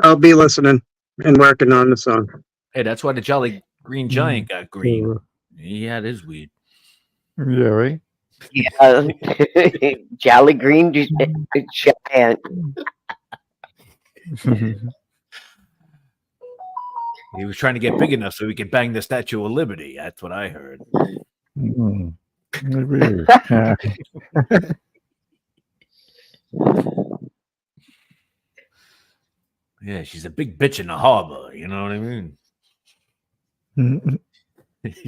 I'll be listening and working on the song. Hey, that's why the Jolly Green Giant got green. He had his weed. Yeah, right? Yeah. Jolly Green Giant. He was trying to get big enough so he could bang the Statue of Liberty. That's what I heard. Yeah, she's a big bitch in the harbor. You know what I mean?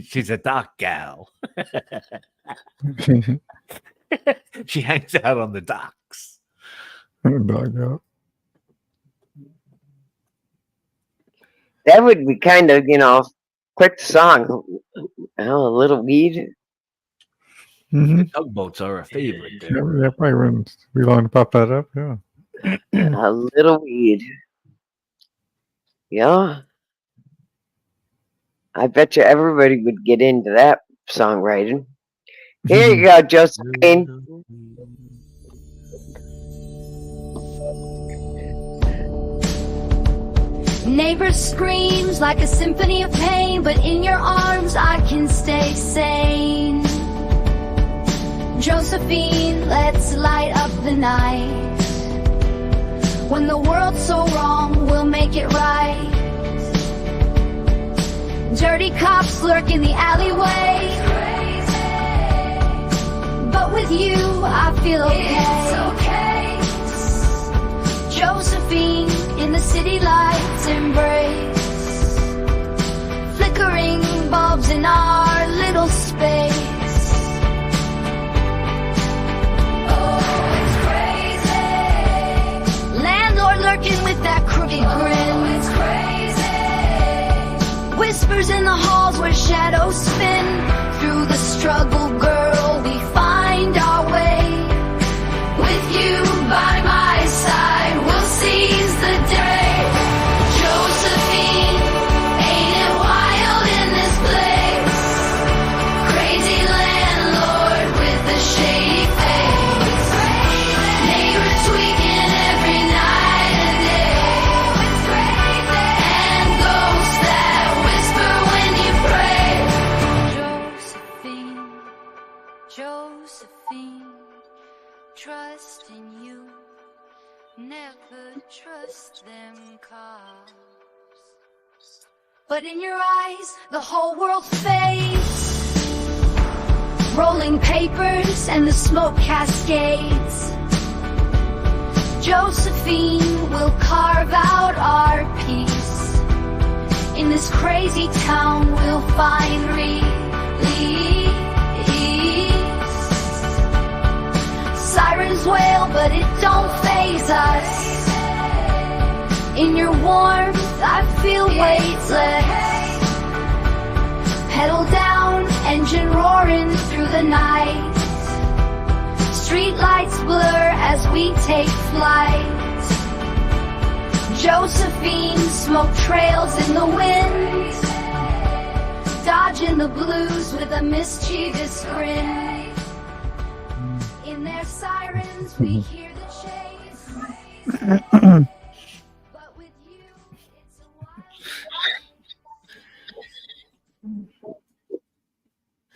She's a dock gal. She hangs out on the docks. That would be kind of, quick song. A little weed. The tugboats are a favorite there. Yeah, probably wouldn't be long to pop that up. Yeah. A little weed. Yeah. I bet you everybody would get into that songwriting. Here you go, Josephine. Neighbor screams like a symphony of pain, but in your arms I can stay sane. Josephine, let's light up the night. When the world's so wrong, we'll make it right. Dirty cops lurk in the alleyway, but with you I feel okay. It's okay. Josephine, in the city lights embrace, flickering bulbs in our little space. Oh, it's crazy. Landlord lurking with that crooked grin. Oh, it's crazy. Whispers in the halls where shadows spin. Through the struggle, girl, we find our way. With you by my side, we'll seize the day. Josephine, ain't it wild in this place? Crazy landlord with a shady face. Neighbor tweaking every night and day. And ghosts that whisper when you pray. Josephine, trust in you. Never trust them cops. But in your eyes, the whole world fades. Rolling papers and the smoke cascades. Josephine will carve out our peace. In this crazy town, we'll find release. Sirens wail, but it don't faze us. In your warmth, I feel weightless. Pedal down, engine roaring through the night. Street lights blur as we take flight. Josephine, smoke trails in the wind. Dodging the blues with a mischievous grin. In their sirens, we hear the chase. But with you, it's a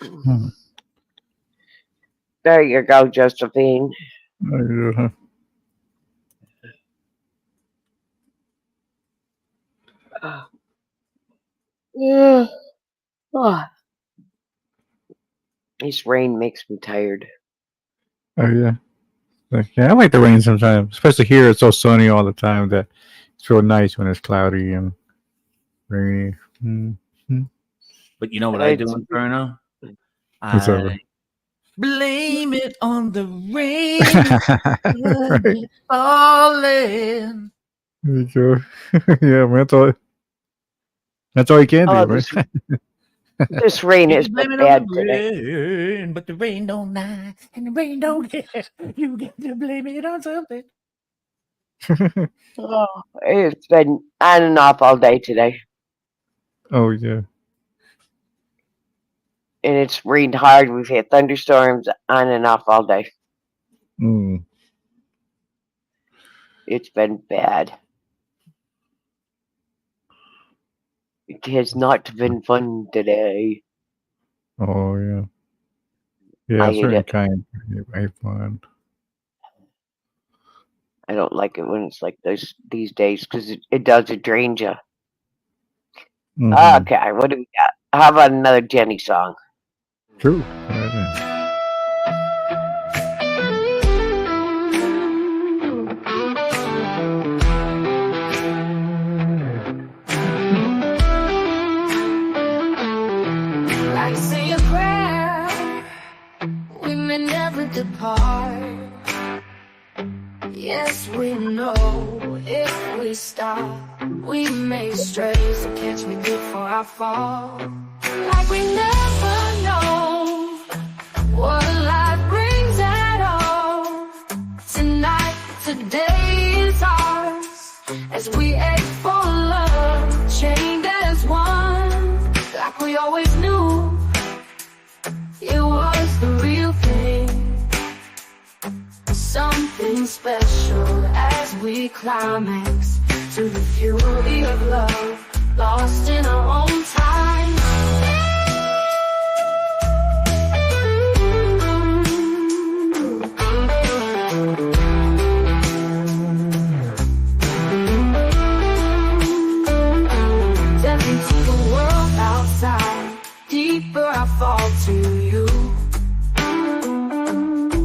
wild. There you go, Josephine. Yeah. Oh. This rain makes me tired. Oh yeah. Yeah, I like the rain sometimes, especially here. It's so sunny all the time that it's real nice when it's cloudy and rainy. Mm-hmm. But you know what I do, Inferno? What's over? Blame it on the rain. Right. Falling. There you go. Yeah, man, that's all you can do, right? This rain is Blame it bad on the today. rain, but the rain don't lie, and the rain don't care. You got to blame it on something. Oh, it's been on and off all day today. Oh yeah. And it's rained hard. We've had thunderstorms on and off all day. Mm. It's been bad. It has not been fun today. Oh yeah. Yeah, I hate certain it. kind ain't fun. I don't like it when it's like this these days because it does, it drains you. Mhm. Okay, what do we got? How about another Jenny song? True. Like say a prayer, we may never depart. Yes, we know if we stop, We may stray, so catch me before I fall. Like we never know what life brings at all. Tonight, today is ours, as we ache for love, chained as one. Like we always knew, it was the real thing. Something special as we climax to the fury of love, lost in our own time. Step into the world outside, deeper I fall to you.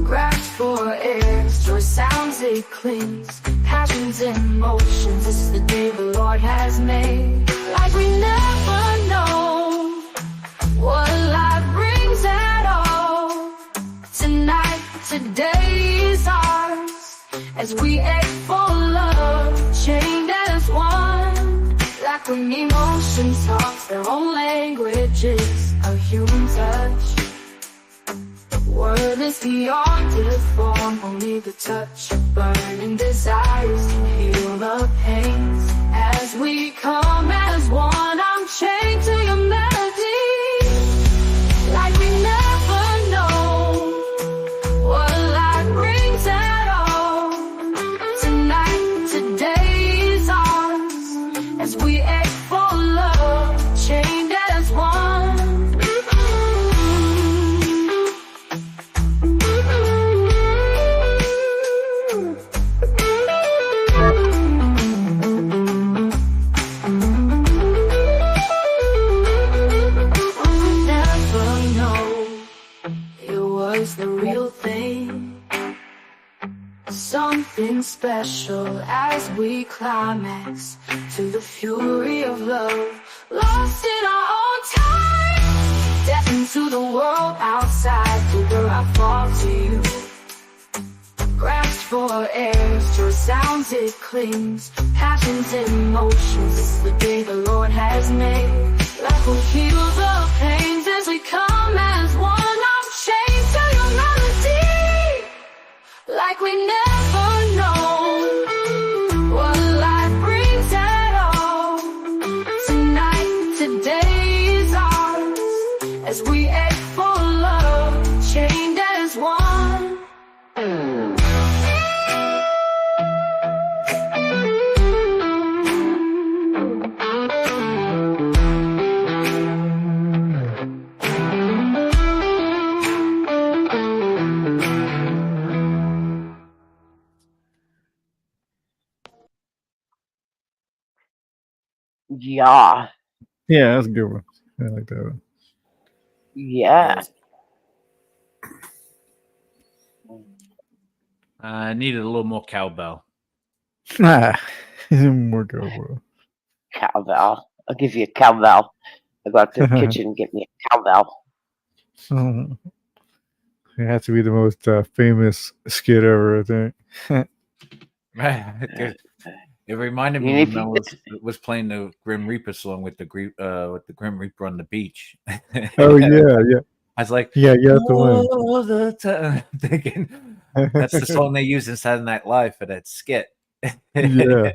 Grasped for air, joy sounds it clings. Passions and emotions, this is the day the Lord has made. Like we never know what life brings at all. Tonight, today is ours, as we ache for love, chained as one. Like when emotion talks their own languages, a human touch. Word is beyond the form, only the touch of burning desires to heal the pains. As we come as one, I'm chained to your melody. Like we never know what life brings at all. Tonight, today is ours, as we ache for love, chained as one. The real thing, something special as we climax to the fury of love, lost in our own time. Step into the world outside, where I fall to you. Grasped for air, your sounds it clings. Passions and emotions, it's the day the Lord has made. Life will heal the pains as we come as one. Chained to your melody, like we never know what life brings at all. Tonight, today is ours, as we ache for love, chained as one. Yeah. Yeah, that's a good one. I like that one. Yeah. I needed a little more cowbell. More cowbell. Cowbell. I'll give you a cowbell. I go out to the kitchen and get me a cowbell. It has to be the most famous skit ever, I think. It reminded me when I was playing the Grim Reaper song with the Grim Reaper on the beach. Oh yeah. I was like, yeah, the all the time. Thinking that's the song they use in Saturday Night Live for that skit. Yeah.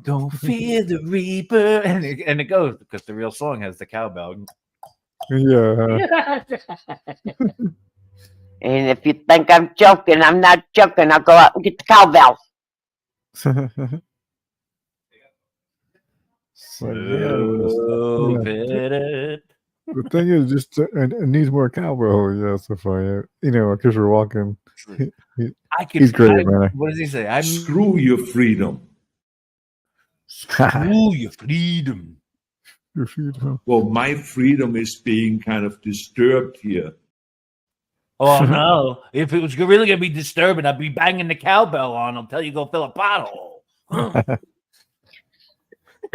Don't fear the Reaper, and it goes because the real song has the cowbell. Yeah. And if you think I'm joking, I'm not joking. I'll go out and get the cowbell. The thing is, just it needs more cowbell. Yeah, so far, because we're walking. He's great, man. What does he say? Screw your freedom. Screw your freedom. Well, my freedom is being kind of disturbed here. Oh no! If it was really gonna be disturbing, I'd be banging the cowbell on until you go fill a pothole.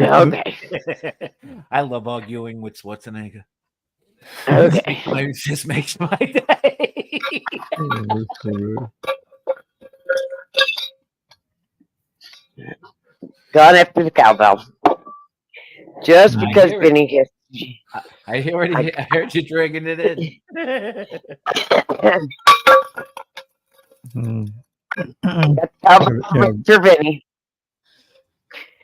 Okay. I love arguing with Schwarzenegger. Okay. It just makes my day. Gone after the cowbell. Just because Benny has. I heard you dragging it in. That's cowbell for Mr. Benny.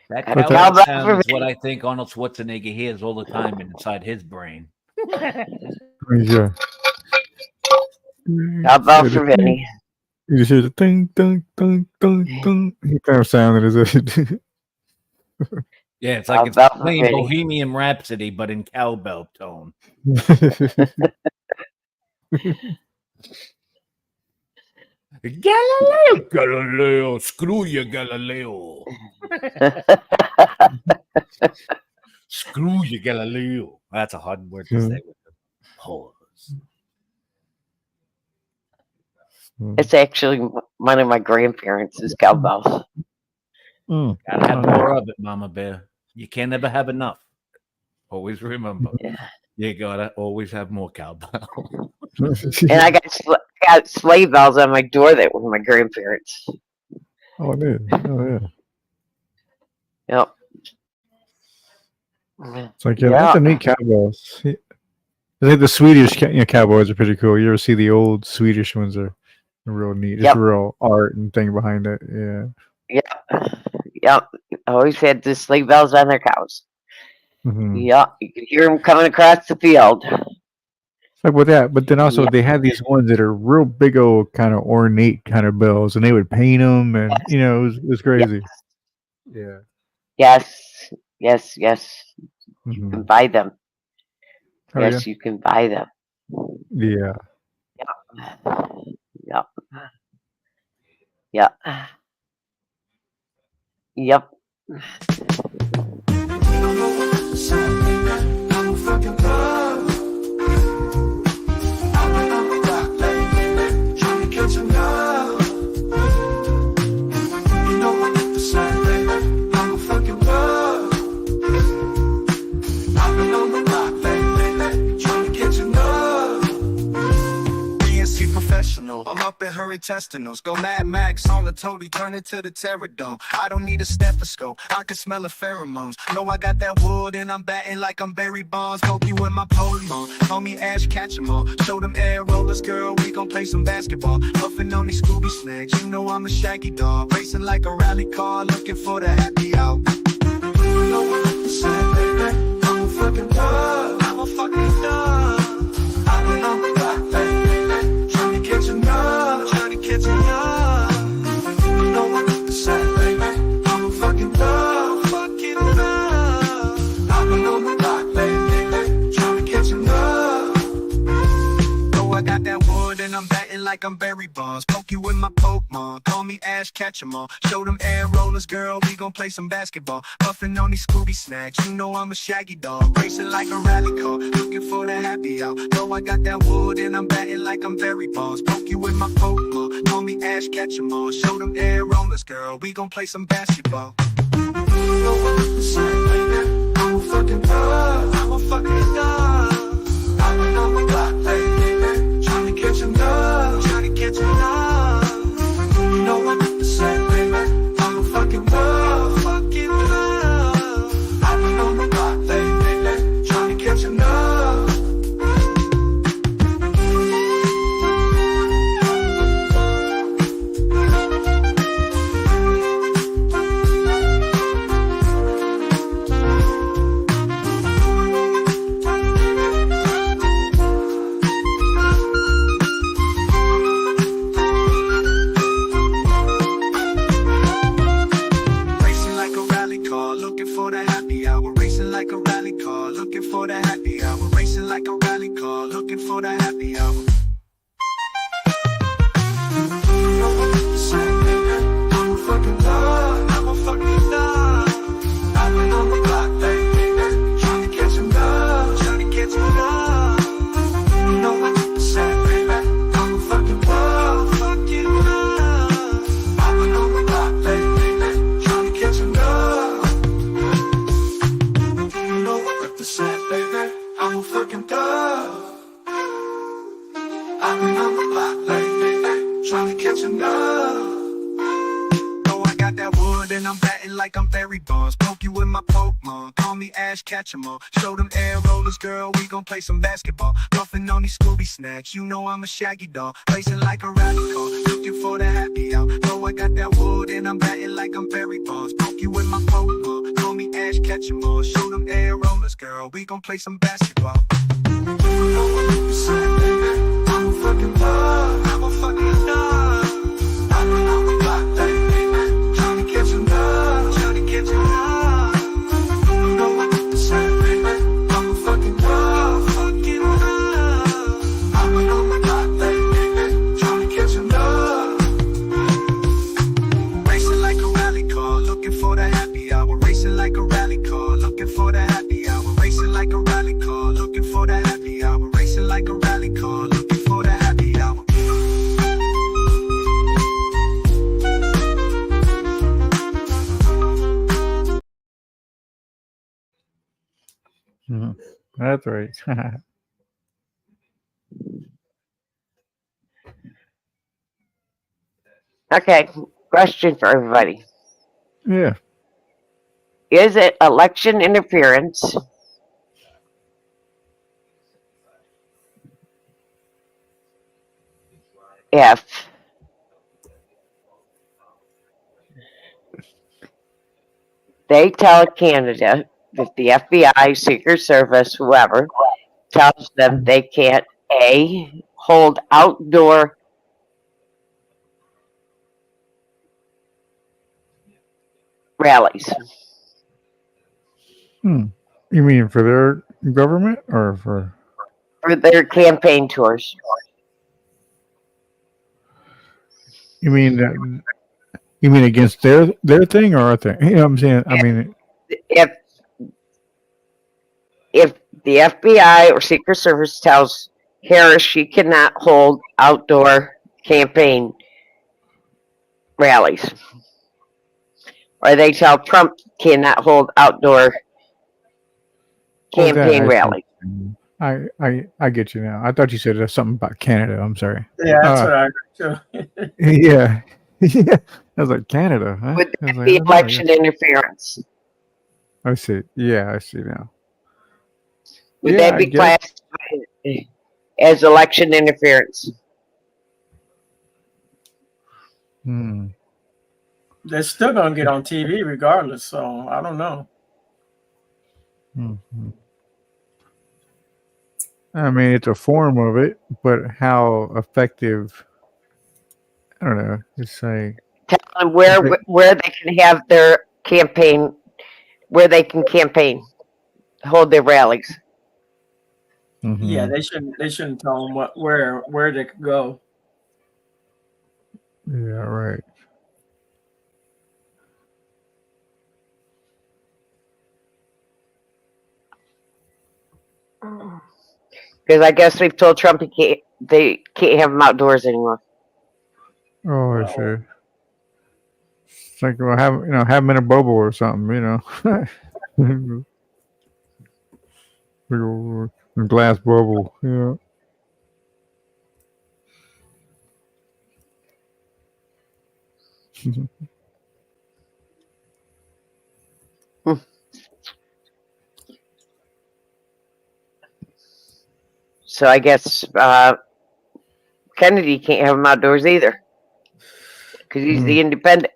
That cowbell sound is what I think Arnold Schwarzenegger hears all the time inside his brain. Yeah. Cowbell for Benny. You just hear the ding, ding, ding, ding, ding. What kind of sound is it? Yeah, it's like it's playing Bohemian Rhapsody, but in cowbell tone. Galileo, screw you, Galileo. Screw you, Galileo. That's a hard word to say with the pause. It's actually one of my grandparents' cowbells. Gotta have more of it, Mama Bear. You can't ever have enough. Always remember. You gotta always have more cowbell. And I got sleigh bells on my door that were my grandparents. Oh, I did. Oh, yeah. Yep. It's like, that's a neat cowbells. I think the Swedish cowboys are pretty cool. You ever see the old Swedish ones? Are real neat. It's real art and thing behind it. Yeah. Yep. Always had the sleigh bells on their cows. Mm-hmm. Yep. You could hear them coming across the field. Like with that, but then also they had these ones that are real big old kind of ornate kind of bells, and they would paint them, and it was crazy. Yes. Yeah. Yes. Mm-hmm. You can buy them. Oh, yes, you can buy them. Yeah. Yep. I'm up in her intestinals. Go Mad Max on the Toby, turn it to the Terradome. I don't need a stethoscope, I can smell the pheromones. Know I got that wood and I'm batting like I'm Barry Bonds. Hope you in my Pokemon, homie Ash catch 'em all. Show them air rollers, girl, we gon' play some basketball. Puffin' on these Scooby snacks, you know I'm a shaggy dog. Racing like a rally car, looking for the happy out. You know what I'm saying, baby? I'm a fucking dog, I'm a fucking dog. I've been on the block, baby. Trying to catch a young. You know what I'm saying, baby? I'm a fucking dog, fucking dog. I've been on the block, baby, trying to catch a young. Oh, I got that wood and I'm batting like I'm Barry Bonds. Poke you with my Pokemon, call me Ash catch 'em all. Show them air rollers, girl, we gon' play some basketball. Puffin' on these Scooby snacks, you know I'm a shaggy dog. Racing like a rally car, looking for the happy out. Know I got that wood and I'm batting like I'm Barry Bonds. Poke you with my Pokemon, call me Ash catch 'em all. Show them air rollers, girl, we gon' play some basketball. You know what I'm saying, baby? I'm a fucking dog, I'm a fucking dog. I've been on the block, baby, trying to catch 'em dog, trying to catch 'em dog. You know what I'm saying, baby? I'm a fucking dog, fucking dog. I've been on the block, baby, trying to catch 'em dog. Like a rally car, looking for the happy hour. Racing like a rally car, looking for the happy hour. I'm a fucking dog, I'm a fucking dog. I've been on the block, baby, trying to catch 'em dog, trying to catch 'em dog. You know what I'm saying, baby? I'm a fucking dog, fucking dog. I've been on the block, baby, trying to catch 'em dog. Baby, I'm a fucking dog. I've been on the block lately, trying to catch 'em dog. Oh, I got that wood and I'm batting like I'm Barry Bonds. Poke you with my Pokemon. Call me Ash Ketchum. Show them air rollers, girl. We gon' play some basketball. Puffin' on these Scooby snacks. You know I'm a shaggy dog. Racing like a rally car. Looking for the happy hour. Bro, I got that wood and I'm batting like I'm Barry Bonds. Poke you with my Pokemon. Call me Ash Ketchum. Show them air rollers, girl. We gon' play some basketball. I'm a fucking love. I'm a fucking love. I'm a block, baby. Trying to get some love. Trying to get some love. You know what I'm saying, baby. I'm a fucking love. Fucking love. I'm on my block, baby. Trying to get some love. Racing like a rally car. Looking for the happy hour. Racing like a rally car. Looking for the happy hour. Racing like a rally car. Looking for the happy hour. Racing like a rally car. Looking for the happy hour. That's right. Okay, question for everybody. Yeah. Is it election interference if they tell a candidate that the FBI, Secret Service, whoever, tells them they can't A, hold outdoor rallies? You mean for their government or for their campaign tours? You mean that? You mean against their thing or our thing? You know what I'm saying? I mean, if the FBI or Secret Service tells Harris she cannot hold outdoor campaign rallies, or they tell Trump cannot hold outdoor campaign rallies. I get you now. I thought you said something about Canada. I'm sorry. Yeah, that's what I heard too. Yeah. Yeah. I was like, Canada, huh? Would that be election interference? I see. Yeah, I see now. Would that be classified as election interference? They're still gonna get on TV regardless, so I don't know. I mean, it's a form of it, but how effective? I don't know. It's like tell them where they can have their campaign, where they can campaign, hold their rallies. Yeah, they shouldn't tell them where they could go. Yeah, right. Because I guess they've told Trump they can't have them outdoors anymore. Oh, I see. It's like, well, have them in a bubble or something, a glass bubble, yeah. So I guess Kennedy can't have him outdoors either, because he's the independent.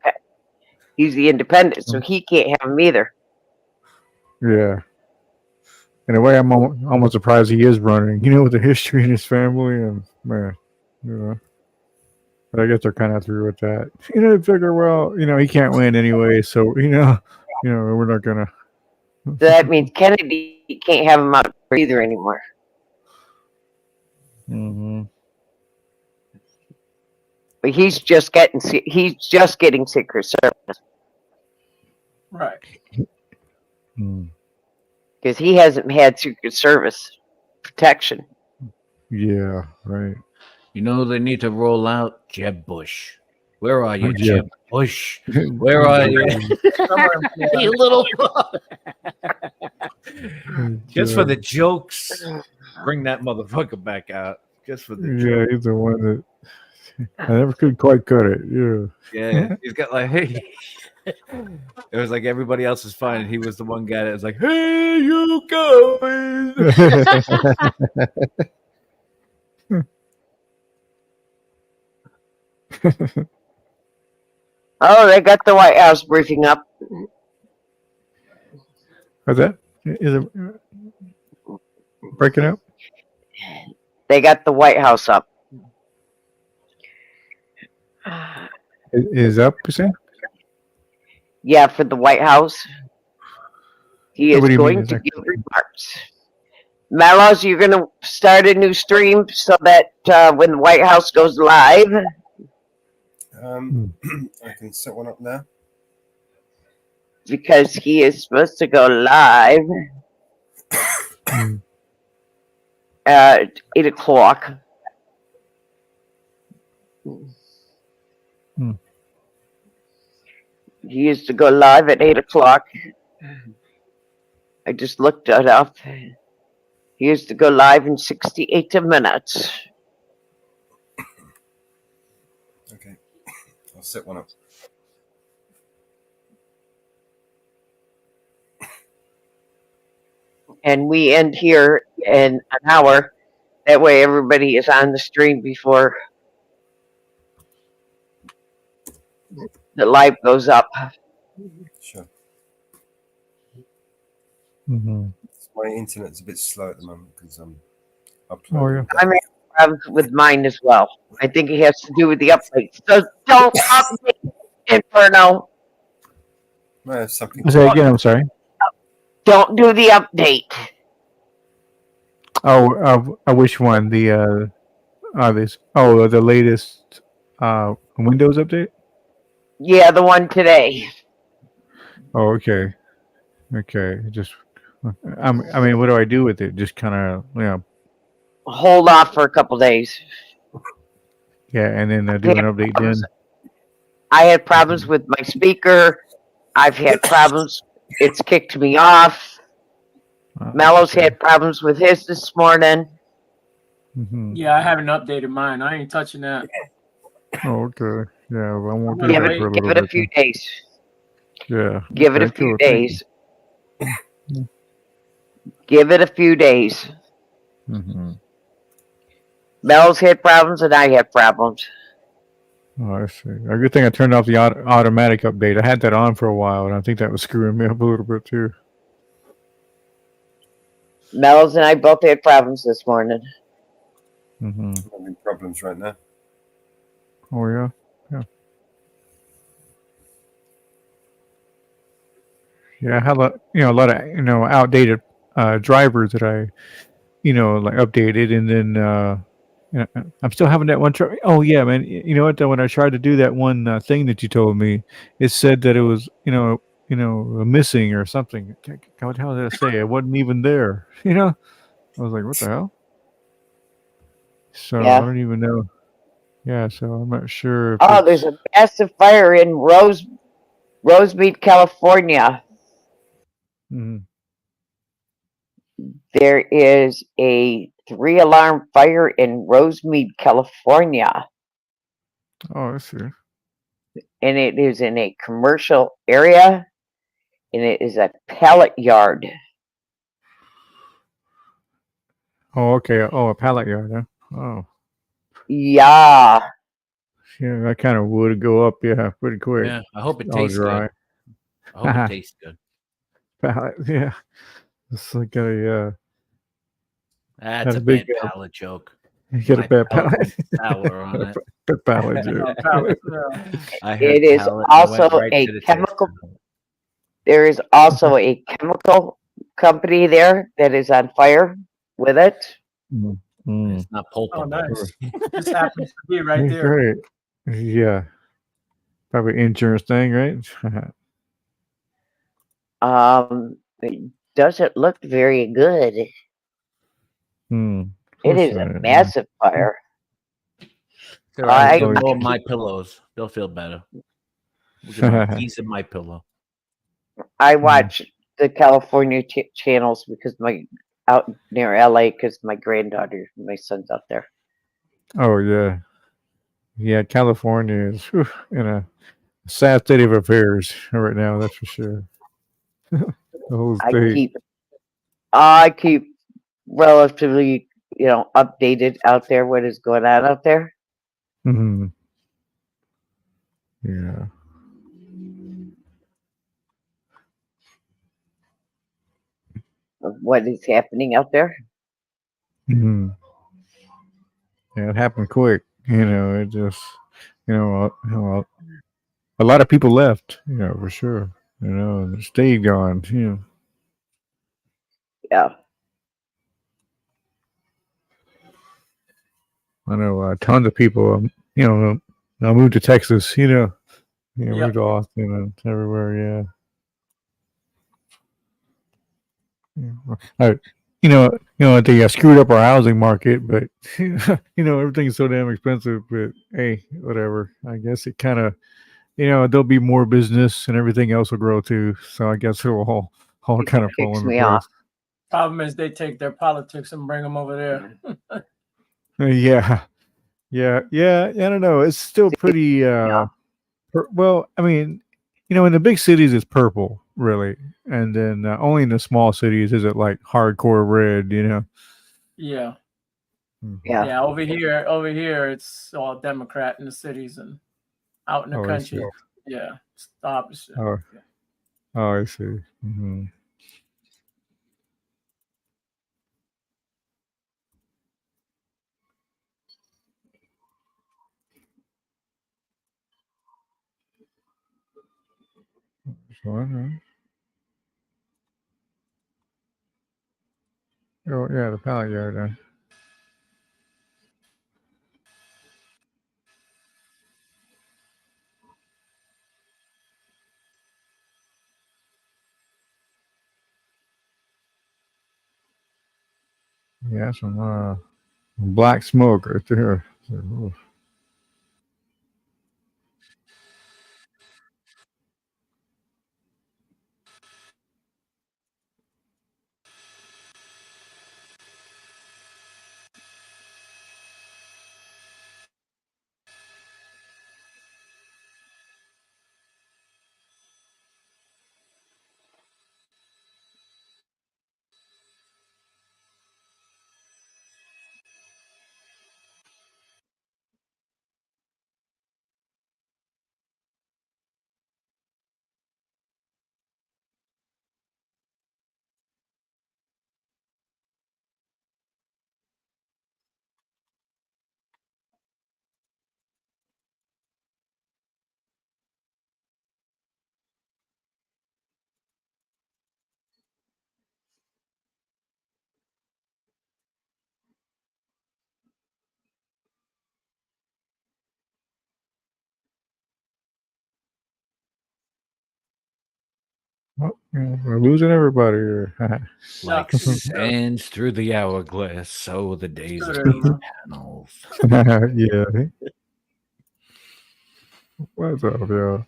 He's the independent, so he can't have him either. Yeah. In a way, I'm almost surprised he is running. With the history in his family, and man, But I guess they're kind of through with that. They figure, well, he can't win anyway, so we're not gonna. So that means Kennedy can't have him out either anymore. But he's just getting Secret Service, right? Because he hasn't had Secret Service protection. Yeah, right. They need to roll out Jeb Bush. Where are you, Jeb Bush? Where are you? You little. Just for the jokes, bring that motherfucker back out. Just for the jokes. Yeah, he's the one that I never could quite cut it. Yeah. Yeah, he's got like, hey, It was like everybody else is fine, and he was the one guy that was like, "Hey, you going?" Oh, they got the White House briefing up. What's that? Is it breaking up? They got the White House up. Is up, you say? Yeah, for the White House. He is What do you mean going to exactly? give remarks. Mellows, you're going to start a new stream so that when the White House goes live. I can set one up now. Because he is supposed to go live at 8 o'clock. He used to go live at 8 o'clock. I just looked it up. He used to go live in 68 minutes. Okay, I'll set one up. And we end here in an hour. That way everybody is on the stream before the live goes up. Sure. Mm-hmm. My internet's a bit slow at the moment because I'm Oh, uploading. yeah. I'm having problems with mine as well. I think it has to do with the update. So don't update, Inferno. I have something. Say again, I'm sorry. Don't do the update. Oh, which one? The the latest Windows update? Yeah, the one today. Oh, okay. Okay. Just I mean, what do I do with it? Just kind of, Hold off for a couple days. yeah, and then do an update then. I had problems with my speaker. I've had problems. It's kicked me off. Mellows had problems with his this morning. Mm-hmm. Yeah, I haven't updated mine. I ain't touching that. Oh, okay. Yeah, well, I won't do Give that it, for a give little it a bit. few days. Yeah. Give it a Okay, few cool. Thank you. days. Give it a few days. Mm-hmm. Mellows had problems and I had problems. Oh, I see. A good thing I turned off the automatic update. I had that on for a while, and I think that was screwing me up a little bit too. Mellows and I both had problems this morning. Mm-hmm. I'm having problems right now. Oh yeah, yeah. Yeah, I have a lot of outdated drivers that I like updated, and then I'm still having that one. Oh yeah, man. You know what? When I tried to do that one thing that you told me, it said that it was missing or something. What the hell did I say? It wasn't even there. I was like, what the hell? So I Yeah. don't even know. Yeah, so I'm not sure if Oh, there's a massive fire in Rosemead, California. Mhm. There is a 3-alarm fire in Rosemead, California. Oh, I see. And it is in a commercial area, and it is a pallet yard. Oh, okay. Oh, a pallet yard, huh? Oh. Yeah. Yeah, that kind of would go up, yeah, pretty quick. Yeah, I hope it All tastes dry. good. I hope it tastes good. Pallet, yeah. It's like a That's had a a big bad palate joke. you get My a bad palate pallet. went sour on it. Bad pallet joke. I heard It is palate and also went right a to the taste. chemical. There is also a chemical company there that is on fire with it. Mm. It's not Oh, pulpable. nice. This happens to be right there. Great. Yeah. Probably insurance thing, right? It doesn't look very good. It is a massive fire. All right, I- give them I all keep- my pillows. They'll feel better. We'll give them a piece of my pillow. I watch the California channels because out near LA because my granddaughter, my son's out there. Oh yeah. Yeah, California is sad state of affairs right now. That's for sure. The whole state. I keep relatively, updated out there. What is going on out there? Mm-hmm. Yeah. Of what is happening out there? Mm-hmm. Yeah, it happened quick. It just, a lot of people left. For sure. And stayed gone. Yeah. I know tons of people. Moved to Texas. Moved to Austin and everywhere. Yeah. They screwed up our housing market, but everything's so damn expensive. But hey, whatever. I guess it kind of, there'll be more business and everything else will grow too. So I guess it will all kind of fall into place. Problem is, they take their politics and bring them over there. Yeah. I don't know. It's still pretty. Well, I mean, in the big cities it's purple, really, and then only in the small cities is it like hardcore red. Yeah. Yeah. Yeah. Over here, it's all Democrat in the cities, and out in the country, yeah, it's the opposite. Oh, I see. Mm-hmm. Oh yeah, the pallet yard. Yeah, some black smoke right there. Oof. Oh, we're losing everybody here. Like sands through the hourglass, so the days of these panels. Yeah. What's up, yo?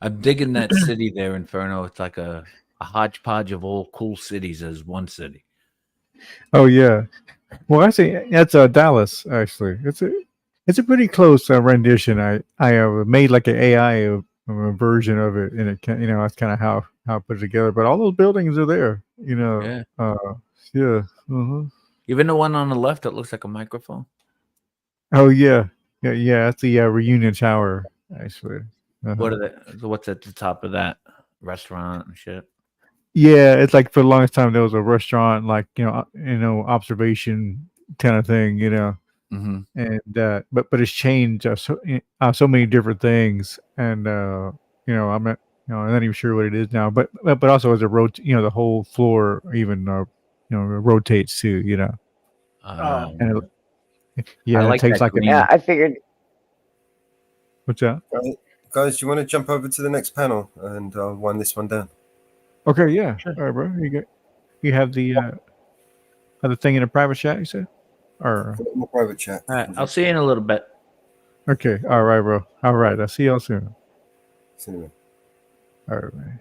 I'm digging that city there, Inferno. It's like a hodgepodge of all cool cities as one city. Oh yeah. Well, actually, that's Dallas. Actually, it's a pretty close rendition. I made like an AI version of it, and it can, that's kind of how I put it together. But all those buildings are there. Yeah. Yeah. Uh-huh. Even the one on the left that looks like a microphone. Oh yeah. That's the Reunion Tower. Actually. What are they? What's at the top of that restaurant and shit? Yeah, it's like for the longest time there was a restaurant, like observation kind of thing, Mm-hmm. and but it's changed so many different things, and I'm not I'm not even sure what it is now, but also as a the whole floor even rotates too, and I it like takes that like green. Yeah, I figured. What's that? Guys, do you want to jump over to the next panel and I'll wind this one down? Okay, yeah. All right, bro. You have the other thing in a private chat, you said? Or in a private chat. All right, I'll see you in a little bit. Okay, all right, bro. All right, I'll see y'all soon. See you in a minute. All right, man.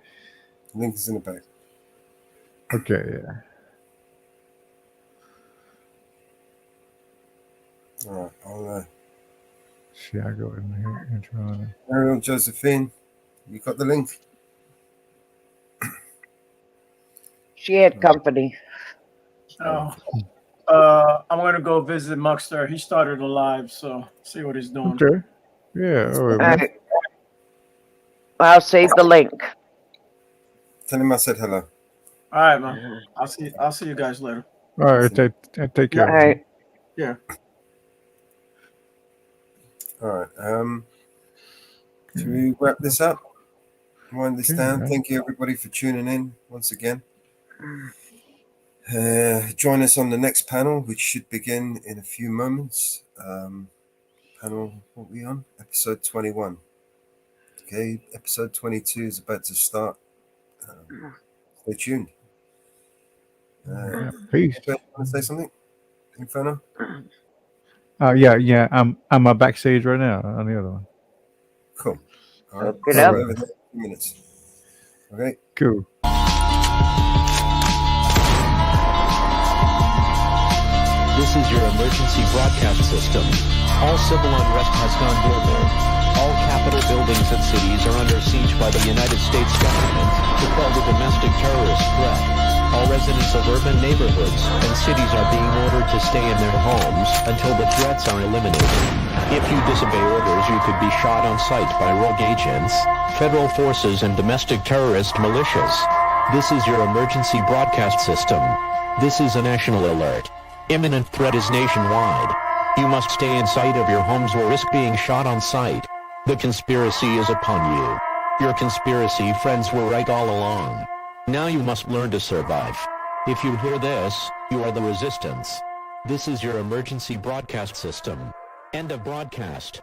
Link is in the back. Okay, yeah. All right, I'll Yeah, I go in here and try on it. Ariel, Josephine, you got the link? She had company. Oh. I'm gonna go visit Muckster. He started a live, so see what he's doing. Okay. Yeah. All right. I'll save the link. Tell him I said hello. All right, man. I'll see you guys later. All right. Take care. All right. Yeah. All right. Should we wrap this up? Wind this down. Thank you, everybody, for tuning in once again. Join us on the next panel, which should begin in a few moments. Panel, what are we on? Episode 21. Okay, episode 22 is about to start. Stay tuned. Peace. Want to say something, Inferno? Yeah. I'm backstage right now on the other one. Cool. All right. Get up. Over there in 2 minutes. Okay. Cool. This is your emergency broadcast system. All civil unrest has gone global. All capital buildings and cities are under siege by the United States government to quell the domestic terrorist threat. All residents of urban neighborhoods and cities are being ordered to stay in their homes until the threats are eliminated. If you disobey orders, you could be shot on sight by rogue agents, federal forces, and domestic terrorist militias. This is your emergency broadcast system. This is a national alert. Imminent threat is nationwide. You must stay in sight of your homes or risk being shot on sight. The conspiracy is upon you. Your conspiracy friends were right all along. Now you must learn to survive. If you hear this, you are the resistance. This is your emergency broadcast system. End of broadcast.